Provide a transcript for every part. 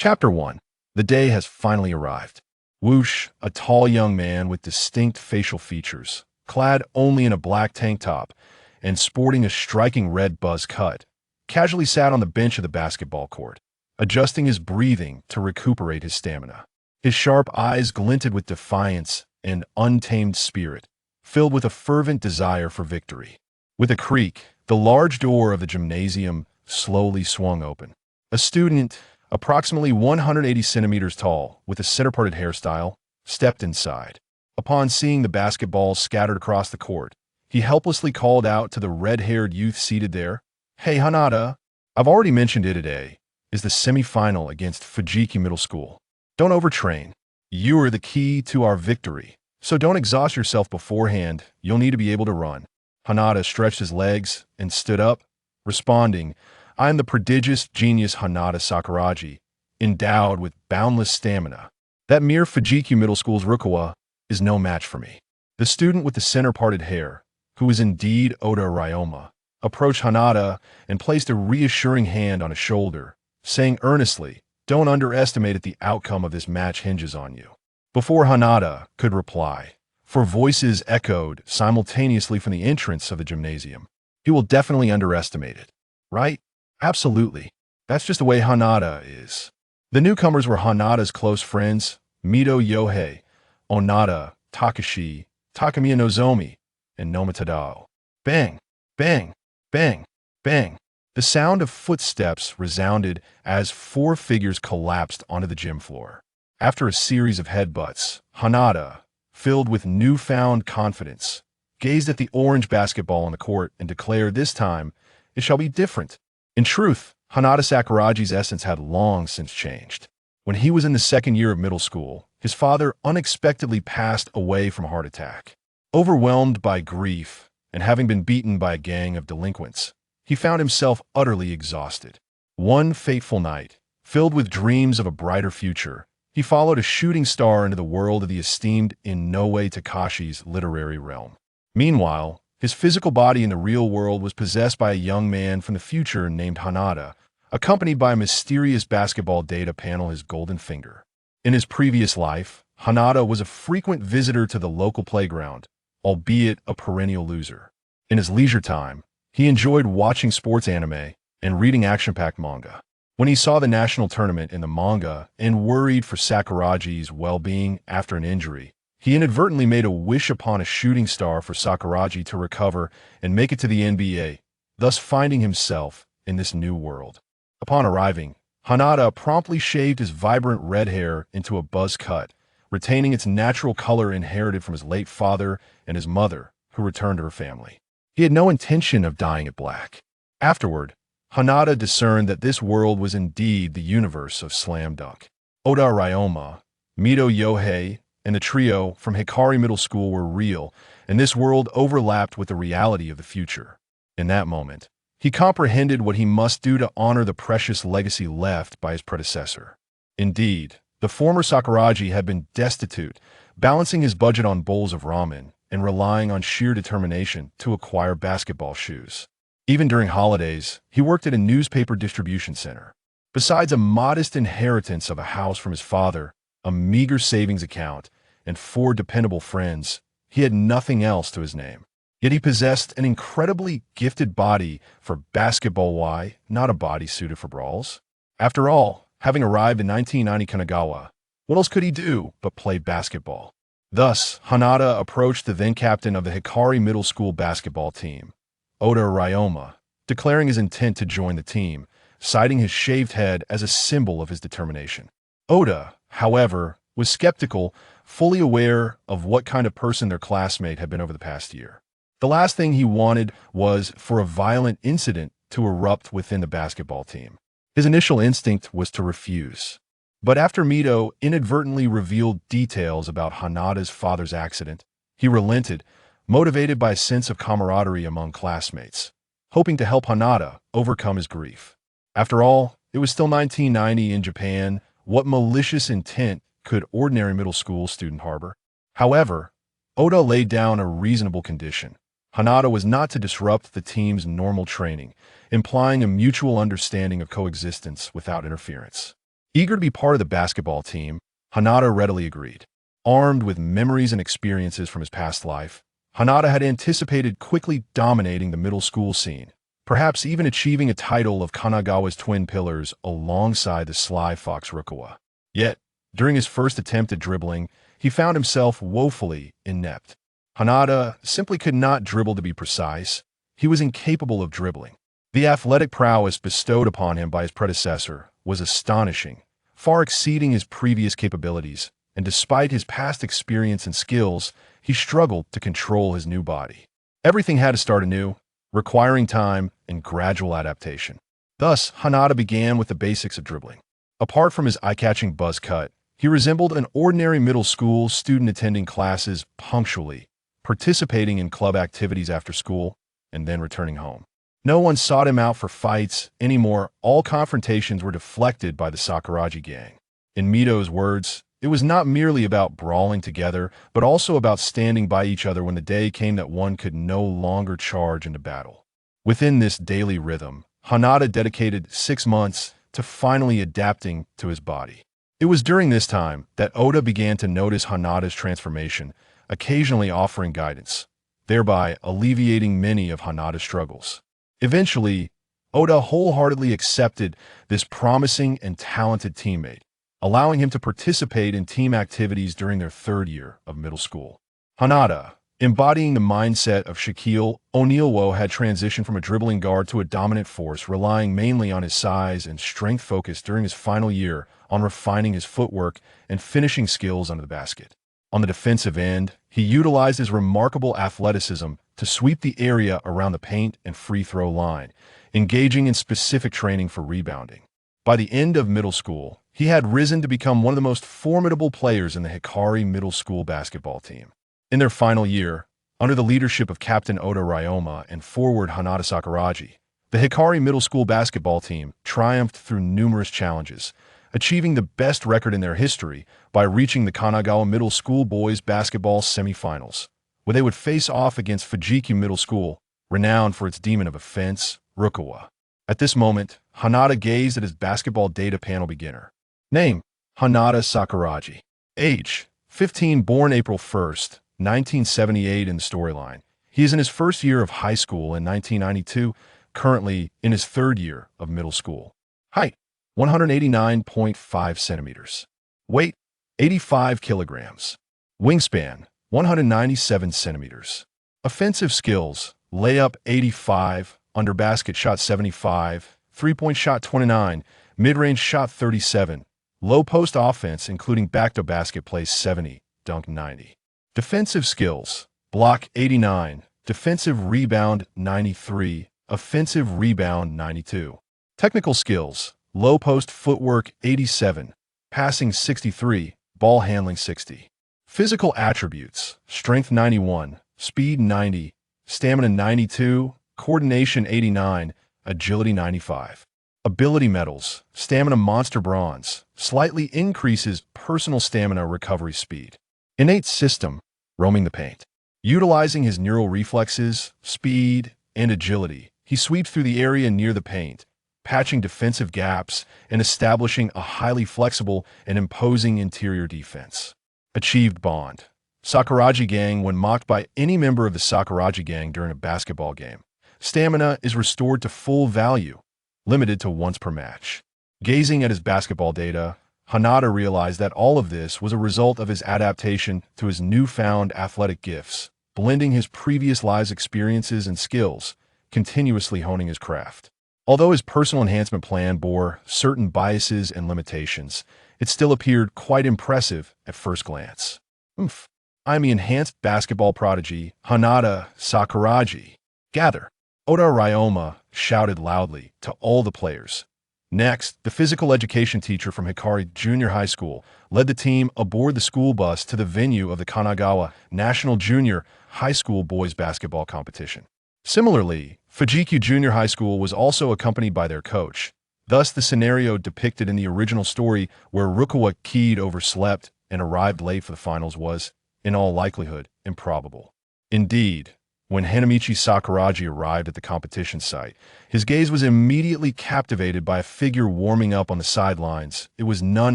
Chapter 1. The day has finally arrived. Whoosh, a tall young man with distinct facial features, clad only in a black tank top and sporting a striking red buzz cut, casually sat on the bench of the basketball court, adjusting his breathing to recuperate his stamina. His sharp eyes glinted with defiance and untamed spirit, filled with a fervent desire for victory. With a creak, the large door of the gymnasium slowly swung open. A student, approximately 180 centimeters tall, with a center-parted hairstyle, stepped inside. Upon seeing the basketballs scattered across the court, he helplessly called out to the red-haired youth seated there, "Hey, Hanada, I've already mentioned it today, is the semifinal against Fujiki Middle School. Don't overtrain. You are the key to our victory, so don't exhaust yourself beforehand. You'll need to be able to run." Hanada stretched his legs and stood up, responding, "I am the prodigious genius Hanamichi Sakuragi, endowed with boundless stamina. That mere Fujiki Middle School's Rukawa is no match for me." The student with the center-parted hair, who is indeed Oda Ryoma, approached Hanada and placed a reassuring hand on his shoulder, saying earnestly, "Don't underestimate it, the outcome of this match hinges on you." Before Hanada could reply, for voices echoed simultaneously from the entrance of the gymnasium, "He will definitely underestimate it, right?" "Absolutely. That's just the way Hanada is." The newcomers were Hanada's close friends, Mito Yohei, Onada, Takashi, Takamiya Nozomi, and Noma Tadao. Bang! Bang! Bang! Bang! The sound of footsteps resounded as four figures collapsed onto the gym floor. After a series of headbutts, Hanada, filled with newfound confidence, gazed at the orange basketball on the court and declared, "This time, it shall be different." In truth, Hanamichi Sakuragi's essence had long since changed. When he was in the second year of middle school, his father unexpectedly passed away from a heart attack. Overwhelmed by grief and having been beaten by a gang of delinquents, he found himself utterly exhausted. One fateful night, filled with dreams of a brighter future, he followed a shooting star into the world of the esteemed Inoue Takashi's literary realm. Meanwhile, his physical body in the real world was possessed by a young man from the future named Hanada, accompanied by a mysterious basketball data panel, his golden finger. In his previous life, Hanada was a frequent visitor to the local playground, albeit a perennial loser. In his leisure time, he enjoyed watching sports anime and reading action-packed manga. When he saw the national tournament in the manga and worried for Sakuragi's well-being after an injury, he inadvertently made a wish upon a shooting star for Sakuragi to recover and make it to the NBA, thus finding himself in this new world. Upon arriving, Hanada promptly shaved his vibrant red hair into a buzz cut, retaining its natural color inherited from his late father and his mother, who returned to her family. He had no intention of dyeing it black. Afterward, Hanada discerned that this world was indeed the universe of Slam Dunk. Oda Ryoma, Mito Yohei, and the trio from Hikari Middle School were real, and this world overlapped with the reality of the future. In that moment, he comprehended what he must do to honor the precious legacy left by his predecessor. Indeed, the former Sakuragi had been destitute, balancing his budget on bowls of ramen and relying on sheer determination to acquire basketball shoes. Even during holidays, he worked at a newspaper distribution center. Besides a modest inheritance of a house from his father, a meager savings account, and 4 dependable friends, he had nothing else to his name. Yet he possessed an incredibly gifted body for basketball. Why not a body suited for brawls? After all, having arrived in 1990 Kanagawa, what else could he do but play basketball? Thus, Hanada approached the then-captain of the Hikari Middle School basketball team, Oda Ryoma, declaring his intent to join the team, citing his shaved head as a symbol of his determination. Oda, however, was skeptical, fully aware of what kind of person their classmate had been over the past year. The last thing he wanted was for a violent incident to erupt within the basketball team. His initial instinct was to refuse. But after Mito inadvertently revealed details about Hanada's father's accident, he relented, motivated by a sense of camaraderie among classmates, hoping to help Hanada overcome his grief. After all, it was still 1990 in Japan. What malicious intent could ordinary middle school student harbor? However, Oda laid down a reasonable condition. Hanada was not to disrupt the team's normal training, implying a mutual understanding of coexistence without interference. Eager to be part of the basketball team, Hanada readily agreed. Armed with memories and experiences from his past life, Hanada had anticipated quickly dominating the middle school scene, perhaps even achieving a title of Kanagawa's twin pillars alongside the sly fox Rukawa. Yet, during his first attempt at dribbling, he found himself woefully inept. Hanada simply could not dribble to be precise. He was incapable of dribbling. The athletic prowess bestowed upon him by his predecessor was astonishing, far exceeding his previous capabilities, and despite his past experience and skills, he struggled to control his new body. Everything had to start anew, requiring time and gradual adaptation. Thus, Hanada began with the basics of dribbling. Apart from his eye-catching buzz cut, he resembled an ordinary middle school student attending classes punctually, participating in club activities after school, and then returning home. No one sought him out for fights anymore. All confrontations were deflected by the Sakuragi gang. In Mito's words, it was not merely about brawling together, but also about standing by each other when the day came that one could no longer charge into battle. Within this daily rhythm, Hanada dedicated 6 months to finally adapting to his body. It was during this time that Oda began to notice Hanada's transformation, occasionally offering guidance, thereby alleviating many of Hanada's struggles. Eventually, Oda wholeheartedly accepted this promising and talented teammate, allowing him to participate in team activities during their 3rd year of middle school. Hanada, embodying the mindset of Shaquille O'Neal, had transitioned from a dribbling guard to a dominant force, relying mainly on his size and strength focus during his final year on refining his footwork and finishing skills under the basket. On the defensive end, he utilized his remarkable athleticism to sweep the area around the paint and free throw line, engaging in specific training for rebounding. By the end of middle school, he had risen to become one of the most formidable players in the Hikari Middle School basketball team. In their final year, under the leadership of Captain Oda Ryoma and forward Hanada Sakuragi, the Hikari Middle School basketball team triumphed through numerous challenges, achieving the best record in their history by reaching the Kanagawa Middle School boys basketball semifinals, where they would face off against Fujiki Middle School, renowned for its demon of offense, Rukawa. At this moment, Hanada gazed at his basketball data panel beginner. Name: Hanada Sakuragi. Age: 15, born April 1st, 1978 in the storyline. He is in his first year of high school in 1992, currently in his 3rd year of middle school. Height: 189.5 centimeters. Weight: 85 kilograms. Wingspan: 197 centimeters. Offensive skills: layup 85, under basket shot 75, three-point shot 29, mid-range shot 37, low post offense including back-to-basket plays 70, dunk 90. Defensive skills: block 89, defensive rebound 93, offensive rebound 92. Technical skills: low post footwork 87, passing 63, ball handling 60. Physical attributes: strength 91, speed 90, stamina 92, coordination 89, agility 95. Ability medals: stamina monster bronze, slightly increases personal stamina recovery speed. Innate system: roaming the paint. Utilizing his neural reflexes, speed, and agility, he sweeps through the area near the paint, patching defensive gaps and establishing a highly flexible and imposing interior defense. Achieved bond: Sakuragi gang. When mocked by any member of the Sakuragi gang during a basketball game, stamina is restored to full value, limited to once per match. Gazing at his basketball data, Hanada realized that all of this was a result of his adaptation to his newfound athletic gifts, blending his previous lives' experiences and skills, continuously honing his craft. Although his personal enhancement plan bore certain biases and limitations, it still appeared quite impressive at first glance. Oomph. I'm the enhanced basketball prodigy, Hanada Sakuragi. Gather! Oda Ryoma shouted loudly to all the players. Next, the physical education teacher from Hikari Junior High School led the team aboard the school bus to the venue of the Kanagawa National Junior High School boys basketball competition. Similarly, Fujiki Junior High School was also accompanied by their coach. Thus, the scenario depicted in the original story where Rukawa Kaede overslept and arrived late for the finals was, in all likelihood, improbable. Indeed, When Hanamichi Sakuragi arrived at the competition site, his gaze was immediately captivated by a figure warming up on the sidelines. It was none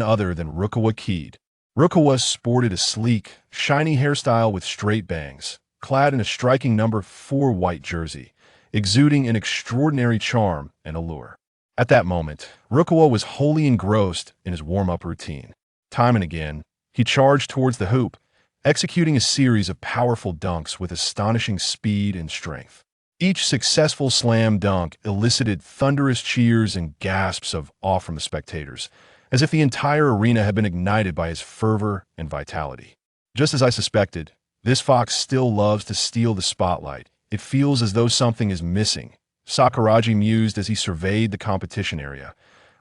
other than Rukawa Kaede. Rukawa sported a sleek, shiny hairstyle with straight bangs, clad in a striking number 4 white jersey, exuding an extraordinary charm and allure. At that moment, Rukawa was wholly engrossed in his warm-up routine. Time and again, he charged towards the hoop, executing a series of powerful dunks with astonishing speed and strength. Each successful slam dunk elicited thunderous cheers and gasps of awe from the spectators, as if the entire arena had been ignited by his fervor and vitality. Just as I suspected, this fox still loves to steal the spotlight. It feels as though something is missing, Sakuragi mused as he surveyed the competition area,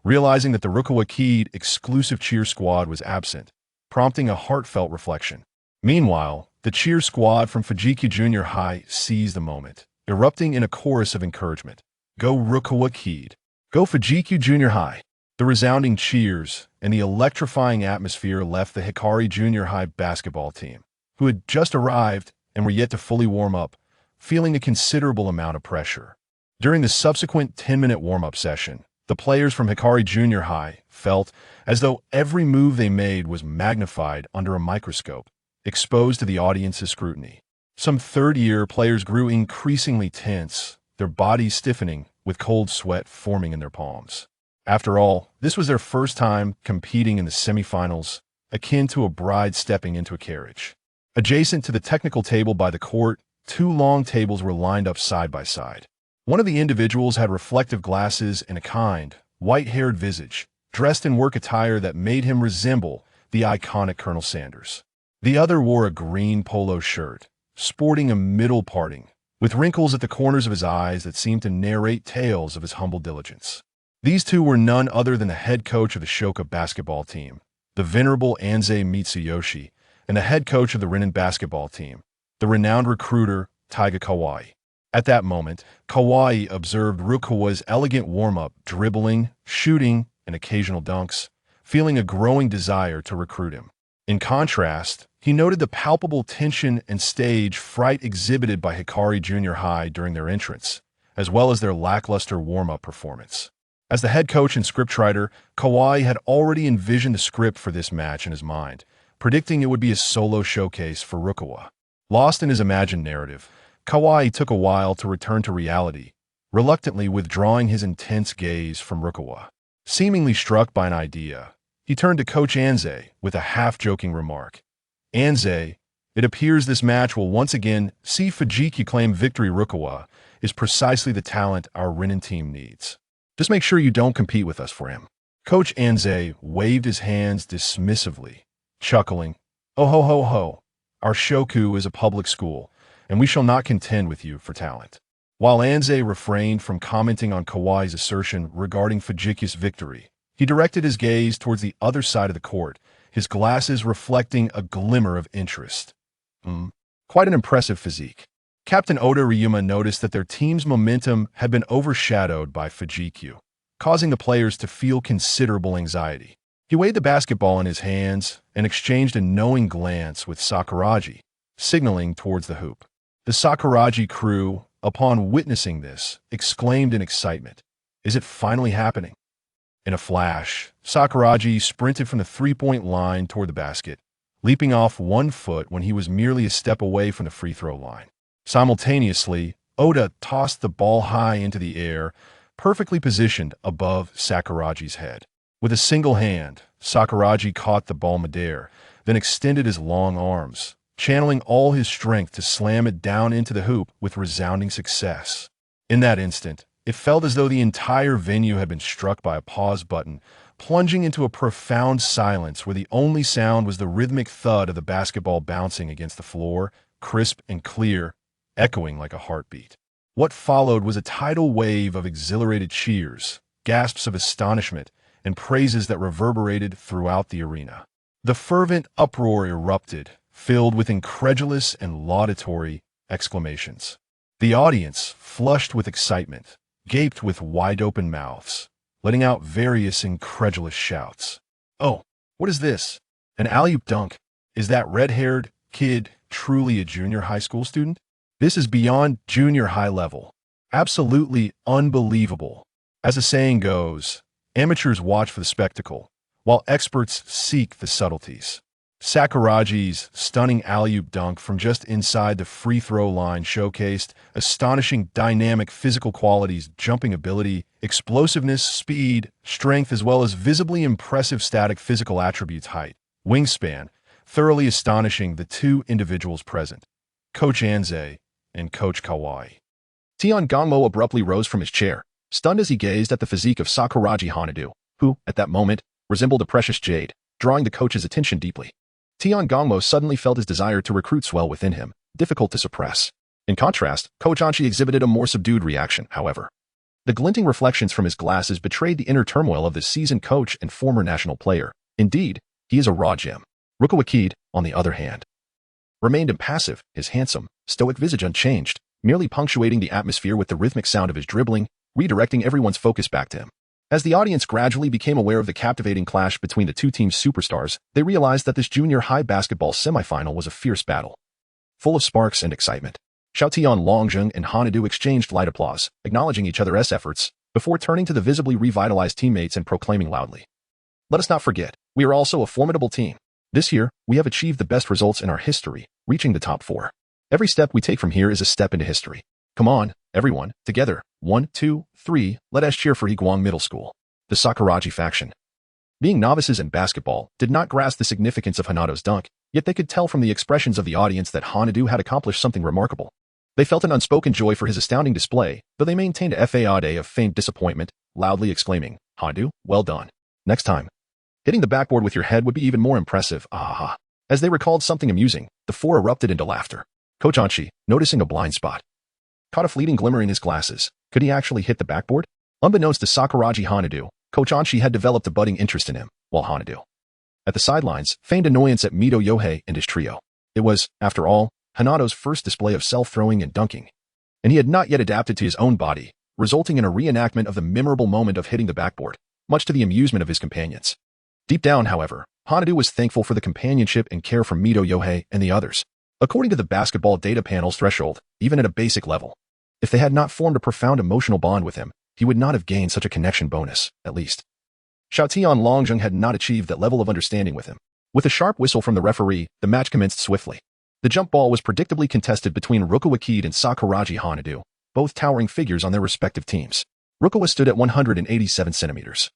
realizing that the Rukawa Kaede exclusive cheer squad was absent, prompting a heartfelt reflection. Meanwhile, the cheer squad from Fujikyu Junior High seized the moment, erupting in a chorus of encouragement. Go Rukawa Kaede! Go Fujikyu Junior High! The resounding cheers and the electrifying atmosphere left the Hikari Junior High basketball team, who had just arrived and were yet to fully warm up, feeling a considerable amount of pressure. During the subsequent 10-minute warm-up session, the players from Hikari Junior High felt as though every move they made was magnified under a microscope, exposed to the audience's scrutiny. Some third-year players grew increasingly tense, their bodies stiffening, with cold sweat forming in their palms. After all, this was their first time competing in the semifinals, akin to a bride stepping into a carriage. Adjacent to the technical table by the court, 2 long tables were lined up side by side. One of the individuals had reflective glasses and a kind, white-haired visage, dressed in work attire that made him resemble the iconic Colonel Sanders. The other wore a green polo shirt, sporting a middle parting, with wrinkles at the corners of his eyes that seemed to narrate tales of his humble diligence. These two were none other than the head coach of the Shoka basketball team, the venerable Anze Mitsuyoshi, and the head coach of the Renin basketball team, the renowned recruiter Taiga Kawai. At that moment, Kawai observed Rukawa's elegant warm-up, dribbling, shooting, and occasional dunks, feeling a growing desire to recruit him. In contrast, he noted the palpable tension and stage fright exhibited by Hikari Junior High during their entrance, as well as their lackluster warm-up performance. As the head coach and scriptwriter, Kawai had already envisioned the script for this match in his mind, predicting it would be a solo showcase for Rukawa. Lost in his imagined narrative, Kawai took a while to return to reality, reluctantly withdrawing his intense gaze from Rukawa. Seemingly struck by an idea, he turned to Coach Anze with a half-joking remark. Anze, it appears this match will once again see Fujikyu claim victory. Rukawa is precisely the talent our Renin team needs. Just make sure you don't compete with us for him. Coach Anze waved his hands dismissively, chuckling. Oh ho ho ho, our Shoku is a public school, and we shall not contend with you for talent. While Anze refrained from commenting on Kawai's assertion regarding Fujikyu's victory, he directed his gaze towards the other side of the court, his glasses reflecting a glimmer of interest. Quite an impressive physique. Captain Oda Ryuma noticed that their team's momentum had been overshadowed by Fujikyu, causing the players to feel considerable anxiety. He weighed the basketball in his hands and exchanged a knowing glance with Sakuragi, signaling towards the hoop. The Sakuragi crew, upon witnessing this, exclaimed in excitement, "Is it finally happening?" In a flash, Sakuragi sprinted from the three-point line toward the basket, leaping off 1 foot when he was merely a step away from the free throw line. Simultaneously, Oda tossed the ball high into the air, perfectly positioned above Sakuragi's head. With a single hand, Sakuragi caught the ball midair, then extended his long arms, channeling all his strength to slam it down into the hoop with resounding success. In that instant, it felt as though the entire venue had been struck by a pause button, plunging into a profound silence where the only sound was the rhythmic thud of the basketball bouncing against the floor, crisp and clear, echoing like a heartbeat. What followed was a tidal wave of exhilarated cheers, gasps of astonishment, and praises that reverberated throughout the arena. The fervent uproar erupted, filled with incredulous and laudatory exclamations. The audience, flushed with excitement, gaped with wide-open mouths, letting out various incredulous shouts. "Oh, what is this? An alley-oop dunk? Is that red-haired kid truly a junior high school student?" This is beyond junior high level. Absolutely unbelievable. As the saying goes, amateurs watch for the spectacle, while experts seek the subtleties. Sakuragi's stunning alley-oop dunk from just inside the free throw line showcased astonishing dynamic physical qualities, jumping ability, explosiveness, speed, strength, as well as visibly impressive static physical attributes, height, wingspan, thoroughly astonishing the two individuals present, Coach Anze and Coach Kawai. Tion Gongmo abruptly rose from his chair, stunned as he gazed at the physique of Sakuragi Hanadu, who, at that moment, resembled a precious jade, drawing the coach's attention deeply. Tion Gongmo suddenly felt his desire to recruit swell within him, difficult to suppress. In contrast, Coach Anchi exhibited a more subdued reaction, however. The glinting reflections from his glasses betrayed the inner turmoil of the seasoned coach and former national player. Indeed, he is a raw gem. Rukawa Kaede, on the other hand, remained impassive, his handsome, stoic visage unchanged, merely punctuating the atmosphere with the rhythmic sound of his dribbling, redirecting everyone's focus back to him. As the audience gradually became aware of the captivating clash between the two teams' superstars, they realized that this junior high basketball semifinal was a fierce battle, full of sparks and excitement. Xiaotian Longjung and Hanadu exchanged light applause, acknowledging each other's efforts, before turning to the visibly revitalized teammates and proclaiming loudly, "Let us not forget, we are also a formidable team. This year, we have achieved the best results in our history, reaching the top 4. Every step we take from here is a step into history. Come on, everyone, together. 1, 2, 3, let us cheer for Iguang Middle School." The Sakuragi faction, being novices in basketball, did not grasp the significance of Hanado's dunk, yet they could tell from the expressions of the audience that Hanadu had accomplished something remarkable. They felt an unspoken joy for his astounding display, though they maintained a facade of faint disappointment, loudly exclaiming, "Hanadu, well done. Next time, hitting the backboard with your head would be even more impressive, ah." As they recalled something amusing, the four erupted into laughter. Coach Anchi, noticing a blind spot, caught a fleeting glimmer in his glasses. Could he actually hit the backboard? Unbeknownst to Sakuragi Hanadu, Coach Anchi had developed a budding interest in him, while Hanadu, at the sidelines, feigned annoyance at Mito Yohei and his trio. It was, after all, Hanado's first display of self-throwing and dunking, and he had not yet adapted to his own body, resulting in a reenactment of the memorable moment of hitting the backboard, much to the amusement of his companions. Deep down, however, Hanadu was thankful for the companionship and care from Mito Yohei and the others. According to the basketball data panel's threshold, even at a basic level, if they had not formed a profound emotional bond with him, he would not have gained such a connection bonus, at least. Xiaotian Longjung had not achieved that level of understanding with him. With a sharp whistle from the referee, the match commenced swiftly. The jump ball was predictably contested between Rukawa Kaede and Sakuragi Hanadu, both towering figures on their respective teams. Rukawa stood at 187 centimeters.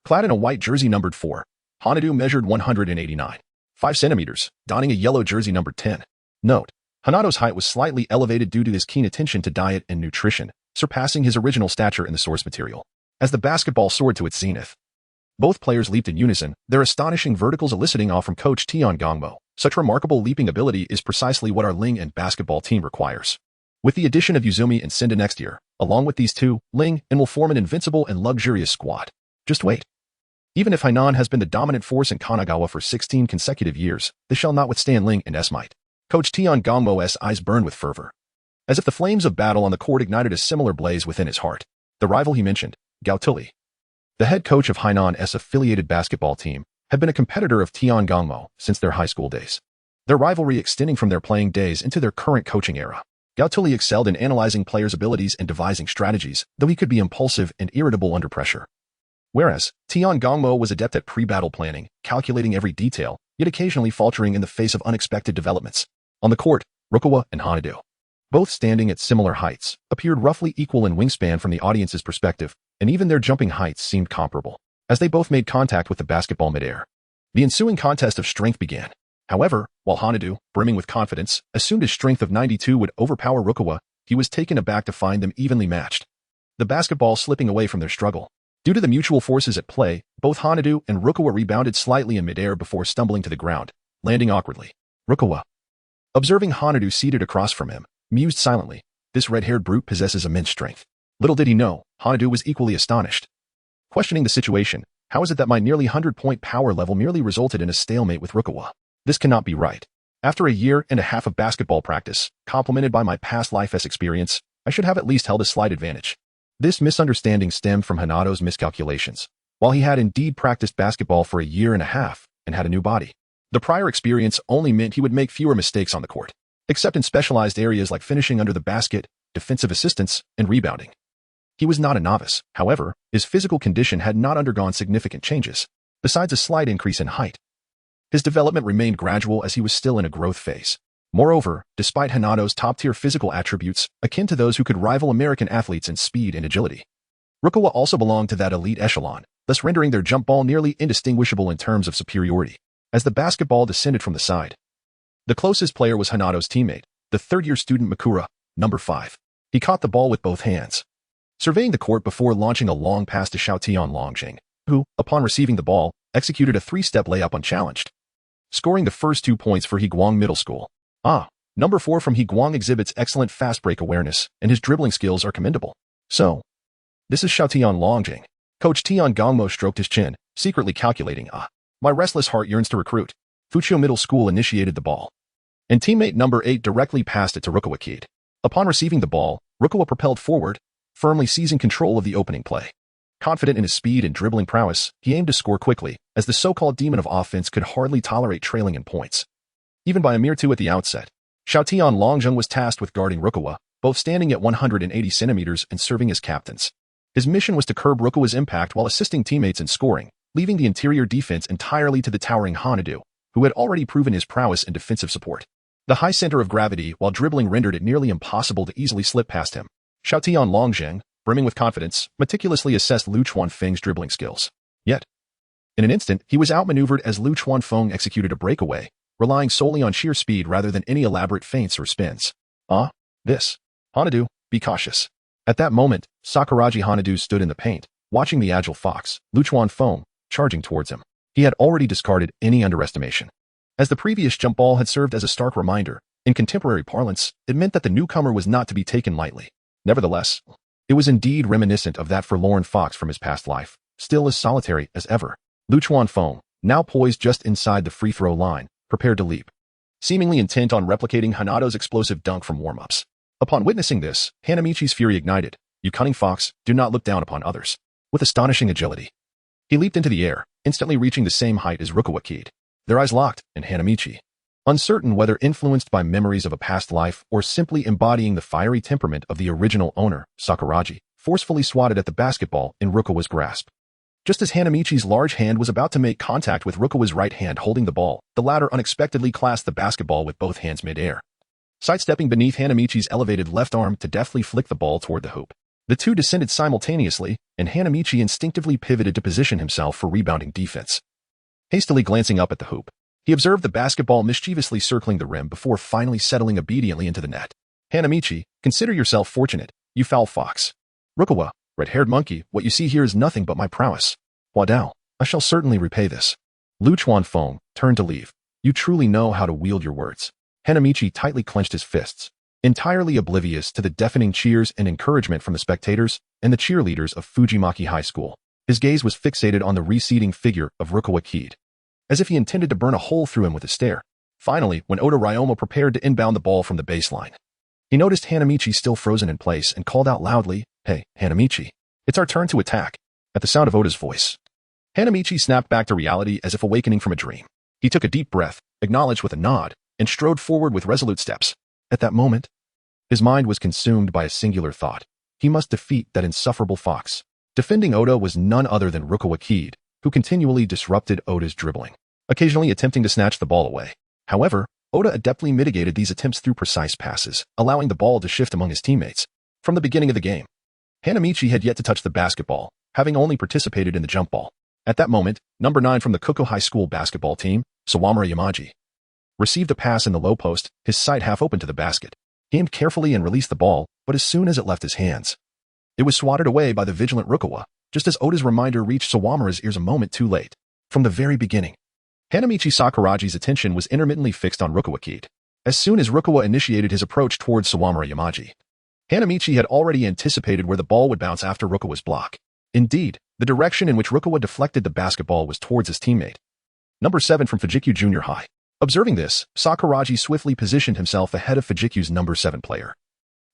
Clad in a white jersey numbered 4, Hanadu measured 189.5 centimeters, donning a yellow jersey numbered 10. Note: Hanado's height was slightly elevated due to his keen attention to diet and nutrition, surpassing his original stature in the source material. As the basketball soared to its zenith, both players leaped in unison, their astonishing verticals eliciting awe from Coach Tion Gongmo. Such remarkable leaping ability is precisely what our Ling and basketball team requires. With the addition of Yuzumi and Senda next year, along with these two, Ling and will form an invincible and luxurious squad. Just wait. Even if Hainan has been the dominant force in Kanagawa for 16 consecutive years, they shall not withstand Ling and S might. Coach Tion Gongmo's eyes burned with fervor, as if the flames of battle on the court ignited a similar blaze within his heart. The rival he mentioned, Gao Tuli, the head coach of Hainan's affiliated basketball team, had been a competitor of Tion Gongmo since their high school days, their rivalry extending from their playing days into their current coaching era. Gao Tuli excelled in analyzing players' abilities and devising strategies, though he could be impulsive and irritable under pressure. Whereas, Tion Gongmo was adept at pre-battle planning, calculating every detail, yet occasionally faltering in the face of unexpected developments. On the court, Rukawa and Hanadu, both standing at similar heights, appeared roughly equal in wingspan from the audience's perspective, and even their jumping heights seemed comparable, as they both made contact with the basketball midair. The ensuing contest of strength began. However, while Hanadu, brimming with confidence, assumed his strength of 92 would overpower Rukawa, he was taken aback to find them evenly matched, the basketball slipping away from their struggle. Due to the mutual forces at play, both Hanadu and Rukawa rebounded slightly in midair before stumbling to the ground, landing awkwardly. Rukawa, observing Hanadu seated across from him, mused silently, "This red-haired brute possesses immense strength." Little did he know, Hanadu was equally astonished. Questioning the situation, how is it that my nearly 100-point power level merely resulted in a stalemate with Rukawa? This cannot be right. After a year and a half of basketball practice, complemented by my past life-s experience, I should have at least held a slight advantage. This misunderstanding stemmed from Hanado's miscalculations. While he had indeed practiced basketball for a year and a half and had a new body, the prior experience only meant he would make fewer mistakes on the court. except in specialized areas like finishing under the basket, defensive assistance, and rebounding. He was not a novice, however, his physical condition had not undergone significant changes, besides a slight increase in height. His development remained gradual as he was still in a growth phase. Moreover, despite Hinato's top-tier physical attributes, akin to those who could rival American athletes in speed and agility, Rukawa also belonged to that elite echelon, thus rendering their jump ball nearly indistinguishable in terms of superiority. As the basketball descended from the side, the closest player was Hinato's teammate, the third-year student Makura, number 5. He caught the ball with both hands, surveying the court before launching a long pass to Xiaotian Longjing, who, upon receiving the ball, executed a 3-step layup unchallenged, scoring the first 2 points for Higuang Middle School. Number 4 from Higuang exhibits excellent fast break awareness, and his dribbling skills are commendable. So, this is Xiaotian Longjing. Coach Tian Gongmo stroked his chin, secretly calculating, my restless heart yearns to recruit. Fuchio Middle School initiated the ball, and teammate number 8 directly passed it to Rukawa Kaede. Upon receiving the ball, Rukawa propelled forward, firmly seizing control of the opening play. Confident in his speed and dribbling prowess, he aimed to score quickly, as the so-called demon of offense could hardly tolerate trailing in points, even by a mere 2 at the outset. Xiaotian Longjing was tasked with guarding Rukawa, both standing at 180 centimeters and serving as captains. His mission was to curb Rukawa's impact while assisting teammates in scoring, leaving the interior defense entirely to the towering Hanadu, who had already proven his prowess in defensive support. The high center of gravity while dribbling rendered it nearly impossible to easily slip past him. Xiaotian Longjing, brimming with confidence, meticulously assessed Lu Chuanfeng's dribbling skills. Yet, in an instant, he was outmaneuvered as Lu Chuanfeng executed a breakaway, relying solely on sheer speed rather than any elaborate feints or spins. This. Hanadu, be cautious. At that moment, Sakuragi Hanadu stood in the paint, watching the agile fox, Lu Chuanfeng, charging towards him. He had already discarded any underestimation. As the previous jump ball had served as a stark reminder, in contemporary parlance, it meant that the newcomer was not to be taken lightly. Nevertheless, it was indeed reminiscent of that forlorn fox from his past life, still as solitary as ever. Lu Chuanfeng, now poised just inside the free-throw line, prepared to leap, seemingly intent on replicating Hinato's explosive dunk from warm-ups. Upon witnessing this, Hanamichi's fury ignited. You cunning fox, do not look down upon others. With astonishing agility, he leaped into the air, instantly reaching the same height as Rukawa Kaede. Their eyes locked, and Hanamichi, uncertain whether influenced by memories of a past life or simply embodying the fiery temperament of the original owner, Sakuragi, forcefully swatted at the basketball in Rukawa's grasp. Just as Hanamichi's large hand was about to make contact with Rukawa's right hand holding the ball, the latter unexpectedly clasped the basketball with both hands mid-air, sidestepping beneath Hanamichi's elevated left arm to deftly flick the ball toward the hoop. The two descended simultaneously, and Hanamichi instinctively pivoted to position himself for rebounding defense. Hastily glancing up at the hoop, he observed the basketball mischievously circling the rim before finally settling obediently into the net. Hanamichi, consider yourself fortunate, you foul fox. Rukawa, red-haired monkey, what you see here is nothing but my prowess. Wadao, I shall certainly repay this. Lu Chuanfeng turned to leave. You truly know how to wield your words. Hanamichi tightly clenched his fists, entirely oblivious to the deafening cheers and encouragement from the spectators and the cheerleaders of Fujimaki High School. His gaze was fixated on the receding figure of Rukawa Kaede, as if he intended to burn a hole through him with a stare. Finally, when Oda Ryomo prepared to inbound the ball from the baseline, he noticed Hanamichi still frozen in place and called out loudly, Hey, Hanamichi, it's our turn to attack. At the sound of Oda's voice, Hanamichi snapped back to reality as if awakening from a dream. He took a deep breath, acknowledged with a nod, and strode forward with resolute steps. At that moment, his mind was consumed by a singular thought. He must defeat that insufferable fox. Defending Oda was none other than Rukawa Kaede, who continually disrupted Oda's dribbling, occasionally attempting to snatch the ball away. However, Oda adeptly mitigated these attempts through precise passes, allowing the ball to shift among his teammates. From the beginning of the game, Hanamichi had yet to touch the basketball, having only participated in the jump ball. At that moment, number 9 from the Koko High School basketball team, Sawamura Yamaji, received a pass in the low post, his sight half open to the basket. He aimed carefully and released the ball, but as soon as it left his hands, it was swatted away by the vigilant Rukawa, just as Oda's reminder reached Sawamura's ears a moment too late. From the very beginning, Hanamichi Sakuragi's attention was intermittently fixed on Rukawa Kaede. As soon as Rukawa initiated his approach towards Sawamura Yamaji, Hanamichi had already anticipated where the ball would bounce after Rukawa's block. Indeed, the direction in which Rukawa deflected the basketball was towards his teammate, number 7 from Fujikyu Junior High. Observing this, Sakuragi swiftly positioned himself ahead of Fujikyu's number 7 player,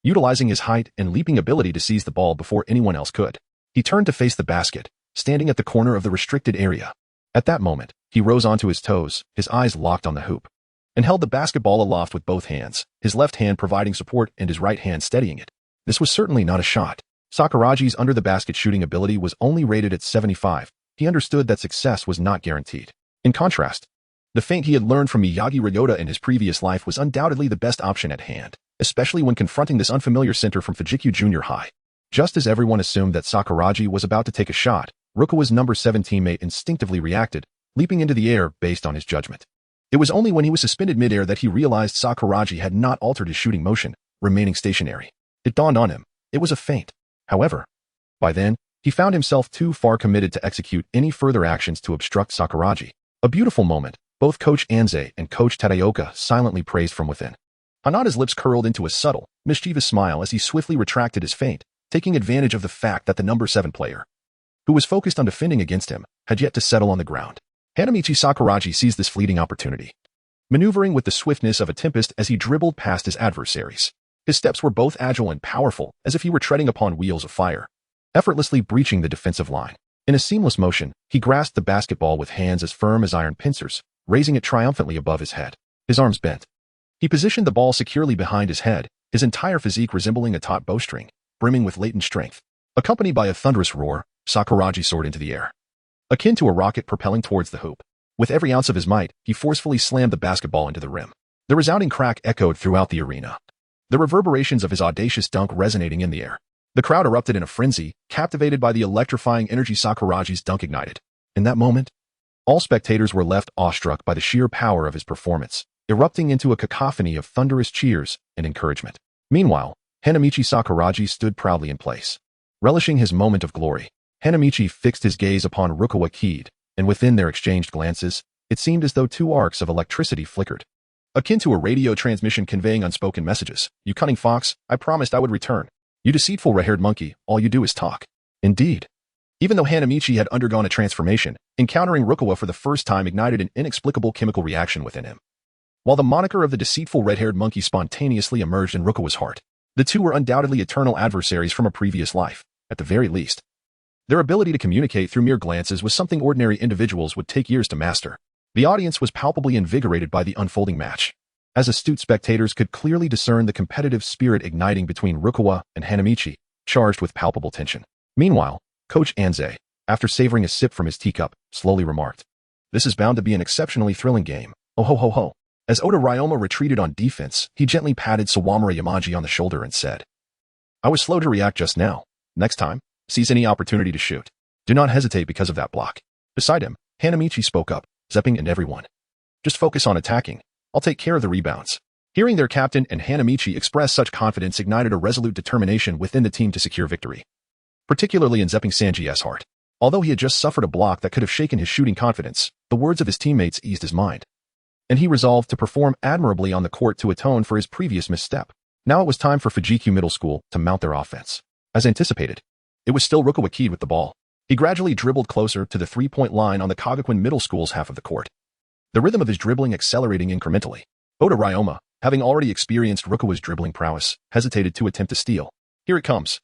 utilizing his height and leaping ability to seize the ball before anyone else could. He turned to face the basket, standing at the corner of the restricted area. At that moment, he rose onto his toes, his eyes locked on the hoop. and held the basketball aloft with both hands, his left hand providing support and his right hand steadying it. This was certainly not a shot. Sakuragi's under-the-basket shooting ability was only rated at 75. He understood that success was not guaranteed. In contrast, the feint he had learned from Miyagi Ryota in his previous life was undoubtedly the best option at hand, especially when confronting this unfamiliar center from Fujikyu Junior High. Just as everyone assumed that Sakuragi was about to take a shot, Rukawa's number 7 teammate instinctively reacted, leaping into the air based on his judgment. It was only when he was suspended midair that he realized Sakuragi had not altered his shooting motion, remaining stationary. It dawned on him. It was a feint. However, by then, he found himself too far committed to execute any further actions to obstruct Sakuragi. A beautiful moment, both Coach Anze and Coach Tadaoka silently praised from within. Hanada's lips curled into a subtle, mischievous smile as he swiftly retracted his feint, taking advantage of the fact that the number 7 player, who was focused on defending against him, had yet to settle on the ground. Hanamichi Sakuragi seized this fleeting opportunity, maneuvering with the swiftness of a tempest as he dribbled past his adversaries. His steps were both agile and powerful, as if he were treading upon wheels of fire, effortlessly breaching the defensive line. In a seamless motion, he grasped the basketball with hands as firm as iron pincers, raising it triumphantly above his head. His arms bent. He positioned the ball securely behind his head, his entire physique resembling a taut bowstring, brimming with latent strength. Accompanied by a thunderous roar, Sakuragi soared into the air, akin to a rocket propelling towards the hoop. With every ounce of his might, he forcefully slammed the basketball into the rim. The resounding crack echoed throughout the arena, the reverberations of his audacious dunk resonating in the air. The crowd erupted in a frenzy, captivated by the electrifying energy Sakuragi's dunk ignited. In that moment, all spectators were left awestruck by the sheer power of his performance, erupting into a cacophony of thunderous cheers and encouragement. Meanwhile, Hanamichi Sakuragi stood proudly in place. Relishing his moment of glory, Hanamichi fixed his gaze upon Rukawa Kaede, and within their exchanged glances, it seemed as though 2 arcs of electricity flickered, akin to a radio transmission conveying unspoken messages. "You cunning fox, I promised I would return. You deceitful red-haired monkey, all you do is talk." Indeed. Even though Hanamichi had undergone a transformation, encountering Rukawa for the first time ignited an inexplicable chemical reaction within him. While the moniker of the deceitful red-haired monkey spontaneously emerged in Rukawa's heart, the two were undoubtedly eternal adversaries from a previous life, at the very least. Their ability to communicate through mere glances was something ordinary individuals would take years to master. The audience was palpably invigorated by the unfolding match, as astute spectators could clearly discern the competitive spirit igniting between Rukawa and Hanamichi, charged with palpable tension. Meanwhile, Coach Anze, after savoring a sip from his teacup, slowly remarked, "This is bound to be an exceptionally thrilling game. Oh ho ho ho." As Oda Ryoma retreated on defense, he gently patted Sawamura Yamaji on the shoulder and said, "I was slow to react just now. Next time, seize any opportunity to shoot. Do not hesitate because of that block." Beside him, Hanamichi spoke up, zepping and everyone, "Just focus on attacking. I'll take care of the rebounds." Hearing their captain and Hanamichi express such confidence ignited a resolute determination within the team to secure victory, particularly in Zepping Sanji's heart. Although he had just suffered a block that could have shaken his shooting confidence, the words of his teammates eased his mind, and he resolved to perform admirably on the court to atone for his previous misstep. Now it was time for Fujikyu Middle School to mount their offense. As anticipated, it was still Rukawa Kaede with the ball. He gradually dribbled closer to the 3-point line on the Kagakuin Middle School's half of the court, the rhythm of his dribbling accelerating incrementally. Oda Ryoma, having already experienced Rukawa's dribbling prowess, hesitated to attempt to steal. "Here it comes,"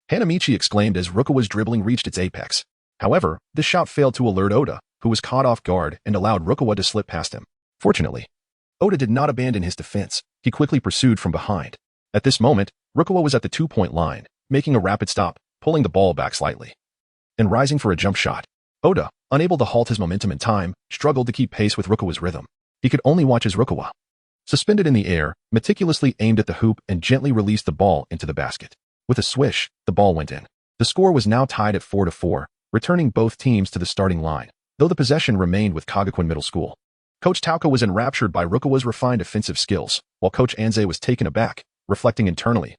Hanamichi exclaimed as Rukawa's dribbling reached its apex. However, this shot failed to alert Oda, who was caught off guard and allowed Rukawa to slip past him. Fortunately, Oda did not abandon his defense. He quickly pursued from behind. At this moment, Rukawa was at the 2-point line, making a rapid stop, pulling the ball back slightly, and rising for a jump shot. Oda, unable to halt his momentum in time, struggled to keep pace with Rukawa's rhythm. He could only watch as Rukawa, suspended in the air, meticulously aimed at the hoop and gently released the ball into the basket. With a swish, the ball went in. The score was now tied at 4-4, returning both teams to the starting line, though the possession remained with Kagakuin Middle School. Coach Tauka was enraptured by Rukawa's refined offensive skills, while Coach Anze was taken aback, reflecting internally,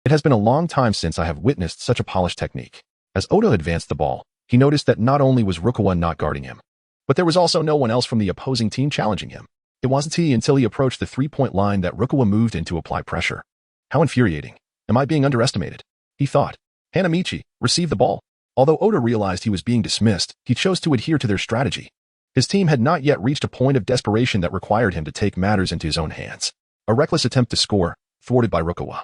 "It has been a long time since I have witnessed such a polished technique." As Oda advanced the ball, he noticed that not only was Rukawa not guarding him, but there was also no one else from the opposing team challenging him. It wasn't until he approached the 3-point line that Rukawa moved in to apply pressure. How infuriating. Am I being underestimated? He thought. Hanamichi received the ball. Although Oda realized he was being dismissed, he chose to adhere to their strategy. His team had not yet reached a point of desperation that required him to take matters into his own hands. A reckless attempt to score, thwarted by Rukawa,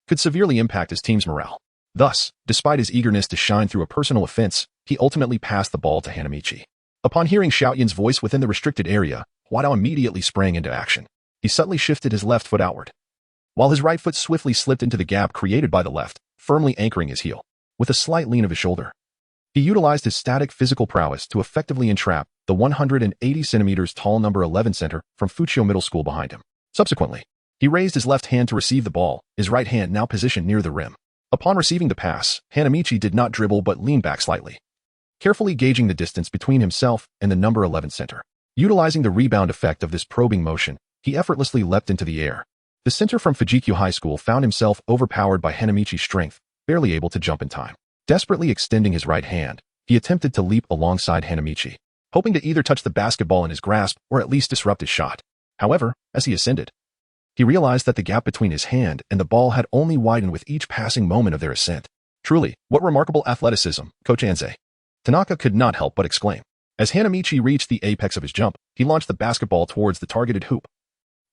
could severely impact his team's morale. Thus, despite his eagerness to shine through a personal offense, he ultimately passed the ball to Hanamichi. Upon hearing Xiaoyan's voice within the restricted area, Wado immediately sprang into action. He subtly shifted his left foot outward, while his right foot swiftly slipped into the gap created by the left, firmly anchoring his heel. With a slight lean of his shoulder, he utilized his static physical prowess to effectively entrap the 180 centimeters tall number 11 center from Fuchio Middle School behind him. Subsequently, he raised his left hand to receive the ball, his right hand now positioned near the rim. Upon receiving the pass, Hanamichi did not dribble but leaned back slightly, carefully gauging the distance between himself and the number 11 center. Utilizing the rebound effect of this probing motion, he effortlessly leapt into the air. The center from Fujikyu High School found himself overpowered by Hanamichi's strength, barely able to jump in time. Desperately extending his right hand, he attempted to leap alongside Hanamichi, hoping to either touch the basketball in his grasp or at least disrupt his shot. However, as he ascended, he realized that the gap between his hand and the ball had only widened with each passing moment of their ascent. Truly, what remarkable athleticism, Coach Anze. Tanaka could not help but exclaim. As Hanamichi reached the apex of his jump, he launched the basketball towards the targeted hoop,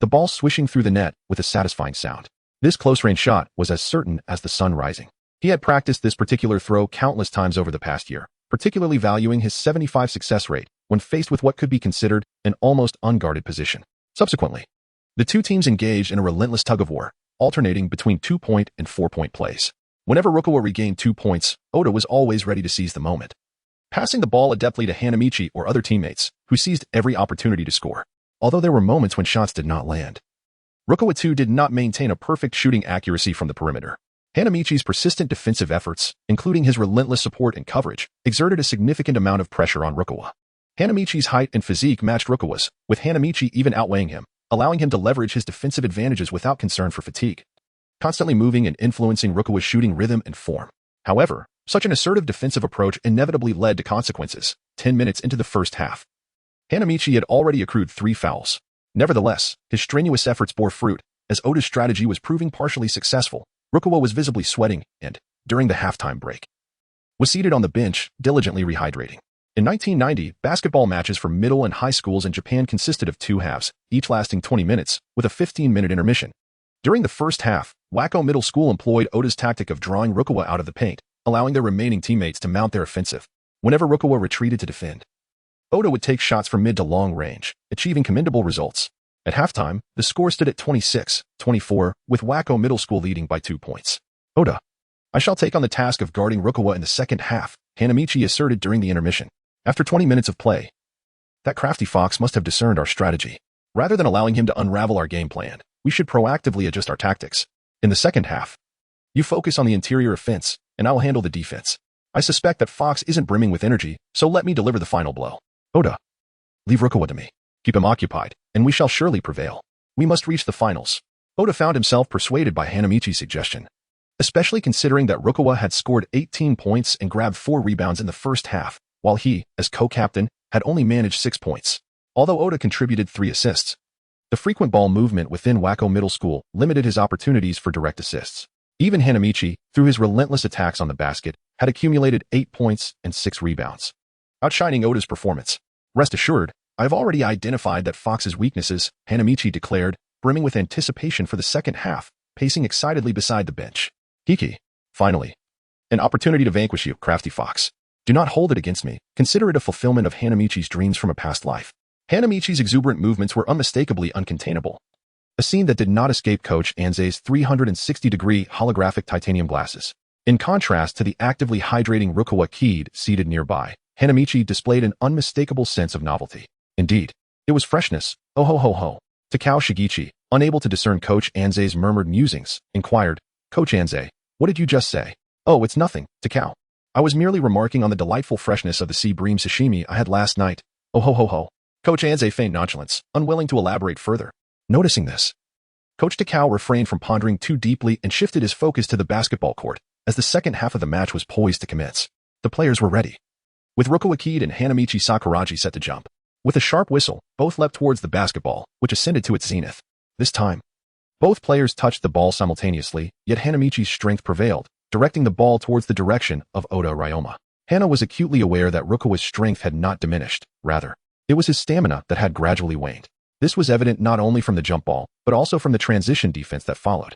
the ball swishing through the net with a satisfying sound. This close-range shot was as certain as the sun rising. He had practiced this particular throw countless times over the past year, particularly valuing his 75% success rate when faced with what could be considered an almost unguarded position. Subsequently, the two teams engaged in a relentless tug-of-war, alternating between 2-point and 4-point plays. Whenever Rukawa regained 2 points, Oda was always ready to seize the moment, passing the ball adeptly to Hanamichi or other teammates, who seized every opportunity to score. Although there were moments when shots did not land, Rukawa too did not maintain a perfect shooting accuracy from the perimeter. Hanamichi's persistent defensive efforts, including his relentless support and coverage, exerted a significant amount of pressure on Rukawa. Hanamichi's height and physique matched Rukawa's, with Hanamichi even outweighing him, allowing him to leverage his defensive advantages without concern for fatigue, constantly moving and influencing Rukawa's shooting rhythm and form. However, such an assertive defensive approach inevitably led to consequences. 10 minutes into the first half, Hanamichi had already accrued 3 fouls. Nevertheless, his strenuous efforts bore fruit, as Oda's strategy was proving partially successful. Rukawa was visibly sweating and, during the halftime break, was seated on the bench, diligently rehydrating. In 1990, basketball matches for middle and high schools in Japan consisted of 2 halves, each lasting 20 minutes, with a 15-minute intermission. During the first half, Wako Middle School employed Oda's tactic of drawing Rukawa out of the paint, allowing their remaining teammates to mount their offensive. Whenever Rukawa retreated to defend, Oda would take shots from mid to long range, achieving commendable results. At halftime, the score stood at 26-24, with Wako Middle School leading by 2 points. Oda, I shall take on the task of guarding Rukawa in the second half, Hanamichi asserted during the intermission. After 20 minutes of play, that crafty fox must have discerned our strategy. Rather than allowing him to unravel our game plan, we should proactively adjust our tactics. In the second half, you focus on the interior offense, and I will handle the defense. I suspect that Fox isn't brimming with energy, so let me deliver the final blow. Oda, leave Rukawa to me. Keep him occupied, and we shall surely prevail. We must reach the finals. Oda found himself persuaded by Hanamichi's suggestion, especially considering that Rukawa had scored 18 points and grabbed 4 rebounds in the first half, while he, as co-captain, had only managed 6 points. Although Oda contributed 3 assists, the frequent ball movement within Wako Middle School limited his opportunities for direct assists. Even Hanamichi, through his relentless attacks on the basket, had accumulated 8 points and 6 rebounds, outshining Oda's performance. Rest assured, I've already identified that Fox's weaknesses, Hanamichi declared, brimming with anticipation for the second half, pacing excitedly beside the bench. Kiki, finally, an opportunity to vanquish you, crafty Fox. Do not hold it against me. Consider it a fulfillment of Hanamichi's dreams from a past life. Hanamichi's exuberant movements were unmistakably uncontainable, a scene that did not escape Coach Anze's 360-degree holographic titanium glasses. In contrast to the actively hydrating Rukawa Kaede seated nearby, Hanamichi displayed an unmistakable sense of novelty. Indeed, it was freshness. Oh ho ho ho. Takao Shigechi, unable to discern Coach Anze's murmured musings, inquired, Coach Anze, what did you just say? Oh, it's nothing, Takao. I was merely remarking on the delightful freshness of the sea bream sashimi I had last night. Oh ho ho ho. Coach Anze feigned nonchalance, unwilling to elaborate further. Noticing this, Coach Takao refrained from pondering too deeply and shifted his focus to the basketball court as the second half of the match was poised to commence. The players were ready, with Rukawa Kaede and Hanamichi Sakuragi set to jump. With a sharp whistle, both leapt towards the basketball, which ascended to its zenith. This time, both players touched the ball simultaneously, yet Hanamichi's strength prevailed, directing the ball towards the direction of Oda Ryoma. Hana was acutely aware that Rukawa's strength had not diminished. Rather, it was his stamina that had gradually waned. This was evident not only from the jump ball, but also from the transition defense that followed.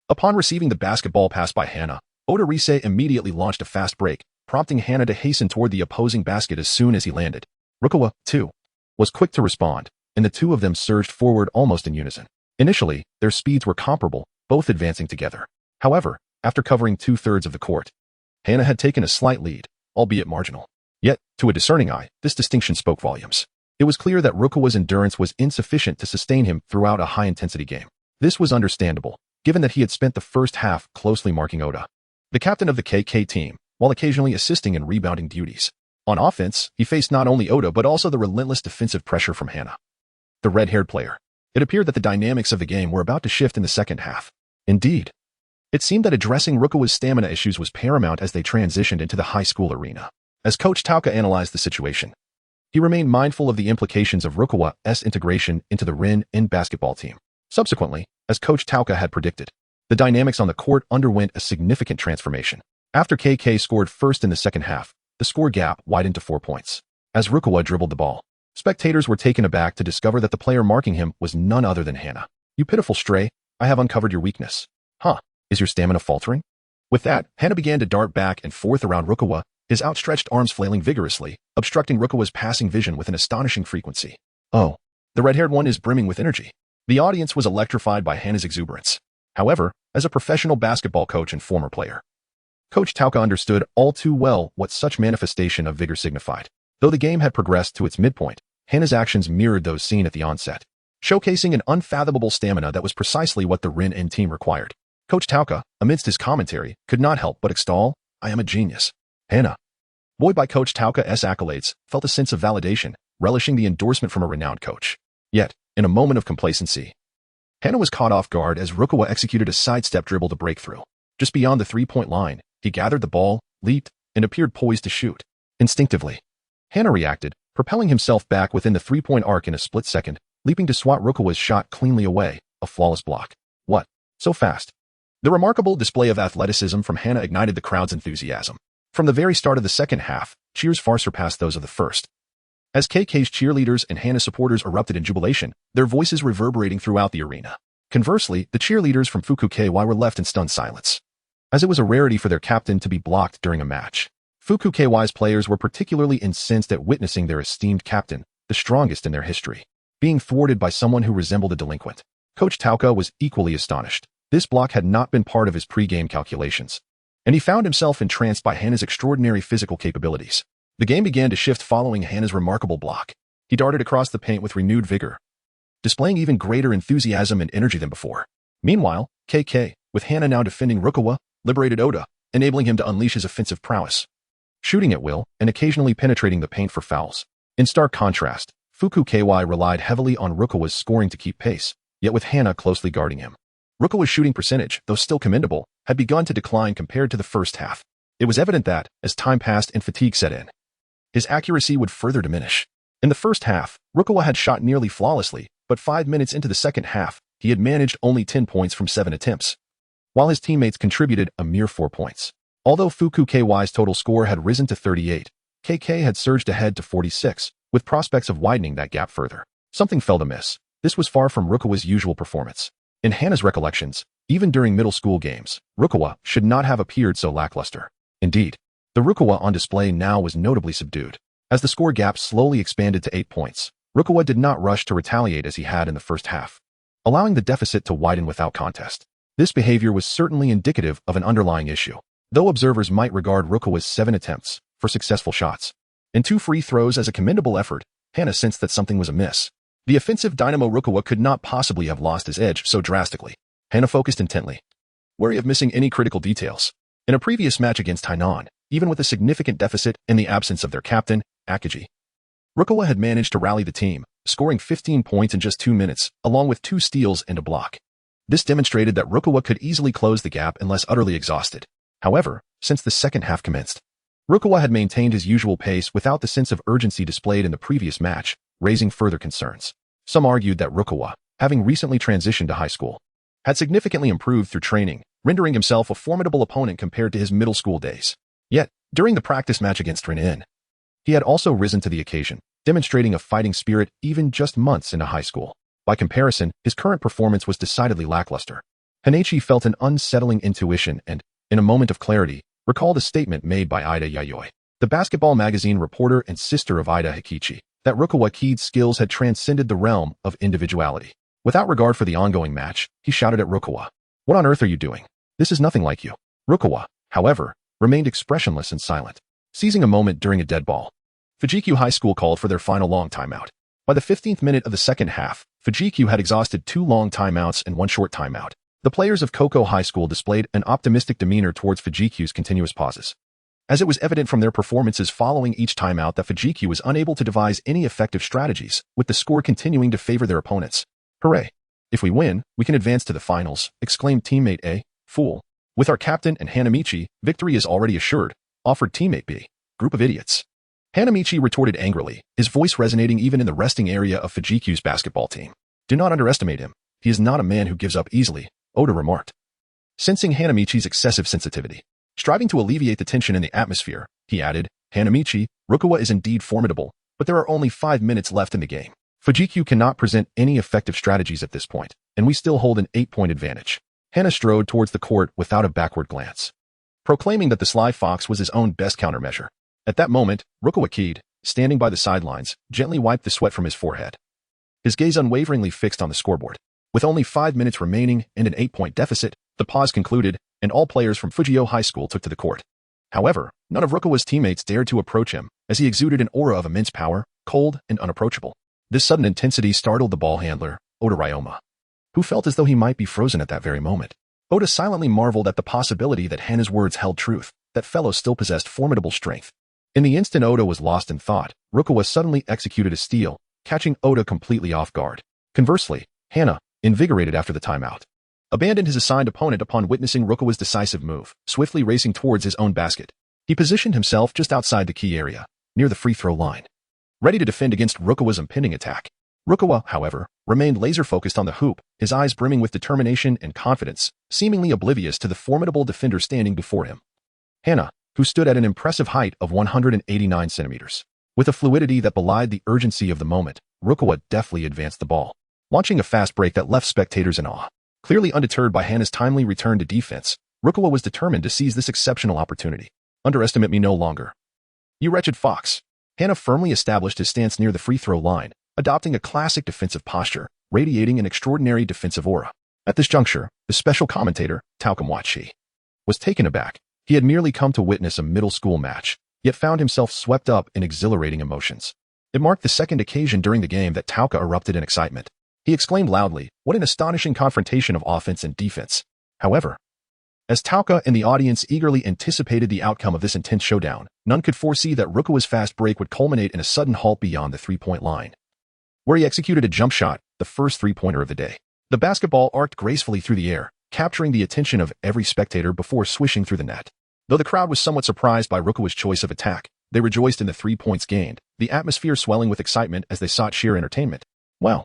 Upon receiving the basketball pass by Hana, Oda Rise immediately launched a fast break, prompting Hana to hasten toward the opposing basket as soon as he landed. Rukawa, too, was quick to respond, and the two of them surged forward almost in unison. Initially, their speeds were comparable, both advancing together. However, after covering 2/3 of the court, Hana had taken a slight lead, albeit marginal. Yet, to a discerning eye, this distinction spoke volumes. It was clear that Rukawa's endurance was insufficient to sustain him throughout a high-intensity game. This was understandable, given that he had spent the first half closely marking Oda, the captain of the KK team, while occasionally assisting in rebounding duties. On offense, he faced not only Oda but also the relentless defensive pressure from Hana, the red-haired player. It appeared that the dynamics of the game were about to shift in the second half. Indeed, it seemed that addressing Rukawa's stamina issues was paramount as they transitioned into the high school arena. As Coach Tauka analyzed the situation, he remained mindful of the implications of Rukawa's integration into the Rin basketball team. Subsequently, as Coach Tauka had predicted, the dynamics on the court underwent a significant transformation. After KK scored first in the second half, the score gap widened to 4 points. As Rukawa dribbled the ball, spectators were taken aback to discover that the player marking him was none other than Hana. "You pitiful stray, I have uncovered your weakness." "Huh, is your stamina faltering?" With that, Hana began to dart back and forth around Rukawa, his outstretched arms flailing vigorously, obstructing Rukawa's passing vision with an astonishing frequency. Oh, the red-haired one is brimming with energy. The audience was electrified by Hana's exuberance. However, as a professional basketball coach and former player, Coach Tauka understood all too well what such manifestation of vigor signified. Though the game had progressed to its midpoint, Hana's actions mirrored those seen at the onset, showcasing an unfathomable stamina that was precisely what the Rin team required. Coach Tauka, amidst his commentary, could not help but extol, "I am a genius." Hana, buoyed by Coach Tauka's accolades, felt a sense of validation, relishing the endorsement from a renowned coach. Yet, in a moment of complacency, Hana was caught off guard as Rukawa executed a sidestep dribble to break through. Just beyond the three-point line, he gathered the ball, leaped, and appeared poised to shoot. Instinctively, Hana reacted, propelling himself back within the three-point arc in a split second, leaping to swat Rukawa's shot cleanly away, a flawless block. What? So fast? The remarkable display of athleticism from Hana ignited the crowd's enthusiasm. From the very start of the second half, cheers far surpassed those of the first. As KK's cheerleaders and Hana supporters erupted in jubilation, their voices reverberating throughout the arena. Conversely, the cheerleaders from Fukuoka were left in stunned silence, as it was a rarity for their captain to be blocked during a match. Fukuoka's players were particularly incensed at witnessing their esteemed captain, the strongest in their history, being thwarted by someone who resembled a delinquent. Coach Tauka was equally astonished. This block had not been part of his pre-game calculations, and he found himself entranced by Hana's extraordinary physical capabilities. The game began to shift following Hana's remarkable block. He darted across the paint with renewed vigor, displaying even greater enthusiasm and energy than before. Meanwhile, KK, with Hana now defending Rukawa, liberated Oda, enabling him to unleash his offensive prowess, shooting at will and occasionally penetrating the paint for fouls. In stark contrast, Fukuoka relied heavily on Rukawa's scoring to keep pace, yet with Hana closely guarding him. Rukawa's shooting percentage, though still commendable, had begun to decline compared to the first half. It was evident that, as time passed and fatigue set in, his accuracy would further diminish. In the first half, Rukawa had shot nearly flawlessly, but 5 minutes into the second half, he had managed only 10 points from 7 attempts, while his teammates contributed a mere 4 points. Although Fukuoka's total score had risen to 38, KK had surged ahead to 46, with prospects of widening that gap further. Something felt amiss. This was far from Rukawa's usual performance. In Hana's recollections, even during middle school games, Rukawa should not have appeared so lackluster. Indeed, the Rukawa on display now was notably subdued. As the score gap slowly expanded to 8 points, Rukawa did not rush to retaliate as he had in the first half, allowing the deficit to widen without contest. This behavior was certainly indicative of an underlying issue, though observers might regard Rukawa's 7 attempts for successful shots and 2 free throws as a commendable effort. Hana sensed that something was amiss. The offensive dynamo Rukawa could not possibly have lost his edge so drastically. Hana focused intently, wary of missing any critical details. In a previous match against Hainan, even with a significant deficit in the absence of their captain, Akagi, Rukawa had managed to rally the team, scoring 15 points in just 2 minutes, along with 2 steals and a block. This demonstrated that Rukawa could easily close the gap unless utterly exhausted. However, since the second half commenced, Rukawa had maintained his usual pace without the sense of urgency displayed in the previous match, raising further concerns. Some argued that Rukawa, having recently transitioned to high school, had significantly improved through training, rendering himself a formidable opponent compared to his middle school days. Yet, during the practice match against Rin, he had also risen to the occasion, demonstrating a fighting spirit even just months into high school. By comparison, his current performance was decidedly lackluster. Hanamichi felt an unsettling intuition and, in a moment of clarity, recalled a statement made by Ida Yayoi, the basketball magazine reporter and sister of Ida Hikichi. that Rukawa Kaede's skills had transcended the realm of individuality. Without regard for the ongoing match, he shouted at Rukawa, "What on earth are you doing? This is nothing like you." Rukawa, however, remained expressionless and silent, seizing a moment during a dead ball. Fujikyu High School called for their final long timeout. By the 15th minute of the second half, Fujikyu had exhausted 2 long timeouts and 1 short timeout. The players of Koko High School displayed an optimistic demeanor towards Fujikyu's continuous pauses, as it was evident from their performances following each timeout that Fujikyu was unable to devise any effective strategies, with the score continuing to favor their opponents. "Hooray! If we win, we can advance to the finals," exclaimed teammate A, "Fool. With our captain and Hanamichi, victory is already assured," offered teammate B, "Group of idiots." Hanamichi retorted angrily, his voice resonating even in the resting area of Fujikyu's basketball team. "Do not underestimate him. He is not a man who gives up easily," Oda remarked. Sensing Hanamichi's excessive sensitivity, striving to alleviate the tension in the atmosphere, he added, "Hanamichi, Rukawa is indeed formidable, but there are only 5 minutes left in the game. Fujikyu cannot present any effective strategies at this point, and we still hold an 8-point advantage." Hana strode towards the court without a backward glance, proclaiming that the Sly Fox was his own best countermeasure. At that moment, Rukawa Kaede, standing by the sidelines, gently wiped the sweat from his forehead, his gaze unwaveringly fixed on the scoreboard. With only 5 minutes remaining and an 8-point deficit, the pause concluded, and all players from Fujio High School took to the court. However, none of Rukawa's teammates dared to approach him, as he exuded an aura of immense power, cold and unapproachable. This sudden intensity startled the ball handler, Oda Ryoma, who felt as though he might be frozen at that very moment. Oda silently marveled at the possibility that Hana's words held truth, that fellow still possessed formidable strength. In the instant Oda was lost in thought, Rukawa suddenly executed a steal, catching Oda completely off guard. Conversely, Hana, invigorated after the timeout, abandoned his assigned opponent upon witnessing Rukawa's decisive move, swiftly racing towards his own basket. He positioned himself just outside the key area, near the free throw line, ready to defend against Rukawa's impending attack. Rukawa, however, remained laser-focused on the hoop, his eyes brimming with determination and confidence, seemingly oblivious to the formidable defender standing before him. Hana, who stood at an impressive height of 189 centimeters, with a fluidity that belied the urgency of the moment, Rukawa deftly advanced the ball, launching a fast break that left spectators in awe. Clearly undeterred by Hana's timely return to defense, Rukawa was determined to seize this exceptional opportunity. "Underestimate me no longer, you wretched fox." Hana firmly established his stance near the free throw line, adopting a classic defensive posture, radiating an extraordinary defensive aura. At this juncture, the special commentator, Takamwachi, was taken aback. He had merely come to witness a middle school match, yet found himself swept up in exhilarating emotions. It marked the second occasion during the game that Tauka erupted in excitement. He exclaimed loudly, "What an astonishing confrontation of offense and defense." However, as Tauka and the audience eagerly anticipated the outcome of this intense showdown, none could foresee that Rukawa's fast break would culminate in a sudden halt beyond the 3-point line, where he executed a jump shot, the first 3-pointer of the day. The basketball arced gracefully through the air, capturing the attention of every spectator before swishing through the net. Though the crowd was somewhat surprised by Rukawa's choice of attack, they rejoiced in the 3 points gained, the atmosphere swelling with excitement as they sought sheer entertainment. "Well,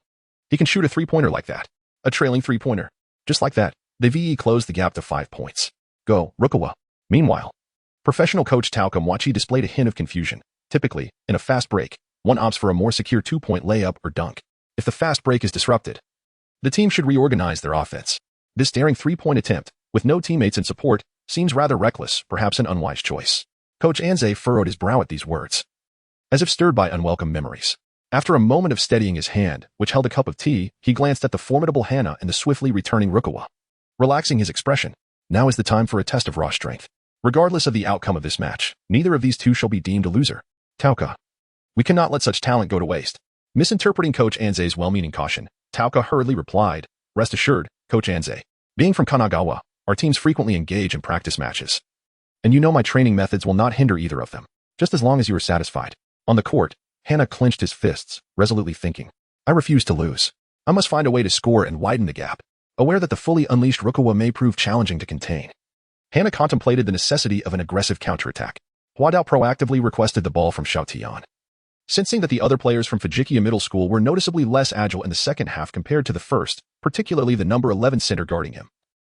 he can shoot a 3-pointer like that. A trailing 3-pointer. Just like that." The VE closed the gap to 5 points. "Go, Rukawa." Meanwhile, professional coach Takamwachi displayed a hint of confusion. Typically, in a fast break, one opts for a more secure 2-point layup or dunk. If the fast break is disrupted, the team should reorganize their offense. This daring 3-point attempt, with no teammates in support, seems rather reckless, perhaps an unwise choice. Coach Anze furrowed his brow at these words, as if stirred by unwelcome memories. After a moment of steadying his hand, which held a cup of tea, he glanced at the formidable Hana and the swiftly returning Rukawa, relaxing his expression. "Now is the time for a test of raw strength. Regardless of the outcome of this match, neither of these two shall be deemed a loser. Tauka, we cannot let such talent go to waste." Misinterpreting Coach Anze's well-meaning caution, Tauka hurriedly replied, "Rest assured, Coach Anze. Being from Kanagawa, our teams frequently engage in practice matches, and you know my training methods will not hinder either of them, just as long as you are satisfied." On the court, Hana clenched his fists, resolutely thinking, "I refuse to lose. I must find a way to score and widen the gap." Aware that the fully unleashed Rukawa may prove challenging to contain, Hana contemplated the necessity of an aggressive counterattack. Huadao proactively requested the ball from Xiaotian. Sensing that the other players from Fujikia Middle School were noticeably less agile in the second half compared to the first, particularly the number 11 center guarding him,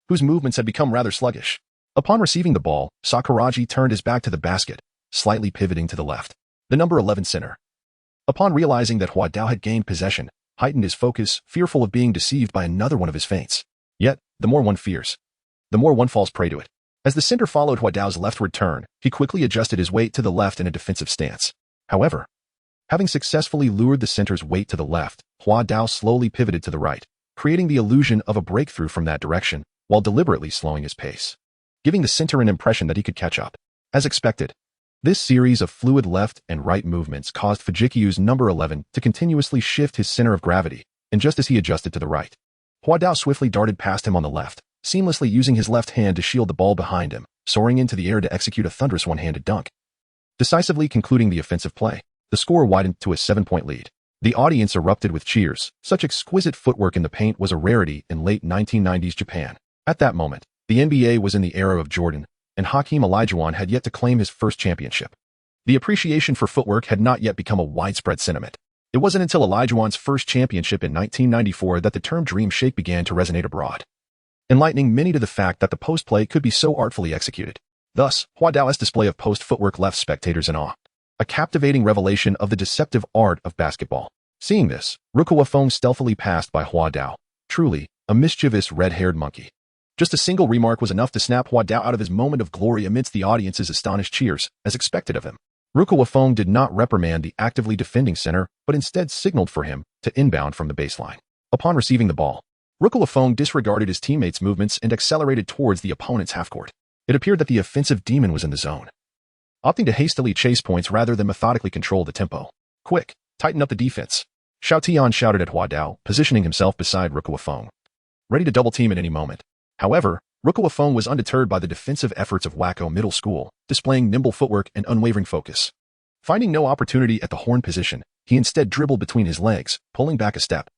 whose movements had become rather sluggish. Upon receiving the ball, Sakuragi turned his back to the basket, slightly pivoting to the left. The number 11 center, upon realizing that Huadao had gained possession, heightened his focus, fearful of being deceived by another one of his feints. Yet, the more one fears, the more one falls prey to it. As the center followed Huadao's leftward turn, he quickly adjusted his weight to the left in a defensive stance. However, Having successfully lured the center's weight to the left, Hua Dao slowly pivoted to the right, creating the illusion of a breakthrough from that direction, while deliberately slowing his pace, giving the center an impression that he could catch up. As expected, this series of fluid left and right movements caused Fujikyu's number 11 to continuously shift his center of gravity, and just as he adjusted to the right, Hua Dao swiftly darted past him on the left, seamlessly using his left hand to shield the ball behind him, soaring into the air to execute a thunderous one-handed dunk. Decisively concluding the offensive play, the score widened to a 7-point lead. The audience erupted with cheers. Such exquisite footwork in the paint was a rarity in late 1990s Japan. At that moment, the NBA was in the era of Jordan, and Hakeem Olajuwon had yet to claim his first championship. The appreciation for footwork had not yet become a widespread sentiment. It wasn't until Olajuwon's first championship in 1994 that the term Dream Shake began to resonate abroad, enlightening many to the fact that the post play could be so artfully executed. Thus, Hua Dao's display of post footwork left spectators in awe, a captivating revelation of the deceptive art of basketball. Seeing this, Rukawa stealthily passed by Hua Dao, truly a mischievous red-haired monkey. Just a single remark was enough to snap Hua Dao out of his moment of glory amidst the audience's astonished cheers, as expected of him. Rukawa did not reprimand the actively defending center, but instead signaled for him to inbound from the baseline. Upon receiving the ball, Rukawa disregarded his teammates' movements and accelerated towards the opponent's half-court. It appeared that the offensive demon was in the zone, opting to hastily chase points rather than methodically control the tempo. Quick, tighten up the defense, Xiao Tian shouted at Hua Dao, positioning himself beside Rukawa, ready to double-team at any moment. However, Rukawa was undeterred by the defensive efforts of Wako Middle School, displaying nimble footwork and unwavering focus. Finding no opportunity at the horn position, he instead dribbled between his legs, pulling back a step,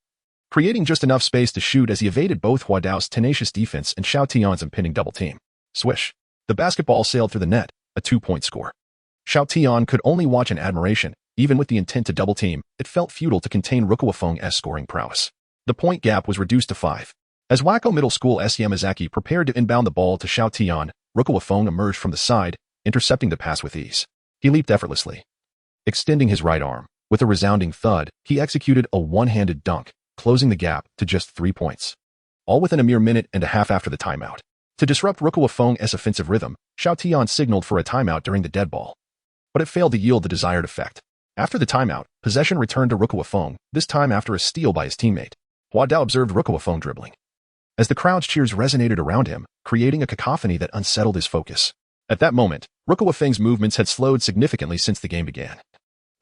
creating just enough space to shoot as he evaded both Hua Dao's tenacious defense and Xiao Tian's impending double-team. Swish. The basketball sailed through the net, a 2-point score. Xiao Tian could only watch in admiration. Even with the intent to double-team, it felt futile to contain Rukawa's scoring prowess. The point gap was reduced to 5. As Wako Middle School's Yamazaki prepared to inbound the ball to Xiao Tian, Rukawa emerged from the side, intercepting the pass with ease. He leaped effortlessly, extending his right arm. With a resounding thud, he executed a one-handed dunk, closing the gap to just 3 points, all within a mere minute and a half after the timeout. To disrupt Rukawa's offensive rhythm, Xiao Tian signaled for a timeout during the dead ball, but it failed to yield the desired effect. After the timeout, possession returned to Rukawa, this time after a steal by his teammate. Hua Dao observed Rukawa dribbling, as the crowd's cheers resonated around him, creating a cacophony that unsettled his focus. At that moment, Rukawa's movements had slowed significantly since the game began,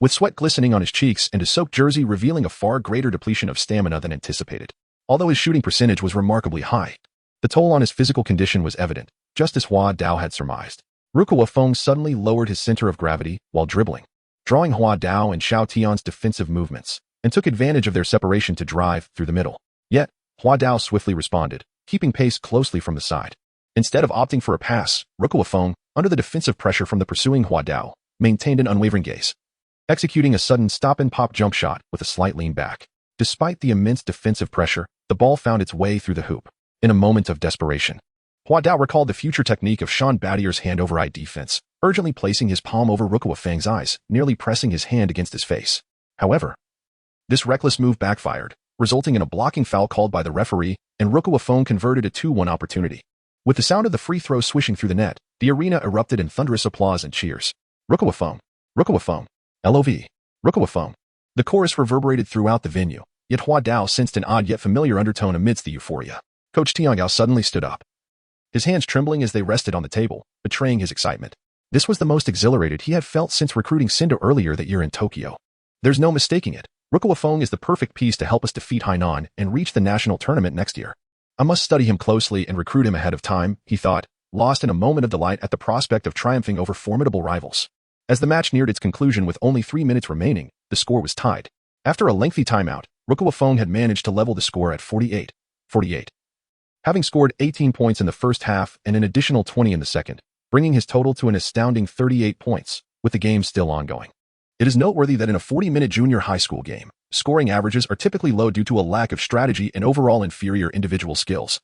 with sweat glistening on his cheeks and his soaked jersey revealing a far greater depletion of stamina than anticipated. Although his shooting percentage was remarkably high, the toll on his physical condition was evident, just as Hua Dao had surmised. Rukawa suddenly lowered his center of gravity while dribbling, drawing Hua Dao and Xiao Tian's defensive movements, and took advantage of their separation to drive through the middle. Yet, Hua Dao swiftly responded, keeping pace closely from the side. Instead of opting for a pass, Rukawa, under the defensive pressure from the pursuing Hua Dao, maintained an unwavering gaze, executing a sudden stop-and-pop jump shot with a slight lean back. Despite the immense defensive pressure, the ball found its way through the hoop. In a moment of desperation, Hua Dao recalled the future technique of Sean Battier's hand-over-eye defense, urgently placing his palm over Rukawa's eyes, nearly pressing his hand against his face. However, this reckless move backfired, resulting in a blocking foul called by the referee, and Rukawa converted a 2-1 opportunity. With the sound of the free throw swishing through the net, the arena erupted in thunderous applause and cheers. Rukawa, LOV, Rukawa. The chorus reverberated throughout the venue, yet Hua Dao sensed an odd yet familiar undertone amidst the euphoria. Coach Tiangao suddenly stood up, his hands trembling as they rested on the table, betraying his excitement. This was the most exhilarated he had felt since recruiting Sendo earlier that year in Tokyo. There's no mistaking it. Rukawa is the perfect piece to help us defeat Hainan and reach the national tournament next year. I must study him closely and recruit him ahead of time, he thought, lost in a moment of delight at the prospect of triumphing over formidable rivals. As the match neared its conclusion with only 3 minutes remaining, the score was tied. After a lengthy timeout, Rukawa had managed to level the score at 48-48. Having scored 18 points in the first half and an additional 20 in the second, bringing his total to an astounding 38 points, with the game still ongoing. It is noteworthy that in a 40-minute junior high school game, scoring averages are typically low due to a lack of strategy and overall inferior individual skills,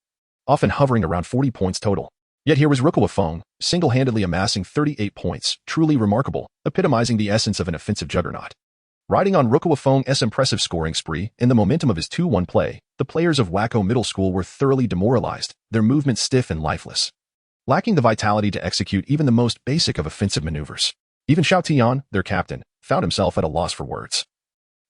often hovering around 40 points total. Yet here was Rukawa single-handedly amassing 38 points, truly remarkable, epitomizing the essence of an offensive juggernaut. Riding on Rukawa's impressive scoring spree and the momentum of his 2-1 play, the players of Wako Middle School were thoroughly demoralized, their movements stiff and lifeless, lacking the vitality to execute even the most basic of offensive maneuvers. Even Xiao Tian, their captain, found himself at a loss for words.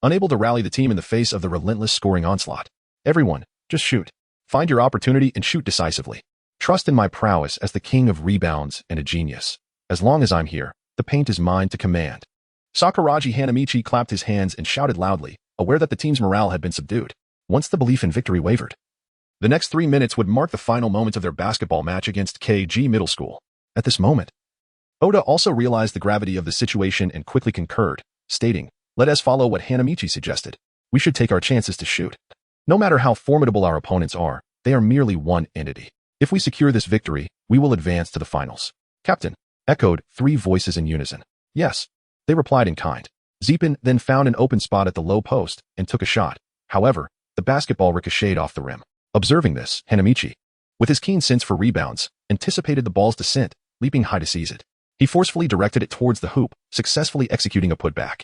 Unable to rally the team in the face of the relentless scoring onslaught. Everyone, just shoot. Find your opportunity and shoot decisively. Trust in my prowess as the king of rebounds and a genius. As long as I'm here, the paint is mine to command. Sakuragi Hanamichi clapped his hands and shouted loudly, aware that the team's morale had been subdued. Once the belief in victory wavered. The next 3 minutes would mark the final moments of their basketball match against KG Middle School. At this moment, Oda also realized the gravity of the situation and quickly concurred, stating, "Let us follow what Hanamichi suggested. We should take our chances to shoot. No matter how formidable our opponents are, they are merely one entity. If we secure this victory, we will advance to the finals." "Captain," echoed 3 voices in unison. "Yes," they replied in kind. Zeepin then found an open spot at the low post and took a shot. However, the basketball ricocheted off the rim. Observing this, Hanamichi, with his keen sense for rebounds, anticipated the ball's descent, leaping high to seize it. He forcefully directed it towards the hoop, successfully executing a putback.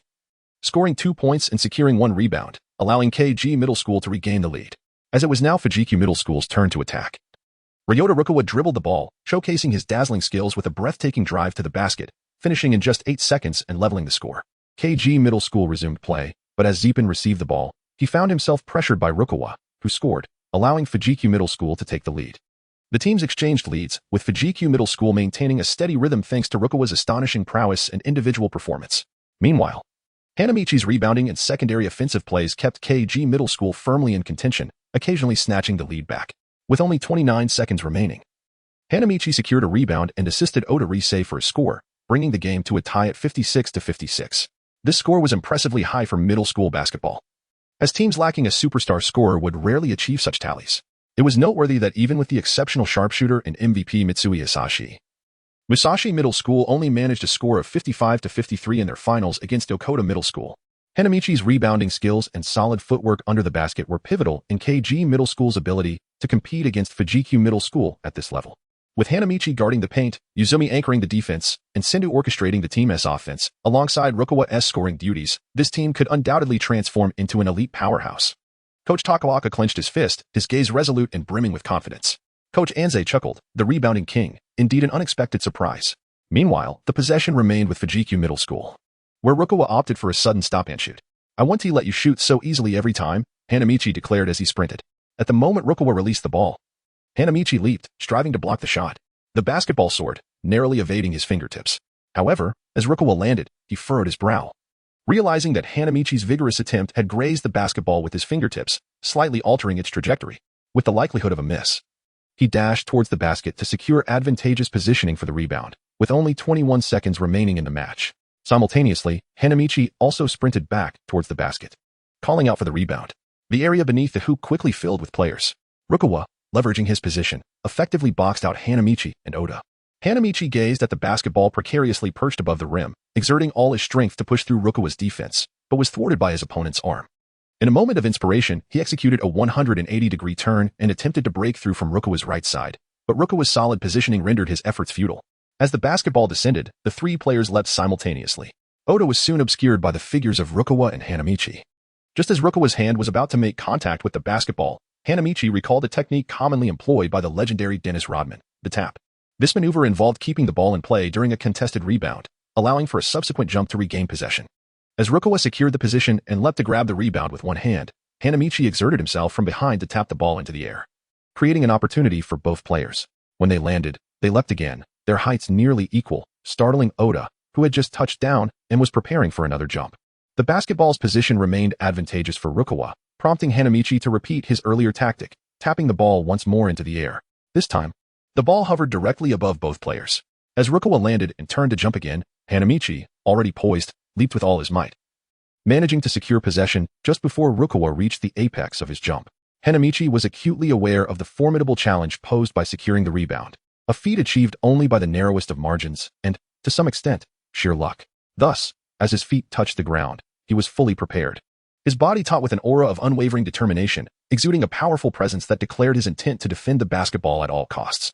Scoring 2 points and securing 1 rebound, allowing KG Middle School to regain the lead. As it was now Fujiku Middle School's turn to attack. Ryota Rukawa dribbled the ball, showcasing his dazzling skills with a breathtaking drive to the basket, finishing in just 8 seconds and leveling the score. KG Middle School resumed play, but as Zeepin received the ball, he found himself pressured by Rukawa, who scored, allowing Fujiku Middle School to take the lead. The teams exchanged leads, with Fujiku Middle School maintaining a steady rhythm thanks to Rukawa's astonishing prowess and individual performance. Meanwhile, Hanamichi's rebounding and secondary offensive plays kept KG Middle School firmly in contention, occasionally snatching the lead back. With only 29 seconds remaining, Hanamichi secured a rebound and assisted Oda Risei for a score, bringing the game to a tie at 56-56. This score was impressively high for middle school basketball, as teams lacking a superstar scorer would rarely achieve such tallies. It was noteworthy that even with the exceptional sharpshooter and MVP Mitsui Musashi Middle School only managed a score of 55-53 in their finals against Yokota Middle School. Hanamichi's rebounding skills and solid footwork under the basket were pivotal in KG Middle School's ability to compete against Fujiku Middle School at this level. With Hanamichi guarding the paint, Yuzumi anchoring the defense, and Sendu orchestrating the team's offense, alongside Rukawa's scoring duties, this team could undoubtedly transform into an elite powerhouse. Coach Takawaka clenched his fist, his gaze resolute and brimming with confidence. Coach Anze chuckled, the rebounding king, indeed an unexpected surprise. Meanwhile, the possession remained with Fujiku Middle School, where Rukawa opted for a sudden stop-and-shoot. "I want to let you shoot so easily every time," Hanamichi declared as he sprinted. At the moment Rukawa released the ball, Hanamichi leaped, striving to block the shot. The basketball soared, narrowly evading his fingertips. However, as Rukawa landed, he furrowed his brow, realizing that Hanamichi's vigorous attempt had grazed the basketball with his fingertips, slightly altering its trajectory, with the likelihood of a miss. He dashed towards the basket to secure advantageous positioning for the rebound, with only 21 seconds remaining in the match. Simultaneously, Hanamichi also sprinted back towards the basket, calling out for the rebound. The area beneath the hoop quickly filled with players. Rukawa, leveraging his position, effectively boxed out Hanamichi and Oda. Hanamichi gazed at the basketball precariously perched above the rim, exerting all his strength to push through Rukawa's defense, but was thwarted by his opponent's arm. In a moment of inspiration, he executed a 180-degree turn and attempted to break through from Rukawa's right side, but Rukawa's solid positioning rendered his efforts futile. As the basketball descended, the 3 players leapt simultaneously. Oda was soon obscured by the figures of Rukawa and Hanamichi. Just as Rukawa's hand was about to make contact with the basketball, Hanamichi recalled a technique commonly employed by the legendary Dennis Rodman, the tap. This maneuver involved keeping the ball in play during a contested rebound, allowing for a subsequent jump to regain possession. As Rukawa secured the position and leapt to grab the rebound with one hand, Hanamichi exerted himself from behind to tap the ball into the air, creating an opportunity for both players. When they landed, they leapt again, their heights nearly equal, startling Oda, who had just touched down and was preparing for another jump. The basketball's position remained advantageous for Rukawa, prompting Hanamichi to repeat his earlier tactic, tapping the ball once more into the air. This time, the ball hovered directly above both players. As Rukawa landed and turned to jump again, Hanamichi, already poised, leaped with all his might, managing to secure possession just before Rukawa reached the apex of his jump. Hanamichi was acutely aware of the formidable challenge posed by securing the rebound, a feat achieved only by the narrowest of margins and, to some extent, sheer luck. Thus, as his feet touched the ground, he was fully prepared. His body taut with an aura of unwavering determination, exuding a powerful presence that declared his intent to defend the basketball at all costs,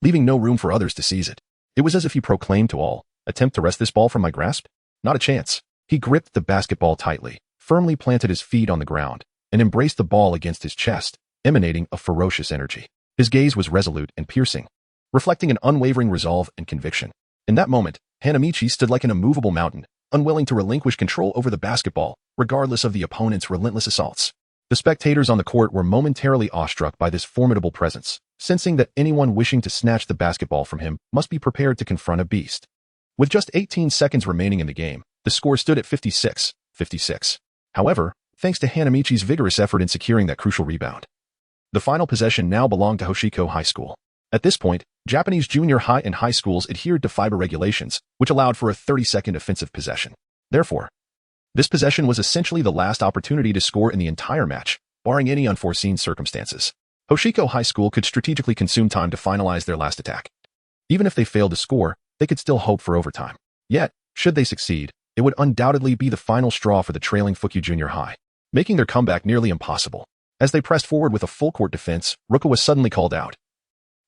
leaving no room for others to seize it. It was as if he proclaimed to all, "Attempt to wrest this ball from my grasp? Not a chance." He gripped the basketball tightly, firmly planted his feet on the ground, and embraced the ball against his chest, emanating a ferocious energy. His gaze was resolute and piercing, reflecting an unwavering resolve and conviction. In that moment, Hanamichi stood like an immovable mountain, unwilling to relinquish control over the basketball, regardless of the opponent's relentless assaults. The spectators on the court were momentarily awestruck by this formidable presence, sensing that anyone wishing to snatch the basketball from him must be prepared to confront a beast. With just 18 seconds remaining in the game, the score stood at 56-56. However, thanks to Hanamichi's vigorous effort in securing that crucial rebound, the final possession now belonged to Hoshiko High School. At this point, Japanese junior high and high schools adhered to FIBA regulations, which allowed for a 30-second offensive possession. Therefore, this possession was essentially the last opportunity to score in the entire match, barring any unforeseen circumstances. Hoshiko High School could strategically consume time to finalize their last attack. Even if they failed to score, they could still hope for overtime. Yet, should they succeed, it would undoubtedly be the final straw for the trailing Fukyu Junior High, making their comeback nearly impossible. As they pressed forward with a full-court defense, Rukawa was suddenly called out,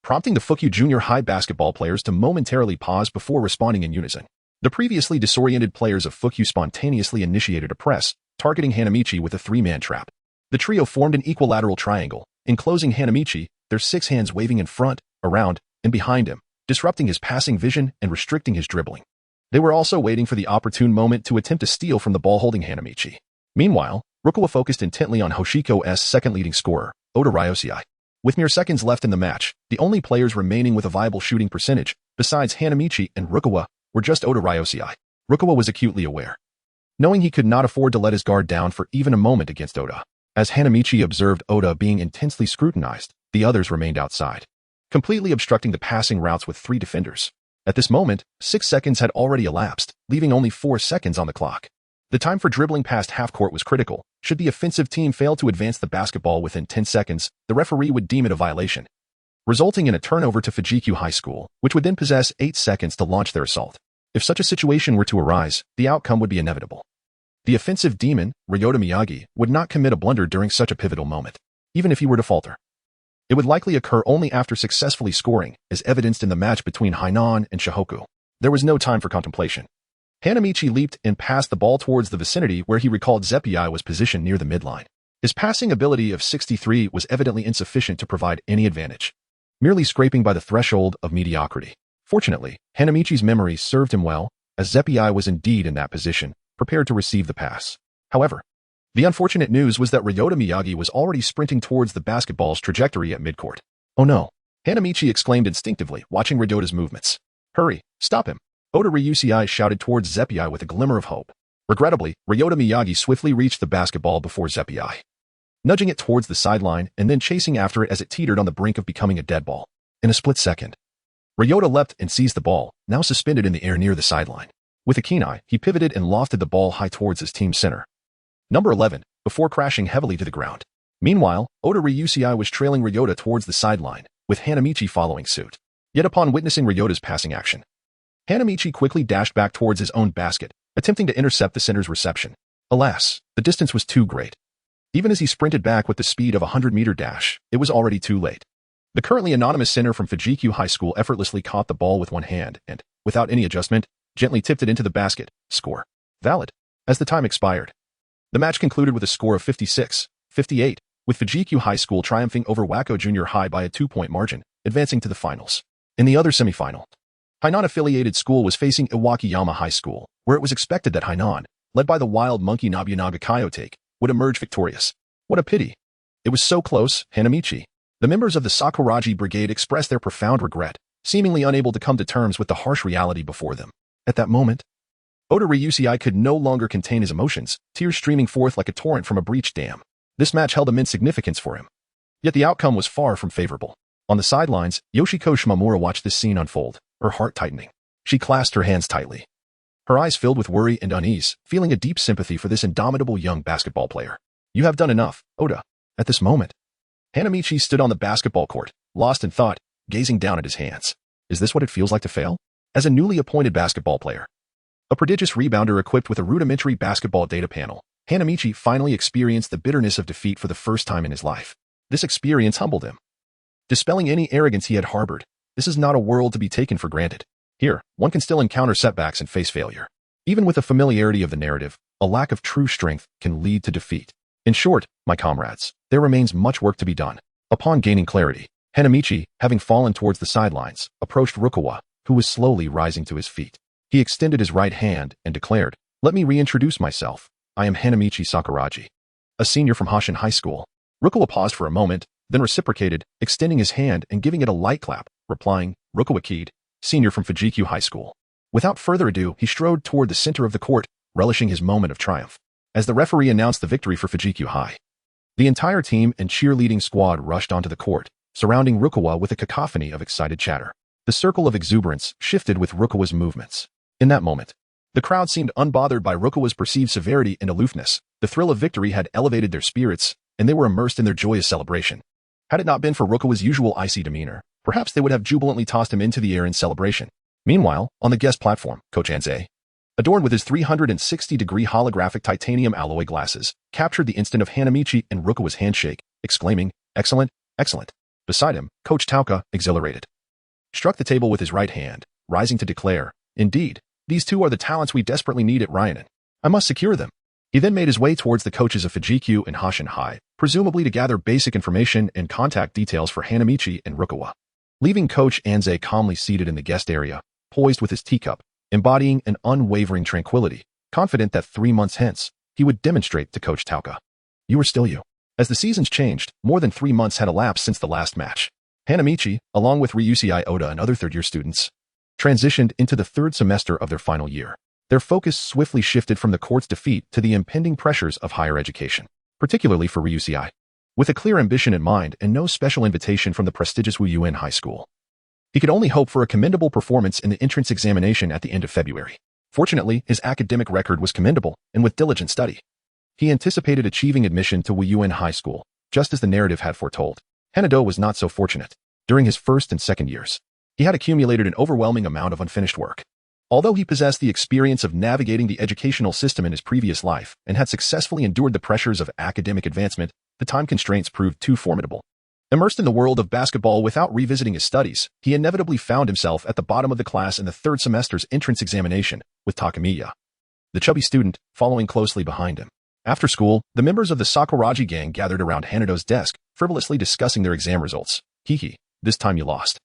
prompting the Fukyu Junior High basketball players to momentarily pause before responding in unison. The previously disoriented players of Fukyu spontaneously initiated a press, targeting Hanamichi with a three-man trap. The trio formed an equilateral triangle, enclosing Hanamichi, their six hands waving in front, around, and behind him, disrupting his passing vision and restricting his dribbling. They were also waiting for the opportune moment to attempt to steal from the ball-holding Hanamichi. Meanwhile, Rukawa focused intently on Hoshiko's second leading scorer, Oda Ryosei. With mere seconds left in the match, the only players remaining with a viable shooting percentage, besides Hanamichi and Rukawa, were just Oda Ryosei. Rukawa was acutely aware, knowing he could not afford to let his guard down for even a moment against Oda. As Hanamichi observed Oda being intensely scrutinized, the others remained outside, completely obstructing the passing routes with three defenders. At this moment, 6 seconds had already elapsed, leaving only 4 seconds on the clock. The time for dribbling past half-court was critical. Should the offensive team fail to advance the basketball within 10 seconds, the referee would deem it a violation, resulting in a turnover to Fujikyu High School, which would then possess 8 seconds to launch their assault. If such a situation were to arise, the outcome would be inevitable. The offensive demon, Ryota Miyagi, would not commit a blunder during such a pivotal moment, even if he were to falter. It would likely occur only after successfully scoring, as evidenced in the match between Hainan and Shohoku. There was no time for contemplation. Hanamichi leaped and passed the ball towards the vicinity where he recalled Zeppei was positioned near the midline. His passing ability of 63 was evidently insufficient to provide any advantage, merely scraping by the threshold of mediocrity. Fortunately, Hanamichi's memory served him well, as Zeppei was indeed in that position, prepared to receive the pass. However, the unfortunate news was that Ryota Miyagi was already sprinting towards the basketball's trajectory at midcourt. Oh no! Hanamichi exclaimed instinctively, watching Ryota's movements. Hurry, stop him! Oda Ryusei shouted towards Zeppei with a glimmer of hope. Regrettably, Ryota Miyagi swiftly reached the basketball before Zeppei, nudging it towards the sideline and then chasing after it as it teetered on the brink of becoming a dead ball. In a split second, Ryota leapt and seized the ball, now suspended in the air near the sideline. With a keen eye, he pivoted and lofted the ball high towards his team's center, number 11, before crashing heavily to the ground. Meanwhile, Oda Ryusei was trailing Ryota towards the sideline, with Hanamichi following suit. Yet upon witnessing Ryota's passing action, Hanamichi quickly dashed back towards his own basket, attempting to intercept the center's reception. Alas, the distance was too great. Even as he sprinted back with the speed of a 100-meter dash, it was already too late. The currently anonymous center from Fujikyu High School effortlessly caught the ball with one hand and, without any adjustment, gently tipped it into the basket. Score. Valid. As the time expired, the match concluded with a score of 56-58, with Fujikyu High School triumphing over Wako Junior High by a 2-point margin, advancing to the finals. In the other semifinal, Hainan-affiliated school was facing Iwakiyama High School, where it was expected that Hainan, led by the wild monkey Nobunaga Kyotake, would emerge victorious. What a pity. It was so close, Hanamichi. The members of the Sakuragi Brigade expressed their profound regret, seemingly unable to come to terms with the harsh reality before them. At that moment, Oda Ryusei could no longer contain his emotions, tears streaming forth like a torrent from a breached dam. This match held immense significance for him. Yet the outcome was far from favorable. On the sidelines, Yoshiko Shimomura watched this scene unfold, her heart tightening. She clasped her hands tightly, her eyes filled with worry and unease, feeling a deep sympathy for this indomitable young basketball player. You have done enough, Oda. At this moment, Hanamichi stood on the basketball court, lost in thought, gazing down at his hands. Is this what it feels like to fail? As a newly appointed basketball player, a prodigious rebounder equipped with a rudimentary basketball data panel, Hanamichi finally experienced the bitterness of defeat for the first time in his life. This experience humbled him, dispelling any arrogance he had harbored. This is not a world to be taken for granted. Here, one can still encounter setbacks and face failure. Even with a familiarity of the narrative, a lack of true strength can lead to defeat. In short, my comrades, there remains much work to be done. Upon gaining clarity, Hanamichi, having fallen towards the sidelines, approached Rukawa, who was slowly rising to his feet. He extended his right hand and declared, Let me reintroduce myself. I am Hanamichi Sakuragi, a senior from Hashin High School. Rukawa paused for a moment, then reciprocated, extending his hand and giving it a light clap, replying, Rukawa Kaede, senior from Fujikyu High School. Without further ado, he strode toward the center of the court, relishing his moment of triumph. As the referee announced the victory for Fujikyu High, the entire team and cheerleading squad rushed onto the court, surrounding Rukawa with a cacophony of excited chatter. The circle of exuberance shifted with Rukawa's movements. In that moment, the crowd seemed unbothered by Rukawa's perceived severity and aloofness. The thrill of victory had elevated their spirits, and they were immersed in their joyous celebration. Had it not been for Rukawa's usual icy demeanor, perhaps they would have jubilantly tossed him into the air in celebration. Meanwhile, on the guest platform, Coach Anze, adorned with his 360-degree holographic titanium alloy glasses, captured the instant of Hanamichi and Rukawa's handshake, exclaiming, "Excellent, excellent." Beside him, Coach Tauka, exhilarated, struck the table with his right hand, rising to declare, "Indeed, these two are the talents we desperately need at Ryanen. I must secure them." He then made his way towards the coaches of Fujikyu and Hashin High, presumably to gather basic information and contact details for Hanamichi and Rukawa. Leaving Coach Anze calmly seated in the guest area, poised with his teacup, embodying an unwavering tranquility, confident that 3 months hence, he would demonstrate to Coach Tauka, "You are still you." As the seasons changed, more than 3 months had elapsed since the last match. Hanamichi, along with Ryusei Oda and other third-year students, transitioned into the third semester of their final year. Their focus swiftly shifted from the court's defeat to the impending pressures of higher education, particularly for Ryusei. With a clear ambition in mind and no special invitation from the prestigious Wuyuan High School, he could only hope for a commendable performance in the entrance examination at the end of February. Fortunately, his academic record was commendable, and with diligent study, he anticipated achieving admission to Wuyuan High School, just as the narrative had foretold. Hanado was not so fortunate. During his first and second years, he had accumulated an overwhelming amount of unfinished work. Although he possessed the experience of navigating the educational system in his previous life and had successfully endured the pressures of academic advancement, the time constraints proved too formidable. Immersed in the world of basketball without revisiting his studies, he inevitably found himself at the bottom of the class in the third semester's entrance examination, with Takamiya, the chubby student, following closely behind him. After school, the members of the Sakuragi gang gathered around Hanado's desk, frivolously discussing their exam results. "Hee, this time you lost.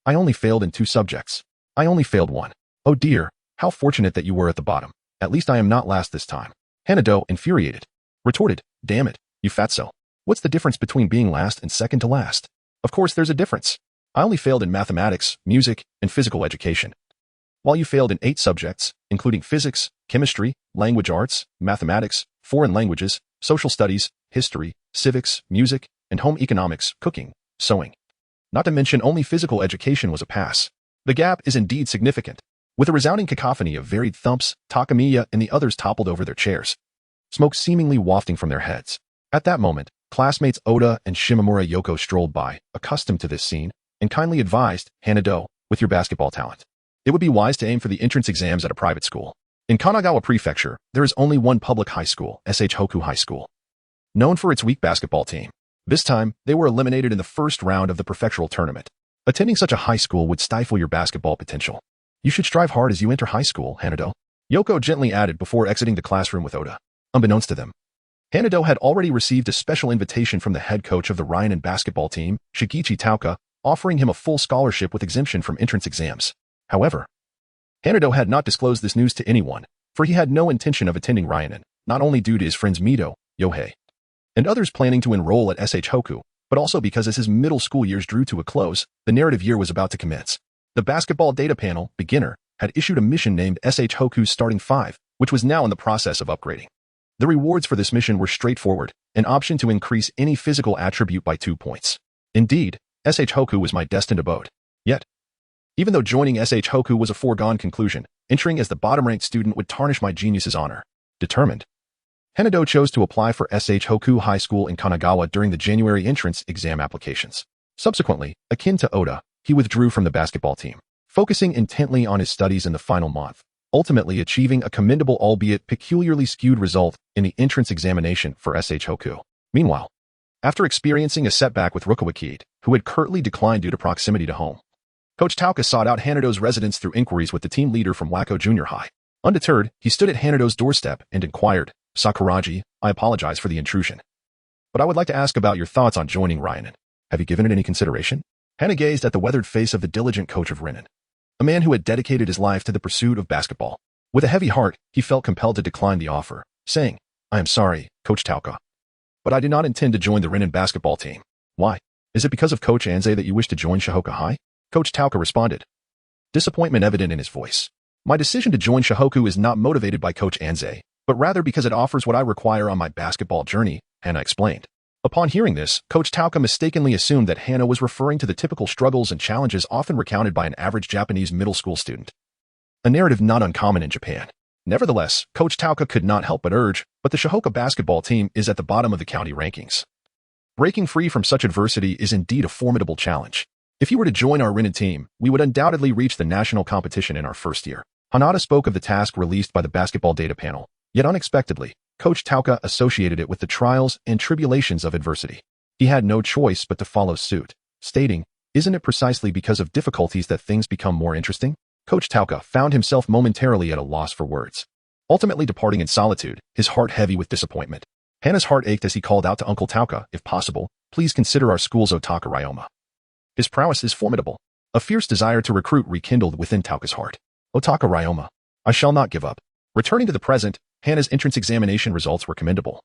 I only failed in 2 subjects. I only failed 1. Oh dear, how fortunate that you were at the bottom. At least I am not last this time." Hanado, infuriated, retorted, "Damn it, you fatso. What's the difference between being last and second to last?" "Of course there's a difference. I only failed in mathematics, music, and physical education, while you failed in 8 subjects, including physics, chemistry, language arts, mathematics, foreign languages, social studies, history, civics, music, and home economics, cooking, sewing. Not to mention only physical education was a pass. The gap is indeed significant." With a resounding cacophony of varied thumps, Takamiya and the others toppled over their chairs, smoke seemingly wafting from their heads. At that moment, classmates Oda and Shimamura Yoko strolled by, accustomed to this scene, and kindly advised, "Hanado, with your basketball talent, it would be wise to aim for the entrance exams at a private school. In Kanagawa Prefecture, there is only one public high school, SH Hoku High School, known for its weak basketball team. This time, they were eliminated in the first round of the prefectural tournament. Attending such a high school would stifle your basketball potential. You should strive hard as you enter high school, Hanado," Yoko gently added before exiting the classroom with Oda. Unbeknownst to them, Hanado had already received a special invitation from the head coach of the Ryanen basketball team, Shigechi Tauka, offering him a full scholarship with exemption from entrance exams. However, Hanado had not disclosed this news to anyone, for he had no intention of attending Ryanen, not only due to his friends Mito, Yohei, and others planning to enroll at SH Hoku, but also because as his middle school years drew to a close, the narrative year was about to commence. The basketball data panel, Beginner, had issued a mission named SH Hoku's Starting 5, which was now in the process of upgrading. The rewards for this mission were straightforward, an option to increase any physical attribute by 2 points. Indeed, SH Hoku was my destined abode. Yet, even though joining SH Hoku was a foregone conclusion, entering as the bottom-ranked student would tarnish my genius's honor. Determined, Hanado chose to apply for SH Hoku High School in Kanagawa during the January entrance exam applications. Subsequently, akin to Oda, he withdrew from the basketball team, focusing intently on his studies in the final month, ultimately achieving a commendable albeit peculiarly skewed result in the entrance examination for SH Hoku. Meanwhile, after experiencing a setback with Rukawa Kaede, who had curtly declined due to proximity to home, Coach Tauka sought out Hanado's residence through inquiries with the team leader from Wako Junior High. Undeterred, he stood at Hanado's doorstep and inquired, "Sakuragi, I apologize for the intrusion, but I would like to ask about your thoughts on joining Ryanen. Have you given it any consideration?" Hana gazed at the weathered face of the diligent coach of Renin, a man who had dedicated his life to the pursuit of basketball. With a heavy heart, he felt compelled to decline the offer, saying, "I am sorry, Coach Tauka, but I did not intend to join the Renin basketball team." "Why? Is it because of Coach Anze that you wish to join Shihoku High?" Coach Tauka responded, disappointment evident in his voice. "My decision to join Shihoku is not motivated by Coach Anze, but rather because it offers what I require on my basketball journey," Hana explained. Upon hearing this, Coach Tauka mistakenly assumed that Hana was referring to the typical struggles and challenges often recounted by an average Japanese middle school student. A narrative not uncommon in Japan. Nevertheless, Coach Tauka could not help but urge, but the Shihoku basketball team is at the bottom of the county rankings. Breaking free from such adversity is indeed a formidable challenge. If you were to join our Renin team, we would undoubtedly reach the national competition in our first year. Hanada spoke of the task released by the basketball data panel, yet unexpectedly, Coach Tauka associated it with the trials and tribulations of adversity. He had no choice but to follow suit, stating, "Isn't it precisely because of difficulties that things become more interesting?" Coach Tauka found himself momentarily at a loss for words, ultimately departing in solitude, his heart heavy with disappointment. Hana's heart ached as he called out to Uncle Tauka, "If possible, please consider our school's Otaka Ryoma." His prowess is formidable. A fierce desire to recruit rekindled within Tauka's heart. "Otaka Ryoma. I shall not give up." Returning to the present, Hana's entrance examination results were commendable,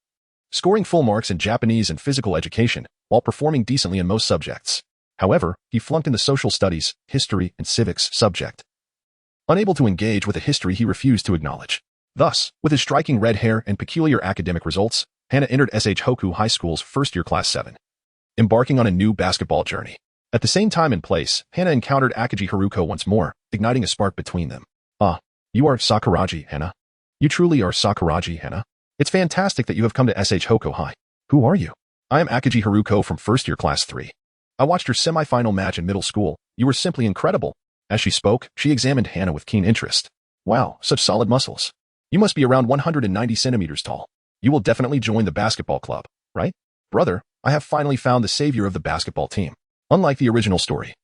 scoring full marks in Japanese and physical education, while performing decently in most subjects. However, he flunked in the social studies, history, and civics subject. Unable to engage with the history he refused to acknowledge. Thus, with his striking red hair and peculiar academic results, Hana entered SH Hoku High School's first year Class 7, embarking on a new basketball journey. At the same time and place, Hana encountered Akagi Haruko once more, igniting a spark between them. "Ah, you are Sakuragi, Hana. You truly are Sakuragi, Hana. It's fantastic that you have come to SH Hoku High. Who are you?" "I am Akagi Haruko from first year Class 3. I watched your semi-final match in middle school. You were simply incredible." As she spoke, she examined Hana with keen interest. "Wow, such solid muscles. You must be around 190 centimeters tall. You will definitely join the basketball club, right?" "Brother, I have finally found the savior of the basketball team." Unlike the original story,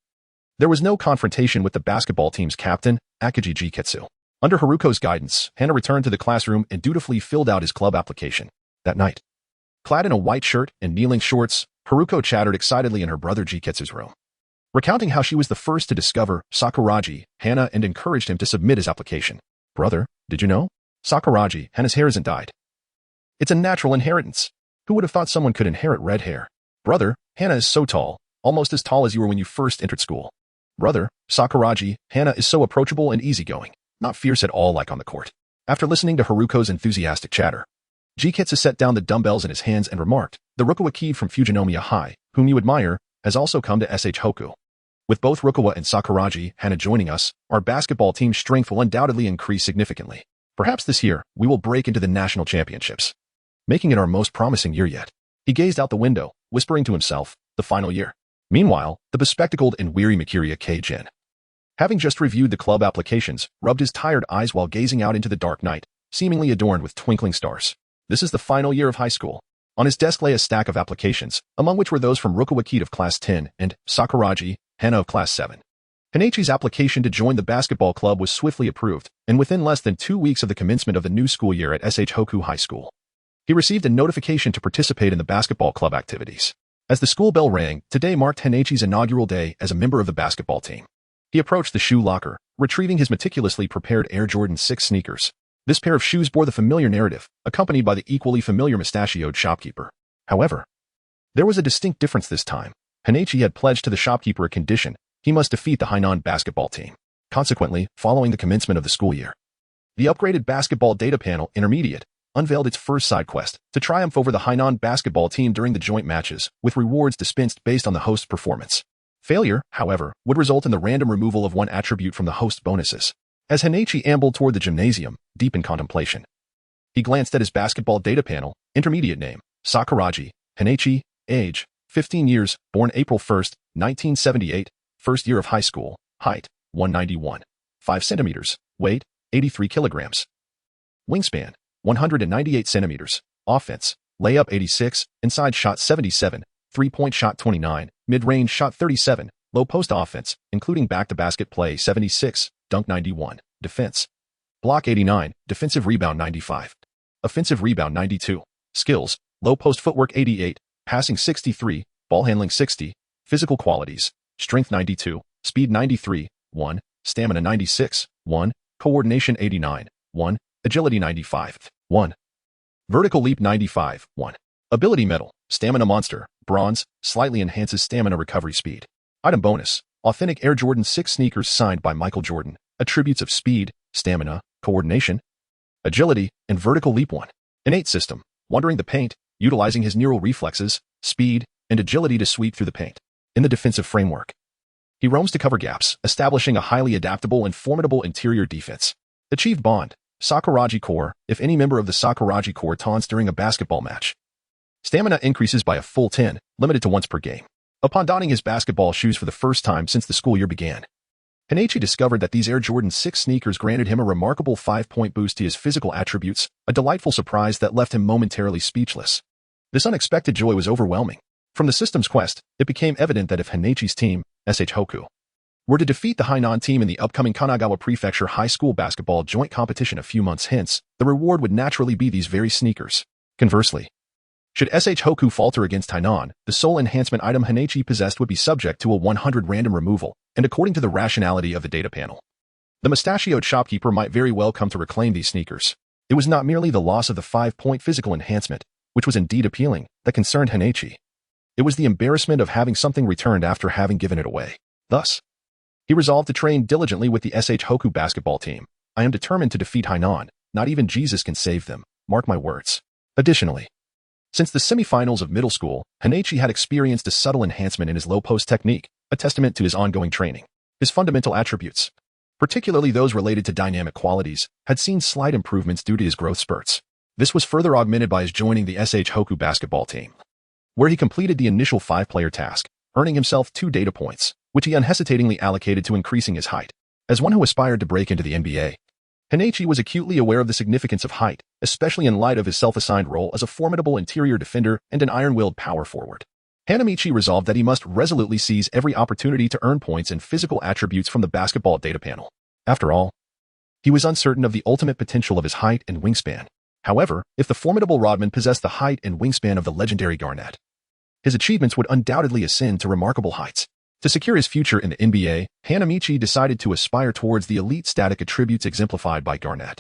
there was no confrontation with the basketball team's captain, Akagi Jiketsu. Under Haruko's guidance, Hana returned to the classroom and dutifully filled out his club application. That night, clad in a white shirt and kneeling shorts, Haruko chattered excitedly in her brother Jiketsu's room, recounting how she was the first to discover Sakuragi, Hana, and encouraged him to submit his application. "Brother, did you know? Sakuragi, Hana's hair isn't dyed. It's a natural inheritance. Who would have thought someone could inherit red hair? Brother, Hana is so tall, almost as tall as you were when you first entered school. Brother, Sakuragi, Hana is so approachable and easygoing, not fierce at all like on the court." After listening to Haruko's enthusiastic chatter, Jiketsu set down the dumbbells in his hands and remarked, "The Rukawa Kaede from Fujinomiya High, whom you admire, has also come to SH Hoku. With both Rukawa and Sakuragi, Hana joining us, our basketball team's strength will undoubtedly increase significantly. Perhaps this year, we will break into the national championships, making it our most promising year yet." He gazed out the window, whispering to himself, "The final year." Meanwhile, the bespectacled and weary Mikiriya Keijin, having just reviewed the club applications, rubbed his tired eyes while gazing out into the dark night, seemingly adorned with twinkling stars. This is the final year of high school. On his desk lay a stack of applications, among which were those from Rukawa Kaede of Class 10 and Sakuragi, Hana of Class 7. Hanamichi's application to join the basketball club was swiftly approved, and within less than 2 weeks of the commencement of the new school year at SH Hoku High School, he received a notification to participate in the basketball club activities. As the school bell rang, today marked Hanamichi's inaugural day as a member of the basketball team. He approached the shoe locker, retrieving his meticulously prepared Air Jordan 6 sneakers. This pair of shoes bore the familiar narrative, accompanied by the equally familiar mustachioed shopkeeper. However, there was a distinct difference this time. Hanamichi had pledged to the shopkeeper a condition: he must defeat the Hainan basketball team. Consequently, following the commencement of the school year, the upgraded basketball data panel, Intermediate, unveiled its first side quest to triumph over the Hainan basketball team during the joint matches, with rewards dispensed based on the host's performance. Failure, however, would result in the random removal of one attribute from the host's bonuses. As Hanamichi ambled toward the gymnasium, deep in contemplation, he glanced at his basketball data panel, Intermediate name, Sakuragi, Hanamichi, age, 15 years, born April 1st, 1978, first year of high school, height, 191, 5 centimeters, weight, 83 kilograms, wingspan, 198 centimeters, offense, layup 86, inside shot 77, three-point shot 29, mid-range shot 37, low post offense, including back-to-basket play 76, dunk 91, defense, block 89, defensive rebound 95, offensive rebound 92, skills, low post footwork 88, passing 63, ball handling 60, physical qualities, strength 92, speed 93, 1, stamina 96, 1, coordination 89, 1. Agility 95. 1. Vertical leap 95. 1. Ability medal, stamina monster, bronze, slightly enhances stamina recovery speed. Item bonus, authentic Air Jordan 6 sneakers signed by Michael Jordan, attributes of speed, stamina, coordination, agility, and vertical leap 1. Innate system, wandering the paint, utilizing his neural reflexes, speed, and agility to sweep through the paint. In the defensive framework, he roams to cover gaps, establishing a highly adaptable and formidable interior defense. Achieved bond, Sakuragi core, if any member of the Sakuragi core taunts during a basketball match. Stamina increases by a full 10, limited to once per game. Upon donning his basketball shoes for the first time since the school year began, Hanamichi discovered that these Air Jordan 6 sneakers granted him a remarkable 5-point boost to his physical attributes, a delightful surprise that left him momentarily speechless. This unexpected joy was overwhelming. From the system's quest, it became evident that if Hanamichi's team, SH Hoku, were to defeat the Hainan team in the upcoming Kanagawa Prefecture High School basketball joint competition a few months hence, the reward would naturally be these very sneakers. Conversely, should SH Hoku falter against Hainan, the sole enhancement item Hanamichi possessed would be subject to a 100 random removal, and according to the rationality of the data panel, the mustachioed shopkeeper might very well come to reclaim these sneakers. It was not merely the loss of the 5-point physical enhancement, which was indeed appealing, that concerned Hanamichi. It was the embarrassment of having something returned after having given it away. Thus, he resolved to train diligently with the SH Hoku basketball team. I am determined to defeat Hainan. Not even Jesus can save them. Mark my words. Additionally, since the semifinals of middle school, Hanamichi had experienced a subtle enhancement in his low post technique, a testament to his ongoing training. His fundamental attributes, particularly those related to dynamic qualities, had seen slight improvements due to his growth spurts. This was further augmented by his joining the SH Hoku basketball team, where he completed the initial 5-player task, earning himself 2 data points, which he unhesitatingly allocated to increasing his height. As one who aspired to break into the NBA, Hanamichi was acutely aware of the significance of height, especially in light of his self-assigned role as a formidable interior defender and an iron-willed power forward. Hanamichi resolved that he must resolutely seize every opportunity to earn points and physical attributes from the basketball data panel. After all, he was uncertain of the ultimate potential of his height and wingspan. However, if the formidable Rodman possessed the height and wingspan of the legendary Garnett, his achievements would undoubtedly ascend to remarkable heights. To secure his future in the NBA, Hanamichi decided to aspire towards the elite static attributes exemplified by Garnett.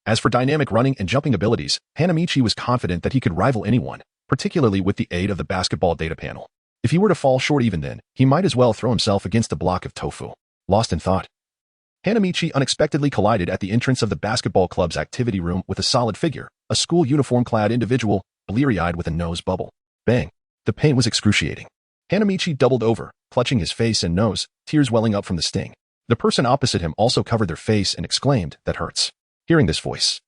As for dynamic running and jumping abilities, Hanamichi was confident that he could rival anyone, particularly with the aid of the basketball data panel. If he were to fall short even then, he might as well throw himself against a block of tofu. Lost in thought, Hanamichi unexpectedly collided at the entrance of the basketball club's activity room with a solid figure, a school uniform-clad individual, bleary-eyed with a nose bubble. Bang! The pain was excruciating. Hanamichi doubled over, clutching his face and nose, tears welling up from the sting. The person opposite him also covered their face and exclaimed, "That hurts." Hearing this voice,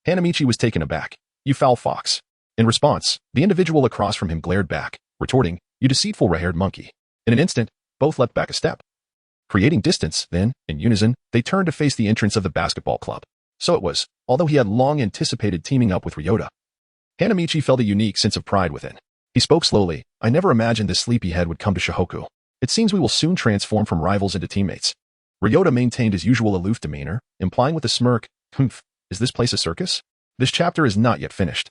Hanamichi was taken aback. "You foul fox." In response, the individual across from him glared back, retorting, "You deceitful red-haired monkey." In an instant, both leapt back a step. Creating distance, then, in unison, they turned to face the entrance of the basketball club. So it was, although he had long anticipated teaming up with Ryota, Hanamichi felt a unique sense of pride within. He spoke slowly. "I never imagined this sleepyhead would come to Shohoku. It seems we will soon transform from rivals into teammates." Ryota maintained his usual aloof demeanor, implying with a smirk, "Humph, is this place a circus?" This chapter is not yet finished.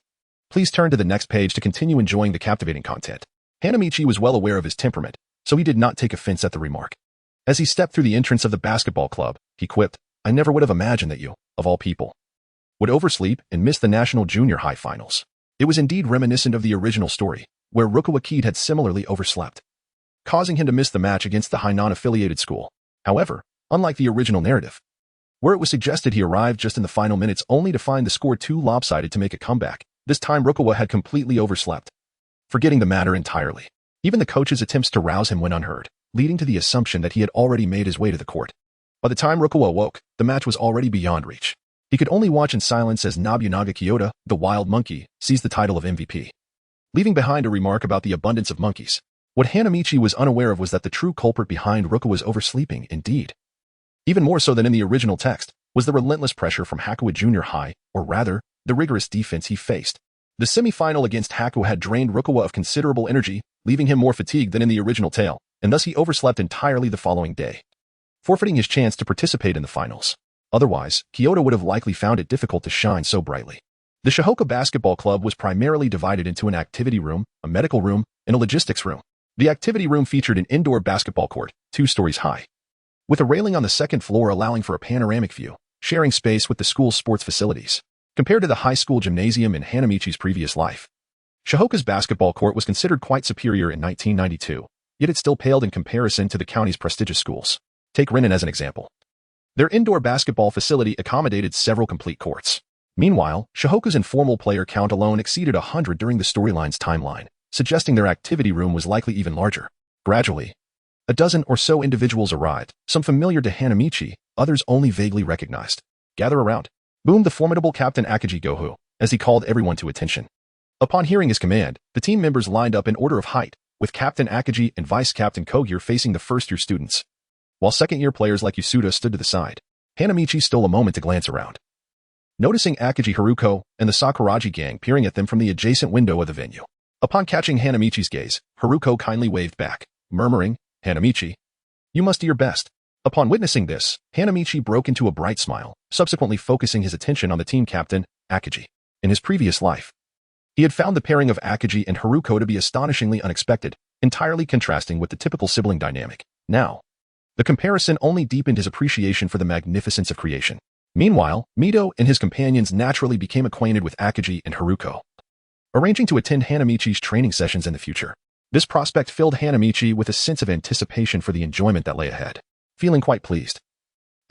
Please turn to the next page to continue enjoying the captivating content. Hanamichi was well aware of his temperament, so he did not take offense at the remark. As he stepped through the entrance of the basketball club, he quipped, "I never would have imagined that you, of all people, would oversleep and miss the national junior high finals." It was indeed reminiscent of the original story, where Rukawa Kaede had similarly overslept, causing him to miss the match against the Hainan-affiliated school. However, unlike the original narrative, where it was suggested he arrived just in the final minutes only to find the score too lopsided to make a comeback, this time Rukawa had completely overslept, forgetting the matter entirely. Even the coach's attempts to rouse him went unheard, leading to the assumption that he had already made his way to the court. By the time Rukawa awoke, the match was already beyond reach. He could only watch in silence as Nobunaga Kyoto, the wild monkey, seized the title of MVP, leaving behind a remark about the abundance of monkeys. What Hanamichi was unaware of was that the true culprit behind Rukawa's oversleeping, indeed, even more so than in the original text, was the relentless pressure from Hakuwa Junior High, or rather, the rigorous defense he faced. The semi-final against Hakuwa had drained Rukawa of considerable energy, leaving him more fatigued than in the original tale, and thus he overslept entirely the following day, forfeiting his chance to participate in the finals. Otherwise, Kyoto would have likely found it difficult to shine so brightly. The Shohoku Basketball Club was primarily divided into an activity room, a medical room, and a logistics room. The activity room featured an indoor basketball court, 2 stories high, with a railing on the second floor allowing for a panoramic view. sharing space with the school's sports facilities. Compared to the high school gymnasium in Hanamichi's previous life, Shihoka's basketball court was considered quite superior in 1992, yet it still paled in comparison to the county's prestigious schools. Take Rinnan as an example. Their indoor basketball facility accommodated several complete courts. Meanwhile, Shihoka's informal player count alone exceeded 100 during the storyline's timeline, suggesting their activity room was likely even larger. Gradually, a dozen or so individuals arrived, some familiar to Hanamichi, others only vaguely recognized. Gather around, boomed the formidable Captain Akagi Gohu, as he called everyone to attention. Upon hearing his command, the team members lined up in order of height, with Captain Akagi and Vice Captain Kogir facing the first-year students, while second-year players like Yasuda stood to the side. Hanamichi stole a moment to glance around, noticing Akagi Haruko and the Sakuragi gang peering at them from the adjacent window of the venue. Upon catching Hanamichi's gaze, Haruko kindly waved back, murmuring, "Hanamichi, you must do your best." Upon witnessing this, Hanamichi broke into a bright smile, subsequently focusing his attention on the team captain, Akagi. In his previous life, he had found the pairing of Akagi and Haruko to be astonishingly unexpected, entirely contrasting with the typical sibling dynamic. Now, the comparison only deepened his appreciation for the magnificence of creation. Meanwhile, Mito and his companions naturally became acquainted with Akagi and Haruko, arranging to attend Hanamichi's training sessions in the future. This prospect filled Hanamichi with a sense of anticipation for the enjoyment that lay ahead. Feeling quite pleased,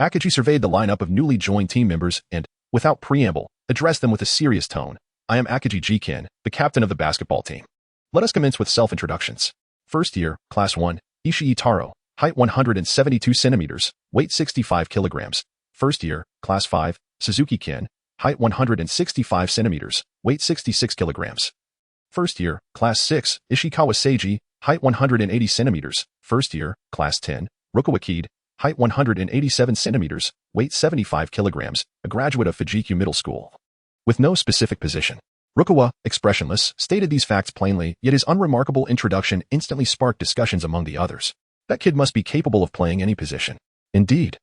Akagi surveyed the lineup of newly joined team members and, without preamble, addressed them with a serious tone. "I am Akagi Jiken, the captain of the basketball team. Let us commence with self-introductions. First year, Class 1, Ishii Taro, height 172 centimeters, weight 65 kilograms. First year, Class 5, Suzuki Ken, height 165 centimeters, weight 66 kilograms. First year, Class 6, Ishikawa Seiji, height 180 centimeters. First year, Class 10, Rukawa Kaede, height 187 centimeters, weight 75 kilograms, a graduate of Fujikyu Middle School." With no specific position, Rukawa, expressionless, stated these facts plainly, yet his unremarkable introduction instantly sparked discussions among the others. "That kid must be capable of playing any position." "Indeed.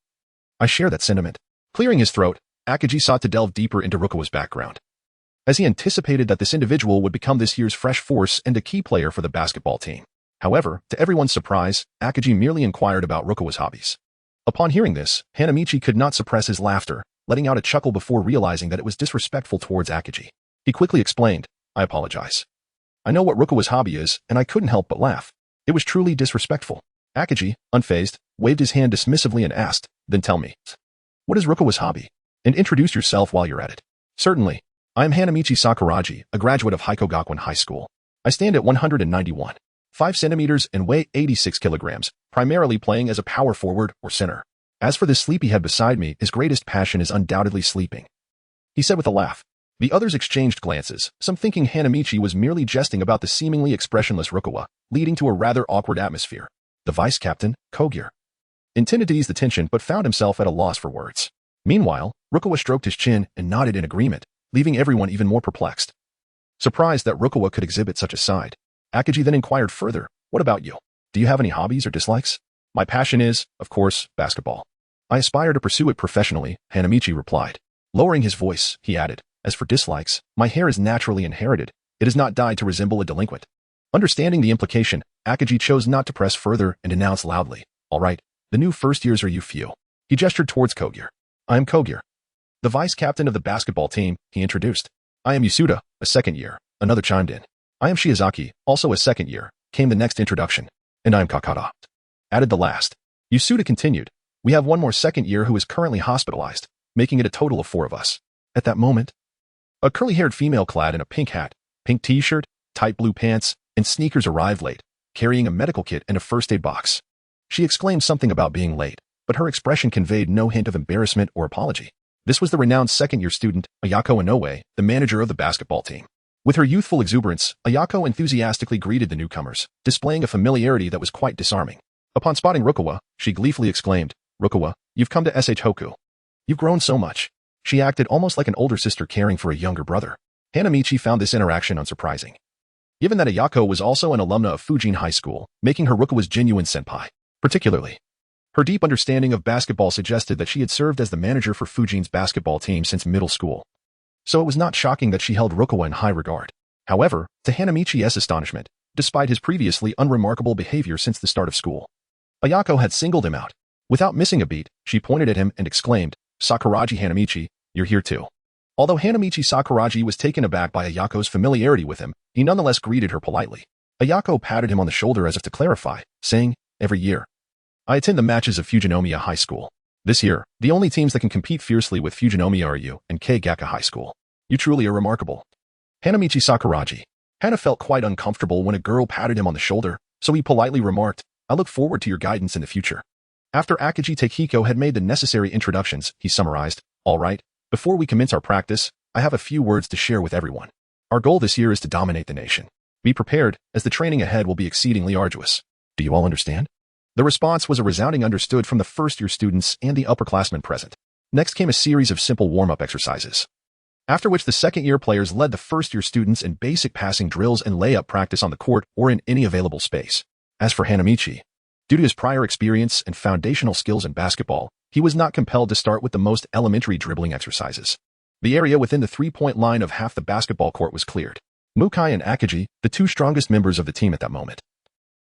I share that sentiment." Clearing his throat, Akagi sought to delve deeper into Rukawa's background, as he anticipated that this individual would become this year's fresh force and a key player for the basketball team. However, to everyone's surprise, Akagi merely inquired about Rukawa's hobbies. Upon hearing this, Hanamichi could not suppress his laughter, letting out a chuckle before realizing that it was disrespectful towards Akagi. He quickly explained, "I apologize. I know what Rukawa's hobby is, and I couldn't help but laugh. It was truly disrespectful." Akagi, unfazed, waved his hand dismissively and asked, "Then tell me, what is Rukawa's hobby? And introduce yourself while you're at it." "Certainly. I am Hanamichi Sakuragi, a graduate of Haikogakuen High School. I stand at 191.5 centimeters and weigh 86 kilograms, primarily playing as a power forward or center. As for this sleepyhead beside me, his greatest passion is undoubtedly sleeping," he said with a laugh. The others exchanged glances, some thinking Hanamichi was merely jesting about the seemingly expressionless Rukawa, leading to a rather awkward atmosphere. The vice captain, Kogir, intended to ease the tension but found himself at a loss for words. Meanwhile, Rukawa stroked his chin and nodded in agreement, leaving everyone even more perplexed. Surprised that Rukawa could exhibit such a side, Akagi then inquired further, "What about you? Do you have any hobbies or dislikes?" "My passion is, of course, basketball. I aspire to pursue it professionally," Hanamichi replied. Lowering his voice, he added, "As for dislikes, my hair is naturally inherited. It is not dyed to resemble a delinquent." Understanding the implication, Akagi chose not to press further and announced loudly, "All right, the new first years are you few." He gestured towards Kogir. "I am Kogir, the vice captain of the basketball team," he introduced. "I am Yasuda, a second year," another chimed in. "I am Shiozaki, also a second year," came the next introduction. "And I am Kakata," added the last. Yasuda continued, "We have one more second year who is currently hospitalized, making it a total of 4 of us." At that moment, a curly-haired female clad in a pink hat, pink t-shirt, tight blue pants, and sneakers arrived late, carrying a medical kit and a first aid box. She exclaimed something about being late, but her expression conveyed no hint of embarrassment or apology. This was the renowned second-year student, Ayako Inoue, the manager of the basketball team. With her youthful exuberance, Ayako enthusiastically greeted the newcomers, displaying a familiarity that was quite disarming. Upon spotting Rukawa, she gleefully exclaimed, "Rukawa, you've come to SH Hoku. You've grown so much." She acted almost like an older sister caring for a younger brother. Hanamichi found this interaction unsurprising, given that Ayako was also an alumna of Fujin High School, making her Rukawa's genuine senpai. Particularly, her deep understanding of basketball suggested that she had served as the manager for Fujin's basketball team since middle school. So it was not shocking that she held Rukawa in high regard. However, to Hanamichi's astonishment, despite his previously unremarkable behavior since the start of school, Ayako had singled him out. Without missing a beat, she pointed at him and exclaimed, Sakuragi Hanamichi, you're here too." Although Hanamichi Sakuragi was taken aback by Ayako's familiarity with him, he nonetheless greeted her politely. Ayako patted him on the shoulder as if to clarify, saying, "Every year, I attend the matches of Fujinomiya High School. This year, the only teams that can compete fiercely with Fujinomiya are you and Keigaka High School. You truly are remarkable." Hanamichi Sakuragi. Hana felt quite uncomfortable when a girl patted him on the shoulder, so he politely remarked, "I look forward to your guidance in the future." After Akagi Takehiko had made the necessary introductions, he summarized, "All right, before we commence our practice, I have a few words to share with everyone. Our goal this year is to dominate the nation. Be prepared, as the training ahead will be exceedingly arduous. Do you all understand?" The response was a resounding understood from the first-year students and the upperclassmen present. Next came a series of simple warm-up exercises, after which the second-year players led the first-year students in basic passing drills and layup practice on the court or in any available space. As for Hanamichi, due to his prior experience and foundational skills in basketball, he was not compelled to start with the most elementary dribbling exercises. The area within the three-point line of half the basketball court was cleared. Mukai and Akagi, the two strongest members of the team at that moment,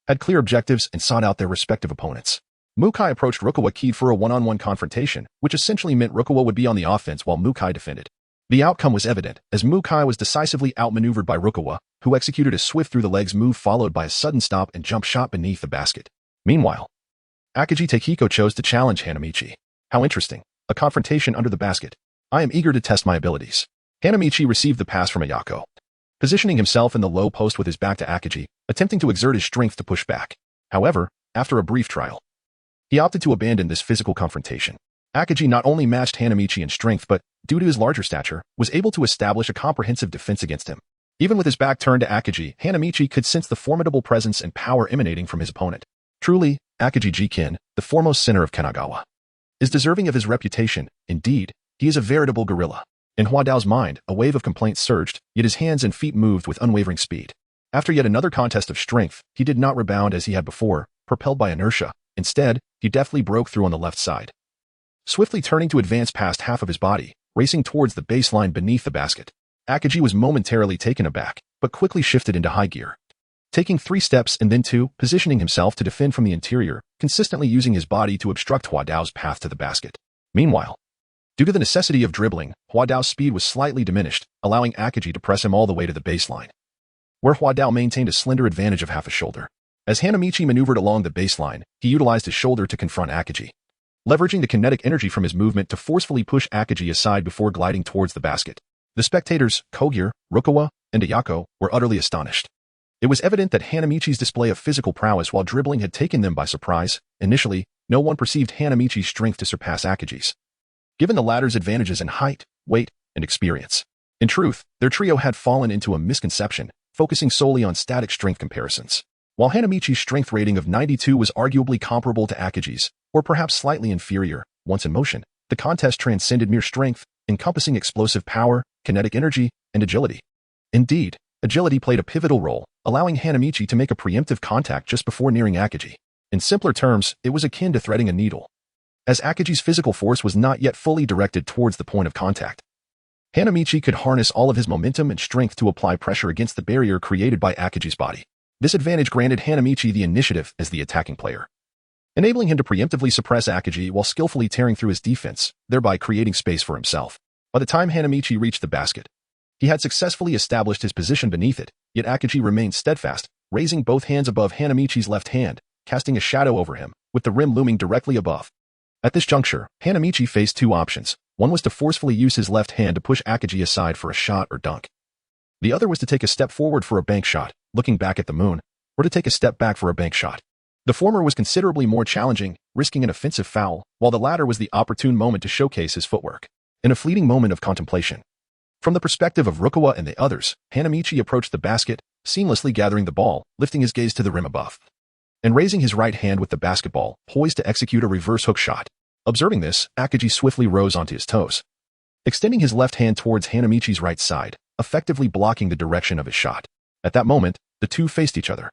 had clear objectives and sought out their respective opponents. Mukai approached Rukawa Kaede for a one-on-one confrontation, which essentially meant Rukawa would be on the offense while Mukai defended. The outcome was evident, as Mukai was decisively outmaneuvered by Rukawa, who executed a swift through-the-legs move followed by a sudden stop and jump shot beneath the basket. Meanwhile, Akagi Takehiko chose to challenge Hanamichi. "How interesting. A confrontation under the basket. I am eager to test my abilities." Hanamichi received the pass from Ayako, positioning himself in the low post with his back to Akagi, attempting to exert his strength to push back. However, after a brief trial, he opted to abandon this physical confrontation. Akagi not only matched Hanamichi in strength but, due to his larger stature, was able to establish a comprehensive defense against him. Even with his back turned to Akagi, Hanamichi could sense the formidable presence and power emanating from his opponent. Truly, Akagi Jikin, the foremost center of Kanagawa, is deserving of his reputation. Indeed, he is a veritable gorilla. In Huadao's mind, a wave of complaints surged, yet his hands and feet moved with unwavering speed. After yet another contest of strength, he did not rebound as he had before, propelled by inertia. Instead, he deftly broke through on the left side, swiftly turning to advance past half of his body, racing towards the baseline beneath the basket. Akagi was momentarily taken aback, but quickly shifted into high gear, taking 3 steps and then 2, positioning himself to defend from the interior, consistently using his body to obstruct Huadao's path to the basket. Meanwhile, due to the necessity of dribbling, Huadao's speed was slightly diminished, allowing Akagi to press him all the way to the baseline, where Huadao maintained a slender advantage of half a shoulder. As Hanamichi maneuvered along the baseline, he utilized his shoulder to confront Akagi, leveraging the kinetic energy from his movement to forcefully push Akagi aside before gliding towards the basket. The spectators, Kogir, Rukawa, and Ayako, were utterly astonished. It was evident that Hanamichi's display of physical prowess while dribbling had taken them by surprise. Initially, no one perceived Hanamichi's strength to surpass Akagi's, given the latter's advantages in height, weight, and experience. In truth, their trio had fallen into a misconception, focusing solely on static strength comparisons. While Hanamichi's strength rating of 92 was arguably comparable to Akagi's, or perhaps slightly inferior, once in motion, the contest transcended mere strength, encompassing explosive power, kinetic energy, and agility. Indeed, agility played a pivotal role, allowing Hanamichi to make a preemptive contact just before nearing Akagi. In simpler terms, it was akin to threading a needle, as Akagi's physical force was not yet fully directed towards the point of contact. Hanamichi could harness all of his momentum and strength to apply pressure against the barrier created by Akagi's body. This advantage granted Hanamichi the initiative as the attacking player, enabling him to preemptively suppress Akagi while skillfully tearing through his defense, thereby creating space for himself. By the time Hanamichi reached the basket, he had successfully established his position beneath it, yet Akagi remained steadfast, raising both hands above Hanamichi's left hand, casting a shadow over him, with the rim looming directly above. At this juncture, Hanamichi faced 2 options. One was to forcefully use his left hand to push Akagi aside for a shot or dunk. The other was to take a step forward for a bank shot, looking back at the moon, or to take a step back for a bank shot. The former was considerably more challenging, risking an offensive foul, while the latter was the opportune moment to showcase his footwork. In a fleeting moment of contemplation, from the perspective of Rukawa and the others, Hanamichi approached the basket, seamlessly gathering the ball, lifting his gaze to the rim above, and raising his right hand with the basketball, poised to execute a reverse hook shot. Observing this, Akagi swiftly rose onto his toes, extending his left hand towards Hanamichi's right side, effectively blocking the direction of his shot. At that moment, the two faced each other,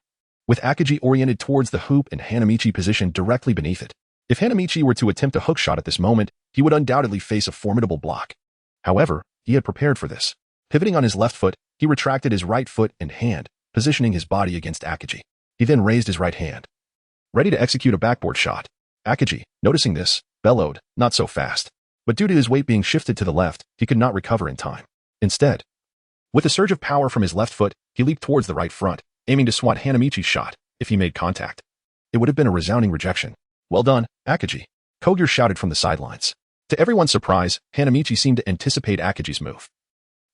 with Akagi oriented towards the hoop and Hanamichi positioned directly beneath it. If Hanamichi were to attempt a hook shot at this moment, he would undoubtedly face a formidable block. However, he had prepared for this. Pivoting on his left foot, he retracted his right foot and hand, positioning his body against Akagi. He then raised his right hand, ready to execute a backboard shot. Akagi, noticing this, bellowed, "Not so fast." but due to his weight being shifted to the left, he could not recover in time. Instead, with a surge of power from his left foot, he leaped towards the right front, aiming to swat Hanamichi's shot. If he made contact, it would have been a resounding rejection. "Well done, Akaji," Kogyo shouted from the sidelines. To everyone's surprise, Hanamichi seemed to anticipate Akaji's move,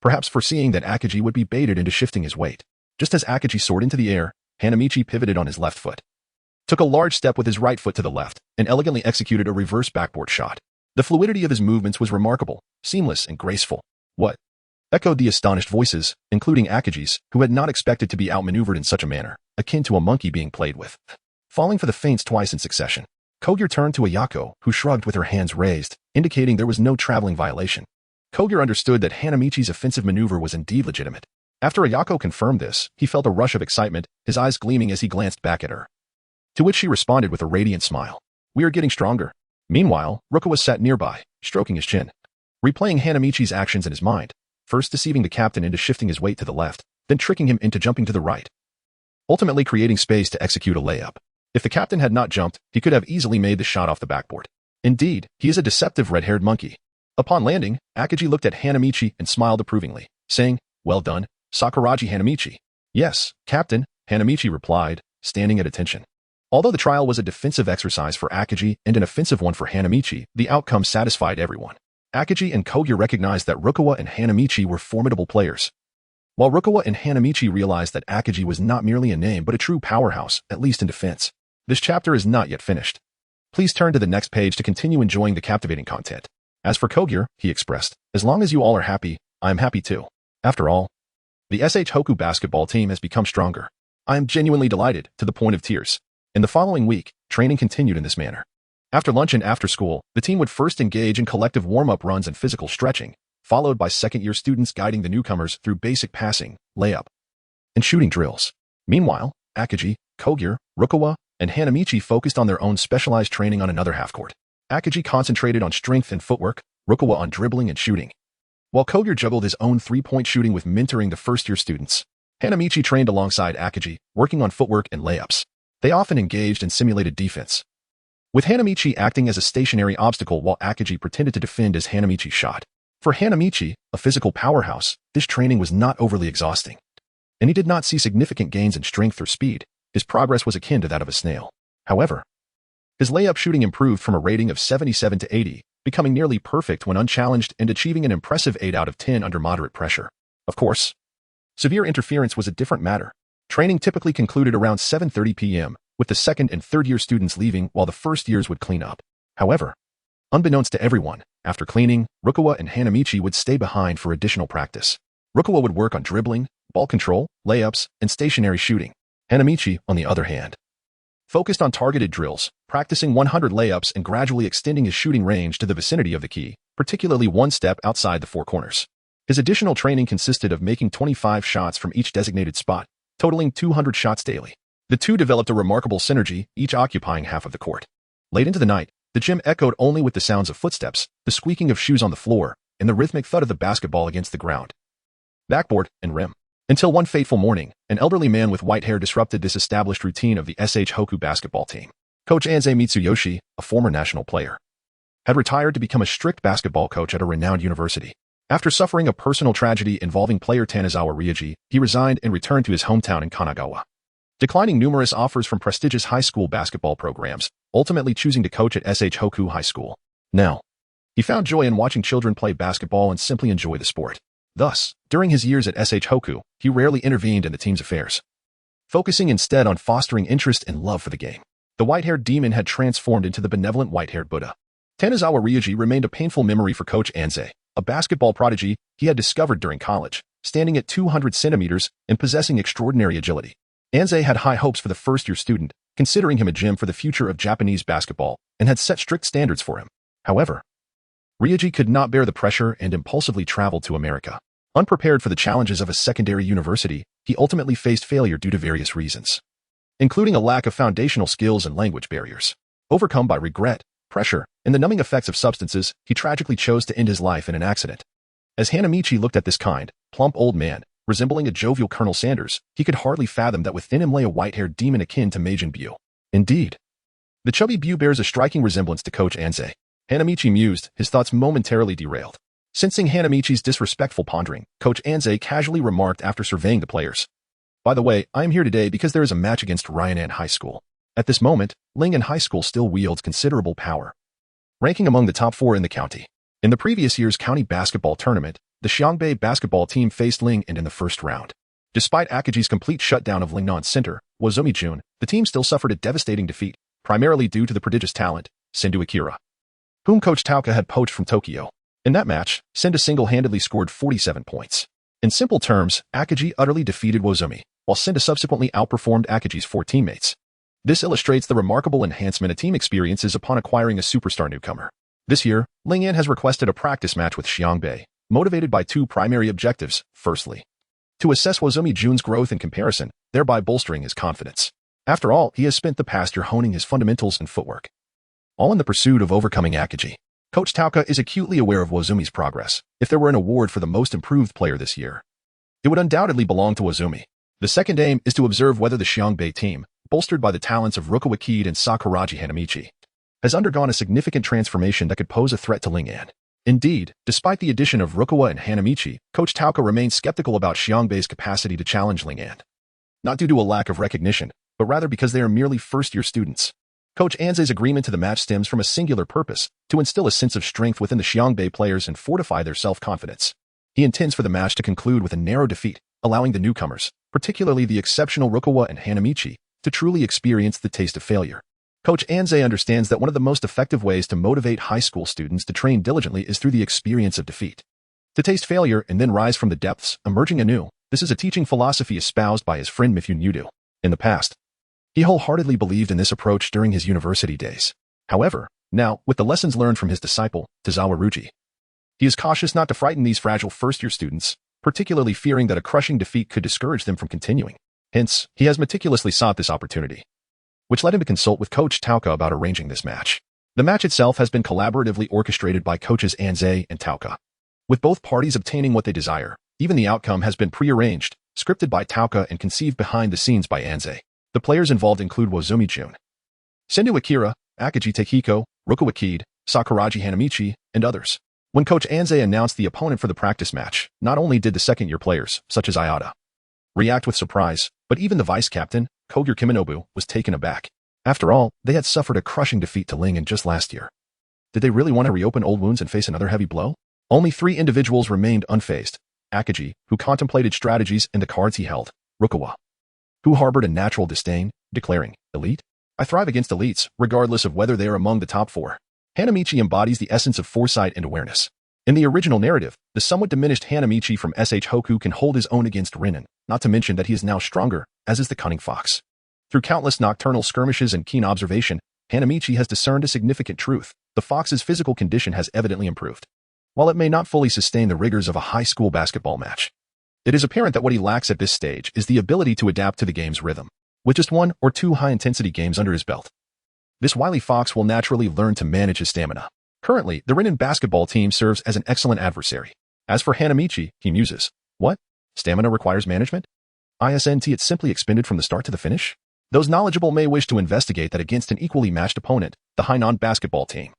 perhaps foreseeing that Akaji would be baited into shifting his weight. Just as Akaji soared into the air, Hanamichi pivoted on his left foot, took a large step with his right foot to the left, and elegantly executed a reverse backboard shot. The fluidity of his movements was remarkable, seamless and graceful. "What?" echoed the astonished voices, including Akaji's, who had not expected to be outmaneuvered in such a manner, akin to a monkey being played with. Falling for the feints twice in succession, Kogyo turned to Ayako, who shrugged with her hands raised, indicating there was no traveling violation. Kogyo understood that Hanamichi's offensive maneuver was indeed legitimate. After Ayako confirmed this, he felt a rush of excitement, his eyes gleaming as he glanced back at her. To which she responded with a radiant smile. "We are getting stronger." Meanwhile, Rukawa sat nearby, stroking his chin, replaying Hanamichi's actions in his mind, first deceiving the captain into shifting his weight to the left, then tricking him into jumping to the right, ultimately creating space to execute a layup. If the captain had not jumped, he could have easily made the shot off the backboard. Indeed, he is a deceptive red-haired monkey. Upon landing, Akaji looked at Hanamichi and smiled approvingly, saying, "Well done, Sakuragi Hanamichi." "Yes, Captain," Hanamichi replied, standing at attention. Although the trial was a defensive exercise for Akaji and an offensive one for Hanamichi, the outcome satisfied everyone. Akaji and Kogyo recognized that Rukawa and Hanamichi were formidable players, while Rukawa and Hanamichi realized that Akaji was not merely a name but a true powerhouse, at least in defense. This chapter is not yet finished. Please turn to the next page to continue enjoying the captivating content. As for Kogyo, he expressed, "As long as you all are happy, I am happy too. After all, the SH Hoku basketball team has become stronger. I am genuinely delighted, to the point of tears." In the following week, training continued in this manner. After lunch and after school, the team would first engage in collective warm-up runs and physical stretching, followed by second-year students guiding the newcomers through basic passing, layup, and shooting drills. Meanwhile, Akaji, Kogyo, Rukawa, and Hanamichi focused on their own specialized training on another half-court. Akaji concentrated on strength and footwork, Rukawa on dribbling and shooting, while Kogyo juggled his own three-point shooting with mentoring the first-year students. Hanamichi trained alongside Akaji, working on footwork and layups. They often engaged in simulated defense, with Hanamichi acting as a stationary obstacle while Akaji pretended to defend as Hanamichi shot. For Hanamichi, a physical powerhouse, this training was not overly exhausting, and he did not see significant gains in strength or speed. His progress was akin to that of a snail. However, his layup shooting improved from a rating of 77 to 80, becoming nearly perfect when unchallenged and achieving an impressive 8 out of 10 under moderate pressure. Of course, severe interference was a different matter. Training typically concluded around 7:30 p.m., with the second and third-year students leaving while the first years would clean up. However, unbeknownst to everyone, after cleaning, Rukawa and Hanamichi would stay behind for additional practice. Rukawa would work on dribbling, ball control, layups, and stationary shooting. Hanamichi, on the other hand, focused on targeted drills, practicing 100 layups and gradually extending his shooting range to the vicinity of the key, particularly one step outside the four corners. His additional training consisted of making 25 shots from each designated spot, totaling 200 shots daily. The two developed a remarkable synergy, each occupying half of the court. Late into the night, the gym echoed only with the sounds of footsteps, the squeaking of shoes on the floor, and the rhythmic thud of the basketball against the ground, backboard, and rim. Until one fateful morning, an elderly man with white hair disrupted this established routine of the SH Hoku basketball team. Coach Anze Mitsuyoshi, a former national player, had retired to become a strict basketball coach at a renowned university. After suffering a personal tragedy involving player Tanazawa Ryuji, he resigned and returned to his hometown in Kanagawa, declining numerous offers from prestigious high school basketball programs, ultimately choosing to coach at SH Hoku High School. Now, he found joy in watching children play basketball and simply enjoy the sport. Thus, during his years at SH Hoku, he rarely intervened in the team's affairs, focusing instead on fostering interest and love for the game. The white-haired demon had transformed into the benevolent white-haired Buddha. Tanazawa Ryuji remained a painful memory for Coach Anze, a basketball prodigy he had discovered during college, standing at 200 centimeters and possessing extraordinary agility. Anze had high hopes for the first-year student, considering him a gem for the future of Japanese basketball, and had set strict standards for him. However, Ryuji could not bear the pressure and impulsively traveled to America. Unprepared for the challenges of a secondary university, he ultimately faced failure due to various reasons, including a lack of foundational skills and language barriers. Overcome by regret, pressure, and the numbing effects of substances, he tragically chose to end his life in an accident. As Hanamichi looked at this kind, plump old man, resembling a jovial Colonel Sanders, he could hardly fathom that within him lay a white-haired demon akin to Majin Buu. Indeed, the chubby Buu bears a striking resemblance to Coach Anze. Hanamichi mused, his thoughts momentarily derailed. Sensing Hanamichi's disrespectful pondering, Coach Anze casually remarked after surveying the players. By the way, I am here today because there is a match against Ryanan High School. At this moment, Lingyan High School still wields considerable power, ranking among the top 4 in the county. In the previous year's county basketball tournament, the Xiangbei basketball team faced Lingyan in the first round. Despite Akaji's complete shutdown of Lingnan's center, Wazumi-jun, the team still suffered a devastating defeat, primarily due to the prodigious talent, Sendo Akira, whom Coach Tauka had poached from Tokyo. In that match, Sendo single-handedly scored 47 points. In simple terms, Akaji utterly defeated Wazumi, while Sendo subsequently outperformed Akaji's 4 teammates. This illustrates the remarkable enhancement a team experiences upon acquiring a superstar newcomer. This year, Lingyan has requested a practice match with Xiangbei, motivated by 2 primary objectives. Firstly, to assess Wazumi-jun's growth in comparison, thereby bolstering his confidence. After all, he has spent the past year honing his fundamentals and footwork, all in the pursuit of overcoming Akaji. Coach Tauka is acutely aware of Wazumi's progress. If there were an award for the most improved player this year, it would undoubtedly belong to Wazumi. The second aim is to observe whether the Xiangbei team, bolstered by the talents of Rukawa Kaede and Sakuragi Hanamichi, has undergone a significant transformation that could pose a threat to Lingyan. Indeed, despite the addition of Rukawa and Hanamichi, Coach Tauka remains skeptical about Xiangbei's capacity to challenge Lingyan. Not due to a lack of recognition, but rather because they are merely first-year students. Coach Anze's agreement to the match stems from a singular purpose, to instill a sense of strength within the Xiangbei players and fortify their self-confidence. He intends for the match to conclude with a narrow defeat, allowing the newcomers, particularly the exceptional Rukawa and Hanamichi, to truly experience the taste of failure. Coach Anze understands that one of the most effective ways to motivate high school students to train diligently is through the experience of defeat. To taste failure and then rise from the depths, emerging anew, this is a teaching philosophy espoused by his friend Mifune Yudo. In the past, he wholeheartedly believed in this approach during his university days. However, now, with the lessons learned from his disciple, Tozawa Ruji, he is cautious not to frighten these fragile first-year students, particularly fearing that a crushing defeat could discourage them from continuing. Hence, he has meticulously sought this opportunity, which led him to consult with Coach Tauka about arranging this match. The match itself has been collaboratively orchestrated by coaches Anze and Tauka. With both parties obtaining what they desire, even the outcome has been pre-arranged, scripted by Tauka and conceived behind the scenes by Anze. The players involved include Wazumi-jun, Sendo Akira, Akaji Takehiko, Rukawa Kaede, Sakuragi Hanamichi, and others. When Coach Anze announced the opponent for the practice match, not only did the second-year players, such as Ayada, react with surprise, but even the vice-captain, Kogure Kiminobu, was taken aback. After all, they had suffered a crushing defeat to Lingyan just last year. Did they really want to reopen old wounds and face another heavy blow? Only 3 individuals remained unfazed. Akaji, who contemplated strategies in the cards he held, Rukawa, who harbored a natural disdain, declaring, "Elite? I thrive against elites, regardless of whether they are among the top 4. Hanamichi embodies the essence of foresight and awareness. In the original narrative, the somewhat diminished Hanamichi from SH Hoku can hold his own against Rinnan, not to mention that he is now stronger, as is the cunning fox. Through countless nocturnal skirmishes and keen observation, Hanamichi has discerned a significant truth. The fox's physical condition has evidently improved. While it may not fully sustain the rigors of a high school basketball match, it is apparent that what he lacks at this stage is the ability to adapt to the game's rhythm. With just 1 or 2 high-intensity games under his belt, this wily fox will naturally learn to manage his stamina. Currently, the Rinnan basketball team serves as an excellent adversary. As for Hanamichi, he muses, "What? Stamina requires management? Isn't it simply expended from the start to the finish?" Those knowledgeable may wish to investigate that against an equally matched opponent, the Hainan basketball team.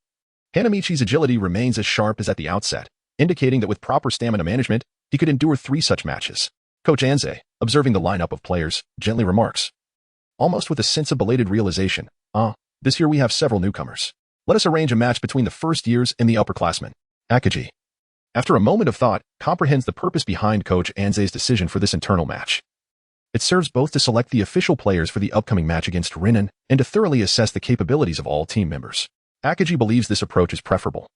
Hanamichi's agility remains as sharp as at the outset, indicating that with proper stamina management, he could endure 3 such matches. Coach Anze, observing the lineup of players, gently remarks, almost with a sense of belated realization, this year we have several newcomers. Let us arrange a match between the first years and the upperclassmen. Akaji, after a moment of thought, comprehends the purpose behind Coach Anze's decision for this internal match. It serves both to select the official players for the upcoming match against Rinnan and to thoroughly assess the capabilities of all team members. Akaji believes this approach is preferable,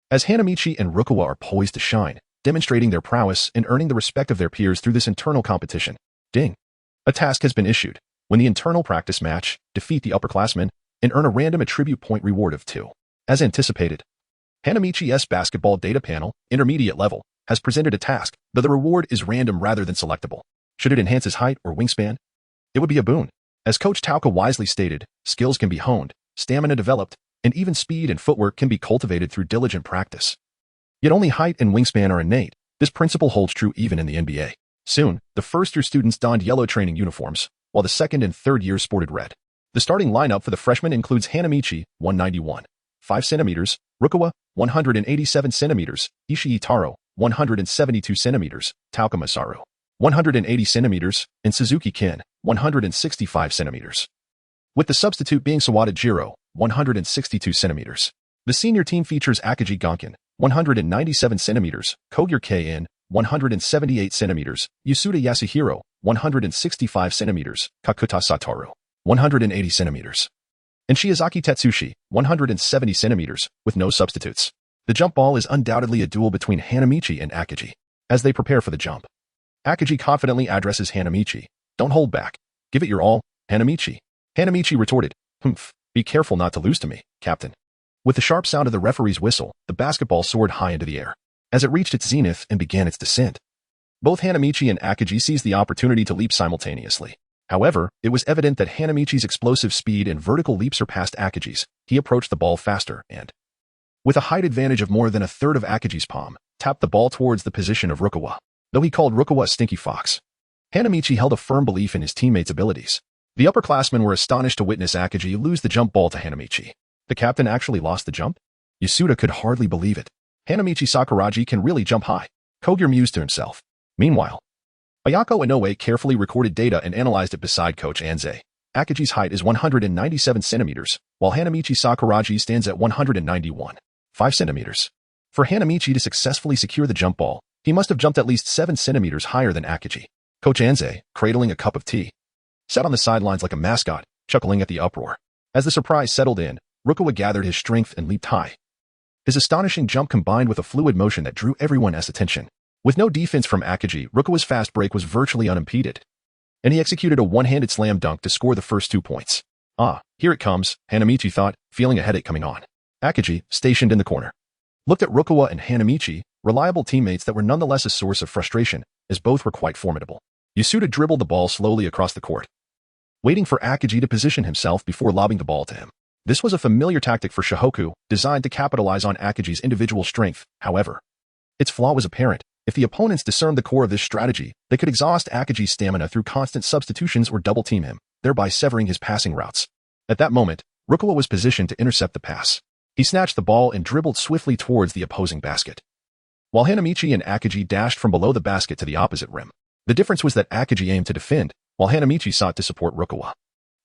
as Hanamichi and Rukawa are poised to shine, demonstrating their prowess and earning the respect of their peers through this internal competition. Ding. A task has been issued. When the internal practice match, defeat the upperclassmen and earn a random attribute point reward of 2. As anticipated, Hanamichi's basketball data panel, intermediate level, has presented a task, though the reward is random rather than selectable. Should it enhance his height or wingspan? It would be a boon. As Coach Tauka wisely stated, skills can be honed, stamina developed, and even speed and footwork can be cultivated through diligent practice. Yet only height and wingspan are innate. This principle holds true even in the NBA. Soon, the first-year students donned yellow training uniforms, while the second and third years sported red. The starting lineup for the freshmen includes Hanamichi, 191, 5 centimeters, Rukawa, 187 centimeters, Ishii Taro, 172 centimeters, Taoka Masaru, 180 centimeters, and Suzuki Kin, 165 centimeters. With the substitute being Sawada Jiro, 162 centimeters. The senior team features Akagi Gonkin, 197 centimeters, Kogure K-in, 178 centimeters, Yasuda Yasuhiro, 165 centimeters, Kakuta Satoru, 180 centimeters, and Shiozaki Tetsushi, 170 centimeters, with no substitutes. The jump ball is undoubtedly a duel between Hanamichi and Akagi. As they prepare for the jump, Akagi confidently addresses Hanamichi. Don't hold back. Give it your all, Hanamichi. Hanamichi retorted, "Humph, be careful not to lose to me, Captain." With the sharp sound of the referee's whistle, the basketball soared high into the air. As it reached its zenith and began its descent, both Hanamichi and Akagi seized the opportunity to leap simultaneously. However, it was evident that Hanamichi's explosive speed and vertical leap surpassed Akagi's. He approached the ball faster and, with a height advantage of more than a third of Akagi's palm, tapped the ball towards the position of Rukawa. Though he called Rukawa a stinky fox, Hanamichi held a firm belief in his teammates' abilities. The upperclassmen were astonished to witness Akagi lose the jump ball to Hanamichi. The captain actually lost the jump? Yasuda could hardly believe it. Hanamichi Sakuragi can really jump high. Kogure mused to himself. Meanwhile, Ayako Inoue carefully recorded data and analyzed it beside Coach Anze. Akagi's height is 197 centimeters, while Hanamichi Sakuragi stands at 191.5 centimeters. For Hanamichi to successfully secure the jump ball, he must have jumped at least 7 centimeters higher than Akagi. Coach Anze, cradling a cup of tea, sat on the sidelines like a mascot, chuckling at the uproar. As the surprise settled in, Rukawa gathered his strength and leaped high. His astonishing jump combined with a fluid motion that drew everyone's attention. With no defense from Akagi, Rukawa's fast break was virtually unimpeded, and he executed a one-handed slam dunk to score the first 2 points. Ah, here it comes, Hanamichi thought, feeling a headache coming on. Akagi, stationed in the corner, looked at Rukawa and Hanamichi, reliable teammates that were nonetheless a source of frustration, as both were quite formidable. Yasuda dribbled the ball slowly across the court, waiting for Akagi to position himself before lobbing the ball to him. This was a familiar tactic for Shohoku, designed to capitalize on Akagi's individual strength. However, its flaw was apparent. If the opponents discerned the core of this strategy, they could exhaust Akagi's stamina through constant substitutions or double-team him, thereby severing his passing routes. At that moment, Rukawa was positioned to intercept the pass. He snatched the ball and dribbled swiftly towards the opposing basket, while Hanamichi and Akagi dashed from below the basket to the opposite rim. The difference was that Akagi aimed to defend, while Hanamichi sought to support Rukawa,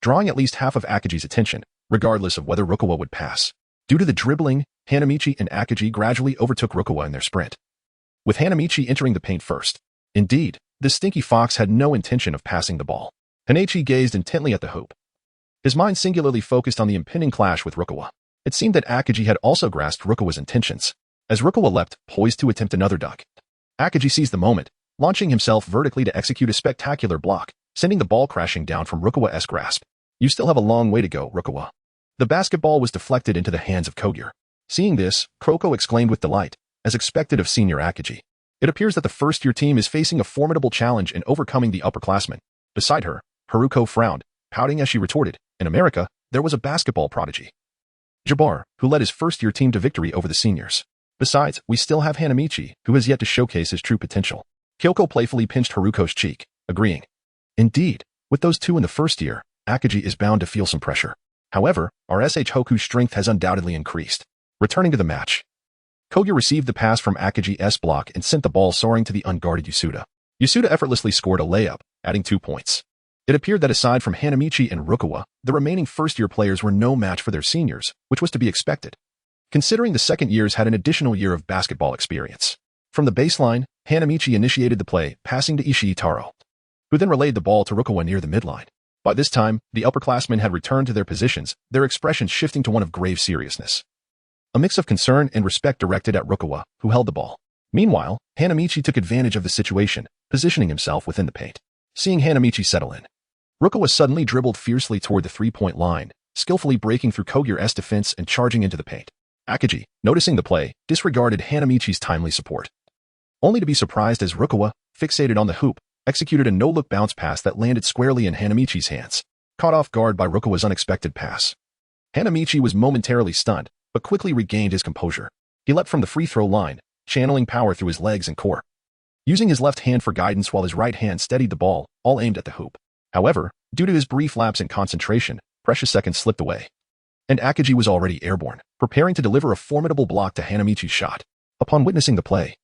drawing at least half of Akagi's attention, regardless of whether Rukawa would pass. Due to the dribbling, Hanamichi and Akagi gradually overtook Rukawa in their sprint, with Hanamichi entering the paint first. Indeed, the stinky fox had no intention of passing the ball. Hanamichi gazed intently at the hoop, his mind singularly focused on the impending clash with Rukawa. It seemed that Akagi had also grasped Rukawa's intentions. As Rukawa leapt, poised to attempt another dunk, Akagi seized the moment, launching himself vertically to execute a spectacular block, sending the ball crashing down from Rukawa's grasp. You still have a long way to go, Rukawa. The basketball was deflected into the hands of Kogure. Seeing this, Kroko exclaimed with delight, as expected of senior Akagi. It appears that the first-year team is facing a formidable challenge in overcoming the upperclassmen. Beside her, Haruko frowned, pouting as she retorted, in America, there was a basketball prodigy, Jabbar, who led his first-year team to victory over the seniors. Besides, we still have Hanamichi, who has yet to showcase his true potential. Kyoko playfully pinched Haruko's cheek, agreeing. Indeed, with those two in the first year, Akagi is bound to feel some pressure. However, our SH Hoku's strength has undoubtedly increased. Returning to the match, Kogure received the pass from Akagi's block and sent the ball soaring to the unguarded Yasuda. Yasuda effortlessly scored a layup, adding 2 points. It appeared that aside from Hanamichi and Rukawa, the remaining first-year players were no match for their seniors, which was to be expected, considering the second years had an additional year of basketball experience. From the baseline, Hanamichi initiated the play, passing to Ishii Taro, who then relayed the ball to Rukawa near the midline. By this time, the upperclassmen had returned to their positions, their expressions shifting to one of grave seriousness, a mix of concern and respect directed at Rukawa, who held the ball. Meanwhile, Hanamichi took advantage of the situation, positioning himself within the paint. Seeing Hanamichi settle in, Rukawa suddenly dribbled fiercely toward the three-point line, skillfully breaking through Kogure's defense and charging into the paint. Akagi, noticing the play, disregarded Hanamichi's timely support, only to be surprised as Rukawa, fixated on the hoop, executed a no-look bounce pass that landed squarely in Hanamichi's hands. Caught off guard by Rukawa's unexpected pass, Hanamichi was momentarily stunned, but quickly regained his composure. He leapt from the free-throw line, channeling power through his legs and core, using his left hand for guidance while his right hand steadied the ball, all aimed at the hoop. However, due to his brief lapse in concentration, precious seconds slipped away, and Akaji was already airborne, preparing to deliver a formidable block to Hanamichi's shot. Upon witnessing the play,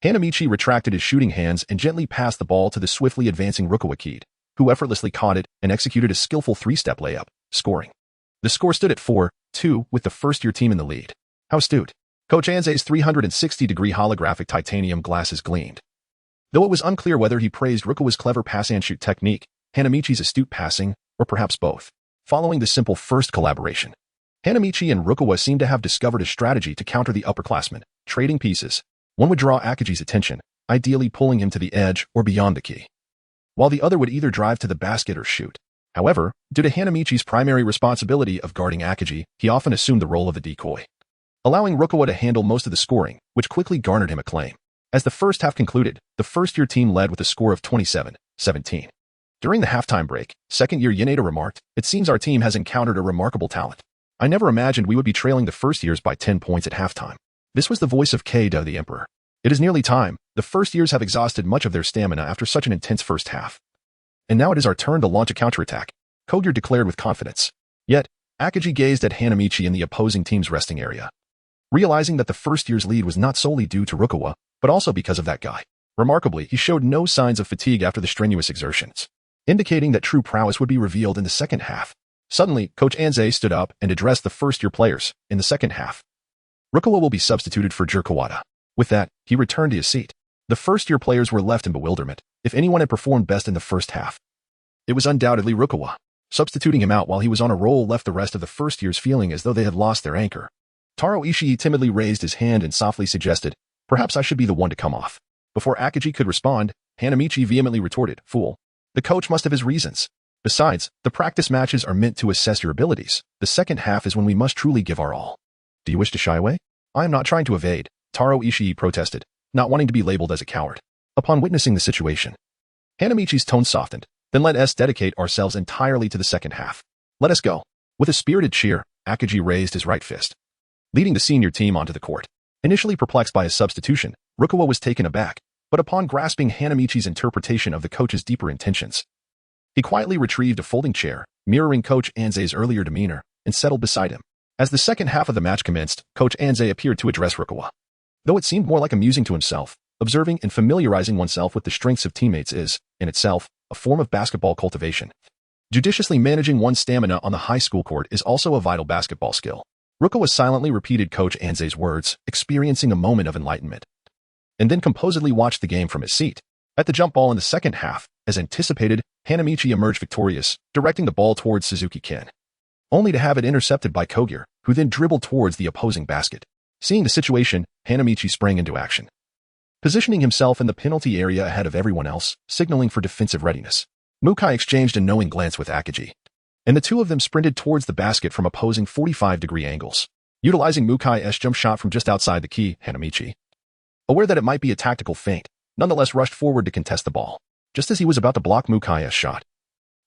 Hanamichi retracted his shooting hands and gently passed the ball to the swiftly advancing Rukawa Kaede, who effortlessly caught it and executed a skillful three-step layup, scoring. The score stood at 4-2 with the first-year team in the lead. How astute. Coach Anze's 360-degree holographic titanium glasses gleamed. Though it was unclear whether he praised Rukawa's clever pass-and-shoot technique, Hanamichi's astute passing, or perhaps both. Following the simple first collaboration, Hanamichi and Rukawa seemed to have discovered a strategy to counter the upperclassmen, trading pieces. One would draw Akaji's attention, ideally pulling him to the edge or beyond the key, while the other would either drive to the basket or shoot. However, due to Hanamichi's primary responsibility of guarding Akaji, he often assumed the role of the decoy, allowing Rukawa to handle most of the scoring, which quickly garnered him acclaim. As the first half concluded, the first-year team led with a score of 27-17. During the halftime break, second-year Yaneda remarked, "It seems our team has encountered a remarkable talent. I never imagined we would be trailing the first years by 10 points at halftime." This was the voice of Kaede the Emperor. It is nearly time. The first years have exhausted much of their stamina after such an intense first half. And now it is our turn to launch a counterattack, Kogure declared with confidence. Yet, Akaji gazed at Hanamichi in the opposing team's resting area, realizing that the first year's lead was not solely due to Rukawa, but also because of that guy. Remarkably, he showed no signs of fatigue after the strenuous exertions, indicating that true prowess would be revealed in the second half. Suddenly, Coach Anze stood up and addressed the first-year players. In the second half, Rukawa will be substituted for Kawada. With that, he returned to his seat. The first-year players were left in bewilderment. If anyone had performed best in the first half, it was undoubtedly Rukawa. Substituting him out while he was on a roll left the rest of the first years feeling as though they had lost their anchor. Taro Ishii timidly raised his hand and softly suggested, "Perhaps I should be the one to come off." Before Akaji could respond, Hanamichi vehemently retorted, "Fool. The coach must have his reasons. Besides, the practice matches are meant to assess your abilities. The second half is when we must truly give our all." "Do you wish to shy away?" "I am not trying to evade," Taro Ishii protested, not wanting to be labeled as a coward. Upon witnessing the situation, Hanamichi's tone softened. "Then let us dedicate ourselves entirely to the second half. Let us go." With a spirited cheer, Akaji raised his right fist, leading the senior team onto the court. Initially perplexed by his substitution, Rukawa was taken aback, but upon grasping Hanamichi's interpretation of the coach's deeper intentions, he quietly retrieved a folding chair, mirroring Coach Anze's earlier demeanor, and settled beside him. As the second half of the match commenced, Coach Anze appeared to address Rukawa. Though it seemed more like amusing to himself, observing and familiarizing oneself with the strengths of teammates is, in itself, a form of basketball cultivation. Judiciously managing one's stamina on the high school court is also a vital basketball skill. Rukawa silently repeated Coach Anze's words, experiencing a moment of enlightenment, and then composedly watched the game from his seat. At the jump ball in the second half, as anticipated, Hanamichi emerged victorious, directing the ball towards Suzuki-kin, only to have it intercepted by Kogure, who then dribbled towards the opposing basket. Seeing the situation, Hanamichi sprang into action, positioning himself in the penalty area ahead of everyone else, signaling for defensive readiness. Mukai exchanged a knowing glance with Akaji, and the two of them sprinted towards the basket from opposing 45-degree angles. Utilizing Mukai's jump shot from just outside the key, Hanamichi, aware that it might be a tactical feint, nonetheless rushed forward to contest the ball. Just as he was about to block Mukai's shot,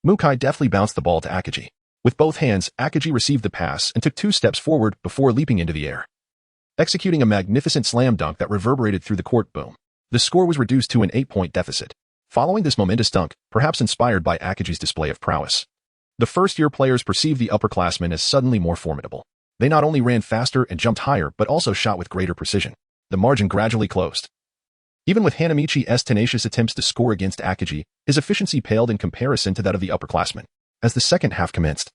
Mukai deftly bounced the ball to Akaji. With both hands, Akaji received the pass and took 2 steps forward before leaping into the air, executing a magnificent slam dunk that reverberated through the court. Boom. The score was reduced to an 8-point deficit. Following this momentous dunk, perhaps inspired by Akaji's display of prowess, the first-year players perceived the upperclassmen as suddenly more formidable. They not only ran faster and jumped higher but also shot with greater precision. The margin gradually closed. Even with Hanamichi's tenacious attempts to score against Akaji, his efficiency paled in comparison to that of the upperclassmen. As the second half commenced,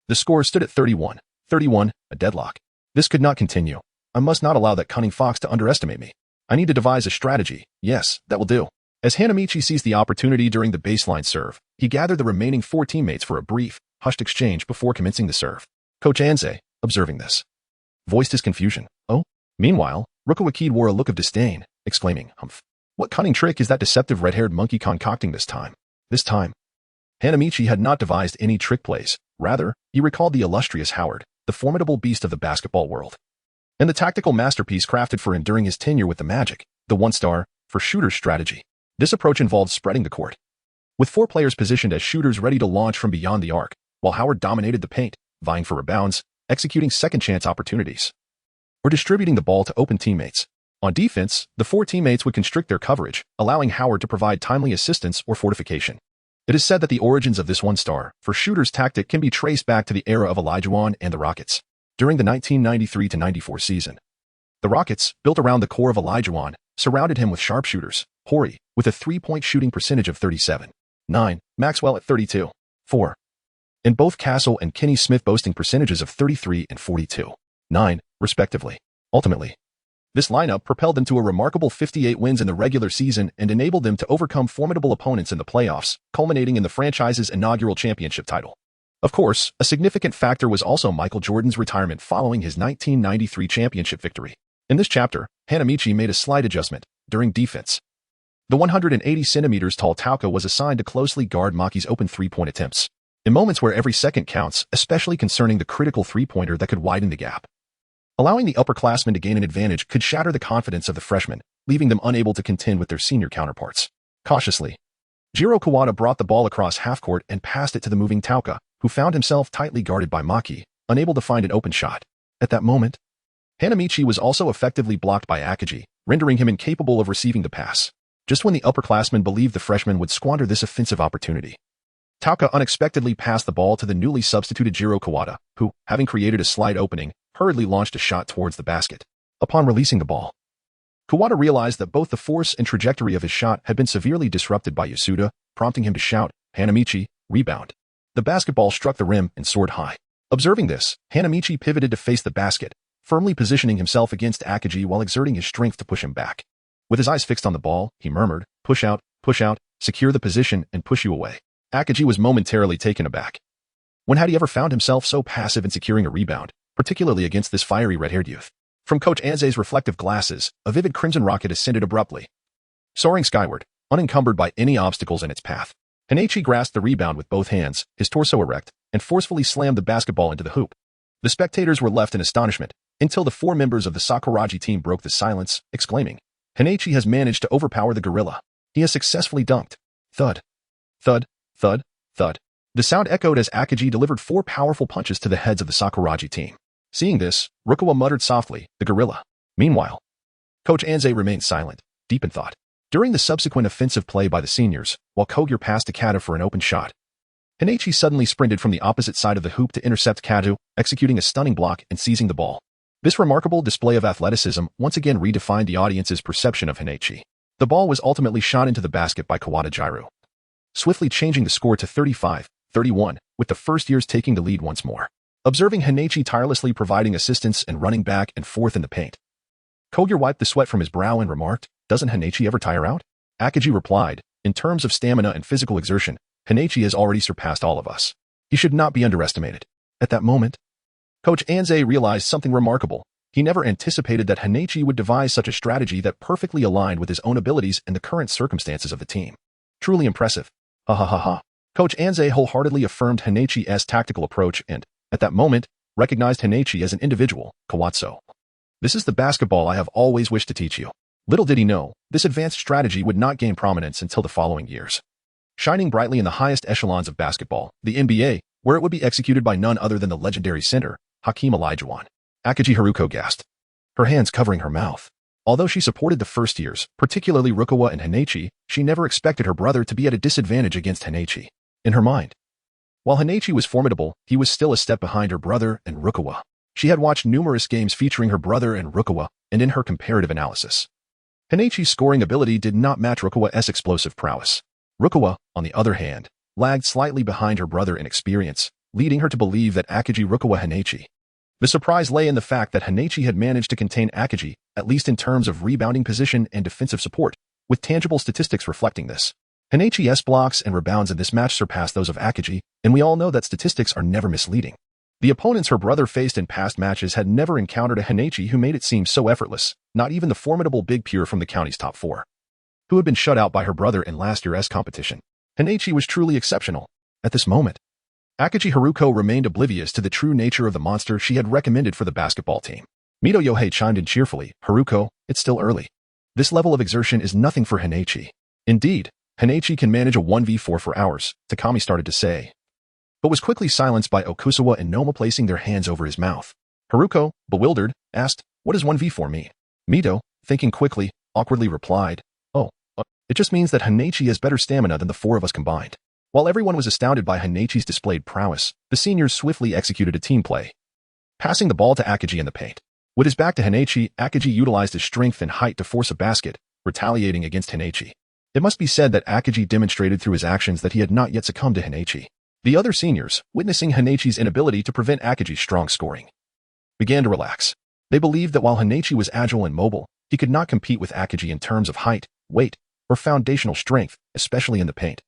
the score stood at 31-31, a deadlock. This could not continue. I must not allow that cunning fox to underestimate me. I need to devise a strategy. Yes, that will do. As Hanamichi seized the opportunity during the baseline serve, he gathered the remaining 4 teammates for a brief, hushed exchange before commencing the serve. Coach Anze, observing this, voiced his confusion. "Oh?" Meanwhile, Rukawa Kaede wore a look of disdain, exclaiming, "Humph. What cunning trick is that deceptive red-haired monkey concocting this time?" This time, Hanamichi had not devised any trick plays. Rather, he recalled the illustrious Howard, the formidable beast of the basketball world, and the tactical masterpiece crafted for him during his tenure with the Magic, the one-star, for shooters strategy. This approach involved spreading the court, with 4 players positioned as shooters ready to launch from beyond the arc, while Howard dominated the paint, vying for rebounds, executing second-chance opportunities, or distributing the ball to open teammates. On defense, the 4 teammates would constrict their coverage, allowing Howard to provide timely assistance or fortification. It is said that the origins of this one-star for shooters tactic can be traced back to the era of Olajuwon and the Rockets. During the 1993-94 season, the Rockets, built around the core of Olajuwon, surrounded him with sharpshooters, Horry, with a three-point shooting percentage of 37.9, Maxwell at 32.4, and both Castle and Kenny Smith boasting percentages of 33 and 42.9, respectively. Ultimately, this lineup propelled them to a remarkable 58 wins in the regular season and enabled them to overcome formidable opponents in the playoffs, culminating in the franchise's inaugural championship title. Of course, a significant factor was also Michael Jordan's retirement following his 1993 championship victory. In this chapter, Hanamichi made a slight adjustment. During defense, the 180 centimeters tall Tauka was assigned to closely guard Maki's open three-point attempts. In moments where every second counts, especially concerning the critical three-pointer that could widen the gap. Allowing the upperclassmen to gain an advantage could shatter the confidence of the freshmen, leaving them unable to contend with their senior counterparts. Cautiously, Jiro Kawada brought the ball across half-court and passed it to the moving Tauka, who found himself tightly guarded by Maki, unable to find an open shot. At that moment, Hanamichi was also effectively blocked by Akaji, rendering him incapable of receiving the pass. Just when the upperclassmen believed the freshman would squander this offensive opportunity, Tauka unexpectedly passed the ball to the newly substituted Jiro Kawada, who, having created a slight opening, hurriedly launched a shot towards the basket. Upon releasing the ball, Kawada realized that both the force and trajectory of his shot had been severely disrupted by Yasuda, prompting him to shout, "Hanamichi, rebound." The basketball struck the rim and soared high. Observing this, Hanamichi pivoted to face the basket, firmly positioning himself against Akaji while exerting his strength to push him back. With his eyes fixed on the ball, he murmured, push out, secure the position, and push you away." Akaji was momentarily taken aback. When had he ever found himself so passive in securing a rebound, particularly against this fiery red-haired youth? From Coach Anze's reflective glasses, a vivid crimson rocket ascended abruptly, soaring skyward, unencumbered by any obstacles in its path. Hanamichi grasped the rebound with both hands, his torso erect, and forcefully slammed the basketball into the hoop. The spectators were left in astonishment, until the four members of the Sakuragi team broke the silence, exclaiming, "Hanamichi has managed to overpower the gorilla. He has successfully dunked." Thud. Thud. Thud. Thud. The sound echoed as Akaji delivered four powerful punches to the heads of the Sakuragi team. Seeing this, Rukawa muttered softly, "The gorilla." Meanwhile, Coach Anze remained silent, deep in thought. During the subsequent offensive play by the seniors, while Kogure passed to Kato for an open shot, Hanamichi suddenly sprinted from the opposite side of the hoop to intercept Kato, executing a stunning block and seizing the ball. This remarkable display of athleticism once again redefined the audience's perception of Hanamichi. The ball was ultimately shot into the basket by Kawada Jiro, swiftly changing the score to 35-31, with the first years taking the lead once more. Observing Hanamichi tirelessly providing assistance and running back and forth in the paint, Kogure wiped the sweat from his brow and remarked, "Doesn't Hanamichi ever tire out?" Akaji replied, "In terms of stamina and physical exertion, Hanamichi has already surpassed all of us. He should not be underestimated." At that moment, Coach Anze realized something remarkable. He never anticipated that Hanamichi would devise such a strategy that perfectly aligned with his own abilities and the current circumstances of the team. Truly impressive. Ha ha ha ha. Coach Anze wholeheartedly affirmed Hanamichi's tactical approach and, at that moment, recognized Hanamichi as an individual, Kawatso. "This is the basketball I have always wished to teach you." Little did he know, this advanced strategy would not gain prominence until the following years, shining brightly in the highest echelons of basketball, the NBA, where it would be executed by none other than the legendary center, Hakeem Olajuwon. Akaji Haruko gasped, her hands covering her mouth. Although she supported the first years, particularly Rukawa and Hanamichi, she never expected her brother to be at a disadvantage against Hanamichi. In her mind, while Hanamichi was formidable, he was still a step behind her brother and Rukawa. She had watched numerous games featuring her brother and Rukawa, and in her comparative analysis, Hanamichi's scoring ability did not match Rukawa's explosive prowess. Rukawa, on the other hand, lagged slightly behind her brother in experience, leading her to believe that Akaji Rukawa Hanamichi. The surprise lay in the fact that Hanamichi had managed to contain Akaji, at least in terms of rebounding position and defensive support, with tangible statistics reflecting this. Hanamichi's blocks and rebounds in this match surpassed those of Akaji, and we all know that statistics are never misleading. The opponents her brother faced in past matches had never encountered a Hanamichi who made it seem so effortless, not even the formidable Big Pure from the county's top four, who had been shut out by her brother in last year's competition. Hanamichi was truly exceptional. At this moment, Akaji Haruko remained oblivious to the true nature of the monster she had recommended for the basketball team. Mito Yohei chimed in cheerfully, "Haruko, it's still early. This level of exertion is nothing for Hanamichi." "Indeed, Hanamichi can manage a 1v4 for hours," Takami started to say, but was quickly silenced by Okusawa and Noma placing their hands over his mouth. Haruko, bewildered, asked, "What does 1v4 mean?" Mito, thinking quickly, awkwardly replied, "Oh, it just means that Hanamichi has better stamina than the four of us combined." While everyone was astounded by Hanamichi's displayed prowess, the seniors swiftly executed a team play, passing the ball to Akagi in the paint. With his back to Hanamichi, Akagi utilized his strength and height to force a basket, retaliating against Hanamichi. It must be said that Akagi demonstrated through his actions that he had not yet succumbed to Hanamichi. The other seniors, witnessing Hanamichi's inability to prevent Akagi's strong scoring, began to relax. They believed that while Hanamichi was agile and mobile, he could not compete with Akagi in terms of height, weight, or foundational strength, especially in the paint,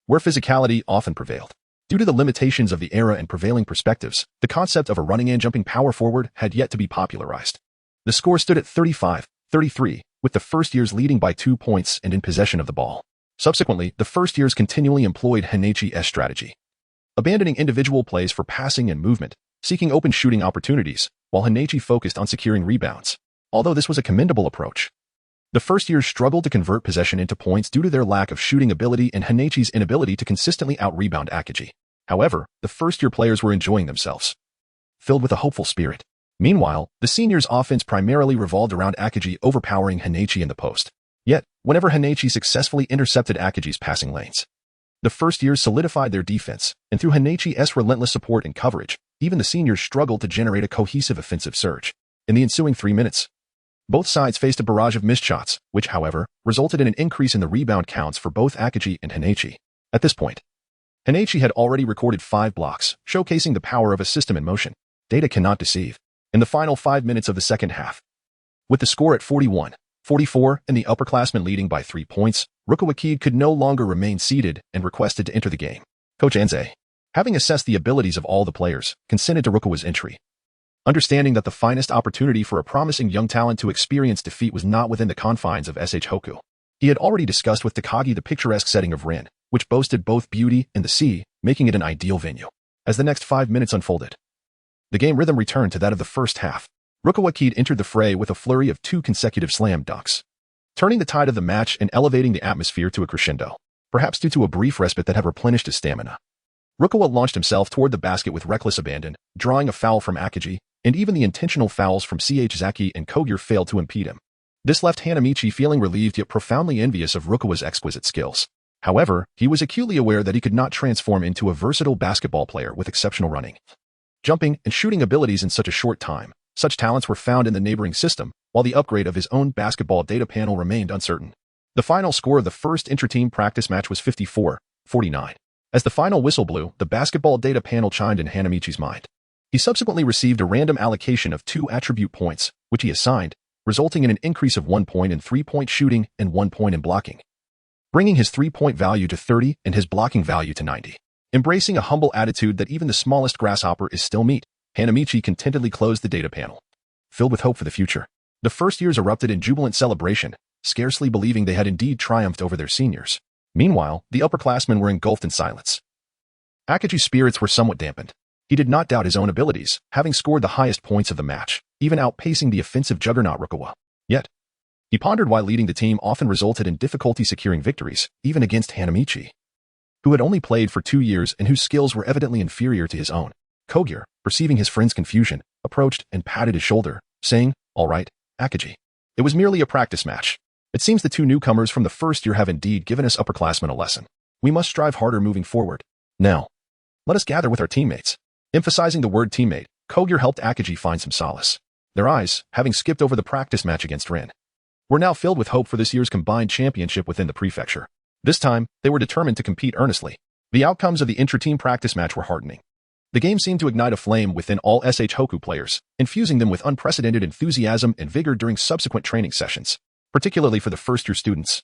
where physicality often prevailed. Due to the limitations of the era and prevailing perspectives, the concept of a running and jumping power forward had yet to be popularized. The score stood at 35-33, with the first years leading by 2 points and in possession of the ball. Subsequently, the first years continually employed Hanamichi's strategy, abandoning individual plays for passing and movement, seeking open shooting opportunities, while Hanamichi focused on securing rebounds. Although this was a commendable approach, the first years struggled to convert possession into points due to their lack of shooting ability and Hanamichi's inability to consistently out-rebound Akagi. However, the first-year players were enjoying themselves, filled with a hopeful spirit. Meanwhile, the seniors' offense primarily revolved around Akagi overpowering Hanamichi in the post. Yet, whenever Hanamichi successfully intercepted Akagi's passing lanes, the first years solidified their defense, and through Hanamichi's relentless support and coverage, even the seniors struggled to generate a cohesive offensive surge. In the ensuing 3 minutes, both sides faced a barrage of missed shots, which, however, resulted in an increase in the rebound counts for both Akagi and Hanamichi. At this point, Hanamichi had already recorded 5 blocks, showcasing the power of a system in motion. Data cannot deceive. In the final 5 minutes of the second half, with the score at 41-44 and the upperclassmen leading by 3 points, Rukawa Kaede could no longer remain seated and requested to enter the game. Coach Anze, having assessed the abilities of all the players, consented to Rukawa's entry. Understanding that the finest opportunity for a promising young talent to experience defeat was not within the confines of Shohoku. He had already discussed with Takagi the picturesque setting of Rin, which boasted both beauty and the sea, making it an ideal venue. As the next 5 minutes unfolded, the game rhythm returned to that of the first half. Rukawa Kaede entered the fray with a flurry of 2 consecutive slam dunks, turning the tide of the match and elevating the atmosphere to a crescendo. Perhaps due to a brief respite that had replenished his stamina, Rukawa launched himself toward the basket with reckless abandon, drawing a foul from Akagi, and even the intentional fouls from Zaki and Kogure failed to impede him. This left Hanamichi feeling relieved yet profoundly envious of Rukawa's exquisite skills. However, he was acutely aware that he could not transform into a versatile basketball player with exceptional running, jumping, and shooting abilities in such a short time. Such talents were found in the neighboring system, while the upgrade of his own basketball data panel remained uncertain. The final score of the first inter-team practice match was 54-49. As the final whistle blew, the basketball data panel chimed in Hanamichi's mind. He subsequently received a random allocation of 2 attribute points, which he assigned, resulting in an increase of 1 point in 3-point shooting and 1 point in blocking, bringing his 3-point value to 30 and his blocking value to 90. Embracing a humble attitude that even the smallest grasshopper is still meat, Hanamichi contentedly closed the data panel, filled with hope for the future. The first years erupted in jubilant celebration, scarcely believing they had indeed triumphed over their seniors. Meanwhile, the upperclassmen were engulfed in silence. Akagi's spirits were somewhat dampened. He did not doubt his own abilities, having scored the highest points of the match, even outpacing the offensive juggernaut Rukawa. Yet, he pondered why leading the team often resulted in difficulty securing victories, even against Hanamichi, who had only played for 2 years and whose skills were evidently inferior to his own. Kogure, perceiving his friend's confusion, approached and patted his shoulder, saying, "All right, Akagi. It was merely a practice match. It seems the 2 newcomers from the first year have indeed given us upperclassmen a lesson. We must strive harder moving forward. Now, let us gather with our teammates." Emphasizing the word teammate, Kogure helped Akagi find some solace. Their eyes, having skipped over the practice match against Rin, were now filled with hope for this year's combined championship within the prefecture. This time, they were determined to compete earnestly. The outcomes of the inter-team practice match were heartening. The game seemed to ignite a flame within all Shohoku players, infusing them with unprecedented enthusiasm and vigor during subsequent training sessions, particularly for the first-year students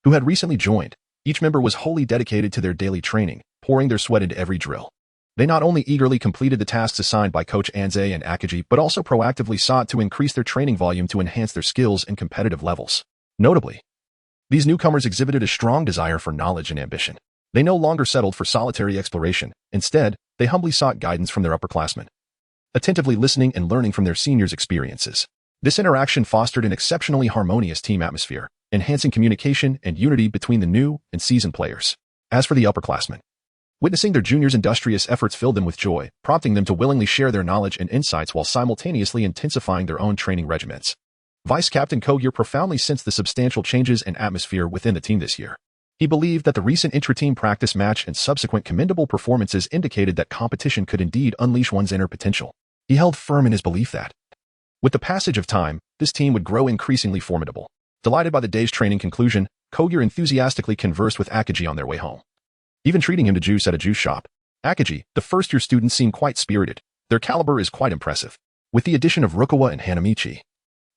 who had recently joined. Each member was wholly dedicated to their daily training, pouring their sweat into every drill. They not only eagerly completed the tasks assigned by Coach Anze and Akagi, but also proactively sought to increase their training volume to enhance their skills and competitive levels. Notably, these newcomers exhibited a strong desire for knowledge and ambition. They no longer settled for solitary exploration. Instead, they humbly sought guidance from their upperclassmen, attentively listening and learning from their seniors' experiences. This interaction fostered an exceptionally harmonious team atmosphere, enhancing communication and unity between the new and seasoned players. As for the upperclassmen, witnessing their juniors' industrious efforts filled them with joy, prompting them to willingly share their knowledge and insights while simultaneously intensifying their own training regimens. Vice Captain Kogure profoundly sensed the substantial changes in atmosphere within the team this year. He believed that the recent intra-team practice match and subsequent commendable performances indicated that competition could indeed unleash one's inner potential. He held firm in his belief that, with the passage of time, this team would grow increasingly formidable. Delighted by the day's training conclusion, Kogyo enthusiastically conversed with Akagi on their way home, even treating him to juice at a juice shop. Akagi, the first-year students seem quite spirited. Their caliber is quite impressive. With the addition of Rukawa and Hanamichi,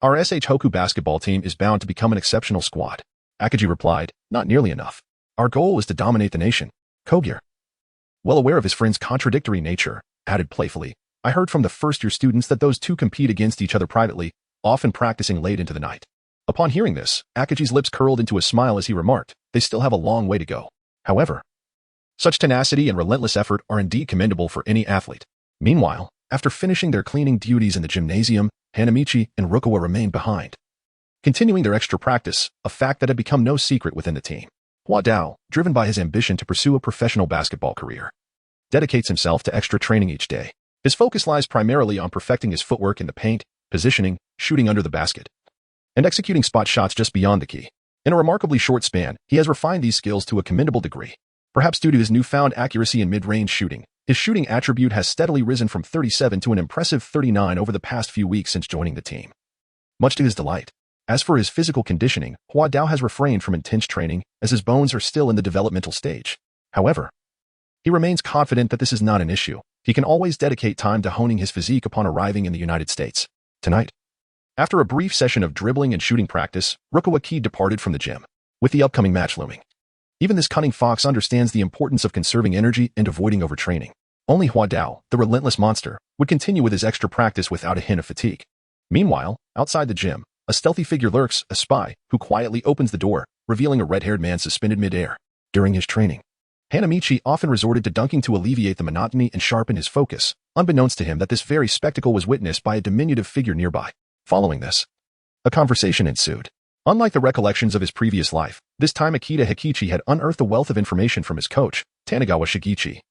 our SH Hoku basketball team is bound to become an exceptional squad. Akagi replied, not nearly enough. Our goal is to dominate the nation. Kogyo, well aware of his friend's contradictory nature, added playfully, I heard from the first-year students that those two compete against each other privately, often practicing late into the night. Upon hearing this, Akagi's lips curled into a smile as he remarked, they still have a long way to go. However, such tenacity and relentless effort are indeed commendable for any athlete. Meanwhile, after finishing their cleaning duties in the gymnasium, Hanamichi and Rukawa remained behind, continuing their extra practice, a fact that had become no secret within the team. Hua Dao, driven by his ambition to pursue a professional basketball career, dedicates himself to extra training each day. His focus lies primarily on perfecting his footwork in the paint, positioning, shooting under the basket, and executing spot shots just beyond the key. In a remarkably short span, he has refined these skills to a commendable degree. Perhaps due to his newfound accuracy in mid-range shooting, his shooting attribute has steadily risen from 37 to an impressive 39 over the past few weeks since joining the team, much to his delight. As for his physical conditioning, Hua Dao has refrained from intense training as his bones are still in the developmental stage. However, he remains confident that this is not an issue. He can always dedicate time to honing his physique upon arriving in the United States. Tonight, after a brief session of dribbling and shooting practice, Rukawa Kaede departed from the gym, with the upcoming match looming. Even this cunning fox understands the importance of conserving energy and avoiding overtraining. Only Hua Dao, the relentless monster, would continue with his extra practice without a hint of fatigue. Meanwhile, outside the gym, a stealthy figure lurks, a spy, who quietly opens the door, revealing a red-haired man suspended mid-air. During his training, Hanamichi often resorted to dunking to alleviate the monotony and sharpen his focus, unbeknownst to him that this very spectacle was witnessed by a diminutive figure nearby. Following this, a conversation ensued. Unlike the recollections of his previous life, this time Akita Hikichi had unearthed a wealth of information from his coach, Kanagawa Shigichi,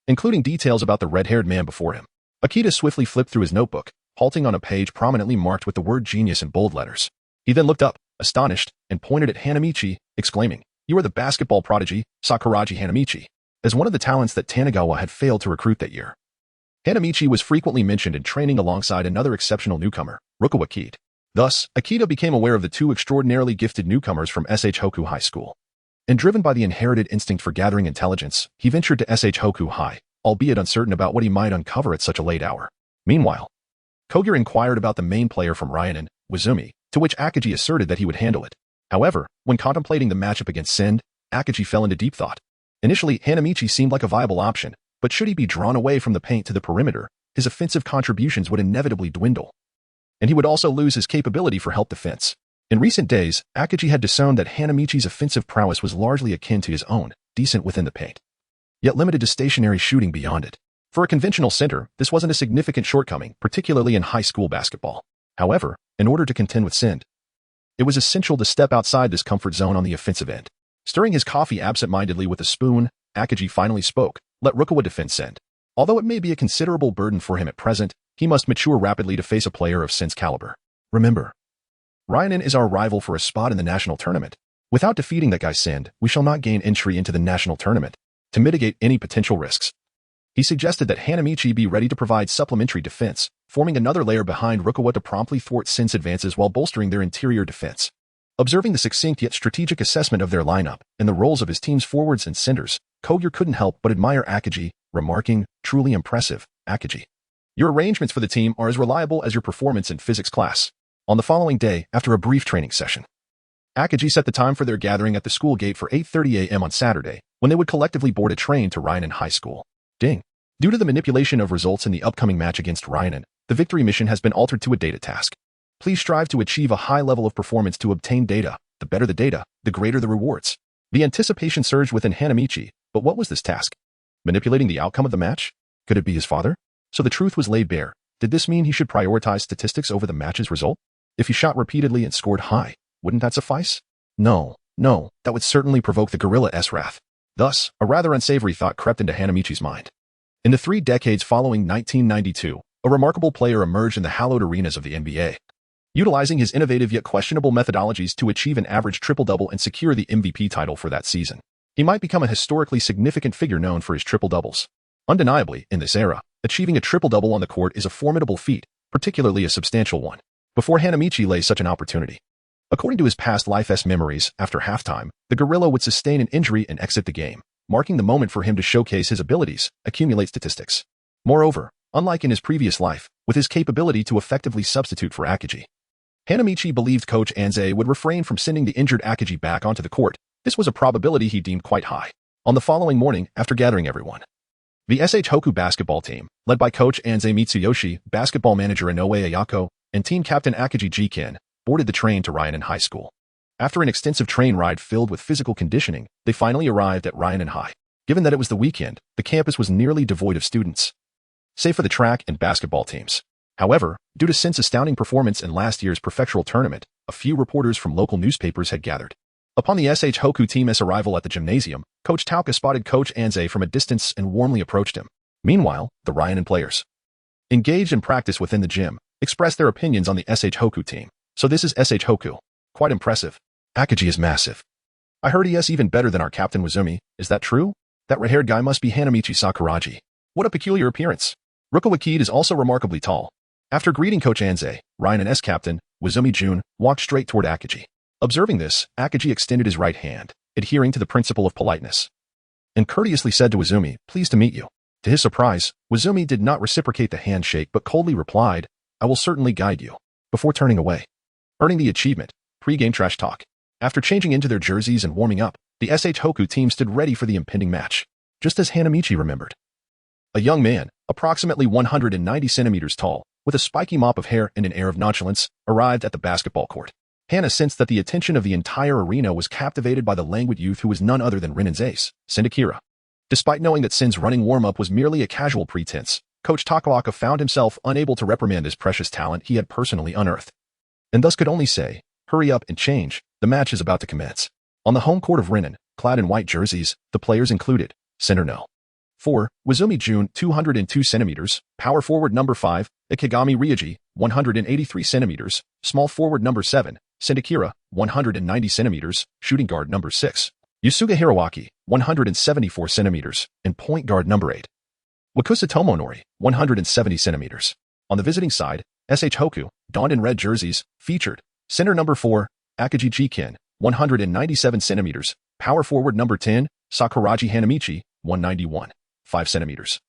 including details about the red-haired man before him. Akita swiftly flipped through his notebook, halting on a page prominently marked with the word genius in bold letters. He then looked up, astonished, and pointed at Hanamichi, exclaiming, "You are the basketball prodigy, Sakuragi Hanamichi." As one of the talents that Kanagawa had failed to recruit that year, Hanamichi was frequently mentioned in training alongside another exceptional newcomer, Rukawa Kaede. Thus, Akita became aware of the two extraordinarily gifted newcomers from SH Hoku High School. And driven by the inherited instinct for gathering intelligence, he ventured to SH Hoku High, albeit uncertain about what he might uncover at such a late hour. Meanwhile, Kogyo inquired about the main player from Ryanen, Wizumi, to which Akagi asserted that he would handle it. However, when contemplating the matchup against Send, Akagi fell into deep thought. Initially, Hanamichi seemed like a viable option, but should he be drawn away from the paint to the perimeter, his offensive contributions would inevitably dwindle, and he would also lose his capability for help defense. In recent days, Akagi had discerned that Hanamichi's offensive prowess was largely akin to his own, decent within the paint, yet limited to stationary shooting beyond it. For a conventional center, this wasn't a significant shortcoming, particularly in high school basketball. However, in order to contend with Send, it was essential to step outside this comfort zone on the offensive end. Stirring his coffee absent-mindedly with a spoon, Akagi finally spoke, "Let Rukawa defend Send. Although it may be a considerable burden for him at present, he must mature rapidly to face a player of Send's caliber. Remember, Ryanen is our rival for a spot in the national tournament. Without defeating that guy Send, we shall not gain entry into the national tournament. To mitigate any potential risks, he suggested that Hanamichi be ready to provide supplementary defense, forming another layer behind Rukawa to promptly thwart Send's advances while bolstering their interior defense." Observing the succinct yet strategic assessment of their lineup and the roles of his team's forwards and centers, Kogyo couldn't help but admire Akagi, remarking, "Truly impressive, Akagi. Your arrangements for the team are as reliable as your performance in physics class." On the following day, after a brief training session, Akagi set the time for their gathering at the school gate for 8:30 a.m. on Saturday, when they would collectively board a train to Ryanen High School. Ding. Due to the manipulation of results in the upcoming match against Ryanen, the victory mission has been altered to a data task. Please strive to achieve a high level of performance to obtain data. The better the data, the greater the rewards. The anticipation surged within Hanamichi, but what was this task? Manipulating the outcome of the match? Could it be his father? So the truth was laid bare. Did this mean he should prioritize statistics over the match's result? If he shot repeatedly and scored high, wouldn't that suffice? No, that would certainly provoke the gorilla's wrath. Thus, a rather unsavory thought crept into Hanamichi's mind. In the 3 decades following 1992, a remarkable player emerged in the hallowed arenas of the NBA. utilizing his innovative yet questionable methodologies to achieve an average triple-double and secure the MVP title for that season. He might become a historically significant figure known for his triple-doubles. Undeniably, in this era, achieving a triple-double on the court is a formidable feat, particularly a substantial one. Before Hanamichi lay such an opportunity. According to his past life's memories, after halftime, the gorilla would sustain an injury and exit the game, marking the moment for him to showcase his abilities, accumulate statistics. Moreover, unlike in his previous life, with his capability to effectively substitute for Akagi, Hanamichi believed Coach Anze would refrain from sending the injured Akagi back onto the court. This was a probability he deemed quite high. On the following morning, after gathering everyone, the SH Hoku basketball team, led by Coach Anze Mitsuyoshi, basketball manager Inoue Ayako, and team captain Akagi Jiken, boarded the train to Ryanen High School. After an extensive train ride filled with physical conditioning, they finally arrived at Ryanen High. Given that it was the weekend, the campus was nearly devoid of students, save for the track and basketball teams. However, due to Sin's astounding performance in last year's prefectural tournament, a few reporters from local newspapers had gathered. Upon the SH Hoku team's arrival at the gymnasium, Coach Tauka spotted Coach Anze from a distance and warmly approached him. Meanwhile, the Ryanen players, engaged in practice within the gym, expressed their opinions on the SH Hoku team. So this is SH Hoku. Quite impressive. Akagi is massive. I heard he is even better than our captain Wazumi. Is that true? That red-haired guy must be Hanamichi Sakuragi. What a peculiar appearance. Rukawa Kaede is also remarkably tall. After greeting Coach Anze, Ryanen's captain, Wazumi Jun, walked straight toward Akagi. Observing this, Akagi extended his right hand, adhering to the principle of politeness, and courteously said to Wazumi, "Pleased to meet you." To his surprise, Wazumi did not reciprocate the handshake but coldly replied, "I will certainly guide you," before turning away. Earning the achievement, pre-game trash talk. After changing into their jerseys and warming up, the SH Hoku team stood ready for the impending match, just as Hanamichi remembered. A young man, approximately 190 centimeters tall, with a spiky mop of hair and an air of nonchalance, arrived at the basketball court. Hana sensed that the attention of the entire arena was captivated by the languid youth who was none other than Rinen's ace, Sindakira. Despite knowing that Sin's running warm-up was merely a casual pretense, Coach Takawaka found himself unable to reprimand this precious talent he had personally unearthed, and thus could only say, "Hurry up and change, the match is about to commence." On the home court of Rinen, clad in white jerseys, the players included, center no. 4. Wazumi Jun, 202 centimeters, power forward number 5, Ikigami Ryuji, 183 centimeters, small forward number 7, Sindakira, 190 centimeters, shooting guard number 6, Yusuga Hirawaki, 174 centimeters, and point guard number 8. Wakusa Tomonori, 170 centimeters. On the visiting side, SH Hoku, donned in red jerseys, featured, center number 4, Akagi Jiken, 197 centimeters, power forward number 10, Sakuragi Hanamichi, 191, 5 centimeters.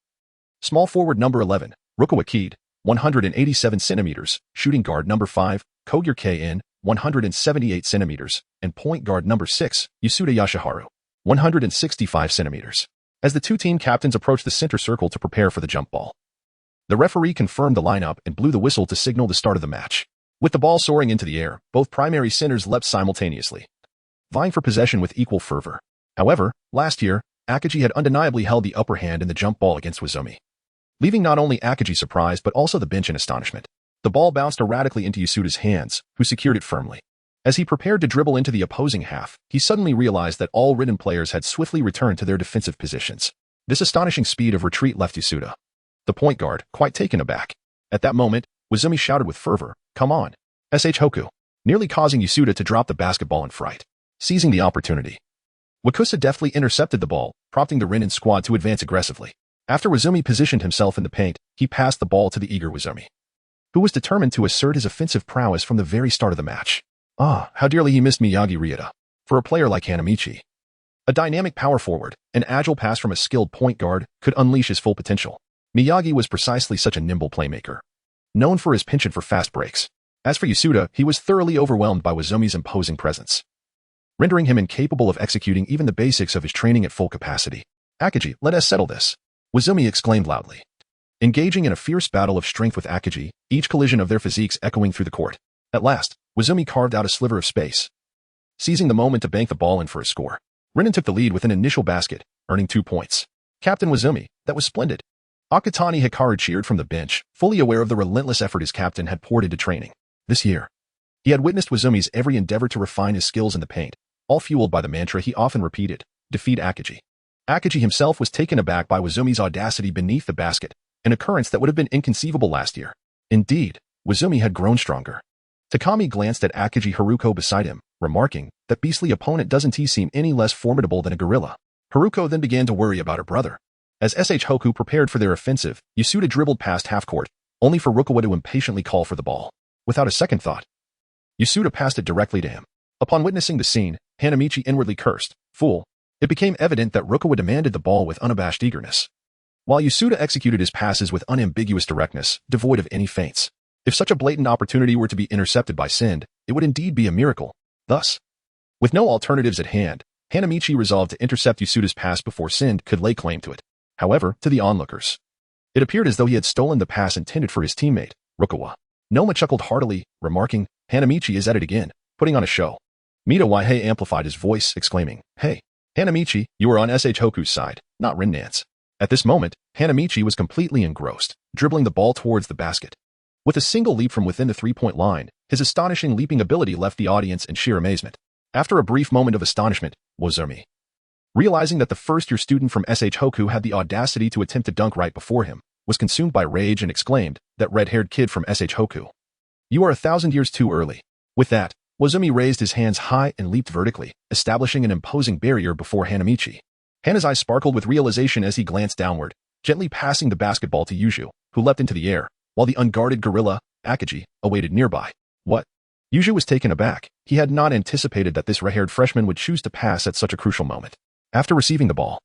Small forward number 11, Rukawa Kaede, 187 centimeters, shooting guard number 5, Kogure KN, 178 centimeters, and point guard number 6, Yasuda Yashiharu, 165 centimeters. As the two team captains approached the center circle to prepare for the jump ball, the referee confirmed the lineup and blew the whistle to signal the start of the match. With the ball soaring into the air, both primary centers leapt simultaneously, vying for possession with equal fervor. However, last year, Akagi had undeniably held the upper hand in the jump ball against Wazumi, leaving not only Akagi surprised but also the bench in astonishment. The ball bounced erratically into Yasuda's hands, who secured it firmly. As he prepared to dribble into the opposing half, he suddenly realized that all Rinen players had swiftly returned to their defensive positions. This astonishing speed of retreat left Yasuda, the point guard, quite taken aback. At that moment, Wazumi shouted with fervor, "Come on, SH Hoku," nearly causing Yasuda to drop the basketball in fright. Seizing the opportunity, Wakusa deftly intercepted the ball, prompting the Rinen squad to advance aggressively. After Wazumi positioned himself in the paint, he passed the ball to the eager Wazumi, who was determined to assert his offensive prowess from the very start of the match. How dearly he missed Miyagi Ryuta. For a player like Hanamichi, a dynamic power forward, an agile pass from a skilled point guard could unleash his full potential. Miyagi was precisely such a nimble playmaker, known for his penchant for fast breaks. As for Yasuda, he was thoroughly overwhelmed by Wazumi's imposing presence, rendering him incapable of executing even the basics of his training at full capacity. "Akagi, let us settle this," Wazumi exclaimed loudly, engaging in a fierce battle of strength with Akagi, each collision of their physiques echoing through the court. At last, Wazumi carved out a sliver of space, seizing the moment to bank the ball in for a score. Rinen took the lead with an initial basket, earning 2 points. Captain Wazumi, that was splendid. Akatani Hikaru cheered from the bench, fully aware of the relentless effort his captain had poured into training. This year, he had witnessed Wazumi's every endeavor to refine his skills in the paint, all fueled by the mantra he often repeated, "Defeat Akagi." Akagi himself was taken aback by Wazumi's audacity beneath the basket, an occurrence that would have been inconceivable last year. Indeed, Wazumi had grown stronger. Takami glanced at Akagi Haruko beside him, remarking, "That beastly opponent doesn't seem any less formidable than a gorilla." Haruko then began to worry about her brother. As SH Hoku prepared for their offensive, Yasuda dribbled past half-court, only for Rukawa to impatiently call for the ball. Without a second thought, Yasuda passed it directly to him. Upon witnessing the scene, Hanamichi inwardly cursed, "Fool." It became evident that Rukawa demanded the ball with unabashed eagerness, while Yasuda executed his passes with unambiguous directness, devoid of any feints. If such a blatant opportunity were to be intercepted by Sind, it would indeed be a miracle. Thus, with no alternatives at hand, Hanamichi resolved to intercept Yasuda's pass before Sind could lay claim to it. However, to the onlookers, it appeared as though he had stolen the pass intended for his teammate, Rukawa. Noma chuckled heartily, remarking, "Hanamichi is at it again, putting on a show." Mita Waihei amplified his voice, exclaiming, "Hey, Hanamichi, you are on SH Hoku's side, not Rinnan's." At this moment, Hanamichi was completely engrossed, dribbling the ball towards the basket. With a single leap from within the three-point line, his astonishing leaping ability left the audience in sheer amazement. After a brief moment of astonishment, Wazumi, realizing that the first-year student from SH Hoku had the audacity to attempt to dunk right before him, was consumed by rage and exclaimed, "That red-haired kid from SH Hoku. You are 1,000 years too early." With that, Wazumi raised his hands high and leaped vertically, establishing an imposing barrier before Hanamichi. Hana's eyes sparkled with realization as he glanced downward, gently passing the basketball to Yuju, who leapt into the air, while the unguarded gorilla, Akagi, awaited nearby. What? Yuju was taken aback. He had not anticipated that this red-haired freshman would choose to pass at such a crucial moment. After receiving the ball,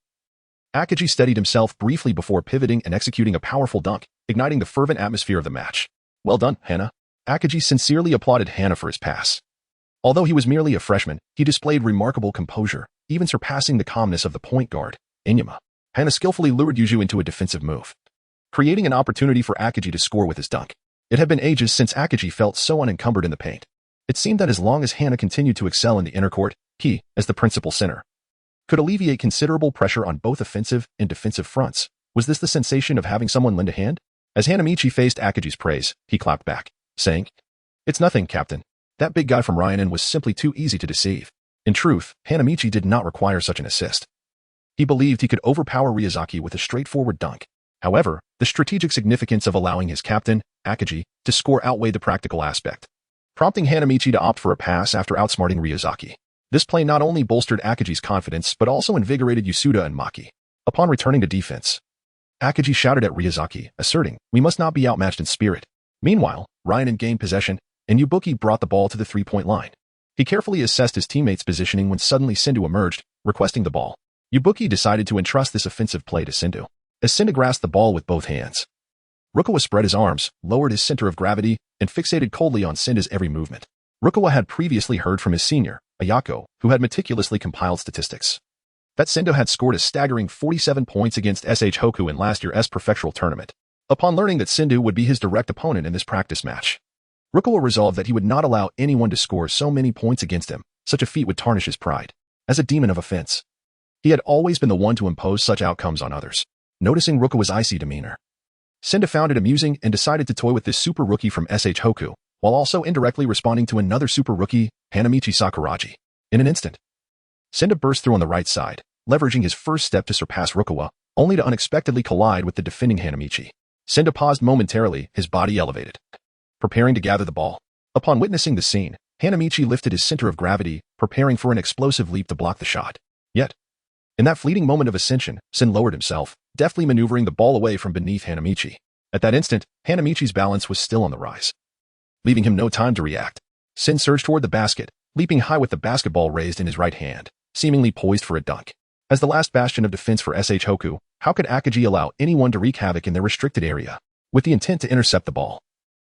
Akagi steadied himself briefly before pivoting and executing a powerful dunk, igniting the fervent atmosphere of the match. "Well done, Hana." Akagi sincerely applauded Hana for his pass. Although he was merely a freshman, he displayed remarkable composure, even surpassing the calmness of the point guard, Inyama. Hana skillfully lured Yuju into a defensive move, creating an opportunity for Akagi to score with his dunk. It had been ages since Akagi felt so unencumbered in the paint. It seemed that as long as Hana continued to excel in the inner court, he, as the principal center, could alleviate considerable pressure on both offensive and defensive fronts. Was this the sensation of having someone lend a hand? As Hanamichi faced Akagi's praise, he clapped back, saying, "It's nothing, Captain. That big guy from Ryanen was simply too easy to deceive." In truth, Hanamichi did not require such an assist. He believed he could overpower Ryuzaki with a straightforward dunk. However, the strategic significance of allowing his captain, Akagi, to score outweighed the practical aspect, prompting Hanamichi to opt for a pass after outsmarting Ryuzaki. This play not only bolstered Akagi's confidence but also invigorated Yasuda and Maki. Upon returning to defense, Akagi shouted at Ryuzaki, asserting, "We must not be outmatched in spirit." Meanwhile, Ryanen gained possession, and Yubuki brought the ball to the three-point line. He carefully assessed his teammates' positioning when suddenly Sindu emerged, requesting the ball. Yubuki decided to entrust this offensive play to Sindu. As Sindu grasped the ball with both hands, Rukawa spread his arms, lowered his center of gravity, and fixated coldly on Sindu's every movement. Rukawa had previously heard from his senior, Ayako, who had meticulously compiled statistics, that Sindu had scored a staggering 47 points against SH Hoku in last year's prefectural tournament. Upon learning that Sindu would be his direct opponent in this practice match, Rukawa resolved that he would not allow anyone to score so many points against him. Such a feat would tarnish his pride. As a demon of offense, he had always been the one to impose such outcomes on others. Noticing Rukawa's icy demeanor, Sindu found it amusing and decided to toy with this super rookie from SH Hoku, while also indirectly responding to another super rookie, Hanamichi Sakuragi. In an instant, Sindu burst through on the right side, leveraging his first step to surpass Rukawa, only to unexpectedly collide with the defending Hanamichi. Sindu paused momentarily, his body elevated, preparing to gather the ball. Upon witnessing the scene, Hanamichi lifted his center of gravity, preparing for an explosive leap to block the shot. Yet, in that fleeting moment of ascension, Sin lowered himself, deftly maneuvering the ball away from beneath Hanamichi. At that instant, Hanamichi's balance was still on the rise, leaving him no time to react. Sin surged toward the basket, leaping high with the basketball raised in his right hand, seemingly poised for a dunk. As the last bastion of defense for SH Hoku, how could Akagi allow anyone to wreak havoc in their restricted area, with the intent to intercept the ball?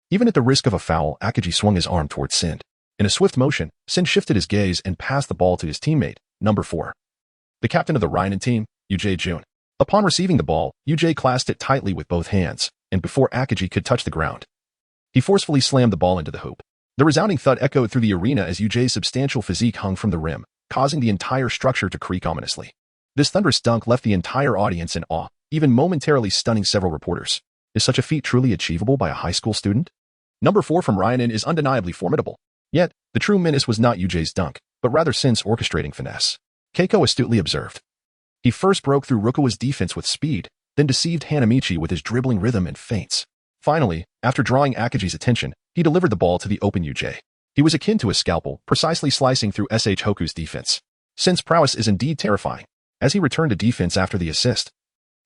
Even at the risk of a foul, Akagi swung his arm towards Sin. In a swift motion, Sin shifted his gaze and passed the ball to his teammate, number 4, the captain of the Ryanen team, Yuji Jun. Upon receiving the ball, Yuji clasped it tightly with both hands, and before Akagi could touch the ground, he forcefully slammed the ball into the hoop. The resounding thud echoed through the arena as Yuji's substantial physique hung from the rim, causing the entire structure to creak ominously. This thunderous dunk left the entire audience in awe, even momentarily stunning several reporters. Is such a feat truly achievable by a high school student? Number 4 from Ryanen is undeniably formidable. Yet, the true menace was not Yuji's dunk, but rather Sin's orchestrating finesse. Keiko astutely observed. He first broke through Rukawa's defense with speed, then deceived Hanamichi with his dribbling rhythm and feints. Finally, after drawing Akagi's attention, he delivered the ball to the open Yuji. He was akin to a scalpel, precisely slicing through SH Hoku's defense. Sin's prowess is indeed terrifying. As he returned to defense after the assist,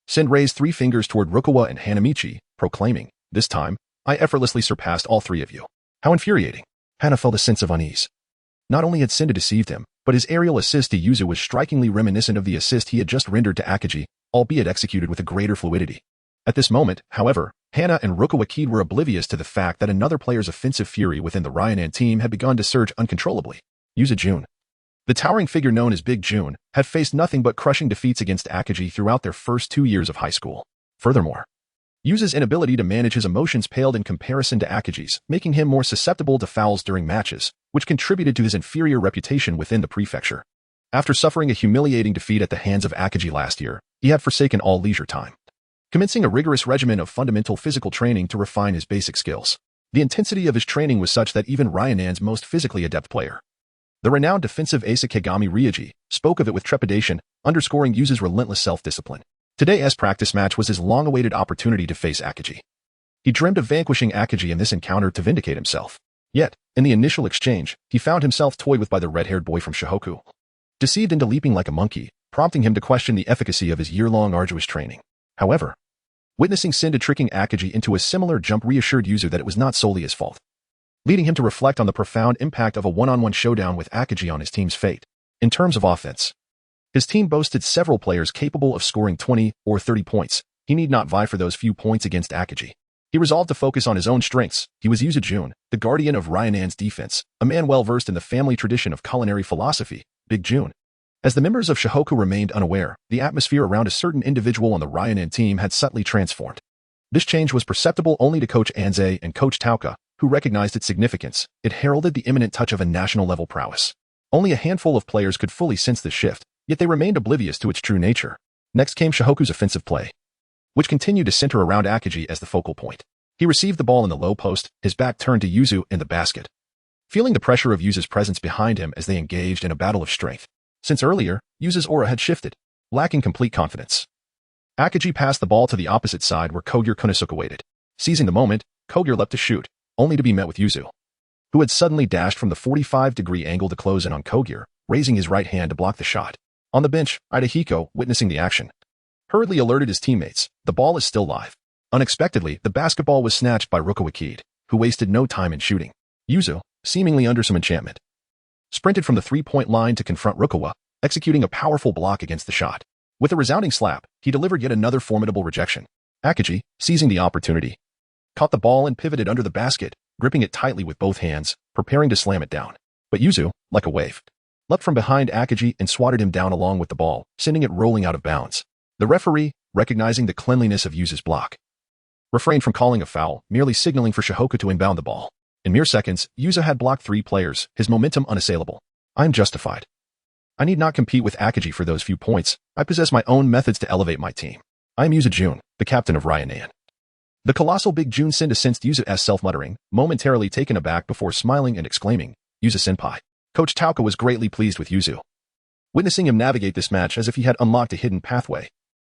Sin raised 3 fingers toward Rukawa and Hanamichi, proclaiming, "This time, I effortlessly surpassed all 3 of you." How infuriating. Hana felt a sense of unease. Not only had Sin deceived him, but his aerial assist to Yuzu was strikingly reminiscent of the assist he had just rendered to Akaji, albeit executed with a greater fluidity. At this moment, however, Hana and Rukawa Kaede were oblivious to the fact that another player's offensive fury within the Ryanan team had begun to surge uncontrollably. Yuzu Jun. The towering figure known as Big Jun had faced nothing but crushing defeats against Akaji throughout their first 2 years of high school. Furthermore, Yuzu's inability to manage his emotions paled in comparison to Akaji's, making him more susceptible to fouls during matches, which contributed to his inferior reputation within the prefecture. After suffering a humiliating defeat at the hands of Akaji last year, he had forsaken all leisure time, commencing a rigorous regimen of fundamental physical training to refine his basic skills. The intensity of his training was such that even Ryanan's most physically adept player, the renowned defensive ace Kagami Ryuji, spoke of it with trepidation, underscoring Yuzu's relentless self-discipline. Today's practice match was his long-awaited opportunity to face Akaji. He dreamed of vanquishing Akaji in this encounter to vindicate himself. Yet, in the initial exchange, he found himself toyed with by the red-haired boy from Shihoku, deceived into leaping like a monkey, prompting him to question the efficacy of his year-long arduous training. However, witnessing Sin tricking Akaji into a similar jump reassured Yuzu that it was not solely his fault, leading him to reflect on the profound impact of a one-on-one showdown with Akaji on his team's fate. In terms of offense, his team boasted several players capable of scoring 20 or 30 points. He need not vie for those few points against Akaji. He resolved to focus on his own strengths. He was Yuzu Jun, the guardian of Ryanan's defense, a man well-versed in the family tradition of culinary philosophy, Big Jun. As the members of Shihoku remained unaware, the atmosphere around a certain individual on the Ryanan team had subtly transformed. This change was perceptible only to Coach Anze and Coach Tauka, who recognized its significance. It heralded the imminent touch of a national-level prowess. Only a handful of players could fully sense this shift, yet they remained oblivious to its true nature. Next came Shihoku's offensive play, which continued to center around Akaji as the focal point. He received the ball in the low post, his back turned to Yuzu in the basket, feeling the pressure of Yuzu's presence behind him as they engaged in a battle of strength. Since earlier, Yuzu's aura had shifted, lacking complete confidence. Akaji passed the ball to the opposite side where Kogure Konosuke waited. Seizing the moment, Kogure leapt to shoot, only to be met with Yuzu, who had suddenly dashed from the 45-degree angle to close in on Kogure, raising his right hand to block the shot. On the bench, Idahiko, witnessing the action, hurriedly alerted his teammates, the ball is still live. Unexpectedly, the basketball was snatched by Rukawa Kaede, who wasted no time in shooting. Yuzu, seemingly under some enchantment, sprinted from the three-point line to confront Rukawa, executing a powerful block against the shot. With a resounding slap, he delivered yet another formidable rejection. Akaji, seizing the opportunity, caught the ball and pivoted under the basket, gripping it tightly with both hands, preparing to slam it down. But Yuzu, like a wave, leapt from behind Akaji and swatted him down along with the ball, sending it rolling out of bounds. The referee, recognizing the cleanliness of Yuzu's block, refrained from calling a foul, merely signaling for Shihoku to inbound the ball. In mere seconds, Yuzu had blocked 3 players, his momentum unassailable. I am justified. I need not compete with Akaji for those few points. I possess my own methods to elevate my team. I am Yuzu Jun, the captain of Ryanan. The colossal Big Jun sensed Yuzu's self-muttering, momentarily taken aback before smiling and exclaiming, Yuzu-senpai. Coach Tauka was greatly pleased with Yuzu, witnessing him navigate this match as if he had unlocked a hidden pathway.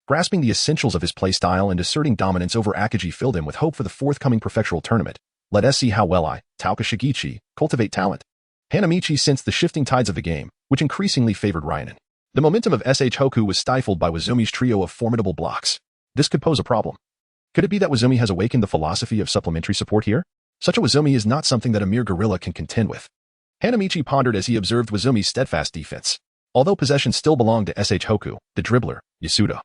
Grasping the essentials of his playstyle and asserting dominance over Akaji filled him with hope for the forthcoming prefectural tournament. Let us see how well Tauka Shigichi, cultivate talent. Hanamichi sensed the shifting tides of the game, which increasingly favored Ryanan. The momentum of SH Hoku was stifled by Wazumi's trio of formidable blocks. This could pose a problem. Could it be that Wazumi has awakened the philosophy of supplementary support here? Such a Wazumi is not something that a mere gorilla can contend with. Hanamichi pondered as he observed Wazumi's steadfast defense. Although possession still belonged to SH Hoku, the dribbler, Yasuda,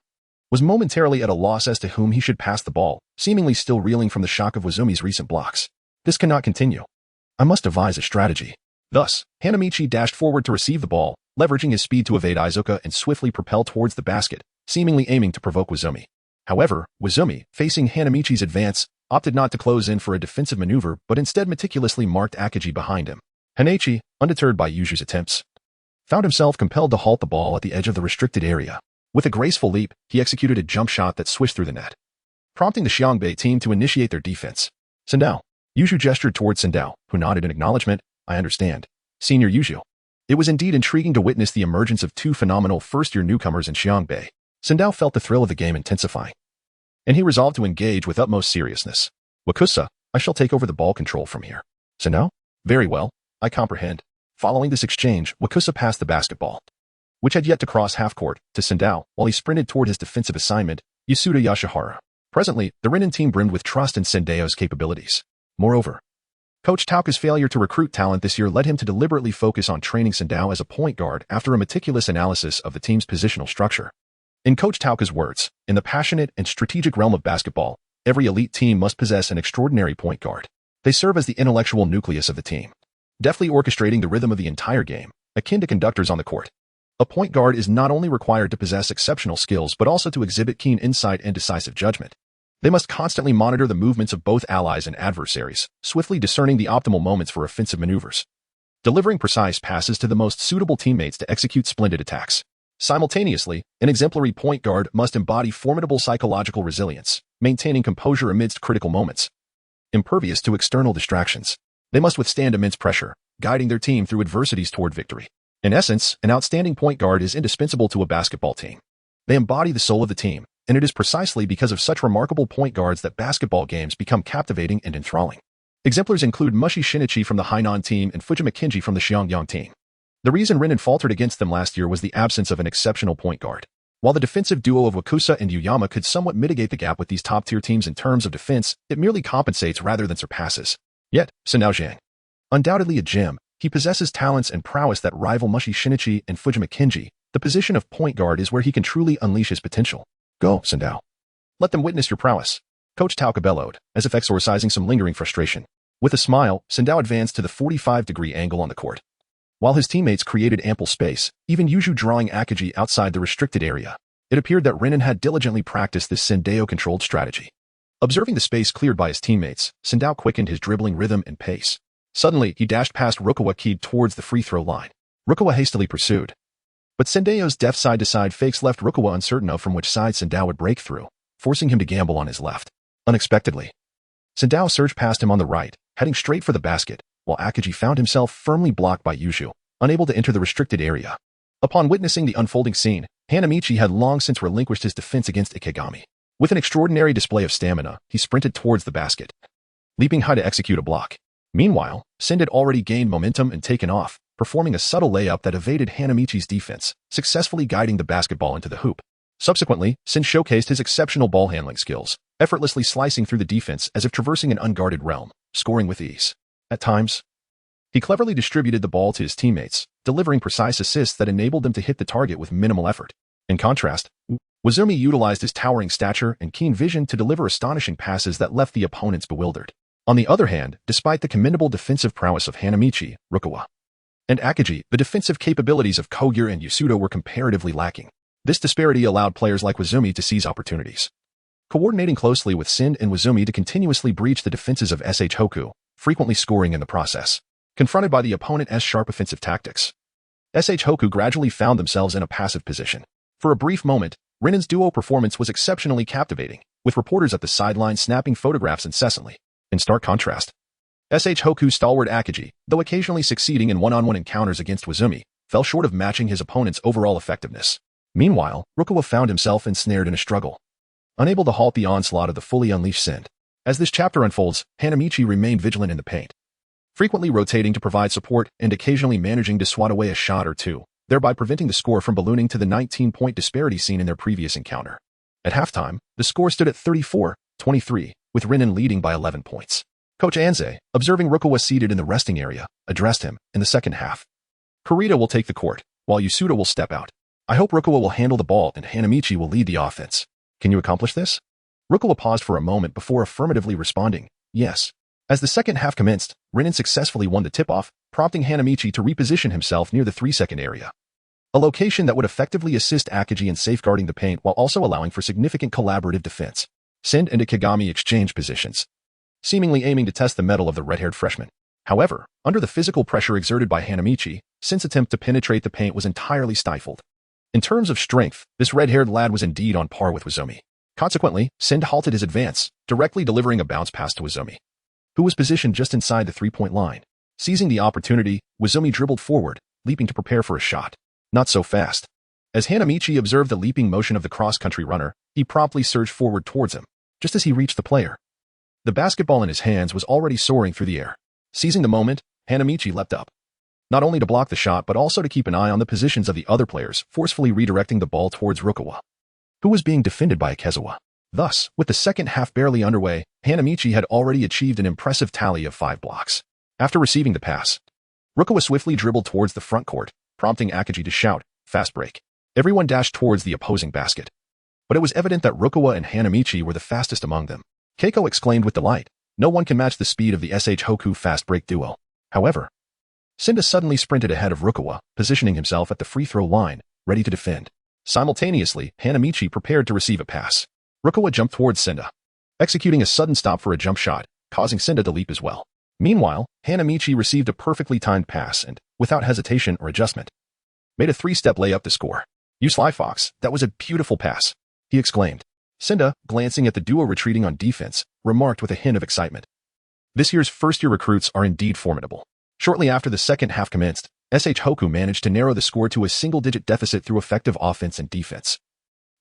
was momentarily at a loss as to whom he should pass the ball, seemingly still reeling from the shock of Wazumi's recent blocks. This cannot continue. I must devise a strategy. Thus, Hanamichi dashed forward to receive the ball, leveraging his speed to evade Izuka and swiftly propel towards the basket, seemingly aiming to provoke Wazumi. However, Wazumi, facing Hanamichi's advance, opted not to close in for a defensive maneuver but instead meticulously marked Akaji behind him. Hanamichi, undeterred by Yuzu's attempts, found himself compelled to halt the ball at the edge of the restricted area. With a graceful leap, he executed a jump shot that swished through the net, prompting the Xiangbei team to initiate their defense. Sendao. Yuzu gestured towards Sendao, who nodded in acknowledgement. I understand. Senior Yuzu. It was indeed intriguing to witness the emergence of 2 phenomenal first-year newcomers in Xiangbei. Sendao felt the thrill of the game intensifying, and he resolved to engage with utmost seriousness. Wakusa, I shall take over the ball control from here. Sendao? Very well. I comprehend. Following this exchange, Wakusa passed the basketball, which had yet to cross half-court, to Sendao, while he sprinted toward his defensive assignment, Yasuda Yashihara. Presently, the Renin team brimmed with trust in Sendao's capabilities. Moreover, Coach Tauka's failure to recruit talent this year led him to deliberately focus on training Sendao as a point guard after a meticulous analysis of the team's positional structure. In Coach Tauka's words, in the passionate and strategic realm of basketball, every elite team must possess an extraordinary point guard. They serve as the intellectual nucleus of the team, deftly orchestrating the rhythm of the entire game, akin to conductors on the court. A point guard is not only required to possess exceptional skills but also to exhibit keen insight and decisive judgment. They must constantly monitor the movements of both allies and adversaries, swiftly discerning the optimal moments for offensive maneuvers, delivering precise passes to the most suitable teammates to execute splendid attacks. Simultaneously, an exemplary point guard must embody formidable psychological resilience, maintaining composure amidst critical moments. Impervious to external distractions, they must withstand immense pressure, guiding their team through adversities toward victory. In essence, an outstanding point guard is indispensable to a basketball team. They embody the soul of the team, and it is precisely because of such remarkable point guards that basketball games become captivating and enthralling. Exemplars include Mushi Shinichi from the Hainan team and Fujima Kinji from the Xiangyang team. The reason Renin faltered against them last year was the absence of an exceptional point guard. While the defensive duo of Wakusa and Yuyama could somewhat mitigate the gap with these top-tier teams in terms of defense, it merely compensates rather than surpasses. Yet, Sendao Zhang, undoubtedly a gem, he possesses talents and prowess that rival Mushi Shinichi and Fujima Kinji. The position of point guard is where he can truly unleash his potential. Go, Sendao. Let them witness your prowess. Coach Tauka bellowed, as if exorcising some lingering frustration. With a smile, Sendao advanced to the 45-degree angle on the court. While his teammates created ample space, even Yuju drawing Akaji outside the restricted area, it appeared that Renin had diligently practiced this Sendao-controlled strategy. Observing the space cleared by his teammates, Sendao quickened his dribbling rhythm and pace. Suddenly, he dashed past Rukawa Kaede towards the free-throw line. Rukawa hastily pursued, but Sendao's deft side-to-side fakes left Rukawa uncertain of from which side Sendao would break through, forcing him to gamble on his left. Unexpectedly, Sendao surged past him on the right, heading straight for the basket, while Akaji found himself firmly blocked by Yuju, unable to enter the restricted area. Upon witnessing the unfolding scene, Hanamichi had long since relinquished his defense against Ikegami. With an extraordinary display of stamina, he sprinted towards the basket, leaping high to execute a block. Meanwhile, Send had already gained momentum and taken off, performing a subtle layup that evaded Hanamichi's defense, successfully guiding the basketball into the hoop. Subsequently, Sin showcased his exceptional ball handling skills, effortlessly slicing through the defense as if traversing an unguarded realm, scoring with ease. At times, he cleverly distributed the ball to his teammates, delivering precise assists that enabled them to hit the target with minimal effort. In contrast, Wazumi utilized his towering stature and keen vision to deliver astonishing passes that left the opponents bewildered. On the other hand, despite the commendable defensive prowess of Hanamichi, Rukawa, and Akaji, the defensive capabilities of Kogure and Yasuda were comparatively lacking. This disparity allowed players like Wazumi to seize opportunities, coordinating closely with Sin and Wazumi to continuously breach the defenses of SH Hoku, frequently scoring in the process. Confronted by the opponent's sharp offensive tactics, SH Hoku gradually found themselves in a passive position. For a brief moment, Renin's duo performance was exceptionally captivating, with reporters at the sideline snapping photographs incessantly. In stark contrast, SH Hoku's stalwart Akaji, though occasionally succeeding in one-on-one encounters against Wazumi, fell short of matching his opponent's overall effectiveness. Meanwhile, Rukawa found himself ensnared in a struggle, unable to halt the onslaught of the fully unleashed Send. As this chapter unfolds, Hanamichi remained vigilant in the paint, frequently rotating to provide support and occasionally managing to swat away a shot or two, thereby preventing the score from ballooning to the 19-point disparity seen in their previous encounter. At halftime, the score stood at 34-23, with Renin leading by 11 points. Coach Anze, observing Rukawa seated in the resting area, addressed him. In the second half, Kurita will take the court, while Yasuda will step out. I hope Rukawa will handle the ball and Hanamichi will lead the offense. Can you accomplish this? Rukawa paused for a moment before affirmatively responding, yes. As the second half commenced, Renin successfully won the tip-off, prompting Hanamichi to reposition himself near the 3-second area, a location that would effectively assist Akaji in safeguarding the paint while also allowing for significant collaborative defense. Send and Ikegami exchanged positions, seemingly aiming to test the mettle of the red-haired freshman. However, under the physical pressure exerted by Hanamichi, Send's attempt to penetrate the paint was entirely stifled. In terms of strength, this red-haired lad was indeed on par with Wazumi. Consequently, Send halted his advance, directly delivering a bounce pass to Wazumi, who was positioned just inside the three-point line. Seizing the opportunity, Wazumi dribbled forward, leaping to prepare for a shot. Not so fast. As Hanamichi observed the leaping motion of the cross-country runner, he promptly surged forward towards him. Just as he reached the player, the basketball in his hands was already soaring through the air. Seizing the moment, Hanamichi leapt up, not only to block the shot but also to keep an eye on the positions of the other players, forcefully redirecting the ball towards Rukawa, who was being defended by Ikezawa. Thus, with the second half barely underway, Hanamichi had already achieved an impressive tally of 5 blocks. After receiving the pass, Rukawa swiftly dribbled towards the front court, prompting Akagi to shout, "Fast break." Everyone dashed towards the opposing basket. But it was evident that Rukawa and Hanamichi were the fastest among them. Keiko exclaimed with delight, "No one can match the speed of the SH Hoku fast break duo." However, Senda suddenly sprinted ahead of Rukawa, positioning himself at the free throw line, ready to defend. Simultaneously, Hanamichi prepared to receive a pass. Rukawa jumped towards Senda, executing a sudden stop for a jump shot, causing Senda to leap as well. Meanwhile, Hanamichi received a perfectly timed pass and, without hesitation or adjustment, made a 3-step layup to score. "You sly fox, that was a beautiful pass," he exclaimed. Senda, glancing at the duo retreating on defense, remarked with a hint of excitement. This year's first-year recruits are indeed formidable. Shortly after the second half commenced, SH Hoku managed to narrow the score to a single-digit deficit through effective offense and defense,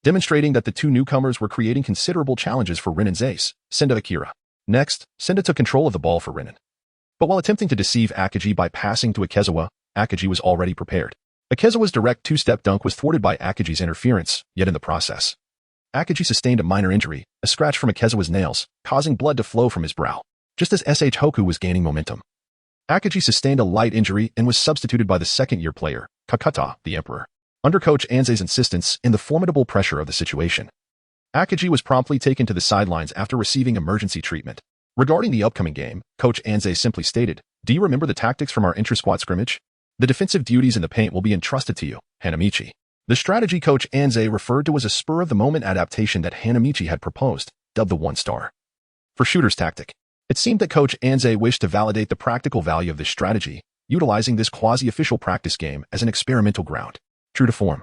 demonstrating that the two newcomers were creating considerable challenges for Renan's ace, Senda Akira. Next, Senda took control of the ball for Renan. But while attempting to deceive Akagi by passing to Ikezawa, Akagi was already prepared. Ikezawa's direct 2-step dunk was thwarted by Akagi's interference, yet in the process, Akagi sustained a minor injury, a scratch from Ikezawa's nails, causing blood to flow from his brow. Just as SH Hoku was gaining momentum, Akagi sustained a light injury and was substituted by the second-year player, Kakata, the Emperor. Under Coach Anze's insistence and the formidable pressure of the situation, Akagi was promptly taken to the sidelines after receiving emergency treatment. Regarding the upcoming game, Coach Anze simply stated, "Do you remember the tactics from our inter-squad scrimmage? The defensive duties in the paint will be entrusted to you, Hanamichi." The strategy Coach Anze referred to as a spur-of-the-moment adaptation that Hanamichi had proposed, dubbed the 1-star. For shooter's tactic, it seemed that Coach Anze wished to validate the practical value of this strategy, utilizing this quasi-official practice game as an experimental ground. True to form,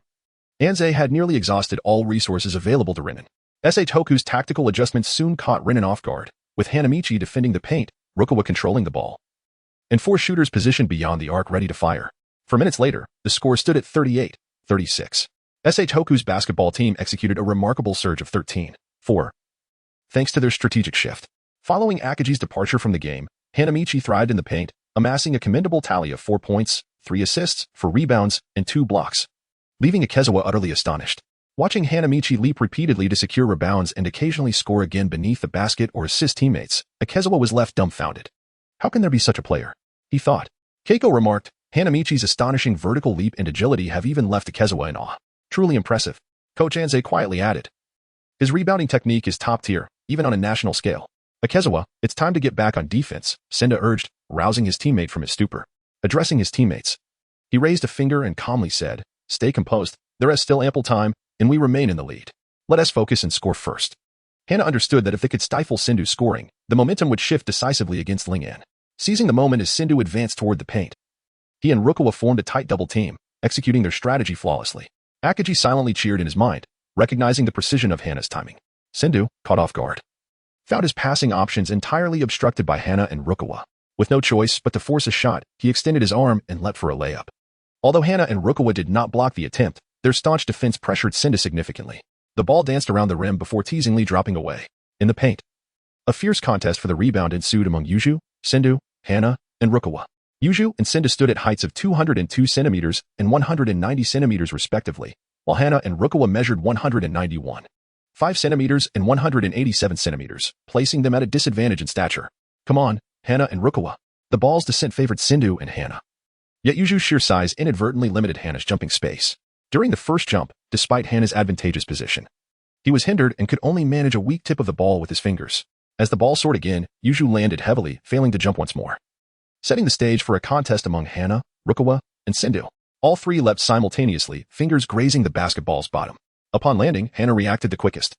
Anze had nearly exhausted all resources available to Renan. SH Hoku's tactical adjustments soon caught Renan off guard, with Hanamichi defending the paint, Rukawa controlling the ball, and 4 shooters positioned beyond the arc ready to fire. 4 minutes later, the score stood at 38-36. SH Hoku's basketball team executed a remarkable surge of 13-4, thanks to their strategic shift. Following Akagi's departure from the game, Hanamichi thrived in the paint, amassing a commendable tally of 4 points, 3 assists, 4 rebounds, and 2 blocks, leaving Ikezawa utterly astonished. Watching Hanamichi leap repeatedly to secure rebounds and occasionally score again beneath the basket or assist teammates, Ikezawa was left dumbfounded. "How can there be such a player?" he thought. Keiko remarked, "Hanamichi's astonishing vertical leap and agility have even left Ikezawa in awe. Truly impressive." Coach Anze quietly added, "His rebounding technique is top tier, even on a national scale." "Ikezawa, it's time to get back on defense," Senda urged, rousing his teammate from his stupor. Addressing his teammates, he raised a finger and calmly said, "Stay composed, there is still ample time, and we remain in the lead. Let us focus and score first." Hana understood that if they could stifle Sindu's scoring, the momentum would shift decisively against Ling'an. Seizing the moment as Sindu advanced toward the paint, he and Rukawa formed a tight double team, executing their strategy flawlessly. Akagi silently cheered in his mind, recognizing the precision of Hana's timing. Sindu, caught off guard, found his passing options entirely obstructed by Hana and Rukawa. With no choice but to force a shot, he extended his arm and leapt for a layup. Although Hana and Rukawa did not block the attempt, their staunch defense pressured Sindu significantly. The ball danced around the rim before teasingly dropping away. In the paint, a fierce contest for the rebound ensued among Yuju, Sindu, Hana, and Rukawa. Yuju and Sindu stood at heights of 202 centimeters and 190 centimeters respectively, while Hana and Rukawa measured 191, 5 centimeters and 187 centimeters, placing them at a disadvantage in stature. "Come on, Hana and Rukawa." The ball's descent favored Sindu and Hana. Yet Yuju's sheer size inadvertently limited Hana's jumping space. During the first jump, despite Hana's advantageous position, he was hindered and could only manage a weak tip of the ball with his fingers. As the ball soared again, Yuju landed heavily, failing to jump once more, setting the stage for a contest among Hana, Rukawa, and Sindu. All 3 leapt simultaneously, fingers grazing the basketball's bottom. Upon landing, Hana reacted the quickest,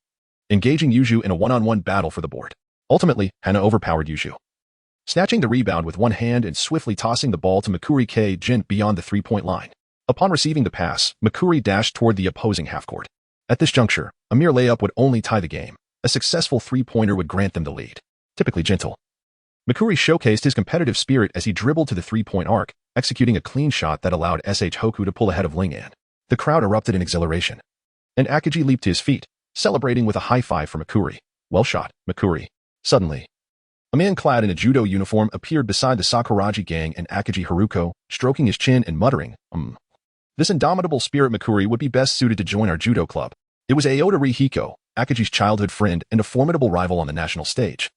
engaging Yuju in a one-on-one battle for the board. Ultimately, Hana overpowered Yuju, snatching the rebound with one hand and swiftly tossing the ball to Mikuri Kaede beyond the 3-point line. Upon receiving the pass, Mikuri dashed toward the opposing half-court. At this juncture, a mere layup would only tie the game. A successful 3-pointer would grant them the lead. Typically gentle, Mikuri showcased his competitive spirit as he dribbled to the 3-point arc, executing a clean shot that allowed SH Hoku to pull ahead of Ling'an. The crowd erupted in exhilaration, and Akagi leaped to his feet, celebrating with a high five for Mikuri. "Well shot, Mikuri." Suddenly, A man clad in a judo uniform appeared beside the Sakuragi gang and Akagi Haruko, stroking his chin and muttering, This indomitable spirit Mikuri would be best suited to join our judo club. It was Aoda Rihiko, Akagi's childhood friend and a formidable rival on the national stage,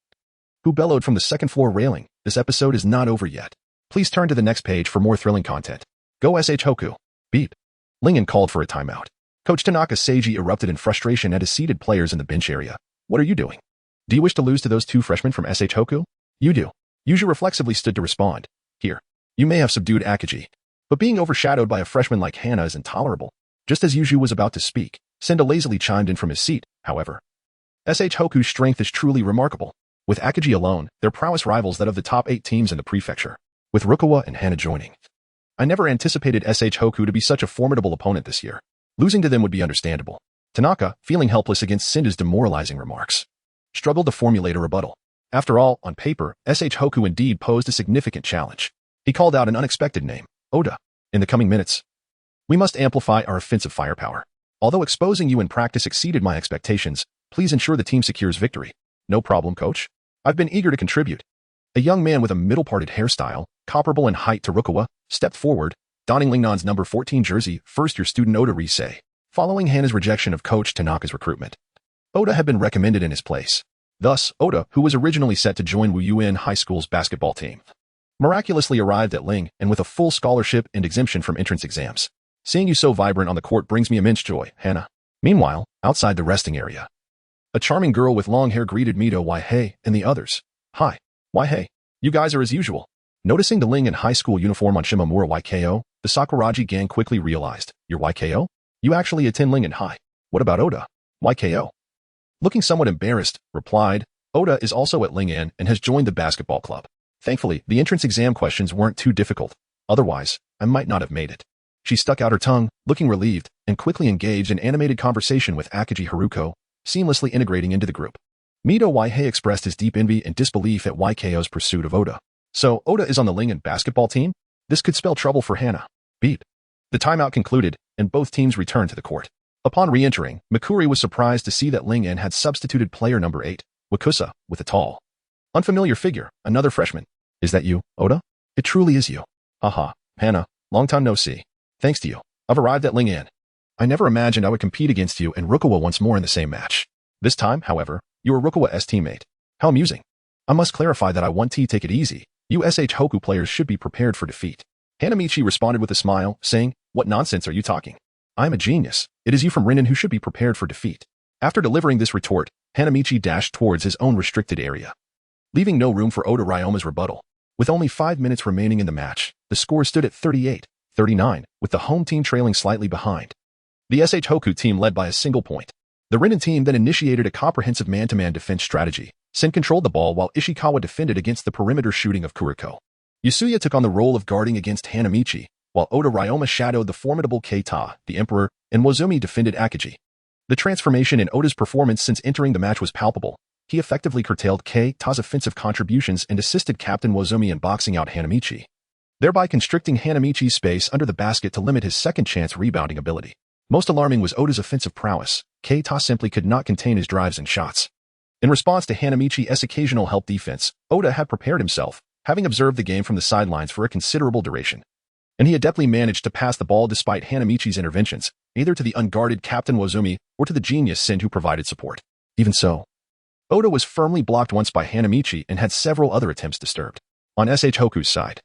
who bellowed from the second-floor railing, "This episode is not over yet. Please turn to the next page for more thrilling content. Go SH Hoku." Beep. Lingen called for a timeout. Coach Tanaka Seiji erupted in frustration at his seated players in the bench area. "What are you doing? Do you wish to lose to those two freshmen from SH Hoku?" "You do." Yuju reflexively stood to respond. "Here. You may have subdued Akagi, but being overshadowed by a freshman like Hana is intolerable." Just as Yuju was about to speak, Senda lazily chimed in from his seat, however. SH Hoku's strength is truly remarkable. With Akagi alone, their prowess rivals that of the top 8 teams in the prefecture, with Rukawa and Hana joining. I never anticipated SH Hoku to be such a formidable opponent this year. Losing to them would be understandable. Tanaka, feeling helpless against Senda's demoralizing remarks, struggled to formulate a rebuttal. After all, on paper, SH Hoku indeed posed a significant challenge. He called out an unexpected name, Oda. "In the coming minutes, we must amplify our offensive firepower. Although exposing you in practice exceeded my expectations, please ensure the team secures victory." "No problem, coach. I've been eager to contribute." A young man with a middle-parted hairstyle, comparable in height to Rukawa, stepped forward, donning Lingnan's number 14 jersey, first-year student Oda Risei, following Hana's rejection of Coach Tanaka's recruitment. Oda had been recommended in his place. Thus, Oda, who was originally set to join Wu Yuen High School's basketball team, miraculously arrived at Ling and with a full scholarship and exemption from entrance exams. "Seeing you so vibrant on the court brings me immense joy, Hana." Meanwhile, outside the resting area, a charming girl with long hair greeted Mito Waihei and the others. "Hi, Waihei. You guys are as usual." Noticing the Ling in high school uniform on Shimamura YKO, the Sakuragi gang quickly realized, "You're YKO? You actually attend Lingen High. What about Oda?" "YKO." Looking somewhat embarrassed, replied, "Oda is also at Lingen and has joined the basketball club. Thankfully, the entrance exam questions weren't too difficult. Otherwise, I might not have made it." She stuck out her tongue, looking relieved, and quickly engaged in animated conversation with Akagi Haruko, seamlessly integrating into the group. Mito Waihei expressed his deep envy and disbelief at YKO's pursuit of Oda. "So, Oda is on the Lingen basketball team? This could spell trouble for Hana." Beep. The timeout concluded, and both teams returned to the court. Upon re-entering, Mikuri was surprised to see that Lingen had substituted player number 8, Wakusa, with a tall, unfamiliar figure, another freshman. "Is that you, Oda?" "It truly is you." "Haha, Hana, long time no see. Thanks to you, I've arrived at Lingen. I never imagined I would compete against you and Rukawa once more in the same match. This time, however, you are Rukawa's teammate. How amusing. I must clarify that I want to take it easy. You SH Hoku players should be prepared for defeat." Hanamichi responded with a smile, saying, "What nonsense are you talking? I am a genius. It is you from Renin who should be prepared for defeat." After delivering this retort, Hanamichi dashed towards his own restricted area, leaving no room for Oda Ryoma's rebuttal. With only 5 minutes remaining in the match, the score stood at 38-39, with the home team trailing slightly behind. The SH Hoku team led by a single point. The Renin team then initiated a comprehensive man-to-man defense strategy. Sen controlled the ball while Ishikawa defended against the perimeter shooting of Kuriko. Yasuya took on the role of guarding against Hanamichi, while Oda Ryoma shadowed the formidable Keita, the Emperor, and Wazumi defended Akagi. The transformation in Oda's performance since entering the match was palpable. He effectively curtailed Keita's offensive contributions and assisted Captain Wazumi in boxing out Hanamichi, thereby constricting Hanamichi's space under the basket to limit his second-chance rebounding ability. Most alarming was Oda's offensive prowess. Keita simply could not contain his drives and shots. In response to Hanamichi's occasional help defense, Oda had prepared himself, having observed the game from the sidelines for a considerable duration. And he adeptly managed to pass the ball despite Hanamichi's interventions, either to the unguarded Captain Wazumi or to the genius Sen who provided support. Even so, Oda was firmly blocked once by Hanamichi and had several other attempts disturbed. On SH Hoku's side,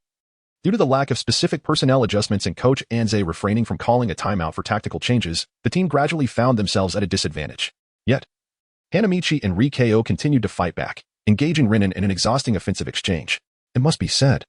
due to the lack of specific personnel adjustments and Coach Anze refraining from calling a timeout for tactical changes, the team gradually found themselves at a disadvantage. Yet, Hanamichi and Rikeo continued to fight back, engaging Renin in an exhausting offensive exchange. It must be said,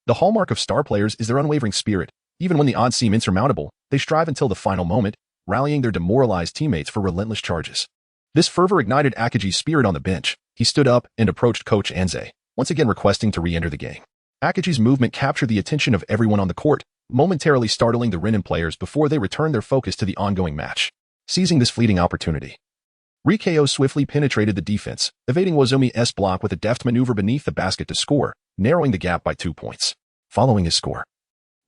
the hallmark of star players is their unwavering spirit. Even when the odds seem insurmountable, they strive until the final moment, rallying their demoralized teammates for relentless charges. This fervor ignited Akagi's spirit on the bench. He stood up and approached Coach Anze, once again requesting to re-enter the game. Akagi's movement captured the attention of everyone on the court, momentarily startling the Renin players before they returned their focus to the ongoing match. Seizing this fleeting opportunity, Rikeo swiftly penetrated the defense, evading Wazumi's block with a deft maneuver beneath the basket to score, narrowing the gap by 2 points. Following his score,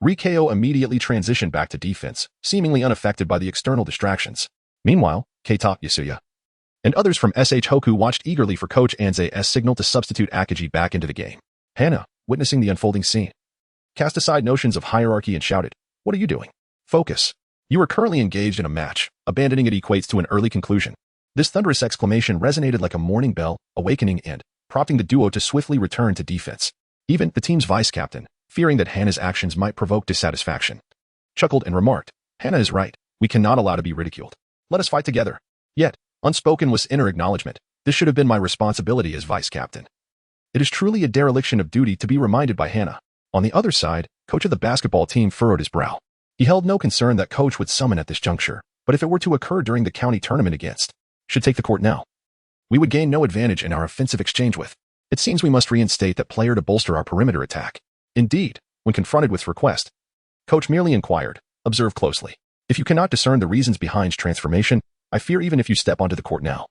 Rikeo immediately transitioned back to defense, seemingly unaffected by the external distractions. Meanwhile, Keita, Yasuya, and others from SH Hoku watched eagerly for Coach Anze's signal to substitute Akagi back into the game. Hana, witnessing the unfolding scene, cast aside notions of hierarchy and shouted, "What are you doing? Focus. You are currently engaged in a match. Abandoning it equates to an early conclusion." This thunderous exclamation resonated like a morning bell, awakening and prompting the duo to swiftly return to defense. Even the team's vice-captain, fearing that Hana's actions might provoke dissatisfaction, chuckled and remarked, "Hana is right. We cannot allow to be ridiculed. Let us fight together." Yet, unspoken was inner acknowledgement. This should have been my responsibility as vice-captain. It is truly a dereliction of duty to be reminded by Hana. On the other side, coach of the basketball team furrowed his brow. He held no concern that coach would summon at this juncture, but if it were to occur during the county tournament against, should take the court now. We would gain no advantage in our offensive exchange with. It seems we must reinstate that player to bolster our perimeter attack. Indeed, when confronted with request, coach merely inquired, "Observe closely. If you cannot discern the reasons behind transformation, I fear even if you step onto the court now,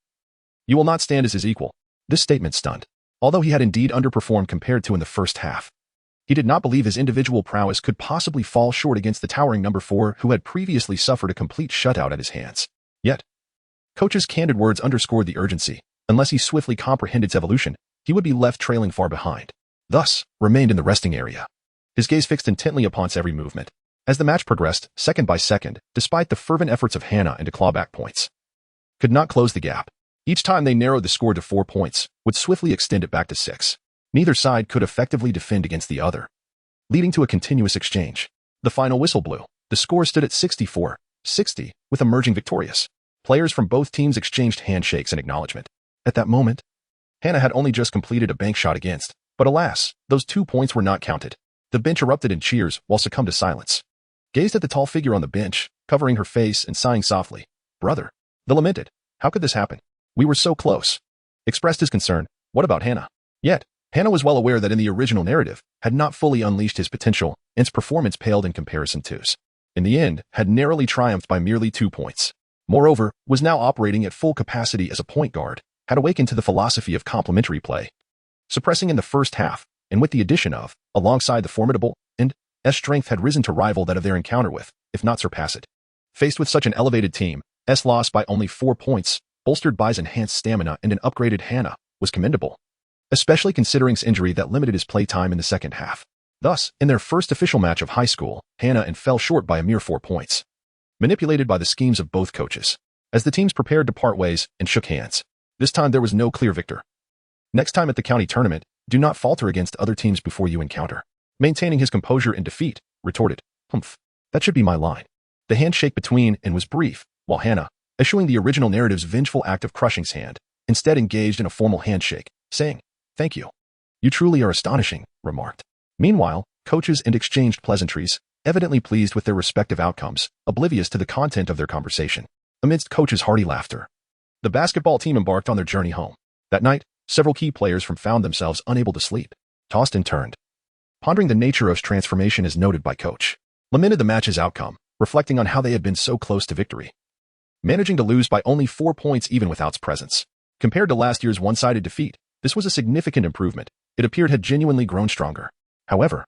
you will not stand as his equal." This statement stunned. Although he had indeed underperformed compared to in the first half, he did not believe his individual prowess could possibly fall short against the towering number 4 who had previously suffered a complete shutout at his hands. Yet, coach's candid words underscored the urgency. Unless he swiftly comprehended its evolution, he would be left trailing far behind. Thus, remained in the resting area, his gaze fixed intently upon its every movement. As the match progressed, second by second, despite the fervent efforts of Hana into clawback points, could not close the gap. Each time they narrowed the score to 4 points, would swiftly extend it back to 6. Neither side could effectively defend against the other, leading to a continuous exchange. The final whistle blew. The score stood at 64-60, with emerging victorious. Players from both teams exchanged handshakes and acknowledgement. At that moment, Hana had only just completed a bank shot against, but alas, those 2 points were not counted. The bench erupted in cheers while succumbed to silence. Gazed at the tall figure on the bench, covering her face and sighing softly. "Brother," the lamented, "how could this happen? We were so close." Expressed his concern, "What about Hana?" Yet, Hana was well aware that in the original narrative, had not fully unleashed his potential, and his performance paled in comparison to's. In the end, had narrowly triumphed by merely 2 points. Moreover, was now operating at full capacity as a point guard, had awakened to the philosophy of complementary play, suppressing in the first half, and with the addition of, alongside the formidable, and S strength had risen to rival that of their encounter with, if not surpass it. Faced with such an elevated team, S loss by only 4 points, bolstered by his enhanced stamina and an upgraded Hana, was commendable, especially considering his injury that limited his play time in the second half. Thus, in their first official match of high school, Hana and fell short by a mere 4 points, manipulated by the schemes of both coaches. As the teams prepared to part ways and shook hands, this time there was no clear victor. Next time at the county tournament, do not falter against other teams before you encounter. Maintaining his composure in defeat, retorted, "Humph, that should be my line." The handshake between and was brief, while Hana, eschewing the original narrative's vengeful act of crushing his hand, instead engaged in a formal handshake, saying, "Thank you. You truly are astonishing," remarked. Meanwhile, coaches and exchanged pleasantries, evidently pleased with their respective outcomes, oblivious to the content of their conversation. Amidst coaches' hearty laughter, the basketball team embarked on their journey home. That night, several key players found themselves unable to sleep, tossed and turned, pondering the nature of transformation as noted by coach, lamented the match's outcome, reflecting on how they had been so close to victory, managing to lose by only 4 points even without its presence. Compared to last year's one-sided defeat, this was a significant improvement. It appeared had genuinely grown stronger. However,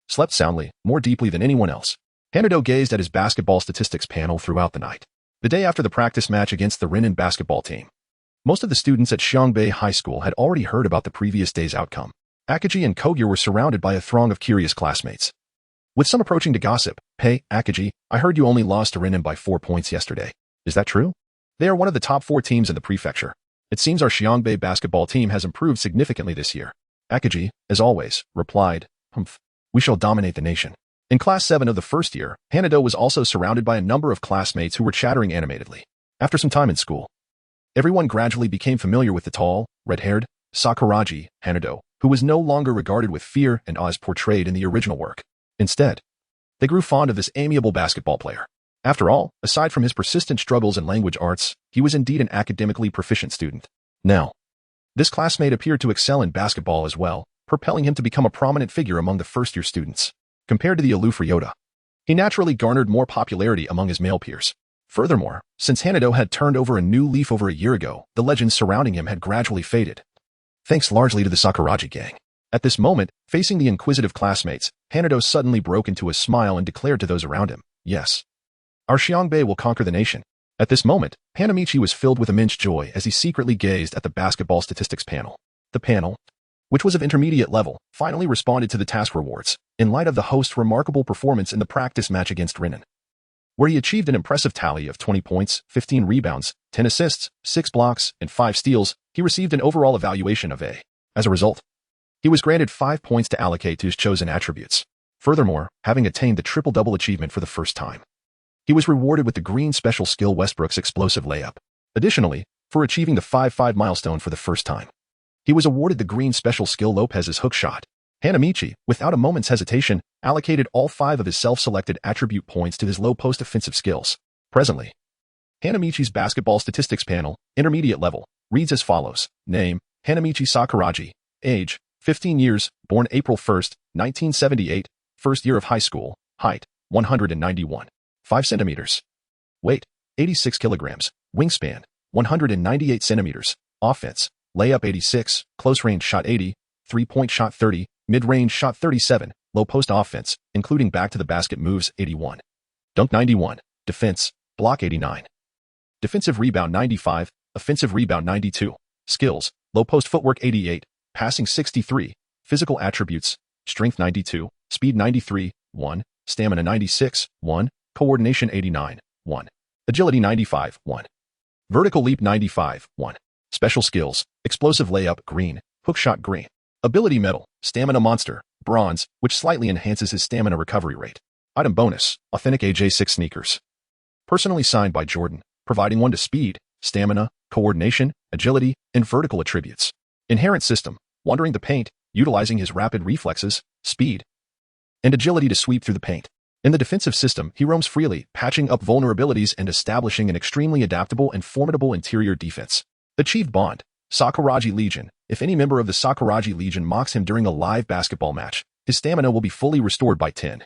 slept soundly, more deeply than anyone else. Hanado gazed at his basketball statistics panel throughout the night. The day after the practice match against the Renin basketball team, most of the students at Xiangbei High School had already heard about the previous day's outcome. Akagi and Kogyo were surrounded by a throng of curious classmates, with some approaching to gossip. "Hey, Akagi, I heard you only lost to Renin by 4 points yesterday. Is that true? They are one of the top 4 teams in the prefecture. It seems our Xiangbei basketball team has improved significantly this year." Akagi, as always, replied, "Humph, we shall dominate the nation." In Class 7 of the first year, Hanado was also surrounded by a number of classmates who were chattering animatedly. After some time in school, everyone gradually became familiar with the tall, red-haired Sakuragi, Hanado, who was no longer regarded with fear and awe as portrayed in the original work. Instead, they grew fond of this amiable basketball player. After all, aside from his persistent struggles in language arts, he was indeed an academically proficient student. Now, this classmate appeared to excel in basketball as well, propelling him to become a prominent figure among the first-year students. Compared to the aloof Ryota, he naturally garnered more popularity among his male peers. Furthermore, since Hanado had turned over a new leaf over a year ago, the legends surrounding him had gradually faded, thanks largely to the Sakuragi gang. At this moment, facing the inquisitive classmates, Hanado suddenly broke into a smile and declared to those around him, "Yes, our Xiangbei will conquer the nation." At this moment, Hanamichi was filled with immense joy as he secretly gazed at the basketball statistics panel. The panel, which was of intermediate level, finally responded to the task rewards, in light of the host's remarkable performance in the practice match against Renan, where he achieved an impressive tally of 20 points, 15 rebounds, 10 assists, 6 blocks, and 5 steals. He received an overall evaluation of A. As a result, he was granted 5 points to allocate to his chosen attributes. Furthermore, having attained the triple-double achievement for the first time, he was rewarded with the green special skill Westbrook's explosive layup. Additionally, for achieving the 5-5 milestone for the first time, he was awarded the green special skill Lopez's hook shot. Hanamichi, without a moment's hesitation, allocated all 5 of his self-selected attribute points to his low-post offensive skills. Presently, Hanamichi's basketball statistics panel, intermediate level, reads as follows. Name, Hanamichi Sakuragi. Age, 15 years, born April 1, 1978, first year of high school. Height, 191. 5 centimeters. Weight, 86 kilograms. Wingspan, 198 centimeters. Offense, layup 86, close range shot 80, three-point shot 30, mid-range shot 37, low-post offense, including back-to-the-basket moves 81. Dunk 91, defense, block 89. Defensive rebound 95, offensive rebound 92. Skills, low-post footwork 88, passing 63, physical attributes, strength 92, speed 93, 1, stamina 96, 1, coordination 89, 1, agility 95, 1, vertical leap 95, 1. Special skills, explosive layup, green, hookshot, green. Ability medal, stamina monster, bronze, which slightly enhances his stamina recovery rate. Item bonus, authentic AJ6 sneakers. Personally signed by Jordan, providing 1 to speed, stamina, coordination, agility, and vertical attributes. Inherent system, wandering the paint, utilizing his rapid reflexes, speed, and agility to sweep through the paint. In the defensive system, he roams freely, patching up vulnerabilities and establishing an extremely adaptable and formidable interior defense. Achieved bond, Sakuragi Legion. If any member of the Sakuragi Legion mocks him during a live basketball match, his stamina will be fully restored by 10.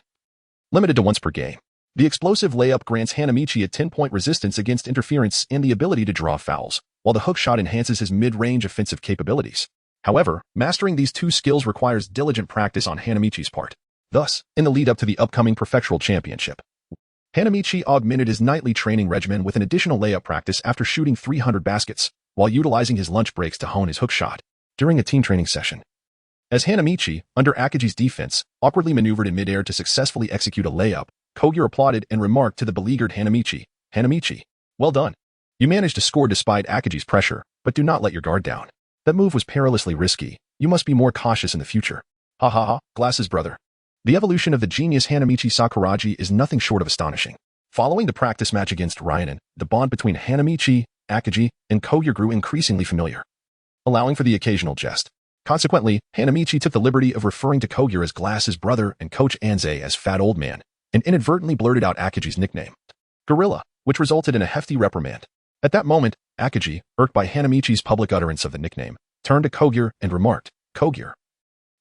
Limited to once per game. The explosive layup grants Hanamichi a 10-point resistance against interference and the ability to draw fouls, while the hook shot enhances his mid-range offensive capabilities. However, mastering these 2 skills requires diligent practice on Hanamichi's part. Thus, in the lead-up to the upcoming Prefectural Championship, Hanamichi augmented his nightly training regimen with an additional layup practice after shooting 300 baskets, while utilizing his lunch breaks to hone his hook shot during a team training session. As Hanamichi, under Akagi's defense, awkwardly maneuvered in midair to successfully execute a layup, Kogure applauded and remarked to the beleaguered Hanamichi, "Hanamichi, well done. You managed to score despite Akagi's pressure, but do not let your guard down. That move was perilously risky. You must be more cautious in the future." Ha ha ha, glasses brother. The evolution of the genius Hanamichi Sakuragi is nothing short of astonishing. Following the practice match against Ryanen, the bond between Hanamichi, Akagi, and Kogure grew increasingly familiar, allowing for the occasional jest. Consequently, Hanamichi took the liberty of referring to Kogure as Glass's brother and Coach Anze as Fat Old Man, and inadvertently blurted out Akagi's nickname, Gorilla, which resulted in a hefty reprimand. At that moment, Akagi, irked by Hanamichi's public utterance of the nickname, turned to Kogure and remarked, "Kogure,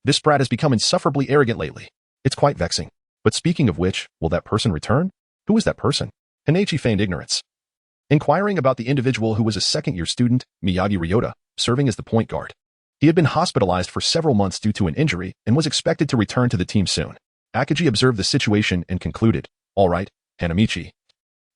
this brat has become insufferably arrogant lately. It's quite vexing. But speaking of which, will that person return? Who is that person?" Hanamichi feigned ignorance, inquiring about the individual who was a second-year student, Miyagi Ryota, serving as the point guard. He had been hospitalized for several months due to an injury and was expected to return to the team soon. Akagi observed the situation and concluded, "All right, Hanamichi.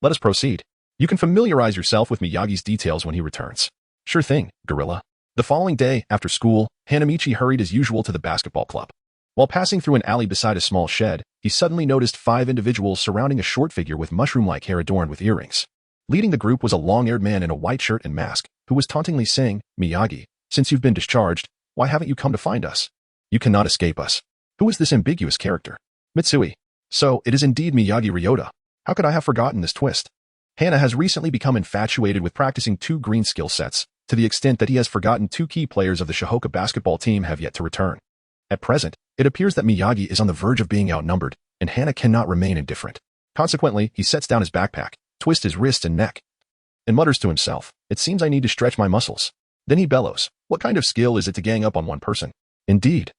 Let us proceed. You can familiarize yourself with Miyagi's details when he returns." "Sure thing, Gorilla." The following day, after school, Hanamichi hurried as usual to the basketball club. While passing through an alley beside a small shed, he suddenly noticed 5 individuals surrounding a short figure with mushroom-like hair adorned with earrings. Leading the group was a long-haired man in a white shirt and mask, who was tauntingly saying, "Miyagi, since you've been discharged, why haven't you come to find us? You cannot escape us." Who is this ambiguous character? Mitsui. So, it is indeed Miyagi Ryota. How could I have forgotten this twist? Hana has recently become infatuated with practicing 2 green skill sets, to the extent that he has forgotten 2 key players of the Shihoka basketball team have yet to return. At present, it appears that Miyagi is on the verge of being outnumbered, and Hana cannot remain indifferent. Consequently, he sets down his backpack, twists his wrists and neck, and mutters to himself, "It seems I need to stretch my muscles." Then he bellows, "What kind of skill is it to gang up on one person? Indeed,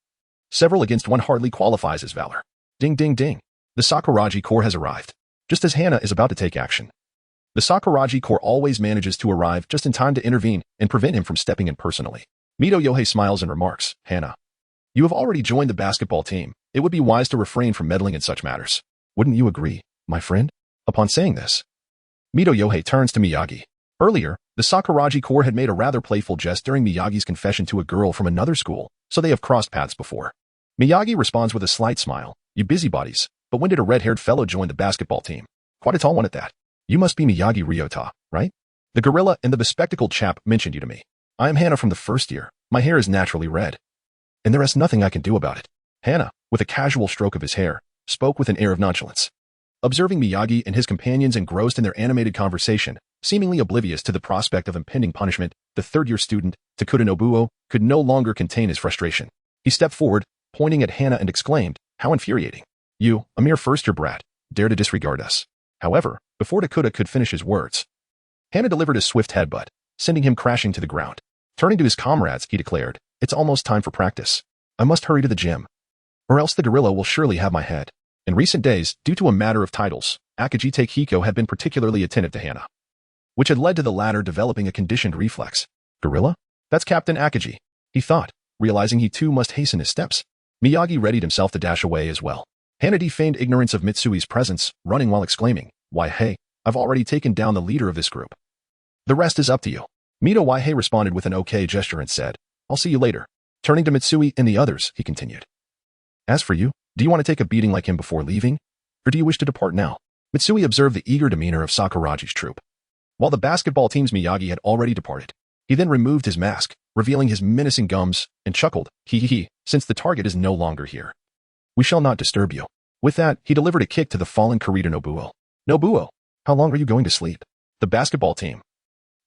several against one hardly qualifies as valor." Ding ding ding. The Sakuragi Corps has arrived. Just as Hana is about to take action, the Sakuragi Corps always manages to arrive just in time to intervene and prevent him from stepping in personally. Mito Yohei smiles and remarks, "Hana, you have already joined the basketball team. It would be wise to refrain from meddling in such matters. Wouldn't you agree, my friend?" Upon saying this, Mito Yohei turns to Miyagi. Earlier, the Sakuragi Corps had made a rather playful jest during Miyagi's confession to a girl from another school, so they have crossed paths before. Miyagi responds with a slight smile. You busybodies, but when did a red-haired fellow join the basketball team? Quite a tall one at that. You must be Miyagi Ryota, right? The gorilla and the bespectacled chap mentioned you to me. I am Hana from the first year. My hair is naturally red. And there is nothing I can do about it. Hana, with a casual stroke of his hair, spoke with an air of nonchalance. Observing Miyagi and his companions engrossed in their animated conversation, seemingly oblivious to the prospect of impending punishment, the third-year student, Takuda Nobuo, could no longer contain his frustration. He stepped forward, pointing at Hana and exclaimed, how infuriating. You, a mere first-year brat, dare to disregard us. However, before Takuda could finish his words, Hana delivered a swift headbutt, sending him crashing to the ground. Turning to his comrades, he declared, it's almost time for practice. I must hurry to the gym, or else the gorilla will surely have my head. In recent days, due to a matter of titles, Akagite Hiko had been particularly attentive to Hana, which had led to the latter developing a conditioned reflex. Gorilla? That's Captain Akagi, he thought, realizing he too must hasten his steps. Miyagi readied himself to dash away as well. Hana feigned ignorance of Mitsui's presence, running while exclaiming, why hey, I've already taken down the leader of this group. The rest is up to you. Mito Waihei responded with an okay gesture and said, I'll see you later. Turning to Mitsui and the others, he continued. As for you, do you want to take a beating like him before leaving? Or do you wish to depart now? Mitsui observed the eager demeanor of Sakuragi's troop. While the basketball team's Miyagi had already departed, he then removed his mask, revealing his menacing gums, and chuckled, hee, since the target is no longer here. We shall not disturb you. With that, he delivered a kick to the fallen Kurita Nobuo. Nobuo, how long are you going to sleep? The basketball team.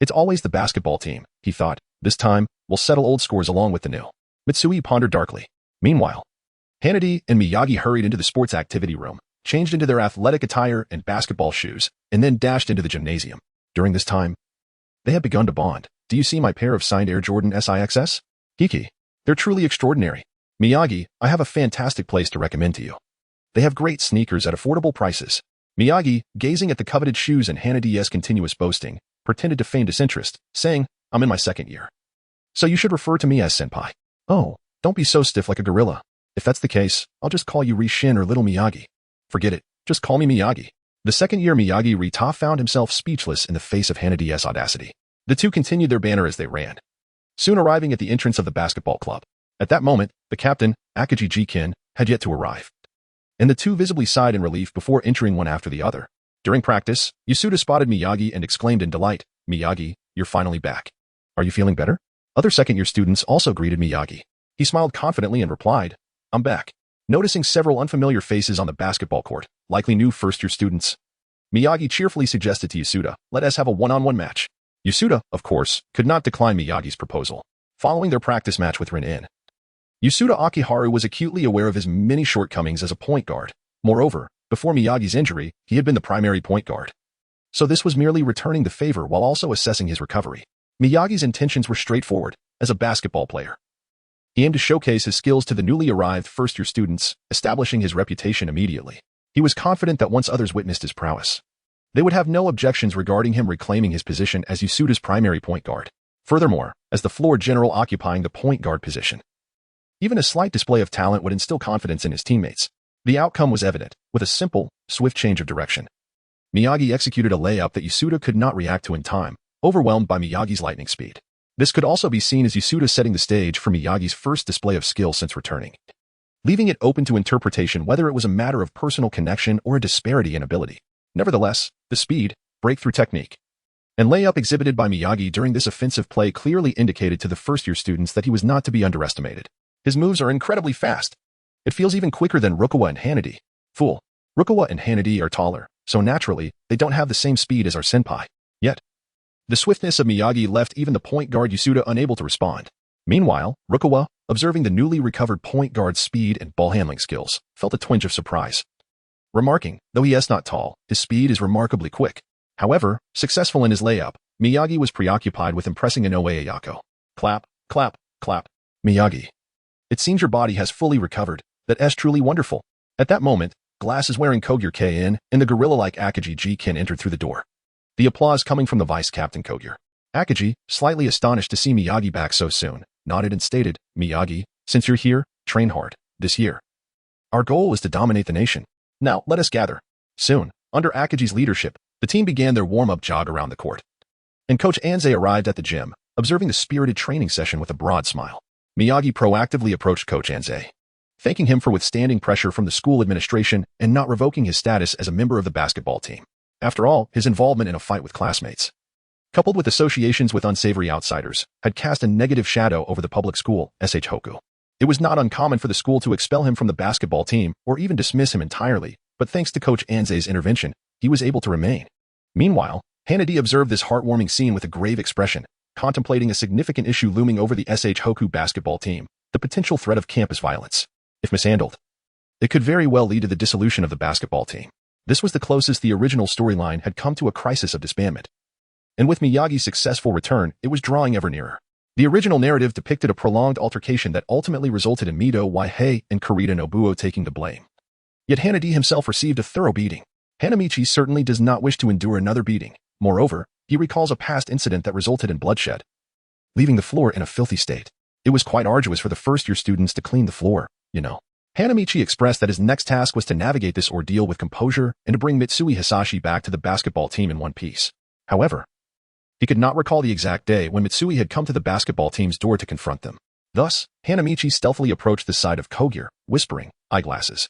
It's always the basketball team, he thought. This time, we'll settle old scores along with the new. Mitsui pondered darkly. Meanwhile, Hanadi and Miyagi hurried into the sports activity room, changed into their athletic attire and basketball shoes, and then dashed into the gymnasium. During this time, they had begun to bond. Do you see my pair of signed Air Jordan SIXS? Hiki. They're truly extraordinary. Miyagi, I have a fantastic place to recommend to you. They have great sneakers at affordable prices. Miyagi, gazing at the coveted shoes and Hanadi's continuous boasting, pretended to feign disinterest, saying, I'm in my second year. So you should refer to me as senpai. Oh, don't be so stiff like a gorilla. If that's the case, I'll just call you Rishin or Little Miyagi. Forget it, just call me Miyagi. The second-year Miyagi Rita found himself speechless in the face of Hanadi's audacity. The two continued their banter as they ran, soon arriving at the entrance of the basketball club. At that moment, the captain, Akagi Jikin, had yet to arrive, and the two visibly sighed in relief before entering one after the other. During practice, Yasuda spotted Miyagi and exclaimed in delight, Miyagi, you're finally back. Are you feeling better? Other second-year students also greeted Miyagi. He smiled confidently and replied, I'm back. Noticing several unfamiliar faces on the basketball court, likely new first-year students, Miyagi cheerfully suggested to Yasuda, let us have a one-on-one match. Yasuda, of course, could not decline Miyagi's proposal. Following their practice match with Rin-In, Yasuda Akiharu was acutely aware of his many shortcomings as a point guard. Moreover, before Miyagi's injury, he had been the primary point guard. So this was merely returning the favor while also assessing his recovery. Miyagi's intentions were straightforward. As a basketball player, he aimed to showcase his skills to the newly arrived first-year students, establishing his reputation immediately. He was confident that once others witnessed his prowess, they would have no objections regarding him reclaiming his position as Yasuda's primary point guard. Furthermore, as the floor general occupying the point guard position, even a slight display of talent would instill confidence in his teammates. The outcome was evident. With a simple, swift change of direction, Miyagi executed a layup that Yasuda could not react to in time, overwhelmed by Miyagi's lightning speed. This could also be seen as Yasuda setting the stage for Miyagi's first display of skill since returning, leaving it open to interpretation whether it was a matter of personal connection or a disparity in ability. Nevertheless, the speed, breakthrough technique, and layup exhibited by Miyagi during this offensive play clearly indicated to the first-year students that he was not to be underestimated. His moves are incredibly fast. It feels even quicker than Rukawa and Hanadi. Fool. Rukawa and Hanadi are taller, so naturally, they don't have the same speed as our senpai. Yet, the swiftness of Miyagi left even the point guard Yasuda unable to respond. Meanwhile, Rukawa, observing the newly recovered point guard's speed and ball handling skills, felt a twinge of surprise, remarking, though he is not tall, his speed is remarkably quick. However, successful in his layup, Miyagi was preoccupied with impressing Inoue Ayako. Clap, clap, clap. Miyagi. It seems your body has fully recovered. That is truly wonderful. At that moment, glasses wearing Kogure K.N. and the gorilla-like Akagi Jikin entered through the door. The applause coming from the vice-captain Kogure. Akagi, slightly astonished to see Miyagi back so soon, nodded and stated, Miyagi, since you're here, train hard. This year, our goal is to dominate the nation. Now, let us gather. Soon, under Akagi's leadership, The team began their warm-up jog around the court, and Coach Anze arrived at the gym, observing the spirited training session with a broad smile. Miyagi proactively approached Coach Anze, thanking him for withstanding pressure from the school administration and not revoking his status as a member of the basketball team. After all, his involvement in a fight with classmates, coupled with associations with unsavory outsiders, had cast a negative shadow over the public school, Shohoku. It was not uncommon for the school to expel him from the basketball team or even dismiss him entirely, but thanks to Coach Anze's intervention, he was able to remain. Meanwhile, Hanadi observed this heartwarming scene with a grave expression, contemplating a significant issue looming over the Shohoku basketball team, the potential threat of campus violence. If mishandled, it could very well lead to the dissolution of the basketball team. This was the closest the original storyline had come to a crisis of disbandment. And with Miyagi's successful return, it was drawing ever nearer. The original narrative depicted a prolonged altercation that ultimately resulted in Mito Waihei and Kurita Nobuo taking the blame. Yet Hanadi himself received a thorough beating. Hanamichi certainly does not wish to endure another beating. Moreover, he recalls a past incident that resulted in bloodshed, leaving the floor in a filthy state. It was quite arduous for the first-year students to clean the floor, you know. Hanamichi expressed that his next task was to navigate this ordeal with composure and to bring Mitsui Hisashi back to the basketball team in one piece. However, he could not recall the exact day when Mitsui had come to the basketball team's door to confront them. Thus, Hanamichi stealthily approached the side of Kogure, whispering, "Eyeglasses.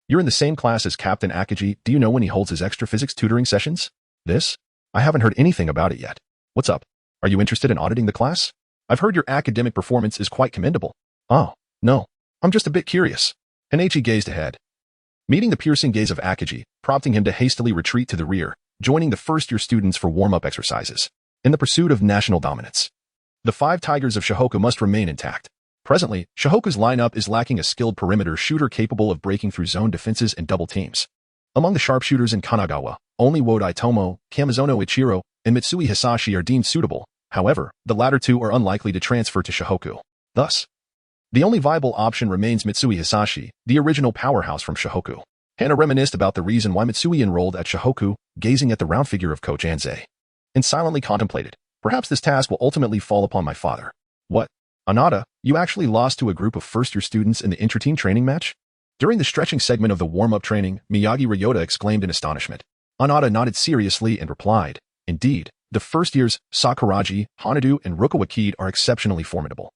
You're in the same class as Captain Akagi. Do you know when he holds his extra physics tutoring sessions?" "This? I haven't heard anything about it yet. What's up? Are you interested in auditing the class? I've heard your academic performance is quite commendable." "Oh, no. I'm just a bit curious." Hanachi gazed ahead, meeting the piercing gaze of Akagi, prompting him to hastily retreat to the rear, joining the first-year students for warm-up exercises. In the pursuit of national dominance, the 5 Tigers of Shohoku must remain intact. Presently, Shohoku's lineup is lacking a skilled perimeter shooter capable of breaking through zone defenses and double teams. Among the sharpshooters in Kanagawa, only Wodai Tomo, Kamizono Ichiro, and Mitsui Hisashi are deemed suitable. However, the latter two are unlikely to transfer to Shohoku. Thus, the only viable option remains Mitsui Hisashi, the original powerhouse from Shohoku. Hana reminisced about the reason why Mitsui enrolled at Shohoku, gazing at the round figure of Coach Anze, and silently contemplated, "Perhaps this task will ultimately fall upon my father." "What? Anada, you actually lost to a group of first-year students in the inter-team training match?" During the stretching segment of the warm-up training, Miyagi Ryota exclaimed in astonishment. Anada nodded seriously and replied, "Indeed, the first-years, Sakuragi, Hanadu, and Rukawa Kaede are exceptionally formidable."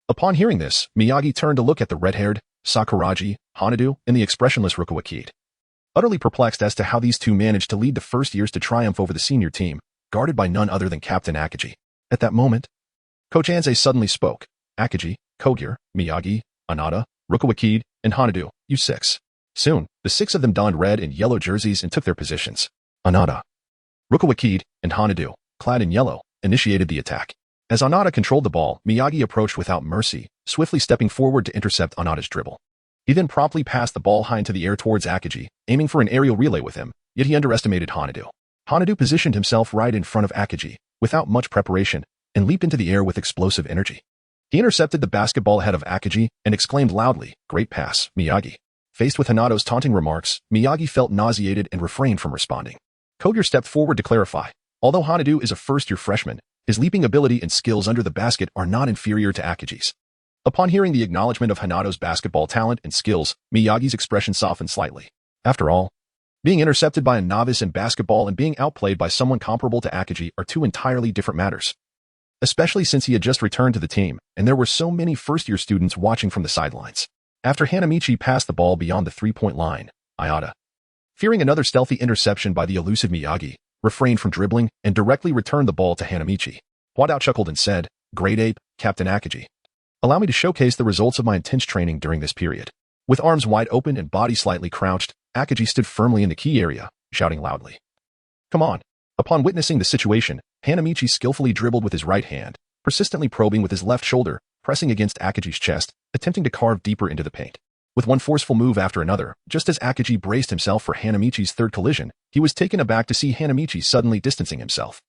Upon hearing this, Miyagi turned to look at the red-haired Sakuragi, Hanadu, and the expressionless Rukawa Kaede, utterly perplexed as to how these two managed to lead the first-years to triumph over the senior team, guarded by none other than Captain Akagi. At that moment, Coach Anze suddenly spoke. "Akagi, Kogure, Miyagi, Anada, Rukawa Kaede, and Hanadu, you 6. Soon, the 6 of them donned red and yellow jerseys and took their positions. Anada, Rukawa Kaede, and Hanadu, clad in yellow, initiated the attack. As Anada controlled the ball, Miyagi approached without mercy, swiftly stepping forward to intercept Anada's dribble. He then promptly passed the ball high into the air towards Akagi, aiming for an aerial relay with him, yet he underestimated Hanadu. Hanadu positioned himself right in front of Akagi, without much preparation, and leaped into the air with explosive energy. He intercepted the basketball ahead of Akagi and exclaimed loudly, "Great pass, Miyagi." Faced with Hanado's taunting remarks, Miyagi felt nauseated and refrained from responding. Kogure stepped forward to clarify. Although Hanadu is a first-year freshman, his leaping ability and skills under the basket are not inferior to Akagi's. Upon hearing the acknowledgement of Hanado's basketball talent and skills, Miyagi's expression softened slightly. After all, being intercepted by a novice in basketball and being outplayed by someone comparable to Akagi are two entirely different matters. Especially since he had just returned to the team, and there were so many first-year students watching from the sidelines. After Hanamichi passed the ball beyond the three-point line, Ayada, fearing another stealthy interception by the elusive Miyagi, refrained from dribbling and directly returned the ball to Hanamichi. Wadao chuckled and said, "Great ape, Captain Akagi. Allow me to showcase the results of my intense training during this period." With arms wide open and body slightly crouched, Akagi stood firmly in the key area, shouting loudly, "Come on." Upon witnessing the situation, Hanamichi skillfully dribbled with his right hand, persistently probing with his left shoulder, pressing against Akagi's chest, attempting to carve deeper into the paint. With one forceful move after another, just as Akagi braced himself for Hanamichi's third collision, he was taken aback to see Hanamichi suddenly distancing himself.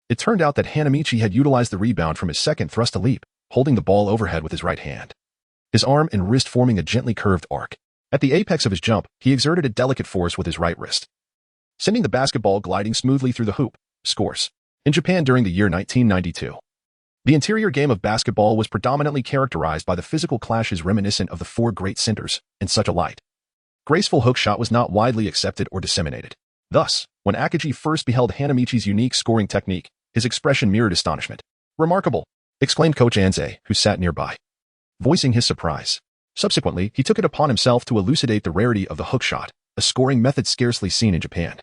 It turned out that Hanamichi had utilized the rebound from his second thrust to leap, holding the ball overhead with his right hand, his arm and wrist forming a gently curved arc. At the apex of his jump, he exerted a delicate force with his right wrist, sending the basketball gliding smoothly through the hoop. Scores. In Japan during the year 1992, the interior game of basketball was predominantly characterized by the physical clashes reminiscent of the four great centers, and such a light, graceful hook shot was not widely accepted or disseminated. Thus, when Akaji first beheld Hanamichi's unique scoring technique, his expression mirrored astonishment. "Remarkable!" exclaimed Coach Anze, who sat nearby, voicing his surprise. Subsequently, he took it upon himself to elucidate the rarity of the hook shot, a scoring method scarcely seen in Japan.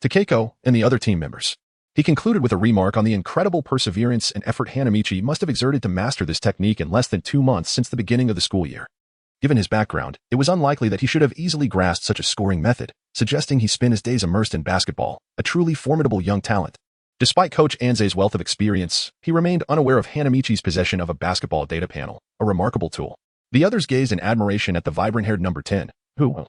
To Keiko and the other team members, he concluded with a remark on the incredible perseverance and effort Hanamichi must have exerted to master this technique in less than 2 months since the beginning of the school year. Given his background, it was unlikely that he should have easily grasped such a scoring method, suggesting he spent his days immersed in basketball, a truly formidable young talent. Despite Coach Anze's wealth of experience, he remained unaware of Hanamichi's possession of a basketball data panel, a remarkable tool. The others gazed in admiration at the vibrant-haired number 10, who,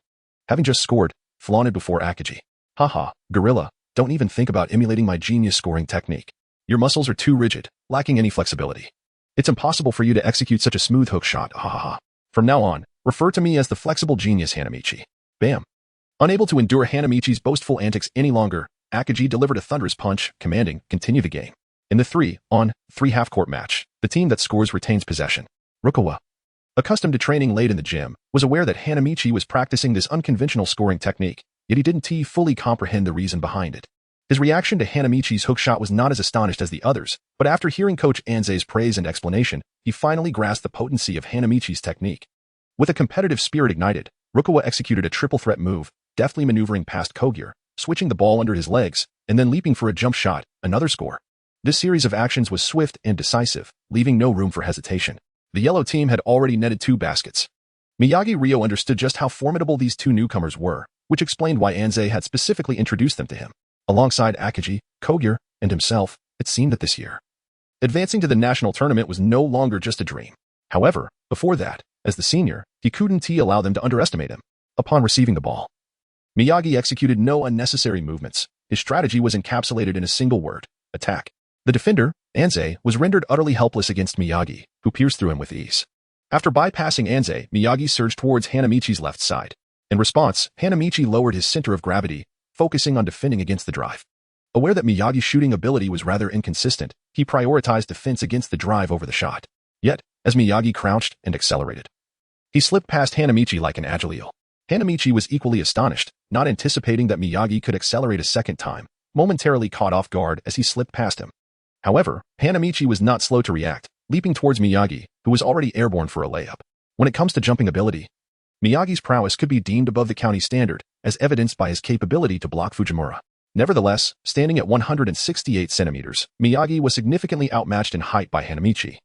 having just scored, flaunted before Akaji. "Haha, gorilla, don't even think about emulating my genius scoring technique. Your muscles are too rigid, lacking any flexibility. It's impossible for you to execute such a smooth hook shot, hahaha. From now on, refer to me as the flexible genius Hanamichi." Bam. Unable to endure Hanamichi's boastful antics any longer, Akaji delivered a thunderous punch, commanding, "Continue the game." In the 3-on-3 half-court match, the team that scores retains possession. Rukawa, accustomed to training late in the gym, was aware that Hanamichi was practicing this unconventional scoring technique, yet he didn't fully comprehend the reason behind it. His reaction to Hanamichi's hook shot was not as astonished as the others, but after hearing Coach Anze's praise and explanation, he finally grasped the potency of Hanamichi's technique. With a competitive spirit ignited, Rukawa executed a triple threat move, deftly maneuvering past Kogure, switching the ball under his legs, and then leaping for a jump shot, another score. This series of actions was swift and decisive, leaving no room for hesitation. The yellow team had already netted 2 baskets. Miyagi Ryo understood just how formidable these 2 newcomers were, which explained why Anze had specifically introduced them to him. Alongside Akaji, Kogure, and himself, it seemed that this year, advancing to the national tournament was no longer just a dream. However, before that, as the senior, he couldn't allow them to underestimate him. Upon receiving the ball, Miyagi executed no unnecessary movements. His strategy was encapsulated in a single word: attack. The defender, Anze, was rendered utterly helpless against Miyagi, who pierced through him with ease. After bypassing Anze, Miyagi surged towards Hanamichi's left side. In response, Hanamichi lowered his center of gravity, focusing on defending against the drive. Aware that Miyagi's shooting ability was rather inconsistent, he prioritized defense against the drive over the shot. Yet, as Miyagi crouched and accelerated, he slipped past Hanamichi like an agile eel. Hanamichi was equally astonished, not anticipating that Miyagi could accelerate a second time, momentarily caught off guard as he slipped past him. However, Hanamichi was not slow to react, leaping towards Miyagi, who was already airborne for a layup. When it comes to jumping ability, Miyagi's prowess could be deemed above the county standard, as evidenced by his capability to block Fujimura. Nevertheless, standing at 168 centimeters, Miyagi was significantly outmatched in height by Hanamichi,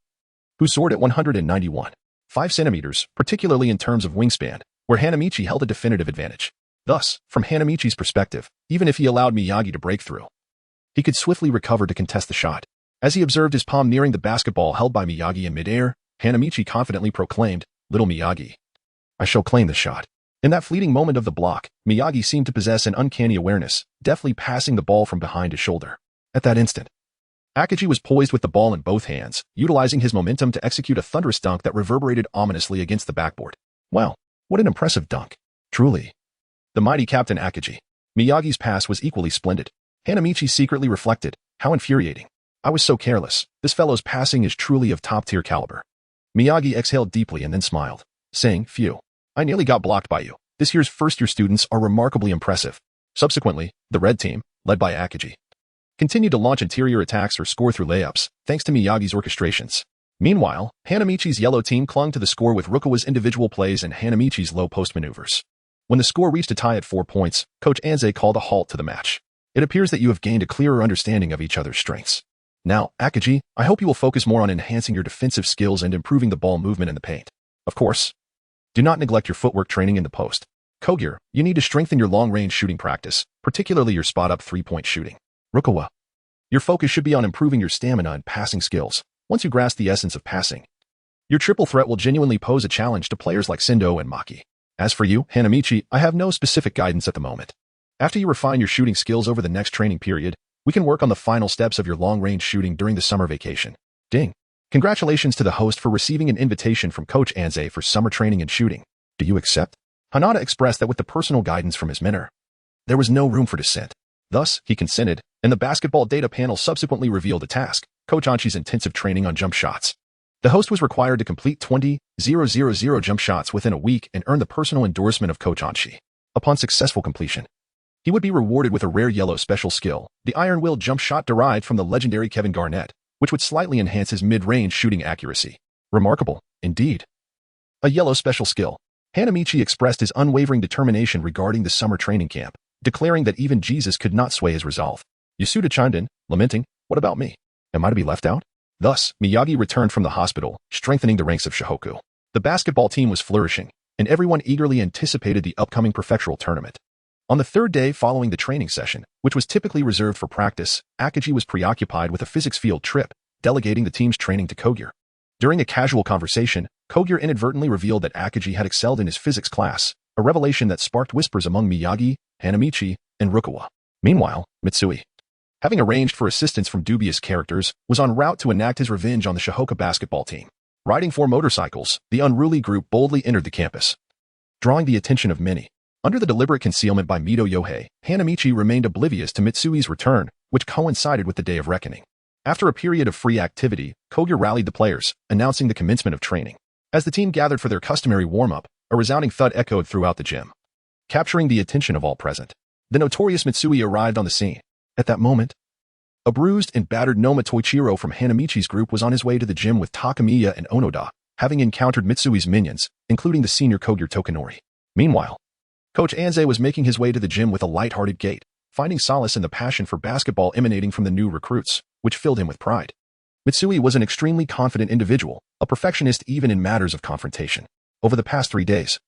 who soared at 191.5 centimeters, particularly in terms of wingspan, where Hanamichi held a definitive advantage. Thus, from Hanamichi's perspective, even if he allowed Miyagi to break through, he could swiftly recover to contest the shot. As he observed his palm nearing the basketball held by Miyagi in midair, Hanamichi confidently proclaimed, "Little Miyagi, I shall claim the shot." In that fleeting moment of the block, Miyagi seemed to possess an uncanny awareness, deftly passing the ball from behind his shoulder. At that instant, Akaji was poised with the ball in both hands, utilizing his momentum to execute a thunderous dunk that reverberated ominously against the backboard. Wow, what an impressive dunk. Truly, the mighty Captain Akaji. Miyagi's pass was equally splendid. Hanamichi secretly reflected, how infuriating. I was so careless. This fellow's passing is truly of top-tier caliber. Miyagi exhaled deeply and then smiled, saying, "Phew, I nearly got blocked by you. This year's first-year students are remarkably impressive." Subsequently, the red team, led by Akaji, continued to launch interior attacks or score through layups, thanks to Miyagi's orchestrations. Meanwhile, Hanamichi's yellow team clung to the score with Rukawa's individual plays and Hanamichi's low-post maneuvers. When the score reached a tie at 4 points, Coach Anze called a halt to the match. It appears that you have gained a clearer understanding of each other's strengths. Now, Akaji, I hope you will focus more on enhancing your defensive skills and improving the ball movement in the paint. Of course, do not neglect your footwork training in the post. Kogure, you need to strengthen your long-range shooting practice, particularly your spot-up three-point shooting. Rukawa, your focus should be on improving your stamina and passing skills. Once you grasp the essence of passing, your triple threat will genuinely pose a challenge to players like Sendo and Maki. As for you, Hanamichi, I have no specific guidance at the moment. After you refine your shooting skills over the next training period, we can work on the final steps of your long-range shooting during the summer vacation. Ding. Congratulations to the host for receiving an invitation from Coach Anze for summer training and shooting. Do you accept? Hanada expressed that with the personal guidance from his mentor, there was no room for dissent. Thus, he consented, and the basketball data panel subsequently revealed the task, Coach Anshi's intensive training on jump shots. The host was required to complete 20,000 jump shots within a week and earn the personal endorsement of Coach Anshi. Upon successful completion, He would be rewarded with a rare yellow special skill, the Iron Will jump shot derived from the legendary Kevin Garnett, which would slightly enhance his mid-range shooting accuracy. Remarkable, indeed. A yellow special skill. Hanamichi expressed his unwavering determination regarding the summer training camp, declaring that even Jesus could not sway his resolve. Yasuda chimed in, lamenting, "What about me? Am I to be left out?" Thus, Miyagi returned from the hospital, strengthening the ranks of Shohoku. The basketball team was flourishing, and everyone eagerly anticipated the upcoming prefectural tournament. On the third day following the training session, which was typically reserved for practice, Akagi was preoccupied with a physics field trip, delegating the team's training to Kogyo. During a casual conversation, Kogyo inadvertently revealed that Akagi had excelled in his physics class, a revelation that sparked whispers among Miyagi, Hanamichi, and Rukawa. Meanwhile, Mitsui, having arranged for assistance from dubious characters, was en route to enact his revenge on the Shohoku basketball team. Riding 4 motorcycles, the unruly group boldly entered the campus, drawing the attention of many. Under the deliberate concealment by Mito Yohei, Hanamichi remained oblivious to Mitsui's return, which coincided with the day of reckoning. After a period of free activity, Kogyo rallied the players, announcing the commencement of training. As the team gathered for their customary warm-up, a resounding thud echoed throughout the gym, capturing the attention of all present. The notorious Mitsui arrived on the scene. At that moment, a bruised and battered Noma Toichiro from Hanamichi's group was on his way to the gym with Takamiya and Onoda, having encountered Mitsui's minions, including the senior Kogyo Tokanori. Meanwhile, Coach Anze was making his way to the gym with a light-hearted gait, finding solace in the passion for basketball emanating from the new recruits, which filled him with pride. Mitsui was an extremely confident individual, a perfectionist even in matters of confrontation. Over the past 3 days,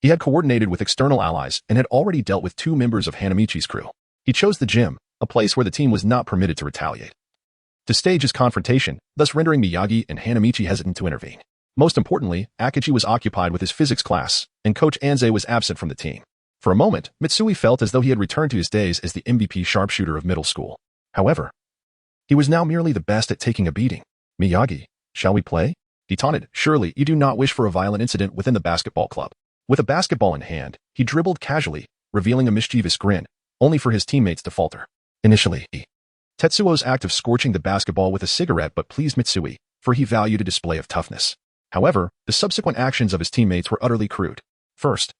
he had coordinated with external allies and had already dealt with 2 members of Hanamichi's crew. He chose the gym, a place where the team was not permitted to retaliate, to stage his confrontation, thus rendering Miyagi and Hanamichi hesitant to intervene. Most importantly, Akagi was occupied with his physics class, and Coach Anze was absent from the team. For a moment, Mitsui felt as though he had returned to his days as the MVP sharpshooter of middle school. However, he was now merely the best at taking a beating. "Miyagi, shall we play?" he taunted. Surely you do not wish for a violent incident within the basketball club. With a basketball in hand, he dribbled casually, revealing a mischievous grin, only for his teammates to falter. Initially, Tetsuo's act of scorching the basketball with a cigarette but pleased Mitsui, for he valued a display of toughness. However, the subsequent actions of his teammates were utterly crude. First,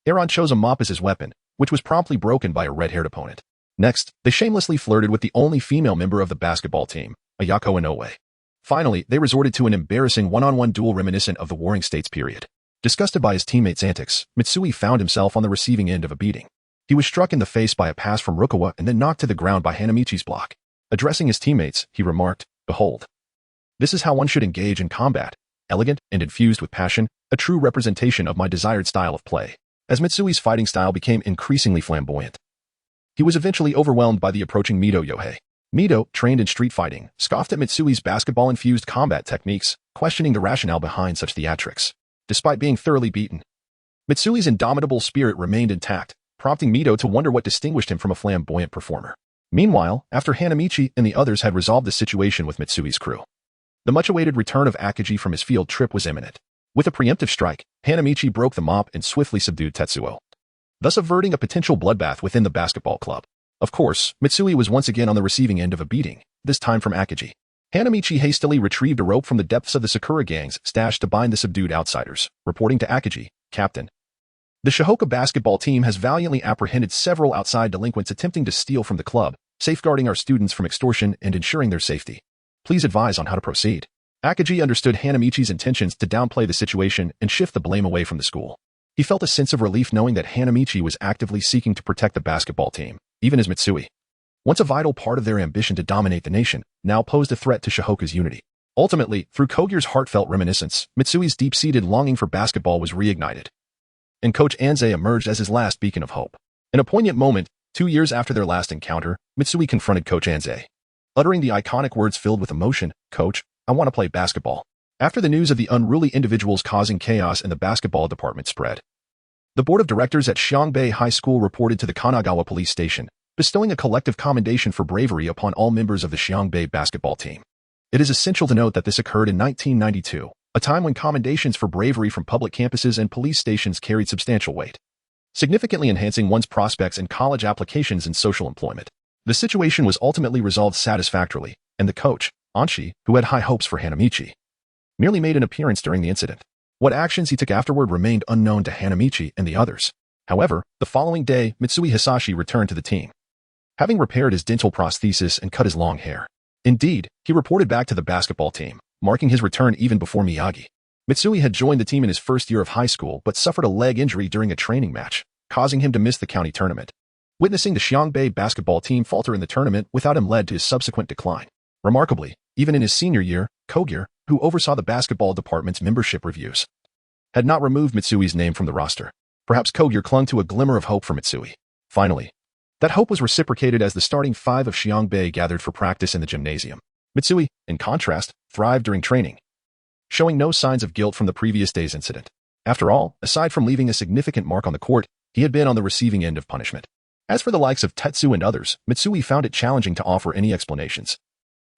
Aaron chose a mop as his weapon, which was promptly broken by a red-haired opponent. Next, they shamelessly flirted with the only female member of the basketball team, Ayako Inoue. Finally, they resorted to an embarrassing one-on-one duel reminiscent of the Warring States period. Disgusted by his teammates' antics, Mitsui found himself on the receiving end of a beating. He was struck in the face by a pass from Rukawa and then knocked to the ground by Hanamichi's block. Addressing his teammates, he remarked, "Behold, this is how one should engage in combat, elegant and infused with passion, a true representation of my desired style of play." As Mitsui's fighting style became increasingly flamboyant, he was eventually overwhelmed by the approaching Mito Yohei. Mito, trained in street fighting, scoffed at Mitsui's basketball-infused combat techniques, questioning the rationale behind such theatrics. Despite being thoroughly beaten, Mitsui's indomitable spirit remained intact, prompting Mito to wonder what distinguished him from a flamboyant performer. Meanwhile, after Hanamichi and the others had resolved the situation with Mitsui's crew, the much-awaited return of Akagi from his field trip was imminent. With a preemptive strike, Hanamichi broke the mop and swiftly subdued Tetsuo, thus averting a potential bloodbath within the basketball club. Of course, Mitsui was once again on the receiving end of a beating, this time from Akagi. Hanamichi hastily retrieved a rope from the depths of the Sakura gangs stashed to bind the subdued outsiders, reporting to Akagi, "Captain, the Shohoku basketball team has valiantly apprehended several outside delinquents attempting to steal from the club, safeguarding our students from extortion and ensuring their safety. Please advise on how to proceed." Akagi understood Hanamichi's intentions to downplay the situation and shift the blame away from the school. He felt a sense of relief knowing that Hanamichi was actively seeking to protect the basketball team, even as Mitsui, once a vital part of their ambition to dominate the nation, now posed a threat to Shohoku's unity. Ultimately, through Kogyo's heartfelt reminiscence, Mitsui's deep-seated longing for basketball was reignited, and Coach Anze emerged as his last beacon of hope. In a poignant moment, 2 years after their last encounter, Mitsui confronted Coach Anze, uttering the iconic words filled with emotion, "Coach, I want to play basketball." After the news of the unruly individuals causing chaos in the basketball department spread, the board of directors at Xiangbei High School reported to the Kanagawa police station, bestowing a collective commendation for bravery upon all members of the Xiangbei basketball team. It is essential to note that this occurred in 1992, a time when commendations for bravery from public campuses and police stations carried substantial weight, significantly enhancing one's prospects in college applications and social employment. The situation was ultimately resolved satisfactorily, and the coach, Anshi, who had high hopes for Hanamichi, merely made an appearance during the incident. What actions he took afterward remained unknown to Hanamichi and the others. However, the following day, Mitsui Hisashi returned to the team, having repaired his dental prosthesis and cut his long hair. Indeed, he reported back to the basketball team, marking his return even before Miyagi. Mitsui had joined the team in his first year of high school but suffered a leg injury during a training match, causing him to miss the county tournament. Witnessing the Xiangbei basketball team falter in the tournament without him led to his subsequent decline. Remarkably, even in his senior year, Kogyo, who oversaw the basketball department's membership reviews, had not removed Mitsui's name from the roster. Perhaps Kogyo clung to a glimmer of hope for Mitsui. Finally, that hope was reciprocated as the starting five of Xiangbei gathered for practice in the gymnasium. Mitsui, in contrast, thrived during training, showing no signs of guilt from the previous day's incident. After all, aside from leaving a significant mark on the court, he had been on the receiving end of punishment. As for the likes of Tetsu and others, Mitsui found it challenging to offer any explanations,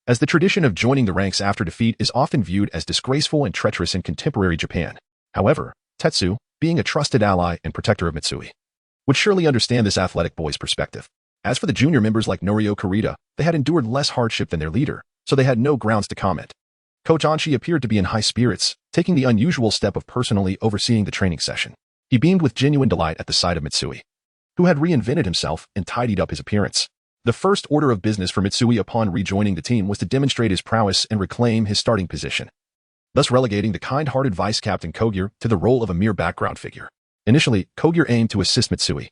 as the tradition of joining the ranks after defeat is often viewed as disgraceful and treacherous in contemporary Japan. However, Tetsu, being a trusted ally and protector of Mitsui, would surely understand this athletic boy's perspective. As for the junior members like Norio Kurita, they had endured less hardship than their leader, so they had no grounds to comment. Coach Anshi appeared to be in high spirits, taking the unusual step of personally overseeing the training session. He beamed with genuine delight at the sight of Mitsui, who had reinvented himself and tidied up his appearance. The first order of business for Mitsui upon rejoining the team was to demonstrate his prowess and reclaim his starting position, thus relegating the kind-hearted vice-captain Kogyo to the role of a mere background figure. Initially, Kogyo aimed to assist Mitsui,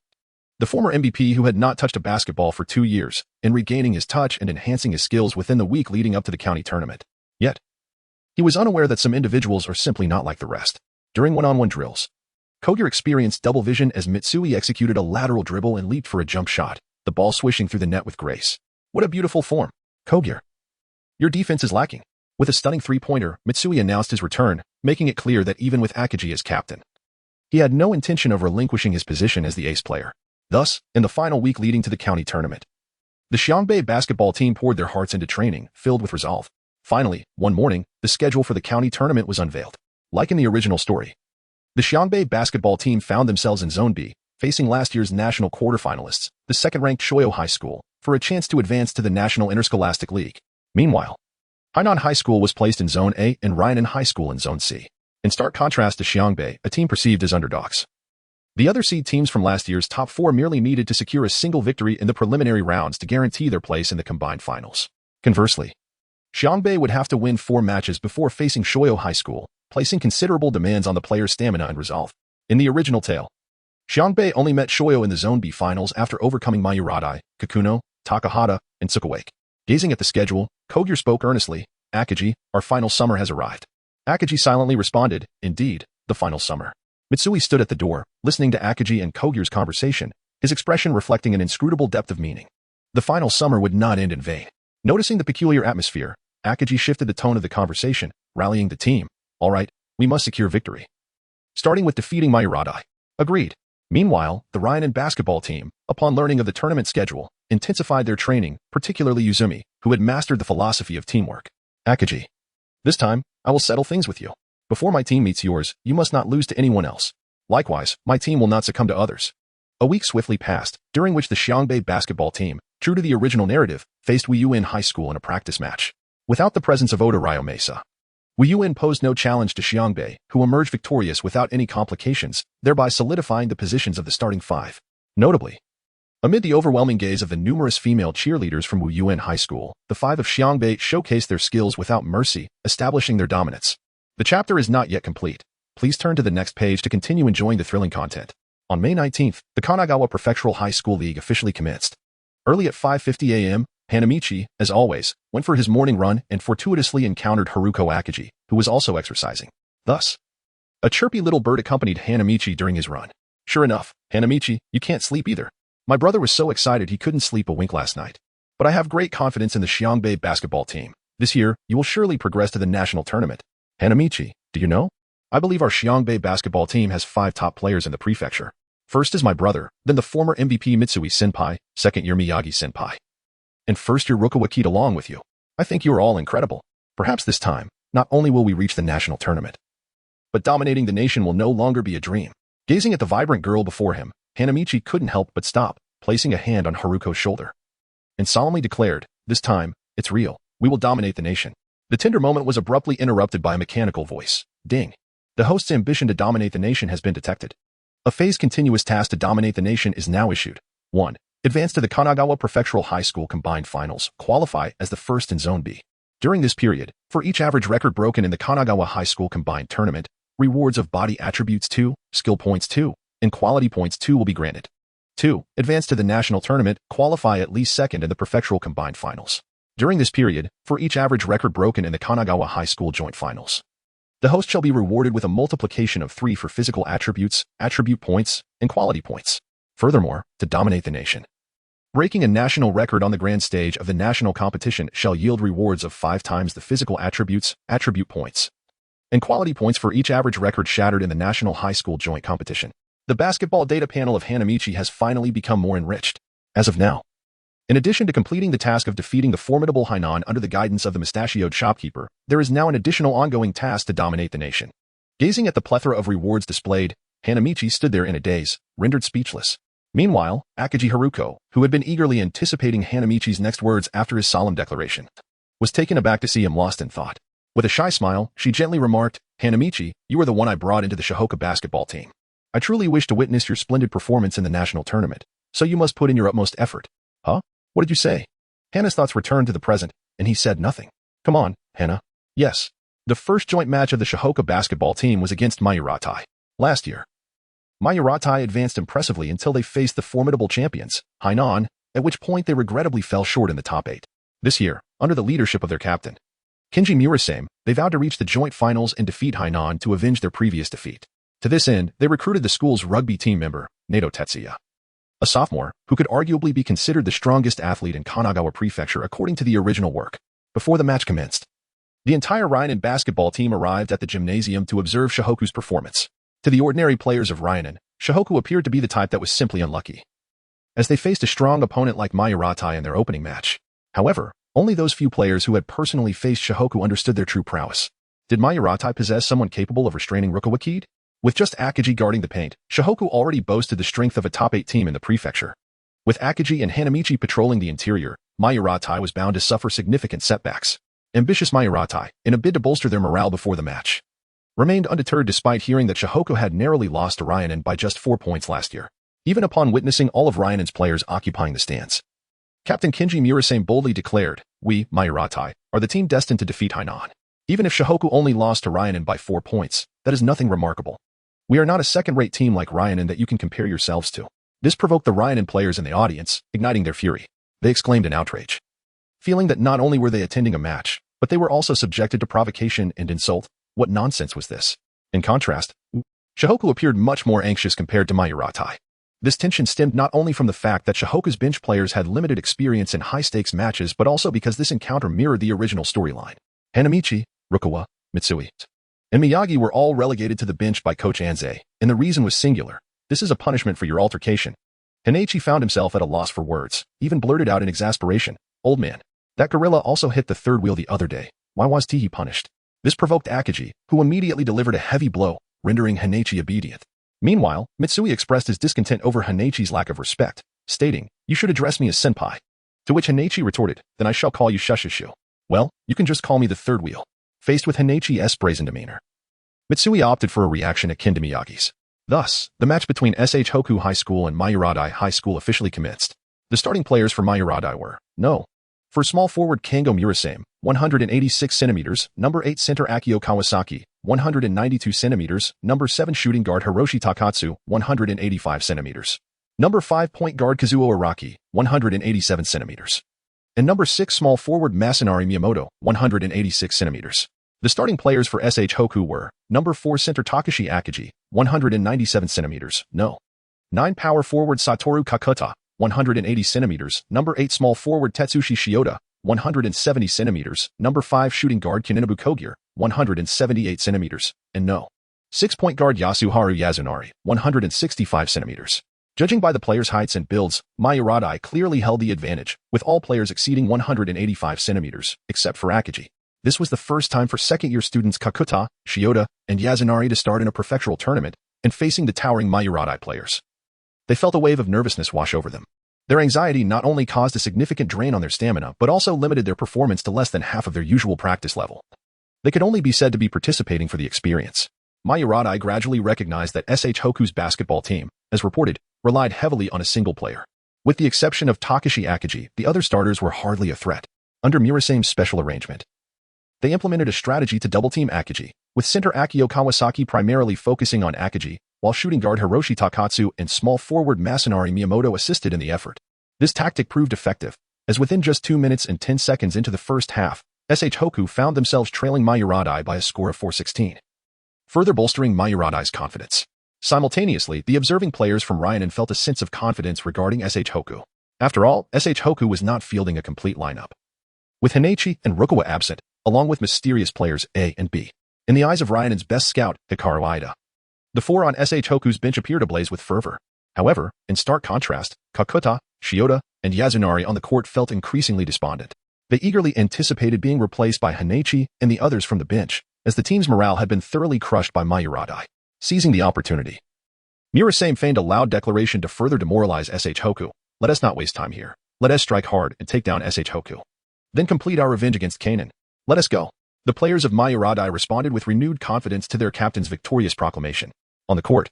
the former MVP who had not touched a basketball for 2 years, in regaining his touch and enhancing his skills within the week leading up to the county tournament. Yet, he was unaware that some individuals are simply not like the rest. During one-on-one drills, Kogyo experienced double vision as Mitsui executed a lateral dribble and leaped for a jump shot, the ball swishing through the net with grace. What a beautiful form. Kogyo, your defense is lacking. With a stunning three-pointer, Mitsui announced his return, making it clear that even with Akagi as captain, he had no intention of relinquishing his position as the ace player. Thus, in the final week leading to the county tournament, the Xiangbei basketball team poured their hearts into training, filled with resolve. Finally, one morning, the schedule for the county tournament was unveiled. Like in the original story, the Xiangbei basketball team found themselves in Zone B, facing last year's national quarterfinalists, the second-ranked Shoyo High School, for a chance to advance to the National Interscholastic League. Meanwhile, Hainan High School was placed in Zone A and Rainan High School in Zone C. In stark contrast to Xiangbei, a team perceived as underdogs. The other seed teams from last year's top 4 merely needed to secure a single victory in the preliminary rounds to guarantee their place in the combined finals. Conversely, Xiangbei would have to win 4 matches before facing Shoyo High School, placing considerable demands on the players' stamina and resolve. In the original tale, Xiangbei only met Shoyo in the Zone B finals after overcoming Mayuradai, Kakuno, Takahata, and Tsukawake. Gazing at the schedule, Kogyo spoke earnestly, "Akagi, our final summer has arrived." Akagi silently responded, "Indeed, the final summer." Mitsui stood at the door, listening to Akagi and Kogyo's conversation, his expression reflecting an inscrutable depth of meaning. The final summer would not end in vain. Noticing the peculiar atmosphere, Akagi shifted the tone of the conversation, rallying the team. "All right, we must secure victory, starting with defeating Mayuradai." Agreed. Meanwhile, the Rainan basketball team, upon learning of the tournament schedule, intensified their training, particularly Yuzumi, who had mastered the philosophy of teamwork. "Akagi, this time, I will settle things with you. Before my team meets yours, you must not lose to anyone else. Likewise, my team will not succumb to others." A week swiftly passed, during which the Xiangbei basketball team, true to the original narrative, faced Wuyuin High School in a practice match. Without the presence of Oda Ryomesa, Wuyuin posed no challenge to Xiangbei, who emerged victorious without any complications, thereby solidifying the positions of the starting 5. Notably, amid the overwhelming gaze of the numerous female cheerleaders from Wuyuin High School, the 5 of Xiangbei showcased their skills without mercy, establishing their dominance. The chapter is not yet complete. Please turn to the next page to continue enjoying the thrilling content. On May 19th, the Kanagawa Prefectural High School League officially commenced. Early at 5:50 a.m., Hanamichi, as always, went for his morning run and fortuitously encountered Haruko Akagi, who was also exercising. Thus, a chirpy little bird accompanied Hanamichi during his run. "Sure enough, Hanamichi, you can't sleep either. My brother was so excited he couldn't sleep a wink last night. But I have great confidence in the Xiangbei basketball team. This year, you will surely progress to the national tournament. Hanamichi, do you know? I believe our Xiangbei basketball team has 5 top players in the prefecture. First is my brother, then the former MVP Mitsui Senpai, second year Miyagi Senpai, and first year Rukawa Kaede along with you. I think you are all incredible. Perhaps this time, not only will we reach the national tournament, but dominating the nation will no longer be a dream." Gazing at the vibrant girl before him, Hanamichi couldn't help but stop, placing a hand on Haruko's shoulder, and solemnly declared, "This time, it's real. We will dominate the nation." The tender moment was abruptly interrupted by a mechanical voice. Ding. The host's ambition to dominate the nation has been detected. A phased continuous task to dominate the nation is now issued. 1. Advance to the Kanagawa Prefectural High School Combined Finals. Qualify as the first in Zone B. During this period, for each average record broken in the Kanagawa High School Combined Tournament, rewards of body attributes 2, skill points 2, and quality points 2 will be granted. 2. Advance to the national tournament. Qualify at least second in the Prefectural Combined Finals. During this period, for each average record broken in the Kanagawa High School Joint Finals, the host shall be rewarded with a multiplication of 3 for physical attributes, attribute points, and quality points. Furthermore, to dominate the nation, breaking a national record on the grand stage of the national competition shall yield rewards of 5 times the physical attributes, attribute points, and quality points for each average record shattered in the national high school joint competition. The basketball data panel of Hanamichi has finally become more enriched. As of now, in addition to completing the task of defeating the formidable Hainan under the guidance of the mustachioed shopkeeper, there is now an additional ongoing task to dominate the nation. Gazing at the plethora of rewards displayed, Hanamichi stood there in a daze, rendered speechless. Meanwhile, Akagi Haruko, who had been eagerly anticipating Hanamichi's next words after his solemn declaration, was taken aback to see him lost in thought. With a shy smile, she gently remarked, "Hanamichi, you are the one I brought into the Shihoka basketball team. I truly wish to witness your splendid performance in the national tournament, so you must put in your utmost effort." Huh? What did you say? Hana's thoughts returned to the present, and he said nothing. Come on, Hana. Yes. The first joint match of the Shihoka basketball team was against Mayuratai. Last year, Mayuratai advanced impressively until they faced the formidable champions, Hainan, at which point they regrettably fell short in the top 8. This year, under the leadership of their captain, Kenji Murasame, they vowed to reach the joint finals and defeat Hainan to avenge their previous defeat. To this end, they recruited the school's rugby team member, Nato Tetsuya, a sophomore who could arguably be considered the strongest athlete in Kanagawa Prefecture according to the original work. Before the match commenced, the entire Ryanen basketball team arrived at the gymnasium to observe Shihoku's performance. To the ordinary players of Ryanen, Shihoku appeared to be the type that was simply unlucky, as they faced a strong opponent like Mayuratai in their opening match. However, only those few players who had personally faced Shihoku understood their true prowess. Did Mayuratai possess someone capable of restraining Rukawa Kaede? With just Akagi guarding the paint, Shihoku already boasted the strength of a top 8 team in the prefecture. With Akagi and Hanamichi patrolling the interior, Mayuratai was bound to suffer significant setbacks. Ambitious Mayuratai, in a bid to bolster their morale before the match, remained undeterred despite hearing that Shihoku had narrowly lost to Ryanen by just 4 points last year. Even upon witnessing all of Ryanen's players occupying the stands, Captain Kenji Murasame boldly declared, "We, Mayuratai, are the team destined to defeat Hainan. Even if Shihoku only lost to Ryanen by 4 points, that is nothing remarkable. We are not a second-rate team like Ryanen that you can compare yourselves to." This provoked the Ryanen players in the audience, igniting their fury. They exclaimed in outrage, feeling that not only were they attending a match, but they were also subjected to provocation and insult. What nonsense was this? In contrast, Shihoku appeared much more anxious compared to Mayuratai. This tension stemmed not only from the fact that Shihoku's bench players had limited experience in high-stakes matches but also because this encounter mirrored the original storyline. Hanamichi, Rukawa, Mitsui, and Miyagi were all relegated to the bench by Coach Anze, and the reason was singular. "This is a punishment for your altercation." Hanaichi found himself at a loss for words, even blurted out in exasperation, "Old man, that gorilla also hit the third wheel the other day. Why was he punished?" This provoked Akagi, who immediately delivered a heavy blow, rendering Hanaichi obedient. Meanwhile, Mitsui expressed his discontent over Hanaichi's lack of respect, stating, "You should address me as senpai." To which Hanaichi retorted, "Then I shall call you Shushishu." "Well, you can just call me the third wheel." Faced with Hanaichi's brazen demeanor, Mitsui opted for a reaction akin to Miyagi's. Thus, the match between SH Hoku High School and Mayuratai High School officially commenced. The starting players for Mayuratai were, no. For small forward Kango Murasame, 186 centimeters, number 8 center Akio Kawasaki, 192 centimeters, number 7 shooting guard Hiroshi Takatsu, 185 centimeters. Number 5 point guard Kazuo Araki, 187 centimeters. And number 6 small forward Masanari Miyamoto, 186 centimeters. The starting players for SH Hoku were, number 4 center Takashi Akagi, 197 centimeters, no. 9 power forward Satoru Kakuta, 180 centimeters, number 8 small forward Tetsushi Shioda, 170 centimeters, number 5 shooting guard Kininobu Kogir, 178 centimeters, and no. 6 point guard Yasuharu Yazunari, 165 centimeters. Judging by the players' heights and builds, Mayuratai clearly held the advantage, with all players exceeding 185 centimeters, except for Akagi. This was the first time for second-year students Kakuta, Shioda, and Yazunari to start in a prefectural tournament, and facing the towering Mayuratai players. They felt a wave of nervousness wash over them. Their anxiety not only caused a significant drain on their stamina, but also limited their performance to less than half of their usual practice level. They could only be said to be participating for the experience. Mayoradai gradually recognized that SH Hoku's basketball team, as reported, relied heavily on a single player. With the exception of Takashi Akagi, the other starters were hardly a threat. Under Murasame's special arrangement, they implemented a strategy to double-team Akagi, with center Akio Kawasaki primarily focusing on Akagi, while shooting guard Hiroshi Takatsu and small forward Masanari Miyamoto assisted in the effort. This tactic proved effective, as within just 2 minutes and 10 seconds into the first half, SH Hoku found themselves trailing Mayoradai by a score of 4-16, further bolstering Mayoradai's confidence. Simultaneously, the observing players from Ryanen felt a sense of confidence regarding SH Hoku. After all, SH Hoku was not fielding a complete lineup, with Hanamichi and Rukawa absent, along with mysterious players A and B. In the eyes of Ryanen's best scout, Hikaru Aida, the four on SH Hoku's bench appeared ablaze with fervor. However, in stark contrast, Kakuta, Shiota, and Yazunari on the court felt increasingly despondent. They eagerly anticipated being replaced by Hanamichi and the others from the bench, as the team's morale had been thoroughly crushed by Mayoradai. Seizing the opportunity, Murasame feigned a loud declaration to further demoralize SH Hoku. "Let us not waste time here. Let us strike hard and take down SH Hoku. Then complete our revenge against Kanan. Let us go." The players of Mayoradai responded with renewed confidence to their captain's victorious proclamation. On the court,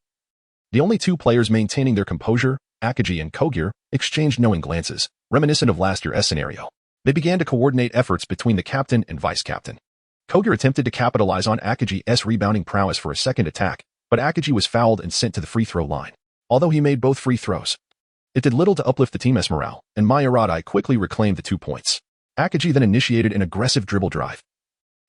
the only two players maintaining their composure, Akagi and Kogure, exchanged knowing glances, reminiscent of last year's scenario. They began to coordinate efforts between the captain and vice-captain. Kogure attempted to capitalize on Akagi's rebounding prowess for a second attack, but Akagi was fouled and sent to the free throw line. Although he made both free throws, it did little to uplift the team's morale, and Mayoradai quickly reclaimed the 2 points. Akagi then initiated an aggressive dribble drive.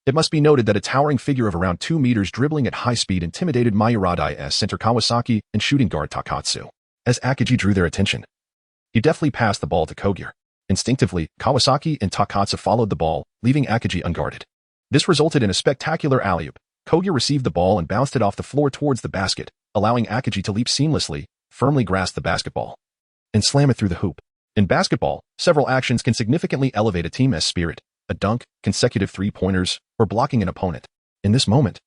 It must be noted that a towering figure of around 2 meters dribbling at high speed intimidated Mayoradai's center Kawasaki and shooting guard Takatsu. As Akagi drew their attention, he deftly passed the ball to Kogure. Instinctively, Kawasaki and Takatsu followed the ball, leaving Akagi unguarded. This resulted in a spectacular alley-oop. Kogure received the ball and bounced it off the floor towards the basket, allowing Akagi to leap seamlessly, firmly grasp the basketball, and slam it through the hoop. In basketball, several actions can significantly elevate a team's spirit: a dunk, consecutive three-pointers, or blocking an opponent. In this moment,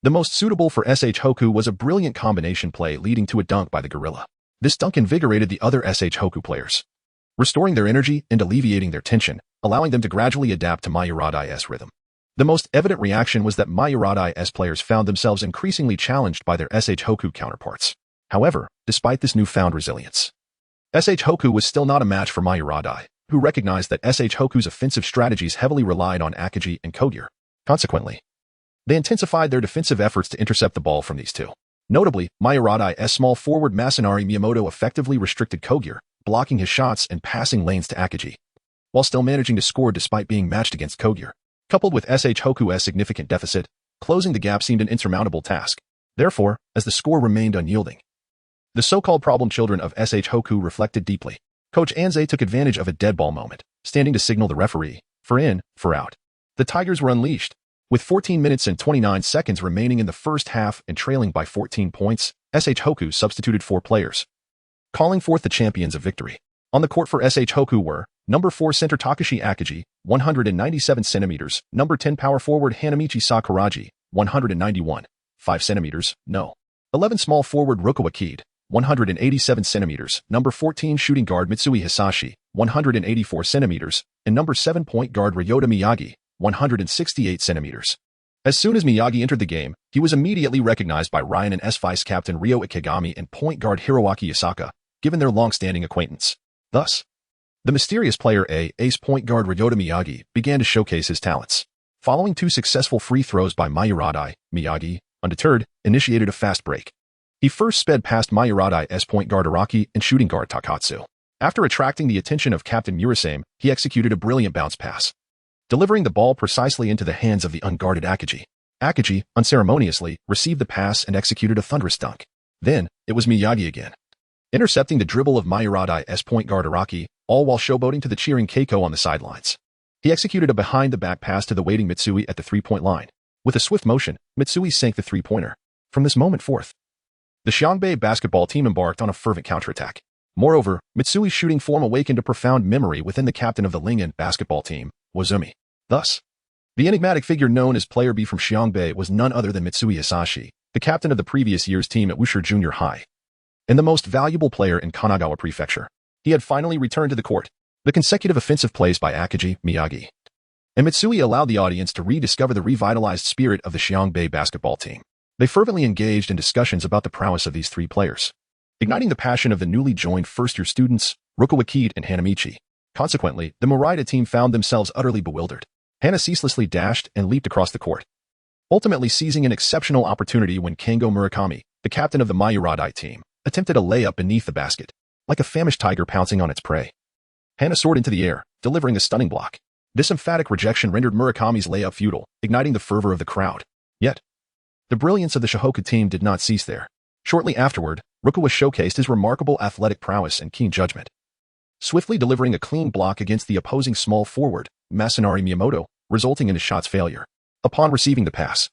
the most suitable for SH Hoku was a brilliant combination play leading to a dunk by the gorilla. This dunk invigorated the other SH Hoku players, restoring their energy and alleviating their tension, allowing them to gradually adapt to Mayoradai's rhythm. The most evident reaction was that Mayoradai's players found themselves increasingly challenged by their SH Hoku counterparts. However, despite this newfound resilience, SH Hoku was still not a match for Mayoradai, who recognized that SH Hoku's offensive strategies heavily relied on Akagi and Kogure. Consequently, they intensified their defensive efforts to intercept the ball from these two. Notably, Mayoradai's small forward Masanari Miyamoto effectively restricted Kogure, blocking his shots and passing lanes to Akagi, while still managing to score despite being matched against Kogure. Coupled with SH Hoku's significant deficit, closing the gap seemed an insurmountable task. Therefore, as the score remained unyielding, the so-called problem children of SH Hoku reflected deeply. Coach Anze took advantage of a dead ball moment, standing to signal the referee, for in, for out. The Tigers were unleashed. With 14 minutes and 29 seconds remaining in the first half and trailing by 14 points, SH Hoku substituted 4 players, calling forth the champions of victory. On the court for SH Hoku were number 4 center Takashi Akagi, 197 centimeters, number 10 power forward Hanamichi Sakuragi, 191, 5 centimeters, no. 11 small forward Rukawa Kaede, 187 centimeters, number 14 shooting guard Mitsui Hisashi, 184 centimeters, and number 7 point guard Ryota Miyagi, 168 centimeters. As soon as Miyagi entered the game, he was immediately recognized by Ryan and vice-captain Ryo Ikegami and point guard Hiroaki Yasaka, given their long-standing acquaintance. Thus, the mysterious player ace point guard Ryota Miyagi began to showcase his talents. Following 2 successful free throws by Mayoradai, Miyagi, undeterred, initiated a fast break. He first sped past Mayoradai's point guard Araki and shooting guard Takatsu. After attracting the attention of Captain Murasame, he executed a brilliant bounce pass, delivering the ball precisely into the hands of the unguarded Akagi. Akagi, unceremoniously, received the pass and executed a thunderous dunk. Then, it was Miyagi again, intercepting the dribble of Mayoradai's point guard Araki, all while showboating to the cheering Keiko on the sidelines. He executed a behind-the-back pass to the waiting Mitsui at the three-point line. With a swift motion, Mitsui sank the three-pointer. From this moment forth, the Xiangbei basketball team embarked on a fervent counterattack. Moreover, Mitsui's shooting form awakened a profound memory within the captain of the Lingen basketball team, Wazumi. Thus, the enigmatic figure known as Player B from Xiangbei was none other than Mitsui Hisashi, the captain of the previous year's team at Wusher Junior High, and the most valuable player in Kanagawa Prefecture. He had finally returned to the court. The consecutive offensive plays by Akagi, Miyagi, and Mitsui allowed the audience to rediscover the revitalized spirit of the Xiangbei basketball team. They fervently engaged in discussions about the prowess of these three players, igniting the passion of the newly joined first-year students, Rukawa Kaede and Hanamichi. Consequently, the Murata team found themselves utterly bewildered. Hana ceaselessly dashed and leaped across the court, ultimately seizing an exceptional opportunity when Kengo Murakami, the captain of the Mayuradi team, attempted a layup beneath the basket, like a famished tiger pouncing on its prey. Hana soared into the air, delivering a stunning block. This emphatic rejection rendered Murakami's layup futile, igniting the fervor of the crowd. Yet, the brilliance of the Shohoku team did not cease there. Shortly afterward, Rukawa showcased his remarkable athletic prowess and keen judgment, swiftly delivering a clean block against the opposing small forward, Masanari Miyamoto, resulting in his shot's failure. Upon receiving the pass,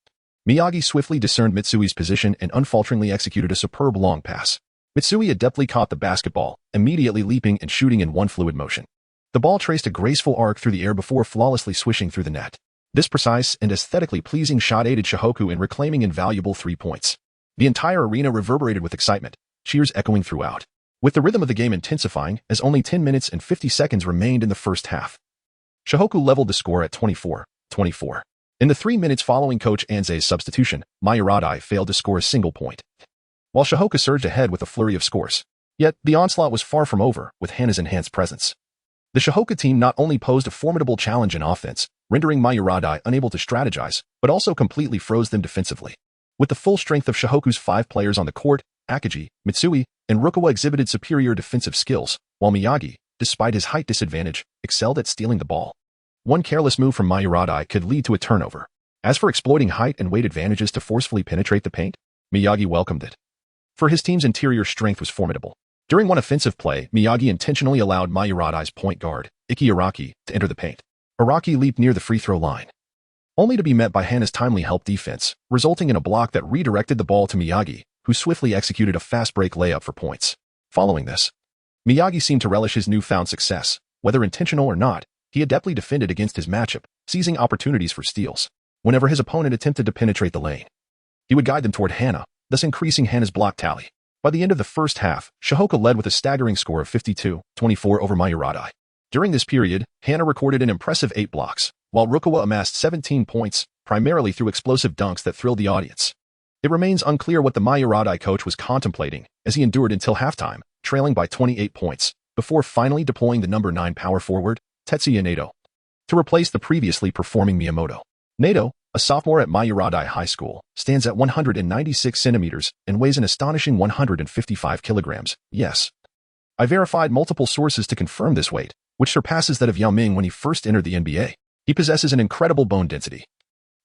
Miyagi swiftly discerned Mitsui's position and unfalteringly executed a superb long pass. Mitsui adeptly caught the basketball, immediately leaping and shooting in one fluid motion. The ball traced a graceful arc through the air before flawlessly swishing through the net. This precise and aesthetically pleasing shot aided Shohoku in reclaiming invaluable 3 points. The entire arena reverberated with excitement, cheers echoing throughout, with the rhythm of the game intensifying as only 10 minutes and 50 seconds remained in the first half. Shohoku leveled the score at 24-24. In the 3 minutes following Coach Anze's substitution, Mayuradi failed to score a single point, while Shohoku surged ahead with a flurry of scores. Yet, the onslaught was far from over with Hana's enhanced presence. The Shohoku team not only posed a formidable challenge in offense, rendering Mayuradi unable to strategize, but also completely froze them defensively. With the full strength of Shohoku's 5 players on the court, Akagi, Mitsui, and Rukawa exhibited superior defensive skills, while Miyagi, despite his height disadvantage, excelled at stealing the ball. One careless move from Mayuradi could lead to a turnover. As for exploiting height and weight advantages to forcefully penetrate the paint, Miyagi welcomed it, for his team's interior strength was formidable. During one offensive play, Miyagi intentionally allowed Mayuradi's point guard, Iki Araki, to enter the paint. Araki leaped near the free throw line, only to be met by Hana's timely help defense, resulting in a block that redirected the ball to Miyagi, who swiftly executed a fast break layup for points. Following this, Miyagi seemed to relish his newfound success. Whether intentional or not, he adeptly defended against his matchup, seizing opportunities for steals. Whenever his opponent attempted to penetrate the lane, he would guide them toward Hana, thus increasing Hana's block tally. By the end of the first half, Shohoku led with a staggering score of 52-24 over Mayuradi. During this period, Hana recorded an impressive 8 blocks, while Rukawa amassed 17 points, primarily through explosive dunks that thrilled the audience. It remains unclear what the Mayuradi coach was contemplating as he endured until halftime, trailing by 28 points, before finally deploying the number 9 power forward, Tetsuya Nato, to replace the previously performing Miyamoto. Nato, a sophomore at Mayuradi High School, stands at 196 centimeters and weighs an astonishing 155 kilograms. Yes, I verified multiple sources to confirm this weight, which surpasses that of Yao Ming when he first entered the NBA. He possesses an incredible bone density,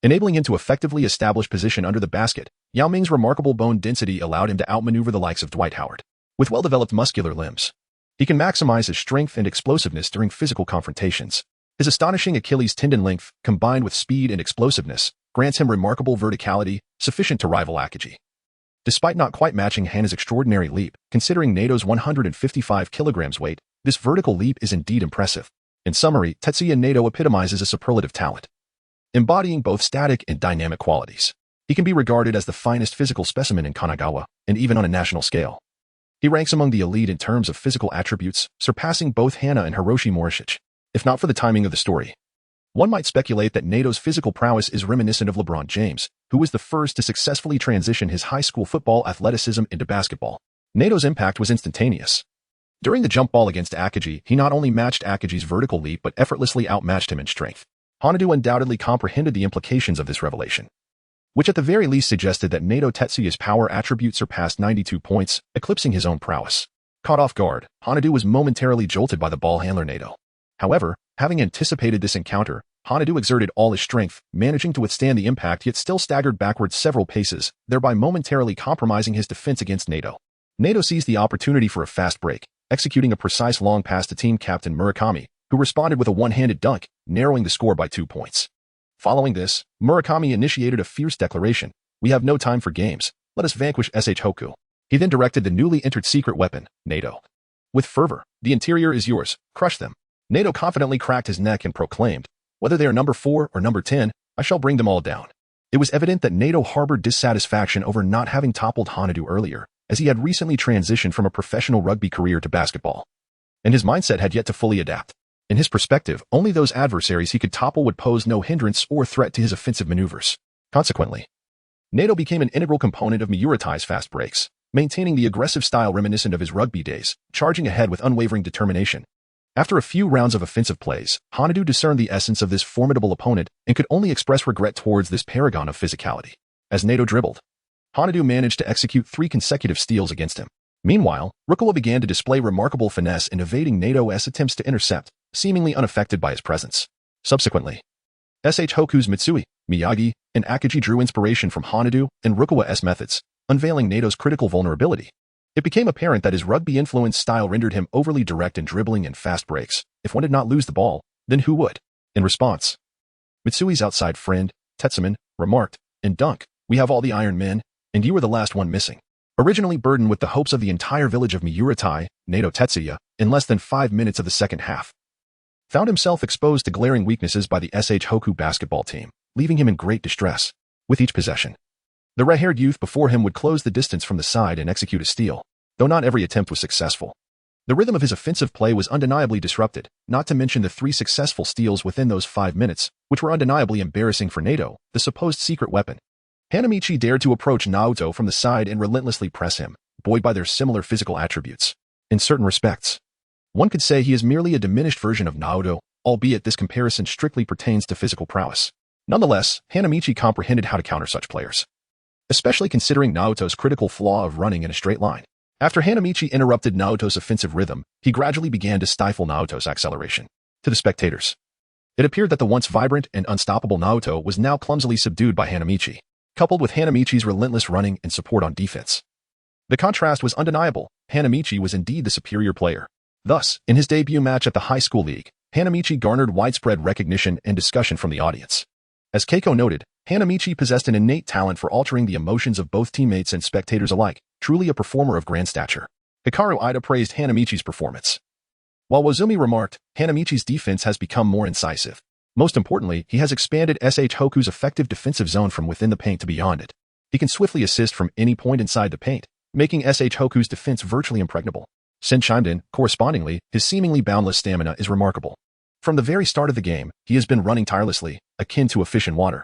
enabling him to effectively establish position under the basket. Yao Ming's remarkable bone density allowed him to outmaneuver the likes of Dwight Howard. With well-developed muscular limbs, he can maximize his strength and explosiveness during physical confrontations. His astonishing Achilles tendon length, combined with speed and explosiveness, grants him remarkable verticality, sufficient to rival Akagi. Despite not quite matching Hana's extraordinary leap, considering Nato's 155 kilograms weight, this vertical leap is indeed impressive. In summary, Tetsuya Nato epitomizes a superlative talent, embodying both static and dynamic qualities. He can be regarded as the finest physical specimen in Kanagawa, and even on a national scale. He ranks among the elite in terms of physical attributes, surpassing both Hana and Hiroshi Morishige. If not for the timing of the story, one might speculate that Nato's physical prowess is reminiscent of LeBron James, who was the first to successfully transition his high school football athleticism into basketball. Nato's impact was instantaneous. During the jump ball against Akagi, he not only matched Akagi's vertical leap but effortlessly outmatched him in strength. Hanadu undoubtedly comprehended the implications of this revelation, which at the very least suggested that Nato Tetsuya's power attribute surpassed 92 points, eclipsing his own prowess. Caught off guard, Hanadu was momentarily jolted by the ball handler Nato. However, having anticipated this encounter, Hanadu exerted all his strength, managing to withstand the impact yet still staggered backwards several paces, thereby momentarily compromising his defense against Nato. Nato seized the opportunity for a fast break, executing a precise long pass to team captain Murakami, who responded with a one-handed dunk, narrowing the score by 2 points. Following this, Murakami initiated a fierce declaration, "We have no time for games, let us vanquish SH Hoku." He then directed the newly entered secret weapon, Nato. With fervor, "The interior is yours, crush them." Nato confidently cracked his neck and proclaimed, "Whether they are number 4 or number 10, I shall bring them all down." It was evident that Nato harbored dissatisfaction over not having toppled Hanadu earlier, as he had recently transitioned from a professional rugby career to basketball, and his mindset had yet to fully adapt. In his perspective, only those adversaries he could topple would pose no hindrance or threat to his offensive maneuvers. Consequently, Nato became an integral component of Miuritai's fast breaks, maintaining the aggressive style reminiscent of his rugby days, charging ahead with unwavering determination. After a few rounds of offensive plays, Hanadu discerned the essence of this formidable opponent and could only express regret towards this paragon of physicality. As Nato dribbled, Hanadu managed to execute 3 consecutive steals against him. Meanwhile, Rukawa began to display remarkable finesse in evading Nato's attempts to intercept, seemingly unaffected by his presence. Subsequently, SH Hoku's Mitsui, Miyagi, and Akagi drew inspiration from Hanadu and Rukawa's methods, unveiling Nato's critical vulnerability. It became apparent that his rugby-influenced style rendered him overly direct in dribbling and fast breaks. If one did not lose the ball, then who would? In response, Mitsui's outside friend, Tetsuman, remarked, "In dunk, we have all the Iron Men, and you were the last one missing." Originally burdened with the hopes of the entire village of Miuritai, Nato Tetsuya, in less than 5 minutes of the second half, found himself exposed to glaring weaknesses by the SH Hoku basketball team, leaving him in great distress. With each possession, the red-haired youth before him would close the distance from the side and execute a steal, though not every attempt was successful. The rhythm of his offensive play was undeniably disrupted, not to mention the 3 successful steals within those 5 minutes, which were undeniably embarrassing for Nato, the supposed secret weapon. Hanamichi dared to approach Naoto from the side and relentlessly press him, buoyed by their similar physical attributes. In certain respects, one could say he is merely a diminished version of Naoto, albeit this comparison strictly pertains to physical prowess. Nonetheless, Hanamichi comprehended how to counter such players, especially considering Naoto's critical flaw of running in a straight line. After Hanamichi interrupted Naoto's offensive rhythm, he gradually began to stifle Naoto's acceleration. To the spectators, it appeared that the once vibrant and unstoppable Naoto was now clumsily subdued by Hanamichi, coupled with Hanamichi's relentless running and support on defense. The contrast was undeniable. Hanamichi was indeed the superior player. Thus, in his debut match at the high school league, Hanamichi garnered widespread recognition and discussion from the audience. As Keiko noted, Hanamichi possessed an innate talent for altering the emotions of both teammates and spectators alike, truly a performer of grand stature. Hikaru Ida praised Hanamichi's performance, while Wozumi remarked, Hanamichi's defense has become more incisive. Most importantly, he has expanded SH Hoku's effective defensive zone from within the paint to beyond it. He can swiftly assist from any point inside the paint, making SH Hoku's defense virtually impregnable. Sen chimed in, correspondingly, his seemingly boundless stamina is remarkable. From the very start of the game, he has been running tirelessly, akin to a fish in water.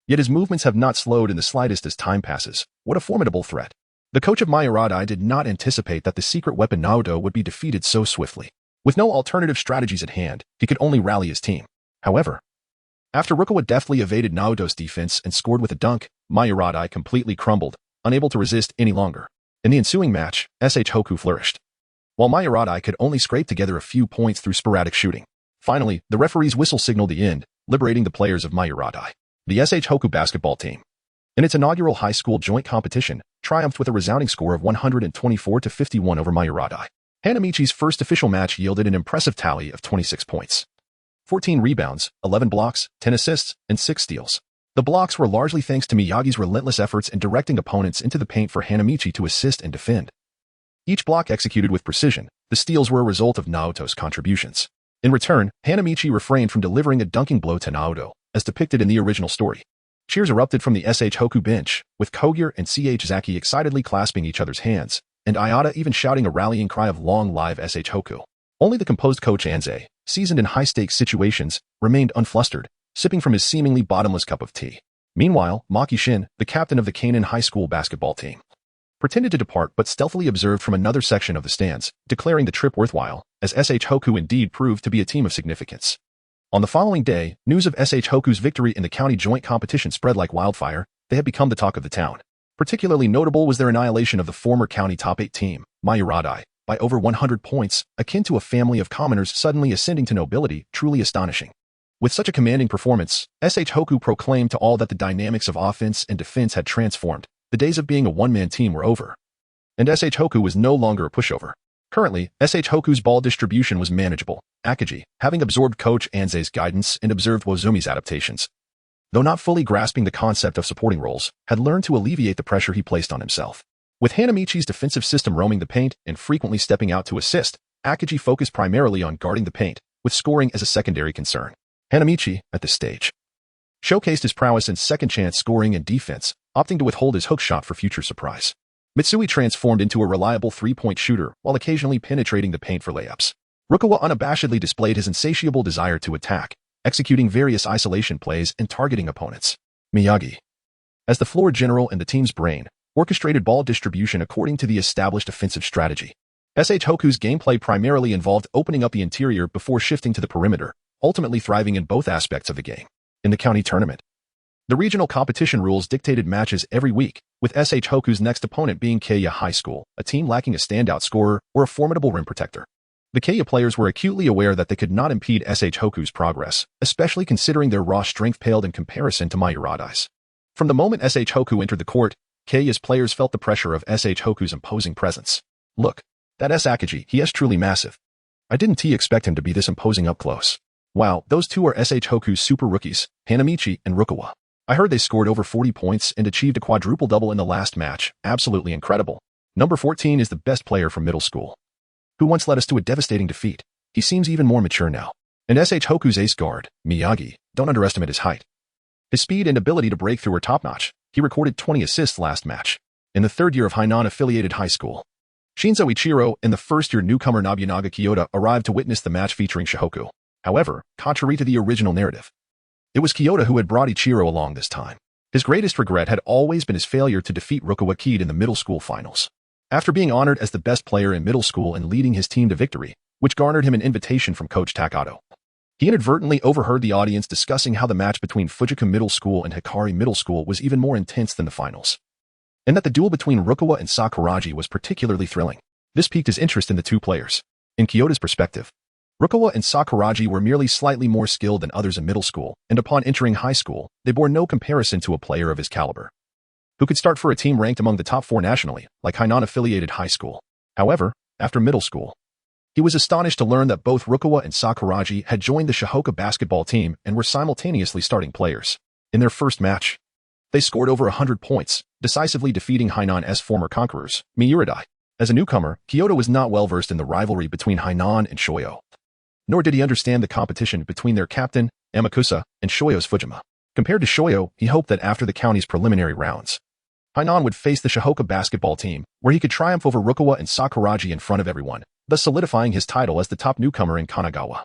Yet his movements have not slowed in the slightest as time passes. What a formidable threat. The coach of Mayoradai did not anticipate that the secret weapon Naoto would be defeated so swiftly. With no alternative strategies at hand, he could only rally his team. However, after Rukawa deftly evaded Naoto's defense and scored with a dunk, Mayoradai completely crumbled, unable to resist any longer. In the ensuing match, SH Hoku flourished, while Mayoradai could only scrape together a few points through sporadic shooting. Finally, the referee's whistle signaled the end, liberating the players of Mayoradai. The SH Hoku basketball team, in its inaugural high school joint competition, triumphed with a resounding score of 124-51 over Mayoradai. Hanamichi's first official match yielded an impressive tally of 26 points, 14 rebounds, 11 blocks, 10 assists, and 6 steals. The blocks were largely thanks to Miyagi's relentless efforts in directing opponents into the paint for Hanamichi to assist and defend. Each block executed with precision, the steals were a result of Naoto's contributions. In return, Hanamichi refrained from delivering a dunking blow to Naoto, as depicted in the original story. Cheers erupted from the SH Hoku bench, with Kogure and CH Zaki excitedly clasping each other's hands, and Ayada even shouting a rallying cry of "Long live SH Hoku." Only the composed coach Anze, seasoned in high-stakes situations, remained unflustered, sipping from his seemingly bottomless cup of tea. Meanwhile, Maki Shin, the captain of the Kanan High School basketball team, pretended to depart but stealthily observed from another section of the stands, declaring the trip worthwhile, as SH Hoku indeed proved to be a team of significance. On the following day, news of SH Hoku's victory in the county joint competition spread like wildfire. They had become the talk of the town. Particularly notable was their annihilation of the former county top 8 team, Mayoradai, by over 100 points, akin to a family of commoners suddenly ascending to nobility, truly astonishing. With such a commanding performance, SH Hoku proclaimed to all that the dynamics of offense and defense had transformed. The days of being a one-man team were over, and SH Hoku was no longer a pushover. Currently, SH Hoku's ball distribution was manageable. Akagi, having absorbed Coach Anze's guidance and observed Wozumi's adaptations, though not fully grasping the concept of supporting roles, had learned to alleviate the pressure he placed on himself. With Hanamichi's defensive system roaming the paint and frequently stepping out to assist, Akagi focused primarily on guarding the paint, with scoring as a secondary concern. Hanamichi, at this stage, showcased his prowess in second-chance scoring and defense, opting to withhold his hook shot for future surprise. Mitsui transformed into a reliable three-point shooter while occasionally penetrating the paint for layups. Rukawa unabashedly displayed his insatiable desire to attack, executing various isolation plays and targeting opponents. Miyagi, as the floor general and the team's brain, orchestrated ball distribution according to the established offensive strategy. SH Hoku's gameplay primarily involved opening up the interior before shifting to the perimeter, ultimately thriving in both aspects of the game. In the county tournament, the regional competition rules dictated matches every week, with SH Hoku's next opponent being Keiya High School, a team lacking a standout scorer or a formidable rim protector. The Keiya players were acutely aware that they could not impede SH Hoku's progress, especially considering their raw strength paled in comparison to Mayuradai's. From the moment SH Hoku entered the court, Keiya's players felt the pressure of SH Hoku's imposing presence. Look, that Sakuagi, he is truly massive. I didn't expect him to be this imposing up close. Wow, those two are SH Hoku's super rookies, Hanamichi and Rukawa. I heard they scored over 40 points and achieved a quadruple-double in the last match. Absolutely incredible. Number 14 is the best player from middle school, who once led us to a devastating defeat. He seems even more mature now. And SH Hoku's ace guard, Miyagi, don't underestimate his height. His speed and ability to break through are top-notch. He recorded 20 assists last match. In the third year of Hainan-affiliated high school, Shinzo Ichiro and the first-year newcomer Nobunaga Kyoto arrived to witness the match featuring Shohoku. However, contrary to the original narrative, it was Kyoto who had brought Ichiro along this time. His greatest regret had always been his failure to defeat Rukawa Kaede in the middle school finals. After being honored as the best player in middle school and leading his team to victory, which garnered him an invitation from Coach Takato, he inadvertently overheard the audience discussing how the match between Fujika Middle School and Hikari Middle School was even more intense than the finals, and that the duel between Rukawa and Sakuragi was particularly thrilling. This piqued his interest in the two players. In Kyoto's perspective, Rukawa and Sakuragi were merely slightly more skilled than others in middle school, and upon entering high school, they bore no comparison to a player of his caliber, who could start for a team ranked among the top 4 nationally, like Hainan-affiliated high school. However, after middle school, he was astonished to learn that both Rukawa and Sakuragi had joined the Shihoka basketball team and were simultaneously starting players. In their first match, they scored over 100 points, decisively defeating Hainan's former conquerors, Mayuradai. As a newcomer, Kyoto was not well versed in the rivalry between Hainan and Shoyo, nor did he understand the competition between their captain, Amakusa, and Shoyo's Fujima. Compared to Shoyo, he hoped that after the county's preliminary rounds, Hainan would face the Shihoka basketball team, where he could triumph over Rukawa and Sakuragi in front of everyone, thus solidifying his title as the top newcomer in Kanagawa.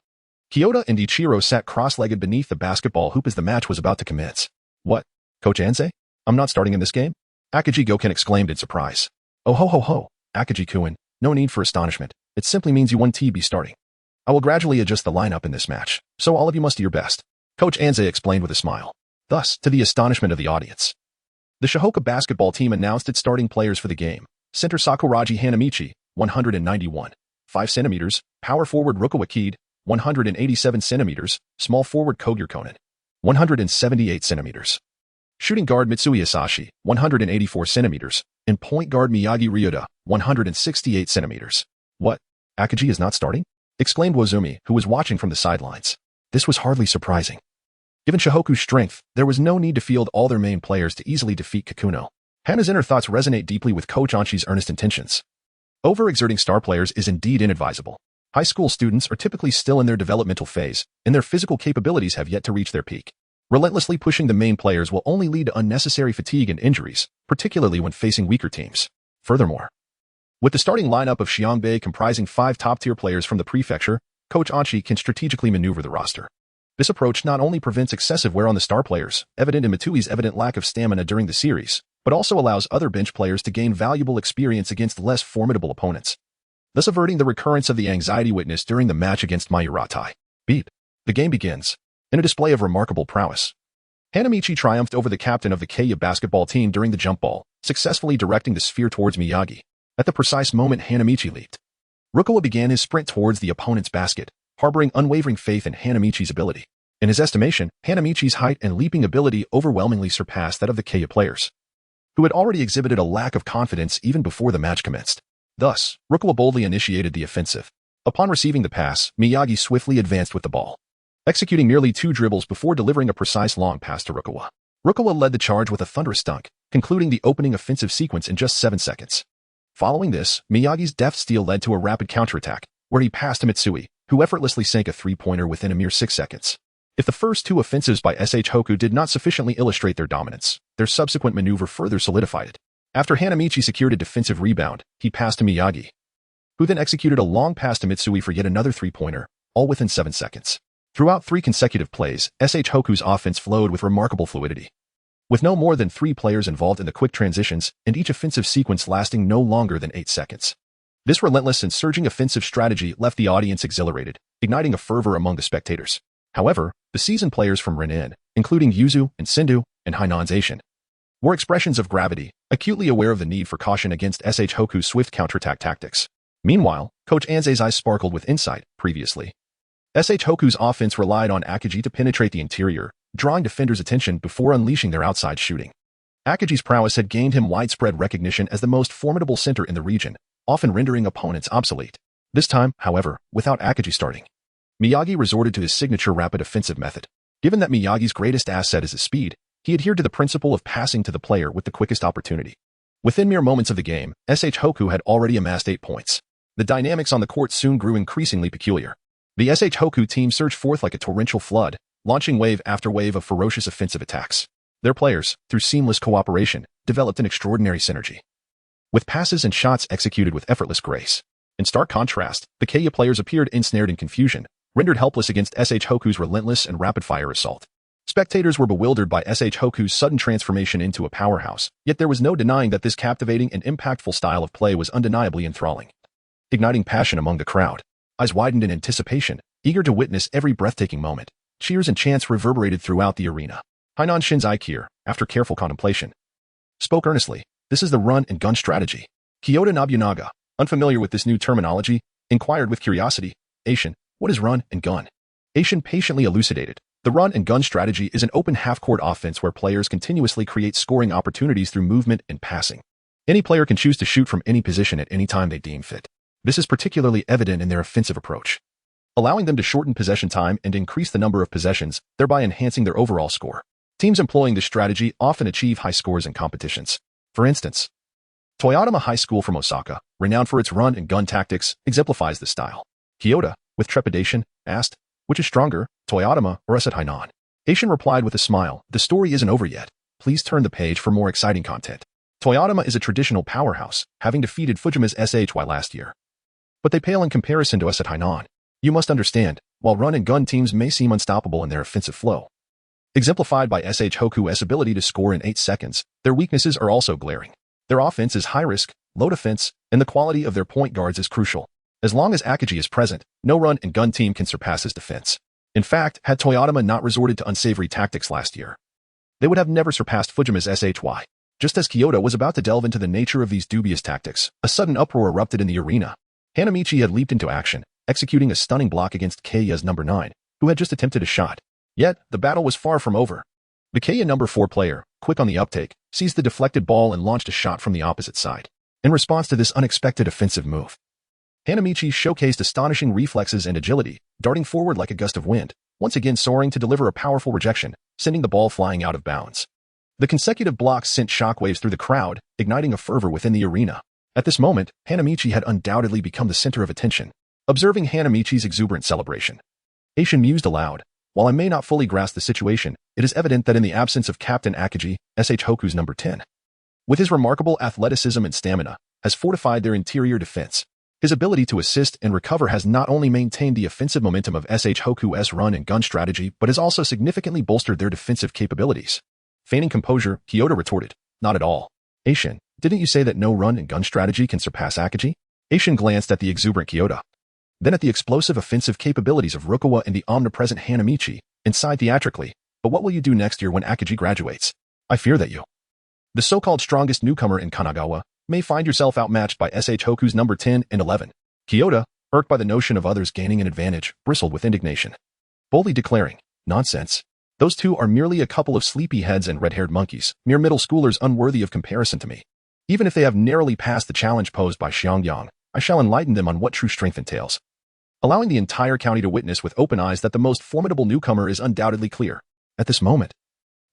Kyoto and Ichiro sat cross-legged beneath the basketball hoop as the match was about to commence. What? Coach Anze? I'm not starting in this game? Akaji Goken exclaimed in surprise. Oh ho ho ho, Akaji-kun, no need for astonishment. It simply means you won't be starting. I will gradually adjust the lineup in this match, so all of you must do your best. Coach Anze explained with a smile. Thus, to the astonishment of the audience, the Shihoka basketball team announced its starting players for the game. Center Sakuragi Hanamichi, 191, 5 centimeters, power forward Rukawa Kaede, 187 centimeters, small forward Kogure Konan, 178 centimeters. Shooting guard Mitsui Isashi, 184 centimeters, and point guard Miyagi Ryuda, 168 centimeters. What? Akaji is not starting? Exclaimed Wozumi, who was watching from the sidelines. This was hardly surprising. Given Shihoku's strength, there was no need to field all their main players to easily defeat Kikuno. Hana's inner thoughts resonate deeply with Coach Anshi's earnest intentions. Overexerting star players is indeed inadvisable. High school students are typically still in their developmental phase, and their physical capabilities have yet to reach their peak. Relentlessly pushing the main players will only lead to unnecessary fatigue and injuries, particularly when facing weaker teams. Furthermore, with the starting lineup of Xiangbei comprising 5 top-tier players from the prefecture, Coach Anshi can strategically maneuver the roster. This approach not only prevents excessive wear on the star players, evident in Mitsui's evident lack of stamina during the series, but also allows other bench players to gain valuable experience against less formidable opponents, thus averting the recurrence of the anxiety witnessed during the match against Mayuratai. Beep. The game begins. In a display of remarkable prowess, Hanamichi triumphed over the captain of the Keiya basketball team during the jump ball, successfully directing the sphere towards Miyagi. At the precise moment Hanamichi leaped, Rukawa began his sprint towards the opponent's basket, harboring unwavering faith in Hanamichi's ability. In his estimation, Hanamichi's height and leaping ability overwhelmingly surpassed that of the Keiya players, who had already exhibited a lack of confidence even before the match commenced. Thus, Rukawa boldly initiated the offensive. Upon receiving the pass, Miyagi swiftly advanced with the ball, executing nearly 2 dribbles before delivering a precise long pass to Rukawa. Rukawa led the charge with a thunderous dunk, concluding the opening offensive sequence in just 7 seconds. Following this, Miyagi's deft steal led to a rapid counterattack, where he passed to Mitsui, who effortlessly sank a 3-pointer within a mere 6 seconds. If the first 2 offensives by SH Hoku did not sufficiently illustrate their dominance, their subsequent maneuver further solidified it. After Hanamichi secured a defensive rebound, he passed to Miyagi, who then executed a long pass to Mitsui for yet another 3-pointer, all within 7 seconds. Throughout 3 consecutive plays, SH Hoku's offense flowed with remarkable fluidity. with no more than 3 players involved in the quick transitions and each offensive sequence lasting no longer than 8 seconds. This relentless and surging offensive strategy left the audience exhilarated, igniting a fervor among the spectators. However, the seasoned players from Renin, including Yuzu and Sindu and Hainan's Aishin, were expressions of gravity, acutely aware of the need for caution against SH Hoku's swift counterattack tactics. Meanwhile, Coach Anze's eyes sparkled with insight. Previously, SH Hoku's offense relied on Akagi to penetrate the interior, drawing defenders' attention before unleashing their outside shooting. Akagi's prowess had gained him widespread recognition as the most formidable center in the region, often rendering opponents obsolete. This time, however, without Akagi starting, Miyagi resorted to his signature rapid offensive method. Given that Miyagi's greatest asset is his speed, he adhered to the principle of passing to the player with the quickest opportunity. Within mere moments of the game, SH Hoku had already amassed 8 points. The dynamics on the court soon grew increasingly peculiar. The SH Hoku team surged forth like a torrential flood, launching wave after wave of ferocious offensive attacks. Their players, through seamless cooperation, developed an extraordinary synergy, with passes and shots executed with effortless grace. In stark contrast, the Keiya players appeared ensnared in confusion, rendered helpless against SH Hoku's relentless and rapid-fire assault. Spectators were bewildered by SH Hoku's sudden transformation into a powerhouse, yet there was no denying that this captivating and impactful style of play was undeniably enthralling, igniting passion among the crowd. Eyes widened in anticipation, eager to witness every breathtaking moment. Cheers and chants reverberated throughout the arena. Hainan Shinzai, after careful contemplation, spoke earnestly. This is the run-and-gun strategy. Kyoto Nobunaga, unfamiliar with this new terminology, inquired with curiosity, Aishin, what is run and gun? Aishin patiently elucidated. The run-and-gun strategy is an open half-court offense where players continuously create scoring opportunities through movement and passing. Any player can choose to shoot from any position at any time they deem fit. This is particularly evident in their offensive approach, allowing them to shorten possession time and increase the number of possessions, thereby enhancing their overall score. Teams employing this strategy often achieve high scores in competitions. For instance, Toyotama High School from Osaka, renowned for its run-and-gun tactics, exemplifies this style. Kyoto, with trepidation, asked, which is stronger, Toyotama or us at Hainan? Aishin replied with a smile, the story isn't over yet. Please turn the page for more exciting content. Toyotama is a traditional powerhouse, having defeated Fujima's SHY last year, but they pale in comparison to us at Hainan. You must understand, while run-and-gun teams may seem unstoppable in their offensive flow, exemplified by SH Hoku's ability to score in 8 seconds, their weaknesses are also glaring. Their offense is high-risk, low defense, and the quality of their point guards is crucial. As long as Akagi is present, no run-and-gun team can surpass his defense. In fact, had Toyotama not resorted to unsavory tactics last year, they would have never surpassed Fujima's SHY. Just as Kyoto was about to delve into the nature of these dubious tactics, a sudden uproar erupted in the arena. Hanamichi had leaped into action, executing a stunning block against Keiya's number 9, who had just attempted a shot. Yet, the battle was far from over. The Keiya number 4 player, quick on the uptake, seized the deflected ball and launched a shot from the opposite side. In response to this unexpected offensive move, Hanamichi showcased astonishing reflexes and agility, darting forward like a gust of wind, once again soaring to deliver a powerful rejection, sending the ball flying out of bounds. The consecutive blocks sent shockwaves through the crowd, igniting a fervor within the arena. At this moment, Hanamichi had undoubtedly become the center of attention. Observing Hanamichi's exuberant celebration, Aishin mused aloud, while I may not fully grasp the situation, it is evident that in the absence of Captain Akagi, SH Hoku's number 10, with his remarkable athleticism and stamina, has fortified their interior defense. His ability to assist and recover has not only maintained the offensive momentum of SH Hoku's run-and-gun strategy, but has also significantly bolstered their defensive capabilities. Feigning composure, Kyoto retorted, not at all. Aishin, didn't you say that no run-and-gun strategy can surpass Akagi? Aishin glanced at the exuberant Kyoto, then at the explosive offensive capabilities of Rukawa and the omnipresent Hanamichi, and sighed theatrically, but what will you do next year when Akagi graduates? I fear that you, the so-called strongest newcomer in Kanagawa, may find yourself outmatched by SH Hoku's number 10 and 11. Kyoto, irked by the notion of others gaining an advantage, bristled with indignation, boldly declaring, nonsense. Those two are merely a couple of sleepyheads and red-haired monkeys, mere middle schoolers unworthy of comparison to me. Even if they have narrowly passed the challenge posed by Xiangyang, I shall enlighten them on what true strength entails. Allowing the entire county to witness with open eyes that the most formidable newcomer is undoubtedly clear. At this moment,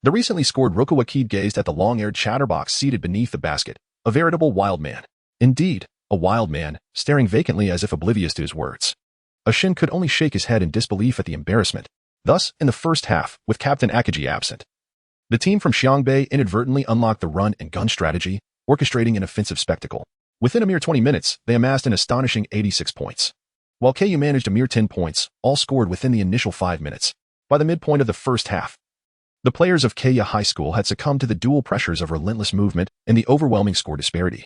the recently scored Rukawa Kaede gazed at the long-haired chatterbox seated beneath the basket, a veritable wild man. Indeed, a wild man, staring vacantly as if oblivious to his words. Aishin could only shake his head in disbelief at the embarrassment. Thus, in the first half, with Captain Akagi absent, the team from Xiangbei inadvertently unlocked the run-and-gun strategy, orchestrating an offensive spectacle. Within a mere 20 minutes, they amassed an astonishing 86 points. While KU managed a mere 10 points, all scored within the initial 5 minutes. By the midpoint of the first half, The players of Keiya High School had succumbed to the dual pressures of relentless movement and the overwhelming score disparity,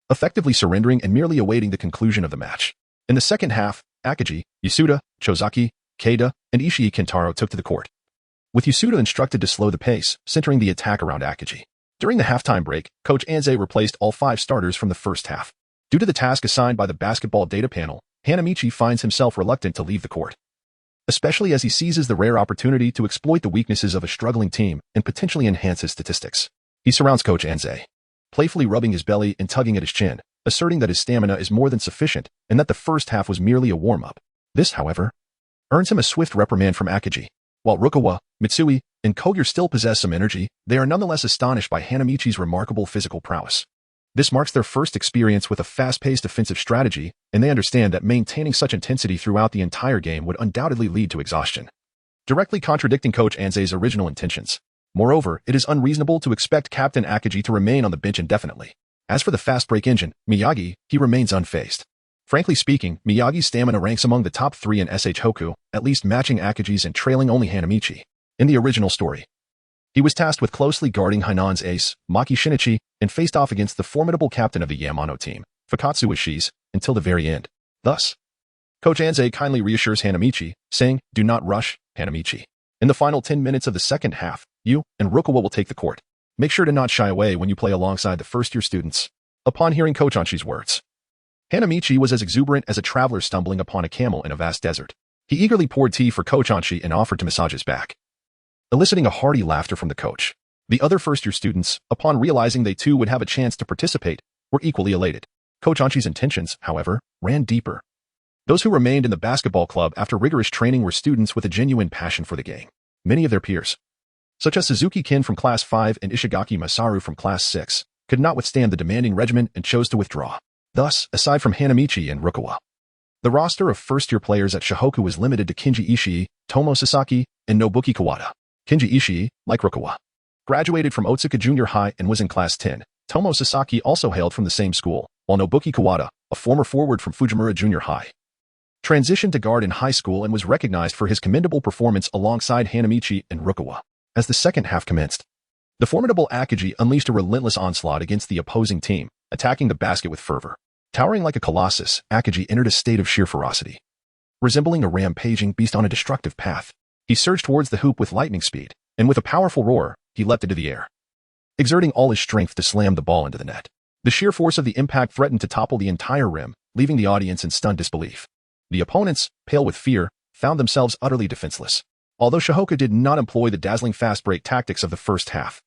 effectively surrendering and merely awaiting the conclusion of the match. In the second half, Akagi, Yasuda, Chozaki, Kaeda, and Ishii Kentaro took to the court, with Yasuda instructed to slow the pace, centering the attack around Akagi. During the halftime break, Coach Anze replaced all 5 starters from the first half. Due to the task assigned by the basketball data panel, Hanamichi finds himself reluctant to leave the court, especially as he seizes the rare opportunity to exploit the weaknesses of a struggling team and potentially enhance his statistics. He surrounds Coach Anze, playfully rubbing his belly and tugging at his chin, asserting that his stamina is more than sufficient and that the first half was merely a warm-up. This, however, earns him a swift reprimand from Akagi. While Rukawa, Mitsui, and Kogure still possess some energy, they are nonetheless astonished by Hanamichi's remarkable physical prowess. This marks their first experience with a fast-paced offensive strategy, and they understand that maintaining such intensity throughout the entire game would undoubtedly lead to exhaustion, directly contradicting Coach Anze's original intentions. Moreover, it is unreasonable to expect Captain Akagi to remain on the bench indefinitely. As for the fast break engine, Miyagi, he remains unfazed. Frankly speaking, Miyagi's stamina ranks among the top 3 in SH Hoku, at least matching Akagi's and trailing only Hanamichi. In the original story, he was tasked with closely guarding Hainan's ace, Maki Shinichi, and faced off against the formidable captain of the Yamano team, Fukatsu Ishii, until the very end. Thus, Coach Anze kindly reassures Hanamichi, saying, "Do not rush, Hanamichi. In the final 10 minutes of the second half, you and Rukawa will take the court. Make sure to not shy away when you play alongside the first-year students." Upon hearing Coach Anshi's words, Hanamichi was as exuberant as a traveler stumbling upon a camel in a vast desert. He eagerly poured tea for Coach Anshi and offered to massage his back, eliciting a hearty laughter from the coach. The other first-year students, upon realizing they too would have a chance to participate, were equally elated. Coach Anshi's intentions, however, ran deeper. Those who remained in the basketball club after rigorous training were students with a genuine passion for the game. Many of their peers, such as Suzuki Kin from Class 5 and Ishigaki Masaru from Class 6, could not withstand the demanding regimen and chose to withdraw. Thus, aside from Hanamichi and Rukawa, the roster of first-year players at Shohoku was limited to Kinji Ishii, Tomo Sasaki, and Nobuki Kawada. Kinji Ishii, like Rukawa, graduated from Otsuka Junior High and was in Class 10. Tomo Sasaki also hailed from the same school, while Nobuki Kawada, a former forward from Fujimura Junior High, transitioned to guard in high school and was recognized for his commendable performance alongside Hanamichi and Rukawa. As the second half commenced, the formidable Akagi unleashed a relentless onslaught against the opposing team, attacking the basket with fervor. Towering like a colossus, Akagi entered a state of sheer ferocity. Resembling a rampaging beast on a destructive path, he surged towards the hoop with lightning speed, and with a powerful roar, he leapt into the air, exerting all his strength to slam the ball into the net. The sheer force of the impact threatened to topple the entire rim, leaving the audience in stunned disbelief. The opponents, pale with fear, found themselves utterly defenseless. Although Shohoku did not employ the dazzling fast break tactics of the first half,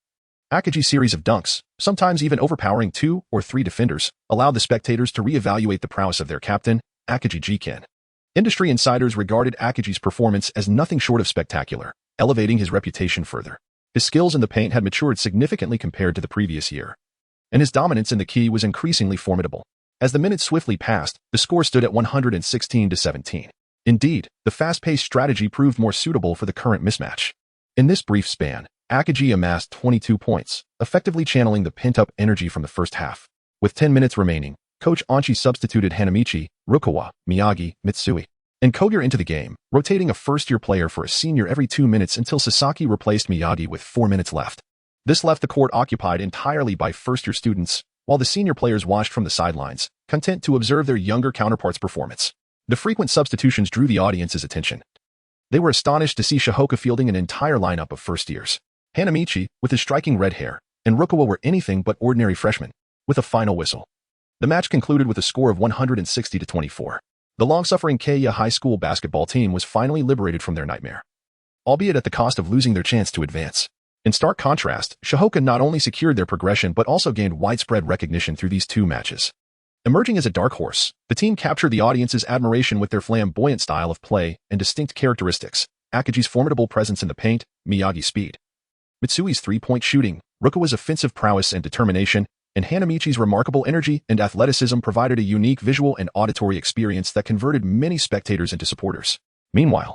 Akagi's series of dunks, sometimes even overpowering 2 or 3 defenders, allowed the spectators to re-evaluate the prowess of their captain, Akagi Jiken. Industry insiders regarded Akagi's performance as nothing short of spectacular, elevating his reputation further. His skills in the paint had matured significantly compared to the previous year, and his dominance in the key was increasingly formidable. As the minutes swiftly passed, the score stood at 116-17. Indeed, the fast-paced strategy proved more suitable for the current mismatch. In this brief span, Akagi amassed 22 points, effectively channeling the pent-up energy from the first half. With 10 minutes remaining, Coach Anshi substituted Hanamichi, Rukawa, Miyagi, Mitsui, and Kogure into the game, rotating a first-year player for a senior every 2 minutes until Sasaki replaced Miyagi with 4 minutes left. This left the court occupied entirely by first-year students, while the senior players watched from the sidelines, content to observe their younger counterparts' performance. The frequent substitutions drew the audience's attention. They were astonished to see Shohoku fielding an entire lineup of first-years. Hanamichi, with his striking red hair, and Rukawa were anything but ordinary freshmen. With a final whistle, the match concluded with a score of 160-24. The long-suffering Keiya High School basketball team was finally liberated from their nightmare, albeit at the cost of losing their chance to advance. In stark contrast, Shohoku not only secured their progression but also gained widespread recognition through these 2 matches. Emerging as a dark horse, the team captured the audience's admiration with their flamboyant style of play and distinct characteristics: Akagi's formidable presence in the paint, Miyagi's speed, Mitsui's three-point shooting, Rukawa's offensive prowess and determination, and Hanamichi's remarkable energy and athleticism provided a unique visual and auditory experience that converted many spectators into supporters. Meanwhile,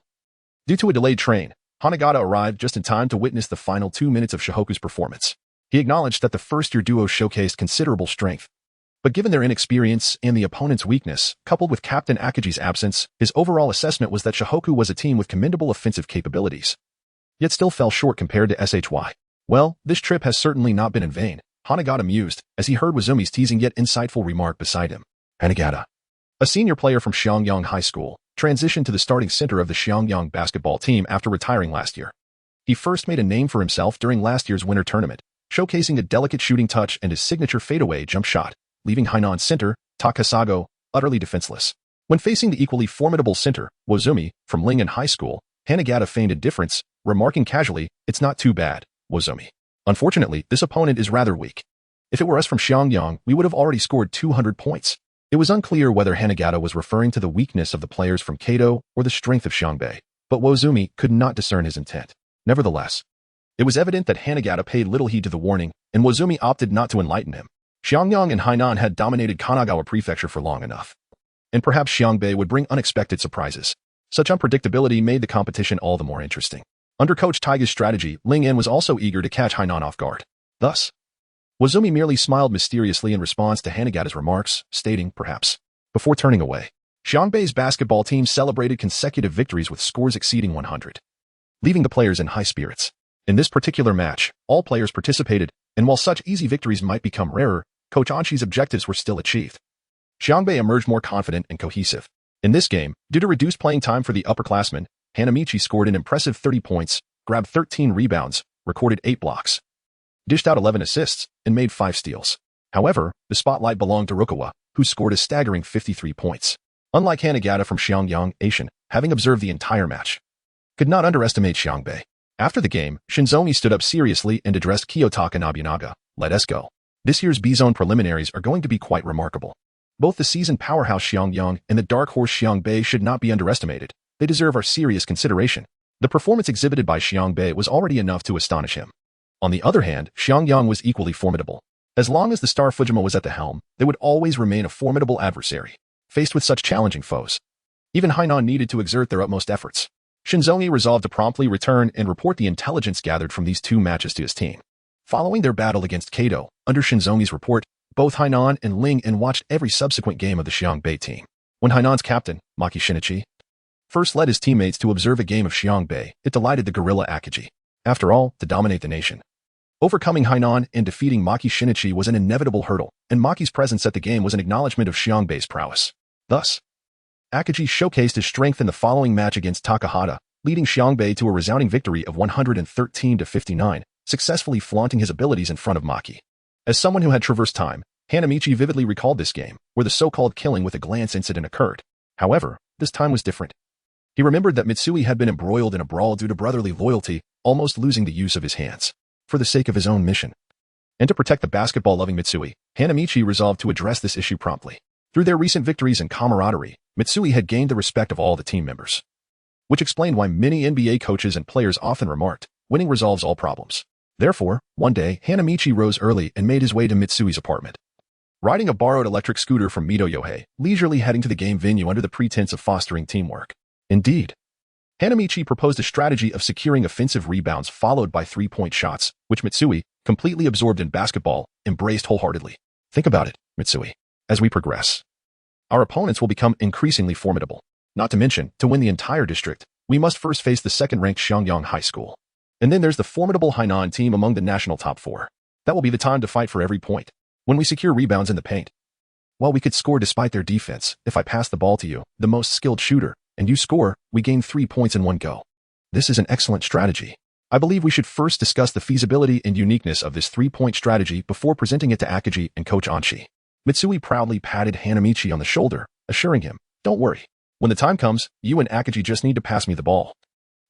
due to a delayed train, Kanagawa arrived just in time to witness the final 2 minutes of Shohoku's performance. He acknowledged that the first-year duo showcased considerable strength, but given their inexperience and the opponent's weakness, coupled with Captain Akagi's absence, his overall assessment was that Shohoku was a team with commendable offensive capabilities. yet still fell short compared to SHY. Well, this trip has certainly not been in vain, Hanagawa mused, as he heard Wazumi's teasing yet insightful remark beside him. Hanagawa, a senior player from Xiangyang High School, transitioned to the starting center of the Xiangyang basketball team after retiring last year. He first made a name for himself during last year's winter tournament, showcasing a delicate shooting touch and his signature fadeaway jump shot, leaving Hainan's center, Takasago, utterly defenseless. When facing the equally formidable center, Wazumi, from Lingen High School, Hanagawa feigned indifference, remarking casually, "It's not too bad, Wazumi. Unfortunately, this opponent is rather weak. If it were us from Xiangyang, we would have already scored 200 points." It was unclear whether Hanagawa was referring to the weakness of the players from Kaito or the strength of Xiangbei, but Wazumi could not discern his intent. Nevertheless, it was evident that Hanagawa paid little heed to the warning, and Wazumi opted not to enlighten him. Xiangyang and Hainan had dominated Kanagawa Prefecture for long enough, and perhaps Xiangbei would bring unexpected surprises. Such unpredictability made the competition all the more interesting. Under Coach Taiga's strategy, Ling En was also eager to catch Hainan off guard. Thus, Wazumi merely smiled mysteriously in response to Hanagawa's remarks, stating, perhaps. Before turning away, Xiangbei's basketball team celebrated consecutive victories with scores exceeding 100, leaving the players in high spirits. In this particular match, all players participated, and while such easy victories might become rarer, Coach Anshi's objectives were still achieved. Xiangbei emerged more confident and cohesive. In this game, due to reduced playing time for the upperclassmen, Hanamichi scored an impressive 30 points, grabbed 13 rebounds, recorded 8 blocks, dished out 11 assists, and made 5 steals. However, the spotlight belonged to Rukawa, who scored a staggering 53 points. Unlike Hanagawa from Xiangyang, Asian, having observed the entire match, could not underestimate Xiangbei. After the game, Shinzomi stood up seriously and addressed Kiyotaka Nobunaga. "Let us go. This year's B-Zone preliminaries are going to be quite remarkable. Both the seasoned powerhouse Xiangyang and the dark horse Xiangbei should not be underestimated. They deserve our serious consideration." The performance exhibited by Xiangbei was already enough to astonish him. On the other hand, Xiangyang was equally formidable. As long as the star Fujima was at the helm, they would always remain a formidable adversary, faced with such challenging foes. Even Hainan needed to exert their utmost efforts. Shinzomi resolved to promptly return and report the intelligence gathered from these 2 matches to his team. Following their battle against Kaito, under Shinzomi's report, both Hainan and Ling En watched every subsequent game of the Xiangbei team. When Hainan's captain, Maki Shinichi, first led his teammates to observe a game of Xiangbei, it delighted the guerrilla Akagi. After all, to dominate the nation, overcoming Hainan and defeating Maki Shinichi was an inevitable hurdle, and Maki's presence at the game was an acknowledgement of Xiangbei's prowess. Thus, Akagi showcased his strength in the following match against Takahata, leading Xiangbei to a resounding victory of 113-59, successfully flaunting his abilities in front of Maki. As someone who had traversed time, Hanamichi vividly recalled this game, where the so-called killing with a glance incident occurred. However, this time was different. He remembered that Mitsui had been embroiled in a brawl due to brotherly loyalty, almost losing the use of his hands, for the sake of his own mission. And to protect the basketball-loving Mitsui, Hanamichi resolved to address this issue promptly. Through their recent victories and camaraderie, Mitsui had gained the respect of all the team members, which explained why many NBA coaches and players often remarked, "Winning resolves all problems." Therefore, one day, Hanamichi rose early and made his way to Mitsui's apartment. Riding a borrowed electric scooter from Mito Yohei, leisurely heading to the game venue under the pretense of fostering teamwork. Indeed, Hanamichi proposed a strategy of securing offensive rebounds followed by 3-point shots, which Mitsui, completely absorbed in basketball, embraced wholeheartedly. "Think about it, Mitsui. As we progress, our opponents will become increasingly formidable. Not to mention, to win the entire district, we must first face the second-ranked Xiangyang High School. And then there's the formidable Hainan team among the national top 4. That will be the time to fight for every point. When we secure rebounds in the paint, while we could score despite their defense, if I pass the ball to you, the most skilled shooter, and you score, we gain 3 points in one go. This is an excellent strategy. I believe we should first discuss the feasibility and uniqueness of this 3-point strategy before presenting it to Akagi and Coach Anshi." Mitsui proudly patted Hanamichi on the shoulder, assuring him, "Don't worry. When the time comes, you and Akagi just need to pass me the ball,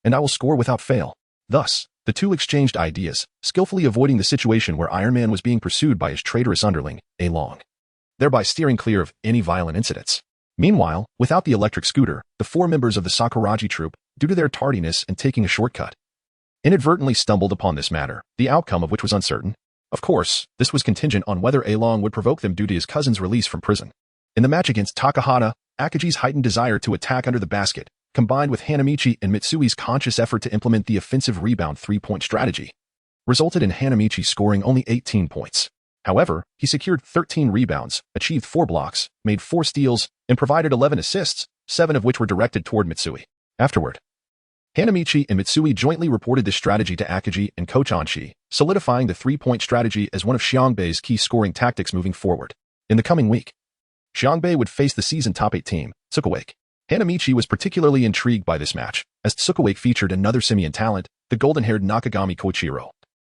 and I will score without fail." Thus, the two exchanged ideas, skillfully avoiding the situation where Iron Man was being pursued by his traitorous underling, A Long, thereby steering clear of any violent incidents. Meanwhile, without the electric scooter, the 4 members of the Sakuragi troupe, due to their tardiness and taking a shortcut, inadvertently stumbled upon this matter, the outcome of which was uncertain. Of course, this was contingent on whether A Long would provoke them due to his cousin's release from prison. In the match against Takahata, Akagi's heightened desire to attack under the basket, combined with Hanamichi and Mitsui's conscious effort to implement the offensive rebound 3-point strategy, resulted in Hanamichi scoring only 18 points. However, he secured 13 rebounds, achieved 4 blocks, made 4 steals, and provided 11 assists, 7 of which were directed toward Mitsui. Afterward, Hanamichi and Mitsui jointly reported this strategy to Akagi and Coach Anshi, solidifying the three-point strategy as one of Xiangbei's key scoring tactics moving forward. In the coming week, Xiangbei would face the season top 8 team, Tsukawake. Hanamichi was particularly intrigued by this match, as Tsukawake featured another simian talent, the golden-haired Nakagami Koichiro,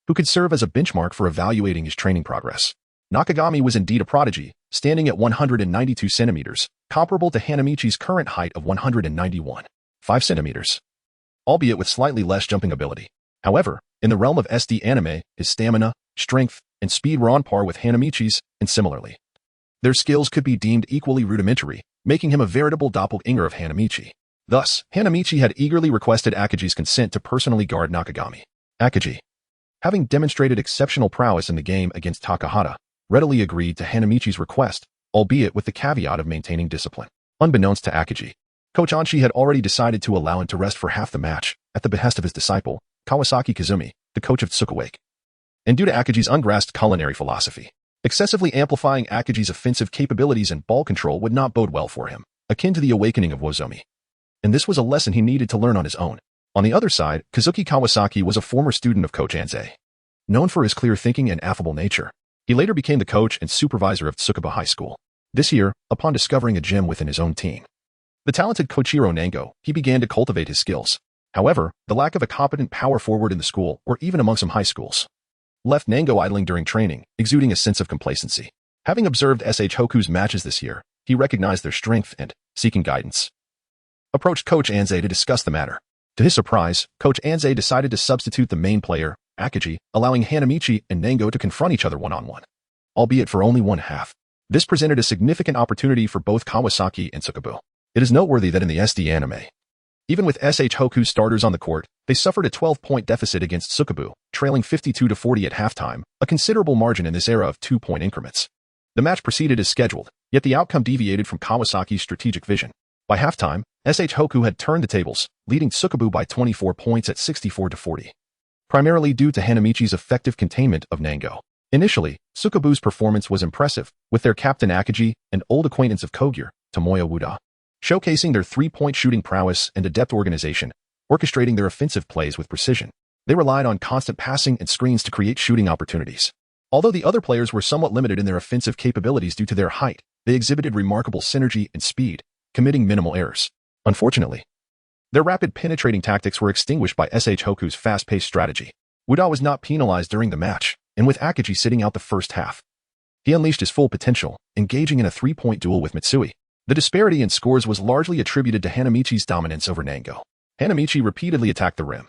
who could serve as a benchmark for evaluating his training progress. Nakagami was indeed a prodigy, standing at 192 centimeters, comparable to Hanamichi's current height of 191.5 centimeters, albeit with slightly less jumping ability. However, in the realm of SD anime, his stamina, strength, and speed were on par with Hanamichi's, and similarly, their skills could be deemed equally rudimentary, making him a veritable doppelganger of Hanamichi. Thus, Hanamichi had eagerly requested Akagi's consent to personally guard Nakagami. Akagi, having demonstrated exceptional prowess in the game against Takahata, readily agreed to Hanamichi's request, albeit with the caveat of maintaining discipline. Unbeknownst to Akagi, Coach Anshi had already decided to allow him to rest for half the match, at the behest of his disciple, Kawasaki Kazumi, the coach of Tsukawake. And due to Akagi's ungrasped culinary philosophy, excessively amplifying Akagi's offensive capabilities and ball control would not bode well for him, akin to the awakening of Wozomi. And this was a lesson he needed to learn on his own. On the other side, Kazuki Kawasaki was a former student of Coach Anzei. Known for his clear thinking and affable nature, he later became the coach and supervisor of Tsukuba High School. This year, upon discovering a gem within his own team, the talented Koichiro Nango, he began to cultivate his skills. However, the lack of a competent power forward in the school, or even among some high schools, left Nango idling during training, exuding a sense of complacency. Having observed S.H. Hoku's matches this year, he recognized their strength and, seeking guidance, approached Coach Anzei to discuss the matter. To his surprise, Coach Anzei decided to substitute the main player, Akagi, allowing Hanamichi and Nango to confront each other one-on-one, albeit for only one half. This presented a significant opportunity for both Kawasaki and Tsukubu. It is noteworthy that in the SD anime, even with S.H. Hoku's starters on the court, they suffered a 12-point deficit against Tsukubu, trailing 52-40 at halftime, a considerable margin in this era of 2-point increments. The match proceeded as scheduled, yet the outcome deviated from Kawasaki's strategic vision. By halftime, S.H. Hoku had turned the tables, leading Tsukubu by 24 points at 64-40, primarily due to Hanamichi's effective containment of Nango. Initially, Tsukubu's performance was impressive, with their captain Akagi and old acquaintance of Kogure, Tomoya Wuda, showcasing their three-point shooting prowess and adept organization, orchestrating their offensive plays with precision. They relied on constant passing and screens to create shooting opportunities. Although the other players were somewhat limited in their offensive capabilities due to their height, they exhibited remarkable synergy and speed, committing minimal errors. Unfortunately, their rapid penetrating tactics were extinguished by S.H. Hoku's fast-paced strategy. Wuda was not penalized during the match, and with Akagi sitting out the first half, he unleashed his full potential, engaging in a three-point duel with Mitsui. The disparity in scores was largely attributed to Hanamichi's dominance over Nango. Hanamichi repeatedly attacked the rim,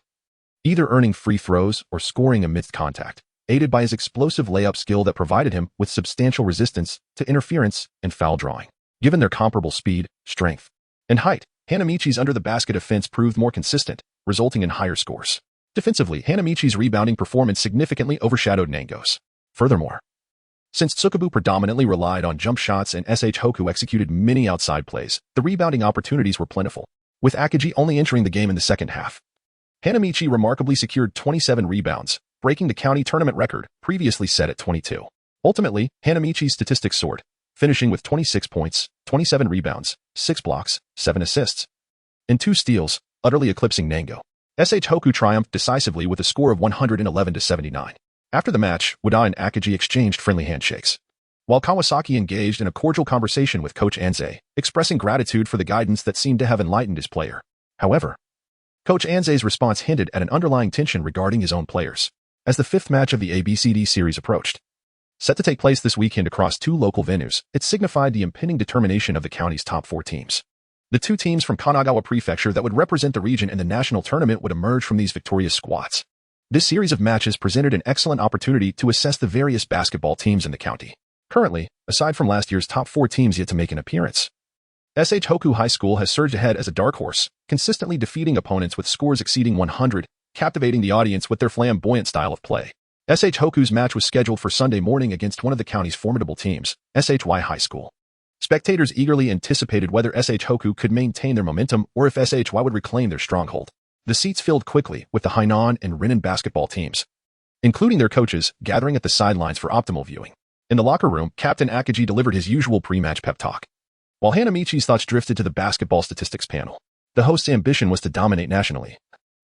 either earning free throws or scoring amidst contact, aided by his explosive layup skill that provided him with substantial resistance to interference and foul drawing. Given their comparable speed, strength, and height, Hanamichi's under-the-basket offense proved more consistent, resulting in higher scores. Defensively, Hanamichi's rebounding performance significantly overshadowed Nango's. Furthermore, since Tsukubu predominantly relied on jump shots and S.H. Hoku executed many outside plays, the rebounding opportunities were plentiful, with Akagi only entering the game in the second half. Hanamichi remarkably secured 27 rebounds, breaking the county tournament record, previously set at 22. Ultimately, Hanamichi's statistics soared, finishing with 26 points, 27 rebounds, 6 blocks, 7 assists, and 2 steals, utterly eclipsing Nango. S.H. Hoku triumphed decisively with a score of 111-79. After the match, Wuda and Akagi exchanged friendly handshakes, while Kawasaki engaged in a cordial conversation with Coach Anzei, expressing gratitude for the guidance that seemed to have enlightened his player. However, Coach Anzei's response hinted at an underlying tension regarding his own players. As the fifth match of the ABCD series approached, set to take place this weekend across 2 local venues, it signified the impending determination of the county's top 4 teams. The 2 teams from Kanagawa Prefecture that would represent the region in the national tournament would emerge from these victorious squads. This series of matches presented an excellent opportunity to assess the various basketball teams in the county. Currently, aside from last year's top 4 teams yet to make an appearance, S.H. Hoku High School has surged ahead as a dark horse, consistently defeating opponents with scores exceeding 100, captivating the audience with their flamboyant style of play. S.H. Hoku's match was scheduled for Sunday morning against one of the county's formidable teams, S.H.Y. High School. Spectators eagerly anticipated whether S.H. Hoku could maintain their momentum or if S.H.Y. would reclaim their stronghold. The seats filled quickly with the Hainan and Renan basketball teams, including their coaches, gathering at the sidelines for optimal viewing. In the locker room, Captain Akagi delivered his usual pre-match pep talk, while Hanamichi's thoughts drifted to the basketball statistics panel. The host's ambition was to dominate nationally,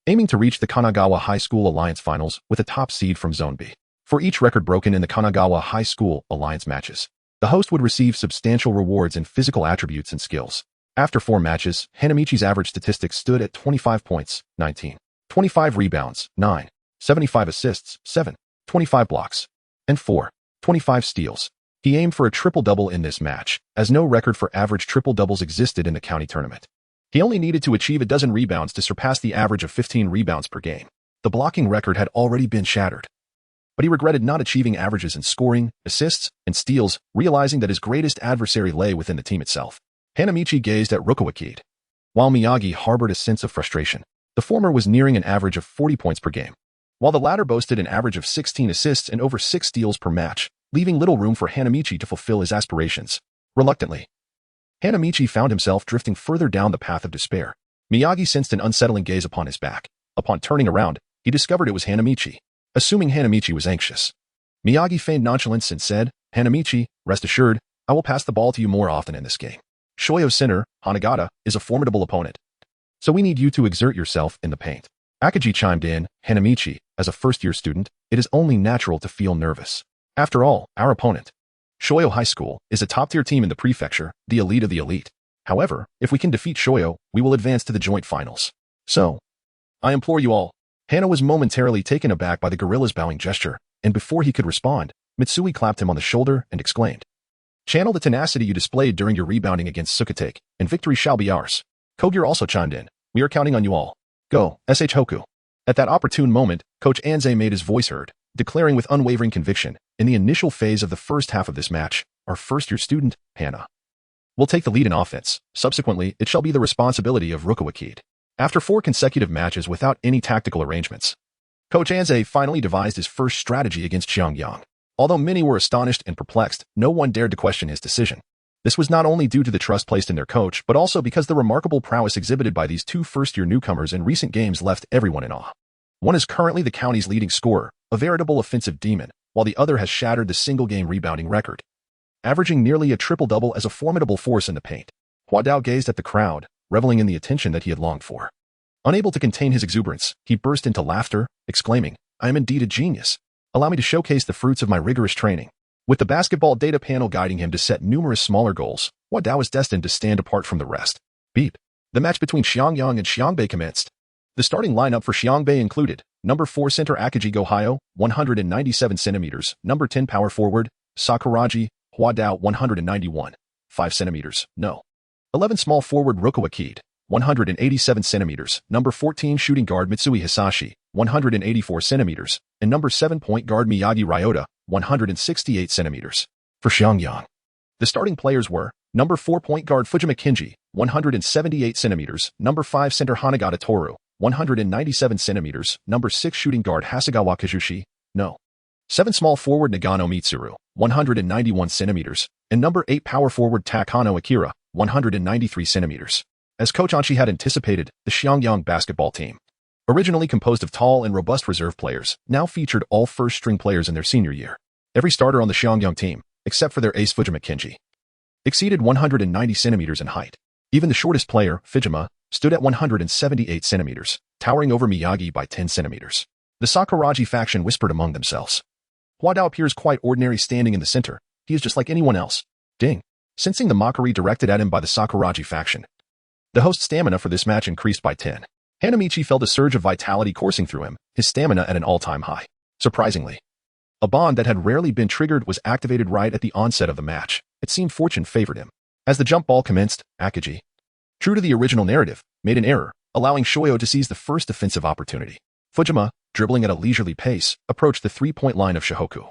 aiming to reach the Kanagawa High School Alliance Finals with a top seed from Zone B. For each record broken in the Kanagawa High School Alliance matches, the host would receive substantial rewards in physical attributes and skills. After 4 matches, Hanamichi's average statistics stood at 25 points, 19, 25 rebounds, 9, 75 assists, 7, 25 blocks, and 4, 25 steals. He aimed for a triple-double in this match, as no record for average triple-doubles existed in the county tournament. He only needed to achieve a dozen rebounds to surpass the average of 15 rebounds per game. The blocking record had already been shattered. But he regretted not achieving averages in scoring, assists, and steals, realizing that his greatest adversary lay within the team itself. Hanamichi gazed at Rukawa Kaede. While Miyagi harbored a sense of frustration, the former was nearing an average of 40 points per game, while the latter boasted an average of 16 assists and over 6 steals per match, leaving little room for Hanamichi to fulfill his aspirations. Reluctantly, Hanamichi found himself drifting further down the path of despair. Miyagi sensed an unsettling gaze upon his back. Upon turning around, he discovered it was Hanamichi. Assuming Hanamichi was anxious, Miyagi feigned nonchalance and said, "Hanamichi, rest assured, I will pass the ball to you more often in this game. Shoyo's center, Hanagata, is a formidable opponent, so we need you to exert yourself in the paint." Akaji chimed in, "Hanamichi, as a first-year student, it is only natural to feel nervous. After all, our opponent, Shoyo High School, is a top-tier team in the prefecture, the elite of the elite. However, if we can defeat Shoyo, we will advance to the joint finals. So, I implore you all." Hana was momentarily taken aback by the gorilla's bowing gesture, and before he could respond, Mitsui clapped him on the shoulder and exclaimed, "Channel the tenacity you displayed during your rebounding against Sukatake, and victory shall be ours." Kogure also chimed in, "We are counting on you all. Go, SH Hoku." At that opportune moment, Coach Anze made his voice heard, declaring with unwavering conviction, "In the initial phase of the first half of this match, our first-year student, Hana, will take the lead in offense. Subsequently, it shall be the responsibility of Rukawa Kaede." After 4 consecutive matches without any tactical arrangements, Coach Anze finally devised his first strategy against Xiangyang. Although many were astonished and perplexed, no one dared to question his decision. This was not only due to the trust placed in their coach, but also because the remarkable prowess exhibited by these 2 first-year newcomers in recent games left everyone in awe. One is currently the county's leading scorer, a veritable offensive demon, while the other has shattered the single-game rebounding record, averaging nearly a triple-double as a formidable force in the paint. Huadao gazed at the crowd, reveling in the attention that he had longed for. Unable to contain his exuberance, he burst into laughter, exclaiming, "I am indeed a genius. Allow me to showcase the fruits of my rigorous training." With the basketball data panel guiding him to set numerous smaller goals, Huadao is destined to stand apart from the rest. Beep. The match between Xiangyang and Xiangbei commenced. The starting lineup for Xiangbei included number 4 center Akaji Gohyo, 197 centimeters, number 10 power forward, Sakuragi, Huadao, 191, 5 centimeters, no. 11 small forward Rukawa Kaede, 187 centimeters, number 14 shooting guard Mitsui Hisashi, 184 centimeters, and number 7 point guard Miyagi Ryota, 168 centimeters. For Xiangyang, the starting players were number 4 point guard Fujima Kenji, 178 centimeters, number 5 center Hanagata Toru, 197 centimeters, number 6 shooting guard Hasegawa Kazushi, no. 7 small forward Nagano Mitsuru, 191 centimeters, and number 8 power forward Takano Akira, 193 centimeters. As Coach Anshi had anticipated, the Xiangyang basketball team, originally composed of tall and robust reserve players, now featured all first-string players in their senior year. Every starter on the Xiangyang team, except for their ace Fujima Kenji, exceeded 190 centimeters in height. Even the shortest player, Fujima, stood at 178 centimeters, towering over Miyagi by 10 centimeters. The Sakuragi faction whispered among themselves. Huadao appears quite ordinary standing in the center. He is just like anyone else. Ding. Sensing the mockery directed at him by the Sakuragi faction, the host's stamina for this match increased by 10. Hanamichi felt a surge of vitality coursing through him, his stamina at an all-time high. Surprisingly, a bond that had rarely been triggered was activated right at the onset of the match. It seemed fortune favored him. As the jump ball commenced, Akaji, true to the original narrative, made an error, allowing Shoyo to seize the first defensive opportunity. Fujima, dribbling at a leisurely pace, approached the 3-point line of Shihoku,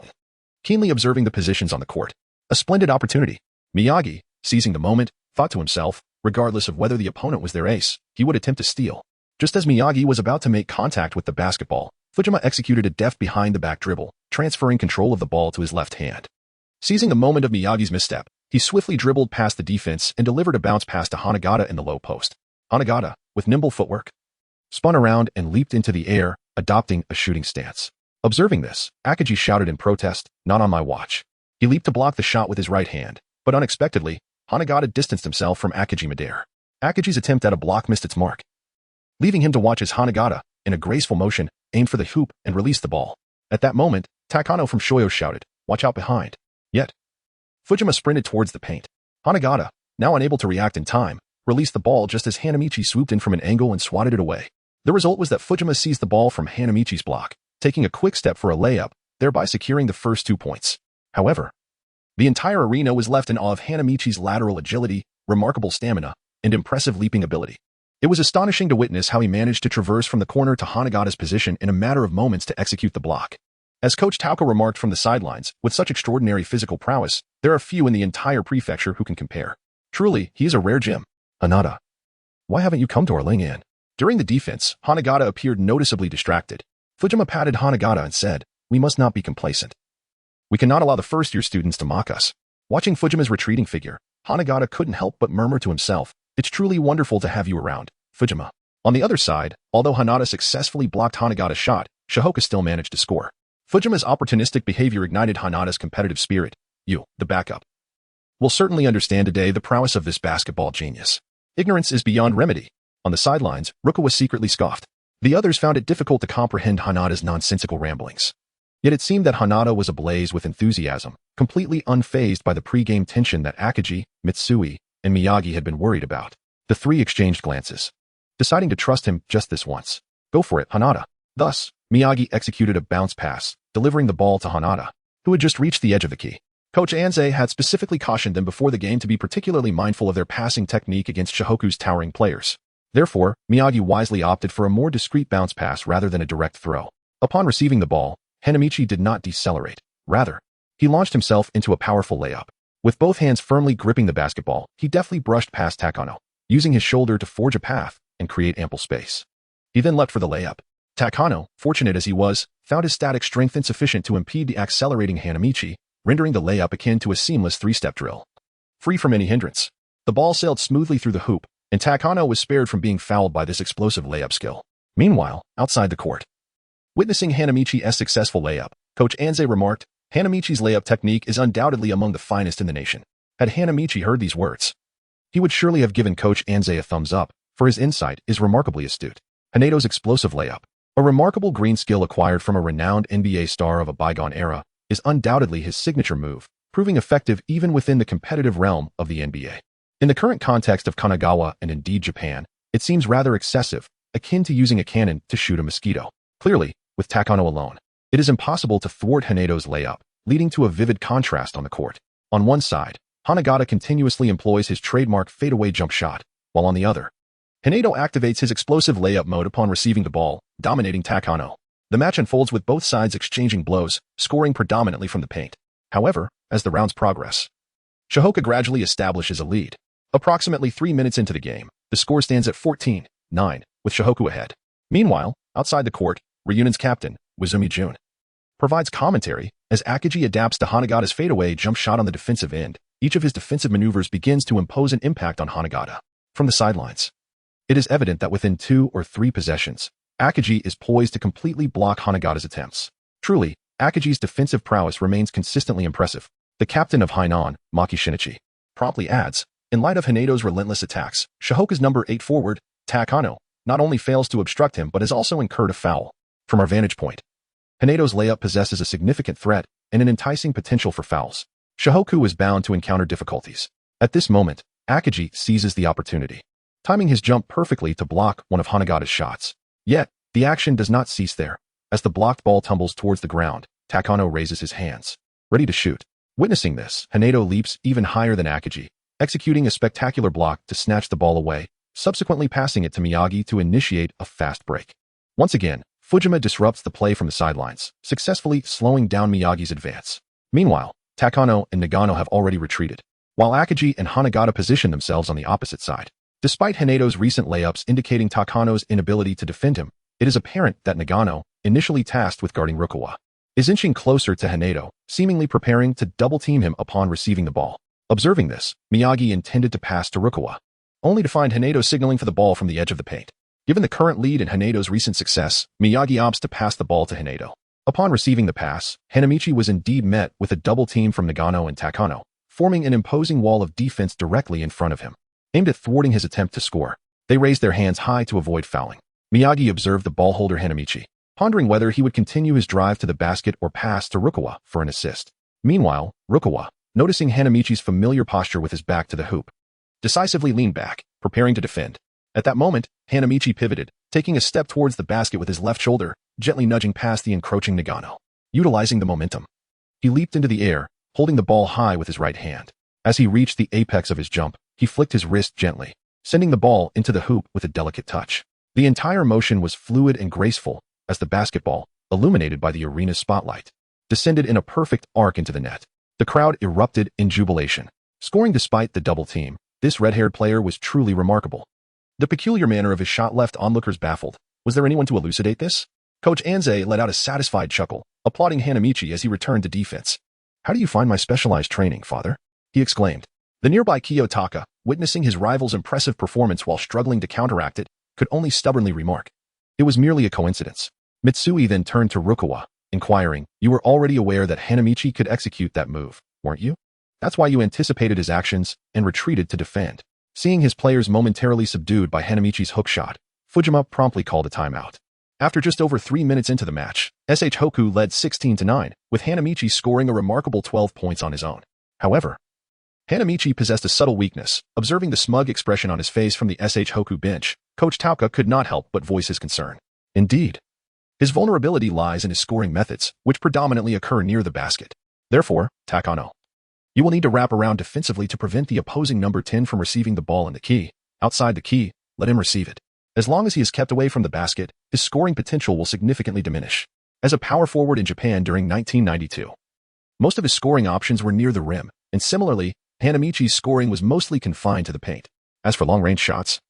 keenly observing the positions on the court. A splendid opportunity. Miyagi, seizing the moment, thought to himself, regardless of whether the opponent was their ace, he would attempt to steal. Just as Miyagi was about to make contact with the basketball, Fujima executed a deft behind-the-back dribble, transferring control of the ball to his left hand. Seizing the moment of Miyagi's misstep, he swiftly dribbled past the defense and delivered a bounce pass to Hanagata in the low post. Hanagata, with nimble footwork, spun around and leaped into the air, adopting a shooting stance. Observing this, Akaji shouted in protest, "Not on my watch." He leaped to block the shot with his right hand, but unexpectedly, Hanagata distanced himself from Akaji midair. Akaji's attempt at a block missed its mark, leaving him to watch as Hanagata, in a graceful motion, aimed for the hoop and released the ball. At that moment, Takano from Shoyo shouted, "Watch out behind." Yet, Fujima sprinted towards the paint. Hanagata, now unable to react in time, released the ball just as Hanamichi swooped in from an angle and swatted it away. The result was that Fujima seized the ball from Hanamichi's block, taking a quick step for a layup, thereby securing the first 2 points. However, the entire arena was left in awe of Hanamichi's lateral agility, remarkable stamina, and impressive leaping ability. It was astonishing to witness how he managed to traverse from the corner to Hanagata's position in a matter of moments to execute the block. As Coach Tauka remarked from the sidelines, with such extraordinary physical prowess, there are few in the entire prefecture who can compare. Truly, he is a rare gem. Hanada, why haven't you come to our ling-in? During the defense, Hanagata appeared noticeably distracted. Fujima patted Hanagata and said, "We must not be complacent. We cannot allow the first-year students to mock us." Watching Fujima's retreating figure, Hanagata couldn't help but murmur to himself, "It's truly wonderful to have you around, Fujima." On the other side, although Hanada successfully blocked Hanagata's shot, Shihoka still managed to score. Fujima's opportunistic behavior ignited Hanada's competitive spirit. "You, the backup, will certainly understand today the prowess of this basketball genius. Ignorance is beyond remedy." On the sidelines, Rukawa secretly scoffed. The others found it difficult to comprehend Hanada's nonsensical ramblings. Yet it seemed that Hanada was ablaze with enthusiasm, completely unfazed by the pre-game tension that Akagi, Mitsui, and Miyagi had been worried about. The three exchanged glances, deciding to trust him just this once. "Go for it, Hanada." Thus, Miyagi executed a bounce pass, delivering the ball to Hanada, who had just reached the edge of the key. Coach Anze had specifically cautioned them before the game to be particularly mindful of their passing technique against Shihoku's towering players. Therefore, Miyagi wisely opted for a more discreet bounce pass rather than a direct throw. Upon receiving the ball, Hanamichi did not decelerate. Rather, he launched himself into a powerful layup. With both hands firmly gripping the basketball, he deftly brushed past Takano, using his shoulder to forge a path and create ample space. He then leapt for the layup. Takano, fortunate as he was, found his static strength insufficient to impede the accelerating Hanamichi, rendering the layup akin to a seamless three-step drill. Free from any hindrance, the ball sailed smoothly through the hoop, and Takano was spared from being fouled by this explosive layup skill. Meanwhile, outside the court, witnessing Hanamichi's successful layup, Coach Anze remarked, "Hanamichi's layup technique is undoubtedly among the finest in the nation." Had Hanamichi heard these words, he would surely have given Coach Anze a thumbs up, for his insight is remarkably astute. Hanedo's explosive layup, a remarkable green skill acquired from a renowned NBA star of a bygone era, is undoubtedly his signature move, proving effective even within the competitive realm of the NBA. In the current context of Kanagawa and indeed Japan, it seems rather excessive, akin to using a cannon to shoot a mosquito. Clearly, with Takano alone, it is impossible to thwart Hanedo's layup, leading to a vivid contrast on the court. On one side, Hanagata continuously employs his trademark fadeaway jump shot, while on the other, Hanedo activates his explosive layup mode upon receiving the ball, dominating Takano. The match unfolds with both sides exchanging blows, scoring predominantly from the paint. However, as the rounds progress, Shihoka gradually establishes a lead. Approximately 3 minutes into the game, the score stands at 14-9, with Shihoku ahead. Meanwhile, outside the court, Reunion's captain, Wizumi Jun, provides commentary as Akagi adapts to Hanagata's fadeaway jump shot on the defensive end. Each of his defensive maneuvers begins to impose an impact on Hanagata. From the sidelines, it is evident that within 2 or 3 possessions, Akagi is poised to completely block Hanagata's attempts. Truly, Akagi's defensive prowess remains consistently impressive. The captain of Hainan, Maki Shinichi, promptly adds, in light of Hanedo's relentless attacks, Shihoka's number 8 forward, Takano, not only fails to obstruct him but has also incurred a foul. From our vantage point, Hanedo's layup possesses a significant threat and an enticing potential for fouls. Shihoku is bound to encounter difficulties. At this moment, Akagi seizes the opportunity, timing his jump perfectly to block one of Hanagata's shots. Yet, the action does not cease there. As the blocked ball tumbles towards the ground, Takano raises his hands, ready to shoot. Witnessing this, Hanedo leaps even higher than Akagi, executing a spectacular block to snatch the ball away, subsequently passing it to Miyagi to initiate a fast break. Once again, Fujima disrupts the play from the sidelines, successfully slowing down Miyagi's advance. Meanwhile, Takano and Nagano have already retreated, while Akagi and Hanagata position themselves on the opposite side. Despite Hanedo's recent layups indicating Takano's inability to defend him, it is apparent that Nagano, initially tasked with guarding Rukawa, is inching closer to Hanedo, seemingly preparing to double-team him upon receiving the ball. Observing this, Miyagi intended to pass to Rukawa, only to find Hanedo signaling for the ball from the edge of the paint. Given the current lead in Hanedo's recent success, Miyagi opts to pass the ball to Hanedo. Upon receiving the pass, Hanamichi was indeed met with a double team from Nagano and Takano, forming an imposing wall of defense directly in front of him. Aimed at thwarting his attempt to score, they raised their hands high to avoid fouling. Miyagi observed the ball holder Hanamichi, pondering whether he would continue his drive to the basket or pass to Rukawa for an assist. Meanwhile, Rukawa, noticing Hanamichi's familiar posture with his back to the hoop, decisively leaned back, preparing to defend. At that moment, Hanamichi pivoted, taking a step towards the basket with his left shoulder, gently nudging past the encroaching Nagano. Utilizing the momentum, he leaped into the air, holding the ball high with his right hand. As he reached the apex of his jump, he flicked his wrist gently, sending the ball into the hoop with a delicate touch. The entire motion was fluid and graceful, as the basketball, illuminated by the arena's spotlight, descended in a perfect arc into the net. The crowd erupted in jubilation. Scoring despite the double team, this red-haired player was truly remarkable. The peculiar manner of his shot left onlookers baffled. Was there anyone to elucidate this? Coach Anze let out a satisfied chuckle, applauding Hanamichi as he returned to defense. "How do you find my specialized training, father?" he exclaimed. The nearby Kiyotaka, witnessing his rival's impressive performance while struggling to counteract it, could only stubbornly remark, "It was merely a coincidence." Mitsui then turned to Rukawa, inquiring, "You were already aware that Hanamichi could execute that move, weren't you? That's why you anticipated his actions and retreated to defend." Seeing his players momentarily subdued by Hanamichi's hook shot, Fujima promptly called a timeout. After just over 3 minutes into the match, SH Hoku led 16-9, with Hanamichi scoring a remarkable 12 points on his own. However, Hanamichi possessed a subtle weakness. Observing the smug expression on his face from the SH Hoku bench, Coach Tauka could not help but voice his concern. Indeed, his vulnerability lies in his scoring methods, which predominantly occur near the basket. Therefore, Takano, you will need to wrap around defensively to prevent the opposing number 10 from receiving the ball in the key. Outside the key, let him receive it. As long as he is kept away from the basket, his scoring potential will significantly diminish. As a power forward in Japan during 1992, most of his scoring options were near the rim, and similarly, Hanamichi's scoring was mostly confined to the paint. As for long-range shots,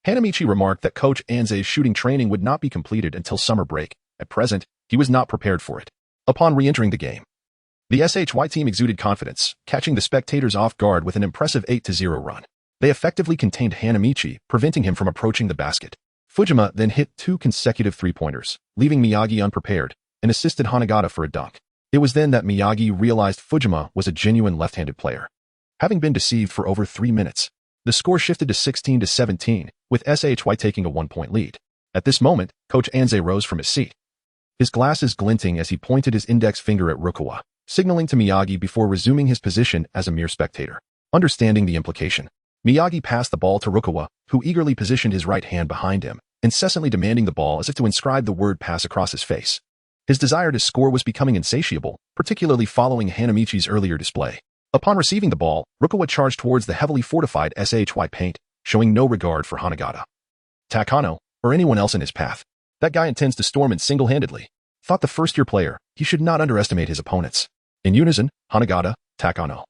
Hanamichi remarked that Coach Anze's shooting training would not be completed until summer break. At present, he was not prepared for it. Upon re-entering the game, the SHY team exuded confidence, catching the spectators off guard with an impressive 8-0 run. They effectively contained Hanamichi, preventing him from approaching the basket. Fujima then hit 2 consecutive three-pointers, leaving Miyagi unprepared, and assisted Hanagata for a dunk. It was then that Miyagi realized Fujima was a genuine left-handed player. Having been deceived for over 3 minutes, the score shifted to 16-17, with SHY taking a 1-point lead. At this moment, Coach Anze rose from his seat, his glasses glinting as he pointed his index finger at Rukawa, signaling to Miyagi before resuming his position as a mere spectator. Understanding the implication, Miyagi passed the ball to Rukawa, who eagerly positioned his right hand behind him, incessantly demanding the ball as if to inscribe the word pass across his face. His desire to score was becoming insatiable, particularly following Hanamichi's earlier display. Upon receiving the ball, Rukawa charged towards the heavily fortified SHY paint, showing no regard for Hanagata, Takano, or anyone else in his path. That guy intends to storm it single-handedly, thought the first-year player. He should not underestimate his opponents. In unison, Hanagata, Takano,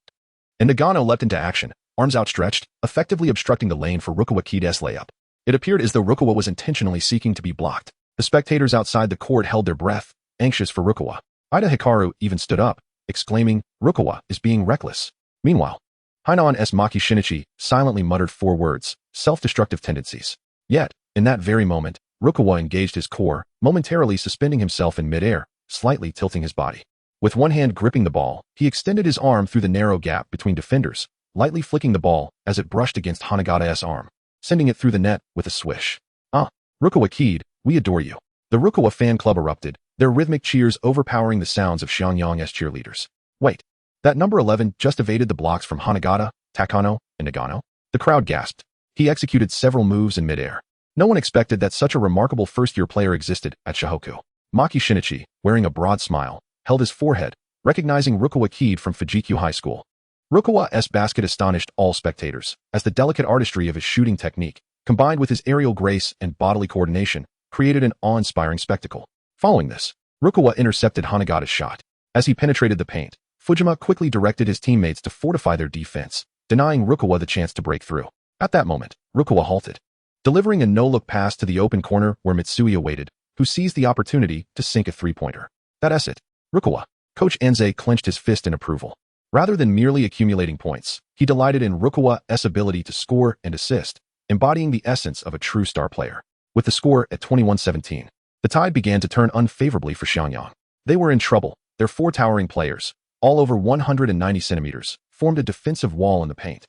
and Nagano leapt into action, arms outstretched, effectively obstructing the lane for Rukawa Kaede's layup. It appeared as though Rukawa was intentionally seeking to be blocked. The spectators outside the court held their breath, anxious for Rukawa. Ida Hikaru even stood up, exclaiming, "Rukawa is being reckless." Meanwhile, Hainan S. Maki Shinichi silently muttered 4 words, "self-destructive tendencies." Yet, in that very moment, Rukawa engaged his core, momentarily suspending himself in midair, slightly tilting his body. With one hand gripping the ball, he extended his arm through the narrow gap between defenders, lightly flicking the ball as it brushed against Hanagata's arm, sending it through the net with a swish. "Ah, Rukawa Kaede, we adore you." The Rukawa fan club erupted, their rhythmic cheers overpowering the sounds of Xiangyang's cheerleaders. "Wait, that number 11 just evaded the blocks from Hanagata, Takano, and Nagano?" The crowd gasped. He executed several moves in midair. No one expected that such a remarkable first-year player existed at Shohoku. Maki Shinichi, wearing a broad smile, held his forehead, recognizing Rukawa Kaede from Fujikyu High School. Rukawa's basket astonished all spectators, as the delicate artistry of his shooting technique, combined with his aerial grace and bodily coordination, created an awe-inspiring spectacle. Following this, Rukawa intercepted Hanagata's shot. As he penetrated the paint, Fujima quickly directed his teammates to fortify their defense, denying Rukawa the chance to break through. At that moment, Rukawa halted, delivering a no-look pass to the open corner where Mitsui awaited, who seized the opportunity to sink a three-pointer. "That's it, Rukawa." Coach Anze clenched his fist in approval. Rather than merely accumulating points, he delighted in Rukawa's ability to score and assist, embodying the essence of a true star player. With the score at 21-17, the tide began to turn unfavorably for Xiangyang. They were in trouble. Their 4 towering players, all over 190 centimeters, formed a defensive wall in the paint,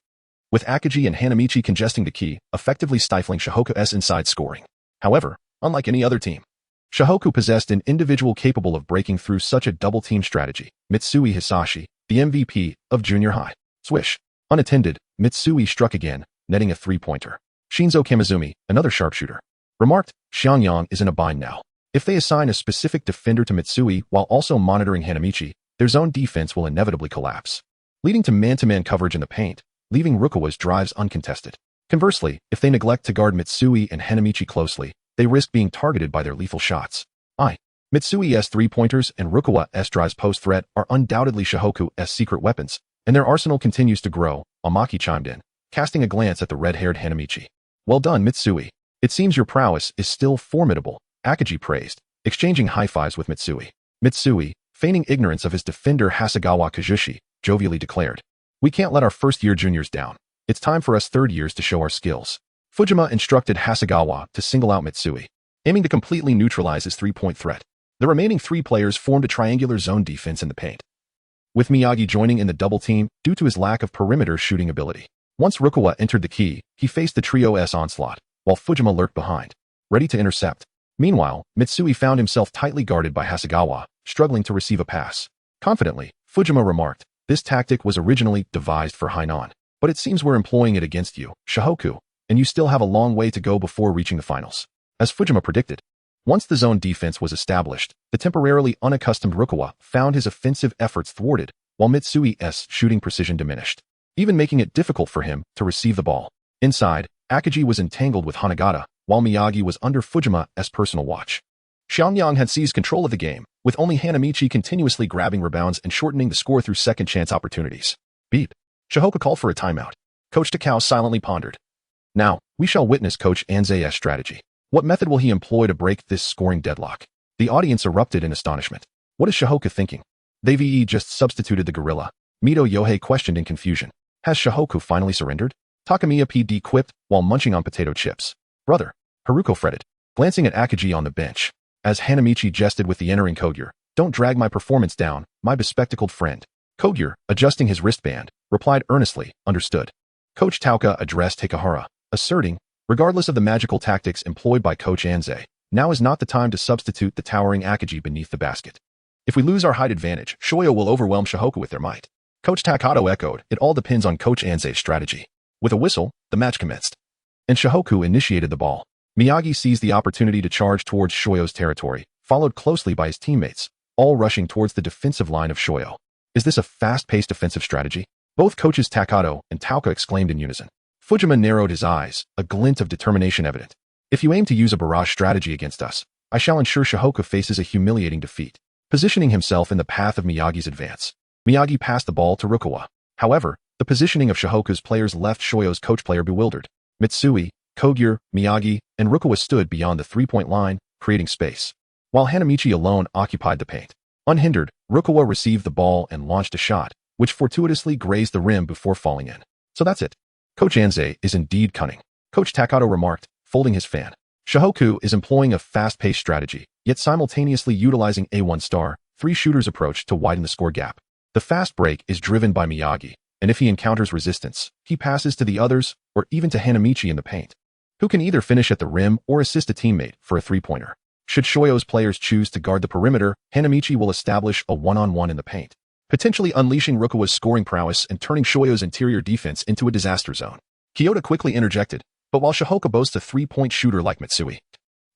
with Akagi and Hanamichi congesting the key, effectively stifling Shohoku's inside scoring. However, unlike any other team. Shohoku possessed an individual capable of breaking through such a double-team strategy, Mitsui Hisashi, the MVP of junior high. Swish. Unattended, Mitsui struck again, netting a three-pointer. Shinzo Kamizumi, another sharpshooter, remarked, Xiangyang is in a bind now. If they assign a specific defender to Mitsui while also monitoring Hanamichi, their zone defense will inevitably collapse, leading to man-to-man coverage in the paint, leaving Rukawa's drives uncontested. Conversely, if they neglect to guard Mitsui and Hanamichi closely, they risk being targeted by their lethal shots. Mitsui's three-pointers and Rukawa's drives post-threat are undoubtedly Shohoku's secret weapons, and their arsenal continues to grow, Amaki chimed in, casting a glance at the red-haired Hanamichi. Well done, Mitsui. It seems your prowess is still formidable, Akaji praised, exchanging high-fives with Mitsui. Mitsui, feigning ignorance of his defender Hasegawa Kazushi, jovially declared, we can't let our first-year juniors down. It's time for us third-years to show our skills. Fujima instructed Hasegawa to single out Mitsui, aiming to completely neutralize his three-point threat. The remaining three players formed a triangular zone defense in the paint, with Miyagi joining in the double team due to his lack of perimeter shooting ability. Once Rukawa entered the key, he faced the trio's onslaught, while Fujima lurked behind, ready to intercept. Meanwhile, Mitsui found himself tightly guarded by Hasegawa, struggling to receive a pass. Confidently, Fujima remarked, this tactic was originally devised for Hainan, but it seems we're employing it against you, Shohoku, and you still have a long way to go before reaching the finals. As Fujima predicted, once the zone defense was established, the temporarily unaccustomed Rukawa found his offensive efforts thwarted, while Mitsui's shooting precision diminished, even making it difficult for him to receive the ball. Inside, Akaji was entangled with Hanagata, while Miyagi was under Fujima's personal watch. Xiangyang had seized control of the game, with only Hanamichi continuously grabbing rebounds and shortening the score through second-chance opportunities. Beep. Shohoku called for a timeout. Coach Takao silently pondered. Now, we shall witness Coach Anze's strategy. What method will he employ to break this scoring deadlock? The audience erupted in astonishment. What is Shohoku thinking? They just substituted the gorilla. Mito Yohei questioned in confusion. Has Shohoku finally surrendered? Takamiya PD quipped while munching on potato chips. Brother, Haruko fretted, glancing at Akaji on the bench. As Hanamichi jested with the entering Kogure, don't drag my performance down, my bespectacled friend. Kogure, adjusting his wristband, replied earnestly, understood. Coach Tauka addressed Hikahara, asserting, regardless of the magical tactics employed by Coach Anze, now is not the time to substitute the towering Akaji beneath the basket. If we lose our height advantage, Shoyo will overwhelm Shohoku with their might. Coach Takato echoed, it all depends on Coach Anze's strategy. With a whistle, the match commenced, and Shohoku initiated the ball. Miyagi seized the opportunity to charge towards Shoyo's territory, followed closely by his teammates, all rushing towards the defensive line of Shoyo. Is this a fast-paced offensive strategy? Both coaches Takato and Tauka exclaimed in unison. Fujima narrowed his eyes, a glint of determination evident. If you aim to use a barrage strategy against us, I shall ensure Shohoku faces a humiliating defeat. Positioning himself in the path of Miyagi's advance, Miyagi passed the ball to Rukawa. However, the positioning of Shohoku's players left Shoyo's coach player bewildered. Mitsui, Kogure, Miyagi, and Rukawa stood beyond the three-point line, creating space, while Hanamichi alone occupied the paint. Unhindered, Rukawa received the ball and launched a shot, which fortuitously grazed the rim before falling in. So that's it. Coach Anze is indeed cunning, Coach Takato remarked, folding his fan. Shohoku is employing a fast-paced strategy, yet simultaneously utilizing a one-star, three-shooters approach to widen the score gap. The fast break is driven by Miyagi, and if he encounters resistance, he passes to the others, or even to Hanamichi in the paint, who can either finish at the rim or assist a teammate for a three-pointer. Should Shoyo's players choose to guard the perimeter, Hanamichi will establish a one-on-one in the paint, potentially unleashing Rukawa's scoring prowess and turning Shoyo's interior defense into a disaster zone. Kyoto quickly interjected, but while Shohoku boasts a three-point shooter like Mitsui,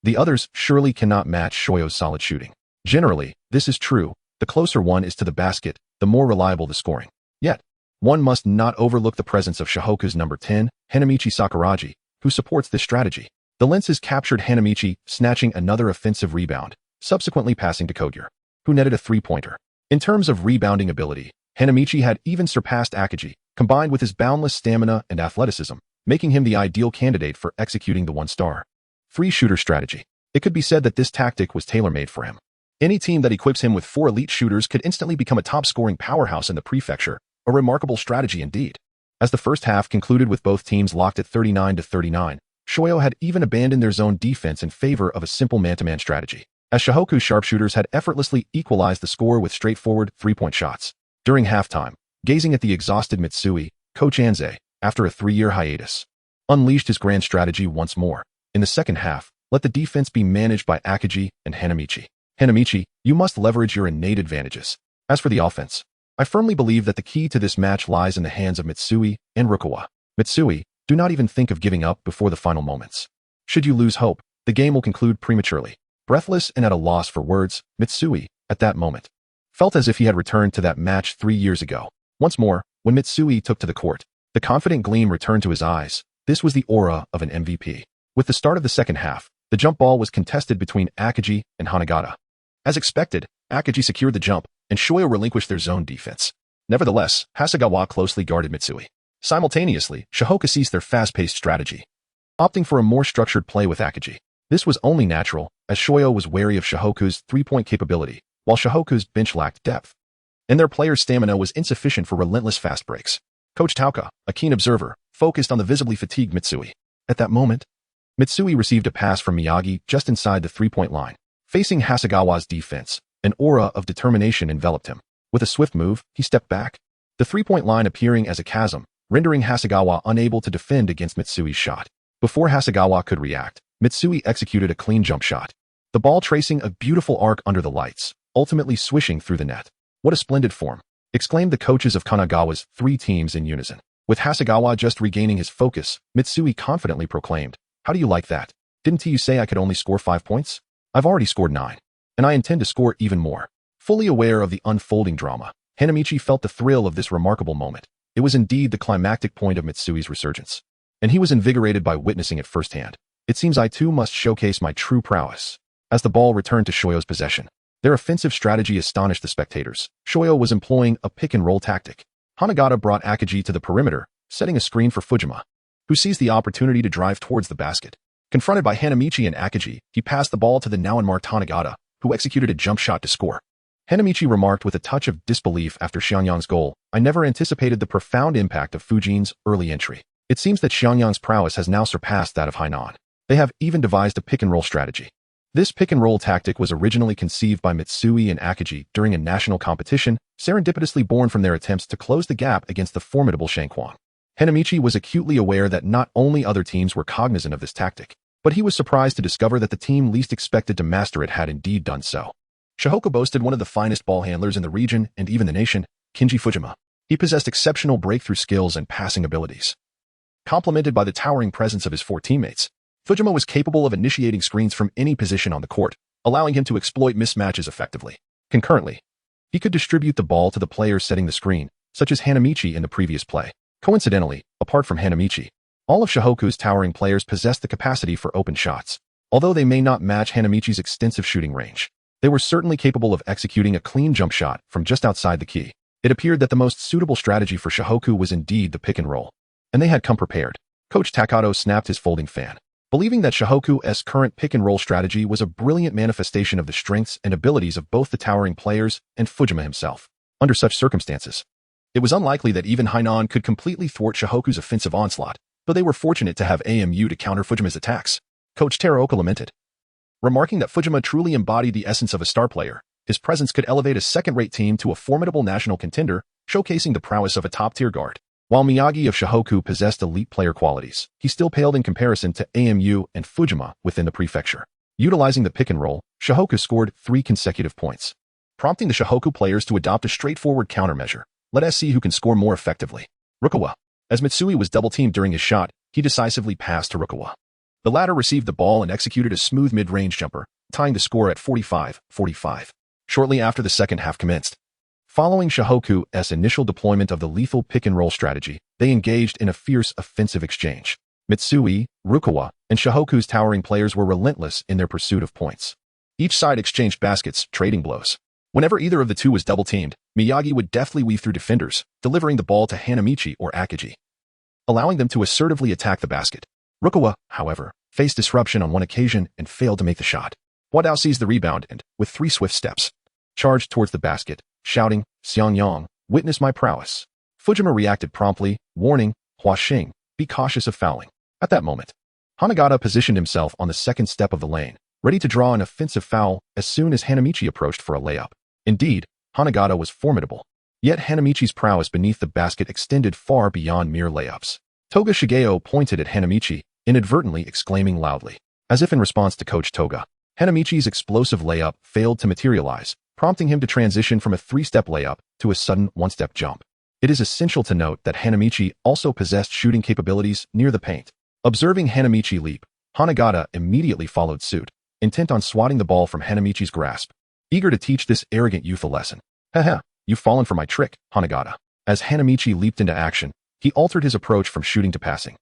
the others surely cannot match Shoyo's solid shooting. Generally, this is true. The closer one is to the basket, the more reliable the scoring. Yet, one must not overlook the presence of Shohoku's number 10, Hanamichi Sakuragi, who supports this strategy. The lenses captured Hanamichi, snatching another offensive rebound, subsequently passing to Kogure, who netted a three-pointer. In terms of rebounding ability, Hanamichi had even surpassed Akaji, combined with his boundless stamina and athleticism, making him the ideal candidate for executing the one-star three-shooter strategy. It could be said that this tactic was tailor-made for him. Any team that equips him with 4 elite shooters could instantly become a top-scoring powerhouse in the prefecture, a remarkable strategy indeed. As the first half concluded with both teams locked at 39-39, Shoyo had even abandoned their zone defense in favor of a simple man-to-man strategy, as Shohoku's sharpshooters had effortlessly equalized the score with straightforward three-point shots. During halftime, gazing at the exhausted Mitsui, Coach Anze, after a 3-year hiatus, unleashed his grand strategy once more. In the second half, Let the defense be managed by Akagi and Hanamichi. Hanamichi, you must leverage your innate advantages. As for the offense, I firmly believe that the key to this match lies in the hands of Mitsui and Rukawa. Mitsui, do not even think of giving up before the final moments. Should you lose hope, the game will conclude prematurely. Breathless and at a loss for words, Mitsui, at that moment, felt as if he had returned to that match 3 years ago. Once more, when Mitsui took to the court, the confident gleam returned to his eyes. This was the aura of an MVP. With the start of the second half, the jump ball was contested between Akagi and Hanagata. As expected, Akagi secured the jump, and Shoyo relinquished their zone defense. Nevertheless, Hasegawa closely guarded Mitsui. Simultaneously, Shihoku ceased their fast-paced strategy, opting for a more structured play with Akagi. This was only natural, as Shoyo was wary of Shihoku's three-point capability, while Shihoku's bench lacked depth, and their players' stamina was insufficient for relentless fast breaks. Coach Tauka, a keen observer, focused on the visibly fatigued Mitsui. At that moment, Mitsui received a pass from Miyagi just inside the three-point line. Facing Hasegawa's defense, an aura of determination enveloped him. With a swift move, he stepped back, the three-point line appearing as a chasm, rendering Hasegawa unable to defend against Mitsui's shot. Before Hasegawa could react, Mitsui executed a clean jump shot, the ball tracing a beautiful arc under the lights, ultimately swishing through the net. What a splendid form! Exclaimed the coaches of Kanagawa's 3 teams in unison. With Hasegawa just regaining his focus, Mitsui confidently proclaimed, "How do you like that? Didn't you say I could only score 5 points? I've already scored 9. And I intend to score even more." Fully aware of the unfolding drama, Hanamichi felt the thrill of this remarkable moment. It was indeed the climactic point of Mitsui's resurgence, and he was invigorated by witnessing it firsthand. It seems I too must showcase my true prowess. As the ball returned to Shoyo's possession, their offensive strategy astonished the spectators. Shoyo was employing a pick-and-roll tactic. Hanagata brought Akagi to the perimeter, setting a screen for Fujima, who seized the opportunity to drive towards the basket. Confronted by Hanamichi and Akagi, he passed the ball to the now-unmarked Hanagata, who executed a jump shot to score. Hanamichi remarked with a touch of disbelief after Xianyang's goal, "I never anticipated the profound impact of Fujin's early entry. It seems that Xianyang's prowess has now surpassed that of Hainan. They have even devised a pick-and-roll strategy." This pick-and-roll tactic was originally conceived by Mitsui and Akagi during a national competition, serendipitously born from their attempts to close the gap against the formidable Shankwang. Hanamichi was acutely aware that not only other teams were cognizant of this tactic, but he was surprised to discover that the team least expected to master it had indeed done so. Shihoku boasted one of the finest ball handlers in the region and even the nation, Kinji Fujima. He possessed exceptional breakthrough skills and passing abilities. Complemented by the towering presence of his 4 teammates, Fujima was capable of initiating screens from any position on the court, allowing him to exploit mismatches effectively. Concurrently, he could distribute the ball to the players setting the screen, such as Hanamichi in the previous play. Coincidentally, apart from Hanamichi, all of Shihoku's towering players possessed the capacity for open shots. Although they may not match Hanamichi's extensive shooting range, they were certainly capable of executing a clean jump shot from just outside the key. It appeared that the most suitable strategy for Shihoku was indeed the pick and roll, and they had come prepared. Coach Takato snapped his folding fan, believing that Shihoku's current pick-and-roll strategy was a brilliant manifestation of the strengths and abilities of both the towering players and Fujima himself. Under such circumstances, it was unlikely that even Hainan could completely thwart Shihoku's offensive onslaught, though they were fortunate to have AMU to counter Fujima's attacks. Coach Teraoka lamented, remarking that Fujima truly embodied the essence of a star player. His presence could elevate a second-rate team to a formidable national contender, showcasing the prowess of a top-tier guard. While Miyagi of Shihoku possessed elite player qualities, he still paled in comparison to AMU and Fujima within the prefecture. Utilizing the pick and roll, Shihoku scored 3 consecutive points, prompting the Shihoku players to adopt a straightforward countermeasure. Let us see who can score more effectively. Rukawa. As Mitsui was double-teamed during his shot, he decisively passed to Rukawa. The latter received the ball and executed a smooth mid-range jumper, tying the score at 45-45. Shortly after the second half commenced, following Shihoku's initial deployment of the lethal pick-and-roll strategy, they engaged in a fierce offensive exchange. Mitsui, Rukawa, and Shihoku's towering players were relentless in their pursuit of points. Each side exchanged baskets, trading blows. Whenever either of the two was double-teamed, Miyagi would deftly weave through defenders, delivering the ball to Hanamichi or Akagi, allowing them to assertively attack the basket. Rukawa, however, faced disruption on one occasion and failed to make the shot. Wadao seized the rebound and, with 3 swift steps, charged towards the basket, shouting, "Xianyang, witness my prowess." Fujima reacted promptly, warning, "Hua Xing, be cautious of fouling." At that moment, Hanagata positioned himself on the second step of the lane, ready to draw an offensive foul as soon as Hanamichi approached for a layup. Indeed, Hanagata was formidable, yet Hanamichi's prowess beneath the basket extended far beyond mere layups. Toga Shigeo pointed at Hanamichi, inadvertently exclaiming loudly, As if in response to Coach Toga, Hanamichi's explosive layup failed to materialize, prompting him to transition from a three-step layup to a sudden one-step jump. It is essential to note that Hanamichi also possessed shooting capabilities near the paint. Observing Hanamichi leap, Hanagata immediately followed suit, intent on swatting the ball from Hanamichi's grasp. Eager to teach this arrogant youth a lesson. Haha, you've fallen for my trick, Hanagata. As Hanamichi leaped into action, he altered his approach from shooting to passing,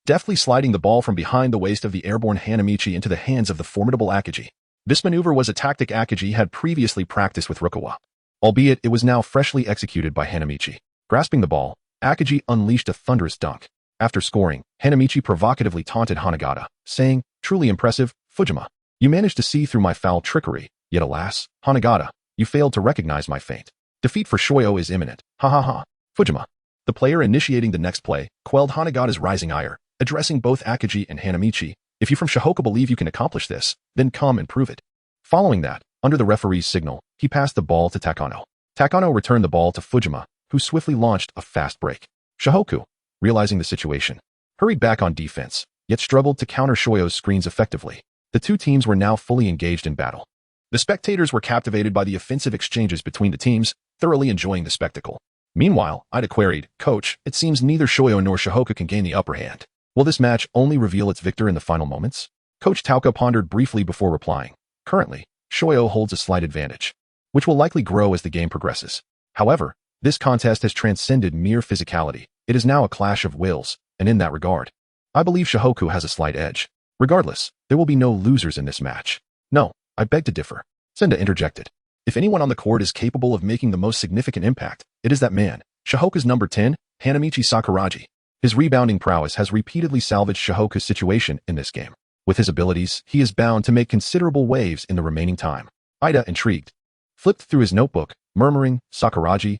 deftly sliding the ball from behind the waist of the airborne Hanamichi into the hands of the formidable Akagi. This maneuver was a tactic Akagi had previously practiced with Rukawa, albeit it was now freshly executed by Hanamichi. Grasping the ball, Akagi unleashed a thunderous dunk. After scoring, Hanamichi provocatively taunted Hanagata, saying, "Truly impressive, Fujima. You managed to see through my foul trickery, yet alas, Hanagata, you failed to recognize my feint. Defeat for Shoyo is imminent. Ha ha ha. Fujima." The player initiating the next play quelled Hanagata's rising ire, addressing both Akagi and Hanamichi. "If you from Shihoka believe you can accomplish this, then come and prove it." Following that, under the referee's signal, he passed the ball to Takano. Takano returned the ball to Fujima, who swiftly launched a fast break. Shihoku, realizing the situation, hurried back on defense, yet struggled to counter Shoyo's screens effectively. The two teams were now fully engaged in battle. The spectators were captivated by the offensive exchanges between the teams, thoroughly enjoying the spectacle. Meanwhile, Ida queried, "Coach, it seems neither Shoyo nor Shihoka can gain the upper hand. Will this match only reveal its victor in the final moments?" Coach Tauka pondered briefly before replying. Currently, Shoyo holds a slight advantage, which will likely grow as the game progresses. However, this contest has transcended mere physicality. It is now a clash of wills, and in that regard, I believe Shihoku has a slight edge. Regardless, there will be no losers in this match. "No, I beg to differ," Senda interjected. "If anyone on the court is capable of making the most significant impact, it is that man, Shihoka's number 10, Hanamichi Sakuragi. His rebounding prowess has repeatedly salvaged Shihoka's situation in this game. With his abilities, he is bound to make considerable waves in the remaining time." Ida, intrigued, flipped through his notebook, murmuring, Sakuragi,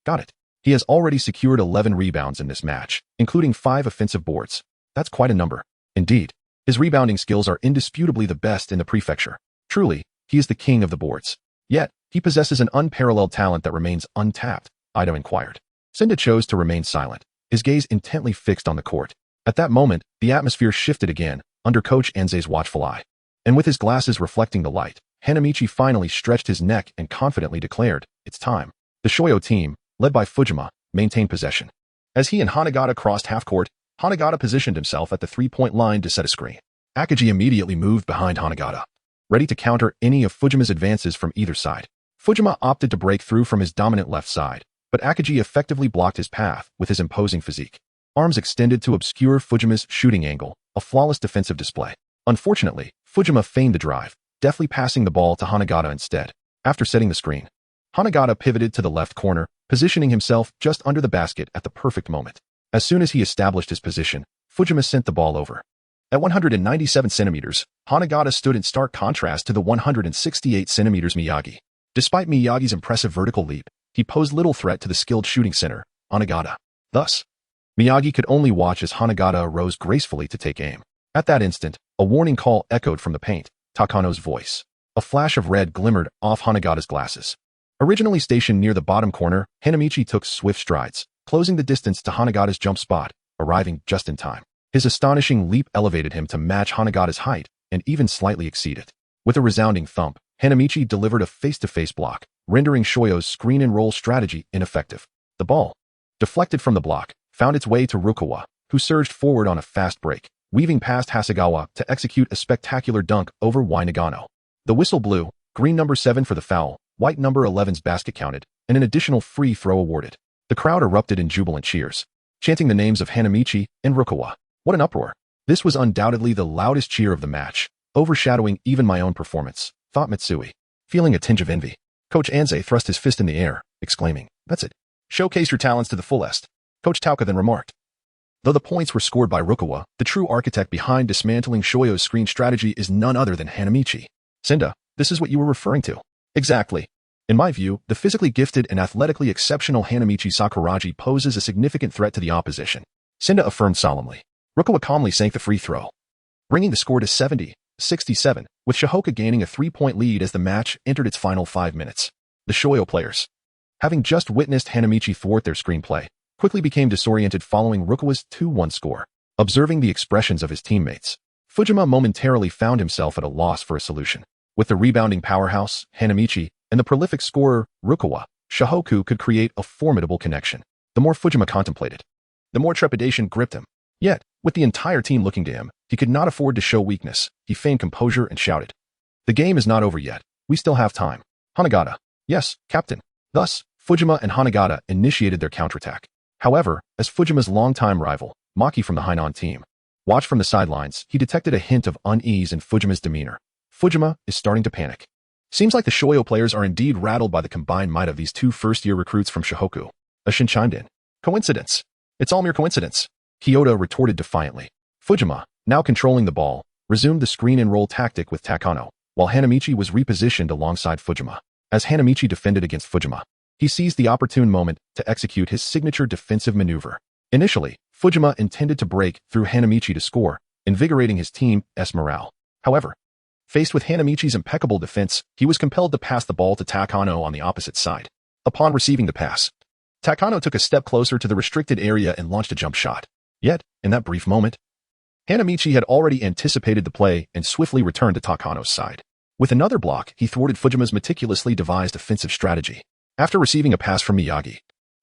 got it. He has already secured 11 rebounds in this match, including 5 offensive boards. That's quite a number. Indeed, his rebounding skills are indisputably the best in the prefecture. Truly, he is the king of the boards. Yet, he possesses an unparalleled talent that remains untapped, Ida inquired. Senda chose to remain silent, his gaze intently fixed on the court. At that moment, the atmosphere shifted again, under Coach Enze's watchful eye. And with his glasses reflecting the light, Hanamichi finally stretched his neck and confidently declared, "It's time." The Shoyo team, led by Fujima, maintained possession. As he and Hanagata crossed half-court, Hanagata positioned himself at the three-point line to set a screen. Akagi immediately moved behind Hanagata, ready to counter any of Fujima's advances from either side. Fujima opted to break through from his dominant left side, but Akagi effectively blocked his path with his imposing physique. Arms extended to obscure Fujima's shooting angle, a flawless defensive display. Unfortunately, Fujima feigned the drive, deftly passing the ball to Hanagata instead. After setting the screen, Hanagata pivoted to the left corner, positioning himself just under the basket at the perfect moment. As soon as he established his position, Fujima sent the ball over. At 197 centimeters, Hanagata stood in stark contrast to the 168 centimeters Miyagi. Despite Miyagi's impressive vertical leap, he posed little threat to the skilled shooting center, Hanagata. Thus, Miyagi could only watch as Hanagata arose gracefully to take aim. At that instant, a warning call echoed from the paint, Takano's voice. A flash of red glimmered off Hanagata's glasses. Originally stationed near the bottom corner, Hanamichi took swift strides, closing the distance to Hanagata's jump spot, arriving just in time. His astonishing leap elevated him to match Hanagata's height and even slightly exceed it. With a resounding thump, Hanamichi delivered a face-to-face block, rendering Shoyo's screen-and-roll strategy ineffective. The ball, deflected from the block, found its way to Rukawa, who surged forward on a fast break, weaving past Hasegawa to execute a spectacular dunk over Nagano. The whistle blew, green number 7 for the foul, white number 11's basket counted, and an additional free throw awarded. The crowd erupted in jubilant cheers, chanting the names of Hanamichi and Rukawa. What an uproar. This was undoubtedly the loudest cheer of the match, overshadowing even my own performance, thought Mitsui. Feeling a tinge of envy, Coach Anze thrust his fist in the air, exclaiming, "That's it. Showcase your talents to the fullest." Coach Tauka then remarked. Though the points were scored by Rukawa, the true architect behind dismantling Shoyo's screen strategy is none other than Hanamichi. Senda, this is what you were referring to. Exactly. In my view, the physically gifted and athletically exceptional Hanamichi Sakuragi poses a significant threat to the opposition, Senda affirmed solemnly. Rukawa calmly sank the free throw, bringing the score to 70-67, with Shihoka gaining a 3-point lead as the match entered its final 5 minutes. The Shoyo players, having just witnessed Hanamichi thwart their screenplay, quickly became disoriented following Rukawa's 2-1 score. Observing the expressions of his teammates, Fujima momentarily found himself at a loss for a solution. With the rebounding powerhouse, Hanamichi, and the prolific scorer, Rukawa, Shohoku could create a formidable connection. The more Fujima contemplated, the more trepidation gripped him. Yet, with the entire team looking to him, he could not afford to show weakness. He feigned composure and shouted, "The game is not over yet. We still have time." Hanagata. "Yes, Captain." Thus, Fujima and Hanagata initiated their counterattack. However, as Fujima's longtime rival, Maki from the Hainan team, watched from the sidelines, he detected a hint of unease in Fujima's demeanor. Fujima is starting to panic. Seems like the Shoyo players are indeed rattled by the combined might of these two first-year recruits from Shohoku. A Shin chimed in. "Coincidence. It's all mere coincidence," Kyoto retorted defiantly. Fujima, now controlling the ball, resumed the screen-and-roll tactic with Takano, while Hanamichi was repositioned alongside Fujima. As Hanamichi defended against Fujima, he seized the opportune moment to execute his signature defensive maneuver. Initially, Fujima intended to break through Hanamichi to score, invigorating his team's morale. However, faced with Hanamichi's impeccable defense, he was compelled to pass the ball to Takano on the opposite side. Upon receiving the pass, Takano took a step closer to the restricted area and launched a jump shot. Yet, in that brief moment, Hanamichi had already anticipated the play and swiftly returned to Takano's side. With another block, he thwarted Fujima's meticulously devised offensive strategy. After receiving a pass from Miyagi,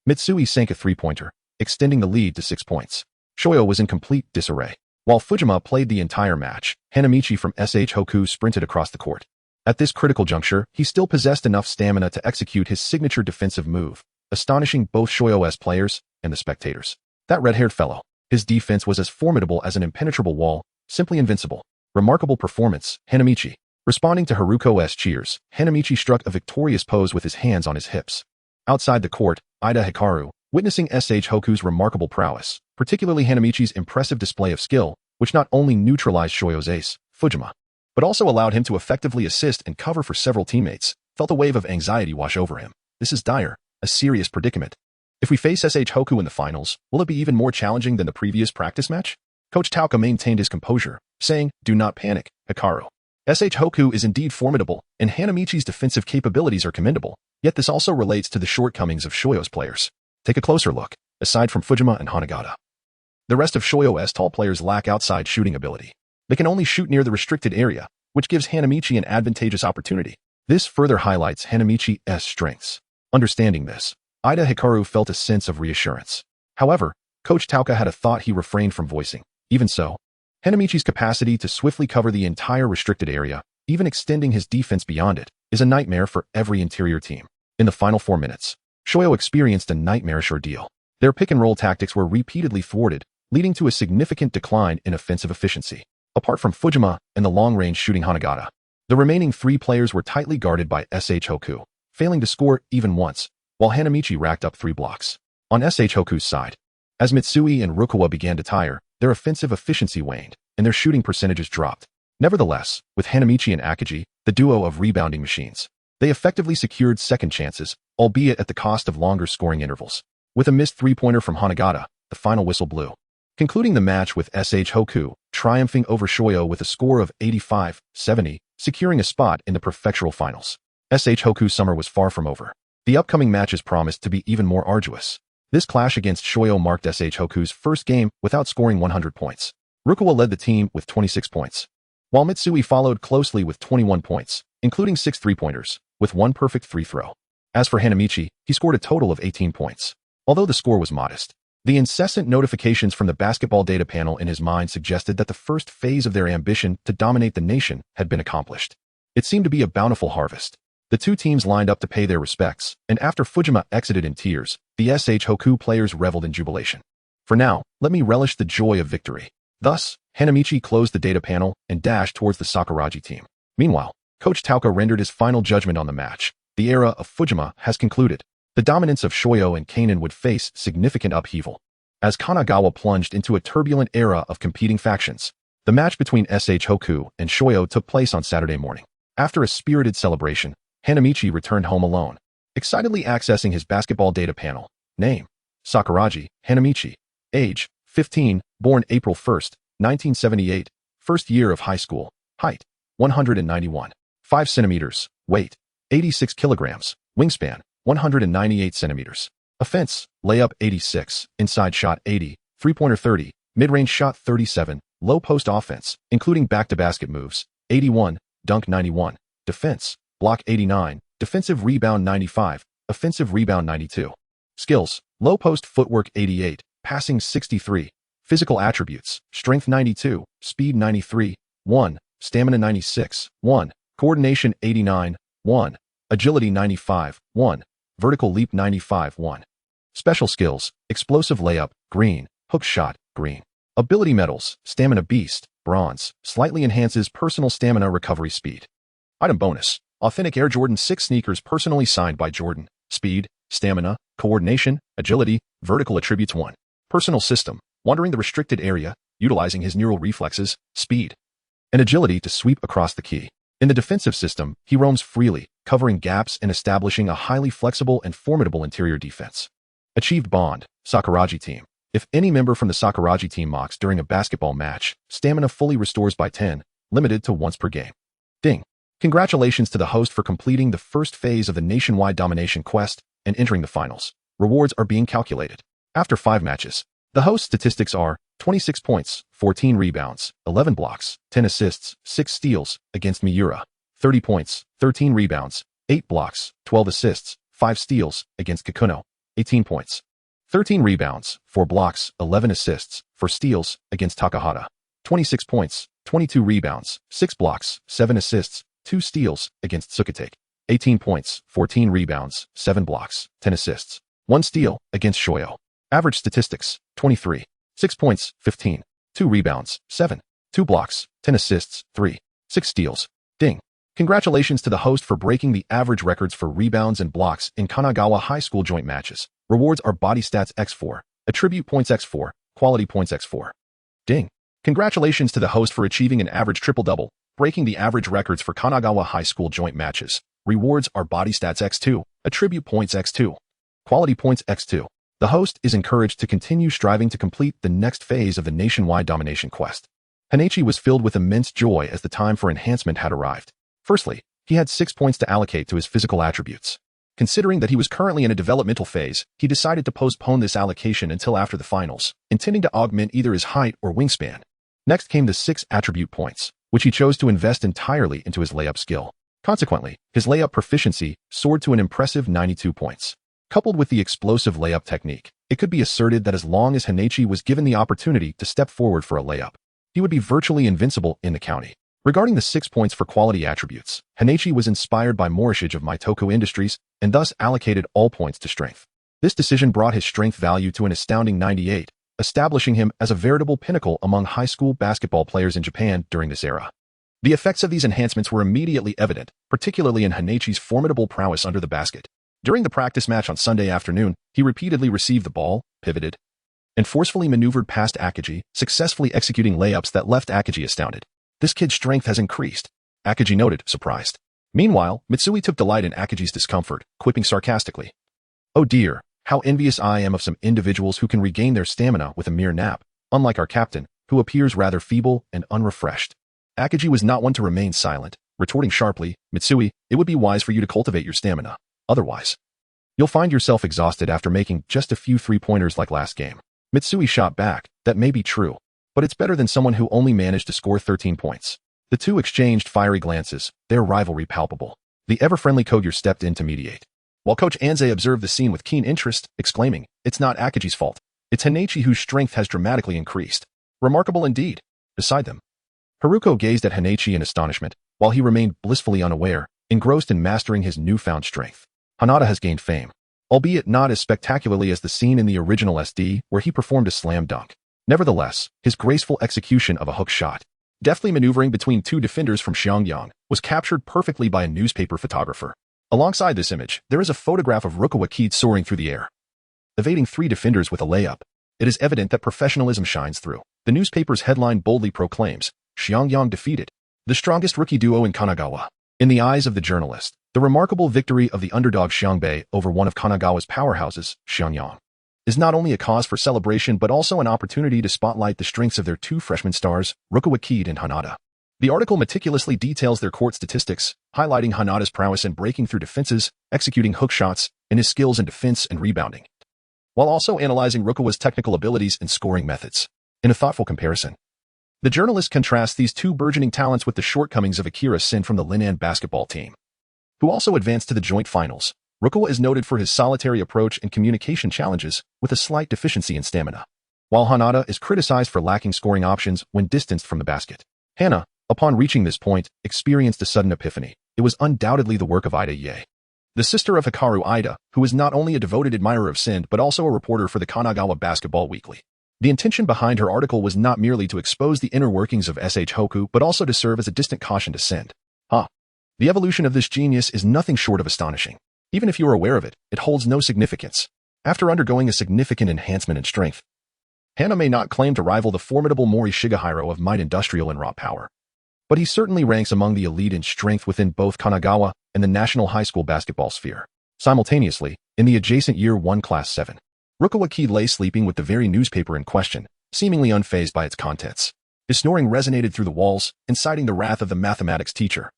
Mitsui sank a three-pointer, extending the lead to 6 points. Shoyo was in complete disarray. While Fujima played the entire match, Hanamichi from Shohoku sprinted across the court. At this critical juncture, he still possessed enough stamina to execute his signature defensive move, astonishing both Shoyo's players and the spectators. That red-haired fellow, his defense was as formidable as an impenetrable wall, simply invincible. Remarkable performance, Hanamichi. Responding to Haruko's cheers, Hanamichi struck a victorious pose with his hands on his hips. Outside the court, Ida Hikaru, witnessing Shohoku's remarkable prowess, particularly Hanamichi's impressive display of skill, which not only neutralized Shoyo's ace, Fujima, but also allowed him to effectively assist and cover for several teammates, felt a wave of anxiety wash over him. This is dire, a serious predicament. If we face Shohoku in the finals, will it be even more challenging than the previous practice match? Coach Tauka maintained his composure, saying, "Do not panic, Hikaru. Shohoku is indeed formidable, and Hanamichi's defensive capabilities are commendable, yet this also relates to the shortcomings of Shoyo's players. Take a closer look. Aside from Fujima and Hanagata, the rest of Shoyo's tall players lack outside shooting ability. They can only shoot near the restricted area, which gives Hanamichi an advantageous opportunity. This further highlights Hanamichi's strengths." Understanding this, Ida Hikaru felt a sense of reassurance. However, Coach Tauka had a thought he refrained from voicing. Even so, Hanamichi's capacity to swiftly cover the entire restricted area, even extending his defense beyond it, is a nightmare for every interior team. In the final 4 minutes, Shoyo experienced a nightmarish ordeal. Their pick-and-roll tactics were repeatedly thwarted, leading to a significant decline in offensive efficiency. Apart from Fujima and the long-range shooting Hanagata, the remaining 3 players were tightly guarded by Shohoku, failing to score even once, while Hanamichi racked up 3 blocks. On Shohoku's side, as Mitsui and Rukawa began to tire, their offensive efficiency waned, and their shooting percentages dropped. Nevertheless, with Hanamichi and Akagi, the duo of rebounding machines, they effectively secured second chances, albeit at the cost of longer scoring intervals. With a missed three-pointer from Hanagata, the final whistle blew, concluding the match with Shohoku triumphing over Shoyo with a score of 85-70, securing a spot in the prefectural finals. Shohoku's summer was far from over. The upcoming matches promised to be even more arduous. This clash against Shoyo marked Shohoku's first game without scoring 100 points. Rukawa led the team with 26 points, while Mitsui followed closely with 21 points, including 6 three-pointers, with 1 perfect free throw. As for Hanamichi, he scored a total of 18 points. Although the score was modest, the incessant notifications from the basketball data panel in his mind suggested that the first phase of their ambition to dominate the nation had been accomplished. It seemed to be a bountiful harvest. The 2 teams lined up to pay their respects, and after Fujima exited in tears, the Shohoku players reveled in jubilation. For now, let me relish the joy of victory. Thus, Hanamichi closed the data panel and dashed towards the Sakuragi team. Meanwhile, Coach Tauka rendered his final judgment on the match. The era of Fujima has concluded. The dominance of Shoyo and Kanan would face significant upheaval. As Kanagawa plunged into a turbulent era of competing factions, the match between Shohoku and Shoyo took place on Saturday morning. After a spirited celebration, Hanamichi returned home alone, excitedly accessing his basketball data panel. Name: Sakuragi Hanamichi. Age: 15, born April 1, 1978, first year of high school. Height: 191, 5 centimeters. Weight: 86 kilograms. Wingspan: 198 centimeters. Offense: layup 86, inside shot 80, three-pointer 30, mid-range shot 37, low post offense, including back-to-basket moves, 81, dunk 91, defense, block 89, defensive rebound 95, offensive rebound 92. Skills, low post footwork 88, passing 63, physical attributes, strength 92, speed 93, 1, stamina 96, 1, coordination 89, 1, agility 95, 1, vertical leap 95, 1. Special skills, explosive layup, green, hook shot, green. Ability medals, stamina beast, bronze, slightly enhances personal stamina recovery speed. Item bonus, authentic Air Jordan 6 sneakers personally signed by Jordan, speed, stamina, coordination, agility, vertical attributes 1. Personal system, wandering the restricted area, utilizing his neural reflexes, speed, and agility to sweep across the key. In the defensive system, he roams freely, covering gaps and establishing a highly flexible and formidable interior defense. Achieved bond, Sakuragi team. If any member from the Sakuragi team mocks during a basketball match, stamina fully restores by 10, limited to once per game. Ding. Congratulations to the host for completing the first phase of the nationwide domination quest and entering the finals. Rewards are being calculated. After 5 matches, the host statistics are 26 points, 14 rebounds, 11 blocks, 10 assists, 6 steals against Miura, 30 points, 13 rebounds, 8 blocks, 12 assists, 5 steals against Kikuno, 18 points, 13 rebounds, 4 blocks, 11 assists, 4 steals against Takahata, 26 points, 22 rebounds, 6 blocks, 7 assists, 2 steals against Tsukitake, 18 points, 14 rebounds, 7 blocks, 10 assists, 1 steal against Shoyo. Average statistics, 23, 6 points, 15, 2 rebounds, 7, 2 blocks, 10 assists, 3, 6 steals. Ding. Congratulations to the host for breaking the average records for rebounds and blocks in Kanagawa High School joint matches. Rewards are body stats x4, attribute points x4, quality points x4. Ding. Congratulations to the host for achieving an average triple-double, breaking the average records for Kanagawa High School joint matches. Rewards are body stats x2, attribute points x2, quality points x2. The host is encouraged to continue striving to complete the next phase of the nationwide domination quest. Hanamichi was filled with immense joy as the time for enhancement had arrived. Firstly, he had 6 points to allocate to his physical attributes. Considering that he was currently in a developmental phase, he decided to postpone this allocation until after the finals, intending to augment either his height or wingspan. Next came the 6 attribute points, which he chose to invest entirely into his layup skill. Consequently, his layup proficiency soared to an impressive 92 points. Coupled with the explosive layup technique, it could be asserted that as long as Hanamichi was given the opportunity to step forward for a layup, he would be virtually invincible in the county. Regarding the 6 points for quality attributes, Hanamichi was inspired by Morishige of Maitoku Industries and thus allocated all points to strength. This decision brought his strength value to an astounding 98, establishing him as a veritable pinnacle among high school basketball players in Japan during this era. The effects of these enhancements were immediately evident, particularly in Hanamichi's formidable prowess under the basket. During the practice match on Sunday afternoon, he repeatedly received the ball, pivoted, and forcefully maneuvered past Akagi, successfully executing layups that left Akagi astounded. This kid's strength has increased, Akagi noted, surprised. Meanwhile, Mitsui took delight in Akagi's discomfort, quipping sarcastically, "Oh dear, how envious I am of some individuals who can regain their stamina with a mere nap, unlike our captain, who appears rather feeble and unrefreshed." Akagi was not one to remain silent, retorting sharply, "Mitsui, it would be wise for you to cultivate your stamina. Otherwise, you'll find yourself exhausted after making just a few three-pointers like last game." Mitsui shot back, "That may be true, but it's better than someone who only managed to score 13 points. The two exchanged fiery glances, their rivalry palpable. The ever-friendly Kogure stepped in to mediate. While Coach Anze observed the scene with keen interest, exclaiming, "It's not Akagi's fault. It's Hanamichi whose strength has dramatically increased. Remarkable indeed." Beside them, Haruko gazed at Hanamichi in astonishment, while he remained blissfully unaware, engrossed in mastering his newfound strength. Hanada has gained fame, albeit not as spectacularly as the scene in the original SD where he performed a slam dunk. Nevertheless, his graceful execution of a hook shot, deftly maneuvering between 2 defenders from Xiangyang, was captured perfectly by a newspaper photographer. Alongside this image, there is a photograph of Rukawa Kaede soaring through the air, evading 3 defenders with a layup. It is evident that professionalism shines through. The newspaper's headline boldly proclaims, "Xiangyang defeated, the strongest rookie duo in Kanagawa." In the eyes of the journalist, the remarkable victory of the underdog Xiangbei over one of Kanagawa's powerhouses, Xianyang, is not only a cause for celebration but also an opportunity to spotlight the strengths of their 2 freshman stars, Rukawa Kaede and Hanada. The article meticulously details their court statistics, highlighting Hanada's prowess in breaking through defenses, executing hook shots, and his skills in defense and rebounding, while also analyzing Rukawa's technical abilities and scoring methods. In a thoughtful comparison, The journalist contrasts these two burgeoning talents with the shortcomings of Akira Sin from the Linnan basketball team, who also advanced to the joint finals. Rukawa is noted for his solitary approach and communication challenges, with a slight deficiency in stamina, while Hanada is criticized for lacking scoring options when distanced from the basket. Hana, upon reaching this point, experienced a sudden epiphany. It was undoubtedly the work of Ida Ye, the sister of Hikaru Ida, who is not only a devoted admirer of Sin but also a reporter for the Kanagawa Basketball Weekly. The intention behind her article was not merely to expose the inner workings of SH Hoku but also to serve as a distant caution to Sin. The evolution of this genius is nothing short of astonishing. Even if you are aware of it, it holds no significance. After undergoing a significant enhancement in strength, Hana may not claim to rival the formidable Mori Shigehiro of might industrial and raw power, but he certainly ranks among the elite in strength within both Kanagawa and the national high school basketball sphere. Simultaneously, in the adjacent Year 1 Class 7, Rukawa Kaede lay sleeping with the very newspaper in question, seemingly unfazed by its contents. His snoring resonated through the walls, inciting the wrath of the mathematics teacher,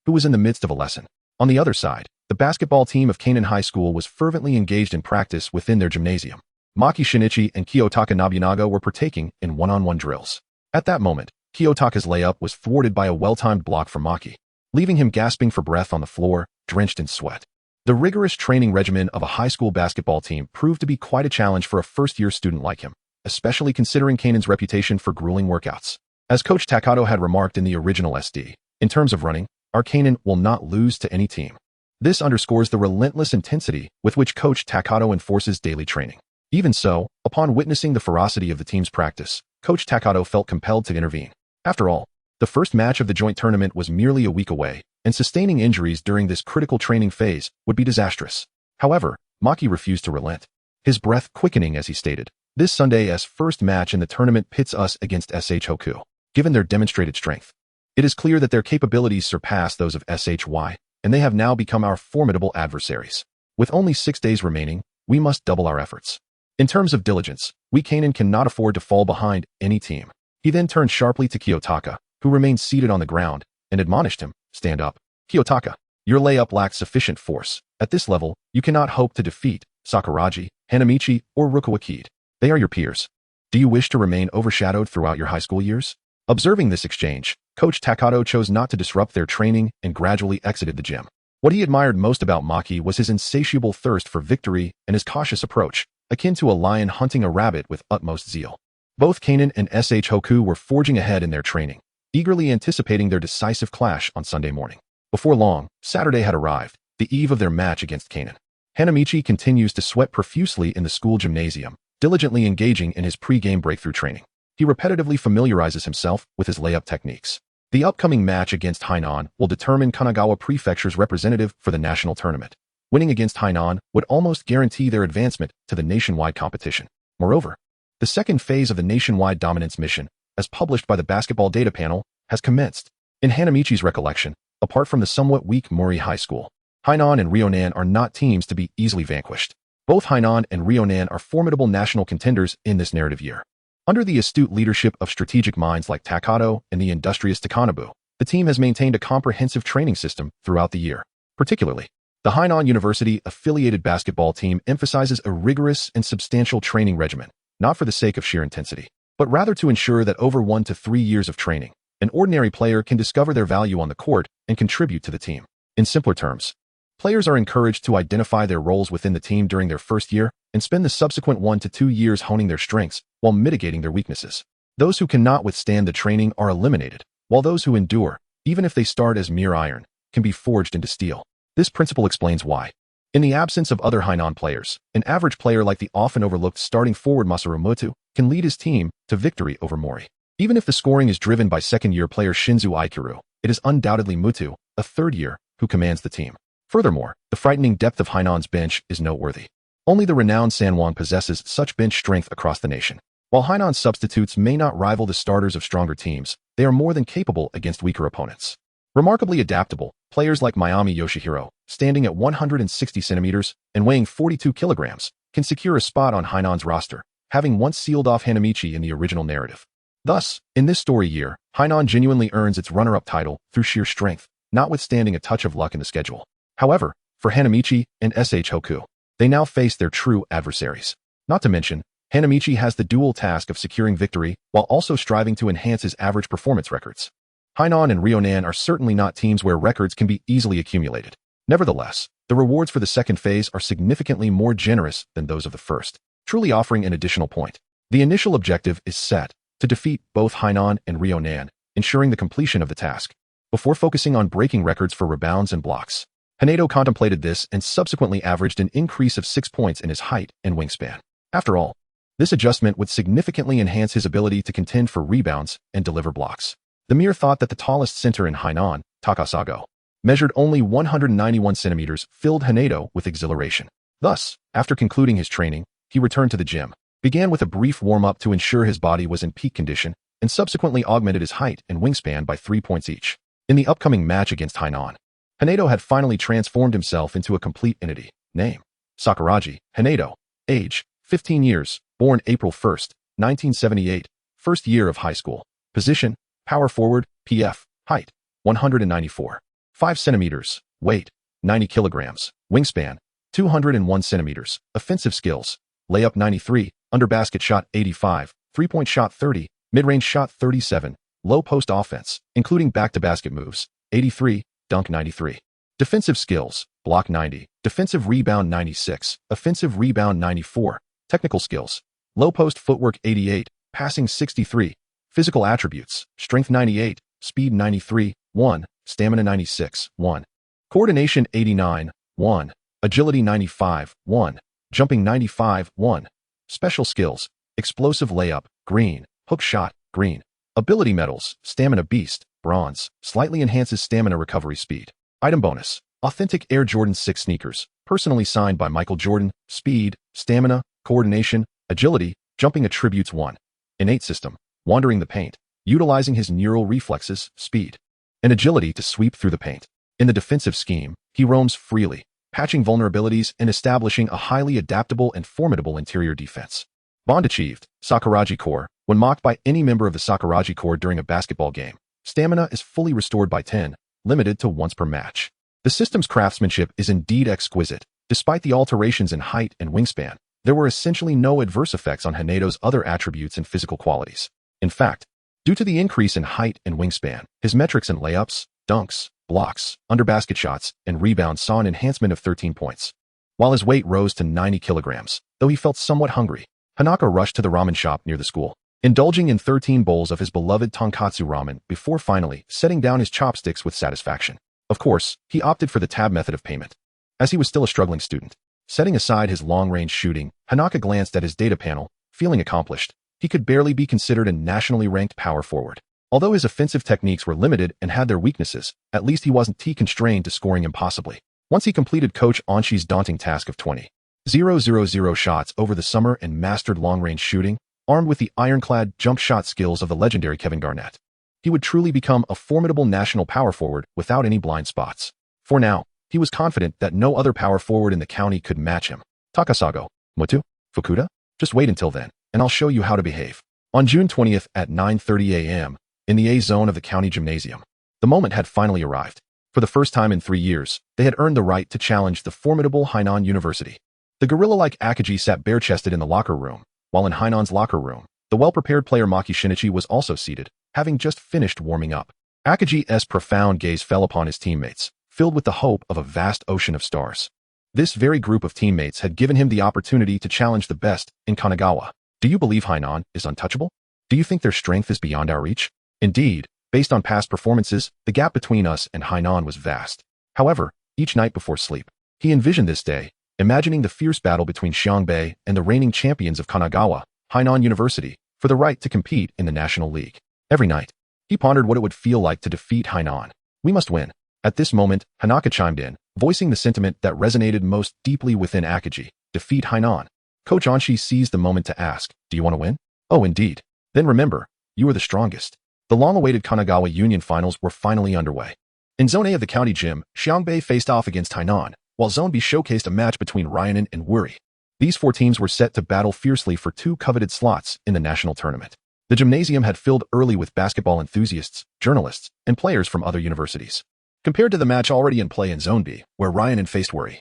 who was in the midst of a lesson. On the other side, the basketball team of Kanen High School was fervently engaged in practice within their gymnasium. Maki Shinichi and Kiyotaka Nobunaga were partaking in one-on-one drills. At that moment, Kiyotaka's layup was thwarted by a well-timed block from Maki, leaving him gasping for breath on the floor, drenched in sweat. The rigorous training regimen of a high school basketball team proved to be quite a challenge for a first-year student like him, especially considering Kanen's reputation for grueling workouts. As Coach Takato had remarked in the original SD, in terms of running, our Kanen will not lose to any team. This underscores the relentless intensity with which Coach Takato enforces daily training. Even so, upon witnessing the ferocity of the team's practice, Coach Takato felt compelled to intervene. After all, the first match of the joint tournament was merely a week away, and sustaining injuries during this critical training phase would be disastrous. However, Maki refused to relent, his breath quickening as he stated, "This Sunday's first match in the tournament pits us against SH Hoku. Given their demonstrated strength, it is clear that their capabilities surpass those of SHY, and they have now become our formidable adversaries. With only 6 days remaining, we must double our efforts. In terms of diligence, we Kanen cannot afford to fall behind any team." He then turned sharply to Kiyotaka, who remained seated on the ground, and admonished him, "Stand up. Kiyotaka, your layup lacks sufficient force. At this level, you cannot hope to defeat Sakuragi, Hanamichi, or Rukawa Kaede. They are your peers. Do you wish to remain overshadowed throughout your high school years?" Observing this exchange, Coach Takato chose not to disrupt their training and gradually exited the gym. What he admired most about Maki was his insatiable thirst for victory and his cautious approach, akin to a lion hunting a rabbit with utmost zeal. Both Kanen and SH Hoku were forging ahead in their training, eagerly anticipating their decisive clash on Sunday morning. Before long, Saturday had arrived, the eve of their match against Kanen. Hanamichi continues to sweat profusely in the school gymnasium, diligently engaging in his pre-game breakthrough training. He repetitively familiarizes himself with his layup techniques. The upcoming match against Hainan will determine Kanagawa Prefecture's representative for the national tournament. Winning against Hainan would almost guarantee their advancement to the nationwide competition. Moreover, the second phase of the nationwide dominance mission, as published by the Basketball Data Panel, has commenced. In Hanamichi's recollection, apart from the somewhat weak Mori High School, Hainan and Ryonan are not teams to be easily vanquished. Both Hainan and Ryonan are formidable national contenders in this narrative year. Under the astute leadership of strategic minds like Takato and the industrious Takanabu, the team has maintained a comprehensive training system throughout the year. Particularly, the Hainan University-affiliated basketball team emphasizes a rigorous and substantial training regimen, not for the sake of sheer intensity, but rather to ensure that over 1 to 3 years of training, an ordinary player can discover their value on the court and contribute to the team. In simpler terms, players are encouraged to identify their roles within the team during their first year and spend the subsequent 1 to 2 years honing their strengths while mitigating their weaknesses. Those who cannot withstand the training are eliminated, while those who endure, even if they start as mere iron, can be forged into steel. This principle explains why, in the absence of other Hainan players, an average player like the often overlooked starting forward Masaru Muto can lead his team to victory over Mori. Even if the scoring is driven by second-year player Shinzu Aikiru, it is undoubtedly Muto, a third-year, who commands the team. Furthermore, the frightening depth of Hainan's bench is noteworthy. Only the renowned Sanwon possesses such bench strength across the nation. While Hainan's substitutes may not rival the starters of stronger teams, they are more than capable against weaker opponents. Remarkably adaptable, players like Mayami Yoshihiro, standing at 160 centimeters and weighing 42 kilograms, can secure a spot on Hainan's roster, having once sealed off Hanamichi in the original narrative. Thus, in this story year, Hainan genuinely earns its runner-up title through sheer strength, notwithstanding a touch of luck in the schedule. However, for Hanamichi and SH Hoku, they now face their true adversaries. Not to mention, Hanamichi has the dual task of securing victory while also striving to enhance his average performance records. Hainan and Ryonan are certainly not teams where records can be easily accumulated. Nevertheless, the rewards for the second phase are significantly more generous than those of the first, truly offering an additional point. The initial objective is set to defeat both Hainan and Ryonan, ensuring the completion of the task. Before focusing on breaking records for rebounds and blocks, Hanado contemplated this and subsequently averaged an increase of 6 points in his height and wingspan. After all, this adjustment would significantly enhance his ability to contend for rebounds and deliver blocks. The mere thought that the tallest center in Hainan, Takasago, measured only 191 centimeters filled Hanado with exhilaration. Thus, after concluding his training, he returned to the gym, began with a brief warm-up to ensure his body was in peak condition, and subsequently augmented his height and wingspan by 3 points each. In the upcoming match against Hainan, Hanado had finally transformed himself into a complete entity. Name: Sakuragi, Hanado. Age: 15 years, born April 1, 1978, first year of high school. Position: power forward, PF. Height: 194. 5 centimeters. Weight: 90 kilograms. Wingspan: 201 centimeters. Offensive skills: layup 93, under basket shot 85, three-point shot 30, mid-range shot 37, low post offense, including back-to-basket moves, 83, dunk 93. Defensive skills: block 90, defensive rebound 96, offensive rebound 94. Technical skills: low post footwork 88, passing 63. Physical attributes: strength 98, speed 93, 1, stamina 96, 1. Coordination 89, 1. Agility 95, 1. Jumping 95, 1. Special skills: explosive layup, green. Hook shot, green. Ability medals: stamina beast, bronze. Slightly enhances stamina recovery speed. Item bonus: authentic Air Jordan 6 sneakers, personally signed by Michael Jordan. Speed, stamina, coordination, agility, jumping attributes 1. Innate system: wandering the paint, utilizing his neural reflexes, speed, and agility to sweep through the paint. In the defensive scheme, he roams freely, patching vulnerabilities and establishing a highly adaptable and formidable interior defense. Bond achieved: Sakuragi Core. When mocked by any member of the Sakuragi Core during a basketball game, stamina is fully restored by 10, limited to once per match. The system's craftsmanship is indeed exquisite. Despite the alterations in height and wingspan, there were essentially no adverse effects on Hanado's other attributes and physical qualities. In fact, due to the increase in height and wingspan, his metrics in layups, dunks, blocks, under basket shots, and rebounds saw an enhancement of 13 points. While his weight rose to 90 kilograms, though he felt somewhat hungry, Hanaka rushed to the ramen shop near the school, indulging in 13 bowls of his beloved tonkatsu ramen before finally setting down his chopsticks with satisfaction. Of course, he opted for the tab method of payment, as he was still a struggling student. Setting aside his long-range shooting, Hanaka glanced at his data panel, feeling accomplished. He could barely be considered a nationally ranked power forward. Although his offensive techniques were limited and had their weaknesses, at least he wasn't constrained to scoring impossibly. Once he completed Coach Onshi's daunting task of 20,000 shots over the summer and mastered long-range shooting, armed with the ironclad jump shot skills of the legendary Kevin Garnett, he would truly become a formidable national power forward without any blind spots. For now, he was confident that no other power forward in the county could match him. Takasago, Motu, Fukuda? Just wait until then, and I'll show you how to behave. On June 20th at 9:30 a.m., in the A zone of the county gymnasium, the moment had finally arrived. For the first time in 3 years, they had earned the right to challenge the formidable Hainan University. The gorilla-like Akagi sat bare-chested in the locker room, while in Hainan's locker room, the well-prepared player Maki Shinichi was also seated, having just finished warming up. Akagi's profound gaze fell upon his teammates, filled with the hope of a vast ocean of stars. This very group of teammates had given him the opportunity to challenge the best in Kanagawa. Do you believe Hainan is untouchable? Do you think their strength is beyond our reach? Indeed, based on past performances, the gap between us and Hainan was vast. However, each night before sleep, he envisioned this day, imagining the fierce battle between Xiangbei and the reigning champions of Kanagawa, Hainan University, for the right to compete in the National League. Every night, he pondered what it would feel like to defeat Hainan. We must win. At this moment, Hanaka chimed in, voicing the sentiment that resonated most deeply within Akagi: defeat Hainan. Coach Onshi seized the moment to ask, do you want to win? Oh, indeed. Then remember, you are the strongest. The long-awaited Kanagawa Union Finals were finally underway. In Zone A of the county gym, Xiangbei faced off against Hainan, while Zone B showcased a match between Ryonan and Wuri. These 4 teams were set to battle fiercely for 2 coveted slots in the national tournament. The gymnasium had filled early with basketball enthusiasts, journalists, and players from other universities. Compared to the match already in play in Zone B, where Ryonan faced Wuri,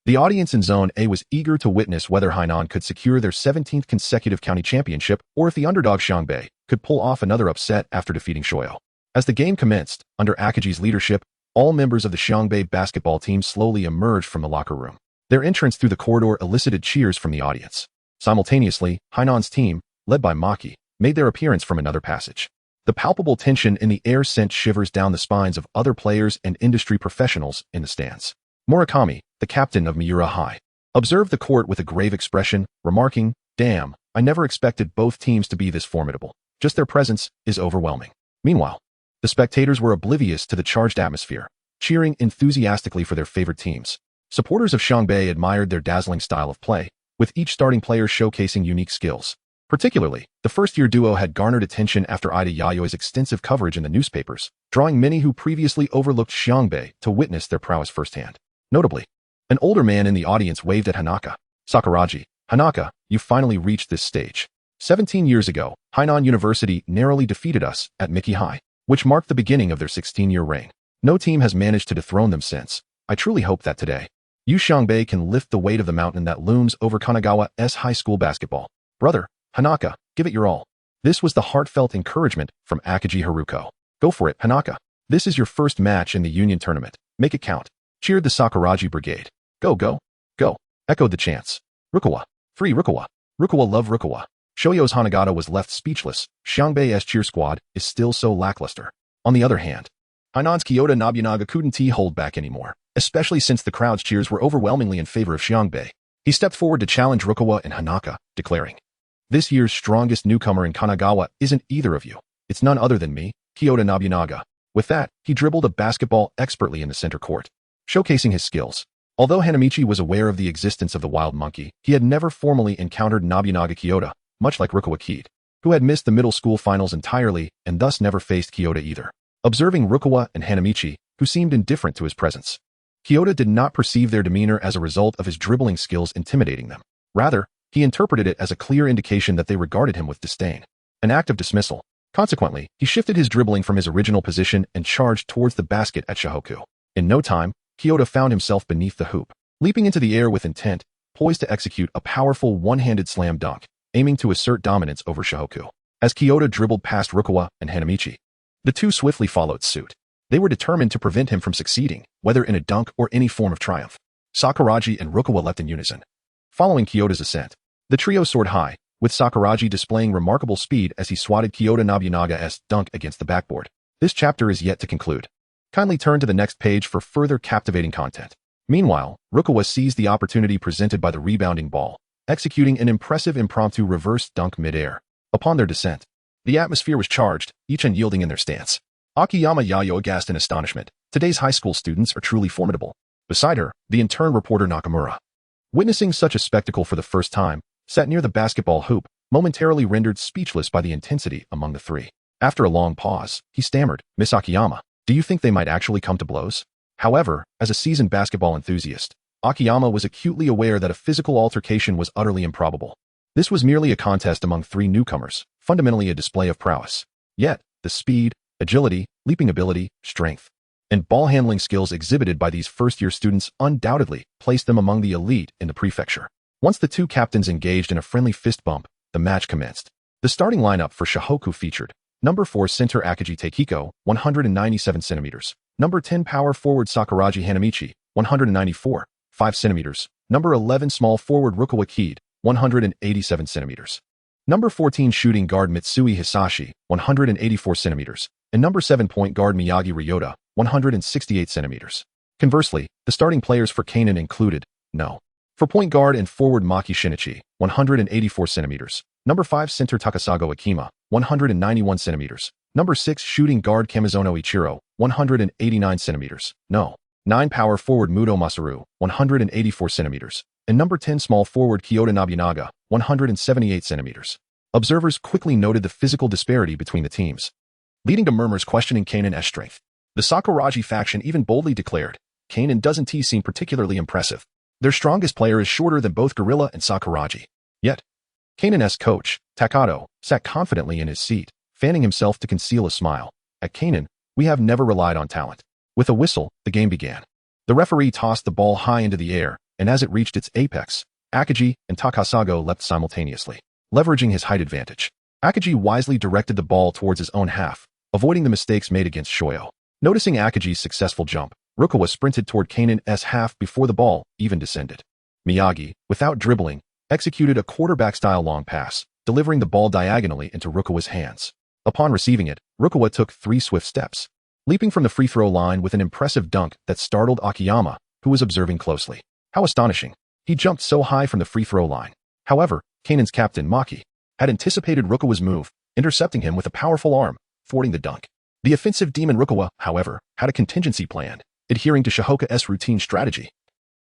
The audience in Zone A was eager to witness whether Hainan could secure their 17th consecutive county championship or if the underdog Xiangbei could pull off another upset after defeating Shoyo. As the game commenced, under Akaji's leadership, all members of the Xiangbei basketball team slowly emerged from the locker room. Their entrance through the corridor elicited cheers from the audience. Simultaneously, Hainan's team, led by Maki, made their appearance from another passage. The palpable tension in the air sent shivers down the spines of other players and industry professionals in the stands. Murakami, the captain of Miura High, observed the court with a grave expression, remarking, "Damn, I never expected both teams to be this formidable. Just their presence is overwhelming." Meanwhile, the spectators were oblivious to the charged atmosphere, cheering enthusiastically for their favorite teams. Supporters of Xiangbei admired their dazzling style of play, with each starting player showcasing unique skills. Particularly, the first-year duo had garnered attention after Ida Yayoi's extensive coverage in the newspapers, drawing many who previously overlooked Xiangbei to witness their prowess firsthand. Notably, an older man in the audience waved at Hanaka. "Sakuragi, Hanaka, you finally reached this stage. 17 years ago, Hainan University narrowly defeated us at Miki High, which marked the beginning of their 16-year reign. No team has managed to dethrone them since. I truly hope that today, you Xiangbei can lift the weight of the mountain that looms over Kanagawa's high school basketball. Brother, Hanaka, give it your all." This was the heartfelt encouragement from Akaji Haruko. "Go for it, Hanaka. This is your first match in the Union tournament. Make it count," cheered the Sakuragi brigade. "Go, go, go," echoed the chants. "Rukawa. Free Rukawa. Rukawa love Rukawa." Shoyo's Hanagata was left speechless. Xiangbei's cheer squad is still so lackluster. On the other hand, Hainan's Kyoto Nobunaga couldn't hold back anymore, especially since the crowd's cheers were overwhelmingly in favor of Xiangbei. He stepped forward to challenge Rukawa and Hanaka, declaring, "This year's strongest newcomer in Kanagawa isn't either of you. It's none other than me, Kyoto Nobunaga." With that, he dribbled a basketball expertly in the center court, showcasing his skills. Although Hanamichi was aware of the existence of the wild monkey, he had never formally encountered Nobunaga Kyoto, much like Rukawa Kaede, who had missed the middle school finals entirely and thus never faced Kyoto either. Observing Rukawa and Hanamichi, who seemed indifferent to his presence, Kyoto did not perceive their demeanor as a result of his dribbling skills intimidating them. Rather, he interpreted it as a clear indication that they regarded him with disdain, an act of dismissal. Consequently, he shifted his dribbling from his original position and charged towards the basket at Shohoku. In no time, Kyoto found himself beneath the hoop, leaping into the air with intent, poised to execute a powerful one-handed slam dunk, aiming to assert dominance over Shohoku. As Kyoto dribbled past Rukawa and Hanamichi, the two swiftly followed suit. They were determined to prevent him from succeeding, whether in a dunk or any form of triumph. Sakuragi and Rukawa leapt in unison. Following Kyoto's ascent, the trio soared high, with Sakuragi displaying remarkable speed as he swatted Kyoto Nobunaga's dunk against the backboard. This chapter is yet to conclude. Kindly turn to the next page for further captivating content. Meanwhile, Rukawa seized the opportunity presented by the rebounding ball, executing an impressive impromptu reverse dunk mid-air. Upon their descent, the atmosphere was charged, each unyielding in their stance. Akiyama Yayo aghast in astonishment. Today's high school students are truly formidable. Beside her, the intern reporter Nakamura, witnessing such a spectacle for the first time, sat near the basketball hoop, momentarily rendered speechless by the intensity among the three. After a long pause, he stammered, "Miss Akiyama, do you think they might actually come to blows?" However, as a seasoned basketball enthusiast, Akiyama was acutely aware that a physical altercation was utterly improbable. This was merely a contest among three newcomers, fundamentally a display of prowess. Yet, the speed, agility, leaping ability, strength, and ball handling skills exhibited by these first-year students undoubtedly placed them among the elite in the prefecture. Once the two captains engaged in a friendly fist bump, the match commenced. The starting lineup for Shohoku featured number 4 center Akaji Takiko, 197 centimeters, number 10 power forward Sakuragi Hanamichi, 194, 5 centimeters, number 11 small forward Rukawa Kaede, 187 centimeters, number 14 shooting guard Mitsui Hisashi, 184 centimeters, and number 7 point guard Miyagi Ryota, 168 centimeters. Conversely, the starting players for Kanen included, no. For point guard and forward Maki Shinichi, 184 centimeters, number 5 center Takasago Akima, 191 centimeters, number 6 shooting guard Kamizono Ichiro, 189 centimeters, no. 9 power forward Muto Masaru, 184 centimeters, and number 10 small forward Kyoto Nobunaga, 178 centimeters. Observers quickly noted the physical disparity between the teams, leading to murmurs questioning Kanen's strength. The Sakuragi faction even boldly declared, "Kanen doesn't seem particularly impressive. Their strongest player is shorter than both Gorilla and Sakuragi." Yet, Kanen's coach, Takato, sat confidently in his seat, fanning himself to conceal a smile. "At Kanen, we have never relied on talent." With a whistle, the game began. The referee tossed the ball high into the air, and as it reached its apex, Akagi and Takasago leapt simultaneously, leveraging his height advantage. Akagi wisely directed the ball towards his own half, avoiding the mistakes made against Shoyo. Noticing Akagi's successful jump, Rukawa sprinted toward Kanan's half before the ball even descended. Miyagi, without dribbling, executed a quarterback-style long pass, delivering the ball diagonally into Rukawa's hands. Upon receiving it, Rukawa took 3 swift steps, leaping from the free throw line with an impressive dunk that startled Akiyama, who was observing closely. How astonishing! He jumped so high from the free throw line. However, Kanan's captain, Maki, had anticipated Rukawa's move, intercepting him with a powerful arm, thwarting the dunk. The offensive demon Rukawa, however, had a contingency planned, adhering to Shihoka's routine strategy.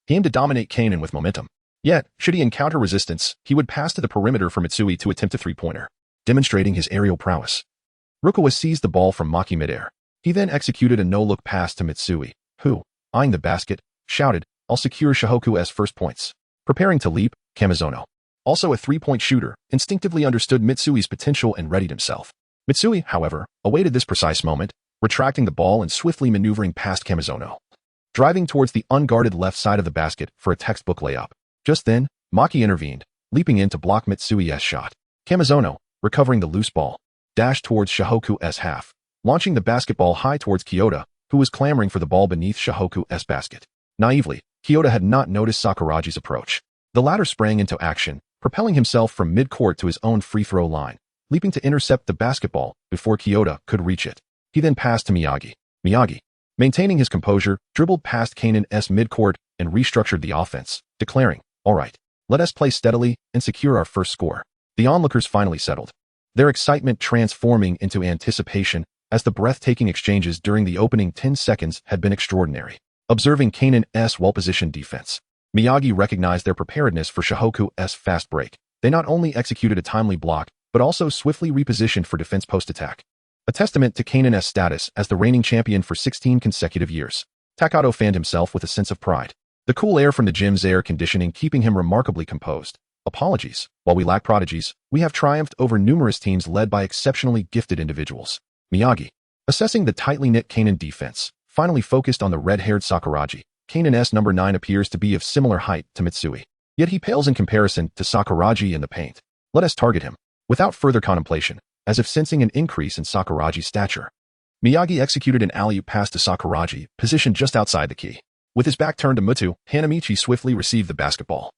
He aimed to dominate Kanan with momentum. Yet, should he encounter resistance, he would pass to the perimeter for Mitsui to attempt a three-pointer, demonstrating his aerial prowess. Rukawa seized the ball from Maki midair. He then executed a no-look pass to Mitsui, who, eyeing the basket, shouted, "I'll secure Shihoku's first points." Preparing to leap, Kamizono, also a three-point shooter, instinctively understood Mitsui's potential and readied himself. Mitsui, however, awaited this precise moment, retracting the ball and swiftly maneuvering past Kamizono, driving towards the unguarded left side of the basket for a textbook layup. Just then, Maki intervened, leaping in to block Mitsui's shot. Kamizono, recovering the loose ball, dashed towards Shihoku's half, launching the basketball high towards Kyoto, who was clamoring for the ball beneath Shihoku's basket. Naively, Kyoto had not noticed Sakuragi's approach. The latter sprang into action, propelling himself from mid-court to his own free throw line, leaping to intercept the basketball before Kyoto could reach it. He then passed to Miyagi. Miyagi, maintaining his composure, dribbled past Kanan's mid-court and restructured the offense, declaring, "All right, let us play steadily and secure our first score." The onlookers finally settled, their excitement transforming into anticipation as the breathtaking exchanges during the opening 10 seconds had been extraordinary. Observing Kanan's well-positioned defense, Miyagi recognized their preparedness for Shihoku's fast break. They not only executed a timely block, but also swiftly repositioned for defense post-attack, a testament to Kanan's status as the reigning champion for 16 consecutive years. Takato fanned himself with a sense of pride, the cool air from the gym's air conditioning keeping him remarkably composed. Apologies, while we lack prodigies, we have triumphed over numerous teams led by exceptionally gifted individuals. Miyagi, assessing the tightly knit Kanan defense, finally focused on the red-haired Sakuragi. Kanan's number 9 appears to be of similar height to Mitsui, yet he pales in comparison to Sakuragi in the paint. Let us target him. Without further contemplation, as if sensing an increase in Sakuragi's stature, Miyagi executed an alley-oop pass to Sakuragi, positioned just outside the key. With his back turned to Muto, Hanamichi swiftly received the basketball,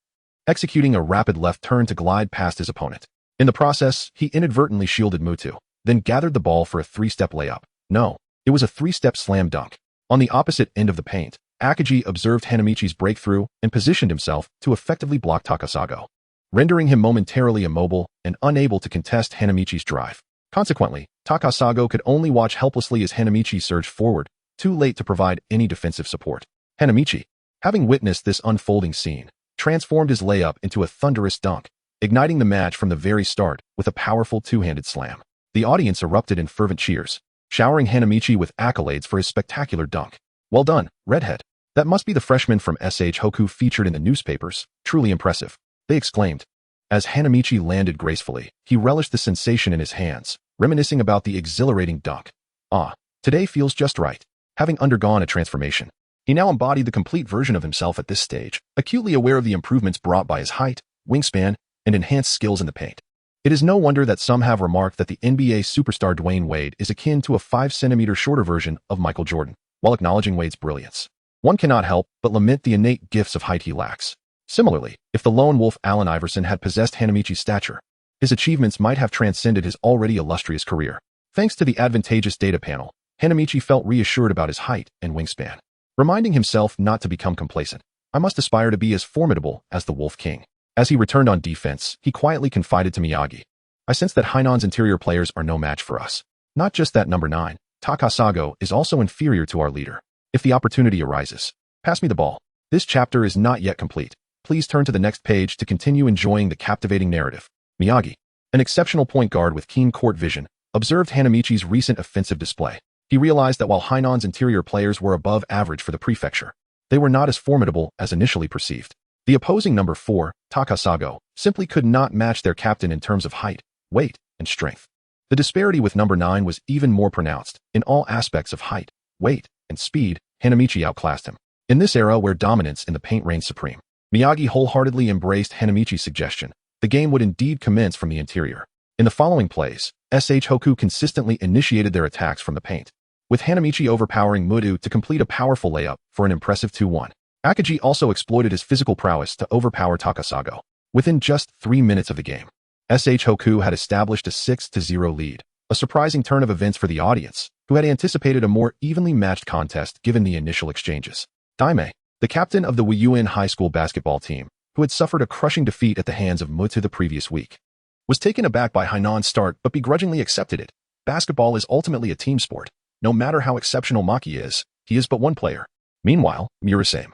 executing a rapid left turn to glide past his opponent. In the process, he inadvertently shielded Muto, then gathered the ball for a 3-step layup. No, it was a 3-step slam dunk. On the opposite end of the paint, Akagi observed Hanamichi's breakthrough and positioned himself to effectively block Takasago, rendering him momentarily immobile and unable to contest Hanamichi's drive. Consequently, Takasago could only watch helplessly as Hanamichi surged forward, too late to provide any defensive support. Hanamichi, having witnessed this unfolding scene, transformed his layup into a thunderous dunk, igniting the match from the very start with a powerful two-handed slam. The audience erupted in fervent cheers, showering Hanamichi with accolades for his spectacular dunk. "Well done, redhead. That must be the freshman from SH Hoku featured in the newspapers. Truly impressive," they exclaimed. As Hanamichi landed gracefully, he relished the sensation in his hands, reminiscing about the exhilarating dunk. Today feels just right. Having undergone a transformation, he now embodied the complete version of himself at this stage, acutely aware of the improvements brought by his height, wingspan, and enhanced skills in the paint. It is no wonder that some have remarked that the NBA superstar Dwayne Wade is akin to a 5-centimeter shorter version of Michael Jordan. While acknowledging Wade's brilliance, one cannot help but lament the innate gifts of height he lacks. Similarly, if the lone wolf Allen Iverson had possessed Hanamichi's stature, his achievements might have transcended his already illustrious career. Thanks to the advantageous data panel, Hanamichi felt reassured about his height and wingspan, reminding himself not to become complacent. "I must aspire to be as formidable as the Wolf King." As he returned on defense, he quietly confided to Miyagi, "I sense that Hainan's interior players are no match for us. Not just that number 9, Takasago is also inferior to our leader. If the opportunity arises, pass me the ball." This chapter is not yet complete. Please turn to the next page to continue enjoying the captivating narrative. Miyagi, an exceptional point guard with keen court vision, observed Hanamichi's recent offensive display. He realized that while Hainan's interior players were above average for the prefecture, they were not as formidable as initially perceived. The opposing number 4, Takasago, simply could not match their captain in terms of height, weight, and strength. The disparity with number 9 was even more pronounced. In all aspects of height, weight, and speed, Hanamichi outclassed him. In this era where dominance in the paint reigned supreme, Miyagi wholeheartedly embraced Hanamichi's suggestion. The game would indeed commence from the interior. In the following plays, Hoku consistently initiated their attacks from the paint, with Hanamichi overpowering Mudu to complete a powerful layup for an impressive 2-1. Akaji also exploited his physical prowess to overpower Takasago. Within just 3 minutes of the game, Hoku had established a 6-0 lead, a surprising turn of events for the audience, who had anticipated a more evenly matched contest given the initial exchanges. Daime, the captain of the Wuyuan High School basketball team, who had suffered a crushing defeat at the hands of Mutu the previous week, was taken aback by Hainan's start but begrudgingly accepted it. Basketball is ultimately a team sport. No matter how exceptional Maki is, he is but one player. Meanwhile, Murasame,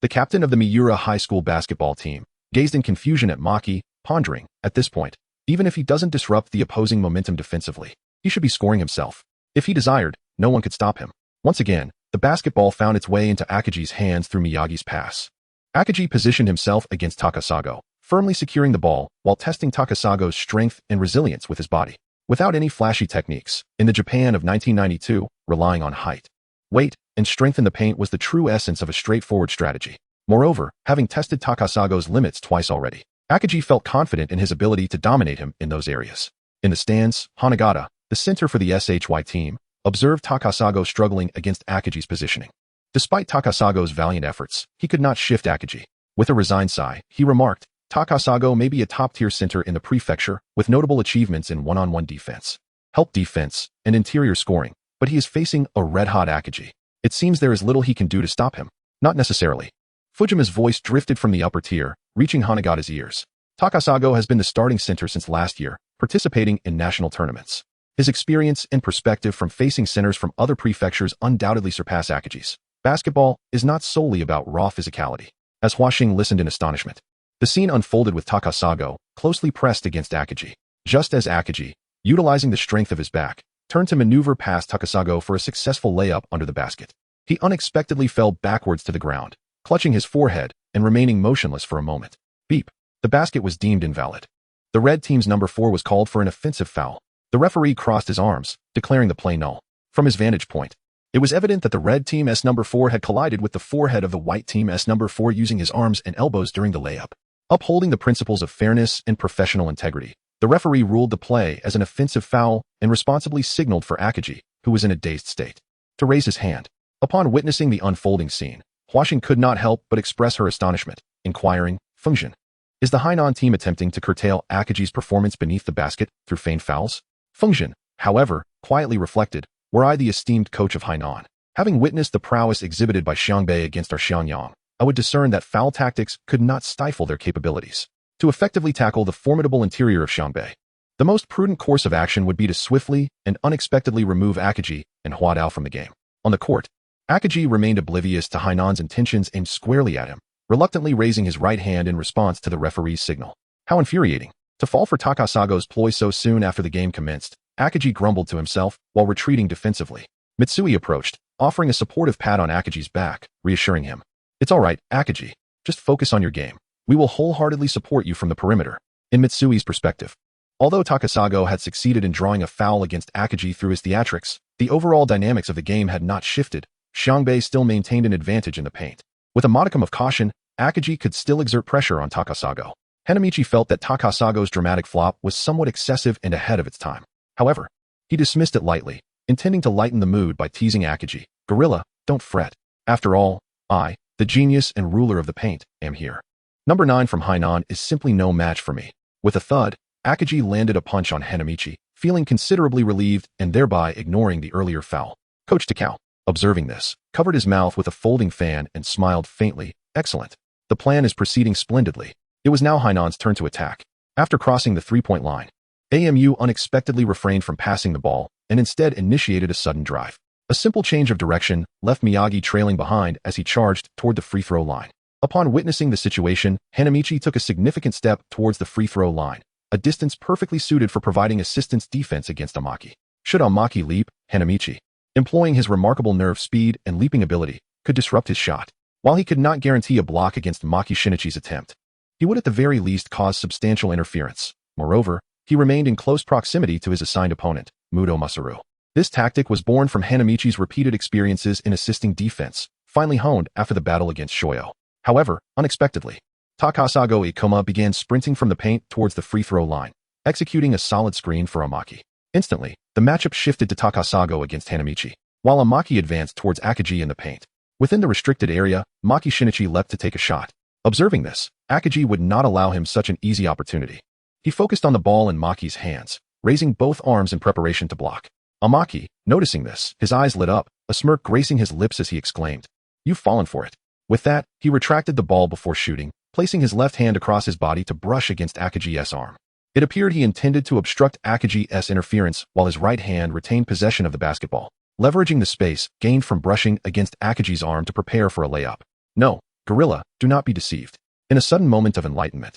the captain of the Miura High School basketball team, gazed in confusion at Maki, pondering, at this point, even if he doesn't disrupt the opposing momentum defensively, he should be scoring himself. If he desired, no one could stop him. Once again, the basketball found its way into Akaji's hands through Miyagi's pass. Akaji positioned himself against Takasago, firmly securing the ball while testing Takasago's strength and resilience with his body. Without any flashy techniques, in the Japan of 1992, relying on height, weight, and strength in the paint was the true essence of a straightforward strategy. Moreover, having tested Takasago's limits twice already, Akaji felt confident in his ability to dominate him in those areas. In the stands, Hanagata, the center for the SHY team, observed Takasago struggling against Akaji's positioning. Despite Takasago's valiant efforts, he could not shift Akaji. With a resigned sigh, he remarked, Takasago may be a top-tier center in the prefecture, with notable achievements in one-on-one defense, help defense, and interior scoring, but he is facing a red-hot Akaji. It seems there is little he can do to stop him. Not necessarily. Fujima's voice drifted from the upper tier, reaching Hanagata's ears. Takasago has been the starting center since last year, participating in national tournaments. His experience and perspective from facing centers from other prefectures undoubtedly surpass Akaji's. Basketball is not solely about raw physicality. As Huaxing listened in astonishment, the scene unfolded with Takasago, closely pressed against Akaji. Just as Akaji, utilizing the strength of his back, turned to maneuver past Takasago for a successful layup under the basket. He unexpectedly fell backwards to the ground, clutching his forehead and remaining motionless for a moment. Beep. The basket was deemed invalid. The red team's number 4 was called for an offensive foul. The referee crossed his arms, declaring the play null. From his vantage point, it was evident that the red team's number 4 had collided with the forehead of the white team's number 4 using his arms and elbows during the layup. Upholding the principles of fairness and professional integrity, the referee ruled the play as an offensive foul and responsibly signaled for Akaji, who was in a dazed state, to raise his hand. Upon witnessing the unfolding scene, Huaxing could not help but express her astonishment, inquiring, Fungjin, is the Hainan team attempting to curtail Akaji's performance beneath the basket through feigned fouls? Fungjin, however, quietly reflected, were I the esteemed coach of Hainan, having witnessed the prowess exhibited by Xiangbei against our Xianyang, I would discern that foul tactics could not stifle their capabilities. To effectively tackle the formidable interior of Xiangbei, the most prudent course of action would be to swiftly and unexpectedly remove Akaji and Hua Dao from the game. On the court, Akaji remained oblivious to Hainan's intentions aimed squarely at him, reluctantly raising his right hand in response to the referee's signal. How infuriating. To fall for Takasago's ploy so soon after the game commenced, Akaji grumbled to himself while retreating defensively. Mitsui approached, offering a supportive pat on Akaji's back, reassuring him. It's all right, Akaji. Just focus on your game. We will wholeheartedly support you from the perimeter. In Mitsui's perspective, although Takasago had succeeded in drawing a foul against Akaji through his theatrics, the overall dynamics of the game had not shifted. Xiangbei still maintained an advantage in the paint. With a modicum of caution, Akaji could still exert pressure on Takasago. Hanamichi felt that Takasago's dramatic flop was somewhat excessive and ahead of its time. However, he dismissed it lightly, intending to lighten the mood by teasing Akaji. Gorilla, don't fret. After all, I, the genius and ruler of the paint, am here. Number 9 from Hainan is simply no match for me. With a thud, Akaji landed a punch on Hanamichi, feeling considerably relieved and thereby ignoring the earlier foul. Coach Takao, observing this, covered his mouth with a folding fan and smiled faintly. Excellent. The plan is proceeding splendidly. It was now Hainan's turn to attack. After crossing the three-point line, AMU unexpectedly refrained from passing the ball and instead initiated a sudden drive. A simple change of direction left Miyagi trailing behind as he charged toward the free throw line. Upon witnessing the situation, Hanamichi took a significant step towards the free throw line, a distance perfectly suited for providing assistance defense against Amaki. Should Amaki leap, Hanamichi, employing his remarkable nerve speed and leaping ability, could disrupt his shot. While he could not guarantee a block against Maki Shinichi's attempt, he would at the very least cause substantial interference. Moreover, he remained in close proximity to his assigned opponent, Mudo Masaru. This tactic was born from Hanamichi's repeated experiences in assisting defense, finally honed after the battle against Shoyo. However, unexpectedly, Takasago Ikoma began sprinting from the paint towards the free throw line, executing a solid screen for Amaki. Instantly, the matchup shifted to Takasago against Hanamichi, while Amaki advanced towards Akagi in the paint. Within the restricted area, Maki Shinichi leapt to take a shot. Observing this, Akagi would not allow him such an easy opportunity. He focused on the ball in Maki's hands, raising both arms in preparation to block. Amaki, noticing this, his eyes lit up, a smirk gracing his lips as he exclaimed, "You've fallen for it." With that, he retracted the ball before shooting, placing his left hand across his body to brush against Akagi's arm. It appeared he intended to obstruct Akagi's interference while his right hand retained possession of the basketball, leveraging the space gained from brushing against Akagi's arm to prepare for a layup. No, Gorilla, do not be deceived. In a sudden moment of enlightenment,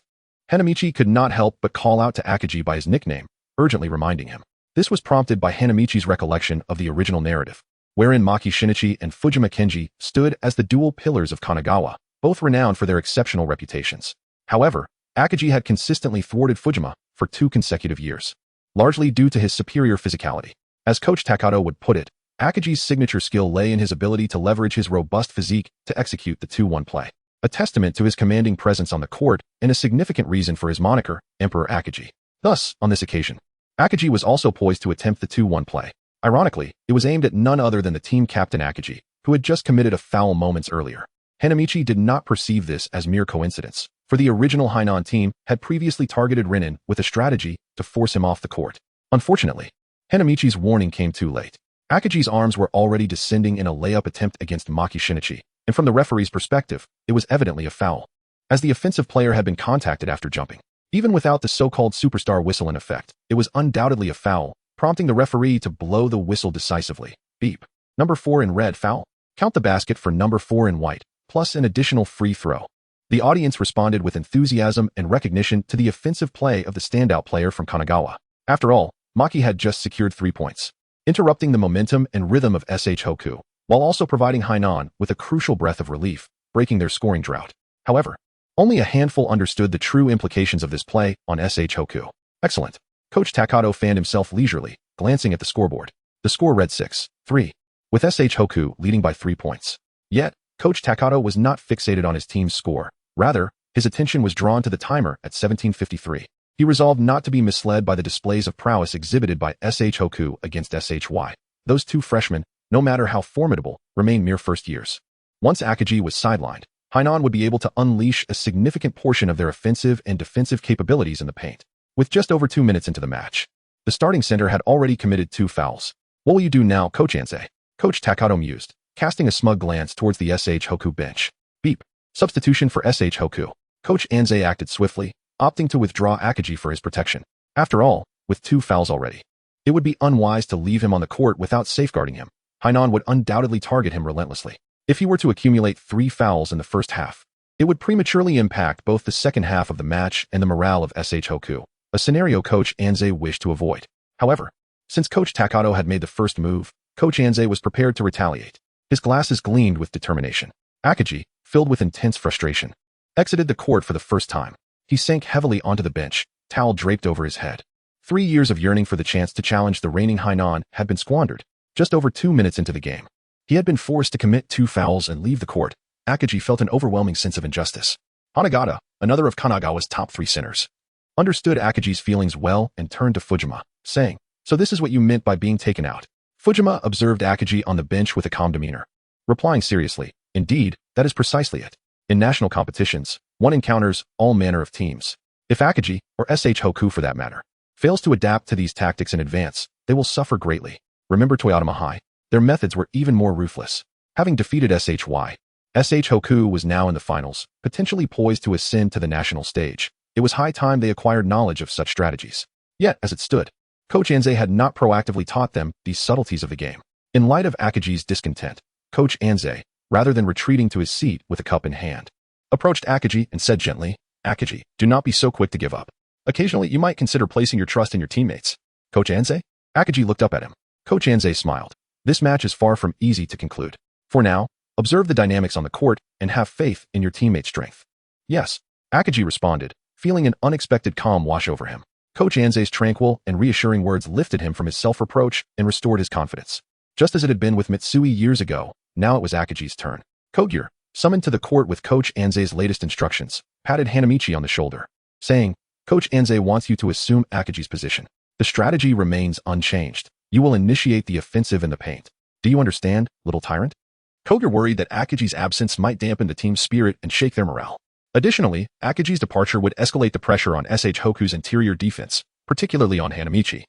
Hanamichi could not help but call out to Akagi by his nickname, urgently reminding him. This was prompted by Hanamichi's recollection of the original narrative, wherein Maki Shinichi and Fujima Kenji stood as the dual pillars of Kanagawa, both renowned for their exceptional reputations. However, Akagi had consistently thwarted Fujima for 2 consecutive years, largely due to his superior physicality. As Coach Takato would put it, Akagi's signature skill lay in his ability to leverage his robust physique to execute the 2-1 play, a testament to his commanding presence on the court and a significant reason for his moniker, Emperor Akagi. Thus, on this occasion, Akagi was also poised to attempt the 2-1 play. Ironically, it was aimed at none other than the team captain Akagi, who had just committed a foul moments earlier. Hanamichi did not perceive this as mere coincidence, for the original Hainan team had previously targeted Renan with a strategy to force him off the court. Unfortunately, Hanamichi's warning came too late. Akagi's arms were already descending in a layup attempt against Maki Shinichi, and from the referee's perspective, it was evidently a foul, as the offensive player had been contacted after jumping. Even without the so-called superstar whistle in effect, it was undoubtedly a foul, prompting the referee to blow the whistle decisively. Beep. Number 4 in red, foul. Count the basket for number 4 in white, plus an additional free throw. The audience responded with enthusiasm and recognition to the offensive play of the standout player from Kanagawa. After all, Maki had just secured 3 points, interrupting the momentum and rhythm of SH Hoku, while also providing Hainan with a crucial breath of relief, breaking their scoring drought. However, only a handful understood the true implications of this play on SH Hoku. Excellent. Coach Takato fanned himself leisurely, glancing at the scoreboard. The score read 6-3, with SH Hoku leading by 3 points. Yet, Coach Takato was not fixated on his team's score. Rather, his attention was drawn to the timer at 17:53. He resolved not to be misled by the displays of prowess exhibited by SH Hoku against SHY. Those 2 freshmen, no matter how formidable, remained mere first years. Once Akagi was sidelined, Hainan would be able to unleash a significant portion of their offensive and defensive capabilities in the paint. With just over 2 minutes into the match, the starting center had already committed 2 fouls. What will you do now, Coach Anze? Coach Takato mused, casting a smug glance towards the SH Hoku bench. Beep. Substitution for SH Hoku. Coach Anze acted swiftly, opting to withdraw Akagi for his protection. After all, with 2 fouls already, it would be unwise to leave him on the court without safeguarding him. Hainan would undoubtedly target him relentlessly. If he were to accumulate 3 fouls in the first half, it would prematurely impact both the second half of the match and the morale of SH Hoku, a scenario Coach Anze wished to avoid. However, since Coach Takato had made the first move, Coach Anze was prepared to retaliate. His glasses gleamed with determination. Akagi, filled with intense frustration, exited the court for the first time. He sank heavily onto the bench, towel draped over his head. 3 years of yearning for the chance to challenge the reigning Hainan had been squandered. Just over 2 minutes into the game, he had been forced to commit 2 fouls and leave the court. Akagi felt an overwhelming sense of injustice. Hanagata, another of Kanagawa's top 3 centers, understood Akagi's feelings well and turned to Fujima, saying, "So this is what you meant by being taken out." Fujima observed Akagi on the bench with a calm demeanor, replying seriously, "Indeed, that is precisely it. In national competitions, one encounters all manner of teams. If Akagi, or SH Hoku for that matter, fails to adapt to these tactics in advance, they will suffer greatly. Remember Toyotama High? Their methods were even more ruthless. Having defeated SHY, SH Hoku was now in the finals, potentially poised to ascend to the national stage. It was high time they acquired knowledge of such strategies. Yet, as it stood, Coach Anze had not proactively taught them these subtleties of the game. In light of Akagi's discontent, Coach Anze, rather than retreating to his seat with a cup in hand, approached Akagi and said gently, "Akagi, do not be so quick to give up. Occasionally, you might consider placing your trust in your teammates." Coach Anze? Akagi looked up at him. Coach Anze smiled. "This match is far from easy to conclude. For now, observe the dynamics on the court and have faith in your teammates' strength." "Yes," Akagi responded, feeling an unexpected calm wash over him. Coach Anze's tranquil and reassuring words lifted him from his self-reproach and restored his confidence. Just as it had been with Mitsui years ago, now it was Akagi's turn. Kogure, summoned to the court with Coach Anze's latest instructions, patted Hanamichi on the shoulder, saying, "Coach Anze wants you to assume Akagi's position. The strategy remains unchanged. You will initiate the offensive in the paint. Do you understand, little tyrant?" Kogyo worried that Akagi's absence might dampen the team's spirit and shake their morale. Additionally, Akagi's departure would escalate the pressure on SH Hoku's interior defense, particularly on Hanamichi,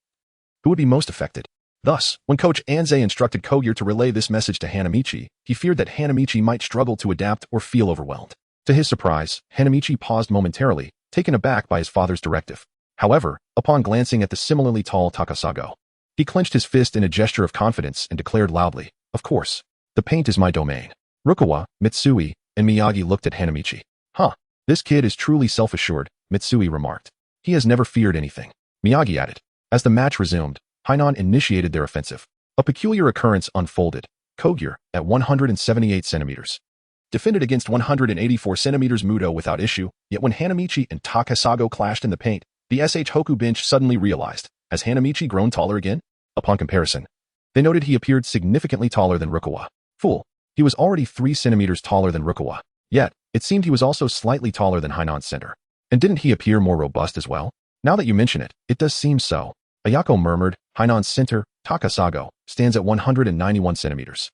who would be most affected. Thus, when Coach Anze instructed Kogyo to relay this message to Hanamichi, he feared that Hanamichi might struggle to adapt or feel overwhelmed. To his surprise, Hanamichi paused momentarily, taken aback by his father's directive. However, upon glancing at the similarly tall Takasago, he clenched his fist in a gesture of confidence and declared loudly, "Of course. The paint is my domain." Rukawa, Mitsui, and Miyagi looked at Hanamichi. "Huh, this kid is truly self-assured," Mitsui remarked. "He has never feared anything," Miyagi added. As the match resumed, Hainan initiated their offensive. A peculiar occurrence unfolded. Kogyo, at 178 centimeters, defended against 184 centimeters Muto without issue, yet when Hanamichi and Takasago clashed in the paint, the SH Hoku bench suddenly realized, has Hanamichi grown taller again? Upon comparison, they noted he appeared significantly taller than Rukawa. Fool, he was already 3 centimeters taller than Rukawa. Yet, it seemed he was also slightly taller than Hainan's center. And didn't he appear more robust as well? Now that you mention it, it does seem so. Ayako murmured. Hainan's center, Takasago, stands at 191 centimeters.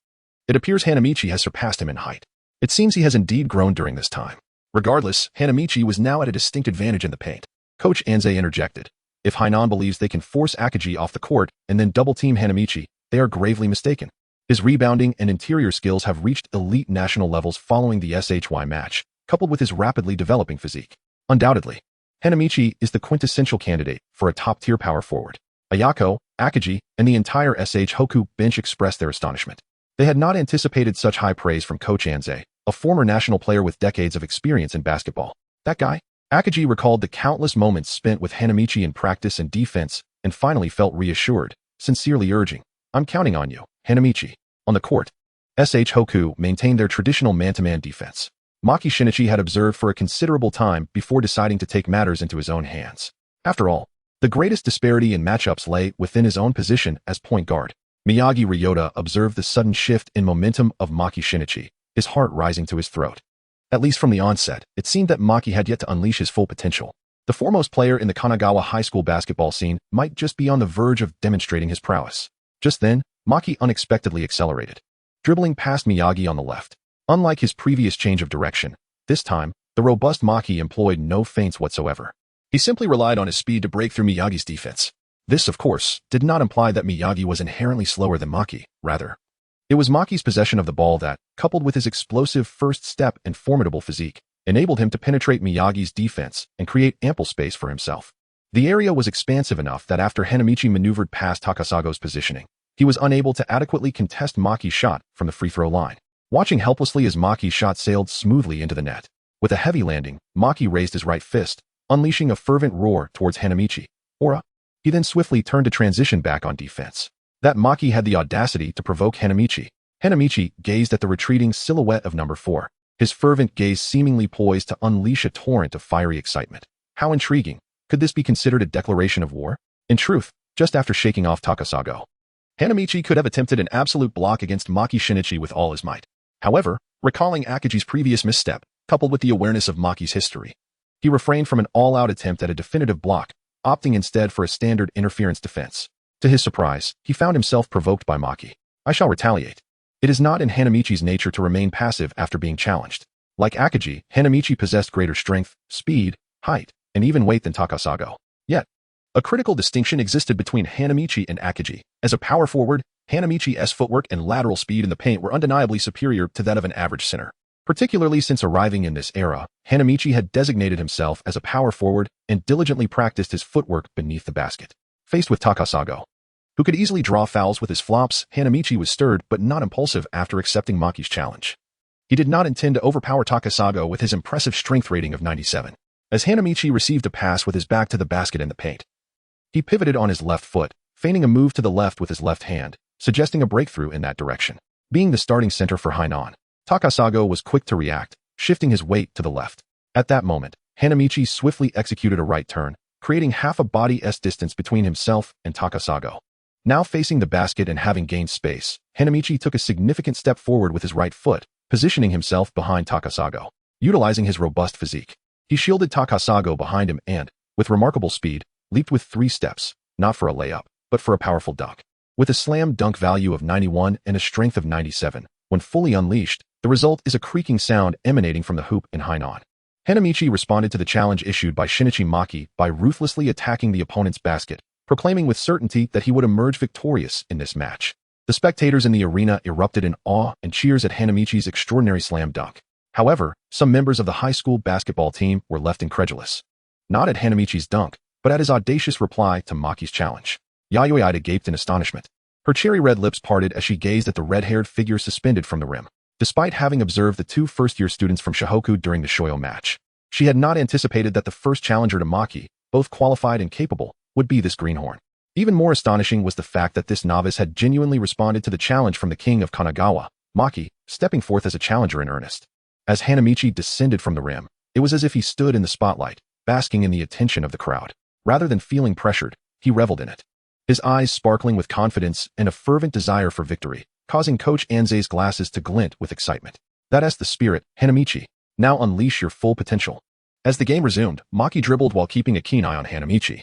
It appears Hanamichi has surpassed him in height. It seems he has indeed grown during this time. Regardless, Hanamichi was now at a distinct advantage in the paint. Coach Anze interjected. If Hainan believes they can force Akagi off the court and then double-team Hanamichi, they are gravely mistaken. His rebounding and interior skills have reached elite national levels following the SHY match, coupled with his rapidly developing physique. Undoubtedly, Hanamichi is the quintessential candidate for a top-tier power forward. Ayako, Akagi, and the entire SH Hoku bench expressed their astonishment. They had not anticipated such high praise from Coach Anze, a former national player with decades of experience in basketball. That guy? Akagi recalled the countless moments spent with Hanamichi in practice and defense, and finally felt reassured, sincerely urging, "I'm counting on you, Hanamichi." On the court, SH Hoku maintained their traditional man-to-man defense. Maki Shinichi had observed for a considerable time before deciding to take matters into his own hands. After all, the greatest disparity in matchups lay within his own position as point guard. Miyagi Ryota observed the sudden shift in momentum of Maki Shinichi, his heart rising to his throat. At least from the onset, it seemed that Maki had yet to unleash his full potential. The foremost player in the Kanagawa high school basketball scene might just be on the verge of demonstrating his prowess. Just then, Maki unexpectedly accelerated, dribbling past Miyagi on the left. Unlike his previous change of direction, this time, the robust Maki employed no feints whatsoever. He simply relied on his speed to break through Miyagi's defense. This, of course, did not imply that Miyagi was inherently slower than Maki. Rather, it was Maki's possession of the ball that, coupled with his explosive first step and formidable physique, enabled him to penetrate Miyagi's defense and create ample space for himself. The area was expansive enough that after Hanamichi maneuvered past Takasago's positioning, he was unable to adequately contest Maki's shot from the free throw line. Watching helplessly as Maki's shot sailed smoothly into the net. With a heavy landing, Maki raised his right fist, unleashing a fervent roar towards Hanamichi. Ora! He then swiftly turned to transition back on defense. That Maki had the audacity to provoke Hanamichi. Hanamichi gazed at the retreating silhouette of number 4, his fervent gaze seemingly poised to unleash a torrent of fiery excitement. How intriguing. Could this be considered a declaration of war? In truth, just after shaking off Takasago, Hanamichi could have attempted an absolute block against Maki Shinichi with all his might. However, recalling Akagi's previous misstep, coupled with the awareness of Maki's history, he refrained from an all-out attempt at a definitive block, opting instead for a standard interference defense. To his surprise, he found himself provoked by Maki. I shall retaliate. It is not in Hanamichi's nature to remain passive after being challenged. Like Akagi, Hanamichi possessed greater strength, speed, height, and even weight than Takasago. Yet, a critical distinction existed between Hanamichi and Akagi. As a power forward, Hanamichi's footwork and lateral speed in the paint were undeniably superior to that of an average center. Particularly since arriving in this era, Hanamichi had designated himself as a power forward and diligently practiced his footwork beneath the basket. Faced with Takasago, who could easily draw fouls with his flops, Hanamichi was stirred but not impulsive after accepting Maki's challenge. He did not intend to overpower Takasago with his impressive strength rating of 97. As Hanamichi received a pass with his back to the basket in the paint, he pivoted on his left foot, feigning a move to the left with his left hand, suggesting a breakthrough in that direction. Being the starting center for Hainan, Takasago was quick to react, shifting his weight to the left. At that moment, Hanamichi swiftly executed a right turn, creating half a body's distance between himself and Takasago. Now facing the basket and having gained space, Hanamichi took a significant step forward with his right foot, positioning himself behind Takasago. Utilizing his robust physique, He shielded Takasago behind him and, with remarkable speed, leaped with 3 steps, not for a layup, but for a powerful dunk. With a slam dunk value of 91 and a strength of 97, when fully unleashed, the result is a creaking sound emanating from the hoop in Hainan. Hanamichi responded to the challenge issued by Shinichi Maki by ruthlessly attacking the opponent's basket, proclaiming with certainty that he would emerge victorious in this match. The spectators in the arena erupted in awe and cheers at Hanamichi's extraordinary slam dunk. However, some members of the high school basketball team were left incredulous. Not at Hanamichi's dunk, but at his audacious reply to Maki's challenge. Yayoi Ida gaped in astonishment. Her cherry-red lips parted as she gazed at the red-haired figure suspended from the rim. Despite having observed the 2 first-year students from Shohoku during the Shoyo match, she had not anticipated that the first challenger to Maki, both qualified and capable, would be this greenhorn. Even more astonishing was the fact that this novice had genuinely responded to the challenge from the king of Kanagawa, Maki, stepping forth as a challenger in earnest. As Hanamichi descended from the rim, it was as if he stood in the spotlight, basking in the attention of the crowd. Rather than feeling pressured, he reveled in it. His eyes sparkling with confidence and a fervent desire for victory, causing Coach Anze's glasses to glint with excitement. That's the spirit, Hanamichi. Now unleash your full potential. As the game resumed, Maki dribbled while keeping a keen eye on Hanamichi.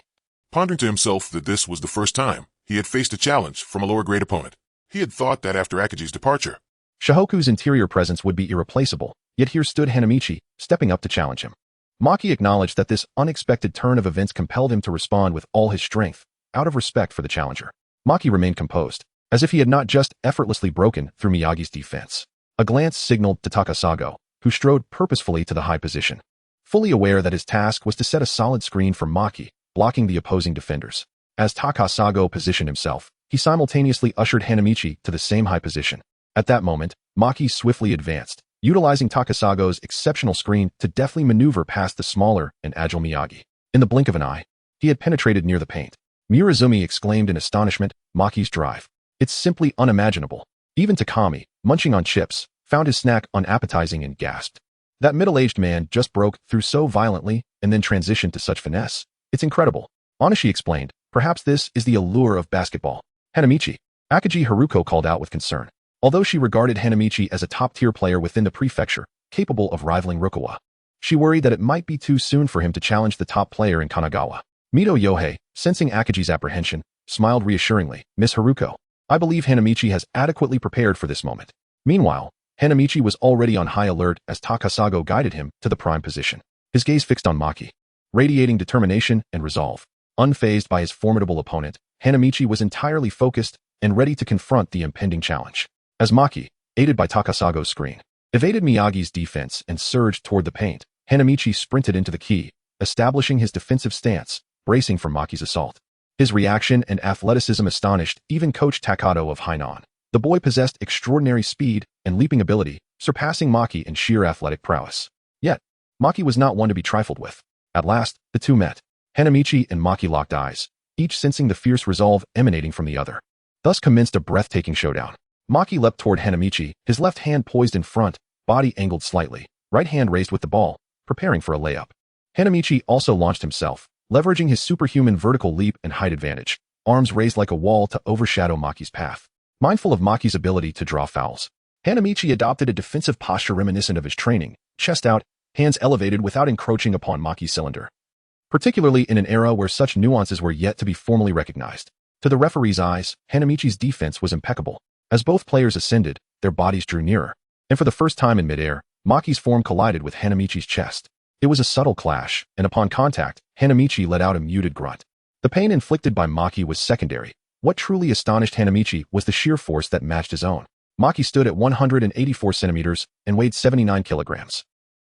Pondering to himself that this was the first time he had faced a challenge from a lower-grade opponent. He had thought that after Akaji's departure, Shohoku's interior presence would be irreplaceable, yet here stood Hanamichi, stepping up to challenge him. Maki acknowledged that this unexpected turn of events compelled him to respond with all his strength, out of respect for the challenger. Maki remained composed, as if he had not just effortlessly broken through Miyagi's defense. A glance signaled to Takasago, who strode purposefully to the high position. Fully aware that his task was to set a solid screen for Maki, blocking the opposing defenders. As Takasago positioned himself, he simultaneously ushered Hanamichi to the same high position. At that moment, Maki swiftly advanced, utilizing Takasago's exceptional screen to deftly maneuver past the smaller and agile Miyagi. In the blink of an eye, he had penetrated near the paint. Mirazumi exclaimed in astonishment, Maki's drive. It's simply unimaginable. Even Takami, munching on chips, found his snack unappetizing and gasped. That middle-aged man just broke through so violently and then transitioned to such finesse. It's incredible. Onishi explained, perhaps this is the allure of basketball. Hanamichi. Akaji Haruko called out with concern. Although she regarded Hanamichi as a top-tier player within the prefecture, capable of rivaling Rukawa, she worried that it might be too soon for him to challenge the top player in Kanagawa. Mito Yohei, sensing Akaji's apprehension, smiled reassuringly. Miss Haruko, I believe Hanamichi has adequately prepared for this moment. Meanwhile, Hanamichi was already on high alert as Takasago guided him to the prime position. His gaze fixed on Maki, radiating determination and resolve. Unfazed by his formidable opponent, Hanamichi was entirely focused and ready to confront the impending challenge. As Maki, aided by Takasago's screen, evaded Miyagi's defense and surged toward the paint, Hanamichi sprinted into the key, establishing his defensive stance, bracing for Maki's assault. His reaction and athleticism astonished even Coach Takato of Hainan. The boy possessed extraordinary speed and leaping ability, surpassing Maki in sheer athletic prowess. Yet, Maki was not one to be trifled with. At last, the two met. Hanamichi and Maki locked eyes, each sensing the fierce resolve emanating from the other. Thus commenced a breathtaking showdown. Maki leapt toward Hanamichi, his left hand poised in front, body angled slightly, right hand raised with the ball, preparing for a layup. Hanamichi also launched himself, leveraging his superhuman vertical leap and height advantage, arms raised like a wall to overshadow Maki's path. Mindful of Maki's ability to draw fouls, Hanamichi adopted a defensive posture reminiscent of his training, chest out, hands elevated without encroaching upon Maki's cylinder. Particularly in an era where such nuances were yet to be formally recognized. To the referee's eyes, Hanamichi's defense was impeccable. As both players ascended, their bodies drew nearer, and for the first time in midair, Maki's form collided with Hanamichi's chest. It was a subtle clash, and upon contact, Hanamichi let out a muted grunt. The pain inflicted by Maki was secondary. What truly astonished Hanamichi was the sheer force that matched his own. Maki stood at 184 centimeters and weighed 79 kilograms.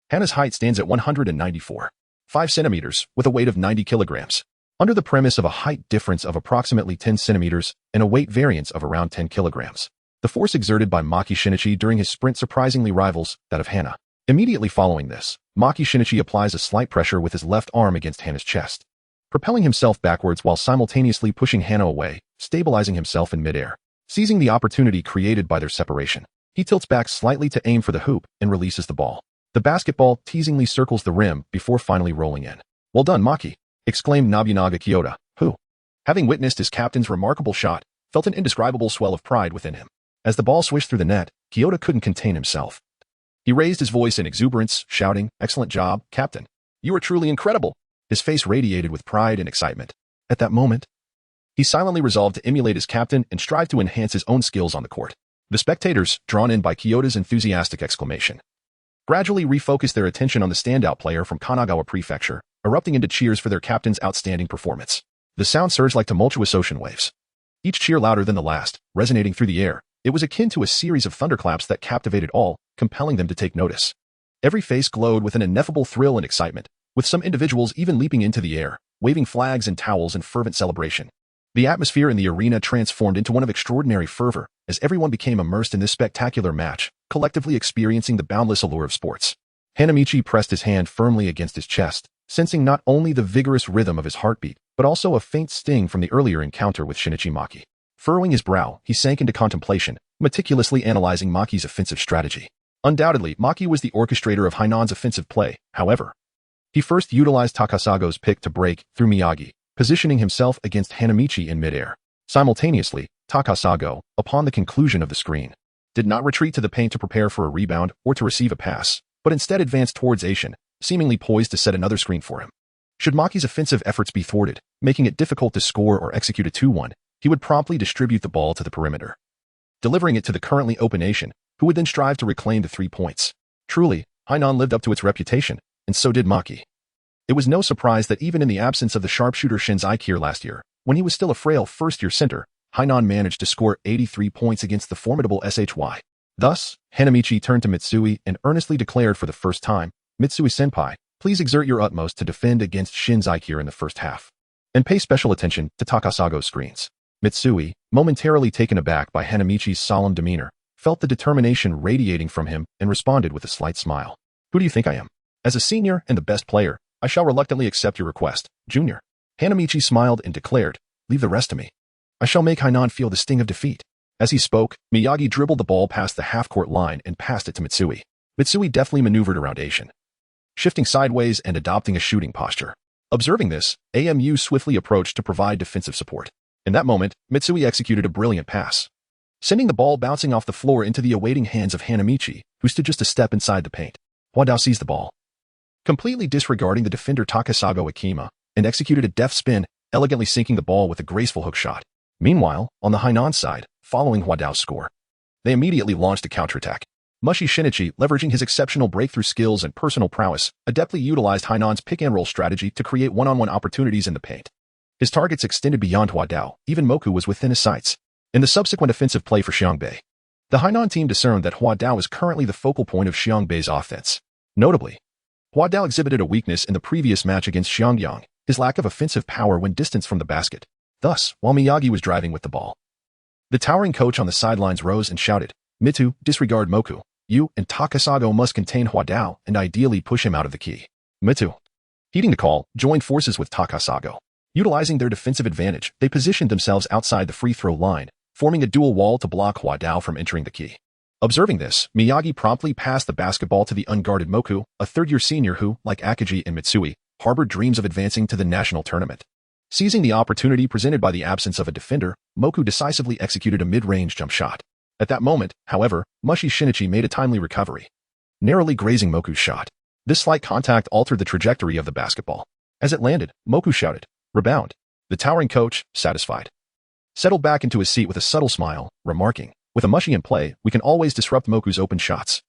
Hana's height stands at 194.5 centimeters with a weight of 90 kilograms. Under the premise of a height difference of approximately 10 centimeters and a weight variance of around 10 kilograms. The force exerted by Maki Shinichi during his sprint surprisingly rivals that of Hana. Immediately following this, Maki Shinichi applies a slight pressure with his left arm against Hana's chest, propelling himself backwards while simultaneously pushing Hana away, stabilizing himself in midair. Seizing the opportunity created by their separation, he tilts back slightly to aim for the hoop and releases the ball. The basketball teasingly circles the rim before finally rolling in. Well done, Maki, exclaimed Nobunaga Kyoto, who, having witnessed his captain's remarkable shot, felt an indescribable swell of pride within him. As the ball swished through the net, Kyoto couldn't contain himself. He raised his voice in exuberance, shouting, "Excellent job, Captain." You are truly incredible. His face radiated with pride and excitement. At that moment, he silently resolved to emulate his captain and strive to enhance his own skills on the court. The spectators, drawn in by Kyoto's enthusiastic exclamation, gradually refocused their attention on the standout player from Kanagawa Prefecture, erupting into cheers for their captain's outstanding performance. The sound surged like tumultuous ocean waves, each cheer louder than the last, resonating through the air. It was akin to a series of thunderclaps that captivated all, compelling them to take notice. Every face glowed with an ineffable thrill and excitement, with some individuals even leaping into the air, waving flags and towels in fervent celebration. The atmosphere in the arena transformed into one of extraordinary fervor, as everyone became immersed in this spectacular match, collectively experiencing the boundless allure of sports. Hanamichi pressed his hand firmly against his chest, sensing not only the vigorous rhythm of his heartbeat, but also a faint sting from the earlier encounter with Shinichi Maki. Furrowing his brow, he sank into contemplation, meticulously analyzing Maki's offensive strategy. Undoubtedly, Maki was the orchestrator of Hainan's offensive play. However, he first utilized Takasago's pick to break through Miyagi, positioning himself against Hanamichi in midair. Simultaneously, Takasago, upon the conclusion of the screen, did not retreat to the paint to prepare for a rebound or to receive a pass, but instead advanced towards Aishin, seemingly poised to set another screen for him. Should Maki's offensive efforts be thwarted, making it difficult to score or execute a 2-1, he would promptly distribute the ball to the perimeter, delivering it to the currently open Aishin, who would then strive to reclaim the 3 points. Truly, Hainan lived up to its reputation, and so did Maki. It was no surprise that even in the absence of the sharpshooter Shinzai Kier last year, when he was still a frail first-year center, Hainan managed to score 83 points against the formidable SHY. Thus, Hanamichi turned to Mitsui and earnestly declared for the first time, "Mitsui-senpai, please exert your utmost to defend against Shinzai Kier in the first half, and pay special attention to Takasago's screens." Mitsui, momentarily taken aback by Hanamichi's solemn demeanor, felt the determination radiating from him and responded with a slight smile. "Who do you think I am? As a senior and the best player, I shall reluctantly accept your request, Junior." Hanamichi smiled and declared, "Leave the rest to me. I shall make Hainan feel the sting of defeat." As he spoke, Miyagi dribbled the ball past the half-court line and passed it to Mitsui. Mitsui deftly maneuvered around Aishin, shifting sideways and adopting a shooting posture. Observing this, AMU swiftly approached to provide defensive support. In that moment, Mitsui executed a brilliant pass, sending the ball bouncing off the floor into the awaiting hands of Hanamichi, who stood just a step inside the paint. Huadao seized the ball, completely disregarding the defender Takasago Akima, and executed a deft spin, elegantly sinking the ball with a graceful hook shot. Meanwhile, on the Hainan side, following Huadao's score, they immediately launched a counterattack. Mushi Shinichi, leveraging his exceptional breakthrough skills and personal prowess, adeptly utilized Hainan's pick-and-roll strategy to create one-on-one opportunities in the paint. His targets extended beyond Huadao, even Moku was within his sights. In the subsequent offensive play for Xiangbei, the Hainan team discerned that Huadao is currently the focal point of Xiangbei's offense. Notably, Huadao exhibited a weakness in the previous match against Xiangyang, his lack of offensive power when distanced from the basket. Thus, while Miyagi was driving with the ball, the towering coach on the sidelines rose and shouted, "Mitu, disregard Moku. You and Takasago must contain Huadao and ideally push him out of the key." Mitu, heeding the call, joined forces with Takasago. Utilizing their defensive advantage, they positioned themselves outside the free throw line, forming a dual wall to block Huadao from entering the key. Observing this, Miyagi promptly passed the basketball to the unguarded Moku, a third-year senior who, like Akagi and Mitsui, harbored dreams of advancing to the national tournament. Seizing the opportunity presented by the absence of a defender, Moku decisively executed a mid-range jump shot. At that moment, however, Mushi Shinichi made a timely recovery, narrowly grazing Moku's shot. This slight contact altered the trajectory of the basketball. As it landed, Moku shouted, "Rebound." The towering coach, satisfied, settled back into his seat with a subtle smile, remarking, "With a Mushi in play, we can always disrupt Moku's open shots."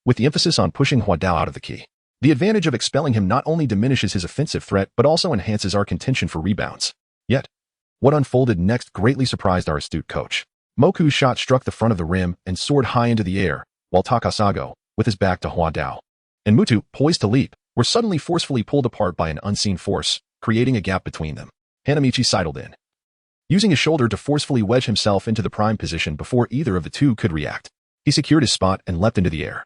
With the emphasis on pushing Huadao out of the key, the advantage of expelling him not only diminishes his offensive threat but also enhances our contention for rebounds. Yet, what unfolded next greatly surprised our astute coach. Moku's shot struck the front of the rim and soared high into the air, while Takasago, with his back to Huadao, and Mutu, poised to leap, were suddenly forcefully pulled apart by an unseen force, creating a gap between them. Hanamichi sidled in, using his shoulder to forcefully wedge himself into the prime position before either of the two could react. He secured his spot and leapt into the air,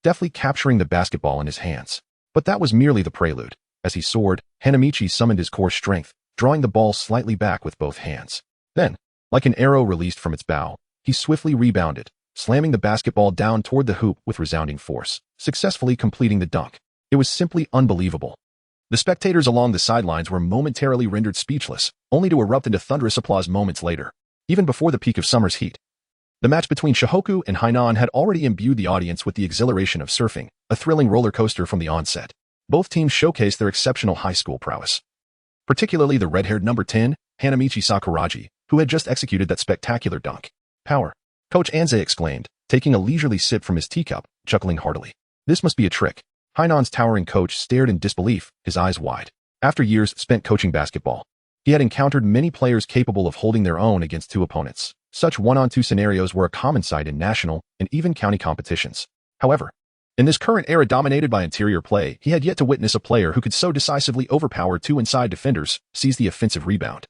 deftly capturing the basketball in his hands. But that was merely the prelude. As he soared, Hanamichi summoned his core strength, drawing the ball slightly back with both hands. Then, like an arrow released from its bow, he swiftly rebounded, slamming the basketball down toward the hoop with resounding force, successfully completing the dunk. It was simply unbelievable. The spectators along the sidelines were momentarily rendered speechless, only to erupt into thunderous applause moments later. Even before the peak of summer's heat, the match between Shohoku and Hainan had already imbued the audience with the exhilaration of surfing, a thrilling roller coaster from the onset. Both teams showcased their exceptional high school prowess. Particularly the red-haired number 10, Hanamichi Sakuragi, who had just executed that spectacular dunk. Power. Coach Anze exclaimed, taking a leisurely sip from his teacup, chuckling heartily. This must be a trick. Hainan's towering coach stared in disbelief, his eyes wide. After years spent coaching basketball, he had encountered many players capable of holding their own against two opponents. Such one-on-two scenarios were a common sight in national and even county competitions. However, in this current era dominated by interior play, he had yet to witness a player who could so decisively overpower two inside defenders, seize the offensive rebound,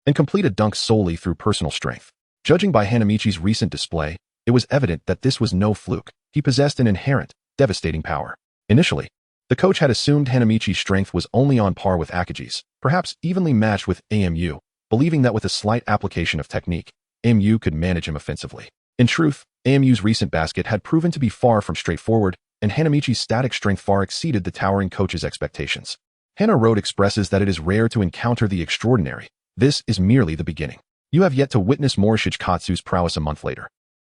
and complete a dunk solely through personal strength. Judging by Hanamichi's recent display, it was evident that this was no fluke. He possessed an inherent, devastating power. Initially, the coach had assumed Hanamichi's strength was only on par with Akagi's, perhaps evenly matched with AMU, believing that with a slight application of technique, AMU could manage him offensively. In truth, AMU's recent basket had proven to be far from straightforward, and Hanamichi's static strength far exceeded the towering coach's expectations. Hana Road expresses that it is rare to encounter the extraordinary. This is merely the beginning. You have yet to witness Morishige Katsu's prowess a month later.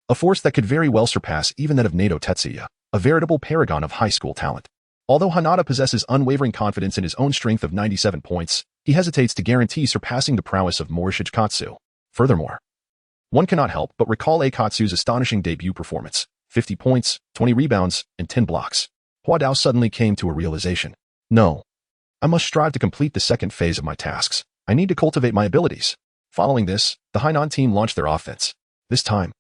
A force that could very well surpass even that of Nato Tetsuya, a veritable paragon of high school talent. Although Hanada possesses unwavering confidence in his own strength of 97 points, he hesitates to guarantee surpassing the prowess of Morishige Katsu. Furthermore, one cannot help but recall Katsu's astonishing debut performance. 50 points, 20 rebounds, and 10 blocks. Hua Dao suddenly came to a realization. No. I must strive to complete the second phase of my tasks. I need to cultivate my abilities. Following this, the Hainan team launched their offense. This time,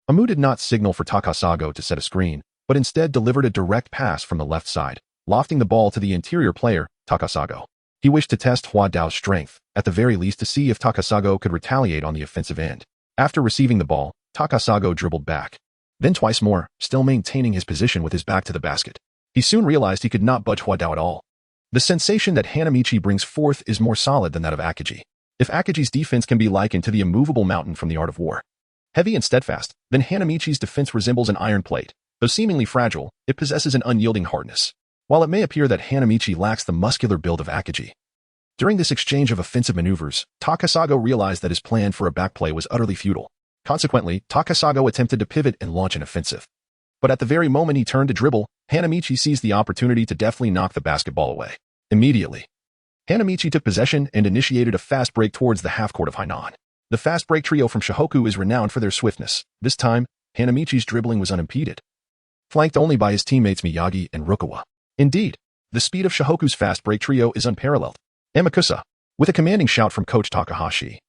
Amu did not signal for Takasago to set a screen, but instead delivered a direct pass from the left side, lofting the ball to the interior player, Takasago. He wished to test Hua Dao's strength, at the very least to see if Takasago could retaliate on the offensive end. After receiving the ball, Takasago dribbled back. Then twice more, still maintaining his position with his back to the basket. He soon realized he could not budge Hua Dao at all. The sensation that Hanamichi brings forth is more solid than that of Akagi. If Akagi's defense can be likened to the immovable mountain from the Art of War, heavy and steadfast, then Hanamichi's defense resembles an iron plate. Though seemingly fragile, it possesses an unyielding hardness. While it may appear that Hanamichi lacks the muscular build of Akagi. During this exchange of offensive maneuvers, Takasago realized that his plan for a backplay was utterly futile. Consequently, Takasago attempted to pivot and launch an offensive. But at the very moment he turned to dribble, Hanamichi seized the opportunity to deftly knock the basketball away. Immediately, Hanamichi took possession and initiated a fast break towards the half-court of Hainan. The fast break trio from Shohoku is renowned for their swiftness. This time, Hanamichi's dribbling was unimpeded, flanked only by his teammates Miyagi and Rukawa. Indeed, the speed of Shohoku's fast break trio is unparalleled. Amakusa, with a commanding shout from Coach Takahashi,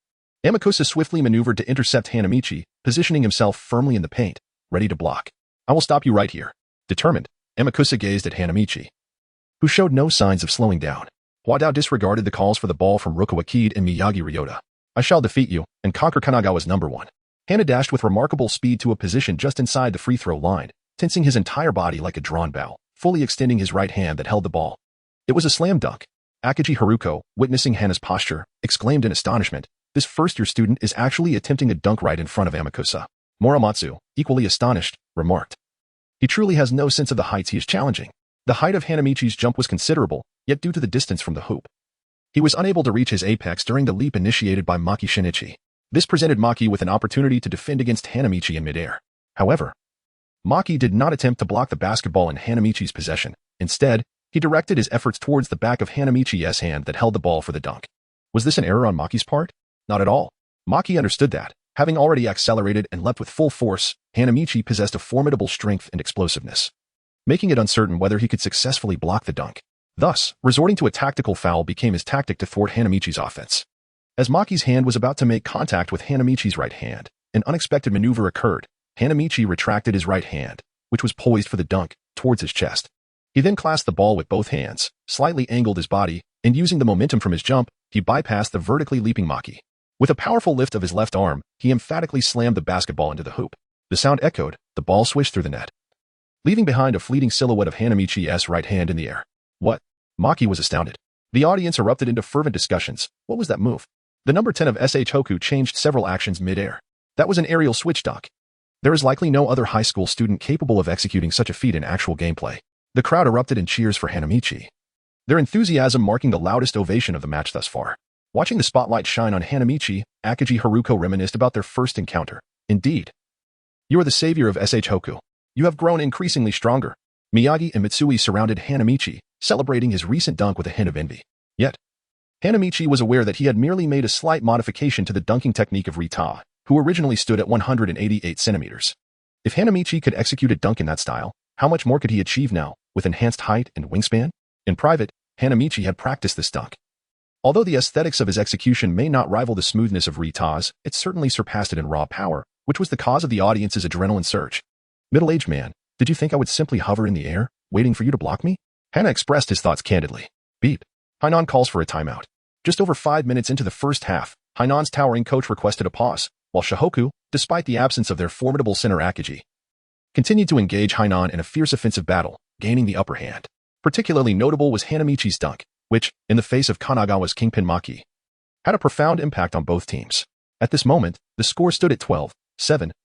Amakusa swiftly maneuvered to intercept Hanamichi, positioning himself firmly in the paint, ready to block. I will stop you right here. Determined, Amakusa gazed at Hanamichi, who showed no signs of slowing down. Hua Dao disregarded the calls for the ball from Rukawa Kaede and Miyagi Ryota. I shall defeat you and conquer Kanagawa's number one. Hana dashed with remarkable speed to a position just inside the free throw line, tensing his entire body like a drawn bow, fully extending his right hand that held the ball. It was a slam dunk. Akagi Haruko, witnessing Hana's posture, exclaimed in astonishment, this first-year student is actually attempting a dunk right in front of Amakusa. Muramatsu, equally astonished, remarked. He truly has no sense of the heights he is challenging. The height of Hanamichi's jump was considerable, yet due to the distance from the hoop, he was unable to reach his apex during the leap initiated by Maki Shinichi. This presented Maki with an opportunity to defend against Hanamichi in midair. However, Maki did not attempt to block the basketball in Hanamichi's possession. Instead, he directed his efforts towards the back of Hanamichi's hand that held the ball for the dunk. Was this an error on Maki's part? Not at all. Maki understood that, having already accelerated and leapt with full force, Hanamichi possessed a formidable strength and explosiveness, making it uncertain whether he could successfully block the dunk. Thus, resorting to a tactical foul became his tactic to thwart Hanamichi's offense. As Maki's hand was about to make contact with Hanamichi's right hand, an unexpected maneuver occurred. Hanamichi retracted his right hand, which was poised for the dunk, towards his chest. He then clasped the ball with both hands, slightly angled his body, and using the momentum from his jump, he bypassed the vertically leaping Maki. With a powerful lift of his left arm, he emphatically slammed the basketball into the hoop. The sound echoed, the ball swished through the net, leaving behind a fleeting silhouette of Hanamichi's right hand in the air. What? Maki was astounded. The audience erupted into fervent discussions. What was that move? The number 10 of SH Hoku changed several actions mid-air. That was an aerial switch dunk. There is likely no other high school student capable of executing such a feat in actual gameplay. The crowd erupted in cheers for Hanamichi, their enthusiasm marking the loudest ovation of the match thus far. Watching the spotlight shine on Hanamichi, Akagi Haruko reminisced about their first encounter. Indeed, you are the savior of SH Hoku. You have grown increasingly stronger. Miyagi and Mitsui surrounded Hanamichi, celebrating his recent dunk with a hint of envy. Yet, Hanamichi was aware that he had merely made a slight modification to the dunking technique of Rita, who originally stood at 188 centimeters. If Hanamichi could execute a dunk in that style, how much more could he achieve now, with enhanced height and wingspan? In private, Hanamichi had practiced this dunk. Although the aesthetics of his execution may not rival the smoothness of Rita's, it certainly surpassed it in raw power, which was the cause of the audience's adrenaline surge. Middle-aged man, did you think I would simply hover in the air, waiting for you to block me? Hana expressed his thoughts candidly. Beep. Hainan calls for a timeout. Just over 5 minutes into the first half, Hainan's towering coach requested a pause, while Shohoku, despite the absence of their formidable center Akagi, continued to engage Hainan in a fierce offensive battle, gaining the upper hand. Particularly notable was Hanamichi's dunk, which, in the face of Kanagawa's Kingpin Maki, had a profound impact on both teams. At this moment, the score stood at 12-7,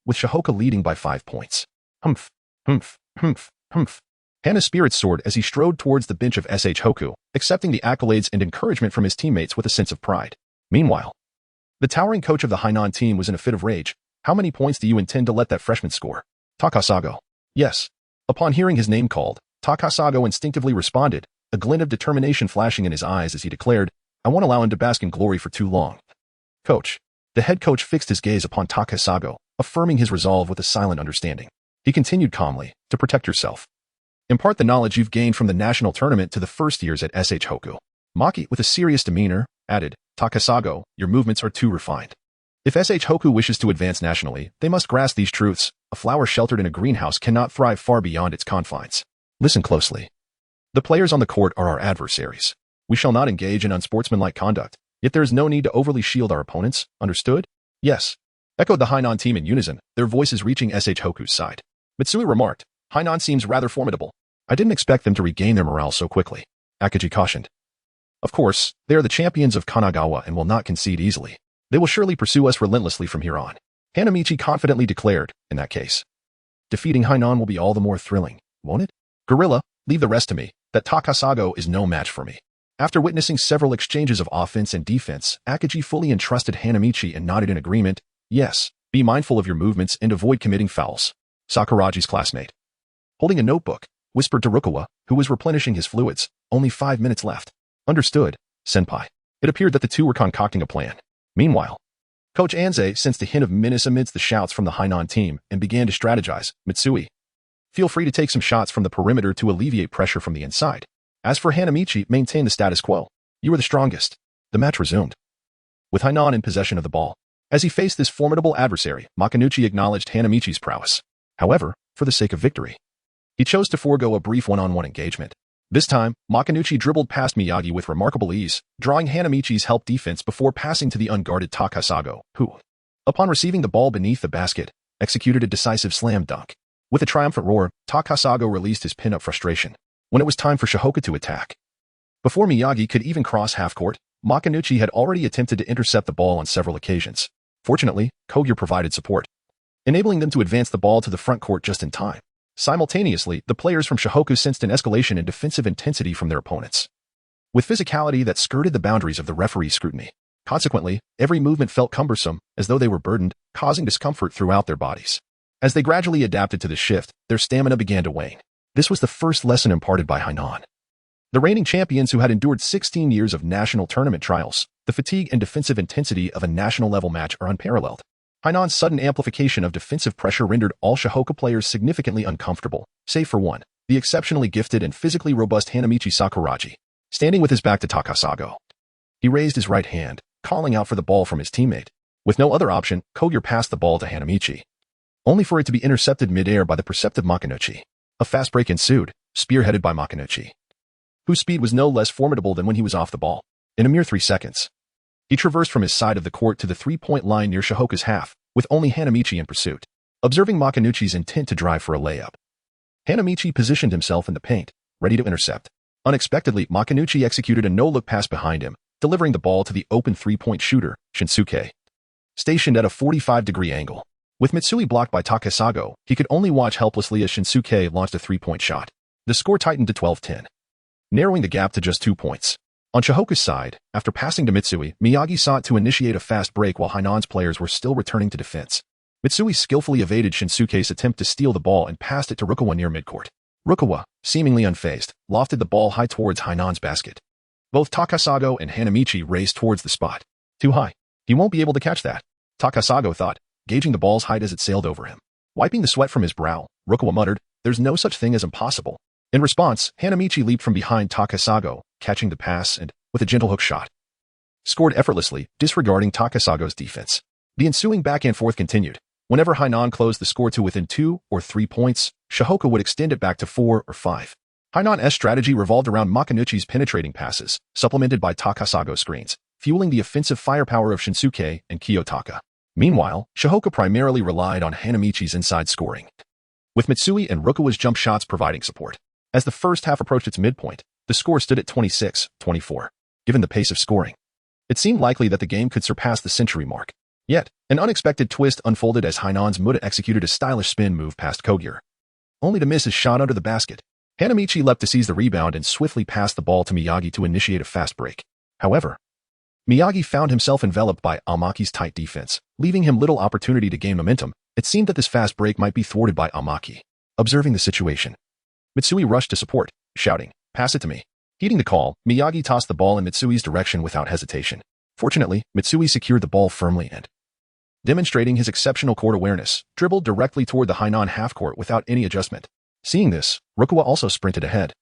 with Shohoku leading by 5 points. Humph, humph, humph, humph. Hana's spirits soared as he strode towards the bench of SH Hoku, accepting the accolades and encouragement from his teammates with a sense of pride. Meanwhile, the towering coach of the Hainan team was in a fit of rage. How many points do you intend to let that freshman score? Takasago. Yes. Upon hearing his name called, Takasago instinctively responded, a glint of determination flashing in his eyes as he declared, I won't allow him to bask in glory for too long. Coach. The head coach fixed his gaze upon Takasago, affirming his resolve with a silent understanding. He continued calmly, to protect yourself. Impart the knowledge you've gained from the national tournament to the first years at SH Hoku. Maki, with a serious demeanor, added, Takasago, your movements are too refined. If SH Hoku wishes to advance nationally, they must grasp these truths. A flower sheltered in a greenhouse cannot thrive far beyond its confines. Listen closely. The players on the court are our adversaries. We shall not engage in unsportsmanlike conduct, yet there is no need to overly shield our opponents, understood? Yes. Echoed the Hainan team in unison, their voices reaching SH Hoku's side. Mitsui remarked, Hainan seems rather formidable. I didn't expect them to regain their morale so quickly. Akagi cautioned. Of course, they are the champions of Kanagawa and will not concede easily. They will surely pursue us relentlessly from here on. Hanamichi confidently declared, in that case. Defeating Hainan will be all the more thrilling, won't it? Gorilla, leave the rest to me. That Takasago is no match for me. After witnessing several exchanges of offense and defense, Akagi fully entrusted Hanamichi and nodded in agreement. Yes, be mindful of your movements and avoid committing fouls. Sakuragi's classmate, holding a notebook, whispered to Rukawa, who was replenishing his fluids. Only 5 minutes left. Understood, senpai. It appeared that the two were concocting a plan. Meanwhile, Coach Anze sensed a hint of menace amidst the shouts from the Hainan team and began to strategize. Mitsui, feel free to take some shots from the perimeter to alleviate pressure from the inside. As for Hanamichi, maintain the status quo. You are the strongest. The match resumed, with Hainan in possession of the ball. As he faced this formidable adversary, Makanuchi acknowledged Hanamichi's prowess. However, for the sake of victory, he chose to forego a brief one-on-one engagement. This time, Makanuchi dribbled past Miyagi with remarkable ease, drawing Hanamichi's help defense before passing to the unguarded Takasago, who, upon receiving the ball beneath the basket, executed a decisive slam dunk. With a triumphant roar, Takasago released his pin-up frustration. When it was time for Shohoku to attack, before Miyagi could even cross half-court, Makanuchi had already attempted to intercept the ball on several occasions. Fortunately, Kogyo provided support, enabling them to advance the ball to the front court just in time. Simultaneously, the players from Shohoku sensed an escalation in defensive intensity from their opponents, with physicality that skirted the boundaries of the referee's scrutiny. Consequently, every movement felt cumbersome, as though they were burdened, causing discomfort throughout their bodies. As they gradually adapted to the shift, their stamina began to wane. This was the first lesson imparted by Hainan, the reigning champions who had endured 16 years of national tournament trials. The fatigue and defensive intensity of a national-level match are unparalleled. Hainan's sudden amplification of defensive pressure rendered all Shohoku players significantly uncomfortable, save for one, the exceptionally gifted and physically robust Hanamichi Sakuragi. Standing with his back to Takasago, he raised his right hand, calling out for the ball from his teammate. With no other option, Kogyo passed the ball to Hanamichi, only for it to be intercepted mid-air by the perceptive Makanuchi. A fast break ensued, spearheaded by Makanuchi, whose speed was no less formidable than when he was off the ball. In a mere 3 seconds, he traversed from his side of the court to the three-point line near Shohoku's half, with only Hanamichi in pursuit. Observing Makanuchi's intent to drive for a layup, Hanamichi positioned himself in the paint, ready to intercept. Unexpectedly, Makanuchi executed a no-look pass behind him, delivering the ball to the open three-point shooter, Shinsuke, stationed at a 45-degree angle. With Mitsui blocked by Takasago, he could only watch helplessly as Shinsuke launched a three-point shot. The score tightened to 12-10, narrowing the gap to just 2 points. On Shohoku's side, after passing to Mitsui, Miyagi sought to initiate a fast break while Hainan's players were still returning to defense. Mitsui skillfully evaded Shinsuke's attempt to steal the ball and passed it to Rukawa near midcourt. Rukawa, seemingly unfazed, lofted the ball high towards Hainan's basket. Both Takasago and Hanamichi raced towards the spot. Too high. He won't be able to catch that, Takasago thought, gauging the ball's height as it sailed over him. Wiping the sweat from his brow, Rukawa muttered, "There's no such thing as impossible." In response, Hanamichi leaped from behind Takasago, catching the pass and, with a gentle hook shot, scored effortlessly, disregarding Takasago's defense. The ensuing back and forth continued. Whenever Hainan closed the score to within 2 or 3 points, Shihoka would extend it back to 4 or 5. Hainan's strategy revolved around Makinuchi's penetrating passes, supplemented by Takasago's screens, fueling the offensive firepower of Shinsuke and Kiyotaka. Meanwhile, Shihoka primarily relied on Hanamichi's inside scoring, with Mitsui and Rukawa's jump shots providing support. As the first half approached its midpoint, the score stood at 26-24. Given the pace of scoring, it seemed likely that the game could surpass the century mark. Yet, an unexpected twist unfolded as Hainan's Muda executed a stylish spin move past Kogure, only to miss his shot under the basket. Hanamichi leapt to seize the rebound and swiftly passed the ball to Miyagi to initiate a fast break. However, Miyagi found himself enveloped by Amaki's tight defense, leaving him little opportunity to gain momentum. It seemed that this fast break might be thwarted by Amaki. Observing the situation, Mitsui rushed to support, shouting, "Pass it to me." Heeding the call, Miyagi tossed the ball in Mitsui's direction without hesitation. Fortunately, Mitsui secured the ball firmly and, demonstrating his exceptional court awareness, dribbled directly toward the Hainan half-court without any adjustment. Seeing this, Rukawa also sprinted ahead,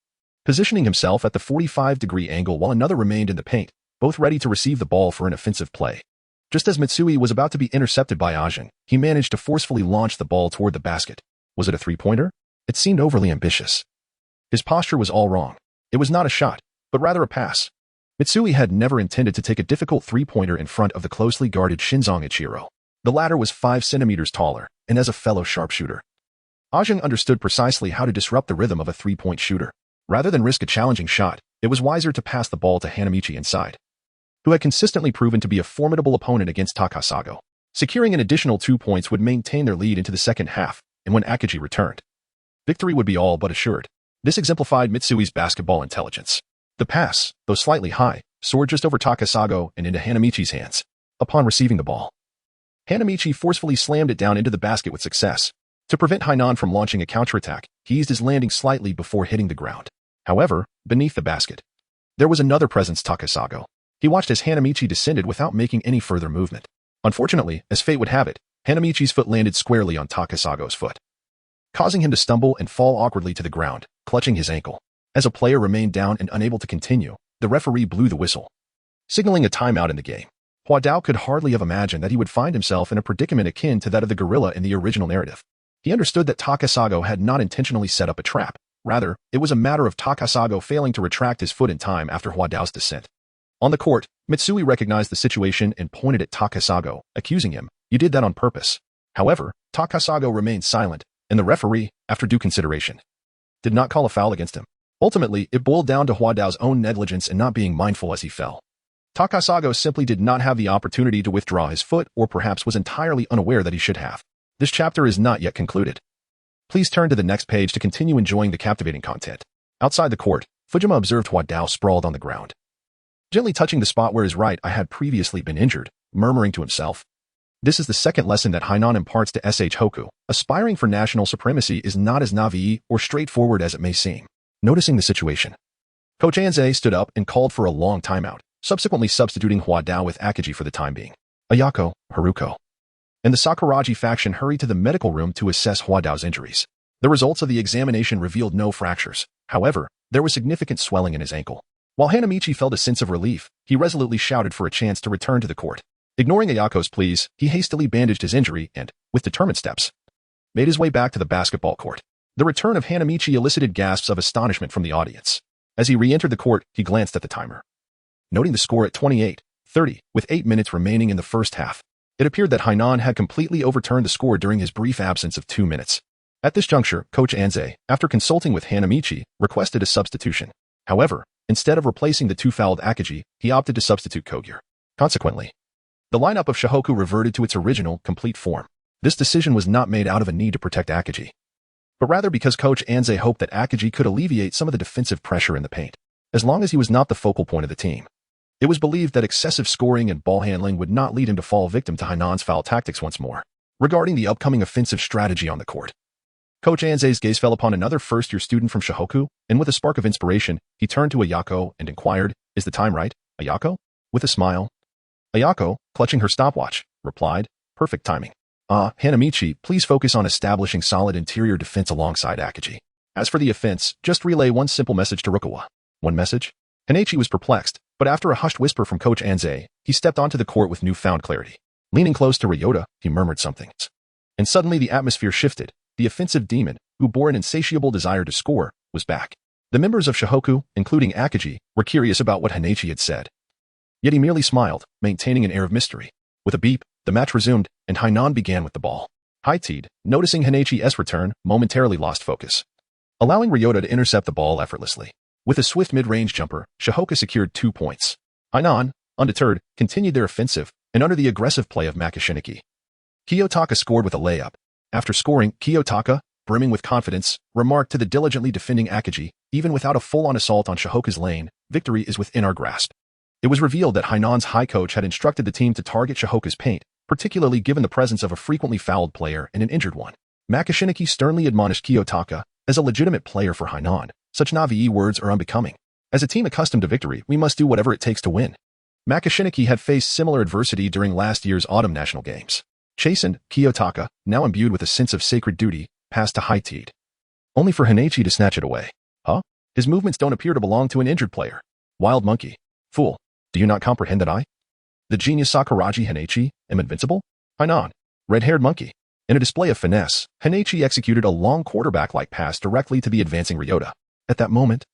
positioning himself at the 45-degree angle while another remained in the paint, both ready to receive the ball for an offensive play. Just as Mitsui was about to be intercepted by Ajin, he managed to forcefully launch the ball toward the basket. Was it a three-pointer? It seemed overly ambitious. His posture was all wrong. It was not a shot, but rather a pass. Mitsui had never intended to take a difficult three-pointer in front of the closely guarded Shinzong Ichiro. The latter was 5 centimeters taller, and as a fellow sharpshooter, Ajin understood precisely how to disrupt the rhythm of a three-point shooter. Rather than risk a challenging shot, it was wiser to pass the ball to Hanamichi inside, who had consistently proven to be a formidable opponent against Takasago. Securing an additional 2 points would maintain their lead into the second half, and when Akagi returned, victory would be all but assured. This exemplified Mitsui's basketball intelligence. The pass, though slightly high, soared just over Takasago and into Hanamichi's hands. Upon receiving the ball, Hanamichi forcefully slammed it down into the basket with success. To prevent Hainan from launching a counterattack, he eased his landing slightly before hitting the ground. However, beneath the basket, there was another presence: Takasago. He watched as Hanamichi descended without making any further movement. Unfortunately, as fate would have it, Hanamichi's foot landed squarely on Takasago's foot, causing him to stumble and fall awkwardly to the ground, clutching his ankle. As a player remained down and unable to continue, the referee blew the whistle, signaling a timeout in the game. Huadao could hardly have imagined that he would find himself in a predicament akin to that of the gorilla in the original narrative. He understood that Takasago had not intentionally set up a trap. Rather, it was a matter of Takasago failing to retract his foot in time after Huadao's descent. On the court, Mitsui recognized the situation and pointed at Takasago, accusing him, "You did that on purpose." However, Takasago remained silent, and the referee, after due consideration, did not call a foul against him. Ultimately, it boiled down to Huadao's own negligence in not being mindful as he fell. Takasago simply did not have the opportunity to withdraw his foot, or perhaps was entirely unaware that he should have. This chapter is not yet concluded. Please turn to the next page to continue enjoying the captivating content. Outside the court, Fujima observed Huadao sprawled on the ground, gently touching the spot where his right eye had previously been injured, murmuring to himself. This is the second lesson that Hainan imparts to SH Hoku. Aspiring for national supremacy is not as naive or straightforward as it may seem. Noticing the situation, Coach Anze stood up and called for a long timeout, subsequently substituting Huadao with Akagi for the time being. Ayako, Haruko, and the Sakuragi faction hurried to the medical room to assess Huadao's injuries. The results of the examination revealed no fractures. However, there was significant swelling in his ankle. While Hanamichi felt a sense of relief, he resolutely shouted for a chance to return to the court. Ignoring Ayako's pleas, he hastily bandaged his injury and, with determined steps, made his way back to the basketball court. The return of Hanamichi elicited gasps of astonishment from the audience. As he re-entered the court, he glanced at the timer, noting the score at 28-30, with 8 minutes remaining in the first half. It appeared that Hainan had completely overturned the score during his brief absence of 2 minutes. At this juncture, Coach Anze, after consulting with Hanamichi, requested a substitution. However, instead of replacing the two-fouled Akagi, he opted to substitute Kogure. Consequently, the lineup of Shihoku reverted to its original, complete form. This decision was not made out of a need to protect Akagi, but rather because Coach Anze hoped that Akagi could alleviate some of the defensive pressure in the paint, as long as he was not the focal point of the team. It was believed that excessive scoring and ball handling would not lead him to fall victim to Hainan's foul tactics once more. Regarding the upcoming offensive strategy on the court, Coach Anze's gaze fell upon another first-year student from Shohoku, and with a spark of inspiration, he turned to Ayako and inquired, "Is the time right, Ayako?" With a smile. Ayako, clutching her stopwatch, replied, "Perfect timing. Hanamichi, please focus on establishing solid interior defense alongside Akagi. As for the offense, just relay one simple message to Rukawa." One message? Hanamichi was perplexed, but after a hushed whisper from Coach Anze, he stepped onto the court with newfound clarity. Leaning close to Ryota, he murmured something. And suddenly the atmosphere shifted. The offensive demon, who bore an insatiable desire to score, was back. The members of Shohoku, including Akagi, were curious about what Hanamichi had said. Yet he merely smiled, maintaining an air of mystery. With a beep, the match resumed, and Hainan began with the ball. Haitied, noticing Hanamichi's return, momentarily lost focus, allowing Ryota to intercept the ball effortlessly. With a swift mid-range jumper, Shohoku secured 2 points. Hainan, undeterred, continued their offensive, and under the aggressive play of Makashiniki, Kiyotaka scored with a layup. After scoring, Kiyotaka, brimming with confidence, remarked to the diligently defending Akagi, "Even without a full-on assault on Shohoku's lane, victory is within our grasp." It was revealed that Hainan's high coach had instructed the team to target Shohoku's paint, particularly given the presence of a frequently fouled player and an injured one. Makashiniki sternly admonished Kiyotaka, "As a legitimate player for Hainan, such Navi words are unbecoming. As a team accustomed to victory, we must do whatever it takes to win." Makashiniki had faced similar adversity during last year's Autumn National Games. Chastened, Kiyotaka, now imbued with a sense of sacred duty, passed to Haitied, only for Hanamichi to snatch it away. "Huh? His movements don't appear to belong to an injured player. Wild monkey. Fool. Do you not comprehend that I, the genius Sakuragi Hanamichi, am invincible? Hainan. Red-haired monkey." In a display of finesse, Hanamichi executed a long quarterback-like pass directly to the advancing Ryota. At that moment,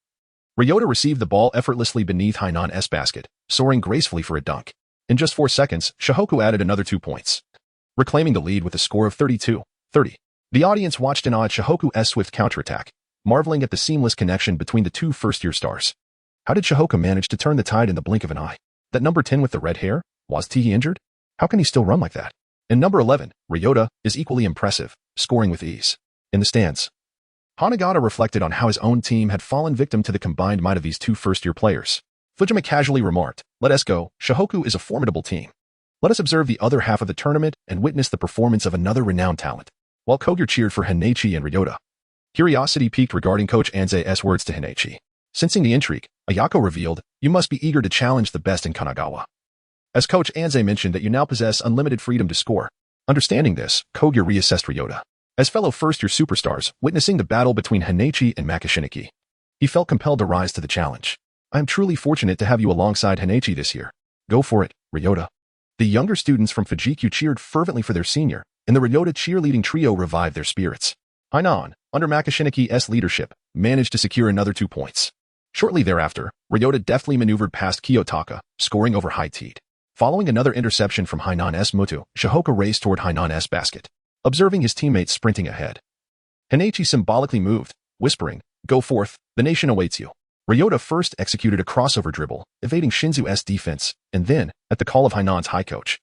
Ryota received the ball effortlessly beneath Hainan's basket, soaring gracefully for a dunk. In just 4 seconds, Shohoku added another 2 points, reclaiming the lead with a score of 32-30. The audience watched in awe at Shohoku's swift counterattack, marveling at the seamless connection between the two first-year stars. How did Shohoku manage to turn the tide in the blink of an eye? That number 10 with the red hair? Was he injured? How can he still run like that? And number 11, Ryota, is equally impressive, scoring with ease. In the stands, Kanagawa reflected on how his own team had fallen victim to the combined might of these two first-year players. Fujima casually remarked, "Let us go, Shohoku is a formidable team. Let us observe the other half of the tournament and witness the performance of another renowned talent." While Kogure cheered for Hanamichi and Ryota, curiosity piqued regarding Coach Anze's words to Hanamichi. Sensing the intrigue, Ayako revealed, "You must be eager to challenge the best in Kanagawa, as Coach Anze mentioned that you now possess unlimited freedom to score." Understanding this, Kogure reassessed Ryota. As fellow first-year superstars, witnessing the battle between Hanamichi and Makashiniki, he felt compelled to rise to the challenge. "I am truly fortunate to have you alongside Hanamichi this year. Go for it, Ryota." The younger students from Fujiku cheered fervently for their senior, and the Ryota cheerleading trio revived their spirits. Hainan, under Makashiniki's leadership, managed to secure another 2 points. Shortly thereafter, Ryota deftly maneuvered past Kiyotaka, scoring over Haitied. Following another interception from Hainan's Mutu, Shohoku raced toward Hainan's basket, observing his teammates sprinting ahead. Hanamichi symbolically moved, whispering, "Go forth, the nation awaits you." Ryota first executed a crossover dribble, evading Shinzu's defense, and then, at the call of Hainan's high coach,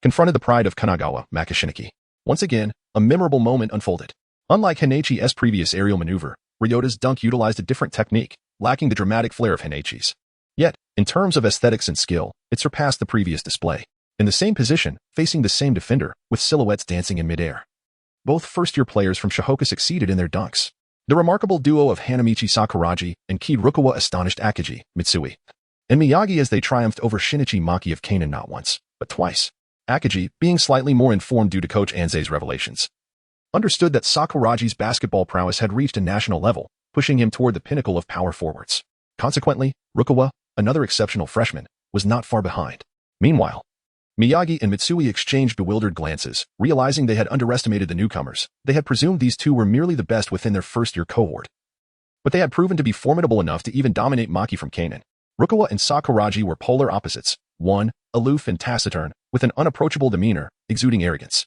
confronted the pride of Kanagawa, Makashiniki. Once again, a memorable moment unfolded. Unlike Hanamichi's previous aerial maneuver, Ryota's dunk utilized a different technique, lacking the dramatic flair of Hanamichi's. Yet, in terms of aesthetics and skill, it surpassed the previous display. In the same position, facing the same defender, with silhouettes dancing in midair, both first-year players from Shohoku succeeded in their dunks. The remarkable duo of Hanamichi Sakuragi and Kid Rukawa astonished Akagi, Mitsui, and Miyagi as they triumphed over Shinichi Maki of Kanen not once, but twice. Akagi, being slightly more informed due to Coach Anze's revelations, understood that Sakuragi's basketball prowess had reached a national level, pushing him toward the pinnacle of power forwards. Consequently, Rukawa, another exceptional freshman, was not far behind. Meanwhile, Miyagi and Mitsui exchanged bewildered glances, realizing they had underestimated the newcomers. They had presumed these two were merely the best within their first-year cohort, but they had proven to be formidable enough to even dominate Maki from Kanen. Rukawa and Sakuragi were polar opposites, one, aloof and taciturn, with an unapproachable demeanor, exuding arrogance.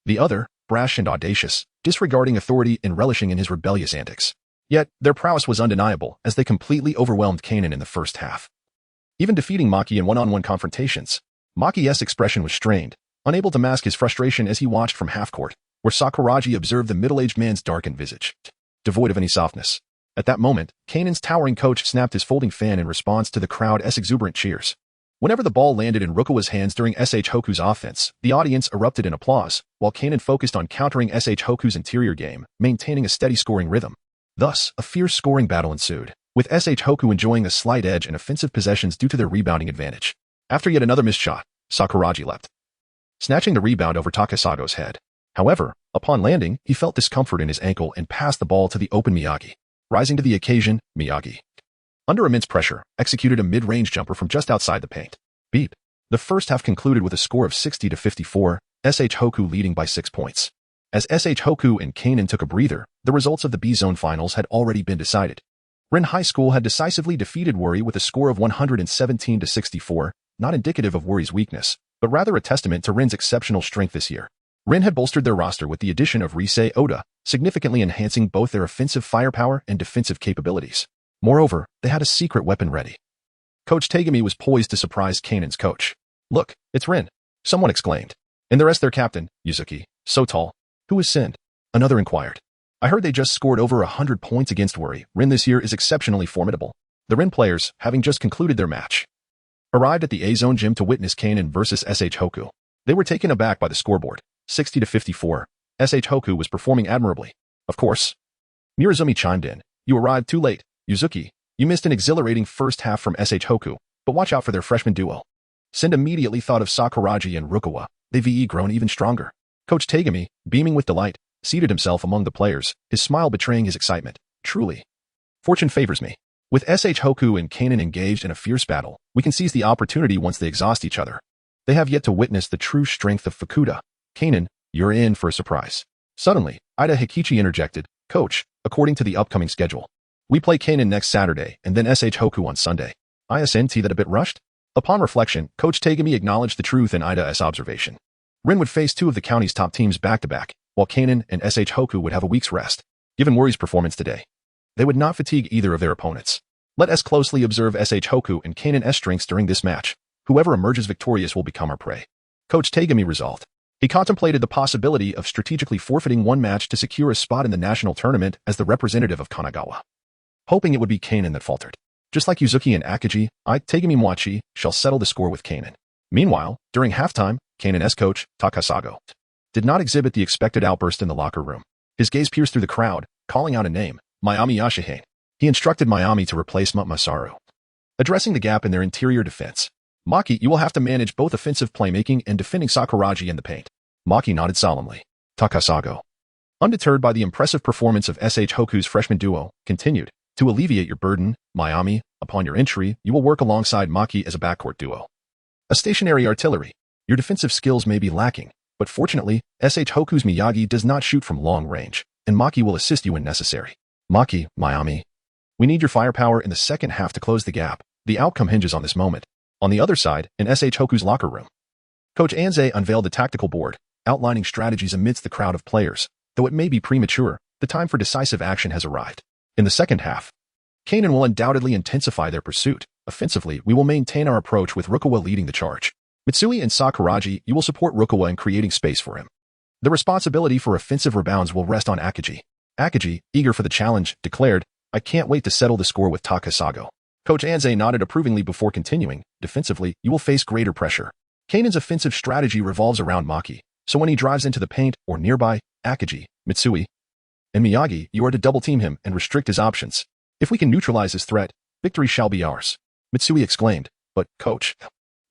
The other, brash and audacious, disregarding authority and relishing in his rebellious antics. Yet, their prowess was undeniable, as they completely overwhelmed Kanen in the first half. Even defeating Maki in one-on-one confrontations, Maki's expression was strained, unable to mask his frustration as he watched from half-court, where Sakuragi observed the middle-aged man's darkened visage, devoid of any softness. At that moment, Kanen's towering coach snapped his folding fan in response to the crowd's exuberant cheers. Whenever the ball landed in Rukawa's hands during SH Hoku's offense, the audience erupted in applause, while Kanon focused on countering SH Hoku's interior game, maintaining a steady scoring rhythm. Thus, a fierce scoring battle ensued, with SH Hoku enjoying a slight edge in offensive possessions due to their rebounding advantage. After yet another missed shot, Sakuragi leapt, snatching the rebound over Takasago's head. However, upon landing, he felt discomfort in his ankle and passed the ball to the open Miyagi. Rising to the occasion, Miyagi, under immense pressure, executed a mid-range jumper from just outside the paint. Beep. The first half concluded with a score of 60-54, SH Hoku leading by 6 points. As SH Hoku and Kanon took a breather, the results of the B-Zone finals had already been decided. Rin High School had decisively defeated Worry with a score of 117-64, not indicative of Worry's weakness, but rather a testament to Rin's exceptional strength this year. Rin had bolstered their roster with the addition of Risei Oda, significantly enhancing both their offensive firepower and defensive capabilities. Moreover, they had a secret weapon ready. Coach Tegami was poised to surprise Kanon's coach. "Look, it's Rin," someone exclaimed. "And the rest their captain, Yuzuki, so tall. Who is Sind?" Another inquired. "I heard they just scored over 100 points against Worry. Rin this year is exceptionally formidable." The Rin players, having just concluded their match, arrived at the A-Zone gym to witness Kanon versus SH Hoku. They were taken aback by the scoreboard. 60-54. SH Hoku was performing admirably. Of course. Mirazumi chimed in. "You arrived too late, Yuzuki. You missed an exhilarating first half from SH Hoku, but watch out for their freshman duo." Sind immediately thought of Sakuragi and Rukawa. They've grown even stronger. Coach Tegami, beaming with delight, seated himself among the players, his smile betraying his excitement. "Truly, fortune favors me. With SH Hoku and Kanon engaged in a fierce battle, we can seize the opportunity once they exhaust each other. They have yet to witness the true strength of Fukuda. Kanon, you're in for a surprise." Suddenly, Ida Hikichi interjected. "Coach, according to the upcoming schedule, we play Kanon next Saturday and then SH Hoku on Sunday. Isn't that a bit rushed?" Upon reflection, Coach Tegami acknowledged the truth in Ida's observation. Rin would face two of the county's top teams back-to-back, while Kanon and SH Hoku would have a week's rest. Given Worry's performance today, they would not fatigue either of their opponents. Let us closely observe SH Hoku and Kanon's strengths during this match. Whoever emerges victorious will become our prey. Coach Tegami resolved. He contemplated the possibility of strategically forfeiting one match to secure a spot in the national tournament as the representative of Kanagawa, hoping it would be Kanon that faltered. Just like Yuzuki and Akiji, Tegami Mwachi shall settle the score with Kanon. Meanwhile, during halftime, Kanon's coach, Takasago, did not exhibit the expected outburst in the locker room. His gaze pierced through the crowd, calling out a name, Mayami Yashihane. He instructed Mayami to replace Masaru, addressing the gap in their interior defense. "Maki, you will have to manage both offensive playmaking and defending Sakuragi in the paint." Maki nodded solemnly. Takasago, undeterred by the impressive performance of SH Hoku's freshman duo, continued. "To alleviate your burden, Mayami, upon your entry, you will work alongside Maki as a backcourt duo. A stationary artillery. Your defensive skills may be lacking, but fortunately, SH Hoku's Miyagi does not shoot from long range, and Maki will assist you when necessary. Maki, Mayami, we need your firepower in the second half to close the gap. The outcome hinges on this moment." On the other side, in SH Hoku's locker room, Coach Anze unveiled the tactical board, outlining strategies amidst the crowd of players. Though it may be premature, the time for decisive action has arrived. In the second half, Kanon will undoubtedly intensify their pursuit. Offensively, we will maintain our approach with Rukawa leading the charge. Mitsui and Sakuragi, you will support Rukawa in creating space for him. The responsibility for offensive rebounds will rest on Akiji. Akiji, eager for the challenge, declared, "I can't wait to settle the score with Takasago." Coach Anze nodded approvingly before continuing. "Defensively, you will face greater pressure. Kanon's offensive strategy revolves around Maki, so when he drives into the paint or nearby, Akiji, Mitsui, and Miyagi, you are to double-team him and restrict his options. If we can neutralize his threat, victory shall be ours." Mitsui exclaimed. "But, Coach,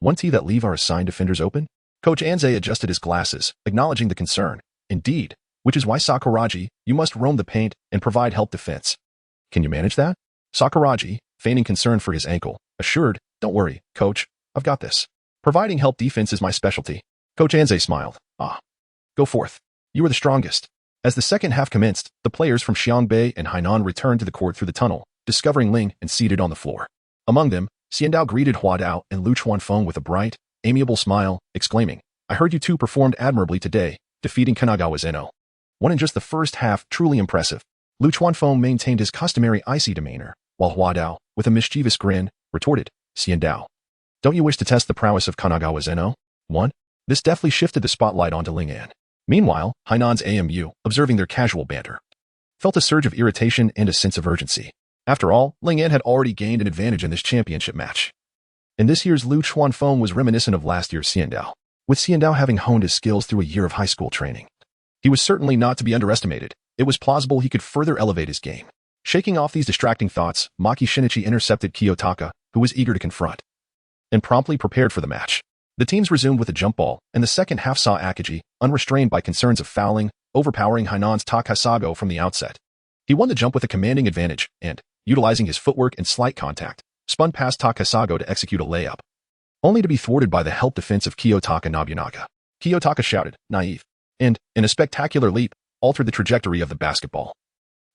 won't he that leave our assigned defenders open?" Coach Anze adjusted his glasses, acknowledging the concern. "Indeed, which is why Sakuragi, you must roam the paint and provide help defense. Can you manage that?" Sakuragi, feigning concern for his ankle, assured, "Don't worry, Coach, I've got this. Providing help defense is my specialty." Coach Anze smiled. Go forth. You are the strongest." As the second half commenced, the players from Xiangbei and Hainan returned to the court through the tunnel, discovering Ling and seated on the floor. Among them, Xiandao greeted Hua Dao and Lu Chuanfeng with a bright, amiable smile, exclaiming, "I heard you two performed admirably today, defeating Kanagawa's NO. One in just the first half, truly impressive." Lu Chuanfeng maintained his customary icy demeanor, while Hua Dao, with a mischievous grin, retorted, "Xiandao, don't you wish to test the prowess of Kanagawa's NO? One?" This deftly shifted the spotlight onto Ling An. Meanwhile, Hainan's AMU, observing their casual banter, felt a surge of irritation and a sense of urgency. After all, Ling An had already gained an advantage in this championship match. And this year's Lu Chuanfeng was reminiscent of last year's Xiandao, with Xiandao having honed his skills through a year of high school training. He was certainly not to be underestimated. It was plausible he could further elevate his game. Shaking off these distracting thoughts, Maki Shinichi intercepted Kiyotaka, who was eager to confront, and promptly prepared for the match. The teams resumed with a jump ball, and the second half saw Akagi, unrestrained by concerns of fouling, overpowering Hainan's Takasago from the outset. He won the jump with a commanding advantage, and, utilizing his footwork and slight contact, spun past Takasago to execute a layup, only to be thwarted by the help defense of Kiyotaka Nobunaga. Kiyotaka shouted, "Naive," and, in a spectacular leap, altered the trajectory of the basketball,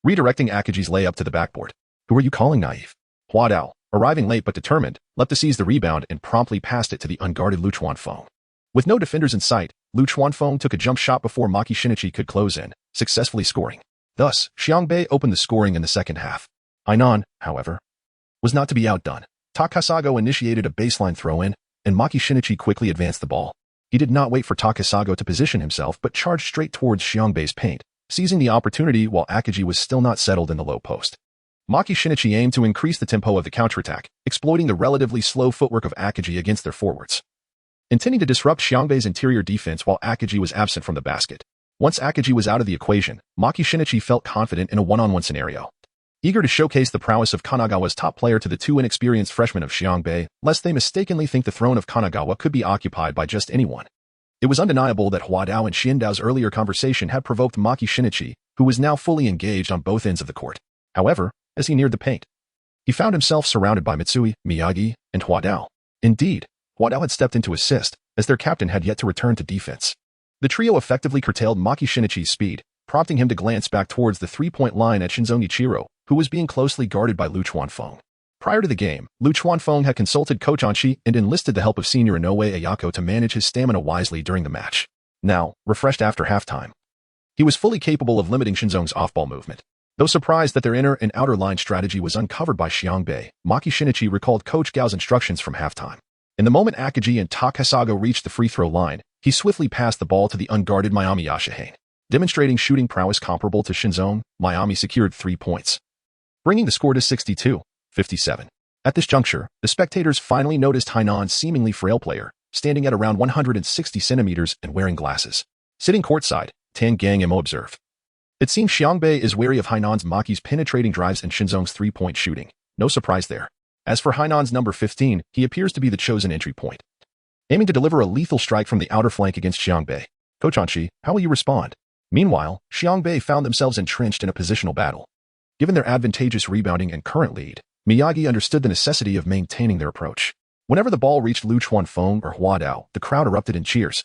redirecting Akagi's layup to the backboard. "Who are you calling naive?" Hua Dao, arriving late but determined, leapt to seize the rebound and promptly passed it to the unguarded Lu Chuanfeng. With no defenders in sight, Lu Chuanfeng took a jump shot before Maki Shinichi could close in, successfully scoring. Thus, Xiangbei opened the scoring in the second half. Hainan, however, was not to be outdone. Takasago initiated a baseline throw-in, and Maki Shinichi quickly advanced the ball. He did not wait for Takasago to position himself but charged straight towards Xiangbei's paint, seizing the opportunity while Akagi was still not settled in the low post. Maki Shinichi aimed to increase the tempo of the counterattack, exploiting the relatively slow footwork of Akagi against their forwards, intending to disrupt Xiangbei's interior defense while Akagi was absent from the basket. Once Akagi was out of the equation, Maki Shinichi felt confident in a one-on-one scenario. Eager to showcase the prowess of Kanagawa's top player to the two inexperienced freshmen of Xiangbei, lest they mistakenly think the throne of Kanagawa could be occupied by just anyone. It was undeniable that Hua Dao and Xiandao's earlier conversation had provoked Maki Shinichi, who was now fully engaged on both ends of the court. However, as he neared the paint, he found himself surrounded by Mitsui, Miyagi, and Hua Dao. Indeed, Hua Dao had stepped in to assist, as their captain had yet to return to defense. The trio effectively curtailed Maki Shinichi's speed, prompting him to glance back towards the three-point line at Shinzo Nichiro, who was being closely guarded by Lu Chuanfeng. Prior to the game, Lu Chuanfeng had consulted Coach Anshi and enlisted the help of senior Inoue Ayako to manage his stamina wisely during the match. Now, refreshed after halftime, he was fully capable of limiting Shinzong's off-ball movement. Though surprised that their inner and outer line strategy was uncovered by Xiangbei, Maki Shinichi recalled Coach Gao's instructions from halftime. In the moment Akagi and Takasago reached the free throw line, he swiftly passed the ball to the unguarded Miami Yashihane. Demonstrating shooting prowess comparable to Shinzong, Miami secured 3 points, bringing the score to 62-57. At this juncture, the spectators finally noticed Hainan's seemingly frail player, standing at around 160 centimeters and wearing glasses. Sitting courtside, Tan Gang Mo observed, "It seems Xiangbei is wary of Hainan's Maki's penetrating drives and Shinzong's three-point shooting. No surprise there. As for Hainan's number 15, he appears to be the chosen entry point, aiming to deliver a lethal strike from the outer flank against Xiangbei. Coach Anshi, how will you respond?" Meanwhile, Xiangbei found themselves entrenched in a positional battle. Given their advantageous rebounding and current lead, Miyagi understood the necessity of maintaining their approach. Whenever the ball reached Lu Chuanfeng or Hua Dao, the crowd erupted in cheers,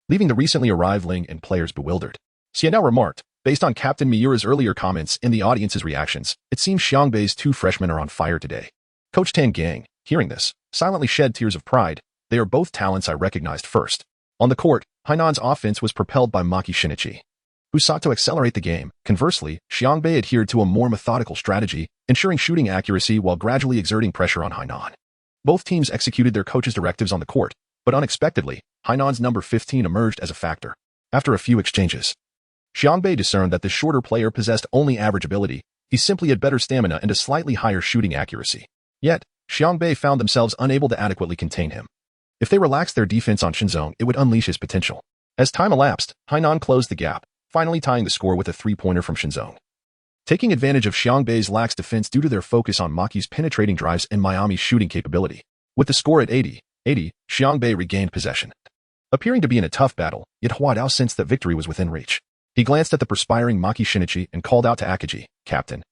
leaving the recently arrived Ling and players bewildered. Xiandao remarked, based on Captain Miura's earlier comments and the audience's reactions, it seems Xiangbei's two freshmen are on fire today. Coach Tan Gang, hearing this, silently shed tears of pride. They are both talents I recognized first. On the court, Hainan's offense was propelled by Maki Shinichi, who sought to accelerate the game. Conversely, Xiangbei adhered to a more methodical strategy, ensuring shooting accuracy while gradually exerting pressure on Hainan. Both teams executed their coach's directives on the court, but unexpectedly, Hainan's number 15 emerged as a factor. After a few exchanges, Xiangbei discerned that the shorter player possessed only average ability. He simply had better stamina and a slightly higher shooting accuracy. Yet, Xiangbei found themselves unable to adequately contain him. If they relaxed their defense on Shinzong, it would unleash his potential. As time elapsed, Hainan closed the gap, finally tying the score with a three-pointer from Shinzong. Taking advantage of Xiangbei's lax defense due to their focus on Maki's penetrating drives and Miami's shooting capability. With the score at 80-80, Xiangbei regained possession. Appearing to be in a tough battle, yet Hua Dao sensed that victory was within reach. He glanced at the perspiring Maki Shinichi and called out to Akagi, "Captain,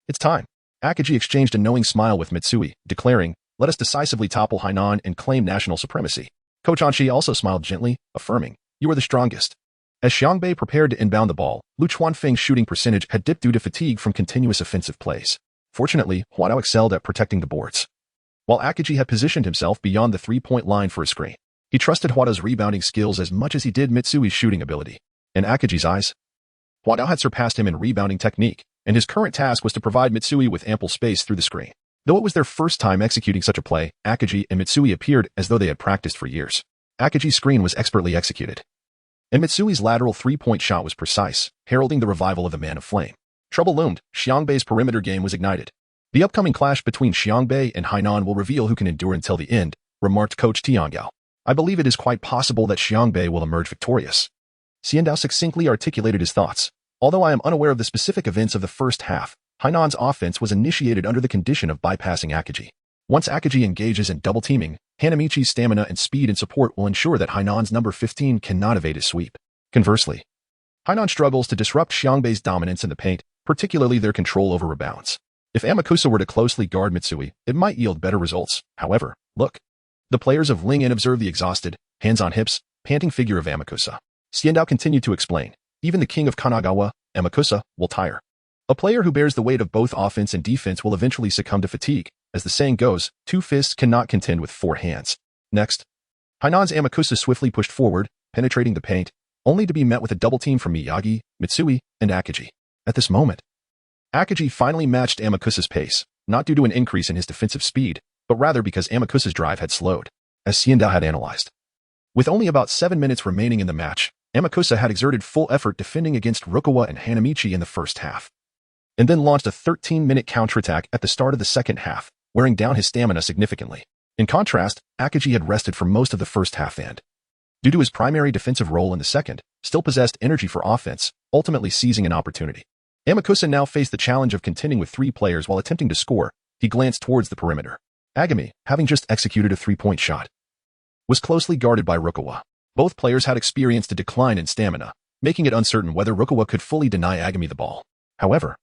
it's time." Akagi exchanged a knowing smile with Mitsui, declaring, "Let us decisively topple Hainan and claim national supremacy." Coach Anshi also smiled gently, affirming, "You are the strongest." As Xiangbei prepared to inbound the ball, Lu Chuanfeng's shooting percentage had dipped due to fatigue from continuous offensive plays. Fortunately, Hua Dao excelled at protecting the boards, while Akagi had positioned himself beyond the three-point line for a screen. He trusted Hua Dao's rebounding skills as much as he did Mitsui's shooting ability. In Akagi's eyes, Hua Dao had surpassed him in rebounding technique, and his current task was to provide Mitsui with ample space through the screen. Though it was their first time executing such a play, Akagi and Mitsui appeared as though they had practiced for years. Akagi's screen was expertly executed, and Mitsui's lateral three-point shot was precise, heralding the revival of the Man of Flame. Trouble loomed. Xiangbei's perimeter game was ignited. The upcoming clash between Xiangbei and Hainan will reveal who can endure until the end, remarked Coach Tiangao. I believe it is quite possible that Xiangbei will emerge victorious. Xiandao succinctly articulated his thoughts. Although I am unaware of the specific events of the first half, Hainan's offense was initiated under the condition of bypassing Akaji. Once Akaji engages in double teaming, Hanamichi's stamina and speed and support will ensure that Hainan's number 15 cannot evade his sweep. Conversely, Hainan struggles to disrupt Xiangbei's dominance in the paint, particularly their control over rebounds. If Amakusa were to closely guard Mitsui, it might yield better results. However, look. The players of Ling Yin observe the exhausted, hands on hips, panting figure of Amakusa. Xiandao continued to explain. Even the king of Kanagawa, Amakusa, will tire. A player who bears the weight of both offense and defense will eventually succumb to fatigue. As the saying goes, 2 fists cannot contend with 4 hands. Next, Hainan's Amakusa swiftly pushed forward, penetrating the paint, only to be met with a double team from Miyagi, Mitsui, and Akaji. At this moment, Akaji finally matched Amakusa's pace, not due to an increase in his defensive speed, but rather because Amakusa's drive had slowed, as Xiandao had analyzed. With only about 7 minutes remaining in the match, Amakusa had exerted full effort defending against Rukawa and Hanamichi in the first half, and then launched a 13-minute counterattack at the start of the second half, wearing down his stamina significantly. In contrast, Akaji had rested for most of the first half and, due to his primary defensive role in the second, still possessed energy for offense, ultimately seizing an opportunity. Amakusa now faced the challenge of contending with 3 players while attempting to score. He glanced towards the perimeter. Agami, having just executed a 3-point shot, was closely guarded by Rukawa. Both players had experienced a decline in stamina, making it uncertain whether Rukawa could fully deny Agami the ball. However,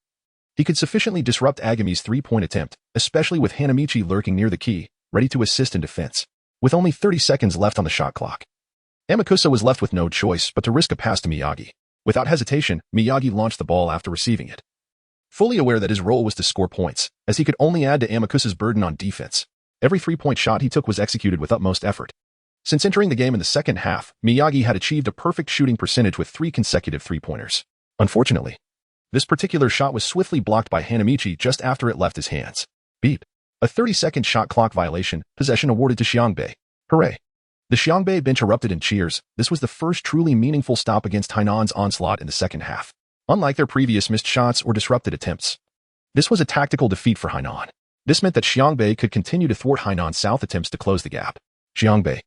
he could sufficiently disrupt Agami's 3-point attempt, especially with Hanamichi lurking near the key, ready to assist in defense. With only 30 seconds left on the shot clock, Amakusa was left with no choice but to risk a pass to Miyagi. Without hesitation, Miyagi launched the ball after receiving it, fully aware that his role was to score points, as he could only add to Amakusa's burden on defense. Every 3-point shot he took was executed with utmost effort. Since entering the game in the second half, Miyagi had achieved a perfect shooting percentage with 3 consecutive 3-pointers. Unfortunately, this particular shot was swiftly blocked by Hanamichi just after it left his hands. Beep. A 30-second shot clock violation, possession awarded to Xiangbei. Hooray. The Xiangbei bench erupted in cheers. This was the first truly meaningful stop against Hainan's onslaught in the second half. Unlike their previous missed shots or disrupted attempts, this was a tactical defeat for Hainan. This meant that Xiangbei could continue to thwart Hainan's south attempts to close the gap. Xiangbei,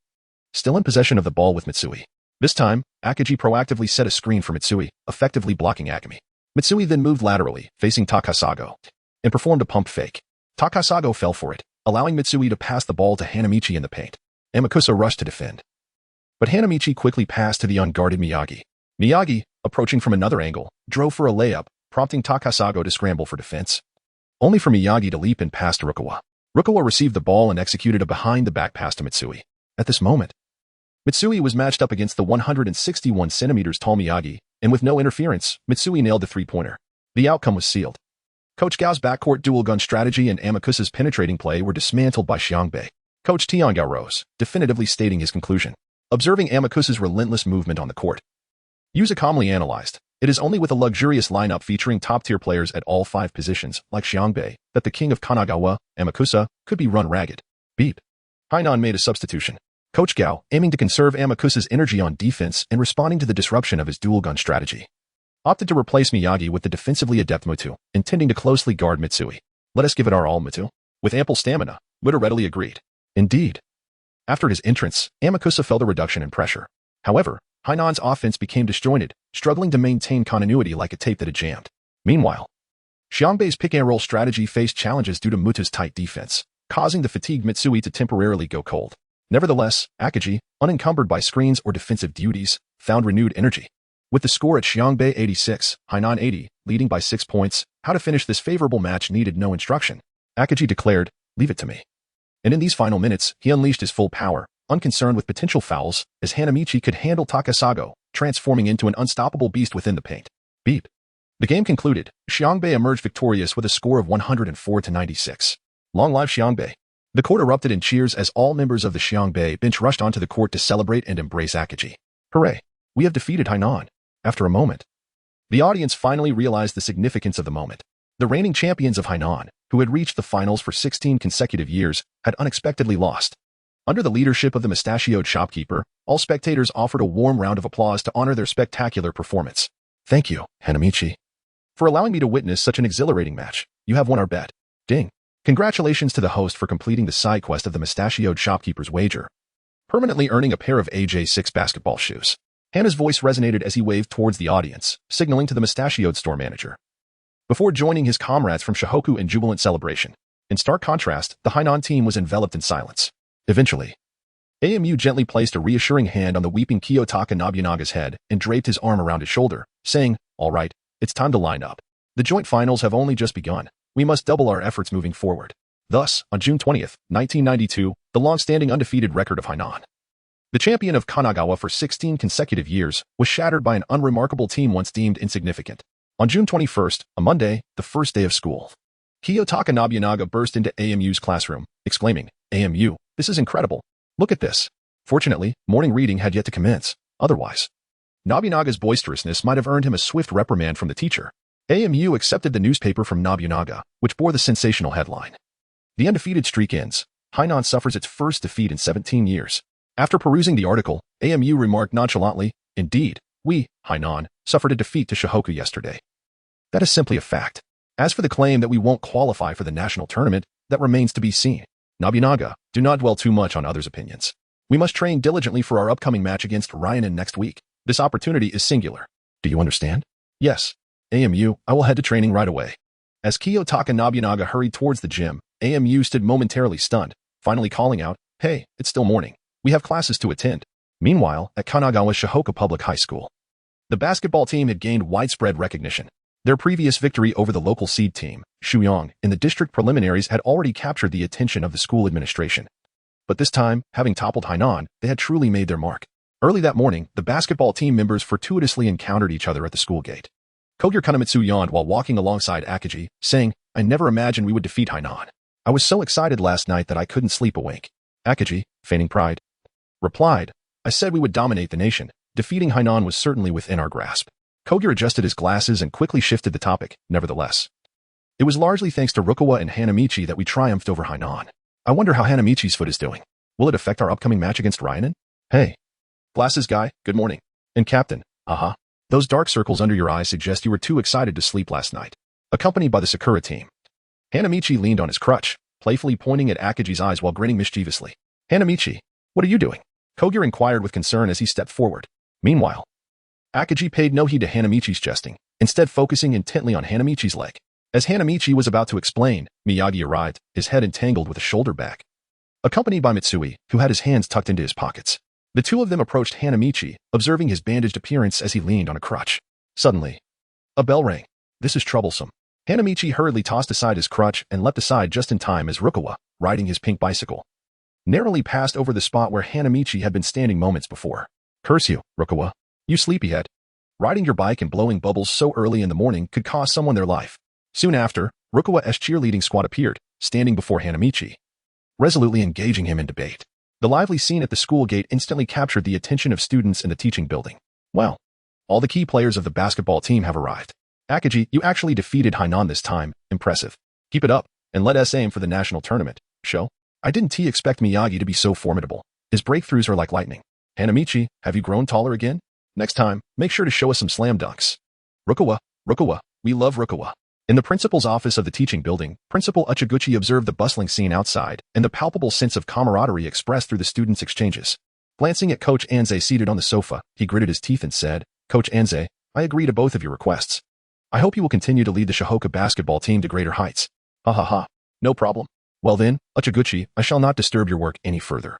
still in possession of the ball with Mitsui. This time, Akaji proactively set a screen for Mitsui, effectively blocking Agami. Mitsui then moved laterally, facing Takasago, and performed a pump fake. Takasago fell for it, allowing Mitsui to pass the ball to Hanamichi in the paint. Amakusa rushed to defend, but Hanamichi quickly passed to the unguarded Miyagi. Miyagi, approaching from another angle, drove for a layup, prompting Takasago to scramble for defense, only for Miyagi to leap and pass to Rukawa. Rukawa received the ball and executed a behind-the-back pass to Mitsui. At this moment, Mitsui was matched up against the 161 centimeters tall Miyagi, and with no interference, Mitsui nailed the 3-pointer. The outcome was sealed. Coach Gao's backcourt dual-gun strategy and Amakusa's penetrating play were dismantled by Xiangbei. Coach Tiangao rose, definitively stating his conclusion. Observing Amakusa's relentless movement on the court, Yuza calmly analyzed. It is only with a luxurious lineup featuring top-tier players at all 5 positions, like Xiangbei, that the king of Kanagawa, Amakusa, could be run ragged. Beep. Hainan made a substitution. Coach Gao, aiming to conserve Amakusa's energy on defense and responding to the disruption of his dual-gun strategy, opted to replace Miyagi with the defensively adept Mutu, intending to closely guard Mitsui. Let us give it our all, Mutu. With ample stamina, Mutu readily agreed. Indeed. After his entrance, Amakusa felt a reduction in pressure. However, Hainan's offense became disjointed, struggling to maintain continuity like a tape that had jammed. Meanwhile, Xiangbei's pick-and-roll strategy faced challenges due to Mutu's tight defense, causing the fatigued Mitsui to temporarily go cold. Nevertheless, Akaji, unencumbered by screens or defensive duties, found renewed energy. With the score at Xiangbei 86, Hainan 80, leading by 6 points, how to finish this favorable match needed no instruction. Akaji declared, "Leave it to me." And in these final minutes, he unleashed his full power, unconcerned with potential fouls, as Hanamichi could handle Takasago, transforming into an unstoppable beast within the paint. Beep. The game concluded. Xiangbei emerged victorious with a score of 104-96. Long live Xiangbei. The court erupted in cheers as all members of the Xiangbei bench rushed onto the court to celebrate and embrace Akaji. Hooray! We have defeated Hainan. After a moment, the audience finally realized the significance of the moment. The reigning champions of Hainan, who had reached the finals for 16 consecutive years, had unexpectedly lost. Under the leadership of the mustachioed shopkeeper, all spectators offered a warm round of applause to honor their spectacular performance. Thank you, Hanamichi, for allowing me to witness such an exhilarating match. You have won our bet. Ding. Congratulations to the host for completing the side quest of the mustachioed shopkeeper's wager, permanently earning a pair of AJ6 basketball shoes. Hana's voice resonated as he waved towards the audience, signaling to the mustachioed store manager, before joining his comrades from Shohoku in jubilant celebration. In stark contrast, the Hainan team was enveloped in silence. Eventually, AMU gently placed a reassuring hand on the weeping Kiyotaka Nobunaga's head and draped his arm around his shoulder, saying, "All right, it's time to line up. The joint finals have only just begun. We must double our efforts moving forward." Thus, on June 20th, 1992, the long-standing undefeated record of Hainan, the champion of Kanagawa for 16 consecutive years, was shattered by an unremarkable team once deemed insignificant. On June 21st, a Monday, the first day of school, Kiyotaka Nobunaga burst into AMU's classroom, exclaiming, "AMU, this is incredible. Look at this." Fortunately, morning reading had yet to commence. Otherwise, Nobunaga's boisterousness might have earned him a swift reprimand from the teacher. AMU accepted the newspaper from Nobunaga, which bore the sensational headline, "The undefeated streak ends. Hainan suffers its first defeat in 17 years. After perusing the article, AMU remarked nonchalantly, "Indeed, we, Hainan, suffered a defeat to Shohoku yesterday. That is simply a fact. As for the claim that we won't qualify for the national tournament, that remains to be seen. Nobunaga, do not dwell too much on others' opinions. We must train diligently for our upcoming match against Ryanen next week. This opportunity is singular. Do you understand?" "Yes. AMU, I will head to training right away." As Kiyotaka Nobunaga hurried towards the gym, AMU stood momentarily stunned, finally calling out, "Hey, it's still morning. We have classes to attend." Meanwhile, at Kanagawa Shohoku Public High School, the basketball team had gained widespread recognition. Their previous victory over the local seed team, Shuyong, in the district preliminaries had already captured the attention of the school administration. But this time, having toppled Hainan, they had truly made their mark. Early that morning, the basketball team members fortuitously encountered each other at the school gate. Kogyo Kanamitsu yawned while walking alongside Akagi, saying, "I never imagined we would defeat Hainan. I was so excited last night that I couldn't sleep awake." Akagi, feigning pride, replied, "I said we would dominate the nation. Defeating Hainan was certainly within our grasp." Kogyo adjusted his glasses and quickly shifted the topic, nevertheless. "It was largely thanks to Rukawa and Hanamichi that we triumphed over Hainan. I wonder how Hanamichi's foot is doing. Will it affect our upcoming match against Ryanen? Hey, glasses guy, good morning. And Captain, those dark circles under your eyes suggest you were too excited to sleep last night." Accompanied by the Sakura team, Hanamichi leaned on his crutch, playfully pointing at Akagi's eyes while grinning mischievously. "Hanamichi, what are you doing?" Kogyo inquired with concern as he stepped forward. Meanwhile, Akagi paid no heed to Hanamichi's jesting, instead focusing intently on Hanamichi's leg. As Hanamichi was about to explain, Miyagi arrived, his head entangled with a shoulder bag. Accompanied by Mitsui, who had his hands tucked into his pockets, the two of them approached Hanamichi, observing his bandaged appearance as he leaned on a crutch. Suddenly, a bell rang. "This is troublesome." Hanamichi hurriedly tossed aside his crutch and leapt aside just in time as Rukawa, riding his pink bicycle, narrowly passed over the spot where Hanamichi had been standing moments before. "Curse you, Rukawa. You sleepyhead. Riding your bike and blowing bubbles so early in the morning could cost someone their life." Soon after, Rukawa's cheerleading squad appeared, standing before Hanamichi, resolutely engaging him in debate. The lively scene at the school gate instantly captured the attention of students in the teaching building. "Well, all the key players of the basketball team have arrived. Akagi, you actually defeated Hainan this time. Impressive. Keep it up, and let us aim for the national tournament. Show. I didn't expect Miyagi to be so formidable. His breakthroughs are like lightning. Hanamichi, have you grown taller again? Next time, make sure to show us some slam dunks." Rukawa, we love Rukawa." In the principal's office of the teaching building, Principal Uchiguchi observed the bustling scene outside and the palpable sense of camaraderie expressed through the students' exchanges. Glancing at Coach Anze seated on the sofa, he gritted his teeth and said, "Coach Anze, I agree to both of your requests. I hope you will continue to lead the Shohoku basketball team to greater heights." No problem. Well then, Uchiguchi, I shall not disturb your work any further."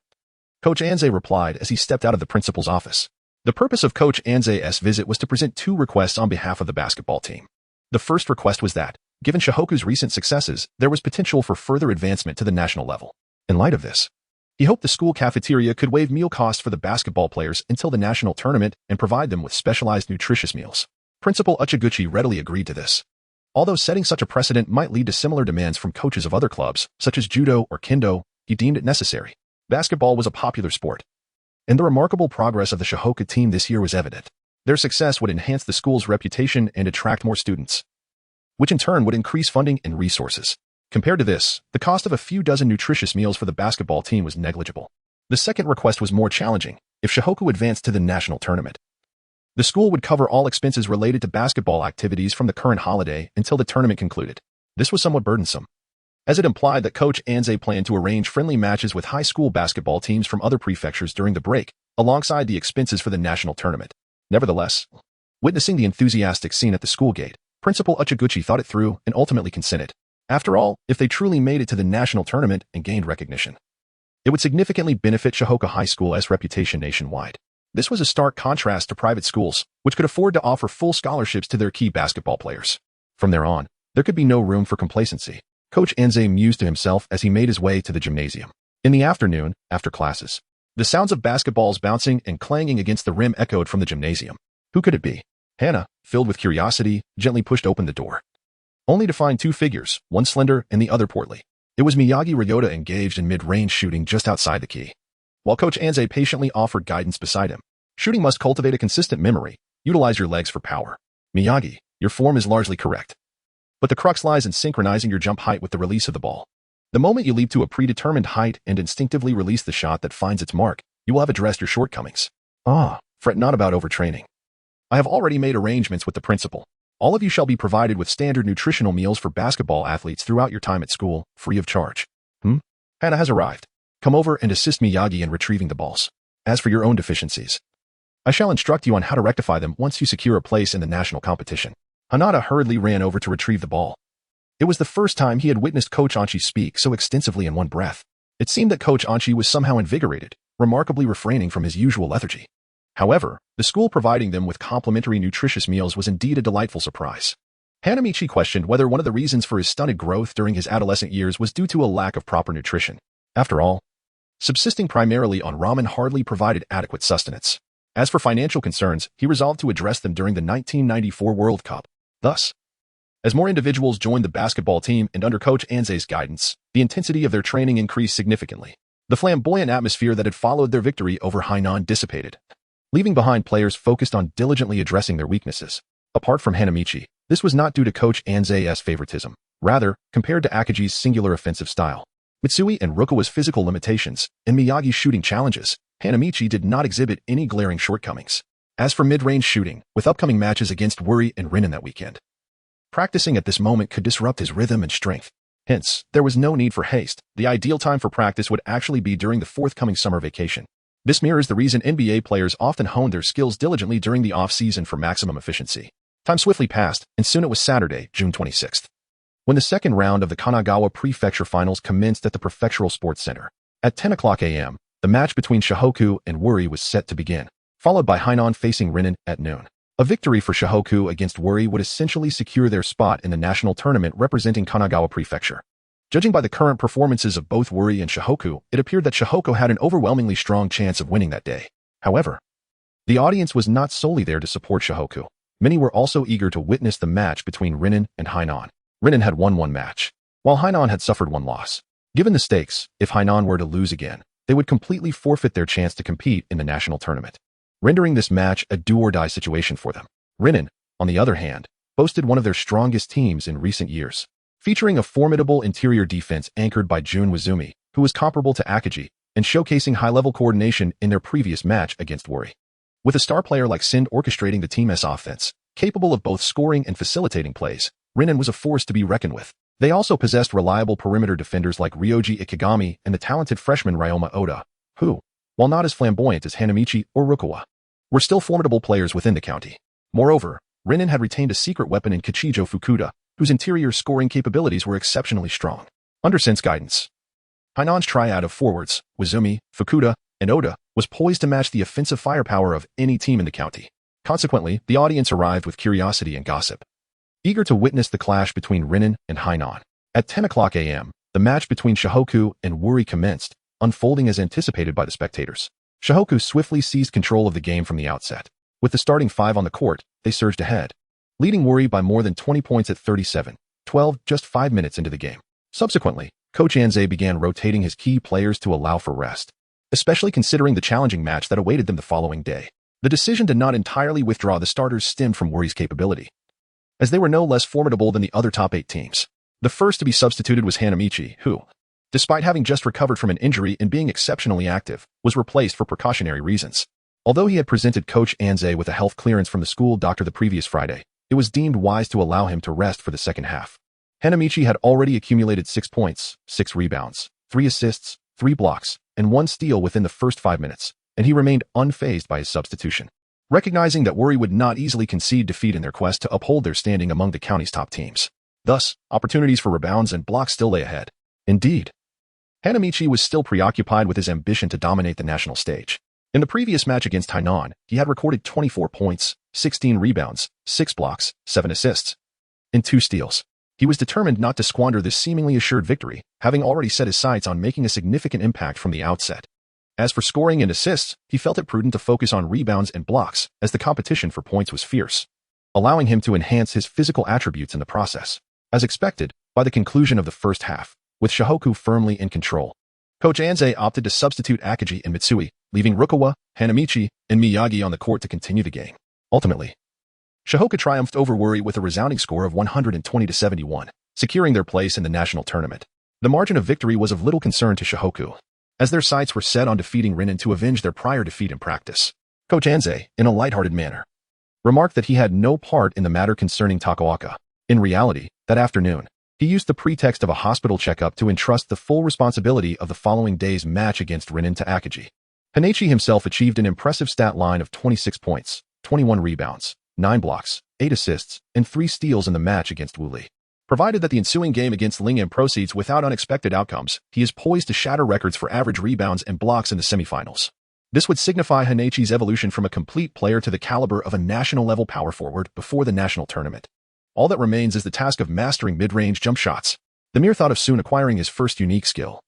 Coach Anze replied as he stepped out of the principal's office. The purpose of Coach Anze's visit was to present two requests on behalf of the basketball team. The first request was that, given Shohoku's recent successes, there was potential for further advancement to the national level. In light of this, he hoped the school cafeteria could waive meal costs for the basketball players until the national tournament and provide them with specialized nutritious meals. Principal Uchiguchi readily agreed to this. Although setting such a precedent might lead to similar demands from coaches of other clubs, such as judo or kendo, he deemed it necessary. Basketball was a popular sport, and the remarkable progress of the Shohoku team this year was evident. Their success would enhance the school's reputation and attract more students, which in turn would increase funding and resources. Compared to this, the cost of a few dozen nutritious meals for the basketball team was negligible. The second request was more challenging. If Shohoku advanced to the national tournament, the school would cover all expenses related to basketball activities from the current holiday until the tournament concluded. This was somewhat burdensome, as it implied that Coach Anze planned to arrange friendly matches with high school basketball teams from other prefectures during the break, alongside the expenses for the national tournament. Nevertheless, witnessing the enthusiastic scene at the school gate, Principal Uchiguchi thought it through and ultimately consented. After all, if they truly made it to the national tournament and gained recognition, it would significantly benefit Shihoka High School's reputation nationwide. This was a stark contrast to private schools, which could afford to offer full scholarships to their key basketball players. From there on, there could be no room for complacency. Coach Anze mused to himself as he made his way to the gymnasium. In the afternoon, after classes, the sounds of basketballs bouncing and clanging against the rim echoed from the gymnasium. Who could it be? Hana, filled with curiosity, gently pushed open the door, only to find two figures, one slender and the other portly. It was Miyagi Ryota engaged in mid-range shooting just outside the key, while Coach Anze patiently offered guidance beside him. Shooting must cultivate a consistent memory. Utilize your legs for power. Miyagi, your form is largely correct, but the crux lies in synchronizing your jump height with the release of the ball. The moment you leap to a predetermined height and instinctively release the shot that finds its mark, you will have addressed your shortcomings. Fret not about overtraining. I have already made arrangements with the principal. All of you shall be provided with standard nutritional meals for basketball athletes throughout your time at school, free of charge. Hana has arrived. Come over and assist Miyagi in retrieving the balls. As for your own deficiencies, I shall instruct you on how to rectify them once you secure a place in the national competition. Hanada hurriedly ran over to retrieve the ball. It was the first time he had witnessed Coach Anchi speak so extensively in one breath. It seemed that Coach Anchi was somehow invigorated, remarkably refraining from his usual lethargy. However, the school providing them with complimentary nutritious meals was indeed a delightful surprise. Hanamichi questioned whether one of the reasons for his stunted growth during his adolescent years was due to a lack of proper nutrition. After all, subsisting primarily on ramen hardly provided adequate sustenance. As for financial concerns, he resolved to address them during the 1994 World Cup. Thus, as more individuals joined the basketball team and under Coach Anze's guidance, the intensity of their training increased significantly. The flamboyant atmosphere that had followed their victory over Hainan dissipated, leaving behind players focused on diligently addressing their weaknesses. Apart from Hanamichi, this was not due to Coach Anze's favoritism. Rather, compared to Akaji's singular offensive style, Mitsui and Rukawa's physical limitations, and Miyagi's shooting challenges, Hanamichi did not exhibit any glaring shortcomings. As for mid-range shooting, with upcoming matches against Wuri and Renin that weekend, practicing at this moment could disrupt his rhythm and strength. Hence, there was no need for haste. The ideal time for practice would actually be during the forthcoming summer vacation. This mirrors the reason NBA players often hone their skills diligently during the off-season for maximum efficiency. Time swiftly passed, and soon it was Saturday, June 26th, when the second round of the Kanagawa Prefecture Finals commenced at the Prefectural Sports Center. At 10 o'clock a.m., the match between Shihoku and Wuri was set to begin, followed by Hainan facing Renin at noon. A victory for Shihoku against Wuri would essentially secure their spot in the national tournament representing Kanagawa Prefecture. Judging by the current performances of both Wuri and Shihoku, it appeared that Shihoku had an overwhelmingly strong chance of winning that day. However, the audience was not solely there to support Shihoku. Many were also eager to witness the match between Renin and Hainan. Renin had won one match, while Hainan had suffered one loss. Given the stakes, if Hainan were to lose again, they would completely forfeit their chance to compete in the national tournament, rendering this match a do-or-die situation for them. Renin, on the other hand, boasted one of their strongest teams in recent years, featuring a formidable interior defense anchored by Jun Wazumi, who was comparable to Akaji, and showcasing high-level coordination in their previous match against Wuri. With a star player like Sind orchestrating the team's offense, capable of both scoring and facilitating plays, Renin was a force to be reckoned with. They also possessed reliable perimeter defenders like Ryoji Ikigami and the talented freshman Ryoma Oda, who, while not as flamboyant as Hanamichi or Rukawa, were still formidable players within the county. Moreover, Renin had retained a secret weapon in Kichijo Fukuda, whose interior scoring capabilities were exceptionally strong. Under Sind's guidance, Hainan's triad of forwards, Wazumi, Fukuda, and Oda, was poised to match the offensive firepower of any team in the county. Consequently, the audience arrived with curiosity and gossip, eager to witness the clash between Renin and Hainan. At 10 o'clock a.m., the match between Shihoku and Wuri commenced, unfolding as anticipated by the spectators. Shihoku swiftly seized control of the game from the outset. With the starting five on the court, they surged ahead, leading Wuri by more than 20 points at 37-12 just 5 minutes into the game. Subsequently, Coach Anze began rotating his key players to allow for rest, especially considering the challenging match that awaited them the following day. The decision to not entirely withdraw the starters stemmed from Wuri's capability, as they were no less formidable than the other top 8 teams. The first to be substituted was Hanamichi, who, despite having just recovered from an injury and being exceptionally active, was replaced for precautionary reasons. Although he had presented Coach Anze with a health clearance from the school doctor the previous Friday, it was deemed wise to allow him to rest for the second half. Hanamichi had already accumulated 6 points, 6 rebounds, 3 assists, 3 blocks, and 1 steal within the first 5 minutes, and he remained unfazed by his substitution. Recognizing that Wuri would not easily concede defeat in their quest to uphold their standing among the county's top teams. Thus, opportunities for rebounds and blocks still lay ahead. Indeed, Hanamichi was still preoccupied with his ambition to dominate the national stage. In the previous match against Hainan, he had recorded 24 points, 16 rebounds, 6 blocks, 7 assists, and 2 steals. He was determined not to squander this seemingly assured victory, having already set his sights on making a significant impact from the outset. As for scoring and assists, he felt it prudent to focus on rebounds and blocks, as the competition for points was fierce, allowing him to enhance his physical attributes in the process. As expected, by the conclusion of the first half, with Shohoku firmly in control, Coach Anze opted to substitute Akagi and Mitsui, leaving Rukawa, Hanamichi, and Miyagi on the court to continue the game. Ultimately, Shohoku triumphed over Wuri with a resounding score of 120-71, securing their place in the national tournament. The margin of victory was of little concern to Shohoku, as their sights were set on defeating Rinin to avenge their prior defeat in practice. Coach Anze, in a lighthearted manner, remarked that he had no part in the matter concerning Takaoka. In reality, that afternoon, he used the pretext of a hospital checkup to entrust the full responsibility of the following day's match against Rinin to Akagi. Hanamichi himself achieved an impressive stat line of 26 points, 21 rebounds, 9 blocks, 8 assists, and 3 steals in the match against Wuli. Provided that the ensuing game against Lingyan proceeds without unexpected outcomes, he is poised to shatter records for average rebounds and blocks in the semifinals. This would signify Hanamichi's evolution from a complete player to the caliber of a national-level power forward before the national tournament. All that remains is the task of mastering mid-range jump shots. The mere thought of soon acquiring his first unique skill,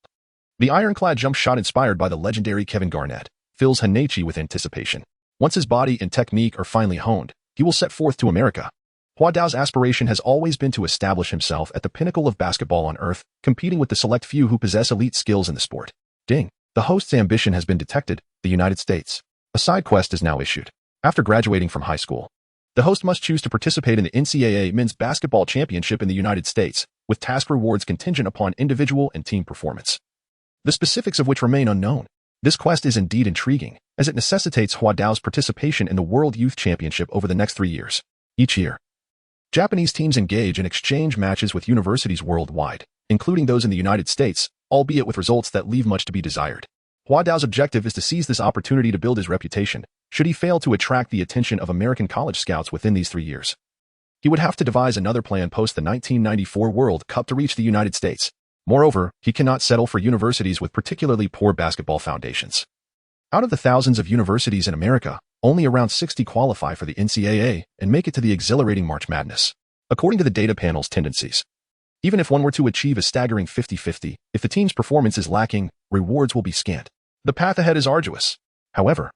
the ironclad jump shot inspired by the legendary Kevin Garnett, fills Hanamichi with anticipation. Once his body and technique are finally honed, he will set forth to America. Hua Dao's aspiration has always been to establish himself at the pinnacle of basketball on earth, competing with the select few who possess elite skills in the sport. Ding! The host's ambition has been detected, the United States. A side quest is now issued. After graduating from high school, the host must choose to participate in the NCAA Men's Basketball Championship in the United States, with task rewards contingent upon individual and team performance, the specifics of which remain unknown. This quest is indeed intriguing, as it necessitates Hua Dao's participation in the World Youth Championship over the next 3 years. Each year, Japanese teams engage in exchange matches with universities worldwide, including those in the United States, albeit with results that leave much to be desired. Hua Dao's objective is to seize this opportunity to build his reputation, should he fail to attract the attention of American college scouts within these 3 years. He would have to devise another plan post the 1994 World Cup to reach the United States. Moreover, he cannot settle for universities with particularly poor basketball foundations. Out of the thousands of universities in America, only around 60 qualify for the NCAA and make it to the exhilarating March Madness. According to the data panel's tendencies, even if one were to achieve a staggering 50-50, if the team's performance is lacking, rewards will be scant. The path ahead is arduous. However,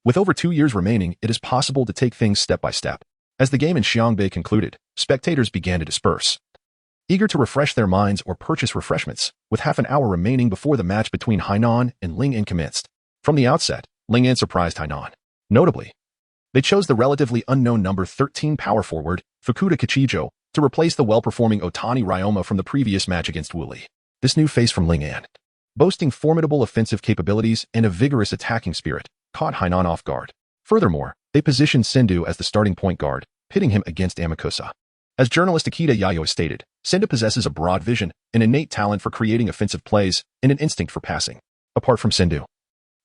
with over 2 years remaining, it is possible to take things step by step. As the game in Xiangbei concluded, spectators began to disperse, eager to refresh their minds or purchase refreshments, with half an hour remaining before the match between Hainan and Lingyan commenced. From the outset, Lingyan surprised Hainan. Notably, they chose the relatively unknown number 13 power forward, Fukuda Kichijo, to replace the well-performing Otani Ryoma from the previous match against Wuli. This new face from Lingyan, boasting formidable offensive capabilities and a vigorous attacking spirit, caught Hainan off guard. Furthermore, they positioned Sendu as the starting point guard, pitting him against Amakusa. As journalist Akita Yayo stated, Sendu possesses a broad vision, an innate talent for creating offensive plays, and an instinct for passing. Apart from Sendu,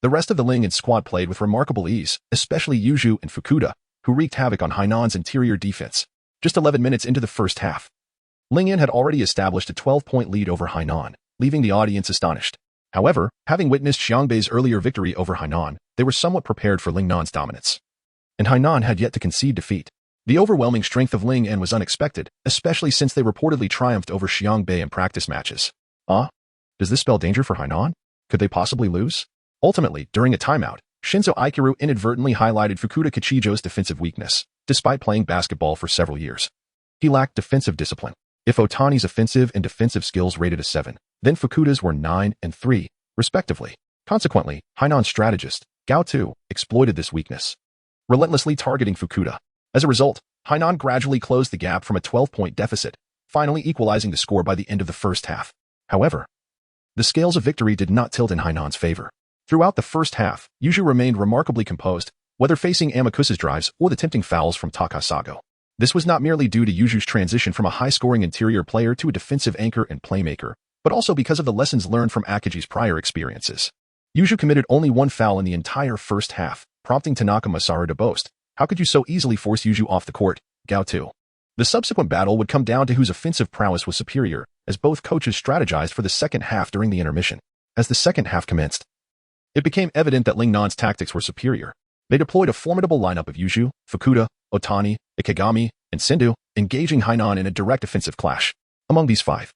the rest of the Lingyan squad played with remarkable ease, especially Yuju and Fukuda, who wreaked havoc on Hainan's interior defense. Just 11 minutes into the first half, Lingyan had already established a 12-point lead over Hainan, leaving the audience astonished. However, having witnessed Xiangbei's earlier victory over Hainan, they were somewhat prepared for Lingnan's dominance. And Hainan had yet to concede defeat. The overwhelming strength of Lingyan was unexpected, especially since they reportedly triumphed over Xiangbei in practice matches. Does this spell danger for Hainan? Could they possibly lose? Ultimately, during a timeout, Shinzo Aikiru inadvertently highlighted Fukuda Kichijo's defensive weakness, despite playing basketball for several years. He lacked defensive discipline. If Otani's offensive and defensive skills rated a 7, then Fukuda's were 9 and 3, respectively. Consequently, Hainan's strategist, Gao Tu, exploited this weakness, relentlessly targeting Fukuda. As a result, Hainan gradually closed the gap from a 12-point deficit, finally equalizing the score by the end of the first half. However, the scales of victory did not tilt in Hainan's favor. Throughout the first half, Yuju remained remarkably composed, whether facing Amakusa's drives or the tempting fouls from Takasago. This was not merely due to Yuju's transition from a high-scoring interior player to a defensive anchor and playmaker, but also because of the lessons learned from Akaji's prior experiences. Yuju committed only one foul in the entire first half, prompting Tanaka Masaru to boast, "How could you so easily force Yuju off the court, Gao 2?" The subsequent battle would come down to whose offensive prowess was superior, as both coaches strategized for the second half during the intermission. As the second half commenced, it became evident that Lingnan's tactics were superior. They deployed a formidable lineup of Yuju, Fukuda, Otani, Ikegami, and Sendu, engaging Hainan in a direct offensive clash. Among these five,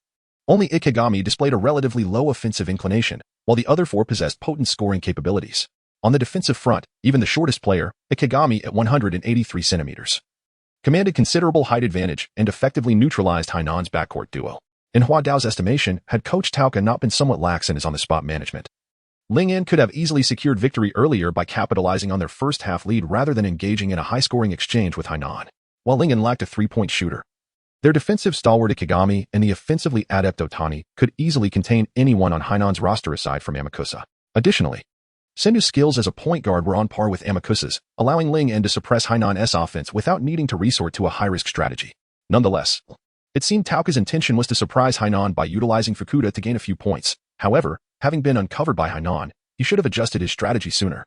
only Ikegami displayed a relatively low offensive inclination, while the other four possessed potent scoring capabilities. On the defensive front, even the shortest player, Ikegami at 183 centimeters, commanded considerable height advantage and effectively neutralized Hainan's backcourt duo. In Hua Dao's estimation, had Coach Tauka not been somewhat lax in his on-the-spot management, Lingnan could have easily secured victory earlier by capitalizing on their first-half lead rather than engaging in a high-scoring exchange with Hainan. While Lingnan lacked a three-point shooter, their defensive stalwart Ikegami and the offensively adept Otani could easily contain anyone on Hainan's roster aside from Amakusa. Additionally, Sendu's skills as a point guard were on par with Amakusa's, allowing Lingnan to suppress Hainan's offense without needing to resort to a high-risk strategy. Nonetheless, it seemed Tauka's intention was to surprise Hainan by utilizing Fukuda to gain a few points. However, having been uncovered by Hainan, he should have adjusted his strategy sooner.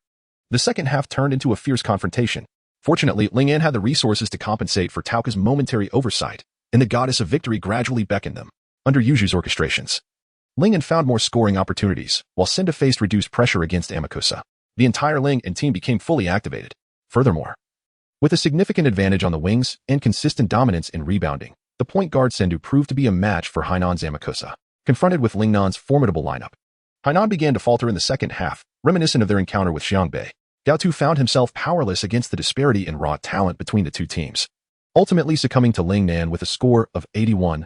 The second half turned into a fierce confrontation. Fortunately, Lingnan had the resources to compensate for Tauka's momentary oversight, and the goddess of victory gradually beckoned them. Under Yuju's orchestrations, Lingnan found more scoring opportunities, while Senda faced reduced pressure against Amakusa. The entire Lingnan team became fully activated. Furthermore, with a significant advantage on the wings and consistent dominance in rebounding, the point guard Sendu proved to be a match for Hainan's Amakusa. Confronted with Lingnan's formidable lineup, Hainan began to falter in the second half, reminiscent of their encounter with Xiangbei. Gao Tu found himself powerless against the disparity in raw talent between the two teams, ultimately succumbing to Lingnan with a score of 81-92.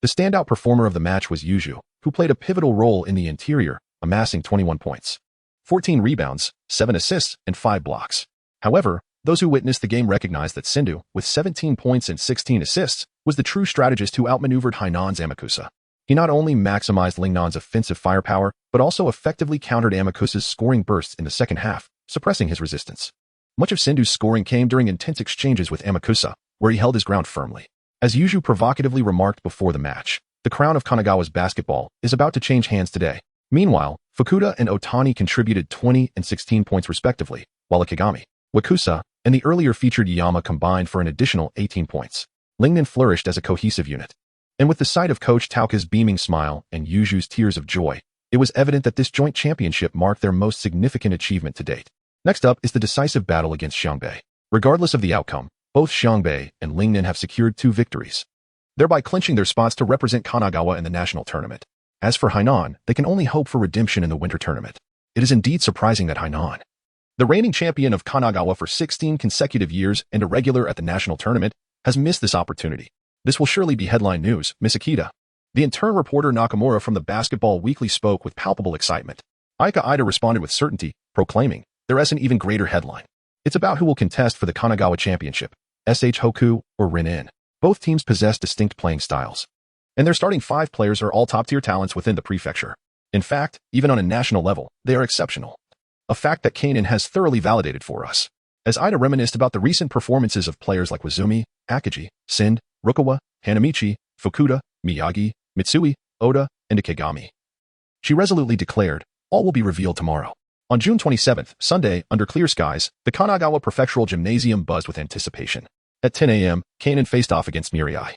The standout performer of the match was Yuju, who played a pivotal role in the interior, amassing 21 points, 14 rebounds, 7 assists, and 5 blocks. However, those who witnessed the game recognized that Sendu, with 17 points and 16 assists, was the true strategist who outmaneuvered Hainan's Amakusa. He not only maximized Lingnan's offensive firepower, but also effectively countered Amakusa's scoring bursts in the second half, suppressing his resistance. Much of Sendu's scoring came during intense exchanges with Amakusa, where he held his ground firmly. As Yuju provocatively remarked before the match, the crown of Kanagawa's basketball is about to change hands today. Meanwhile, Fukuda and Otani contributed 20 and 16 points respectively, while Ikegami, Wakusa, and the earlier featured Yama combined for an additional 18 points. Lingnan flourished as a cohesive unit. And with the sight of Coach Tauka's beaming smile and Yuju's tears of joy, it was evident that this joint championship marked their most significant achievement to date. Next up is the decisive battle against Xiangbei. Regardless of the outcome, both Xiangbei and Lingnan have secured 2 victories, thereby clinching their spots to represent Kanagawa in the national tournament. As for Hainan, they can only hope for redemption in the winter tournament. It is indeed surprising that Hainan, the reigning champion of Kanagawa for 16 consecutive years and a regular at the national tournament, has missed this opportunity. This will surely be headline news, Miss Akita. The intern reporter Nakamura from the Basketball Weekly spoke with palpable excitement. Aika Ida responded with certainty, proclaiming, "There is an even greater headline. It's about who will contest for the Kanagawa Championship, SH Hoku or Rin-In. Both teams possess distinct playing styles, and their starting 5 players are all top-tier talents within the prefecture. In fact, even on a national level, they are exceptional. A fact that Kainen has thoroughly validated for us." As Ida reminisced about the recent performances of players like Wazumi, Akaji, Sind, Rukawa, Hanamichi, Fukuda, Miyagi, Mitsui, Oda, and Ikegami, she resolutely declared, "All will be revealed tomorrow." On June 27th, Sunday, under clear skies, the Kanagawa Prefectural Gymnasium buzzed with anticipation. At 10 a.m., Kainen faced off against Mirai,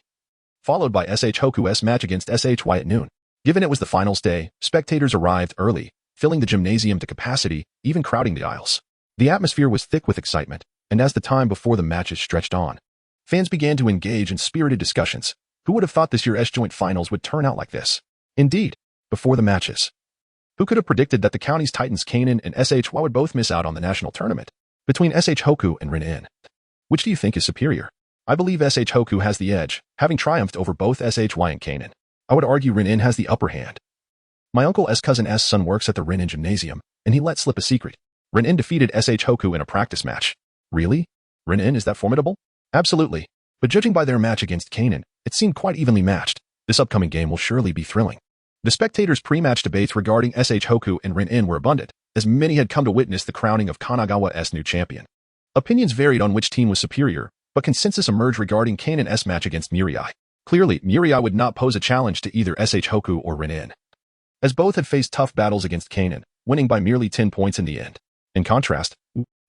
followed by SH Hoku's match against SHY at noon. Given it was the finals day, spectators arrived early, filling the gymnasium to capacity, even crowding the aisles. The atmosphere was thick with excitement, and as the time before the matches stretched on, fans began to engage in spirited discussions. Who would have thought this year's joint finals would turn out like this? Indeed, before the matches, who could have predicted that the county's titans Kainen and SHY would both miss out on the national tournament? Between SH Hoku and Rin-In, which do you think is superior? I believe SH Hoku has the edge, having triumphed over both SHY and Kainen. I would argue Rin-In has the upper hand. My uncle's cousin's son works at the Rin-In gymnasium, and he let slip a secret. Rin-In defeated SH Hoku in a practice match. Really? Rin-In is that formidable? Absolutely. But judging by their match against Kainen, it seemed quite evenly matched. This upcoming game will surely be thrilling. The spectators' pre-match debates regarding SH Hoku and Rin-In were abundant, as many had come to witness the crowning of Kanagawa's new champion. Opinions varied on which team was superior, but consensus emerged regarding Kanan's match against Mirai. Clearly, Mirai would not pose a challenge to either Hoku or Rin, as both had faced tough battles against Kanan, winning by merely 10 points in the end. In contrast,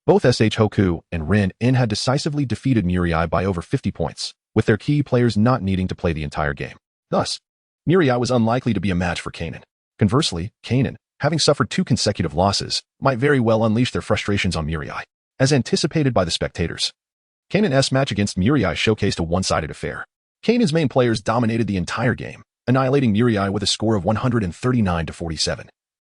both Hoku and Rin had decisively defeated Mirai by over 50 points, with their key players not needing to play the entire game. Thus, Mirai was unlikely to be a match for Kanan. Conversely, Kanan, having suffered 2 consecutive losses, might very well unleash their frustrations on Mirai. As anticipated by the spectators, Kanan's match against Mirai showcased a one-sided affair. Kanan's main players dominated the entire game, annihilating Mirai with a score of 139-47,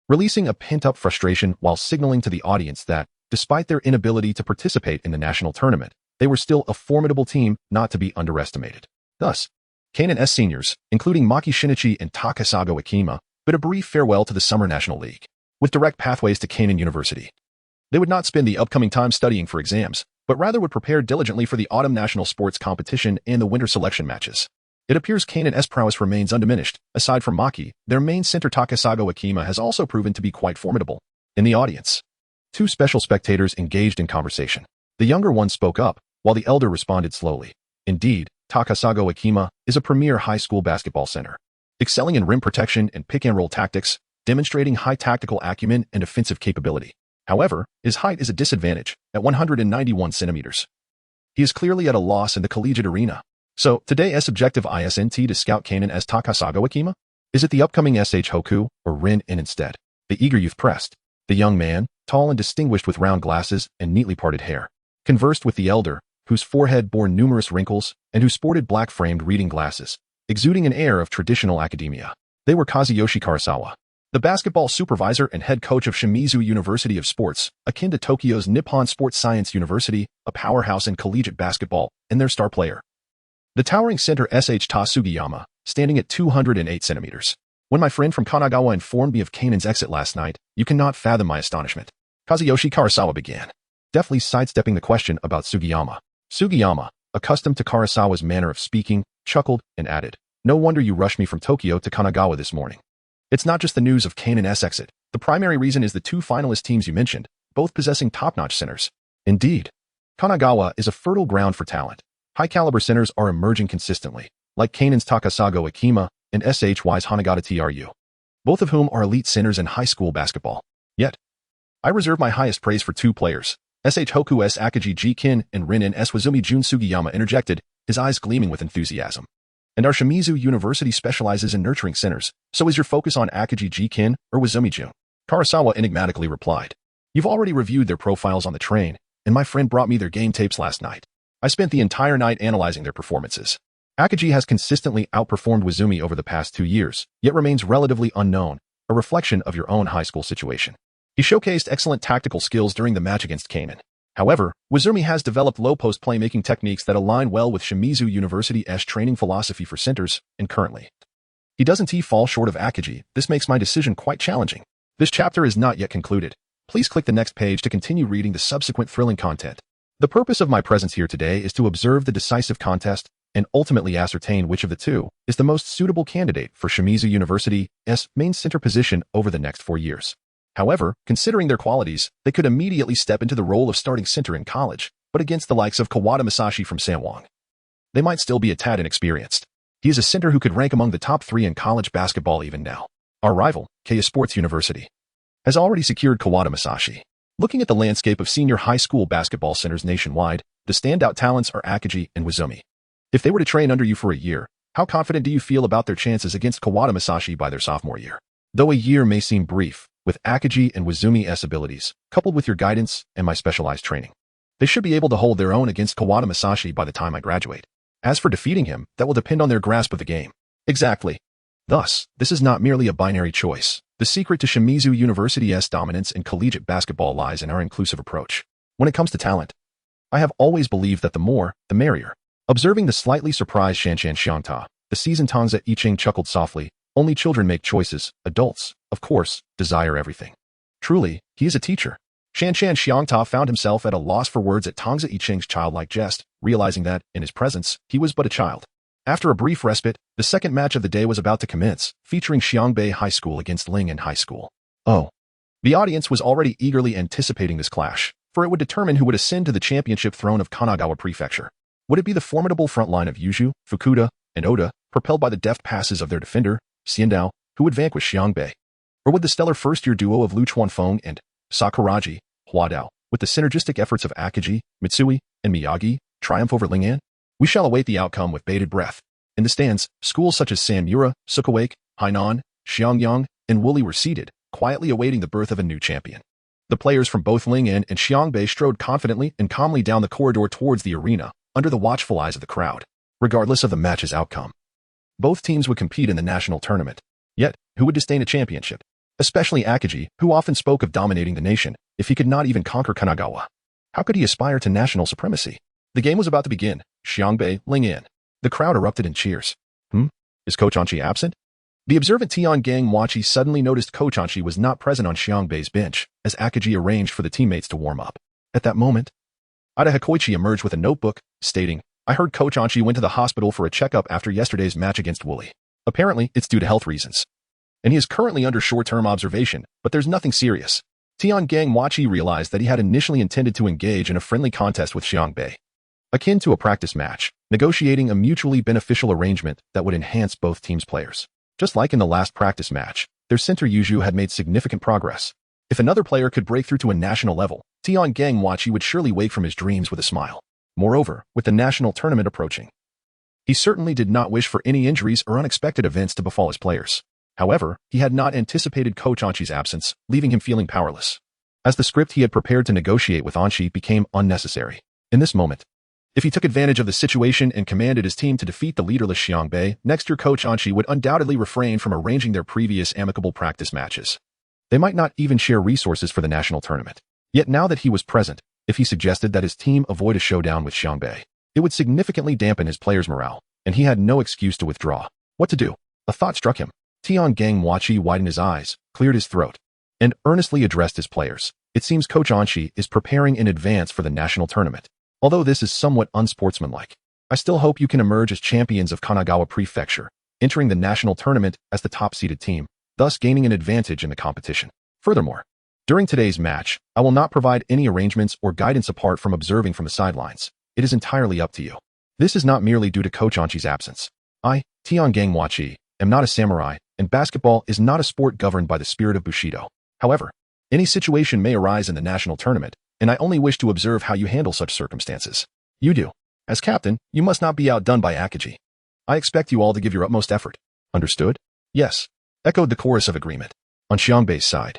releasing a pent-up frustration while signaling to the audience that, despite their inability to participate in the national tournament, they were still a formidable team not to be underestimated. Thus, Kanan's seniors, including Maki Shinichi and Takasago Akima, bid a brief farewell to the Summer National League, with direct pathways to Kanan University. They would not spend the upcoming time studying for exams, but rather would prepare diligently for the autumn national sports competition and the winter selection matches. It appears Kanan's prowess remains undiminished. Aside from Maki, their main center Takasago Akima has also proven to be quite formidable. In the audience, 2 special spectators engaged in conversation. The younger one spoke up, while the elder responded slowly. Indeed, Takasago Akima is a premier high school basketball center, excelling in rim protection and pick-and-roll tactics, demonstrating high tactical acumen and offensive capability. However, his height is a disadvantage, at 191 centimeters. He is clearly at a loss in the collegiate arena. So, today's objective isn't to scout Kanan's Takasago Akima? Is it the upcoming Hoku or Rin instead? The eager youth pressed. The young man, tall and distinguished with round glasses and neatly parted hair, conversed with the elder, whose forehead bore numerous wrinkles and who sported black-framed reading glasses, exuding an air of traditional academia. They were Kazuyoshi Karasawa, the basketball supervisor and head coach of Shimizu University of Sports, akin to Tokyo's Nippon Sports Science University, a powerhouse in collegiate basketball, and their star player, the towering center Ta Sugiyama, standing at 208 centimeters. When my friend from Kanagawa informed me of Kanan's exit last night, you cannot fathom my astonishment. Kazuyoshi Karasawa began, deftly sidestepping the question about Sugiyama. Sugiyama, accustomed to Karasawa's manner of speaking, chuckled and added, "No wonder you rushed me from Tokyo to Kanagawa this morning. It's not just the news of Kanan's exit. The primary reason is the 2 finalist teams you mentioned, both possessing top-notch centers. Indeed, Kanagawa is a fertile ground for talent. High-caliber centers are emerging consistently, like Kanan's Takasago Akima and SHY's Hanagata Tru, both of whom are elite centers in high school basketball. Yet, I reserve my highest praise for 2 players. Hoku's Akagi Jikin and Rin's Wazumi Jun. Sugiyama interjected, his eyes gleaming with enthusiasm. And our Shimizu University specializes in nurturing centers, so is your focus on Akagi Jikin or Wazumi Jun? Karasawa enigmatically replied, "You've already reviewed their profiles on the train, and my friend brought me their game tapes last night. I spent the entire night analyzing their performances. Akagi has consistently outperformed Wazumi over the past 2 years, yet remains relatively unknown, a reflection of your own high school situation. He showcased excellent tactical skills during the match against Kanan. However, Wazumi has developed low-post playmaking techniques that align well with Shimizu University's training philosophy for centers, and currently, he doesn't fall short of Akagi. This makes my decision quite challenging. This chapter is not yet concluded. Please click the next page to continue reading the subsequent thrilling content. The purpose of my presence here today is to observe the decisive contest and ultimately ascertain which of the 2 is the most suitable candidate for Shimizu University's main center position over the next 4 years. However, considering their qualities, they could immediately step into the role of starting center in college, but against the likes of Kawada Masashi from Sanwon, they might still be a tad inexperienced. He is a center who could rank among the top 3 in college basketball even now. Our rival, Keio Sports University, has already secured Kawada Masashi. Looking at the landscape of senior high school basketball centers nationwide, the standout talents are Akagi and Wazumi. If they were to train under you for a year, how confident do you feel about their chances against Kawada Masashi by their sophomore year? Though a year may seem brief, with Akagi and Wazumi's abilities, coupled with your guidance and my specialized training, they should be able to hold their own against Kawada Masashi by the time I graduate. As for defeating him, that will depend on their grasp of the game. Exactly. Thus, this is not merely a binary choice. The secret to Shimizu University's dominance in collegiate basketball lies in our inclusive approach. When it comes to talent, I have always believed that the more, the merrier. Observing the slightly surprised Shanshan Xiangta, the seasoned Tangza Yicheng chuckled softly. Only children make choices. Adults, of course, desire everything. Truly, he is a teacher. Shanshan Xiangta found himself at a loss for words at Tangza Yicheng's childlike jest, realizing that, in his presence, he was but a child. After a brief respite, the second match of the day was about to commence, featuring Xiangbei High School against Ling'an High School. Oh. The audience was already eagerly anticipating this clash, for it would determine who would ascend to the championship throne of Kanagawa Prefecture. Would it be the formidable front line of Yuju, Fukuda, and Oda, propelled by the deft passes of their defender, Xiandao, who would vanquish Xiangbei? Or would the stellar first-year duo of Lu Chuanfeng and Sakuragi, Huadao, with the synergistic efforts of Akagi, Mitsui, and Miyagi, triumph over Ling'an? We shall await the outcome with bated breath. In the stands, schools such as Sanmura, Sukawake, Hainan, Xiangyang, and Wooly were seated, quietly awaiting the birth of a new champion. The players from both Ling'an and Xiangbei strode confidently and calmly down the corridor towards the arena, under the watchful eyes of the crowd. Regardless of the match's outcome, both teams would compete in the national tournament. Yet, who would disdain a championship? Especially Akagi, who often spoke of dominating the nation, if he could not even conquer Kanagawa. How could he aspire to national supremacy? The game was about to begin. Xiangbei, Ling'an. The crowd erupted in cheers. Is Coach Anchi absent? The observant Tiangang Wachi suddenly noticed Coach Anchi was not present on Xiangbei's bench, as Akagi arranged for the teammates to warm up. At that moment, Ida Hikoichi emerged with a notebook, stating, "I heard Coach Anchi went to the hospital for a checkup after yesterday's match against Wooly. Apparently, it's due to health reasons. And he is currently under short-term observation, but there's nothing serious." Tiangang Wachi realized that he had initially intended to engage in a friendly contest with Xiangbei, akin to a practice match, negotiating a mutually beneficial arrangement that would enhance both teams' players. Just like in the last practice match, their center Yuju had made significant progress. If another player could break through to a national level, Tiangang Wachi would surely wake from his dreams with a smile. Moreover, with the national tournament approaching, he certainly did not wish for any injuries or unexpected events to befall his players. However, he had not anticipated Coach Anchi's absence, leaving him feeling powerless, as the script he had prepared to negotiate with Anchi became unnecessary. In this moment, if he took advantage of the situation and commanded his team to defeat the leaderless Xiangbei, next year Coach Anchi would undoubtedly refrain from arranging their previous amicable practice matches. They might not even share resources for the national tournament. Yet now that he was present, if he suggested that his team avoid a showdown with Xiangbei, it would significantly dampen his players' morale, and he had no excuse to withdraw. What to do? A thought struck him. Tiangang Wachi widened his eyes, cleared his throat, and earnestly addressed his players. It seems Coach Anchi is preparing in advance for the national tournament. Although this is somewhat unsportsmanlike, I still hope you can emerge as champions of Kanagawa Prefecture, entering the national tournament as the top-seeded team, thus gaining an advantage in the competition. Furthermore, during today's match, I will not provide any arrangements or guidance apart from observing from the sidelines. It is entirely up to you. This is not merely due to Coach Anchi's absence. I, Tiangang Wachi, am not a samurai, and basketball is not a sport governed by the spirit of Bushido. However, any situation may arise in the national tournament, and I only wish to observe how you handle such circumstances. You do. As captain, you must not be outdone by Akagi. I expect you all to give your utmost effort. Understood? Yes, echoed the chorus of agreement. On Xiangbei's side,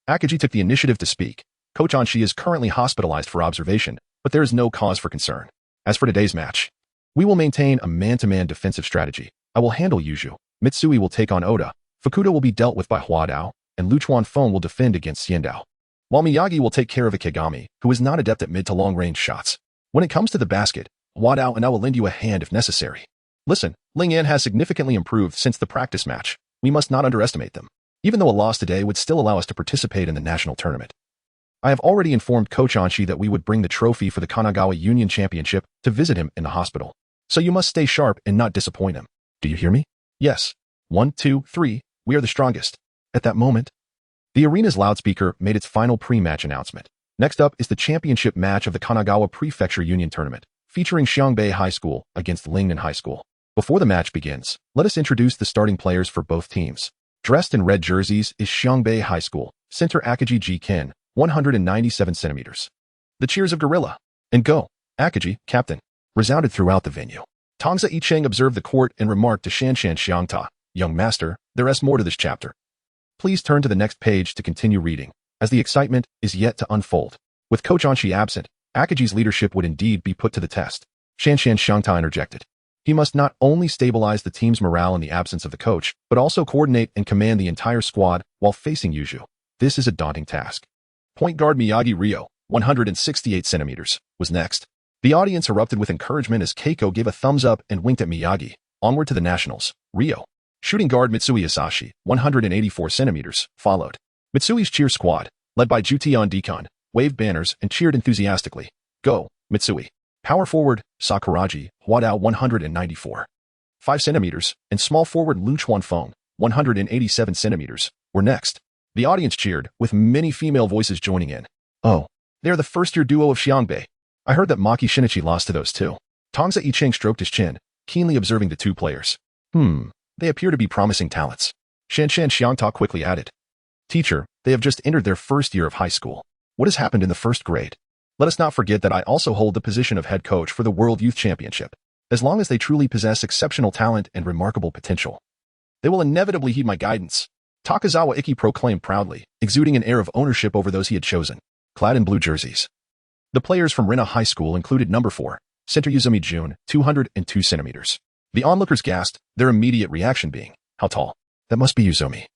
Akagi took the initiative to speak. Coach Anchi is currently hospitalized for observation, but there is no cause for concern. As for today's match, we will maintain a man-to-man defensive strategy. I will handle Yuju. Mitsui will take on Oda. Fukuda will be dealt with by Huadao, and Lu Chuanfeng will defend against Xiandao, while Miyagi will take care of Ikegami, who is not adept at mid to long-range shots. When it comes to the basket, Huadao and I will lend you a hand if necessary. Listen, Ling'an has significantly improved since the practice match. We must not underestimate them, even though a loss today would still allow us to participate in the national tournament. I have already informed Coach Anchi that we would bring the trophy for the Kanagawa Union Championship to visit him in the hospital. So you must stay sharp and not disappoint him. Do you hear me? Yes. 1, 2, 3, we are the strongest. At that moment, the arena's loudspeaker made its final pre-match announcement. Next up is the championship match of the Kanagawa Prefecture Union Tournament, featuring Xiangbei High School against Lingnan High School. Before the match begins, let us introduce the starting players for both teams. Dressed in red jerseys is Xiangbei High School, center Akagi G. Ken, 197 centimeters. The cheers of Gorilla and Go, Akagi, captain, resounded throughout the venue. Tongza Icheng observed the court and remarked to Shanshan Xiangta, young master, there is more to this chapter. Please turn to the next page to continue reading, as the excitement is yet to unfold. With Coach Anchi absent, Akagi's leadership would indeed be put to the test. Shanshan Xiangta interjected. He must not only stabilize the team's morale in the absence of the coach, but also coordinate and command the entire squad while facing Yuju. This is a daunting task. Point guard Miyagi Ryo, 168 centimeters, was next. The audience erupted with encouragement as Keiko gave a thumbs up and winked at Miyagi. Onward to the nationals. Ryo. Shooting guard Mitsui Isashi, 184 centimeters, followed. Mitsui's cheer squad, led by Jutian Deacon, waved banners and cheered enthusiastically. Go, Mitsui. Power forward, Sakuragi, Huadao 194. 5 centimeters, and small forward Lu Chuanfeng, 187 centimeters, were next. The audience cheered, with many female voices joining in. Oh, they are the first-year duo of Xiangbei. I heard that Maki Shinichi lost to those two. Tongza Yicheng stroked his chin, keenly observing the two players. They appear to be promising talents. Shan Xiangta quickly added. Teacher, they have just entered their first year of high school. What has happened in the first grade? Let us not forget that I also hold the position of head coach for the World Youth Championship. As long as they truly possess exceptional talent and remarkable potential, they will inevitably heed my guidance. Takazawa Iki proclaimed proudly, exuding an air of ownership over those he had chosen, clad in blue jerseys. The players from Rina High School included number 4, center Yuzumi Jun, 202 centimeters. The onlookers gasped, their immediate reaction being, how tall? That must be Yuzumi.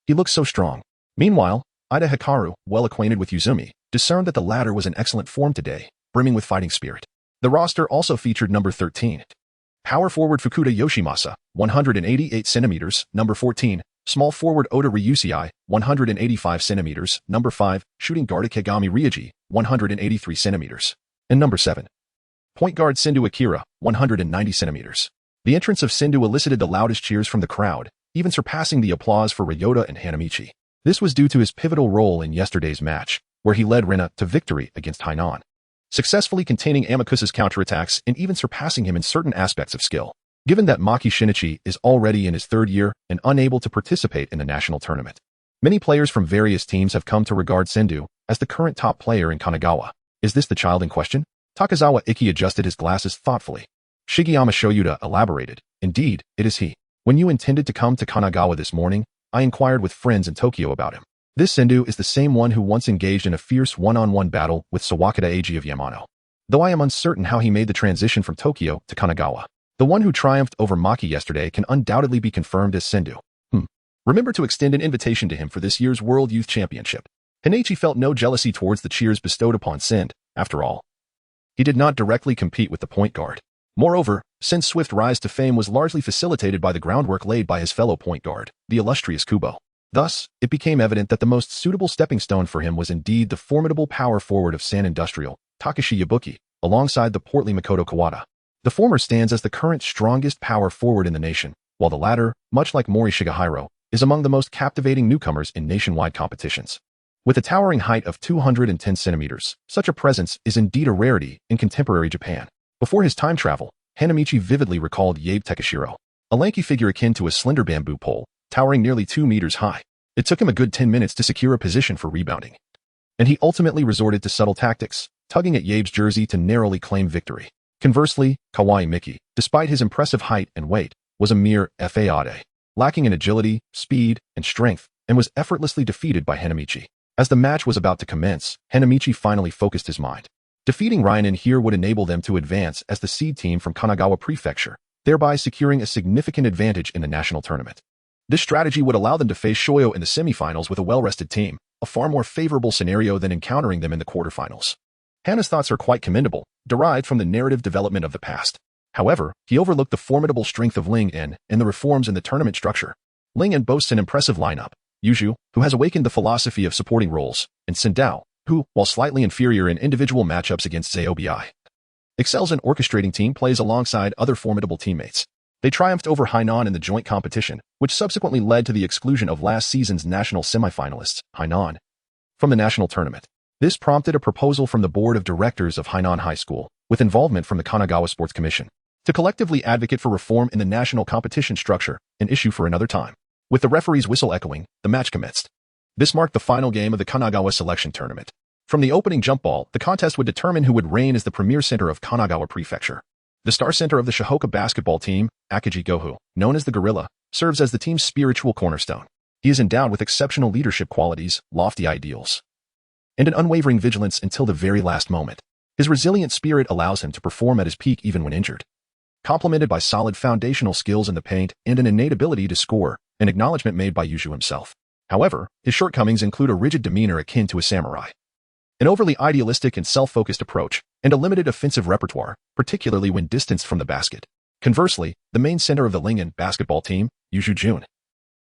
He looks so strong. Meanwhile, Ida Hikaru, well acquainted with Yuzumi, discerned that the latter was in excellent form today, brimming with fighting spirit. The roster also featured number 13, power forward Fukuda Yoshimasa, 188 centimeters, number 14, small forward Oda Ryusei, 185 centimeters, number 5, shooting guard Kegami Ryoji, 183 centimeters, and number 7, point guard Sendu Akira, 190 centimeters. The entrance of Sendu elicited the loudest cheers from the crowd, even surpassing the applause for Ryota and Hanamichi. This was due to his pivotal role in yesterday's match, where he led Rina to victory against Hainan, successfully containing Amicus's counterattacks and even surpassing him in certain aspects of skill. Given that Maki Shinichi is already in his 3rd year and unable to participate in the national tournament, many players from various teams have come to regard Sendu as the current top player in Kanagawa. Is this the child in question? Takazawa Iki adjusted his glasses thoughtfully. Shigeyama Shoyuta elaborated, indeed, it is he. When you intended to come to Kanagawa this morning, I inquired with friends in Tokyo about him. This Sendu is the same one who once engaged in a fierce one-on-one battle with Sawakata Eiji of Yamano. Though I am uncertain how he made the transition from Tokyo to Kanagawa, the one who triumphed over Maki yesterday can undoubtedly be confirmed as Sendu. Remember to extend an invitation to him for this year's World Youth Championship. Hanichi felt no jealousy towards the cheers bestowed upon Send. After all, he did not directly compete with the point guard. Moreover, Send's swift rise to fame was largely facilitated by the groundwork laid by his fellow point guard, the illustrious Kubo. Thus, it became evident that the most suitable stepping stone for him was indeed the formidable power forward of San Industrial, Takashi Yabuki, alongside the portly Makoto Kawada. The former stands as the current strongest power forward in the nation, while the latter, much like Mori Shigehiro, is among the most captivating newcomers in nationwide competitions. With a towering height of 210 centimeters, such a presence is indeed a rarity in contemporary Japan. Before his time travel, Hanamichi vividly recalled Yabe Takashiro, a lanky figure akin to a slender bamboo pole, towering nearly 2 meters high. It took him a good 10 minutes to secure a position for rebounding, and he ultimately resorted to subtle tactics, tugging at Yabe's jersey to narrowly claim victory. Conversely, Kawai Miki, despite his impressive height and weight, was a mere faade, lacking in agility, speed, and strength, and was effortlessly defeated by Hanamichi. As the match was about to commence, Hanamichi finally focused his mind. Defeating Ryanin here would enable them to advance as the seed team from Kanagawa Prefecture, thereby securing a significant advantage in the national tournament. This strategy would allow them to face Shoyo in the semifinals with a well-rested team, a far more favorable scenario than encountering them in the quarterfinals. Hana's thoughts are quite commendable, derived from the narrative development of the past. However, he overlooked the formidable strength of Ling En and the reforms in the tournament structure. Ling En boasts an impressive lineup: Yuju, who has awakened the philosophy of supporting roles, and Sendao, who, while slightly inferior in individual matchups against Zaobi, excels in orchestrating team plays alongside other formidable teammates. They triumphed over Hainan in the joint competition, which subsequently led to the exclusion of last season's national semifinalists, Hainan, from the national tournament. This prompted a proposal from the board of directors of Hainan High School, with involvement from the Kanagawa Sports Commission, to collectively advocate for reform in the national competition structure, an issue for another time. With the referee's whistle echoing, the match commenced. This marked the final game of the Kanagawa selection tournament. From the opening jump ball, the contest would determine who would reign as the premier center of Kanagawa Prefecture. The star center of the Shihoka basketball team, Akiji Gohu, known as the Gorilla, serves as the team's spiritual cornerstone. He is endowed with exceptional leadership qualities, lofty ideals, and an unwavering vigilance until the very last moment. His resilient spirit allows him to perform at his peak even when injured. Complemented by solid foundational skills in the paint and an innate ability to score, an acknowledgement made by Yuju himself. However, his shortcomings include a rigid demeanor akin to a samurai, an overly idealistic and self-focused approach, and a limited offensive repertoire, particularly when distanced from the basket. Conversely, the main center of the Lingen basketball team, Yuju Jun,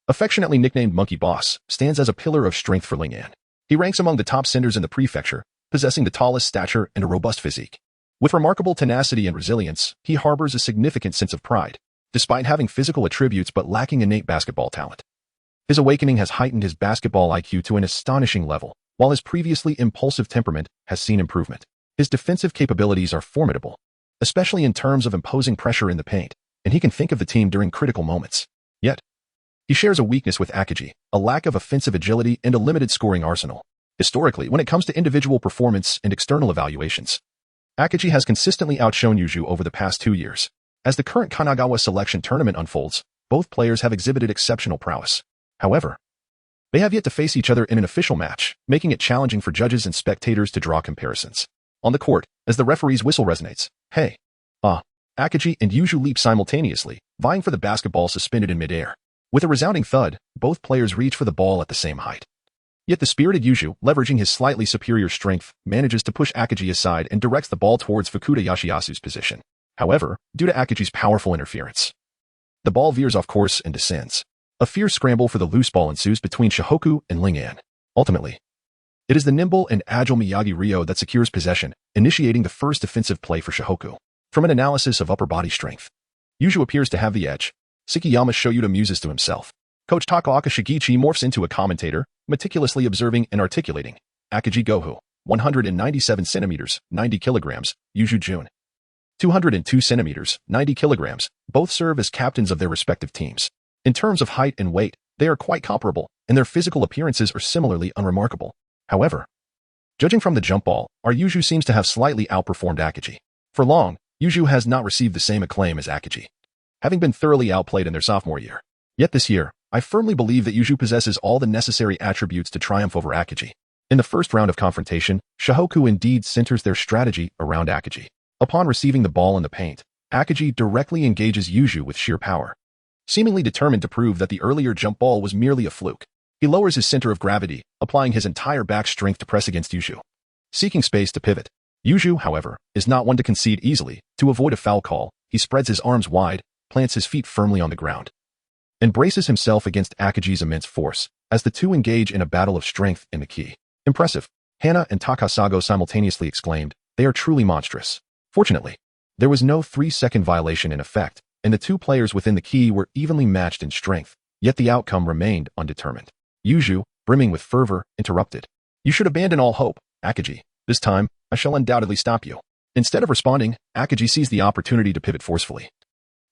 affectionately nicknamed Monkey Boss, stands as a pillar of strength for Lingen. He ranks among the top centers in the prefecture, possessing the tallest stature and a robust physique. With remarkable tenacity and resilience, he harbors a significant sense of pride, despite having physical attributes but lacking innate basketball talent. His awakening has heightened his basketball IQ to an astonishing level, while his previously impulsive temperament has seen improvement. His defensive capabilities are formidable, especially in terms of imposing pressure in the paint, and he can think of the team during critical moments. Yet, he shares a weakness with Akaji, a lack of offensive agility and a limited scoring arsenal. Historically, when it comes to individual performance and external evaluations, Akaji has consistently outshone Yuju over the past 2 years. As the current Kanagawa selection tournament unfolds, both players have exhibited exceptional prowess. However, they have yet to face each other in an official match, making it challenging for judges and spectators to draw comparisons. On the court, as the referee's whistle resonates, hey, Akaji and Yuju leap simultaneously, vying for the basketball suspended in midair. With a resounding thud, both players reach for the ball at the same height. Yet the spirited Yuju, leveraging his slightly superior strength, manages to push Akaji aside and directs the ball towards Fukuda Yoshiyasu's position. However, due to Akaji's powerful interference, the ball veers off course and descends. A fierce scramble for the loose ball ensues between Shihoku and Ling-an. Ultimately, it is the nimble and agile Miyagi Ryo that secures possession, initiating the first defensive play for Shihoku. From an analysis of upper body strength, Yuju appears to have the edge. Tsukiyama Shoyuta muses to himself. Coach Takaoka Shigichi morphs into a commentator, meticulously observing and articulating. Akaji Gohu, 197 centimeters, 90 kilograms, Yuju Jun, 202 centimeters, 90 kilograms, both serve as captains of their respective teams. In terms of height and weight, they are quite comparable, and their physical appearances are similarly unremarkable. However, judging from the jump ball, our Yuju seems to have slightly outperformed Akaji. For long, Yuju has not received the same acclaim as Akaji, having been thoroughly outplayed in their sophomore year. Yet this year, I firmly believe that Yuju possesses all the necessary attributes to triumph over Akaji. In the first round of confrontation, Shihoku indeed centers their strategy around Akaji. Upon receiving the ball in the paint, Akaji directly engages Yuju with sheer power. Seemingly determined to prove that the earlier jump ball was merely a fluke, he lowers his center of gravity, applying his entire back strength to press against Yuju, seeking space to pivot. Yuju, however, is not one to concede easily. To avoid a foul call, he spreads his arms wide, plants his feet firmly on the ground, and braces himself against Akaji's immense force, as the two engage in a battle of strength in the key. Impressive, Hana and Takasago simultaneously exclaimed. They are truly monstrous. Fortunately, there was no 3-second violation in effect, and the two players within the key were evenly matched in strength, yet the outcome remained undetermined. Yuju, brimming with fervor, interrupted. You should abandon all hope, Akaji. This time, I shall undoubtedly stop you. Instead of responding, Akaji seized the opportunity to pivot forcefully,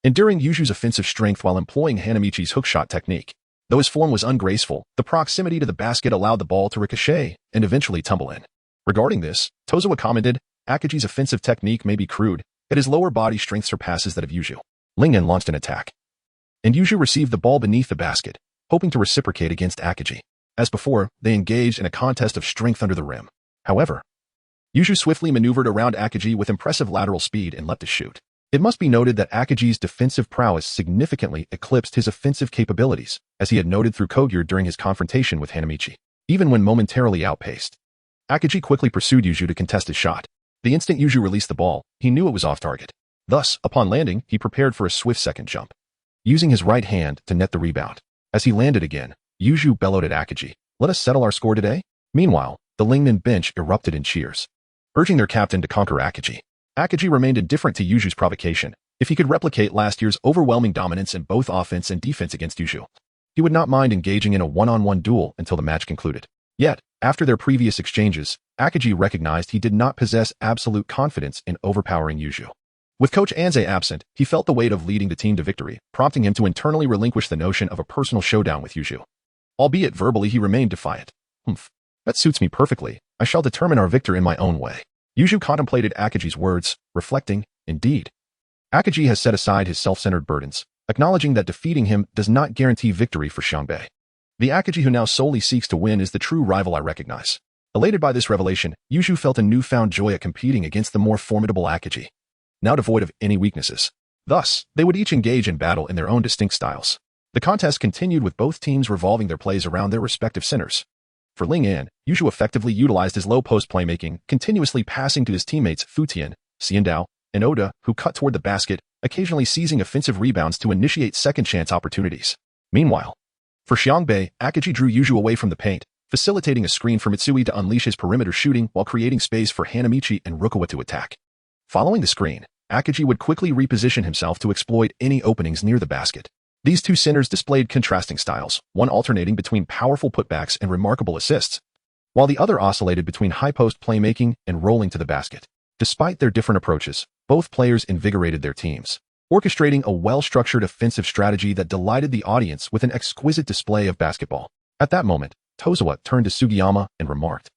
enduring Yuju's offensive strength while employing Hanamichi's hookshot technique. Though his form was ungraceful, the proximity to the basket allowed the ball to ricochet and eventually tumble in. Regarding this, Tozawa commented, Akaji's offensive technique may be crude, yet his lower body strength surpasses that of Yuju. Ling-an launched an attack, and Yuju received the ball beneath the basket, hoping to reciprocate against Akaji. As before, they engaged in a contest of strength under the rim. However, Yuju swiftly maneuvered around Akaji with impressive lateral speed and leapt to shoot. It must be noted that Akaji's defensive prowess significantly eclipsed his offensive capabilities, as he had noted through Kogyo during his confrontation with Hanamichi. Even when momentarily outpaced, Akaji quickly pursued Yuju to contest his shot. The instant Yuju released the ball, he knew it was off target. Thus, upon landing, he prepared for a swift second jump, using his right hand to net the rebound. As he landed again, Yuju bellowed at Akaji, "Let us settle our score today?" Meanwhile, the Ling-an bench erupted in cheers, urging their captain to conquer Akaji. Akaji remained indifferent to Yuju's provocation. If he could replicate last year's overwhelming dominance in both offense and defense against Yuju, he would not mind engaging in a one-on-one duel until the match concluded. Yet, after their previous exchanges, Akaji recognized he did not possess absolute confidence in overpowering Yuju. With Coach Anze absent, he felt the weight of leading the team to victory, prompting him to internally relinquish the notion of a personal showdown with Yuju. Albeit verbally he remained defiant. That suits me perfectly. I shall determine our victor in my own way. Yuju contemplated Akaji's words, reflecting, indeed, Akaji has set aside his self-centered burdens, acknowledging that defeating him does not guarantee victory for Xiangbei. The Akaji who now solely seeks to win is the true rival I recognize. Elated by this revelation, Yuju felt a newfound joy at competing against the more formidable Akaji, now devoid of any weaknesses. Thus, they would each engage in battle in their own distinct styles. The contest continued with both teams revolving their plays around their respective centers. For Ling-an, Yuju effectively utilized his low-post playmaking, continuously passing to his teammates Futian, Xiandao, and Oda, who cut toward the basket, occasionally seizing offensive rebounds to initiate second-chance opportunities. Meanwhile, for Xiangbei, Akaji drew Yuju away from the paint, facilitating a screen for Mitsui to unleash his perimeter shooting while creating space for Hanamichi and Rukawa to attack. Following the screen, Akaji would quickly reposition himself to exploit any openings near the basket. These two centers displayed contrasting styles, one alternating between powerful putbacks and remarkable assists, while the other oscillated between high-post playmaking and rolling to the basket. Despite their different approaches, both players invigorated their teams, orchestrating a well-structured offensive strategy that delighted the audience with an exquisite display of basketball. At that moment, Tozawa turned to Sugiyama and remarked,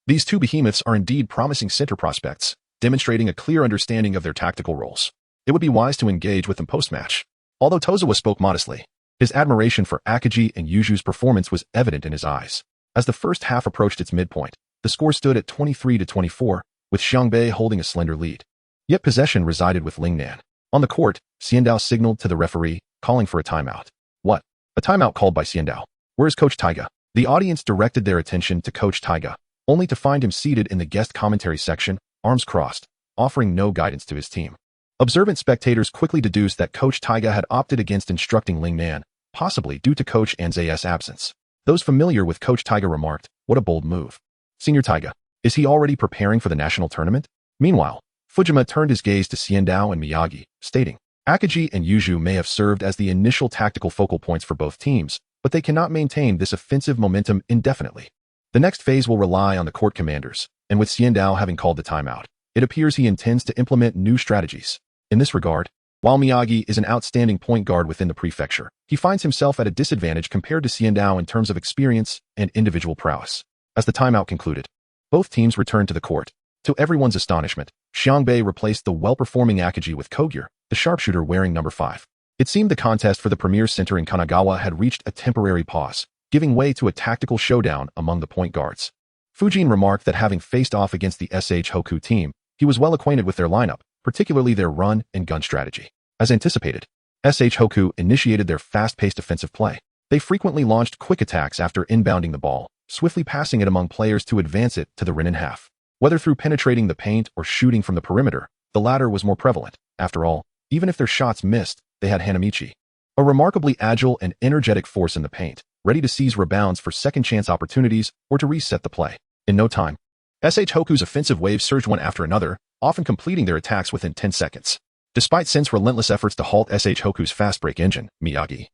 "These two behemoths are indeed promising center prospects, demonstrating a clear understanding of their tactical roles. It would be wise to engage with them post-match." Although Tozawa spoke modestly, his admiration for Akagi and Yuju's performance was evident in his eyes. As the first half approached its midpoint, the score stood at 23-24, with Xiangbei holding a slender lead. Yet possession resided with Lingnan. On the court, Xiandao signaled to the referee, calling for a timeout. What? A timeout called by Xiandao. Where is Coach Taiga? The audience directed their attention to Coach Taiga, only to find him seated in the guest commentary section, arms crossed, offering no guidance to his team. Observant spectators quickly deduced that Coach Taiga had opted against instructing Lingnan, possibly due to Coach Anzei's absence. Those familiar with Coach Taiga remarked, "What a bold move. Senior Taiga, is he already preparing for the national tournament?" Meanwhile, Fujima turned his gaze to Xiandao and Miyagi, stating, "Akagi and Yuju may have served as the initial tactical focal points for both teams, but they cannot maintain this offensive momentum indefinitely. The next phase will rely on the court commanders, and with Xiandao having called the timeout, it appears he intends to implement new strategies. In this regard, while Miyagi is an outstanding point guard within the prefecture, he finds himself at a disadvantage compared to Xiandao in terms of experience and individual prowess." As the timeout concluded, both teams returned to the court. To everyone's astonishment, Xiangbei replaced the well-performing Akagi with Kogyo, the sharpshooter wearing number 5. It seemed the contest for the premier center in Kanagawa had reached a temporary pause, giving way to a tactical showdown among the point guards. Fujin remarked that having faced off against the SH Hoku team, he was well acquainted with their lineup, particularly their run and gun strategy. As anticipated, SH Hoku initiated their fast-paced offensive play. They frequently launched quick attacks after inbounding the ball, swiftly passing it among players to advance it to the Renin half. Whether through penetrating the paint or shooting from the perimeter, the latter was more prevalent. After all, even if their shots missed, they had Hanamichi, a remarkably agile and energetic force in the paint, ready to seize rebounds for second-chance opportunities or to reset the play. In no time, SH Hoku's offensive waves surged one after another, often completing their attacks within 10 seconds. Despite Sen's relentless efforts to halt SH Hoku's fast break engine, Miyagi,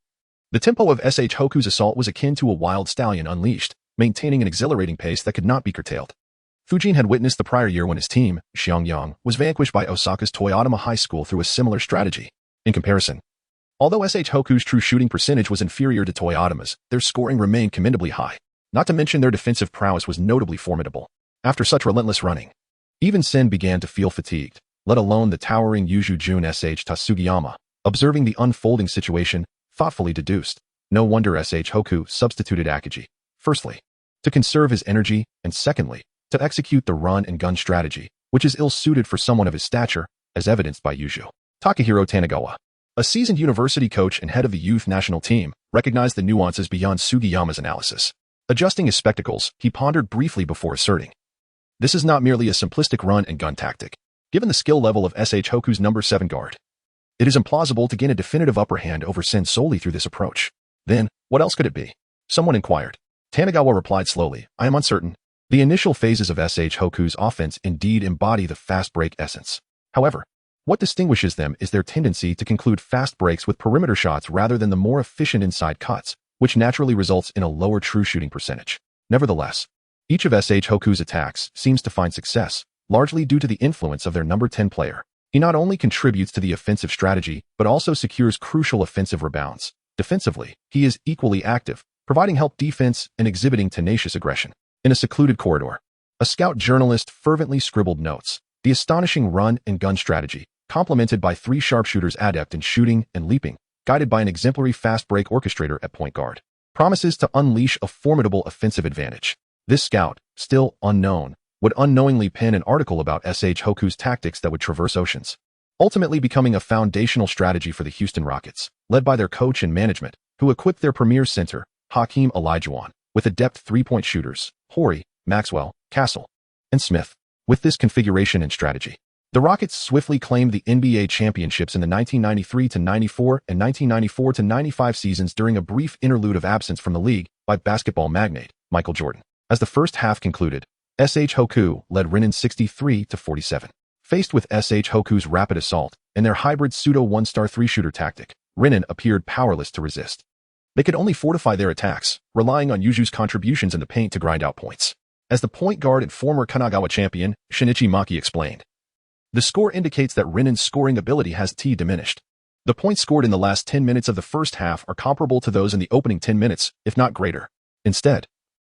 the tempo of SH Hoku's assault was akin to a wild stallion unleashed, maintaining an exhilarating pace that could not be curtailed. Fujin had witnessed the prior year when his team, Xiangyang, was vanquished by Osaka's Toyotama High School through a similar strategy. In comparison, although SH Hoku's true shooting percentage was inferior to Toyotama's, their scoring remained commendably high. Not to mention their defensive prowess was notably formidable. After such relentless running, even Sen began to feel fatigued, let alone the towering Yuju Jun SH Tasugiyama, observing the unfolding situation, thoughtfully deduced. No wonder SH Hoku substituted Akagi, firstly, to conserve his energy, and secondly, to execute the run and gun strategy, which is ill-suited for someone of his stature, as evidenced by Yuju. Takahiro Tanagawa, a seasoned university coach and head of the youth national team, recognized the nuances beyond Sugiyama's analysis. Adjusting his spectacles, he pondered briefly before asserting, "This is not merely a simplistic run and gun tactic. Given the skill level of SH Hoku's number 7 guard, it is implausible to gain a definitive upper hand over Sen solely through this approach." "Then, what else could it be?" someone inquired. Tanagawa replied slowly, "I am uncertain. The initial phases of SH Hoku's offense indeed embody the fast break essence. However, what distinguishes them is their tendency to conclude fast breaks with perimeter shots rather than the more efficient inside cuts, which naturally results in a lower true shooting percentage. Nevertheless, each of SH Hoku's attacks seems to find success, largely due to the influence of their number 10 player. He not only contributes to the offensive strategy, but also secures crucial offensive rebounds. Defensively, he is equally active, providing help defense and exhibiting tenacious aggression. In a secluded corridor, a scout journalist fervently scribbled notes. The astonishing run and gun strategy, complemented by 3 sharpshooters adept in shooting and leaping, guided by an exemplary fast break orchestrator at point guard, promises to unleash a formidable offensive advantage. This scout, still unknown, would unknowingly pen an article about SH Hoku's tactics that would traverse oceans, ultimately becoming a foundational strategy for the Houston Rockets, led by their coach and management, who equipped their premier center, Hakeem Olajuwon, with adept three-point shooters, Horry, Maxwell, Castle, and Smith. With this configuration and strategy, the Rockets swiftly claimed the NBA championships in the 1993-94 and 1994-95 seasons during a brief interlude of absence from the league by basketball magnate Michael Jordan. As the first half concluded, SH Hoku led Renin 63-47. Faced with SH Hoku's rapid assault and their hybrid pseudo one-star three-shooter tactic, Renin appeared powerless to resist. They could only fortify their attacks, relying on Yuju's contributions in the paint to grind out points. As the point guard and former Kanagawa champion, Shinichi Maki explained, The score indicates that Rinen's scoring ability has diminished. The points scored in the last 10 minutes of the first half are comparable to those in the opening 10 minutes, if not greater. Instead,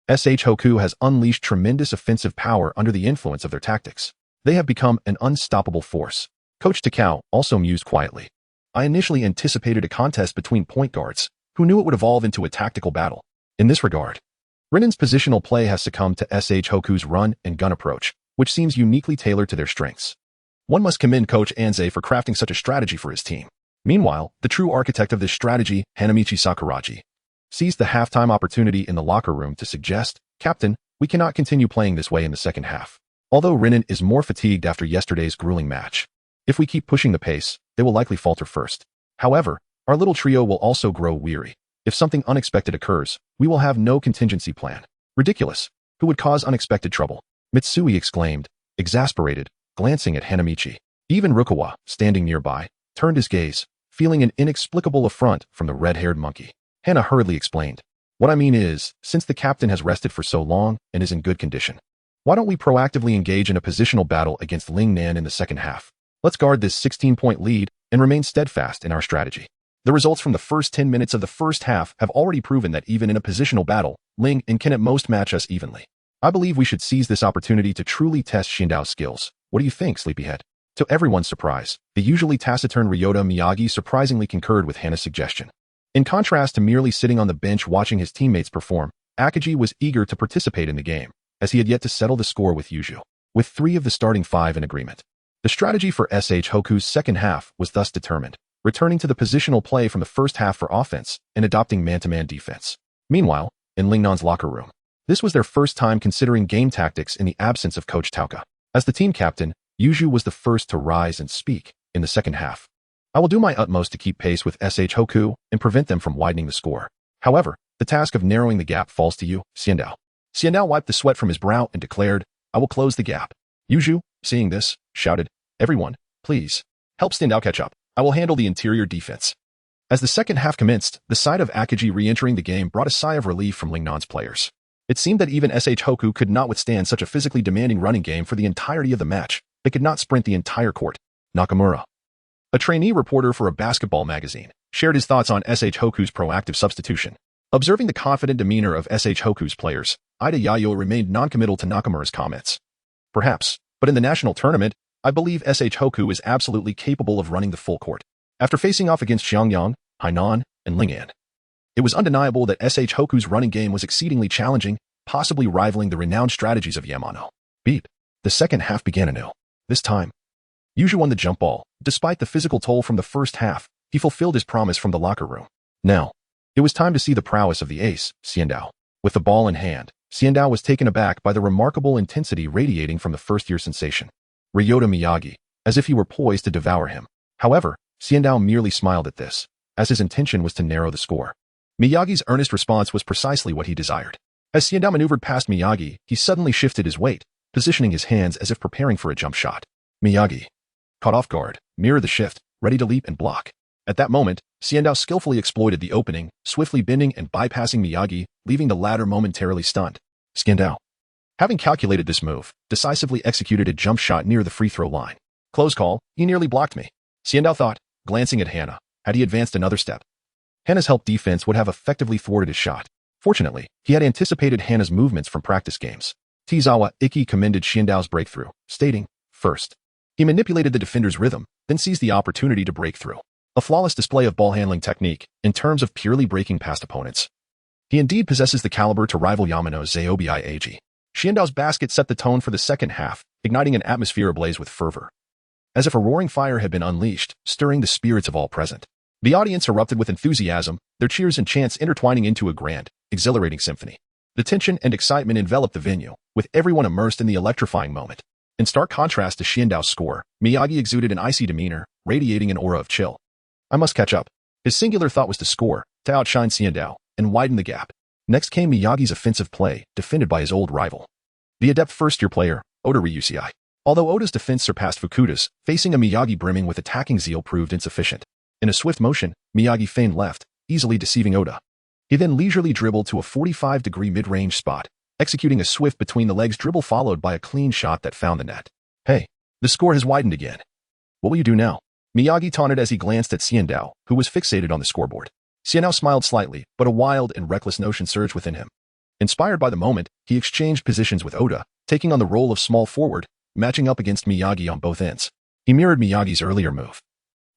SH Hoku has unleashed tremendous offensive power under the influence of their tactics. They have become an unstoppable force. Coach Takao also mused quietly. I initially anticipated a contest between point guards, who knew it would evolve into a tactical battle. In this regard, Rinen's positional play has succumbed to SH Hoku's run and gun approach, which seems uniquely tailored to their strengths. One must commend Coach Anze for crafting such a strategy for his team. Meanwhile, the true architect of this strategy, Hanamichi Sakuragi, seized the halftime opportunity in the locker room to suggest, Captain, we cannot continue playing this way in the second half. Although Rinen is more fatigued after yesterday's grueling match, if we keep pushing the pace, they will likely falter first. However, our little trio will also grow weary. If something unexpected occurs, we will have no contingency plan. Ridiculous. Who would cause unexpected trouble? Mitsui exclaimed, exasperated, glancing at Hanamichi. Even Rukawa, standing nearby, turned his gaze, feeling an inexplicable affront from the red-haired monkey. Hana hurriedly explained. What I mean is, since the captain has rested for so long and is in good condition, why don't we proactively engage in a positional battle against Ling Nan in the second half? Let's guard this 16-point lead and remain steadfast in our strategy. The results from the first 10 minutes of the first half have already proven that even in a positional battle, Ling Nan can at most match us evenly. I believe we should seize this opportunity to truly test Xindao's skills. What do you think, Sleepyhead? To everyone's surprise, the usually taciturn Ryota Miyagi surprisingly concurred with Hana's suggestion. In contrast to merely sitting on the bench watching his teammates perform, Akagi was eager to participate in the game, as he had yet to settle the score with Yuju. With 3 of the starting 5 in agreement, the strategy for SH Hoku's second half was thus determined, returning to the positional play from the first half for offense and adopting man-to-man defense. Meanwhile, in Lingnan's locker room, this was their first time considering game tactics in the absence of Coach Tauka. As the team captain, Yuju was the first to rise and speak in the second half. I will do my utmost to keep pace with SH Hoku and prevent them from widening the score. However, the task of narrowing the gap falls to you, Xiandao. Xiandao wiped the sweat from his brow and declared, I will close the gap. Yuju, seeing this, shouted, everyone, please, help Xiandao catch up. I will handle the interior defense. As the second half commenced, the sight of Akagi re-entering the game brought a sigh of relief from Lingnan's players. It seemed that even SH Hoku could not withstand such a physically demanding running game for the entirety of the match. They could not sprint the entire court. Nakamura, a trainee reporter for a basketball magazine, shared his thoughts on SH Hoku's proactive substitution. Observing the confident demeanor of SH Hoku's players, Ida Yayo remained non-committal to Nakamura's comments. Perhaps, but in the national tournament, I believe SH Hoku is absolutely capable of running the full court. After facing off against Xiangyang, Hainan, and Lingnan, it was undeniable that SH Hoku's running game was exceedingly challenging, possibly rivaling the renowned strategies of Yamano. Beep. The second half began anew. This time, Yuju won the jump ball. Despite the physical toll from the first half, he fulfilled his promise from the locker room. Now, it was time to see the prowess of the ace, Xiandao. With the ball in hand, Xiandao was taken aback by the remarkable intensity radiating from the first-year sensation, Ryota Miyagi, as if he were poised to devour him. However, Xiandao merely smiled at this, as his intention was to narrow the score. Miyagi's earnest response was precisely what he desired. As Xiandao maneuvered past Miyagi, he suddenly shifted his weight, positioning his hands as if preparing for a jump shot. Miyagi, caught off guard, mirrored the shift, ready to leap and block. At that moment, Xiandao skillfully exploited the opening, swiftly bending and bypassing Miyagi, leaving the latter momentarily stunned. Xiandao, having calculated this move, decisively executed a jump shot near the free throw line. Close call, he nearly blocked me. Xiandao thought, glancing at Hana. Had he advanced another step, Hana's help defense would have effectively thwarted his shot. Fortunately, he had anticipated Hana's movements from practice games. Tizawa Ikki commended Xiandao's breakthrough, stating, first, he manipulated the defender's rhythm, then seized the opportunity to break through. A flawless display of ball handling technique, in terms of purely breaking past opponents. He indeed possesses the caliber to rival Yamano's Zaobi Ag. Xiandao's basket set the tone for the second half, igniting an atmosphere ablaze with fervor. As if a roaring fire had been unleashed, stirring the spirits of all present. The audience erupted with enthusiasm, their cheers and chants intertwining into a grand, exhilarating symphony. The tension and excitement enveloped the venue, with everyone immersed in the electrifying moment. In stark contrast to Xiandao's score, Miyagi exuded an icy demeanor, radiating an aura of chill. I must catch up. His singular thought was to score, to outshine Xiandao, and widen the gap. Next came Miyagi's offensive play, defended by his old rival, the adept first-year player, Oda Ryusei. Although Oda's defense surpassed Fukuda's, facing a Miyagi brimming with attacking zeal proved insufficient. In a swift motion, Miyagi feigned left, easily deceiving Oda. He then leisurely dribbled to a 45-degree mid-range spot, executing a swift between-the-legs dribble followed by a clean shot that found the net. Hey, The score has widened again. What will you do now? Miyagi taunted as he glanced at Xiandao, who was fixated on the scoreboard. Xiandao smiled slightly, but a wild and reckless notion surged within him. Inspired by the moment, he exchanged positions with Oda, taking on the role of small forward, matching up against Miyagi on both ends. He mirrored Miyagi's earlier move,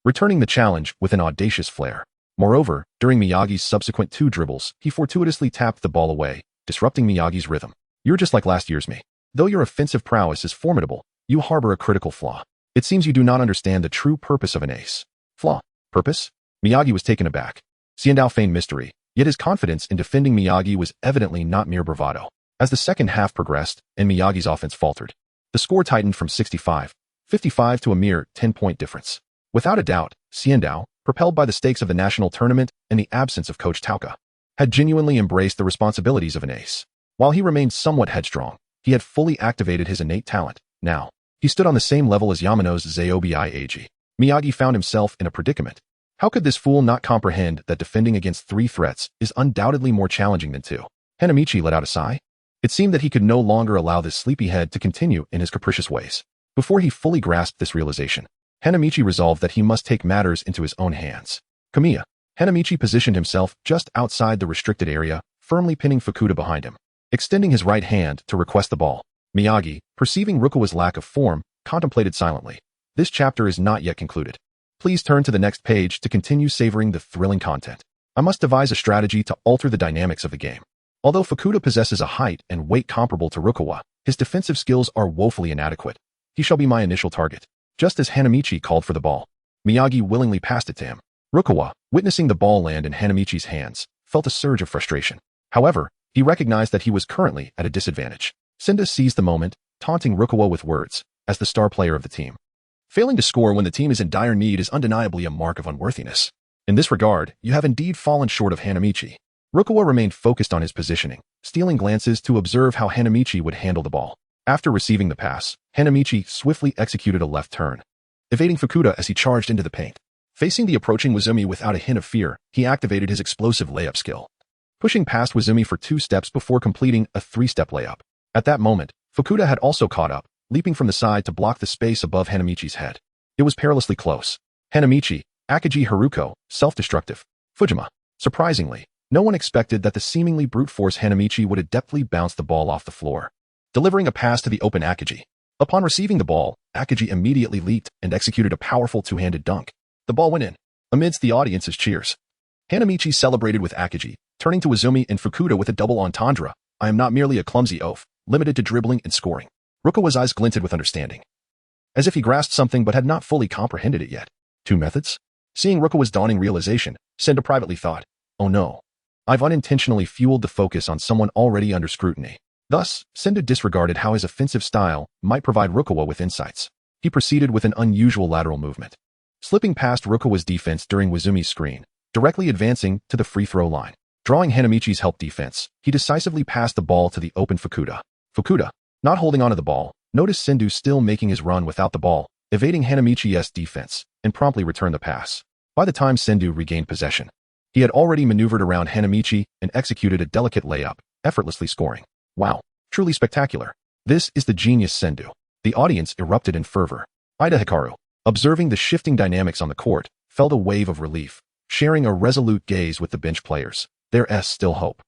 returning the challenge with an audacious flair. Moreover, during Miyagi's subsequent 2 dribbles, he fortuitously tapped the ball away, disrupting Miyagi's rhythm. You're just like last year's me. Though your offensive prowess is formidable, you harbor a critical flaw. It seems you do not understand the true purpose of an ace. Flaw? Purpose? Miyagi was taken aback. Xiandao feigned mystery, yet his confidence in defending Miyagi was evidently not mere bravado. As the second half progressed and Miyagi's offense faltered, the score tightened from 65-55 to a mere 10-point difference. Without a doubt, Xiandao, propelled by the stakes of the national tournament and the absence of Coach Tauka, had genuinely embraced the responsibilities of an ace. While he remained somewhat headstrong, he had fully activated his innate talent. Now, he stood on the same level as Yamano's Zaobi Ag. Miyagi found himself in a predicament. How could this fool not comprehend that defending against 3 threats is undoubtedly more challenging than 2? Hanamichi let out a sigh. It seemed that he could no longer allow this sleepyhead to continue in his capricious ways. Before he fully grasped this realization, Hanamichi resolved that he must take matters into his own hands. Kamiya. Hanamichi positioned himself just outside the restricted area, firmly pinning Fukuda behind him. Extending his right hand to request the ball, Miyagi, perceiving Rukawa's lack of form, contemplated silently. This chapter is not yet concluded. Please turn to the next page to continue savoring the thrilling content. I must devise a strategy to alter the dynamics of the game. Although Fukuda possesses a height and weight comparable to Rukawa, his defensive skills are woefully inadequate. He shall be my initial target. Just as Hanamichi called for the ball, Miyagi willingly passed it to him. Rukawa, witnessing the ball land in Hanamichi's hands, felt a surge of frustration. However, he recognized that he was currently at a disadvantage. Senda seized the moment, taunting Rukawa with words, as the star player of the team. Failing to score when the team is in dire need is undeniably a mark of unworthiness. In this regard, you have indeed fallen short of Hanamichi. Rukawa remained focused on his positioning, stealing glances to observe how Hanamichi would handle the ball. After receiving the pass, Hanamichi swiftly executed a left turn, evading Fukuda as he charged into the paint. Facing the approaching Wazumi without a hint of fear, he activated his explosive layup skill, pushing past Wazumi for 2 steps before completing a 3-step layup. At that moment, Fukuda had also caught up, leaping from the side to block the space above Hanamichi's head. It was perilously close. Hanamichi, Akagi Haruko, self-destructive. Fujima. Surprisingly, no one expected that the seemingly brute force Hanamichi would adeptly bounce the ball off the floor, delivering a pass to the open Akagi. Upon receiving the ball, Akagi immediately leaped and executed a powerful 2-handed dunk. The ball went in, amidst the audience's cheers. Hanamichi celebrated with Akagi, turning to Izumi and Fukuda with a double entendre. I am not merely a clumsy oaf, limited to dribbling and scoring. Rukawa's eyes glinted with understanding, as if he grasped something but had not fully comprehended it yet. 2 methods? Seeing Rukawa's dawning realization, Senda privately thought, oh no, I've unintentionally fueled the focus on someone already under scrutiny. Thus, Senda disregarded how his offensive style might provide Rukawa with insights. He proceeded with an unusual lateral movement, slipping past Rukawa's defense during Wazumi's screen, directly advancing to the free throw line. Drawing Hanamichi's help defense, he decisively passed the ball to the open Fukuda. Fukuda, not holding onto the ball, noticed Sendu still making his run without the ball, evading Hanamichi's defense, and promptly returned the pass. By the time Sendu regained possession, he had already maneuvered around Hanamichi and executed a delicate layup, effortlessly scoring. Wow, truly spectacular. This is the genius Sendu. The audience erupted in fervor. Ida Hikaru, observing the shifting dynamics on the court, felt a wave of relief, sharing a resolute gaze with the bench players. There's still hope.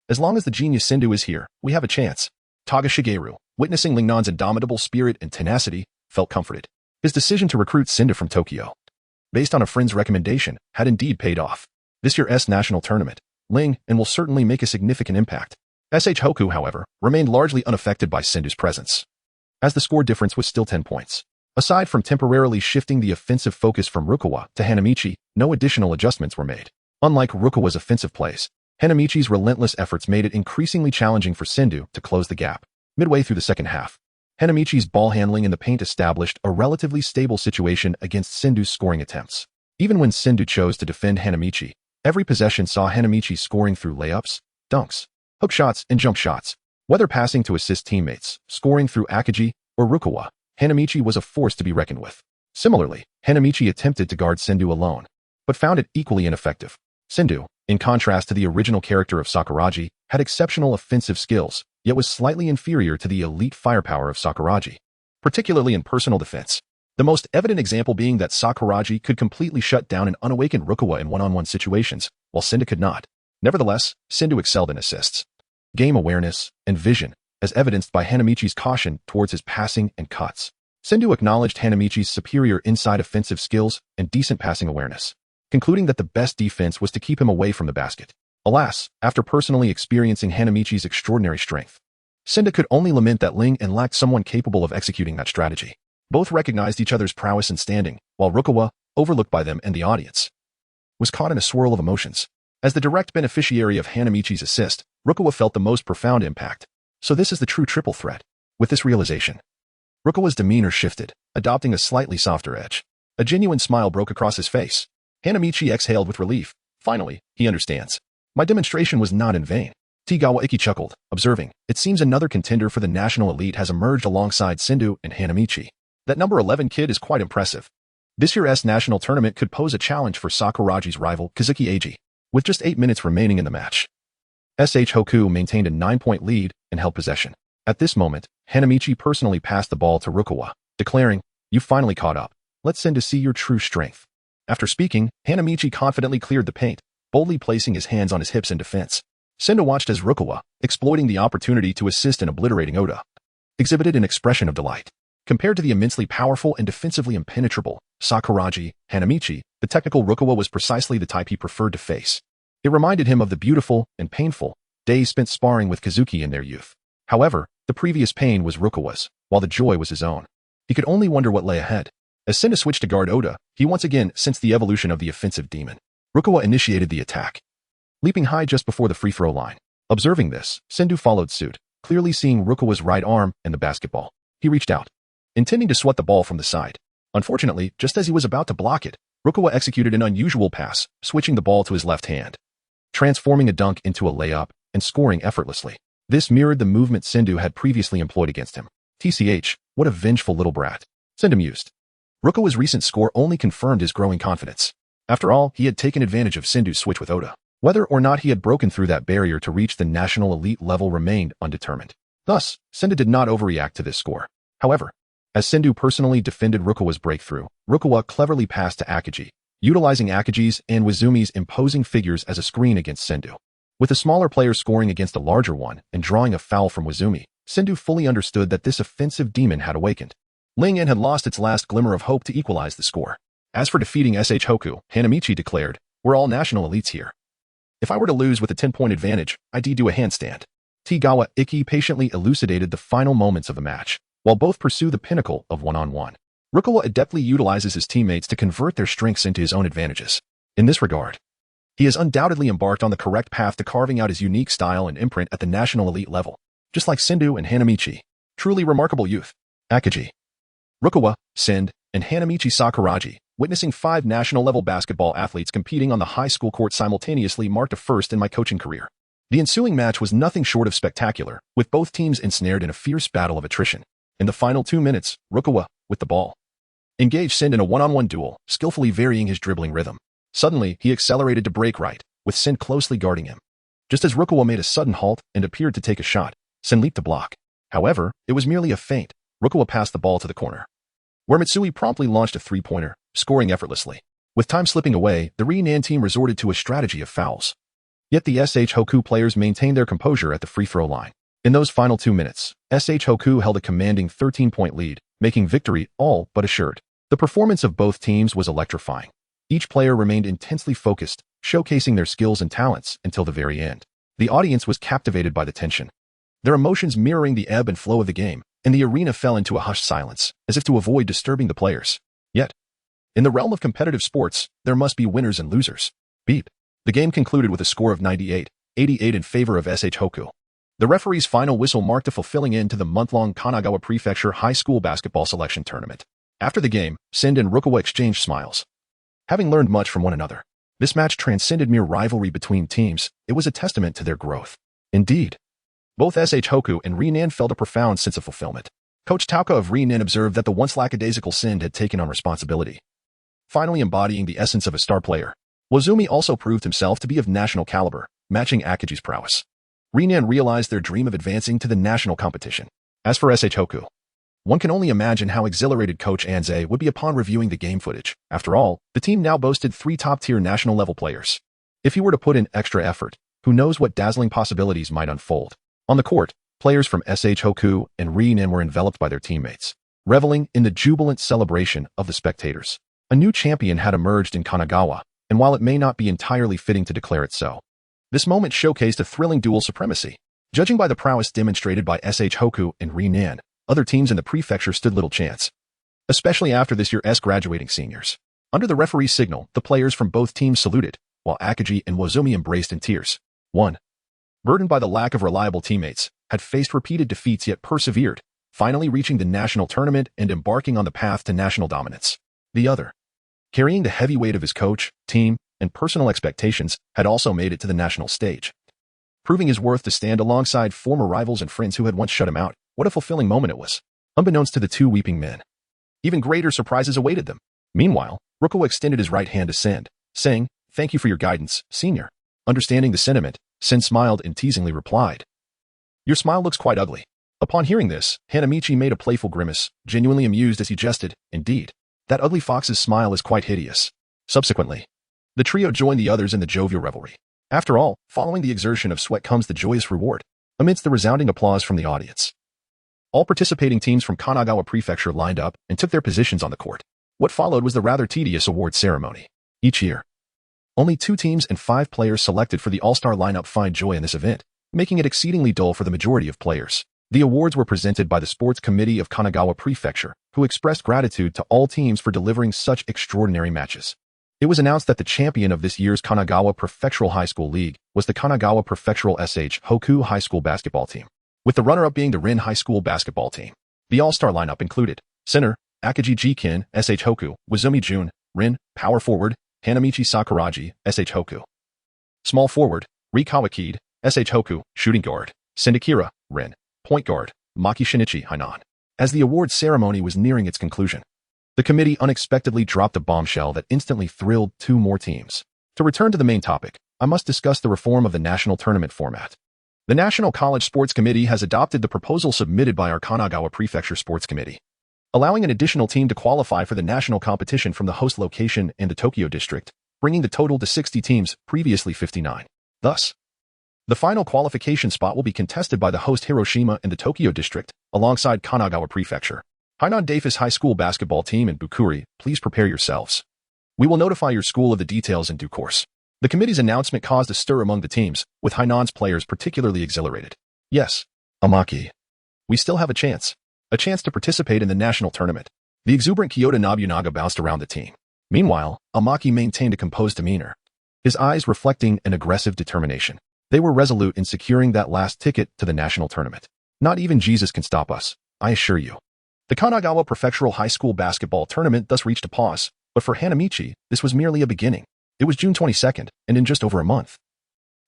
As long as the genius Sendu is here, we have a chance. Taga Shigeru, witnessing Lingnan's indomitable spirit and tenacity, felt comforted. His decision to recruit Senda from Tokyo, based on a friend's recommendation, had indeed paid off. This year's national tournament, Ling and will certainly make a significant impact. SH Hoku, however, remained largely unaffected by Sendu's presence, as the score difference was still 10 points. Aside from temporarily shifting the offensive focus from Rukawa to Hanamichi, no additional adjustments were made. Unlike Rukawa's offensive plays, Hanamichi's relentless efforts made it increasingly challenging for Sendu to close the gap. Midway through the second half, Hanamichi's ball handling in the paint established a relatively stable situation against Sendu's scoring attempts. Even when Sendu chose to defend Hanamichi, every possession saw Hanamichi scoring through layups, dunks, hook shots, and jump shots. Whether passing to assist teammates, scoring through Akagi, or Rukawa, Hanamichi was a force to be reckoned with. Similarly, Hanamichi attempted to guard Sendu alone, but found it equally ineffective. Sendu, in contrast to the original character of Sakuragi, had exceptional offensive skills, yet was slightly inferior to the elite firepower of Sakuragi. particularly in personal defense. The most evident example being that Sakuragi could completely shut down an unawakened Rukawa in one-on-one situations, while Senda could not. Nevertheless, Senda excelled in assists, game awareness, and vision, as evidenced by Hanamichi's caution towards his passing and cuts. Senda acknowledged Hanamichi's superior inside offensive skills and decent passing awareness, concluding that the best defense was to keep him away from the basket. Alas, after personally experiencing Hanamichi's extraordinary strength, Senda could only lament that Ling and lacked someone capable of executing that strategy. Both recognized each other's prowess and standing, while Rukawa, overlooked by them and the audience, was caught in a swirl of emotions. As the direct beneficiary of Hanamichi's assist, Rukawa felt the most profound impact. So this is the true triple threat. With this realization, Rukawa's demeanor shifted, adopting a slightly softer edge. A genuine smile broke across his face. Hanamichi exhaled with relief. Finally, he understands. My demonstration was not in vain. Tagawa Iki chuckled, observing, it seems another contender for the national elite has emerged alongside Senda and Hanamichi. That number 11 kid is quite impressive. This year's national tournament could pose a challenge for Sakuragi's rival, Kazuki Eiji. With just 8 minutes remaining in the match, SH Hoku maintained a 9-point lead and held possession. At this moment, Hanamichi personally passed the ball to Rukawa, declaring, you finally caught up. Let's send to see your true strength. After speaking, Hanamichi confidently cleared the paint, boldly placing his hands on his hips in defense. Senda watched as Rukawa, exploiting the opportunity to assist in obliterating Oda, exhibited an expression of delight. Compared to the immensely powerful and defensively impenetrable Sakuragi, Hanamichi, the technical Rukawa was precisely the type he preferred to face. It reminded him of the beautiful and painful days spent sparring with Kazuki in their youth. However, the previous pain was Rukawa's, while the joy was his own. He could only wonder what lay ahead. As Senda switched to guard Oda, he once again sensed the evolution of the offensive demon. Rukawa initiated the attack, leaping high just before the free throw line. Observing this, Senda followed suit, clearly seeing Rukawa's right arm and the basketball. He reached out, intending to swat the ball from the side. Unfortunately, just as he was about to block it, Rukawa executed an unusual pass, switching the ball to his left hand, transforming a dunk into a layup and scoring effortlessly. This mirrored the movement Senda had previously employed against him. TCH, what a vengeful little brat. Senda mused. Rukawa's recent score only confirmed his growing confidence. After all, he had taken advantage of Sendu's switch with Oda. Whether or not he had broken through that barrier to reach the national elite level remained undetermined. Thus, Senda did not overreact to this score. However, as Senda personally defended Rukawa's breakthrough, Rukawa cleverly passed to Akagi, utilizing Akagi's and Wazumi's imposing figures as a screen against Senda. With a smaller player scoring against a larger one and drawing a foul from Wazumi, Senda fully understood that this offensive demon had awakened. Ling En had lost its last glimmer of hope to equalize the score. As for defeating SH Hoku, Hanamichi declared, we're all national elites here. If I were to lose with a 10-point advantage, I'd do a handstand. Tagawa Iki patiently elucidated the final moments of the match, while both pursue the pinnacle of one-on-one. Rukawa adeptly utilizes his teammates to convert their strengths into his own advantages. In this regard, he has undoubtedly embarked on the correct path to carving out his unique style and imprint at the national elite level, just like Senda and Hanamichi. Truly remarkable youth. Akagi, Rukawa, Send, and Hanamichi Sakuragi, witnessing 5 national-level basketball athletes competing on the high school court simultaneously marked a first in my coaching career. The ensuing match was nothing short of spectacular, with both teams ensnared in a fierce battle of attrition. In the final 2 minutes, Rukawa, with the ball, engaged Send in a one-on-one duel, skillfully varying his dribbling rhythm. Suddenly, he accelerated to break right, with Send closely guarding him. Just as Rukawa made a sudden halt and appeared to take a shot, Send leaped to block. However, it was merely a feint. Rukawa passed the ball to the corner, where Mitsui promptly launched a three-pointer, scoring effortlessly. With time slipping away, the Renan team resorted to a strategy of fouls. Yet the SH Hoku players maintained their composure at the free throw line. In those final 2 minutes, SH Hoku held a commanding 13-point lead, making victory all but assured. The performance of both teams was electrifying. Each player remained intensely focused, showcasing their skills and talents until the very end. The audience was captivated by the tension, their emotions mirroring the ebb and flow of the game, and the arena fell into a hushed silence, as if to avoid disturbing the players. Yet, in the realm of competitive sports, there must be winners and losers. Beep. The game concluded with a score of 98-88 in favor of SH Hoku. The referee's final whistle marked a fulfilling end to the month-long Kanagawa Prefecture High School Basketball Selection Tournament. After the game, Send and Rukawa exchanged smiles. Having learned much from one another, this match transcended mere rivalry between teams. It was a testament to their growth. Indeed, both SH Hoku and Renan felt a profound sense of fulfillment. Coach Tauka of Renan observed that the once lackadaisical Send had taken on responsibility, finally embodying the essence of a star player. Wazumi also proved himself to be of national caliber, matching Akagi's prowess. Renan realized their dream of advancing to the national competition. As for SH Hoku, One can only imagine how exhilarated Coach Anze would be upon reviewing the game footage. After all, the team now boasted 3 top-tier national-level players. If he were to put in extra effort, who knows what dazzling possibilities might unfold. On the court, players from SH Hoku and Renin were enveloped by their teammates, reveling in the jubilant celebration of the spectators. A new champion had emerged in Kanagawa, and while it may not be entirely fitting to declare it so, this moment showcased a thrilling dual supremacy. Judging by the prowess demonstrated by SH Hoku and Renin, other teams in the prefecture stood little chance, especially after this year's graduating seniors. Under the referee's signal, the players from both teams saluted, while Akagi and Wozumi embraced in tears. One, burdened by the lack of reliable teammates, had faced repeated defeats yet persevered, finally reaching the national tournament and embarking on the path to national dominance. The other, carrying the heavy weight of his coach, team, and personal expectations, had also made it to the national stage, proving his worth to stand alongside former rivals and friends who had once shut him out. What a fulfilling moment it was. Unbeknownst to the 2 weeping men, even greater surprises awaited them. Meanwhile, Rukawa extended his right hand to Sen, saying, "Thank you for your guidance, senior." Understanding the sentiment, Sen smiled and teasingly replied, "Your smile looks quite ugly." Upon hearing this, Hanamichi made a playful grimace, genuinely amused as he jested, "Indeed, that ugly fox's smile is quite hideous." Subsequently, the trio joined the others in the jovial revelry. After all, following the exertion of sweat comes the joyous reward, amidst the resounding applause from the audience. All participating teams from Kanagawa Prefecture lined up and took their positions on the court. What followed was the rather tedious award ceremony. Each year, only 2 teams and 5 players selected for the all-star lineup find joy in this event, making it exceedingly dull for the majority of players. The awards were presented by the Sports Committee of Kanagawa Prefecture, who expressed gratitude to all teams for delivering such extraordinary matches. It was announced that the champion of this year's Kanagawa Prefectural High School League was the Kanagawa Prefectural SH Hoku High School basketball team, with the runner-up being the Rin High School basketball team. The all-star lineup included center, Akagi Jikin, SH Hoku, Wazumi Jun, Rin, power forward, Hanamichi Sakuragi, SH Hoku. Small forward, Rukawa Kaede, SH Hoku, shooting guard, Sendakira, Rin, point guard, Maki Shinichi, Hainan. As the awards ceremony was nearing its conclusion, the committee unexpectedly dropped a bombshell that instantly thrilled 2 more teams. To return to the main topic, I must discuss the reform of the national tournament format. The National College Sports Committee has adopted the proposal submitted by our Kanagawa Prefecture Sports Committee, allowing an additional team to qualify for the national competition from the host location and the Tokyo district, bringing the total to 60 teams, previously 59. Thus, the final qualification spot will be contested by the host Hiroshima and the Tokyo district, alongside Kanagawa Prefecture. Hainan Daifus High School basketball team and Bukuri, please prepare yourselves. We will notify your school of the details in due course. The committee's announcement caused a stir among the teams, with Hainan's players particularly exhilarated. Yes, Amaki. We still have a chance to participate in the national tournament. The exuberant Kyoto Nobunaga bounced around the team. Meanwhile, Amaki maintained a composed demeanor, his eyes reflecting an aggressive determination. They were resolute in securing that last ticket to the national tournament. Not even Jesus can stop us, I assure you. The Kanagawa Prefectural High School basketball tournament thus reached a pause, but for Hanamichi, this was merely a beginning. It was June 22nd, and in just over a month,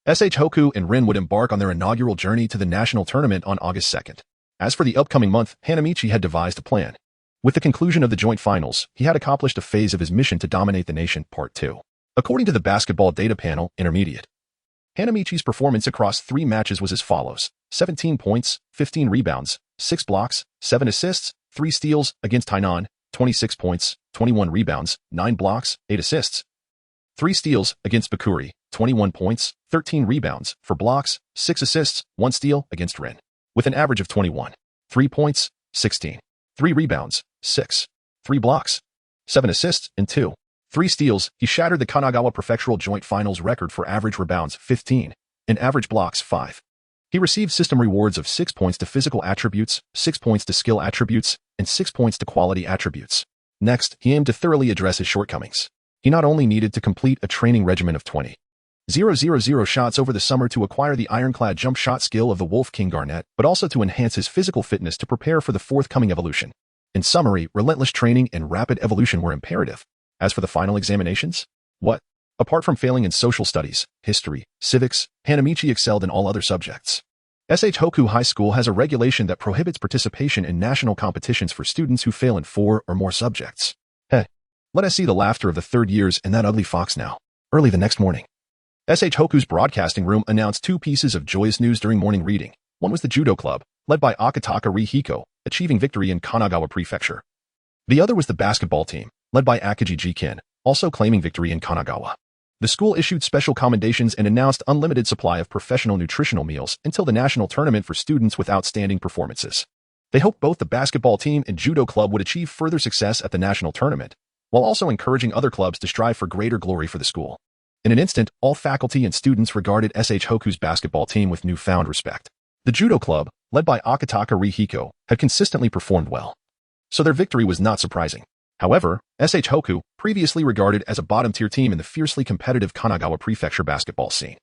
SH Hoku and Rin would embark on their inaugural journey to the national tournament on August 2nd. As for the upcoming month, Hanamichi had devised a plan. With the conclusion of the joint finals, he had accomplished a phase of his mission to dominate the nation, Part 2. According to the basketball data panel, Intermediate, Hanamichi's performance across 3 matches was as follows: 17 points, 15 rebounds, 6 blocks, 7 assists, 3 steals against Hainan, 26 points, 21 rebounds, 9 blocks, 8 assists, 3 steals against Bukuri, 21 points, 13 rebounds, 4 blocks, 6 assists, 1 steal against Rin, with an average of 21, 3 points, 16, 3 rebounds, 6, 3 blocks, 7 assists, and 3 steals. He shattered the Kanagawa Prefectural Joint Finals record for average rebounds, 15, and average blocks, 5. He received system rewards of 6 points to physical attributes, 6 points to skill attributes, and 6 points to quality attributes. Next, he aimed to thoroughly address his shortcomings. He not only needed to complete a training regimen of 20,000 shots over the summer to acquire the ironclad jump shot skill of the Wolf King Garnett, but also to enhance his physical fitness to prepare for the forthcoming evolution. In summary, relentless training and rapid evolution were imperative. As for the final examinations, what? Apart from failing in social studies, history, civics, Hanamichi excelled in all other subjects. SH Hoku High School has a regulation that prohibits participation in national competitions for students who fail in 4 or more subjects. Let us see the laughter of the third years and that ugly fox now. Early the next morning, SH Hoku's broadcasting room announced 2 pieces of joyous news during morning reading. One was the judo club, led by Akataka Rihiko, achieving victory in Kanagawa Prefecture. The other was the basketball team, led by Akagi Jikin, also claiming victory in Kanagawa. The school issued special commendations and announced unlimited supply of professional nutritional meals until the national tournament for students with outstanding performances. They hoped both the basketball team and judo club would achieve further success at the national tournament, while also encouraging other clubs to strive for greater glory for the school. In an instant, all faculty and students regarded SH Hoku's basketball team with newfound respect. The judo club, led by Akataka Rihiko, had consistently performed well, so their victory was not surprising. However, SH Hoku, previously regarded as a bottom-tier team in the fiercely competitive Kanagawa Prefecture basketball scene,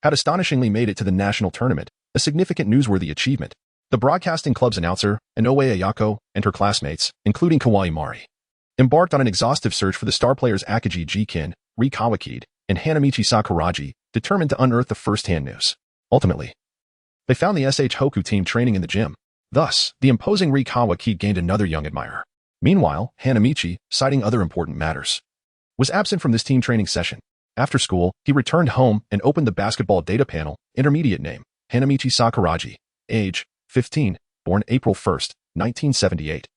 had astonishingly made it to the national tournament, a significant newsworthy achievement. The broadcasting club's announcer, Inoue Ayako, and her classmates, including Kawai Mari, embarked on an exhaustive search for the star players Akagi Jikin, Rukawa Kaede, and Hanamichi Sakuragi, determined to unearth the first-hand news. Ultimately, they found the SH Hoku team training in the gym. Thus, the imposing Rukawa Kaede gained another young admirer. Meanwhile, Hanamichi, citing other important matters, was absent from this team training session. After school, he returned home and opened the basketball data panel, intermediate name, Hanamichi Sakuragi, age, 15, born April 1, 1978.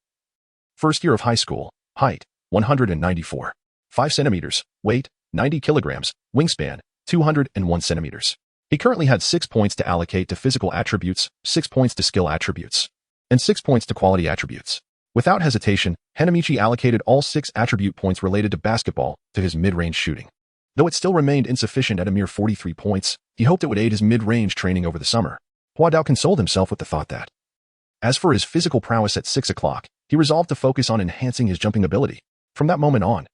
First year of high school, height, 194, 5 centimeters, weight, 90 kilograms, wingspan, 201 centimeters. He currently had 6 points to allocate to physical attributes, 6 points to skill attributes, and 6 points to quality attributes. Without hesitation, Hanamichi allocated all 6 attribute points related to basketball to his mid-range shooting. Though it still remained insufficient at a mere 43 points, he hoped it would aid his mid-range training over the summer. Huadao consoled himself with the thought that, as for his physical prowess at 6 o'clock, he resolved to focus on enhancing his jumping ability. From that moment on,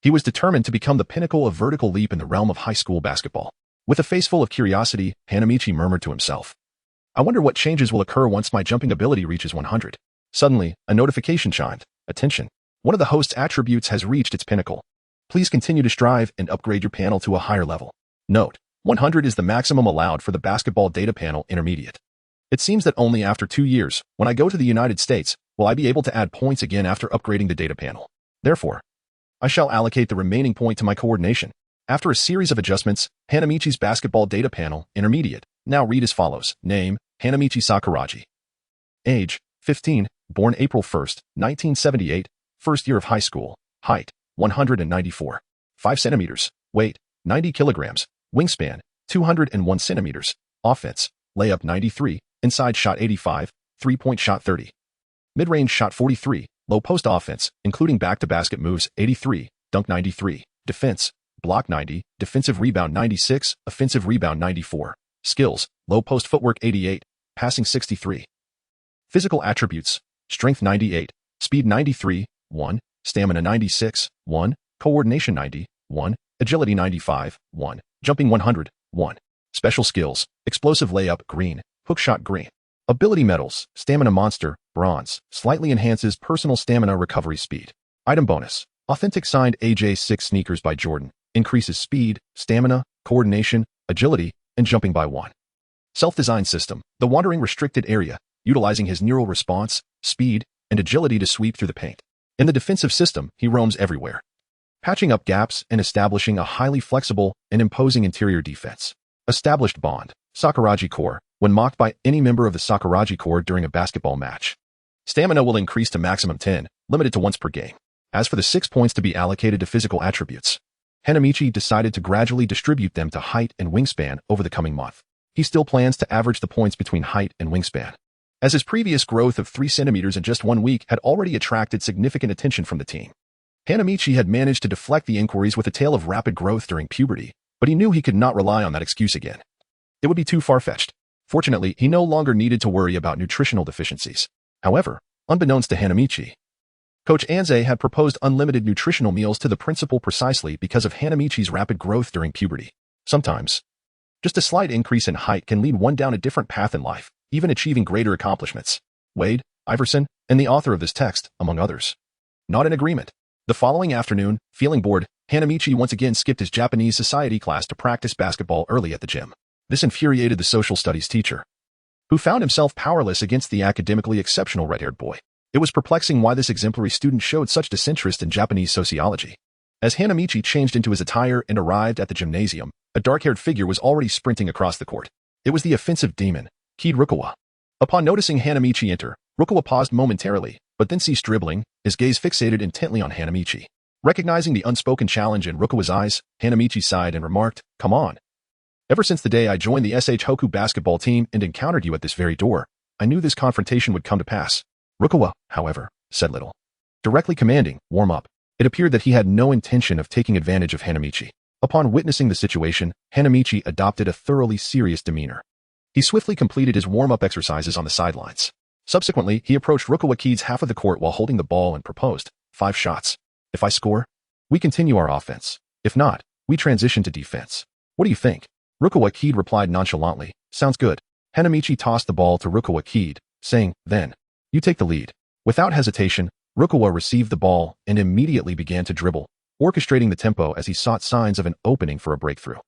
he was determined to become the pinnacle of vertical leap in the realm of high school basketball. With a face full of curiosity, Hanamichi murmured to himself, "I wonder what changes will occur once my jumping ability reaches 100. Suddenly, a notification chimed. Attention! One of the host's attributes has reached its pinnacle. Please continue to strive and upgrade your panel to a higher level. Note, 100 is the maximum allowed for the basketball data panel intermediate. It seems that only after 2 years, when I go to the United States, will I be able to add points again after upgrading the data panel. Therefore, I shall allocate the remaining point to my coordination." After a series of adjustments, Hanamichi's basketball data panel, intermediate, now read as follows. Name, Hanamichi Sakuragi. Age, 15, born April 1, 1978, first year of high school, height, 194, 5 centimeters, weight, 90 kilograms, wingspan, 201 centimeters, offense, layup 93, inside shot 85, three-point shot 30, mid-range shot 43, low post offense, including back-to-basket moves 83, dunk 93, defense, block 90, defensive rebound 96, offensive rebound 94, skills, low post footwork 88, passing 63. Physical attributes, strength 98, speed 93, 1, stamina 96, 1, coordination 90, 1, agility 95, 1, jumping 100, 1. Special skills, explosive layup green, hook shot green. Ability medals, stamina monster, bronze, slightly enhances personal stamina recovery speed. Item bonus, authentic signed AJ6 sneakers by Jordan, increases speed, stamina, coordination, agility, and jumping by 1. Self-designed system, the wandering restricted area, utilizing his neural response, speed, and agility to sweep through the paint. In the defensive system, he roams everywhere, patching up gaps and establishing a highly flexible and imposing interior defense. Established bond, Sakuragi core, when mocked by any member of the Sakuragi core during a basketball match. Stamina will increase to maximum 10, limited to once per game. As for the 6 points to be allocated to physical attributes, Hanamichi decided to gradually distribute them to height and wingspan over the coming month. He still plans to average the points between height and wingspan, as his previous growth of 3 centimeters in just 1 week had already attracted significant attention from the team. Hanamichi had managed to deflect the inquiries with a tale of rapid growth during puberty, but he knew he could not rely on that excuse again. It would be too far-fetched. Fortunately, he no longer needed to worry about nutritional deficiencies. However, unbeknownst to Hanamichi, Coach Anze had proposed unlimited nutritional meals to the principal precisely because of Hanamichi's rapid growth during puberty. Sometimes, just a slight increase in height can lead one down a different path in life, even achieving greater accomplishments. Wade, Iverson, and the author of this text, among others. Not in agreement. The following afternoon, feeling bored, Hanamichi once again skipped his Japanese society class to practice basketball early at the gym. This infuriated the social studies teacher, who found himself powerless against the academically exceptional red-haired boy. It was perplexing why this exemplary student showed such disinterest in Japanese sociology. As Hanamichi changed into his attire and arrived at the gymnasium, a dark-haired figure was already sprinting across the court. It was the offensive demon, Kaede Rukawa. Upon noticing Hanamichi enter, Rukawa paused momentarily, but then ceased dribbling, his gaze fixated intently on Hanamichi. Recognizing the unspoken challenge in Rukawa's eyes, Hanamichi sighed and remarked, "Come on. Ever since the day I joined the SH Hoku basketball team and encountered you at this very door, I knew this confrontation would come to pass." Rukawa, however, said little. Directly commanding, "Warm up." It appeared that he had no intention of taking advantage of Hanamichi. Upon witnessing the situation, Hanamichi adopted a thoroughly serious demeanor. He swiftly completed his warm-up exercises on the sidelines. Subsequently, he approached Rukawa Kaede's half of the court while holding the ball and proposed, "5 shots. If I score, we continue our offense. If not, we transition to defense. What do you think?" Rukawa Kaede replied nonchalantly, "Sounds good." Hanamichi tossed the ball to Rukawa Kaede, saying, "Then, you take the lead." Without hesitation, Rukawa received the ball and immediately began to dribble, orchestrating the tempo as he sought signs of an opening for a breakthrough.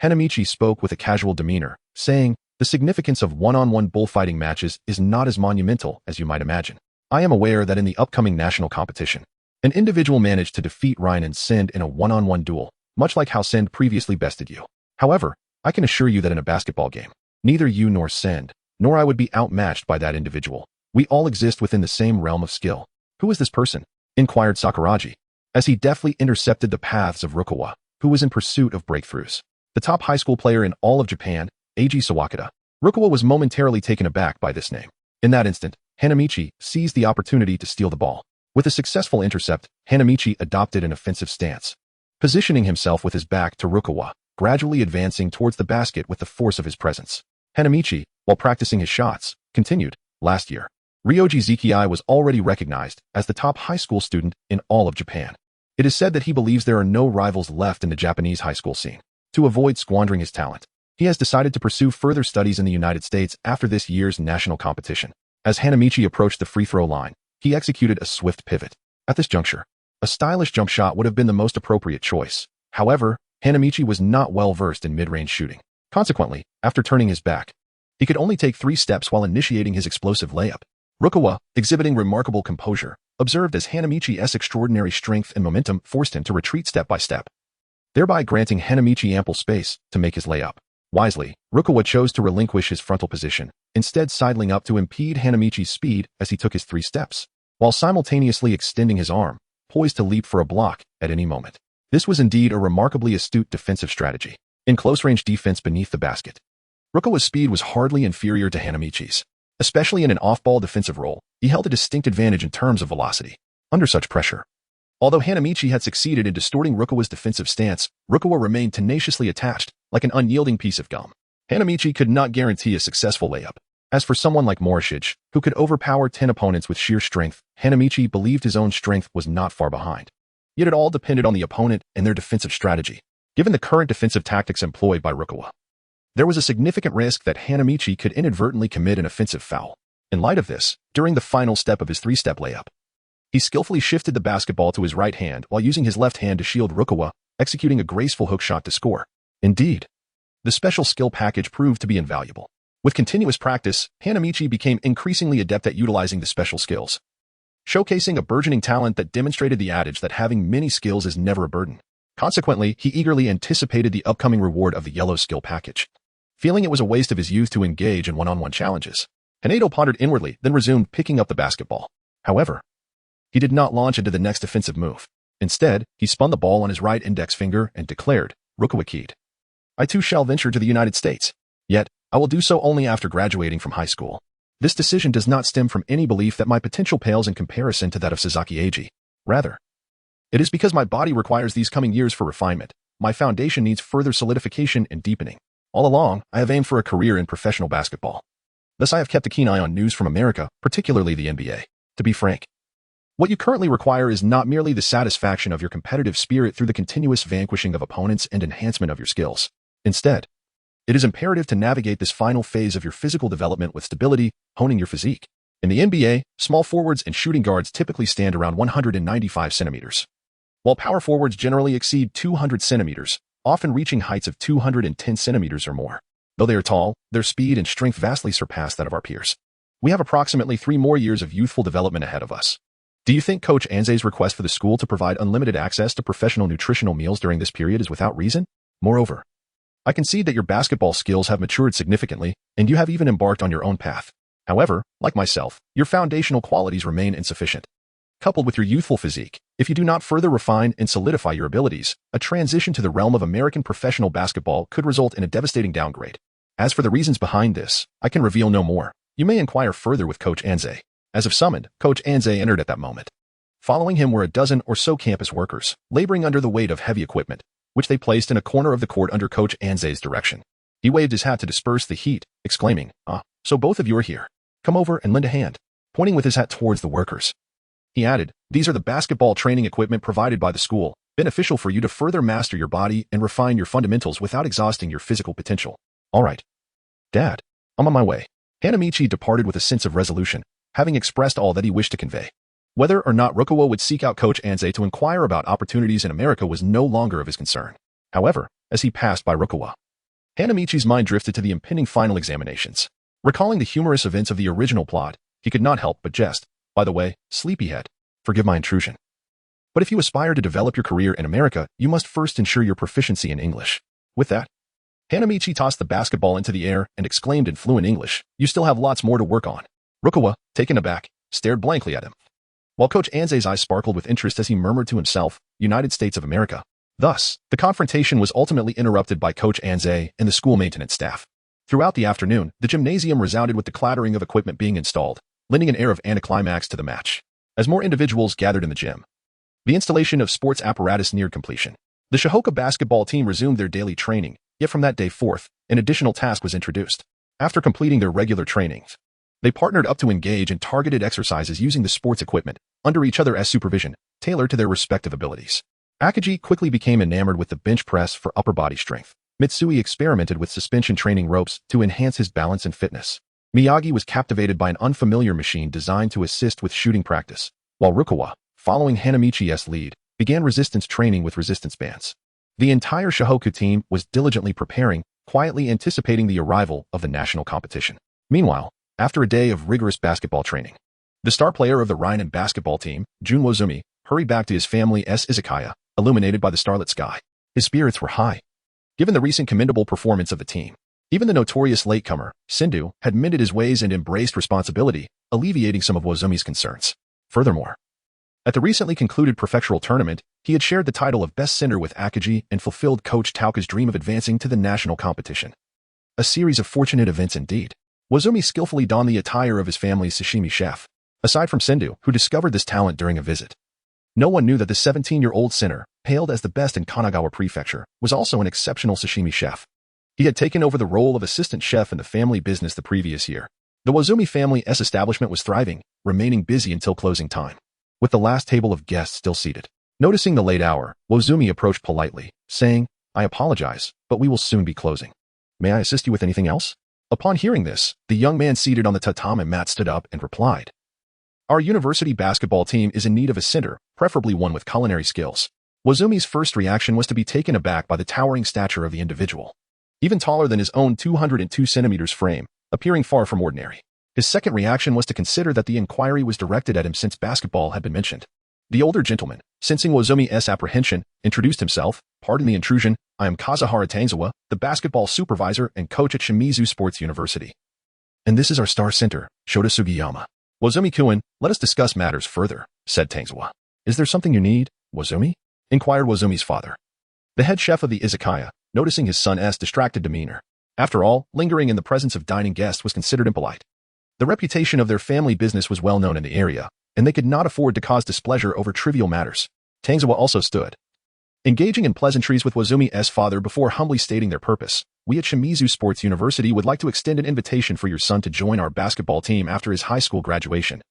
Hanamichi spoke with a casual demeanor, saying, "The significance of one-on-one bullfighting matches is not as monumental as you might imagine. I am aware that in the upcoming national competition, an individual managed to defeat Reinen Send in a one-on-one duel, much like how Send previously bested you. However, I can assure you that in a basketball game, neither you nor Send, nor I would be outmatched by that individual. We all exist within the same realm of skill." "Who is this person?" inquired Sakuragi, as he deftly intercepted the paths of Rukawa, who was in pursuit of breakthroughs. "The top high school player in all of Japan, Eiji Sawakata." Rukawa was momentarily taken aback by this name. In that instant, Hanamichi seized the opportunity to steal the ball. With a successful intercept, Hanamichi adopted an offensive stance, positioning himself with his back to Rukawa, gradually advancing towards the basket with the force of his presence. Hanamichi, while practicing his shots, continued, "Last year, Ryoji Zikiai was already recognized as the top high school student in all of Japan. It is said that he believes there are no rivals left in the Japanese high school scene. To avoid squandering his talent, he has decided to pursue further studies in the United States after this year's national competition." As Hanamichi approached the free throw line, he executed a swift pivot. At this juncture, a stylish jump shot would have been the most appropriate choice. However, Hanamichi was not well versed in mid-range shooting. Consequently, after turning his back, he could only take 3 steps while initiating his explosive layup. Rukawa, exhibiting remarkable composure, observed as Hanamichi's extraordinary strength and momentum forced him to retreat step by step, thereby granting Hanamichi ample space to make his layup. Wisely, Rukawa chose to relinquish his frontal position, instead sidling up to impede Hanamichi's speed as he took his 3 steps, while simultaneously extending his arm, poised to leap for a block at any moment. This was indeed a remarkably astute defensive strategy. In close-range defense beneath the basket, Rukawa's speed was hardly inferior to Hanamichi's. Especially in an off-ball defensive role, he held a distinct advantage in terms of velocity. Under such pressure, although Hanamichi had succeeded in distorting Rukawa's defensive stance, Rukawa remained tenaciously attached, like an unyielding piece of gum. Hanamichi could not guarantee a successful layup. As for someone like Morishige, who could overpower 10 opponents with sheer strength, Hanamichi believed his own strength was not far behind. Yet it all depended on the opponent and their defensive strategy. Given the current defensive tactics employed by Rukawa, there was a significant risk that Hanamichi could inadvertently commit an offensive foul. In light of this, during the final step of his 3-step layup, he skillfully shifted the basketball to his right hand while using his left hand to shield Rukawa, executing a graceful hook shot to score. Indeed, the special skill package proved to be invaluable. With continuous practice, Hanamichi became increasingly adept at utilizing the special skills, showcasing a burgeoning talent that demonstrated the adage that having many skills is never a burden. Consequently, he eagerly anticipated the upcoming reward of the yellow skill package. Feeling it was a waste of his youth to engage in one-on-one challenges, Hanado pondered inwardly, then resumed picking up the basketball. However, he did not launch into the next offensive move. Instead, he spun the ball on his right index finger and declared, "Rukawa Kaede, I too shall venture to the United States. Yet, I will do so only after graduating from high school. This decision does not stem from any belief that my potential pales in comparison to that of Sasaki Eiji. Rather, it is because my body requires these coming years for refinement. My foundation needs further solidification and deepening. All along, I have aimed for a career in professional basketball. Thus, I have kept a keen eye on news from America, particularly the NBA. To be frank, what you currently require is not merely the satisfaction of your competitive spirit through the continuous vanquishing of opponents and enhancement of your skills. Instead, it is imperative to navigate this final phase of your physical development with stability, honing your physique. In the NBA, small forwards and shooting guards typically stand around 195 centimeters, while power forwards generally exceed 200 centimeters, often reaching heights of 210 centimeters or more. Though they are tall, their speed and strength vastly surpass that of our peers. We have approximately 3 more years of youthful development ahead of us. Do you think Coach Anze's request for the school to provide unlimited access to professional nutritional meals during this period is without reason? Moreover, I concede that your basketball skills have matured significantly, and you have even embarked on your own path. However, like myself, your foundational qualities remain insufficient. Coupled with your youthful physique, if you do not further refine and solidify your abilities, a transition to the realm of American professional basketball could result in a devastating downgrade. As for the reasons behind this, I can reveal no more. You may inquire further with Coach Anze. As if summoned, Coach Anze entered at that moment. Following him were a dozen or so campus workers, laboring under the weight of heavy equipment, which they placed in a corner of the court under Coach Anze's direction. He waved his hat to disperse the heat, exclaiming, so both of you are here. Come over and lend a hand," pointing with his hat towards the workers. He added, "These are the basketball training equipment provided by the school, beneficial for you to further master your body and refine your fundamentals without exhausting your physical potential." "All right, Dad, I'm on my way." Hanamichi departed with a sense of resolution, having expressed all that he wished to convey. Whether or not Rukawa would seek out Coach Anze to inquire about opportunities in America was no longer of his concern. However, as he passed by Rukawa, Hanamichi's mind drifted to the impending final examinations. Recalling the humorous events of the original plot, he could not help but jest. "By the way, sleepyhead, forgive my intrusion. But if you aspire to develop your career in America, you must first ensure your proficiency in English." With that, Hanamichi tossed the basketball into the air and exclaimed in fluent English, "You still have lots more to work on." Rukawa, taken aback, stared blankly at him, while Coach Anze's eyes sparkled with interest as he murmured to himself, "United States of America." Thus, the confrontation was ultimately interrupted by Coach Anze and the school maintenance staff. Throughout the afternoon, the gymnasium resounded with the clattering of equipment being installed, lending an air of anticlimax to the match. As more individuals gathered in the gym, the installation of sports apparatus neared completion. The Shihoka basketball team resumed their daily training, yet from that day forth, an additional task was introduced. After completing their regular trainings, they partnered up to engage in targeted exercises using the sports equipment, under each other's supervision, tailored to their respective abilities. Akagi quickly became enamored with the bench press for upper body strength. Mitsui experimented with suspension training ropes to enhance his balance and fitness. Miyagi was captivated by an unfamiliar machine designed to assist with shooting practice, while Rukawa, following Hanamichi's lead, began resistance training with resistance bands. The entire Shihoku team was diligently preparing, quietly anticipating the arrival of the national competition. Meanwhile, after a day of rigorous basketball training, the star player of the Rhinan basketball team, Jun Wozumi, hurried back to his family's izakaya, illuminated by the starlit sky. His spirits were high, given the recent commendable performance of the team. Even the notorious latecomer, Sendu, had mended his ways and embraced responsibility, alleviating some of Wozumi's concerns. Furthermore, at the recently concluded prefectural tournament, he had shared the title of best sender with Akagi and fulfilled Coach Tauka's dream of advancing to the national competition. A series of fortunate events indeed. Wozumi skillfully donned the attire of his family's sashimi chef. Aside from Sendu, who discovered this talent during a visit, no one knew that the 17-year-old sinner, hailed as the best in Kanagawa Prefecture, was also an exceptional sashimi chef. He had taken over the role of assistant chef in the family business the previous year. The Wozumi family's establishment was thriving, remaining busy until closing time, with the last table of guests still seated. Noticing the late hour, Wozumi approached politely, saying, "I apologize, but we will soon be closing. May I assist you with anything else?" Upon hearing this, the young man seated on the tatami mat stood up and replied, "Our university basketball team is in need of a center, preferably one with culinary skills." Wozumi's first reaction was to be taken aback by the towering stature of the individual, even taller than his own 202 centimeters frame, appearing far from ordinary. His second reaction was to consider that the inquiry was directed at him since basketball had been mentioned. The older gentleman, sensing Wozumi's apprehension, introduced himself. "Pardon the intrusion, I am Kazuhara Tanzawa, the basketball supervisor and coach at Shimizu Sports University. And this is our star center, Shota Sugiyama." "Wozumi-kun, let us discuss matters further," said Tanzawa. "Is there something you need, Wozumi?" inquired Wozumi's father. The head chef of the izakaya, noticing his son's distracted demeanor. After all, lingering in the presence of dining guests was considered impolite. The reputation of their family business was well known in the area, and they could not afford to cause displeasure over trivial matters. Tanzawa also stood, engaging in pleasantries with Wozumi's father before humbly stating their purpose. "We at Shimizu Sports University would like to extend an invitation for your son to join our basketball team after his high school graduation,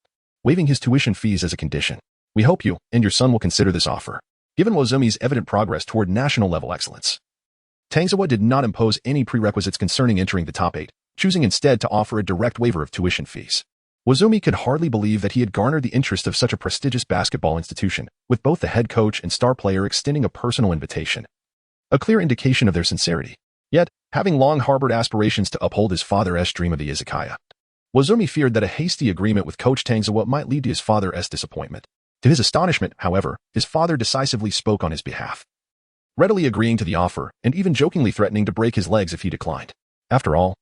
waiving his tuition fees as a condition. We hope you and your son will consider this offer." Given Wozumi's evident progress toward national-level excellence, Tanzawa did not impose any prerequisites concerning entering the top 8, choosing instead to offer a direct waiver of tuition fees. Wozumi could hardly believe that he had garnered the interest of such a prestigious basketball institution, with both the head coach and star player extending a personal invitation, a clear indication of their sincerity. Yet, having long harbored aspirations to uphold his father's dream of the izakaya, Wozumi feared that a hasty agreement with Coach Tanzawa might lead to his father's disappointment. To his astonishment, however, his father decisively spoke on his behalf, readily agreeing to the offer and even jokingly threatening to break his legs if he declined. After all,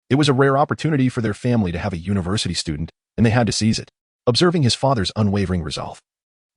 It was a rare opportunity for their family to have a university student, and they had to seize it. Observing his father's unwavering resolve,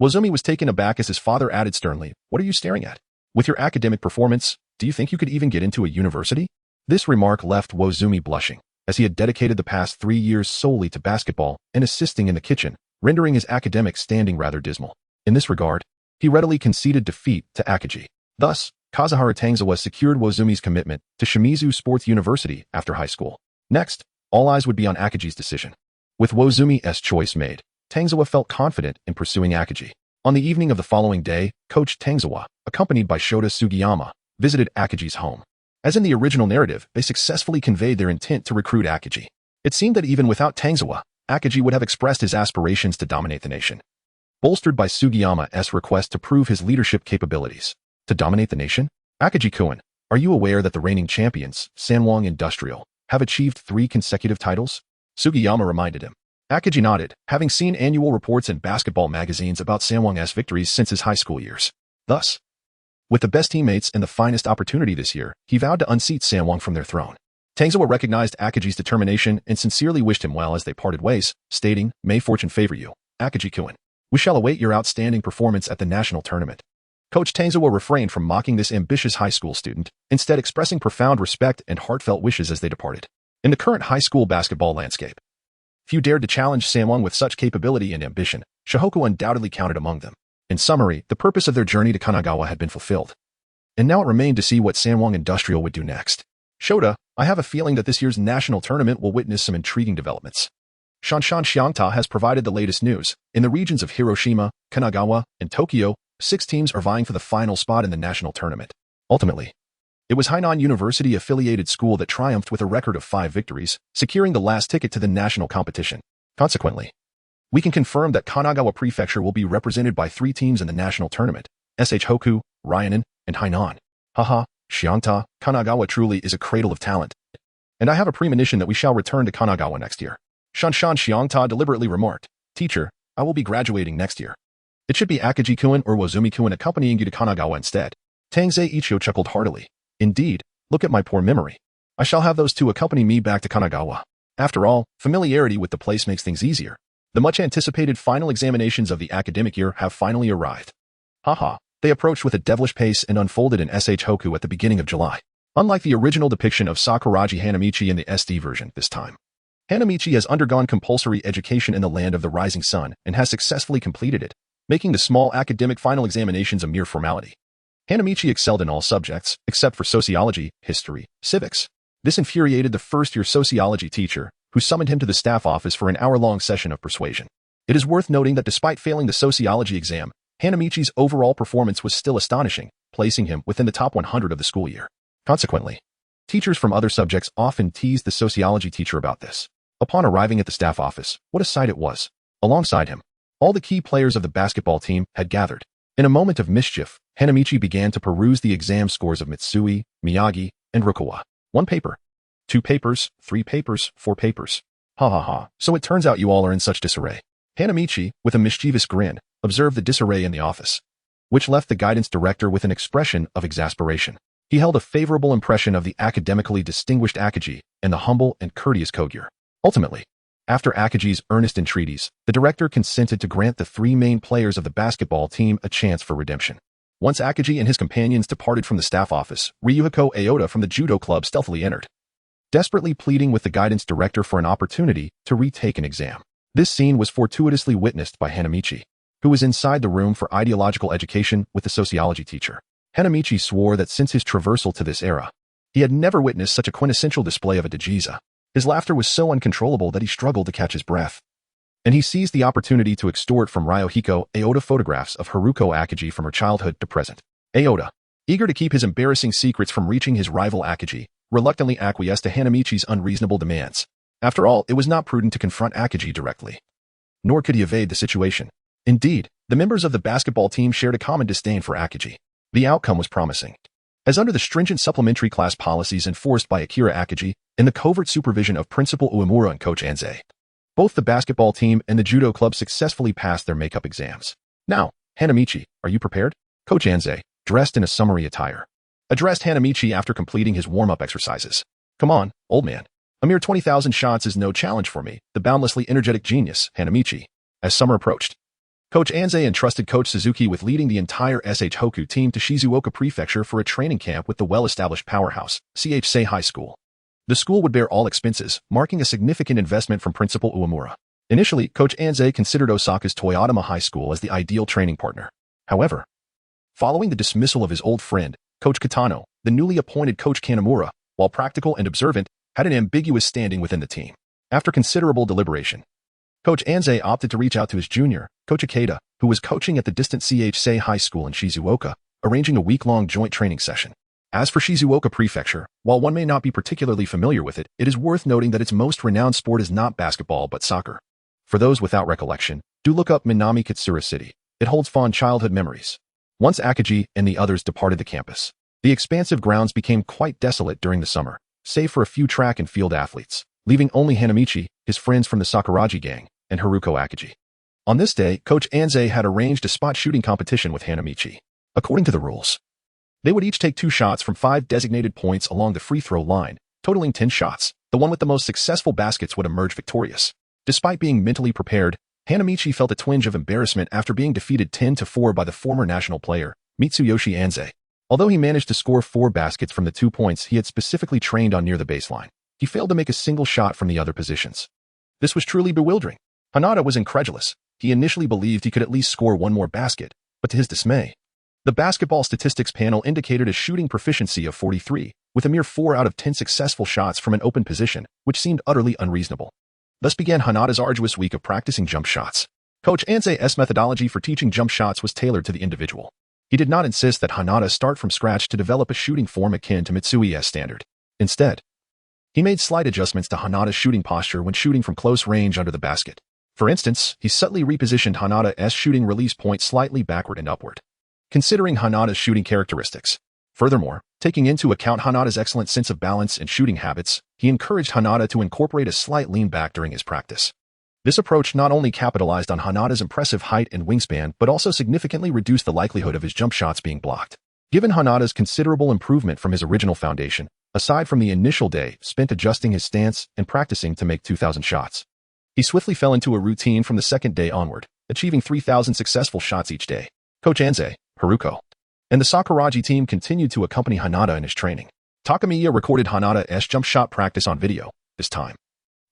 Wozumi was taken aback as his father added sternly, "What are you staring at? With your academic performance, do you think you could even get into a university?" This remark left Wozumi blushing, as he had dedicated the past 3 years solely to basketball and assisting in the kitchen, rendering his academic standing rather dismal. In this regard, he readily conceded defeat to Akagi. Thus, Kazuhara Tangzawa secured Wozumi's commitment to Shimizu Sports University after high school. Next, all eyes would be on Akagi's decision. With Wozumi's choice made, Tangzawa felt confident in pursuing Akagi. On the evening of the following day, Coach Tangzawa, accompanied by Shota Sugiyama, visited Akagi's home. As in the original narrative, they successfully conveyed their intent to recruit Akagi. It seemed that even without Tangzawa, Akagi would have expressed his aspirations to dominate the nation. Bolstered by Sugiyama's request to prove his leadership capabilities. To dominate the nation? Akagi-kun, are you aware that the reigning champions, Sanwong Industrial, have achieved 3 consecutive titles? Sugiyama reminded him. Akagi nodded, having seen annual reports in basketball magazines about Sanwong's victories since his high school years. Thus, with the best teammates and the finest opportunity this year, he vowed to unseat Sanwong from their throne. Tangzawa recognized Akagi's determination and sincerely wished him well as they parted ways, stating, "May fortune favor you, Akagi-kun. We shall await your outstanding performance at the national tournament." Coach Tangzawa refrained from mocking this ambitious high school student, instead expressing profound respect and heartfelt wishes as they departed. In the current high school basketball landscape, few dared to challenge Sanwong with such capability and ambition. Shohoku undoubtedly counted among them. In summary, the purpose of their journey to Kanagawa had been fulfilled. And now it remained to see what Sanwong Industrial would do next. Shota, I have a feeling that this year's national tournament will witness some intriguing developments. Shanshan Xiangta has provided the latest news. In the regions of Hiroshima, Kanagawa, and Tokyo, 6 teams are vying for the final spot in the national tournament. Ultimately, it was Hainan University-affiliated school that triumphed with a record of 5 victories, securing the last ticket to the national competition. Consequently, we can confirm that Kanagawa Prefecture will be represented by 3 teams in the national tournament, SH Hoku, Ryanen, and Hainan. Haha, Xiangta, Kanagawa truly is a cradle of talent. And I have a premonition that we shall return to Kanagawa next year. Shanshan Xiangta deliberately remarked, "Teacher, I will be graduating next year. It should be Akagi-kun or Wozumi-kun accompanying you to Kanagawa instead." Tangze Ichio chuckled heartily. "Indeed, look at my poor memory. I shall have those 2 accompany me back to Kanagawa. After all, familiarity with the place makes things easier. The much-anticipated final examinations of the academic year have finally arrived." Haha, they approached with a devilish pace and unfolded in SH Hoku at the beginning of July. Unlike the original depiction of Sakuragi Hanamichi in the SD version this time, Hanamichi has undergone compulsory education in the land of the rising sun and has successfully completed it, making the small academic final examinations a mere formality. Hanamichi excelled in all subjects, except for sociology, history, civics. This infuriated the first-year sociology teacher, who summoned him to the staff office for an hour-long session of persuasion. It is worth noting that despite failing the sociology exam, Hanamichi's overall performance was still astonishing, placing him within the top 100 of the school year. Consequently, teachers from other subjects often teased the sociology teacher about this. Upon arriving at the staff office, what a sight it was. Alongside him, all the key players of the basketball team had gathered. In a moment of mischief, Hanamichi began to peruse the exam scores of Mitsui, Miyagi, and Rukawa. 1 paper, 2 papers, 3 papers, 4 papers. Ha ha ha, so it turns out you all are in such disarray. Hanamichi, with a mischievous grin, observed the disarray in the office, which left the guidance director with an expression of exasperation. He held a favorable impression of the academically distinguished Akagi and the humble and courteous Kogure. Ultimately, after Akagi's earnest entreaties, the director consented to grant the 3 main players of the basketball team a chance for redemption. Once Akagi and his companions departed from the staff office, Ryuhiko Aoda from the judo club stealthily entered, desperately pleading with the guidance director for an opportunity to retake an exam. This scene was fortuitously witnessed by Hanamichi, who was inside the room for ideological education with the sociology teacher. Hanamichi swore that since his traversal to this era, he had never witnessed such a quintessential display of a Dajiza. His laughter was so uncontrollable that he struggled to catch his breath. And he seized the opportunity to extort from Ryuhiko Aoda photographs of Haruko Akagi from her childhood to present. Aoda, eager to keep his embarrassing secrets from reaching his rival Akagi, reluctantly acquiesced to Hanamichi's unreasonable demands. After all, it was not prudent to confront Akagi directly. Nor could he evade the situation. Indeed, the members of the basketball team shared a common disdain for Akagi. The outcome was promising, as under the stringent supplementary class policies enforced by Akira Akagi and the covert supervision of Principal Uemura and Coach Anze, both the basketball team and the judo club successfully passed their makeup exams. Now, Hanamichi, are you prepared? Coach Anze, dressed in a summery attire, addressed Hanamichi after completing his warm-up exercises. Come on, old man. A mere 20,000 shots is no challenge for me, the boundlessly energetic genius, Hanamichi. As summer approached, Coach Anze entrusted Coach Suzuki with leading the entire SH Hoku team to Shizuoka Prefecture for a training camp with the well-established powerhouse, CH Sei High School. The school would bear all expenses, marking a significant investment from Principal Uemura. Initially, Coach Anze considered Osaka's Toyotama High School as the ideal training partner. However, following the dismissal of his old friend, Coach Kitano, the newly appointed Coach Kanamura, while practical and observant, had an ambiguous standing within the team. After considerable deliberation, Coach Anze opted to reach out to his junior, Coach Ikeda, who was coaching at the distant CH Sei High School in Shizuoka, arranging a week-long joint training session. As for Shizuoka Prefecture, while one may not be particularly familiar with it, it is worth noting that its most renowned sport is not basketball but soccer. For those without recollection, do look up Minami Katsura City. It holds fond childhood memories. Once Akagi and the others departed the campus, the expansive grounds became quite desolate during the summer, save for a few track and field athletes, leaving only Hanamichi, his friends from the Sakuragi gang, and Haruko Akagi. On this day, Coach Anze had arranged a spot shooting competition with Hanamichi. According to the rules, they would each take 2 shots from 5 designated points along the free throw line, totaling 10 shots. The one with the most successful baskets would emerge victorious. Despite being mentally prepared, Hanamichi felt a twinge of embarrassment after being defeated 10-4 by the former national player, Mitsuyoshi Anze. Although he managed to score 4 baskets from the 2 points he had specifically trained on near the baseline, he failed to make a single shot from the other positions. This was truly bewildering. Hanada was incredulous. He initially believed he could at least score 1 more basket, but to his dismay, the basketball statistics panel indicated a shooting proficiency of 43, with a mere 4 out of 10 successful shots from an open position, which seemed utterly unreasonable. Thus began Hanada's arduous week of practicing jump shots. Coach Anze's methodology for teaching jump shots was tailored to the individual. He did not insist that Hanada start from scratch to develop a shooting form akin to Mitsui's standard. Instead, he made slight adjustments to Hanada's shooting posture when shooting from close range under the basket. For instance, he subtly repositioned Hanada's shooting release point slightly backward and upward, considering Hanada's shooting characteristics. Furthermore, taking into account Hanada's excellent sense of balance and shooting habits, he encouraged Hanada to incorporate a slight lean back during his practice. This approach not only capitalized on Hanada's impressive height and wingspan, but also significantly reduced the likelihood of his jump shots being blocked. Given Hanada's considerable improvement from his original foundation, aside from the initial day spent adjusting his stance and practicing to make 2,000 shots, he swiftly fell into a routine from the second day onward, achieving 3,000 successful shots each day. Coach Anze, Haruko, and the Sakuragi team continued to accompany Hanada in his training. Takamiya recorded Hanada's jump shot practice on video. This time,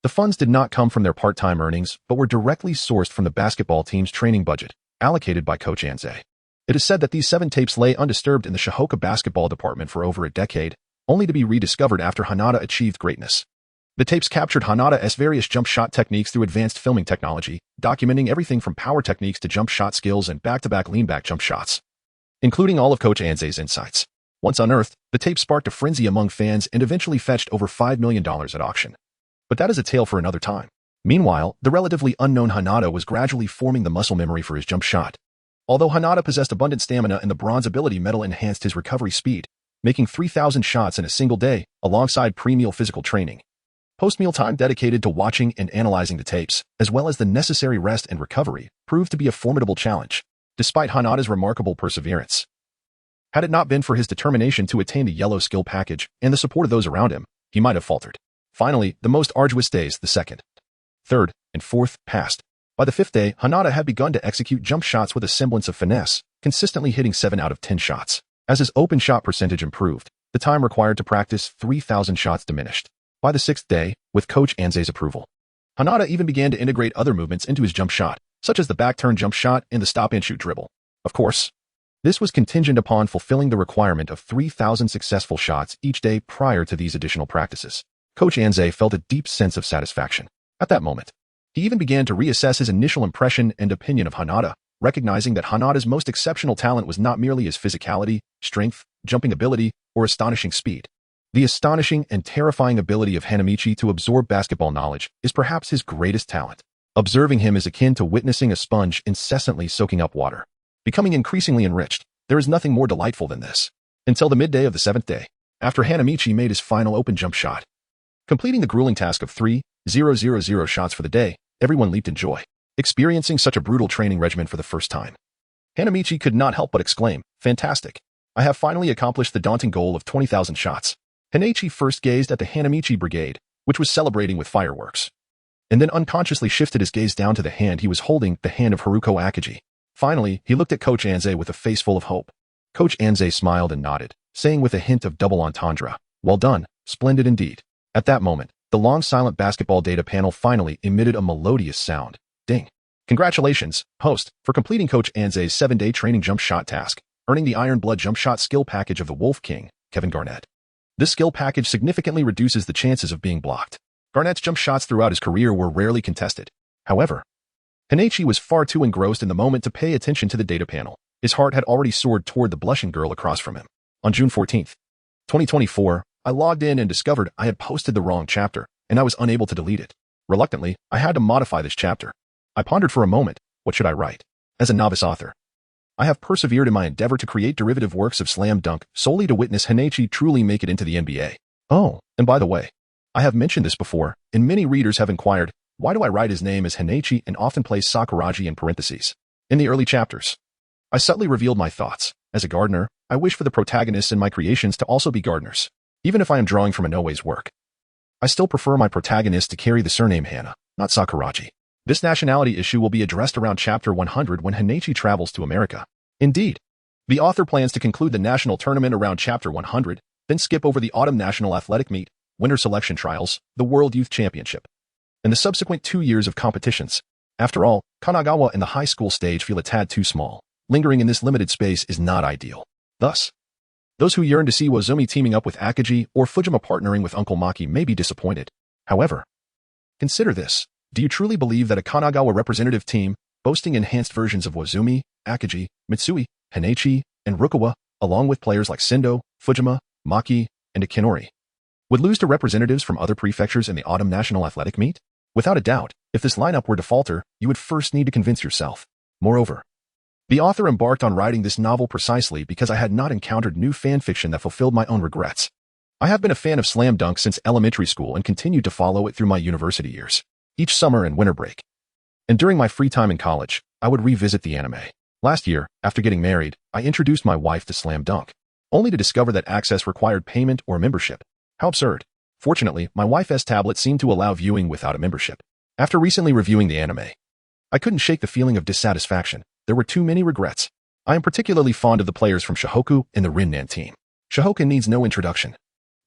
the funds did not come from their part-time earnings, but were directly sourced from the basketball team's training budget, allocated by Coach Anze. It is said that these 7 tapes lay undisturbed in the Shihoka basketball department for over a decade, only to be rediscovered after Hanada achieved greatness. The tapes captured Hanada's various jump shot techniques through advanced filming technology, documenting everything from power techniques to jump shot skills and back-to-back lean-back jump shots, including all of Coach Anze's insights. Once unearthed, the tape sparked a frenzy among fans and eventually fetched over $5 million at auction. But that is a tale for another time. Meanwhile, the relatively unknown Hanada was gradually forming the muscle memory for his jump shot. Although Hanada possessed abundant stamina and the bronze ability medal enhanced his recovery speed, making 3,000 shots in a single day, alongside pre-meal physical training. Post-meal time dedicated to watching and analyzing the tapes, as well as the necessary rest and recovery, proved to be a formidable challenge, despite Hanada's remarkable perseverance. Had it not been for his determination to attain the yellow skill package and the support of those around him, he might have faltered. Finally, the most arduous days, the second, third, and fourth, passed. By the 5th day, Hanada had begun to execute jump shots with a semblance of finesse, consistently hitting 7 out of 10 shots. As his open shot percentage improved, the time required to practice 3,000 shots diminished. By the 6th day, with Coach Anze's approval, Hanada even began to integrate other movements into his jump shot, such as the back-turn jump shot and the stop-and-shoot dribble. Of course, this was contingent upon fulfilling the requirement of 3,000 successful shots each day prior to these additional practices. Coach Anze felt a deep sense of satisfaction. At that moment, he even began to reassess his initial impression and opinion of Hanada, recognizing that Hanada's most exceptional talent was not merely his physicality, strength, jumping ability, or astonishing speed. The astonishing and terrifying ability of Hanamichi to absorb basketball knowledge is perhaps his greatest talent. Observing him is akin to witnessing a sponge incessantly soaking up water, becoming increasingly enriched. There is nothing more delightful than this. Until the midday of the 7th day, after Hanamichi made his final open jump shot, completing the grueling task of 3,000 shots for the day, everyone leaped in joy, experiencing such a brutal training regimen for the first time. Hanamichi could not help but exclaim, "Fantastic! I have finally accomplished the daunting goal of 20,000 shots." Hanamichi first gazed at the Hanamichi Brigade, which was celebrating with fireworks, and then unconsciously shifted his gaze down to the hand he was holding, the hand of Rukawa Kaede. Finally, he looked at Coach Anze with a face full of hope. Coach Anze smiled and nodded, saying with a hint of double entendre, "Well done, splendid indeed." At that moment, the long silent basketball data panel finally emitted a melodious sound. Ding. Congratulations, host, for completing Coach Anze's 7-day training jump shot task, earning the Iron Blood jump shot skill package of the Wolf King, Kevin Garnett. This skill package significantly reduces the chances of being blocked. Garnett's jump shots throughout his career were rarely contested. However, Hanamichi was far too engrossed in the moment to pay attention to the data panel. His heart had already soared toward the blushing girl across from him. On June 14, 2024, I logged in and discovered I had posted the wrong chapter, and I was unable to delete it. Reluctantly, I had to modify this chapter. I pondered for a moment, what should I write? As a novice author, I have persevered in my endeavor to create derivative works of slam dunk solely to witness Hanamichi truly make it into the NBA. Oh, and by the way, I have mentioned this before, and many readers have inquired, why do I write his name as Hanamichi and often place Sakuragi in parentheses? In the early chapters, I subtly revealed my thoughts. As a gardener, I wish for the protagonists in my creations to also be gardeners. Even if I am drawing from Inoue's work, I still prefer my protagonist to carry the surname Hana, not Sakuragi. This nationality issue will be addressed around chapter 100 when Hanamichi travels to America. Indeed, the author plans to conclude the national tournament around chapter 100, then skip over the autumn national athletic meet, winter selection trials, the World Youth Championship, and the subsequent 2 years of competitions. After all, Kanagawa and the high school stage feel a tad too small. Lingering in this limited space is not ideal. Thus, those who yearn to see Wazumi teaming up with Akagi or Fujima partnering with Uncle Maki may be disappointed. However, consider this. Do you truly believe that a Kanagawa representative team, boasting enhanced versions of Wazumi, Akagi, Mitsui, Hanamichi, and Rukawa, along with players like Sendo, Fujima, Maki, and Ikinori, would lose to representatives from other prefectures in the autumn national athletic meet? Without a doubt, if this lineup were to falter, you would first need to convince yourself. Moreover, the author embarked on writing this novel precisely because I had not encountered new fan fiction that fulfilled my own regrets. I have been a fan of slam dunk since elementary school and continued to follow it through my university years, each summer and winter break. And during my free time in college, I would revisit the anime. Last year, after getting married, I introduced my wife to slam dunk, only to discover that access required payment or membership. How absurd. Fortunately, my wife's tablet seemed to allow viewing without a membership. After recently reviewing the anime, I couldn't shake the feeling of dissatisfaction. There were too many regrets. I am particularly fond of the players from Shohoku and the Rinnan team. Shohoku needs no introduction.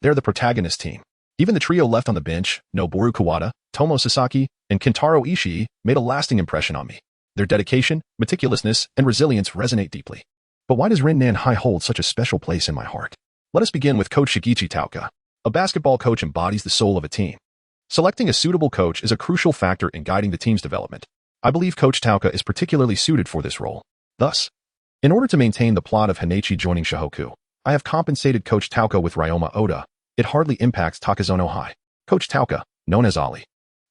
They're the protagonist team. Even the trio left on the bench, Noboru Kawada, Tomo Sasaki, and Kentaro Ishii, made a lasting impression on me. Their dedication, meticulousness, and resilience resonate deeply. But why does Rinnan High hold such a special place in my heart? Let us begin with Coach Shigechi Tauka. A basketball coach embodies the soul of a team. Selecting a suitable coach is a crucial factor in guiding the team's development. I believe Coach Tauka is particularly suited for this role. Thus, in order to maintain the plot of Hanamichi joining Shohoku, I have compensated Coach Tauka with Ryoma Oda. It hardly impacts Takazono High. Coach Tauka, known as Ali,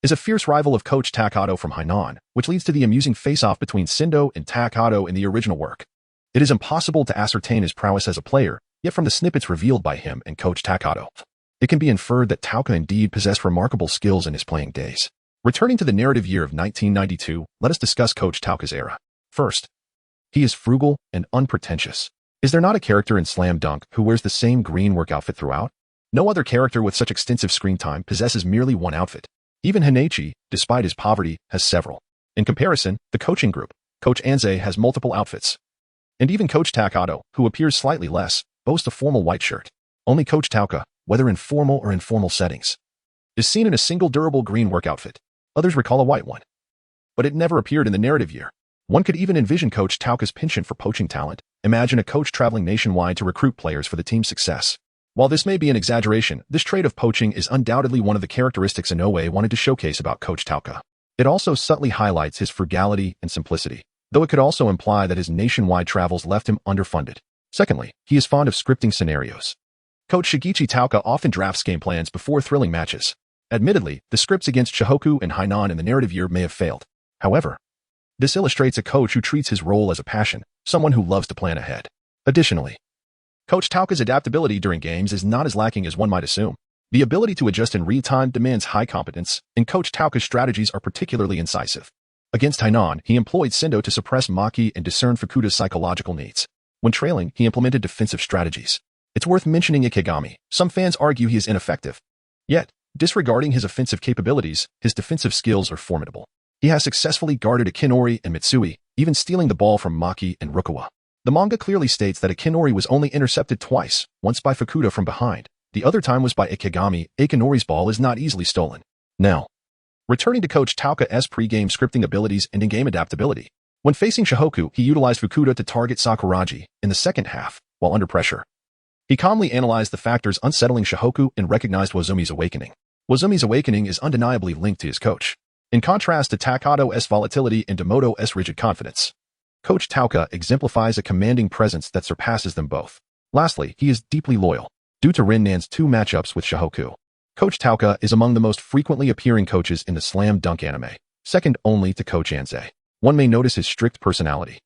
is a fierce rival of Coach Takato from Hainan, which leads to the amusing face-off between Sendo and Takato in the original work. It is impossible to ascertain his prowess as a player, yet from the snippets revealed by him and Coach Takato, it can be inferred that Tauka indeed possessed remarkable skills in his playing days. Returning to the narrative year of 1992, let us discuss Coach Tauka's era. First, he is frugal and unpretentious. Is there not a character in Slam Dunk who wears the same green work outfit throughout? No other character with such extensive screen time possesses merely one outfit. Even Hanamichi, despite his poverty, has several. In comparison, the coaching group, Coach Anze, has multiple outfits. And even Coach Takato, who appears slightly less, boasts a formal white shirt. Only Coach Tauka, whether in formal or informal settings, is seen in a single durable green work outfit. Others recall a white one. But it never appeared in the narrative year. One could even envision Coach Tauka's penchant for poaching talent. Imagine a coach traveling nationwide to recruit players for the team's success. While this may be an exaggeration, this trait of poaching is undoubtedly one of the characteristics Inoue wanted to showcase about Coach Tauka. It also subtly highlights his frugality and simplicity, though it could also imply that his nationwide travels left him underfunded. Secondly, he is fond of scripting scenarios. Coach Shigechi Tauka often drafts game plans before thrilling matches. Admittedly, the scripts against Shohoku and Hainan in the narrative year may have failed. However, this illustrates a coach who treats his role as a passion, someone who loves to plan ahead. Additionally, Coach Tauka's adaptability during games is not as lacking as one might assume. The ability to adjust in real time demands high competence, and Coach Tauka's strategies are particularly incisive. Against Hainan, he employed Sendo to suppress Maki and discern Fukuda's psychological needs. When trailing, he implemented defensive strategies. It's worth mentioning Ikegami. Some fans argue he is ineffective. Yet, Disregarding his offensive capabilities, his defensive skills are formidable. He has successfully guarded Ikinori and Mitsui, even stealing the ball from Maki and Rukawa. The manga clearly states that Ikinori was only intercepted twice, once by Fukuda from behind. The other time was by Ikigami. Ikinori's ball is not easily stolen. Now, returning to Coach Tauka's pre-game scripting abilities and in-game adaptability. When facing Shohoku, he utilized Fukuda to target Sakuragi in the second half, while under pressure. He calmly analyzed the factors unsettling Shohoku and recognized Wozumi's awakening. Wozumi's awakening is undeniably linked to his coach. In contrast to Takado's volatility and Demoto's rigid confidence, Coach Tauka exemplifies a commanding presence that surpasses them both. Lastly, he is deeply loyal. Due to Rinnan's 2 matchups with Shohoku, Coach Tauka is among the most frequently appearing coaches in the slam dunk anime, second only to Coach Anze. One may notice his strict personality,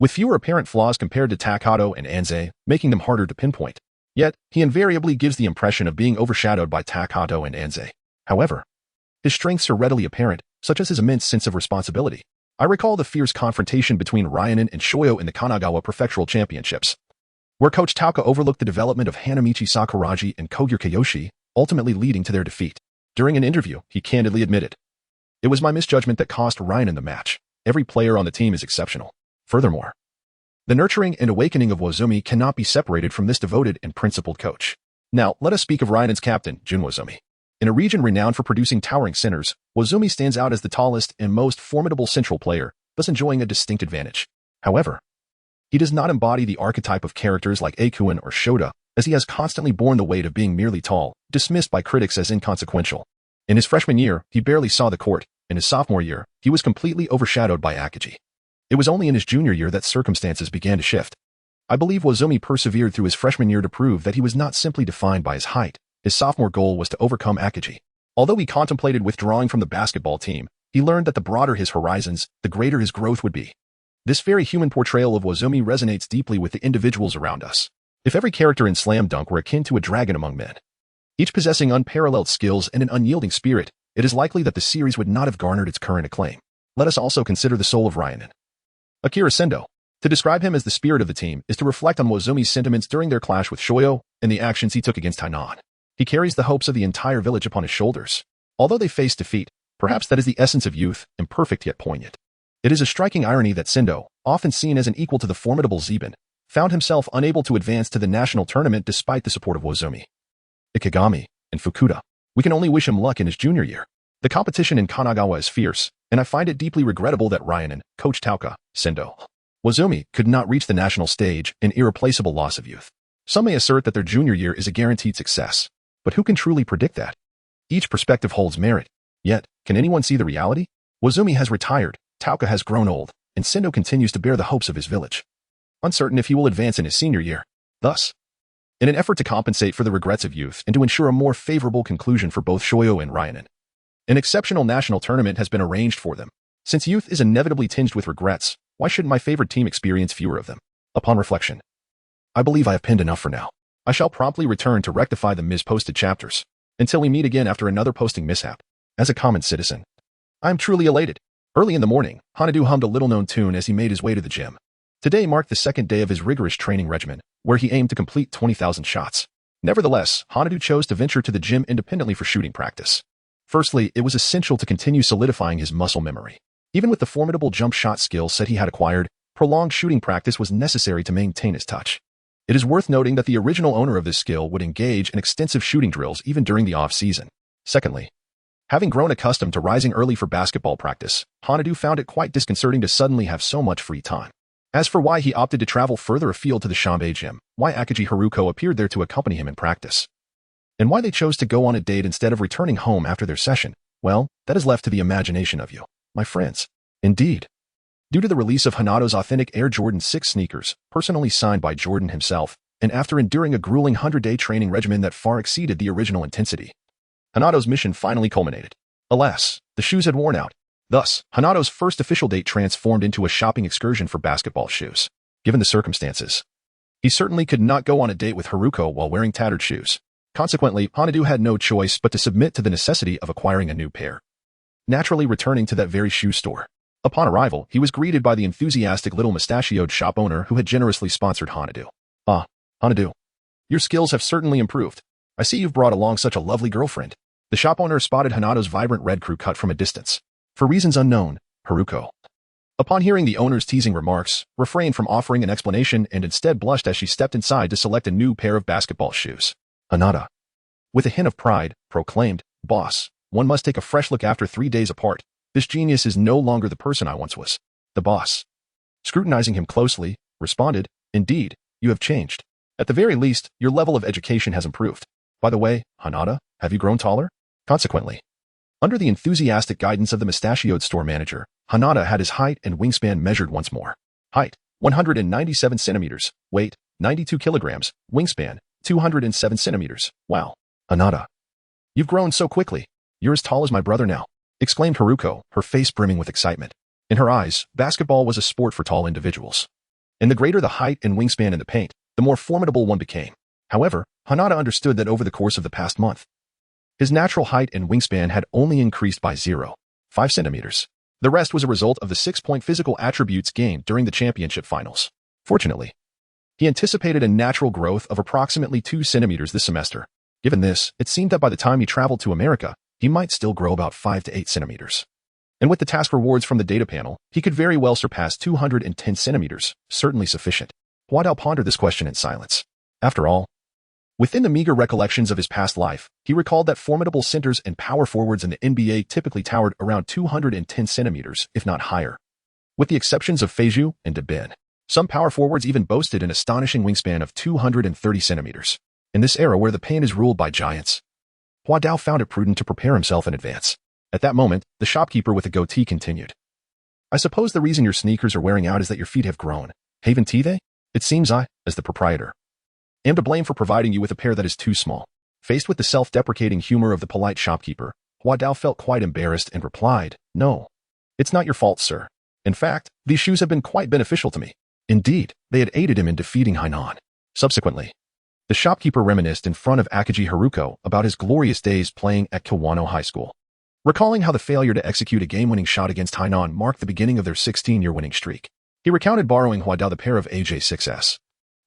with fewer apparent flaws compared to Takado and Anze, making them harder to pinpoint. Yet, he invariably gives the impression of being overshadowed by Takado and Anze. However, his strengths are readily apparent, such as his immense sense of responsibility. I recall the fierce confrontation between Ryanen and Shoyo in the Kanagawa Prefectural Championships, where Coach Tauka overlooked the development of Hanamichi Sakuragi and Kogyo Kiyoshi, ultimately leading to their defeat. During an interview, he candidly admitted, "It was my misjudgment that cost Ryanen the match. Every player on the team is exceptional." Furthermore, the nurturing and awakening of Wozumi cannot be separated from this devoted and principled coach. Now, let us speak of Ryanen's captain, Jun Wozumi. In a region renowned for producing towering centers, Wozumi stands out as the tallest and most formidable central player, thus enjoying a distinct advantage. However, he does not embody the archetype of characters like Akuen or Shota, as he has constantly borne the weight of being merely tall, dismissed by critics as inconsequential. In his freshman year, he barely saw the court. In his sophomore year, he was completely overshadowed by Akagi. It was only in his junior year that circumstances began to shift. I believe Wozumi persevered through his freshman year to prove that he was not simply defined by his height. His sophomore goal was to overcome Akagi. Although he contemplated withdrawing from the basketball team, he learned that the broader his horizons, the greater his growth would be. This very human portrayal of Wozumi resonates deeply with the individuals around us. If every character in Slam Dunk were akin to a dragon among men, each possessing unparalleled skills and an unyielding spirit, it is likely that the series would not have garnered its current acclaim. Let us also consider the soul of Ryanen. Akira Sendo. To describe him as the spirit of the team is to reflect on Wozumi's sentiments during their clash with Shoyo and the actions he took against Hainan. He carries the hopes of the entire village upon his shoulders. Although they face defeat, perhaps that is the essence of youth, imperfect yet poignant. It is a striking irony that Sendo, often seen as an equal to the formidable Zeben, found himself unable to advance to the national tournament despite the support of Wozumi, Ikigami, and Fukuda. We can only wish him luck in his junior year. The competition in Kanagawa is fierce, and I find it deeply regrettable that Ryanen, Coach Tauka, Sendo, Wozumi could not reach the national stage, an irreplaceable loss of youth. Some may assert that their junior year is a guaranteed success, but who can truly predict that? Each perspective holds merit. Yet, can anyone see the reality? Wozumi has retired, Tauka has grown old, and Sendo continues to bear the hopes of his village, uncertain if he will advance in his senior year. Thus, in an effort to compensate for the regrets of youth and to ensure a more favorable conclusion for both Shoyo and Ryanen, an exceptional national tournament has been arranged for them. Since youth is inevitably tinged with regrets, why shouldn't my favorite team experience fewer of them? Upon reflection, I believe I have penned enough for now. I shall promptly return to rectify the misposted chapters, until we meet again after another posting mishap. As a common citizen, I am truly elated. Early in the morning, Hanadu hummed a little-known tune as he made his way to the gym. Today marked the second day of his rigorous training regimen, where he aimed to complete 20,000 shots. Nevertheless, Hanadu chose to venture to the gym independently for shooting practice. Firstly, it was essential to continue solidifying his muscle memory. Even with the formidable jump shot skill set he had acquired, prolonged shooting practice was necessary to maintain his touch. It is worth noting that the original owner of this skill would engage in extensive shooting drills even during the off-season. Secondly, having grown accustomed to rising early for basketball practice, Hanadu found it quite disconcerting to suddenly have so much free time. As for why he opted to travel further afield to the Shanbei gym, why Akagi Haruko appeared there to accompany him in practice, and why they chose to go on a date instead of returning home after their session, well, that is left to the imagination of you, my friends. Indeed, due to the release of Hanado's authentic Air Jordan 6 sneakers, personally signed by Jordan himself, and after enduring a grueling 100-day training regimen that far exceeded the original intensity, Hanado's mission finally culminated. Alas, the shoes had worn out. Thus, Hanado's first official date transformed into a shopping excursion for basketball shoes. Given the circumstances, he certainly could not go on a date with Haruko while wearing tattered shoes. Consequently, Hanadu had no choice but to submit to the necessity of acquiring a new pair, naturally returning to that very shoe store. Upon arrival, he was greeted by the enthusiastic little mustachioed shop owner who had generously sponsored Hanadu. "Ah, Hanadu, your skills have certainly improved. I see you've brought along such a lovely girlfriend." The shop owner spotted Hanada's vibrant red crew cut from a distance. For reasons unknown, Haruko, upon hearing the owner's teasing remarks, refrained from offering an explanation and instead blushed as she stepped inside to select a new pair of basketball shoes. Hanada, with a hint of pride, proclaimed, "Boss, one must take a fresh look after 3 days apart. This genius is no longer the person I once was." The boss, scrutinizing him closely, responded, "Indeed, you have changed. At the very least, your level of education has improved. By the way, Hanada, have you grown taller?" Consequently, under the enthusiastic guidance of the mustachioed store manager, Hanada had his height and wingspan measured once more. Height, 197 centimeters. Weight, 92 kilograms. Wingspan, 207 centimeters. Wow. Hanada, you've grown so quickly. You're as tall as my brother now, exclaimed Haruko, her face brimming with excitement. In her eyes, basketball was a sport for tall individuals. And the greater the height and wingspan in the paint, the more formidable one became. However, Hanada understood that over the course of the past month, his natural height and wingspan had only increased by 0.5 centimeters. The rest was a result of the 6-point physical attributes gained during the championship finals. Fortunately, he anticipated a natural growth of approximately 2 centimeters this semester. Given this, it seemed that by the time he traveled to America, he might still grow about 5 to 8 centimeters. And with the task rewards from the data panel, he could very well surpass 210 centimeters, certainly sufficient. Huadao pondered this question in silence. After all, within the meager recollections of his past life, he recalled that formidable centers and power forwards in the NBA typically towered around 210 centimeters, if not higher. With the exceptions of Feiju and DeBin, some power forwards even boasted an astonishing wingspan of 230 centimeters. In this era where the paint is ruled by giants, Huadao found it prudent to prepare himself in advance. At that moment, the shopkeeper with a goatee continued. "I suppose the reason your sneakers are wearing out is that your feet have grown. Haven't they? It seems I, as the proprietor, am to blame for providing you with a pair that is too small." Faced with the self-deprecating humor of the polite shopkeeper, Huadao felt quite embarrassed and replied, "No, it's not your fault, sir. In fact, these shoes have been quite beneficial to me." Indeed, they had aided him in defeating Hainan. Subsequently, the shopkeeper reminisced in front of Akagi Haruko about his glorious days playing at Kiwano High School. Recalling how the failure to execute a game-winning shot against Hainan marked the beginning of their 16-year winning streak, he recounted borrowing Huadao the pair of AJ6S,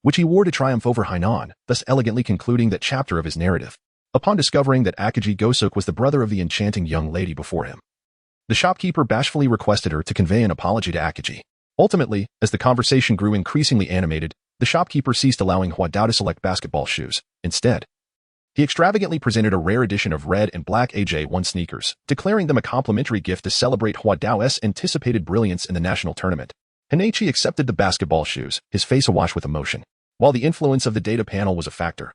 which he wore to triumph over Hainan, thus elegantly concluding that chapter of his narrative, upon discovering that Akagi Gosuk was the brother of the enchanting young lady before him. The shopkeeper bashfully requested her to convey an apology to Akagi. Ultimately, as the conversation grew increasingly animated, the shopkeeper ceased allowing Huadao to select basketball shoes. Instead, he extravagantly presented a rare edition of red and black AJ1 sneakers, declaring them a complimentary gift to celebrate Huadao's anticipated brilliance in the national tournament. Hanamichi accepted the basketball shoes, his face awash with emotion. While the influence of the data panel was a factor,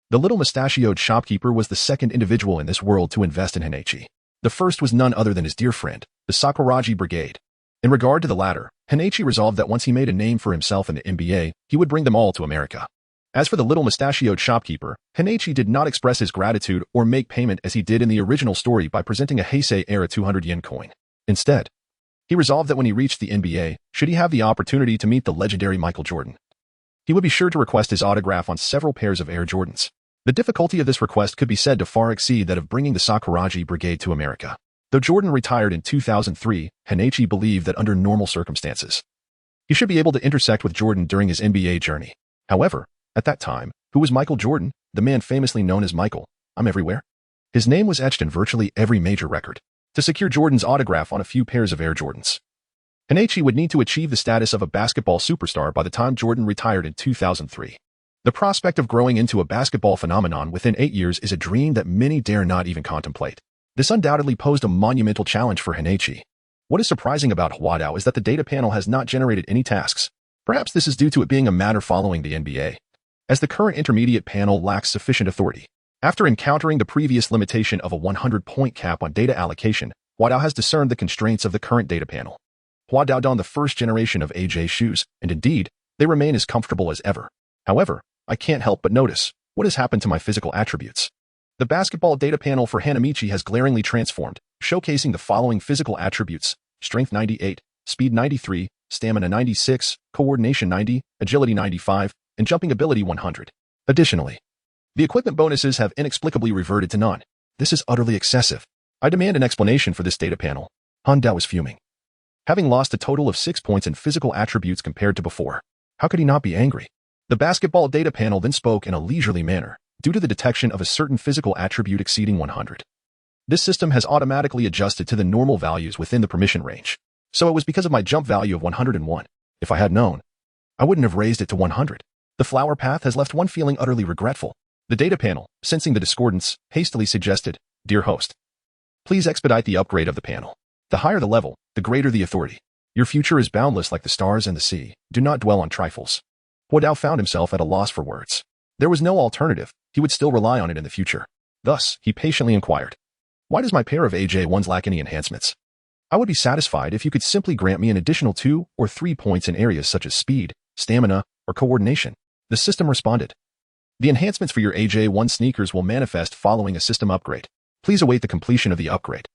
the little mustachioed shopkeeper was the second individual in this world to invest in Hanamichi. The first was none other than his dear friend, the Sakuragi Brigade. In regard to the latter, Hanamichi resolved that once he made a name for himself in the NBA, he would bring them all to America. As for the little mustachioed shopkeeper, Hanamichi did not express his gratitude or make payment as he did in the original story by presenting a Heisei-era 200-yen coin. Instead, he resolved that when he reached the NBA, should he have the opportunity to meet the legendary Michael Jordan, he would be sure to request his autograph on several pairs of Air Jordans. The difficulty of this request could be said to far exceed that of bringing the Sakuragi Brigade to America. Though Jordan retired in 2003, Hanamichi believed that under normal circumstances, he should be able to intersect with Jordan during his NBA journey. However, at that time, who was Michael Jordan, the man famously known as Michael, I'm everywhere? His name was etched in virtually every major record. To secure Jordan's autograph on a few pairs of Air Jordans, Hanamichi would need to achieve the status of a basketball superstar by the time Jordan retired in 2003. The prospect of growing into a basketball phenomenon within 8 years is a dream that many dare not even contemplate. This undoubtedly posed a monumental challenge for Hanamichi. What is surprising about Huadao is that the data panel has not generated any tasks. Perhaps this is due to it being a matter following the NBA, as the current intermediate panel lacks sufficient authority. After encountering the previous limitation of a 100-point cap on data allocation, Huadao has discerned the constraints of the current data panel. Huadao donned the first generation of AJ shoes, and indeed, they remain as comfortable as ever. However, I can't help but notice what has happened to my physical attributes. The basketball data panel for Hanamichi has glaringly transformed, showcasing the following physical attributes: strength 98, speed 93, stamina 96, coordination 90, agility 95, and jumping ability 100. Additionally, the equipment bonuses have inexplicably reverted to none. This is utterly excessive. I demand an explanation for this data panel. Huadao was fuming. Having lost a total of 6 points in physical attributes compared to before, how could he not be angry? The basketball data panel then spoke in a leisurely manner, due to the detection of a certain physical attribute exceeding 100. This system has automatically adjusted to the normal values within the permission range. So it was because of my jump value of 101. If I had known, I wouldn't have raised it to 100. The flower path has left one feeling utterly regretful. The data panel, sensing the discordance, hastily suggested, "Dear host, please expedite the upgrade of the panel. The higher the level, the greater the authority. Your future is boundless like the stars and the sea. Do not dwell on trifles." Huodao found himself at a loss for words. There was no alternative. He would still rely on it in the future. Thus, he patiently inquired, "Why does my pair of AJ1s lack any enhancements? I would be satisfied if you could simply grant me an additional 2 or 3 points in areas such as speed, stamina, or coordination." The system responded, "The enhancements for your AJ1 sneakers will manifest following a system upgrade. Please await the completion of the upgrade."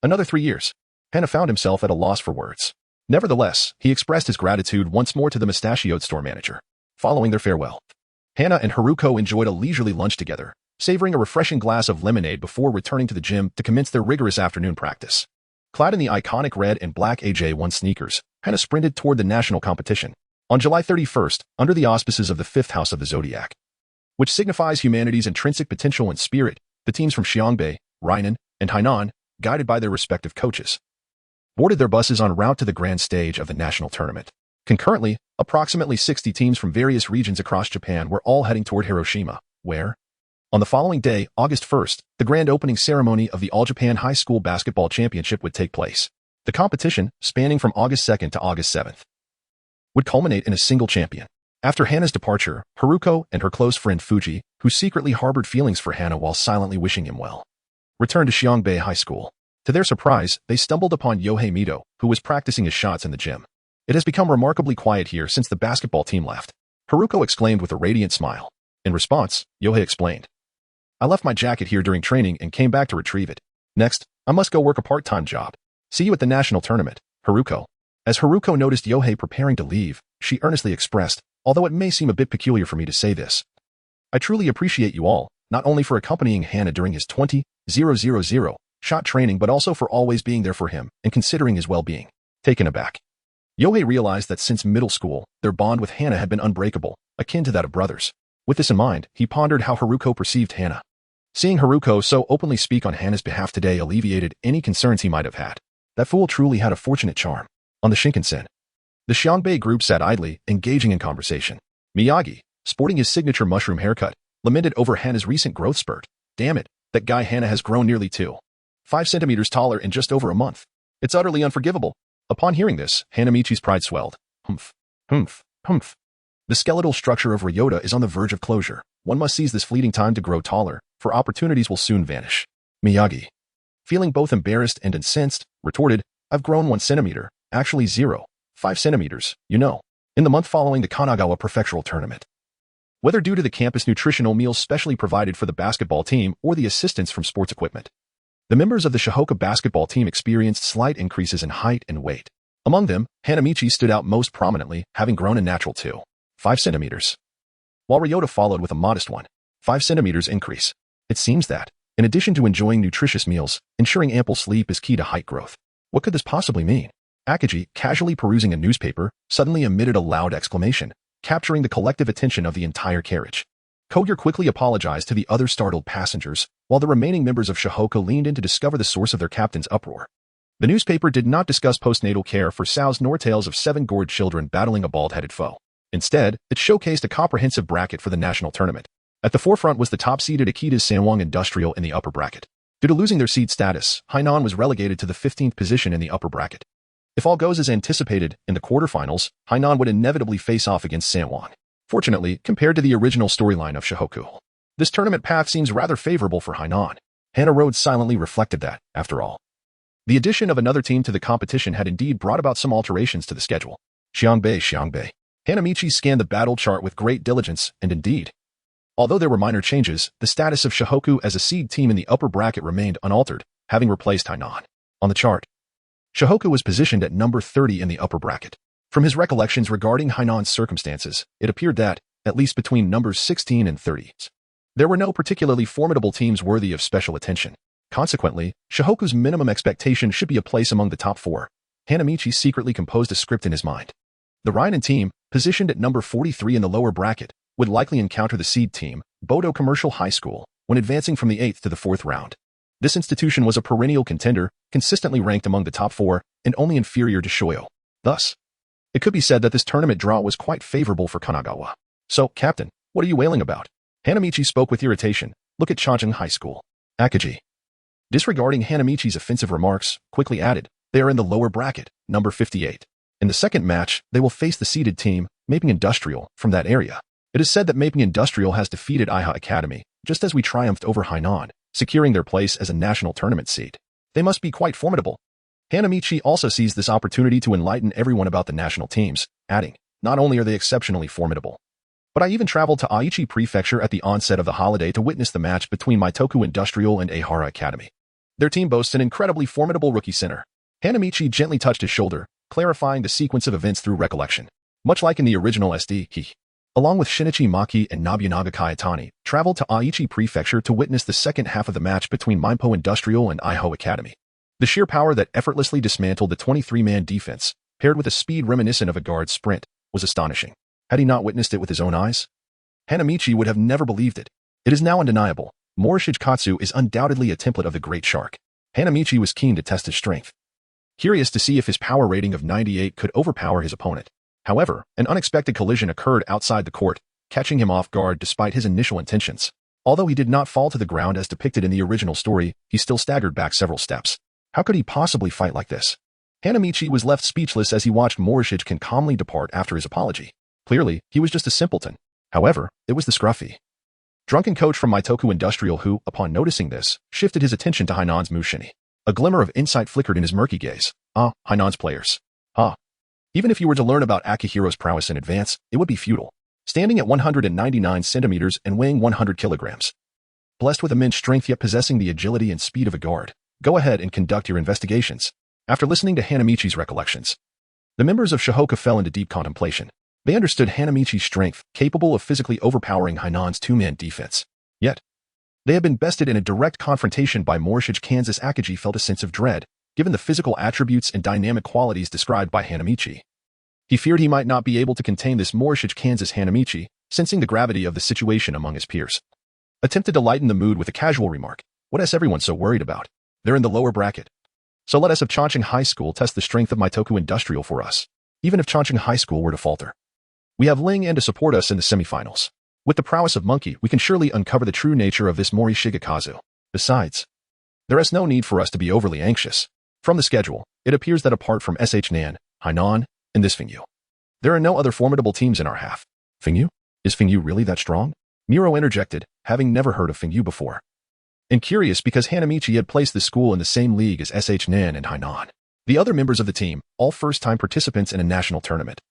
Another 3 years. Hana found himself at a loss for words. Nevertheless, he expressed his gratitude once more to the mustachioed store manager. Following their farewell, Hana and Haruko enjoyed a leisurely lunch together, savoring a refreshing glass of lemonade before returning to the gym to commence their rigorous afternoon practice. Clad in the iconic red and black AJ1 sneakers, Hana sprinted toward the national competition. On July 31st, under the auspices of the fifth house of the zodiac, which signifies humanity's intrinsic potential and spirit, the teams from Xiangbei, Rainan, and Hainan, guided by their respective coaches, boarded their buses en route to the grand stage of the national tournament. Concurrently, approximately 60 teams from various regions across Japan were all heading toward Hiroshima, where, on the following day, August 1st, the grand opening ceremony of the All-Japan High School Basketball Championship would take place. The competition, spanning from August 2nd to August 7th, would culminate in a single champion. After Hana's departure, Haruko and her close friend Fuji, who secretly harbored feelings for Hana while silently wishing him well, returned to Xiangbei High School. To their surprise, they stumbled upon Yohei Mito, who was practicing his shots in the gym. "It has become remarkably quiet here since the basketball team left," Haruko exclaimed with a radiant smile. In response, Yohei explained, "I left my jacket here during training and came back to retrieve it. Next, I must go work a part-time job. See you at the national tournament, Haruko." As Haruko noticed Yohei preparing to leave, she earnestly expressed, "Although it may seem a bit peculiar for me to say this, I truly appreciate you all, not only for accompanying Hana during his 20,000 shot training but also for always being there for him and considering his well-being." Taken aback, Yohei realized that since middle school, their bond with Hana had been unbreakable, akin to that of brothers. With this in mind, he pondered how Haruko perceived Hana. Seeing Haruko so openly speak on Hana's behalf today alleviated any concerns he might have had. That fool truly had a fortunate charm. On the Shinkansen, the Xiangbei group sat idly, engaging in conversation. Miyagi, sporting his signature mushroom haircut, lamented over Hana's recent growth spurt. "Damn it, that guy Hana has grown nearly 5 centimeters taller in just over a month. It's utterly unforgivable." Upon hearing this, Hanamichi's pride swelled. Humph, humph, humph. The skeletal structure of Ryota is on the verge of closure. One must seize this fleeting time to grow taller, for opportunities will soon vanish. Miyagi, feeling both embarrassed and incensed, retorted, "I've grown 1 centimeter, actually 0.5 centimeters, you know, in the month following the Kanagawa prefectural tournament." Whether due to the campus nutritional meals specially provided for the basketball team or the assistance from sports equipment, the members of the Shihoka basketball team experienced slight increases in height and weight. Among them, Hanamichi stood out most prominently, having grown a natural 2.5 centimeters, while Ryota followed with a modest 1.5 centimeters increase. It seems that, in addition to enjoying nutritious meals, ensuring ample sleep is key to height growth. What could this possibly mean? Akagi, casually perusing a newspaper, suddenly emitted a loud exclamation, capturing the collective attention of the entire carriage. Kogyo quickly apologized to the other startled passengers, while the remaining members of Shihoka leaned in to discover the source of their captain's uproar. The newspaper did not discuss postnatal care for sows nor tales of 7 gored children battling a bald-headed foe. Instead, it showcased a comprehensive bracket for the national tournament. At the forefront was the top-seeded Akita's Sanwang Industrial in the upper bracket. Due to losing their seed status, Hainan was relegated to the 15th position in the upper bracket. If all goes as anticipated, in the quarterfinals, Hainan would inevitably face off against Sanwang. Fortunately, compared to the original storyline of Shihoku, this tournament path seems rather favorable for Hainan. Hana Rhodes silently reflected that, after all, the addition of another team to the competition had indeed brought about some alterations to the schedule. Xiangbei. Hanamichi scanned the battle chart with great diligence, and indeed, although there were minor changes, the status of Shihoku as a seed team in the upper bracket remained unaltered, having replaced Hainan. On the chart, Shihoku was positioned at number 30 in the upper bracket. From his recollections regarding Hainan's circumstances, it appeared that, at least between numbers 16 and 30, there were no particularly formidable teams worthy of special attention. Consequently, Shihoku's minimum expectation should be a place among the top 4. Hanamichi secretly composed a script in his mind. The Rainan team, positioned at number 43 in the lower bracket, would likely encounter the seed team, Bodo Commercial High School, when advancing from the 8th to the 4th round. This institution was a perennial contender, consistently ranked among the top 4, and only inferior to Shoyo. Thus, it could be said that this tournament draw was quite favorable for Kanagawa. So, Captain, what are you wailing about? Hanamichi spoke with irritation. Look at Changchun High School. Akagi, disregarding Hanamichi's offensive remarks, quickly added, they are in the lower bracket, number 58. In the second match, they will face the seeded team, Maping Industrial, from that area. It is said that Maping Industrial has defeated Iha Academy, just as we triumphed over Hainan, securing their place as a national tournament seed. They must be quite formidable. Hanamichi also sees this opportunity to enlighten everyone about the national teams, adding, not only are they exceptionally formidable, but I even traveled to Aichi Prefecture at the onset of the holiday to witness the match between Maitoku Industrial and Ehara Academy. Their team boasts an incredibly formidable rookie center. Hanamichi gently touched his shoulder, clarifying the sequence of events through recollection. Much like in the original SD, he, along with Shinichi Maki and Nobunaga Kaitani, traveled to Aichi Prefecture to witness the second half of the match between Mimpo Industrial and Iho Academy. The sheer power that effortlessly dismantled the 23-man defense, paired with a speed reminiscent of a guard sprint, was astonishing. Had he not witnessed it with his own eyes? Hanamichi would have never believed it. It is now undeniable. Morishige is undoubtedly a template of the Great Shark. Hanamichi was keen to test his strength, curious to see if his power rating of 98 could overpower his opponent. However, an unexpected collision occurred outside the court, catching him off guard despite his initial intentions. Although he did not fall to the ground as depicted in the original story, he still staggered back several steps. How could he possibly fight like this? Hanamichi was left speechless as he watched Morishige calmly depart after his apology. Clearly, he was just a simpleton. However, it was the scruffy, drunken coach from Maitoku Industrial who, upon noticing this, shifted his attention to Hainan's Mushini. A glimmer of insight flickered in his murky gaze. Hainan's players. Even if you were to learn about Akihiro's prowess in advance, it would be futile. Standing at 199 centimeters and weighing 100 kilograms. Blessed with immense strength yet possessing the agility and speed of a guard. Go ahead and conduct your investigations. After listening to Hanamichi's recollections, the members of Shihoka fell into deep contemplation. They understood Hanamichi's strength, capable of physically overpowering Hainan's two-man defense. Yet, they had been bested in a direct confrontation by Morishige. Kansas Akagi felt a sense of dread, given the physical attributes and dynamic qualities described by Hanamichi. He feared he might not be able to contain this Morishige. Kansas Hanamichi, sensing the gravity of the situation among his peers, attempted to lighten the mood with a casual remark. What is everyone so worried about? They're in the lower bracket. So let us of Changchun High School test the strength of Maitoku Industrial for us. Even if Changchun High School were to falter, we have Ling An to support us in the semifinals. With the prowess of Monkey, we can surely uncover the true nature of this Morishige. Besides, there is no need for us to be overly anxious. From the schedule, it appears that apart from SH Nan, Hainan, and this Fingyu, there are no other formidable teams in our half. Fingyu? Is Fingyu really that strong? Miro interjected, having never heard of Fingyu before, and curious because Hanamichi had placed the school in the same league as SH Nan and Hainan. The other members of the team, all first-time participants in a national tournament,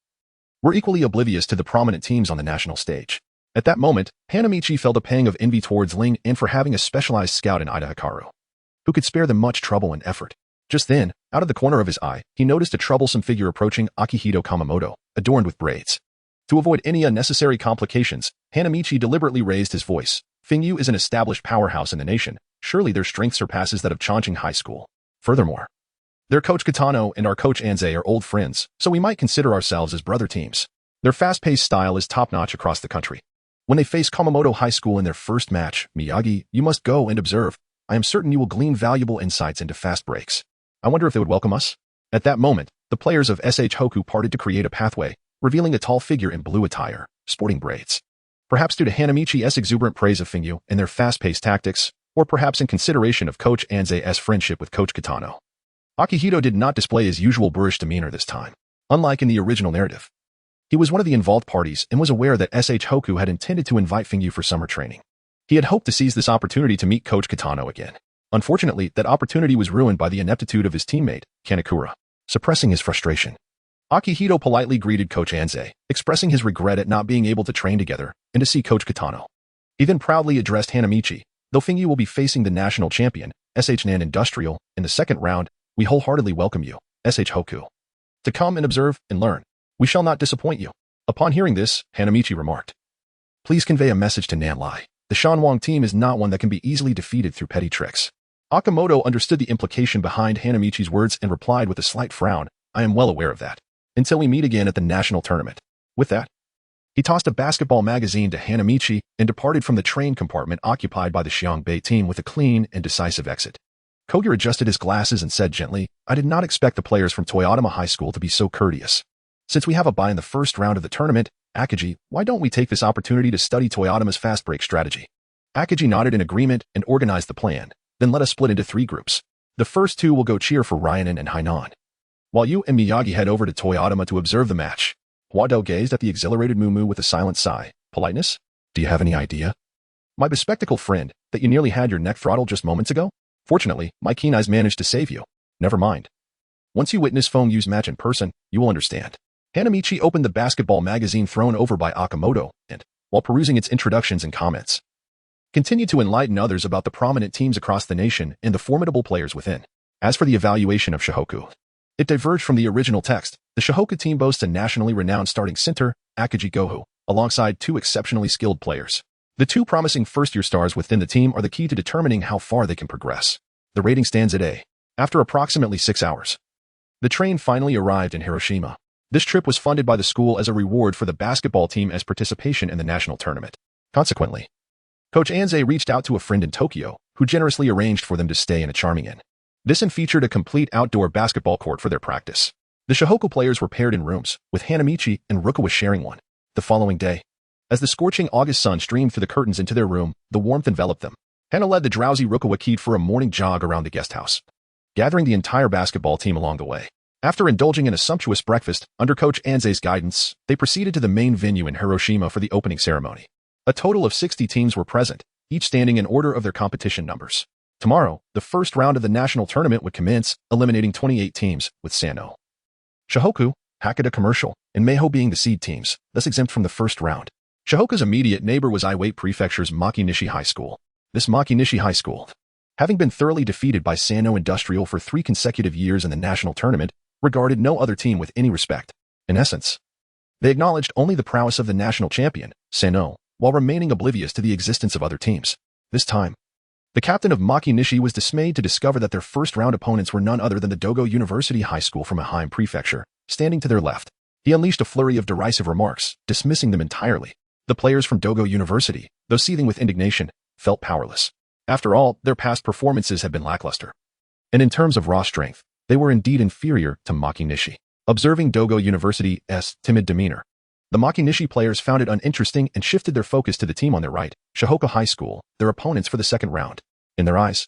were equally oblivious to the prominent teams on the national stage. At that moment, Hanamichi felt a pang of envy towards Ling and for having a specialized scout in Ida Hikaru, who could spare them much trouble and effort. Just then, out of the corner of his eye, he noticed a troublesome figure approaching Akihito Kamamoto, adorned with braids. To avoid any unnecessary complications, Hanamichi deliberately raised his voice. Fingyu is an established powerhouse in the nation. Surely their strength surpasses that of Changchun High School. Furthermore, their coach Kitano and our coach Anze are old friends, so we might consider ourselves as brother teams. Their fast-paced style is top-notch across the country. When they face Kamamoto High School in their first match, Miyagi, you must go and observe. I am certain you will glean valuable insights into fast breaks. I wonder if they would welcome us? At that moment, the players of SH Hoku parted to create a pathway, revealing a tall figure in blue attire, sporting braids. Perhaps due to Hanamichi's exuberant praise of Fingyu and their fast-paced tactics, or perhaps in consideration of Coach Anze's friendship with Coach Kitano, Akihito did not display his usual boorish demeanor this time. Unlike in the original narrative, he was one of the involved parties and was aware that SH Hoku had intended to invite Fingyu for summer training. He had hoped to seize this opportunity to meet Coach Kitano again. Unfortunately, that opportunity was ruined by the ineptitude of his teammate, Kanekura. Suppressing his frustration, Akihito politely greeted Coach Anze, expressing his regret at not being able to train together and to see Coach Kitano. He then proudly addressed Hanamichi. Though Fingyu will be facing the national champion, SH Nan Industrial, in the second round, we wholeheartedly welcome you, SH Hoku, to come and observe and learn. We shall not disappoint you. Upon hearing this, Hanamichi remarked, please convey a message to Nanlai. The Shanwang team is not one that can be easily defeated through petty tricks. Akamoto understood the implication behind Hanamichi's words and replied with a slight frown, I am well aware of that. Until we meet again at the national tournament. With that, He tossed a basketball magazine to Hanamichi and departed from the train compartment occupied by the Xiangbei team with a clean and decisive exit. Kogyo adjusted his glasses and said gently, "I did not expect the players from Toyotama High School to be so courteous. Since we have a bye in the first round of the tournament, Akagi, why don't we take this opportunity to study Toyotama's fast break strategy?" Akagi nodded in agreement and organized the plan. "Then let us split into 3 groups. The first 2 will go cheer for Ryanen and Hainan, while you and Miyagi head over to Toyotama to observe the match." Huado gazed at the exhilarated Mumu with a silent sigh. "Politeness? Do you have any idea, my bespectacled friend, that you nearly had your neck throttled just moments ago? Fortunately, my keen eyes managed to save you. Never mind. Once you witness Feng-Yu's match in person, you will understand." Hanamichi opened the basketball magazine thrown over by Akamoto and, while perusing its introductions and comments, continued to enlighten others about the prominent teams across the nation and the formidable players within. As for the evaluation of Shohoku, it diverged from the original text. The Shohoku team boasts a nationally renowned starting center, Akagi Gohu, alongside 2 exceptionally skilled players. The 2 promising first-year stars within the team are the key to determining how far they can progress. The rating stands at A. After approximately 6 hours, the train finally arrived in Hiroshima. This trip was funded by the school as a reward for the basketball team as participation in the national tournament. Consequently, Coach Anze reached out to a friend in Tokyo, who generously arranged for them to stay in a charming inn. This inn featured a complete outdoor basketball court for their practice. The Shohoku players were paired in rooms, with Hanamichi and Rukawa sharing one. The following day, as the scorching August sun streamed through the curtains into their room, the warmth enveloped them. Hana led the drowsy Rukawa Kaede for a morning jog around the guest house, gathering the entire basketball team along the way. After indulging in a sumptuous breakfast, under Coach Anze's guidance, they proceeded to the main venue in Hiroshima for the opening ceremony. A total of 60 teams were present, each standing in order of their competition numbers. Tomorrow, the first round of the national tournament would commence, eliminating 28 teams, with Sano, Shohoku, Hakata Commercial, and Meiho being the seed teams, thus exempt from the first round. Shohoku's immediate neighbor was Iwate Prefecture's Makinishi High School. This Makinishi High School, having been thoroughly defeated by Sano Industrial for 3 consecutive years in the national tournament, regarded no other team with any respect. In essence, they acknowledged only the prowess of the national champion, Sano, while remaining oblivious to the existence of other teams. This time, the captain of Makinishi was dismayed to discover that their first-round opponents were none other than the Dogo University High School from Ehime Prefecture, standing to their left. He unleashed a flurry of derisive remarks, dismissing them entirely. The players from Dogo University, though seething with indignation, felt powerless. After all, their past performances had been lackluster. And in terms of raw strength, they were indeed inferior to Makinishi. Observing Dogo University's timid demeanor, the Makinishi players found it uninteresting and shifted their focus to the team on their right, Shohoku High School, their opponents for the second round. In their eyes,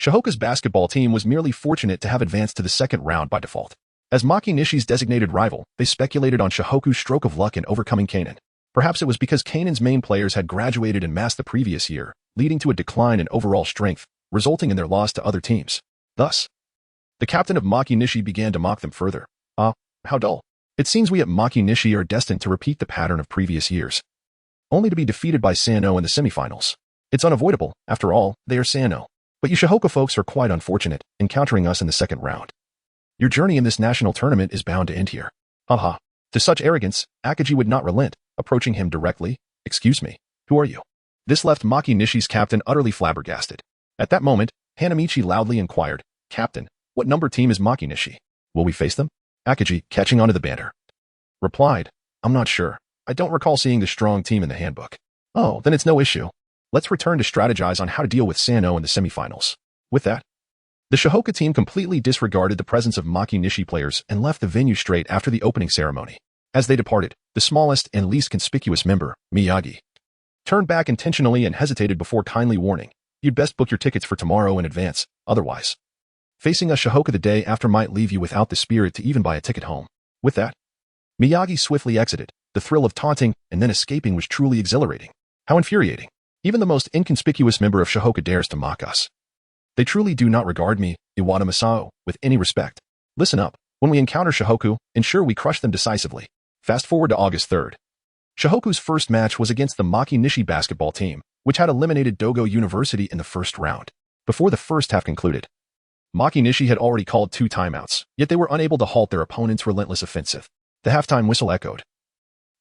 Shohoku's basketball team was merely fortunate to have advanced to the second round by default. As Makinishi's designated rival, they speculated on Shohoku's stroke of luck in overcoming Kanan. Perhaps it was because Kanan's main players had graduated en masse the previous year, leading to a decline in overall strength, resulting in their loss to other teams. Thus, the captain of Makinishi began to mock them further. How dull. It seems we at Makinishi are destined to repeat the pattern of previous years, only to be defeated by Sano in the semifinals. It's unavoidable, after all, they are Sano. But you Shohoku folks are quite unfortunate, encountering us in the second round. Your journey in this national tournament is bound to end here. Haha. To such arrogance, Akagi would not relent, approaching him directly. "Excuse me, who are you?" This left Makinishi's captain utterly flabbergasted. At that moment, Hanamichi loudly inquired, "Captain, what number team is Makinishi? Will we face them?" Akagi, catching onto the banter, replied, "I'm not sure. I don't recall seeing the strong team in the handbook." "Oh, then it's no issue. Let's return to strategize on how to deal with Sano in the semifinals." With that, the Shohoku team completely disregarded the presence of Makinishi players and left the venue straight after the opening ceremony. As they departed, the smallest and least conspicuous member, Miyagi, turned back intentionally and hesitated before kindly warning, "You'd best book your tickets for tomorrow in advance, otherwise facing a Shohoku the day after might leave you without the spirit to even buy a ticket home." With that, Miyagi swiftly exited. The thrill of taunting and then escaping was truly exhilarating. How infuriating. Even the most inconspicuous member of Shohoku dares to mock us. They truly do not regard me, Iwata Masao, with any respect. Listen up. When we encounter Shohoku, ensure we crush them decisively. Fast forward to August 3rd. Shohoku's first match was against the Makinishi basketball team, which had eliminated Dogo University in the first round. Before the first half concluded, Makinishi had already called 2 timeouts, yet they were unable to halt their opponent's relentless offensive. The halftime whistle echoed,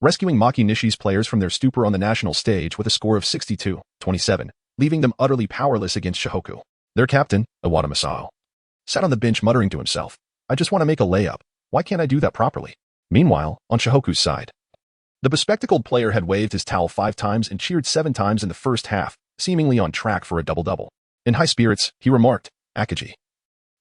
rescuing Makinishi's players from their stupor on the national stage with a score of 62-27, leaving them utterly powerless against Shohoku. Their captain, Iwata Masao, sat on the bench muttering to himself, "I just want to make a layup. Why can't I do that properly?" Meanwhile, on Shohoku's side, The bespectacled player had waved his towel 5 times and cheered 7 times in the first half, seemingly on track for a double-double. In high spirits, he remarked, "Akaji,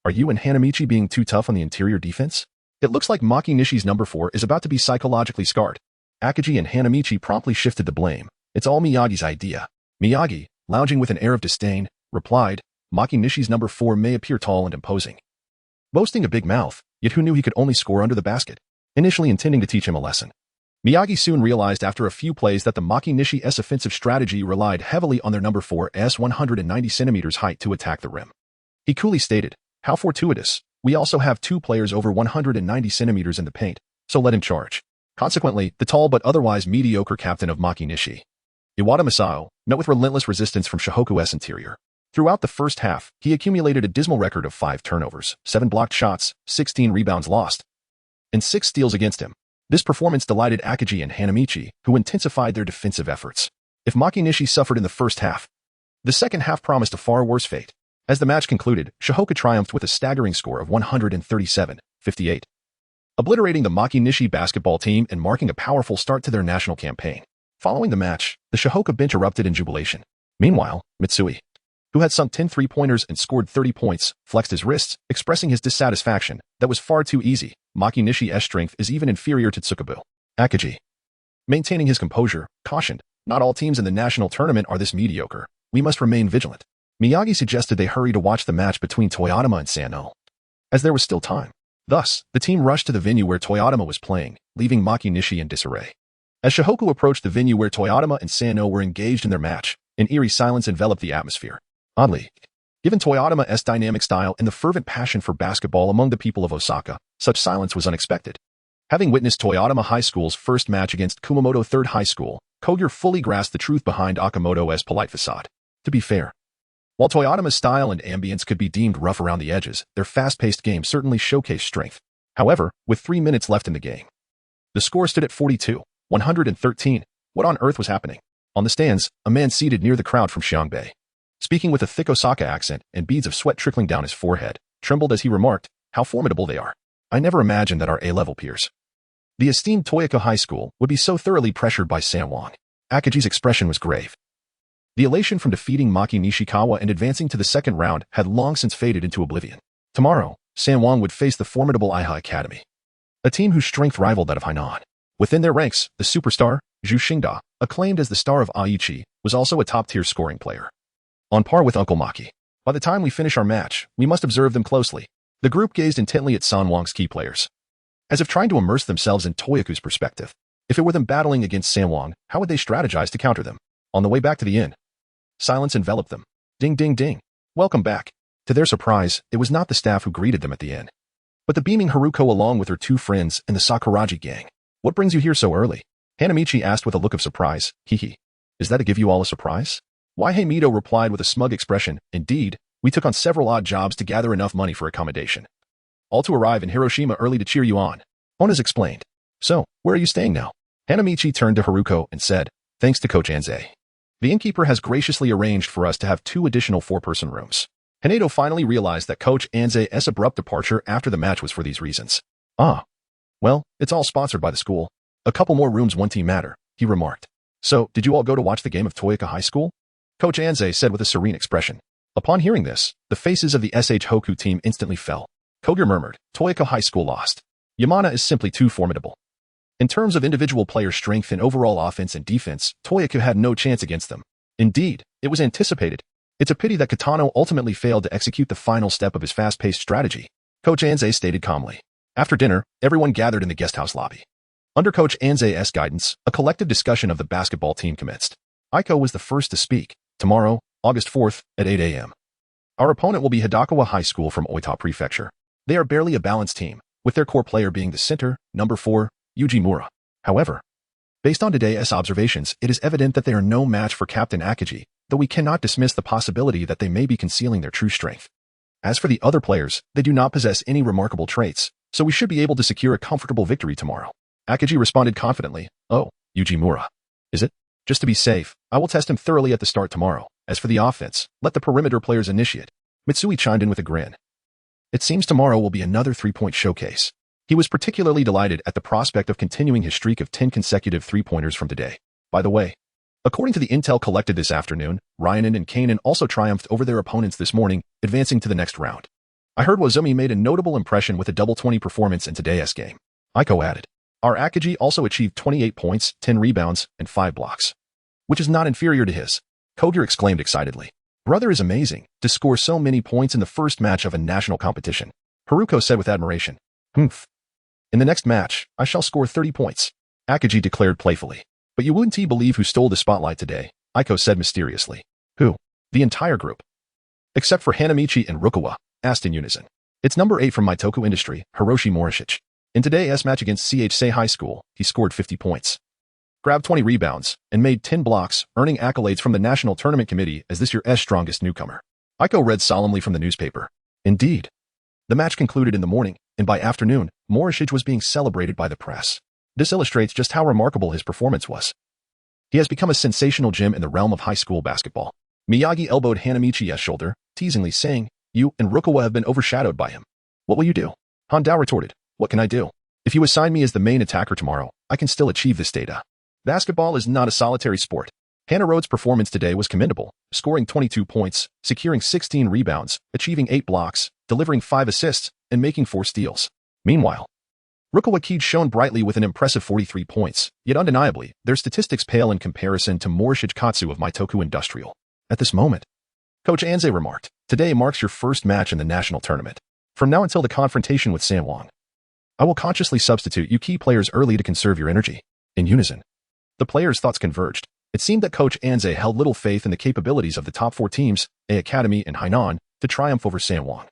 are you and Hanamichi being too tough on the interior defense? It looks like Maki Nishi's number 4 is about to be psychologically scarred." Akaji and Hanamichi promptly shifted the blame. "It's all Miyagi's idea." Miyagi, lounging with an air of disdain, replied, "Maki Nishi's number 4 may appear tall and imposing, boasting a big mouth, yet who knew he could only score under the basket?" Initially intending to teach him a lesson, Miyagi soon realized after a few plays that the Maki Nishi's offensive strategy relied heavily on their number 4's 190 centimeters height to attack the rim. He coolly stated, "How fortuitous. We also have 2 players over 190 centimeters in the paint, so let him charge." Consequently, the tall but otherwise mediocre captain of Maki Nishi, Iwata Masao, met with relentless resistance from Shihoku's interior. Throughout the first half, he accumulated a dismal record of 5 turnovers, 7 blocked shots, 16 rebounds lost, and 6 steals against him. This performance delighted Akaji and Hanamichi, who intensified their defensive efforts. If Maki Nishi suffered in the first half, the second half promised a far worse fate. As the match concluded, Shihoku triumphed with a staggering score of 137-58, obliterating the Maki Nishi basketball team and marking a powerful start to their national campaign. Following the match, the Shihoku bench erupted in jubilation. Meanwhile, Mitsui, who had sunk 10 three-pointers and scored 30 points, flexed his wrists, expressing his dissatisfaction. "That was far too easy. Maki Nishi's strength is even inferior to Tsukubu." Akaji, maintaining his composure, cautioned, "Not all teams in the national tournament are this mediocre. We must remain vigilant." Miyagi suggested they hurry to watch the match between Toyotama and Sano, as there was still time. Thus, the team rushed to the venue where Toyotama was playing, leaving Maki Nishi in disarray. As Shihoku approached the venue where Toyotama and Sano were engaged in their match, an eerie silence enveloped the atmosphere. Oddly, given Toyotama's dynamic style and the fervent passion for basketball among the people of Osaka, such silence was unexpected. Having witnessed Toyotama High School's first match against Kumamoto Third High School, Kogure fully grasped the truth behind Akamoto's polite facade. To be fair, while Toyotama's style and ambience could be deemed rough around the edges, their fast-paced game certainly showcased strength. However, with 3 minutes left in the game, the score stood at 42-113. What on earth was happening? On the stands, a man seated near the crowd from Xiangbei, speaking with a thick Osaka accent and beads of sweat trickling down his forehead, trembled as he remarked, "How formidable they are. I never imagined that our A-level peers, the esteemed Toyoko High School, would be so thoroughly pressured by Sanwong." Akaji's expression was grave. The elation from defeating Maki Nishikawa and advancing to the second round had long since faded into oblivion. Tomorrow, Sanwong would face the formidable Aiha Academy, a team whose strength rivaled that of Hainan. Within their ranks, the superstar, Zhu Xingda, acclaimed as the star of Aichi, was also a top-tier scoring player, on par with Uncle Maki. "By the time we finish our match, we must observe them closely." The group gazed intently at Sanwong's key players, as if trying to immerse themselves in Toyoku's perspective. If it were them battling against Sanwong, how would they strategize to counter them? On the way back to the inn, silence enveloped them. Ding ding ding. "Welcome back." To their surprise, it was not the staff who greeted them at the inn, but the beaming Haruko along with her 2 friends and the Sakuragi gang. "What brings you here so early?" Hanamichi asked with a look of surprise. "Hee. Is that to give you all a surprise?" Waihei Mito replied with a smug expression. "Indeed, we took on several odd jobs to gather enough money for accommodation, all to arrive in Hiroshima early to cheer you on." Ona's explained. "So, where are you staying now?" Hanamichi turned to Haruko and said, "Thanks to Coach Anze, the innkeeper has graciously arranged for us to have 2 additional 4-person rooms." Hanedo finally realized that Coach Anze's abrupt departure after the match was for these reasons. "Ah. Well, it's all sponsored by the school. A couple more rooms one team matter," he remarked. "So, did you all go to watch the game of Toyoko High School?" Coach Anze said with a serene expression. Upon hearing this, the faces of the SH Hoku team instantly fell. Kogure murmured, "Toyoko High School lost. Yamana is simply too formidable. In terms of individual player strength and overall offense and defense, Toyoko had no chance against them. Indeed, it was anticipated. It's a pity that Kitano ultimately failed to execute the final step of his fast-paced strategy," Coach Anze stated calmly. After dinner, everyone gathered in the guesthouse lobby. Under Coach Anze's guidance, a collective discussion of the basketball team commenced. Aiko was the first to speak. "Tomorrow, August 4th, at 8 a.m. Our opponent will be Hidakawa High School from Oita Prefecture. They are barely a balanced team, with their core player being the center, number 4, Yuji Mura. However, based on today's observations, it is evident that they are no match for Captain Akaji, though we cannot dismiss the possibility that they may be concealing their true strength. As for the other players, they do not possess any remarkable traits, so we should be able to secure a comfortable victory tomorrow." Akaji responded confidently, "Oh, Yuji Mura. Is it? Just to be safe, I will test him thoroughly at the start tomorrow. As for the offense, let the perimeter players initiate." Mitsui chimed in with a grin. "It seems tomorrow will be another 3-point showcase." He He was particularly delighted at the prospect of continuing his streak of 10 consecutive three-pointers from today. By the way, according to the intel collected this afternoon, Ryanen and Kanan also triumphed over their opponents this morning, advancing to the next round. I heard Wazumi made a notable impression with a double 20 performance in today's game. Aiko added. Our Akagi also achieved 28 points, 10 rebounds, and 5 blocks, which is not inferior to his. Kogure exclaimed excitedly. Brother is amazing, to score so many points in the first match of a national competition. Haruko said with admiration. Humph. In the next match, I shall score 30 points. Akagi declared playfully. But you wouldn't believe who stole the spotlight today, Aiko said mysteriously. Who? The entire group. Except for Hanamichi and Rukawa, asked in unison. It's number 8 from Mitoku Industry, Hiroshi Morishige. In today's match against CHC High School, he scored 50 points, grabbed 20 rebounds, and made 10 blocks, earning accolades from the National Tournament Committee as this year's strongest newcomer. Aiko read solemnly from the newspaper. Indeed. The match concluded in the morning, and by afternoon, Morishige was being celebrated by the press. This illustrates just how remarkable his performance was. He has become a sensational gem in the realm of high school basketball. Miyagi elbowed Hanamichi's shoulder, teasingly saying, You and Rukawa have been overshadowed by him. What will you do? Hondao retorted. What can I do? If you assign me as the main attacker tomorrow, I can still achieve this data. Basketball is not a solitary sport. Hannah Rhodes' performance today was commendable, scoring 22 points, securing 16 rebounds, achieving 8 blocks, delivering 5 assists, and making 4 steals. Meanwhile, Rukawa Kaede shone brightly with an impressive 43 points, yet undeniably, their statistics pale in comparison to Morishige Katsu of Mitoku Industrial. At this moment, Coach Anze remarked, Today marks your first match in the national tournament. From now until the confrontation with Sanwong, I will consciously substitute you key players early to conserve your energy. In unison, the players' thoughts converged. It seemed that Coach Anze held little faith in the capabilities of the top 4 teams, A Academy and Hainan, to triumph over Sanwong.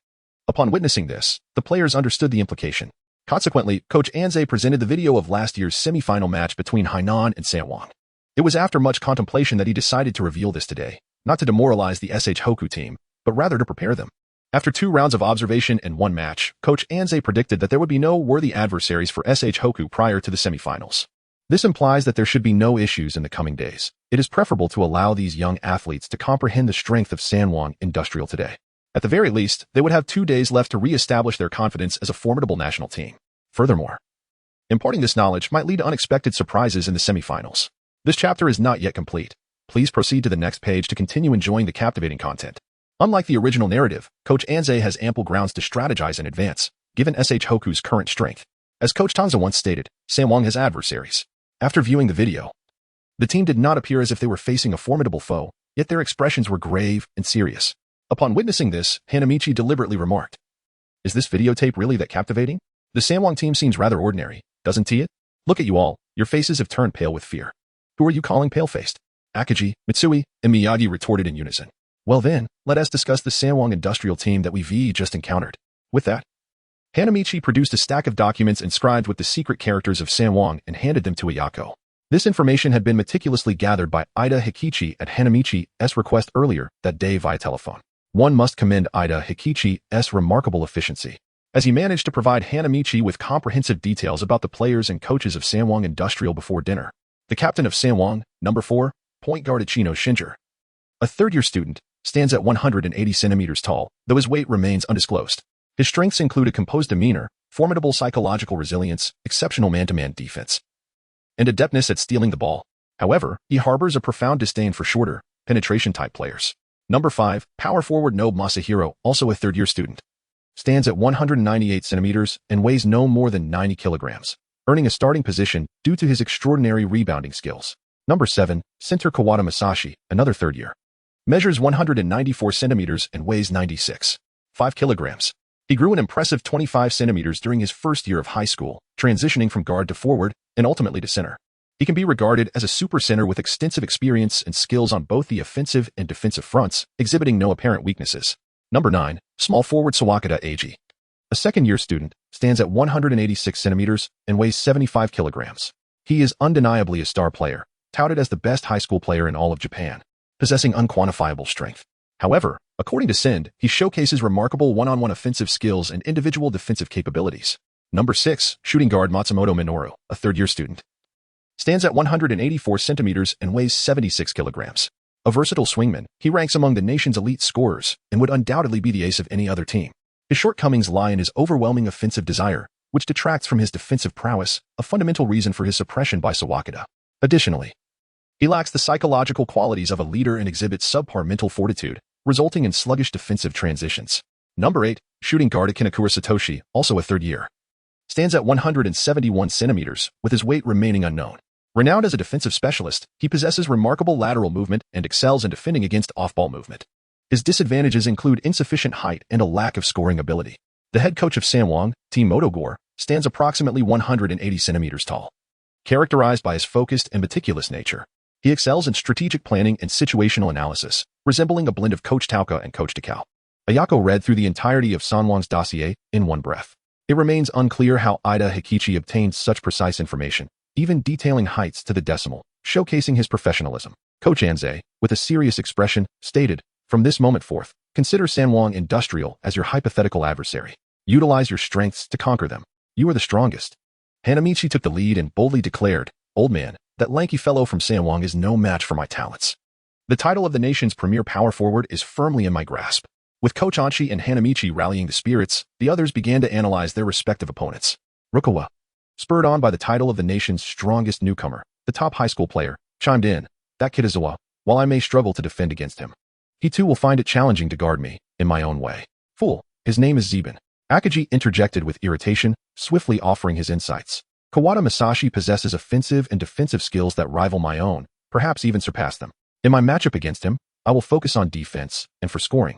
Upon witnessing this, the players understood the implication. Consequently, Coach Anze presented the video of last year's semi-final match between Hainan and Sanwong. It was after much contemplation that he decided to reveal this today, not to demoralize the SH Hoku team, but rather to prepare them. After 2 rounds of observation and 1 match, Coach Anze predicted that there would be no worthy adversaries for SH Hoku prior to the semifinals. This implies that there should be no issues in the coming days. It is preferable to allow these young athletes to comprehend the strength of Sanwong Industrial today. At the very least, they would have 2 days left to re-establish their confidence as a formidable national team. Furthermore, imparting this knowledge might lead to unexpected surprises in the semifinals. This chapter is not yet complete. Please proceed to the next page to continue enjoying the captivating content. Unlike the original narrative, Coach Anze has ample grounds to strategize in advance, given SH Hoku's current strength. As Coach Tanza once stated, Sanwong has adversaries. After viewing the video, the team did not appear as if they were facing a formidable foe, yet their expressions were grave and serious. Upon witnessing this, Hanamichi deliberately remarked, Is this videotape really that captivating? The Sanwong team seems rather ordinary, doesn't it? Look at you all, your faces have turned pale with fear. Who are you calling pale-faced? Akagi, Mitsui, and Miyagi retorted in unison. Well then, let us discuss the Sanwong Industrial team that we've just encountered. With that, Hanamichi produced a stack of documents inscribed with the secret characters of Sanwong and handed them to Ayako. This information had been meticulously gathered by Ida Hikichi's at Hanamichi's request earlier that day via telephone. One must commend Ida Hikichi's remarkable efficiency, as he managed to provide Hanamichi with comprehensive details about the players and coaches of Sanwong Industrial before dinner. The captain of Sanwong, number 4, point guard Ichino Shinjiro, a third-year student, stands at 180 centimeters tall, though his weight remains undisclosed. His strengths include a composed demeanor, formidable psychological resilience, exceptional man-to-man defense, and adeptness at stealing the ball. However, he harbors a profound disdain for shorter, penetration-type players. Number 5, power forward Nobu Masahiro, also a third-year student, stands at 198 centimeters and weighs no more than 90 kilograms, earning a starting position due to his extraordinary rebounding skills. Number 7, center Kawada Masashi, another third-year, measures 194 centimeters and weighs 96.5 kilograms. He grew an impressive 25 centimeters during his first year of high school, transitioning from guard to forward and ultimately to center. He can be regarded as a super center with extensive experience and skills on both the offensive and defensive fronts, exhibiting no apparent weaknesses. Number 9, small forward Sawakata Eiji, a second-year student, stands at 186 centimeters and weighs 75 kilograms. He is undeniably a star player, touted as the best high school player in all of Japan, possessing unquantifiable strength. However, according to Send, he showcases remarkable one-on-one offensive skills and individual defensive capabilities. Number 6, shooting guard Matsumoto Minoru, a third-year student, stands at 184 centimeters and weighs 76 kilograms. A versatile swingman, he ranks among the nation's elite scorers and would undoubtedly be the ace of any other team. His shortcomings lie in his overwhelming offensive desire, which detracts from his defensive prowess, a fundamental reason for his suppression by Sawakada. Additionally, he lacks the psychological qualities of a leader and exhibits subpar mental fortitude, resulting in sluggish defensive transitions. Number 8, shooting guard Kinakura Satoshi, also a third year. Stands at 171 centimeters, with his weight remaining unknown. Renowned as a defensive specialist, he possesses remarkable lateral movement and excels in defending against off-ball movement. His disadvantages include insufficient height and a lack of scoring ability. The head coach of Sanwong, Team Motogore, stands approximately 180 centimeters tall. Characterized by his focused and meticulous nature, he excels in strategic planning and situational analysis, resembling a blend of Coach Tauka and Coach Takao. Ayako read through the entirety of Sanwong's dossier in one breath. It remains unclear how Ida Hikichi obtained such precise information, even detailing heights to the decimal, showcasing his professionalism. Coach Anze, with a serious expression, stated, "From this moment forth, consider Sanwong Industrial as your hypothetical adversary. Utilize your strengths to conquer them. You are the strongest." Hanamichi took the lead and boldly declared, "Old man, that lanky fellow from Sanwong is no match for my talents. The title of the nation's premier power forward is firmly in my grasp." With Coach Anchi and Hanamichi rallying the spirits, the others began to analyze their respective opponents. Rukawa, spurred on by the title of the nation's strongest newcomer, the top high school player, chimed in, "That kid is Izawa, while I may struggle to defend against him. He too will find it challenging to guard me, in my own way. Fool, his name is Zeben." Akagi interjected with irritation, swiftly offering his insights. "Kawada Masashi possesses offensive and defensive skills that rival my own, perhaps even surpass them. In my matchup against him, I will focus on defense, and for scoring,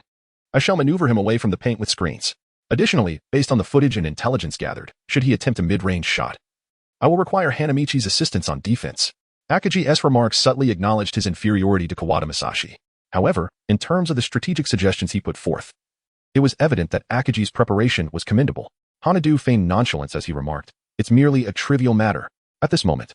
I shall maneuver him away from the paint with screens. Additionally, based on the footage and intelligence gathered, should he attempt a mid-range shot, I will require Hanamichi's assistance on defense." Akagi's remarks subtly acknowledged his inferiority to Kawada Masashi. However, in terms of the strategic suggestions he put forth, it was evident that Akagi's preparation was commendable. Hanadu feigned nonchalance as he remarked, "It's merely a trivial matter." At this moment,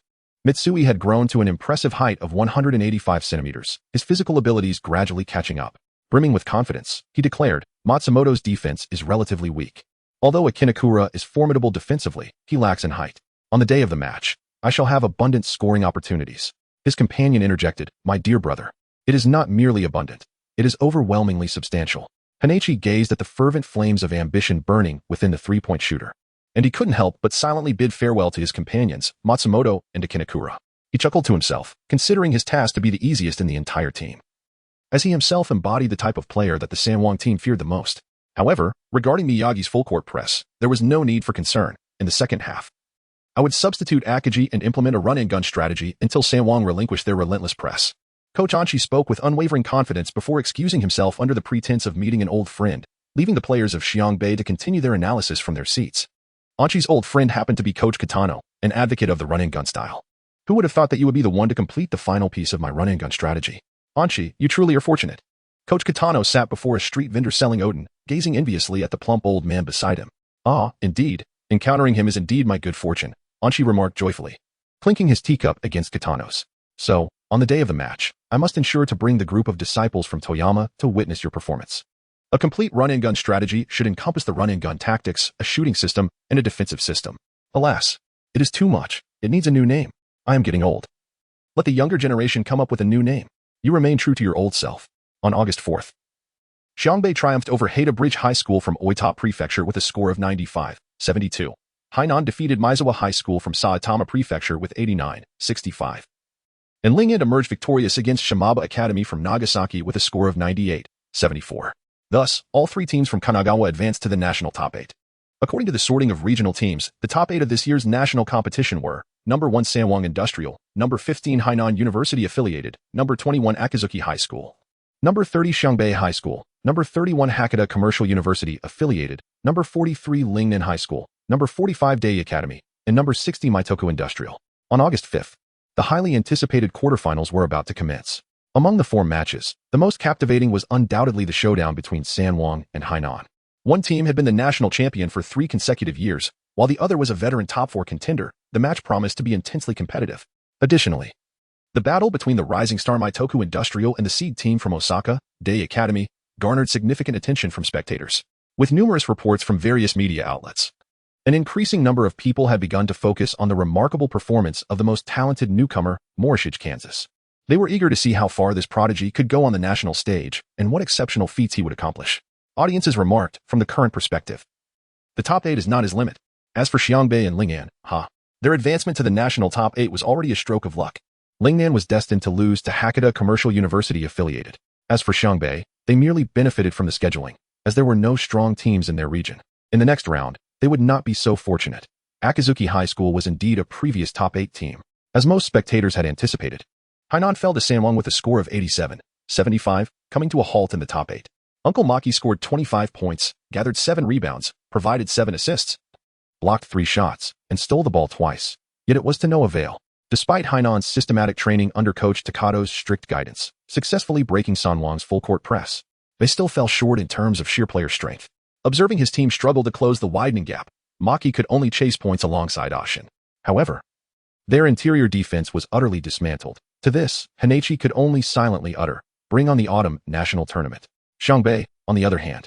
Mitsui had grown to an impressive height of 185 centimeters, his physical abilities gradually catching up. Brimming with confidence, he declared, "Matsumoto's defense is relatively weak. Although Akinakura is formidable defensively, he lacks in height. On the day of the match, I shall have abundant scoring opportunities." His companion interjected, "My dear brother, it is not merely abundant, it is overwhelmingly substantial." Hanachi gazed at the fervent flames of ambition burning within the three-point shooter, and he couldn't help but silently bid farewell to his companions, Matsumoto and Akinakura. He chuckled to himself, considering his task to be the easiest in the entire team, as he himself embodied the type of player that the Sanwong team feared the most. However, regarding Miyagi's full-court press, there was no need for concern. In the second half, I would substitute Akagi and implement a run-and-gun strategy until Sanwong relinquished their relentless press. Coach Anchi spoke with unwavering confidence before excusing himself under the pretense of meeting an old friend, leaving the players of Xiangbei to continue their analysis from their seats. Anchi's old friend happened to be Coach Kitano, an advocate of the run-and-gun style. "Who would have thought that you would be the one to complete the final piece of my run-and-gun strategy? Anchi, you truly are fortunate." Coach Kitano sat before a street vendor selling Odin, gazing enviously at the plump old man beside him. "Ah, indeed. Encountering him is indeed my good fortune," Anchi remarked joyfully, clinking his teacup against Kitano's. "So, on the day of the match, I must ensure to bring the group of disciples from Toyama to witness your performance. A complete run-and-gun strategy should encompass the run-and-gun tactics, a shooting system, and a defensive system. Alas, it is too much. It needs a new name. I am getting old. Let the younger generation come up with a new name. You remain true to your old self." On August 4th, Xiangbei triumphed over Haida Bridge High School from Oita Prefecture with a score of 95-72. Hainan defeated Mizawa High School from Saitama Prefecture with 89-65. And Lingyan emerged victorious against Shimaba Academy from Nagasaki with a score of 98-74. Thus, all three teams from Kanagawa advanced to the national top 8. According to the sorting of regional teams, the top 8 of this year's national competition were number 1 Sanwong Industrial, number 15 Hainan University Affiliated, number 21 Akizuki High School, number 30 Xiangbei High School, number 31 Hakata Commercial University Affiliated, number 43 Lingnan High School, number 45 Dei Academy, and number 60 Maitoku Industrial. On August 5th, the highly anticipated quarterfinals were about to commence. Among the 4 matches, the most captivating was undoubtedly the showdown between Sanwong and Hainan. One team had been the national champion for 3 consecutive years, while the other was a veteran top 4 contender. The match promised to be intensely competitive. Additionally, the battle between the rising star Maitoku Industrial and the seed team from Osaka, Dei Academy, garnered significant attention from spectators. With numerous reports from various media outlets, an increasing number of people had begun to focus on the remarkable performance of the most talented newcomer, Morishige, Kansas. They were eager to see how far this prodigy could go on the national stage and what exceptional feats he would accomplish. Audiences remarked, from the current perspective, the top 8 is not his limit. As for Xiangbei and Lingnan, their advancement to the national top 8 was already a stroke of luck. Lingnan was destined to lose to Hakata Commercial University affiliated. As for Xiangbei, they merely benefited from the scheduling, as there were no strong teams in their region. In the next round, they would not be so fortunate. Akizuki High School was indeed a previous top 8 team, as most spectators had anticipated. Hainan fell to Sanwon with a score of 87-75, coming to a halt in the top 8. Uncle Maki scored 25 points, gathered 7 rebounds, provided 7 assists, blocked 3 shots, and stole the ball twice. Yet it was to no avail. Despite Hainan's systematic training under Coach Takado's strict guidance, successfully breaking Sanwon's full-court press, they still fell short in terms of sheer player strength. Observing his team struggle to close the widening gap, Maki could only chase points alongside Ashin. However, their interior defense was utterly dismantled. To this, Hanamichi could only silently utter, "Bring on the autumn national tournament." Xiangbei, on the other hand,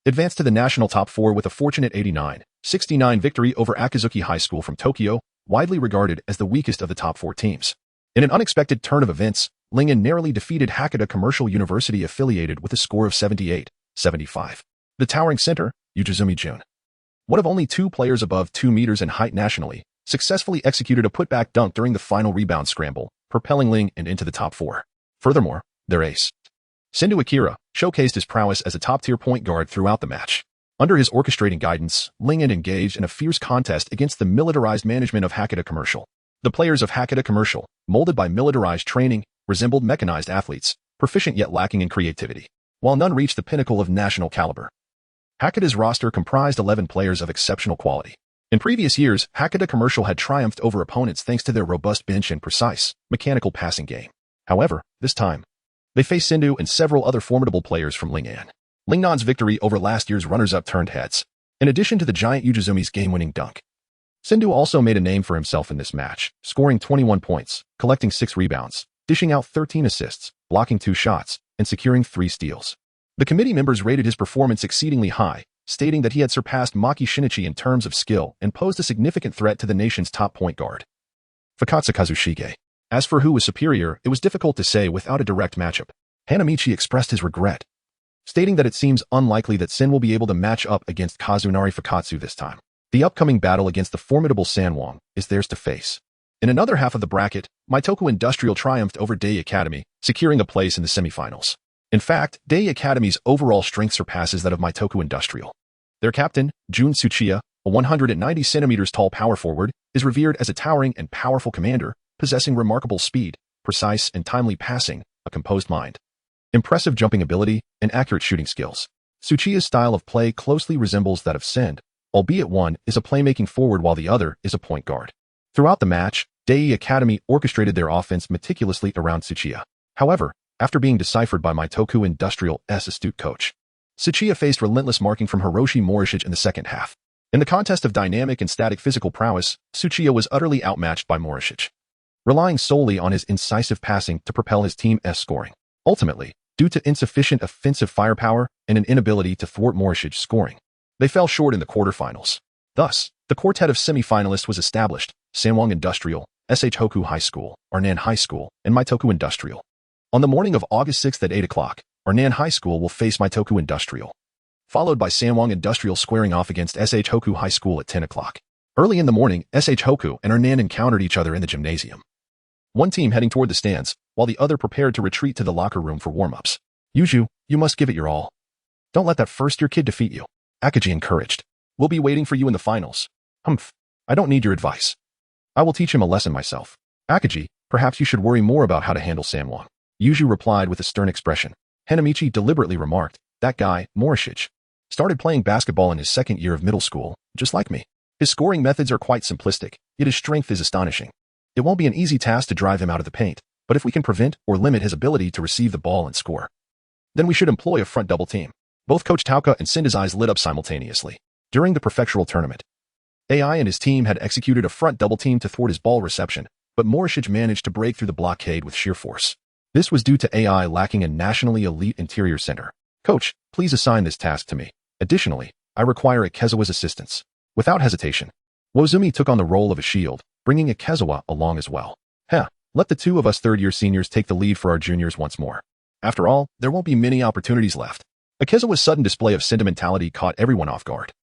advanced to the national top 4 with a fortunate 89-69 victory over Akizuki High School from Tokyo, widely regarded as the weakest of the top 4 teams. In an unexpected turn of events, Lingen narrowly defeated Hakata Commercial University affiliated with a score of 78-75. The towering center, Yujizumi Jun, one of only 2 players above 2 meters in height nationally, successfully executed a putback dunk during the final rebound scramble, propelling Ling into the top 4. Furthermore, their ace, Sendu Akira, showcased his prowess as a top-tier point guard throughout the match. Under his orchestrating guidance, Lingen engaged in a fierce contest against the militarized management of Hakata Commercial. The players of Hakata Commercial, molded by militarized training, resembled mechanized athletes, proficient yet lacking in creativity, while none reached the pinnacle of national caliber. Hakata's roster comprised 11 players of exceptional quality. In previous years, Hakata Commercial had triumphed over opponents thanks to their robust bench and precise, mechanical passing game. However, this time, they faced Sendu and several other formidable players from Lingnan. Lingnan's victory over last year's runners-up turned heads. In addition to the giant Yujizumi's game-winning dunk, Sendu also made a name for himself in this match, scoring 21 points, collecting 6 rebounds, dishing out 13 assists, blocking 2 shots, and securing 3 steals. The committee members rated his performance exceedingly high, stating that he had surpassed Maki Shinichi in terms of skill and posed a significant threat to the nation's top point guard, Fakatsu Kazushige. As for who was superior, it was difficult to say without a direct matchup. Hanamichi expressed his regret, stating that it seems unlikely that Sen will be able to match up against Kazunari Fakatsu this time. The upcoming battle against the formidable Sanwon is theirs to face. In another half of the bracket, Maitoku Industrial triumphed over Dei Academy, securing a place in the semifinals. In fact, Dei Academy's overall strength surpasses that of Maitoku Industrial. Their captain, Jun Tsuchiya, a 190 centimeters tall power forward, is revered as a towering and powerful commander, possessing remarkable speed, precise and timely passing, a composed mind, impressive jumping ability, and accurate shooting skills. Tsuchiya's style of play closely resembles that of Sen, albeit one is a playmaking forward while the other is a point guard. Throughout the match, Dei Academy orchestrated their offense meticulously around Tsuchiya. However, after being deciphered by Maitoku Industrial's astute coach, Tsuchiya faced relentless marking from Hiroshi Morishige in the second half. In the contest of dynamic and static physical prowess, Tsuchiya was utterly outmatched by Morishige, relying solely on his incisive passing to propel his team's scoring. Ultimately, due to insufficient offensive firepower and an inability to thwart Morishige's scoring, they fell short in the quarterfinals. Thus, the quartet of semifinalists was established: Sanwon Industrial, SH Hoku High School, Arnan High School, and Maitoku Industrial. On the morning of August 6th at 8 o'clock, Arnan High School will face Maitoku Industrial, followed by Sanwon Industrial squaring off against SH Hoku High School at 10 o'clock. Early in the morning, SH Hoku and Arnan encountered each other in the gymnasium. One team heading toward the stands, while the other prepared to retreat to the locker room for warm-ups. Yuju, you must give it your all. Don't let that first-year kid defeat you, Akaji encouraged. We'll be waiting for you in the finals. Humph, I don't need your advice. I will teach him a lesson myself. Akaji, perhaps you should worry more about how to handle Sanwon, Yuju replied with a stern expression. Hanamichi deliberately remarked, that guy, Morishige, started playing basketball in his second year of middle school, just like me. His scoring methods are quite simplistic, yet his strength is astonishing. It won't be an easy task to drive him out of the paint, but if we can prevent or limit his ability to receive the ball and score, then we should employ a front double team. Both Coach Tauka and Sinda's eyes lit up simultaneously. During the prefectural tournament, AI and his team had executed a front double team to thwart his ball reception, but Morishige managed to break through the blockade with sheer force. This was due to AI lacking a nationally elite interior center. Coach, please assign this task to me. Additionally, I require Ikezawa's assistance. Without hesitation, Wozumi took on the role of a shield, bringing Ikezawa along as well. Let the two of us third-year seniors take the lead for our juniors once more. After all, there won't be many opportunities left. Ikezawa's sudden display of sentimentality caught everyone off guard.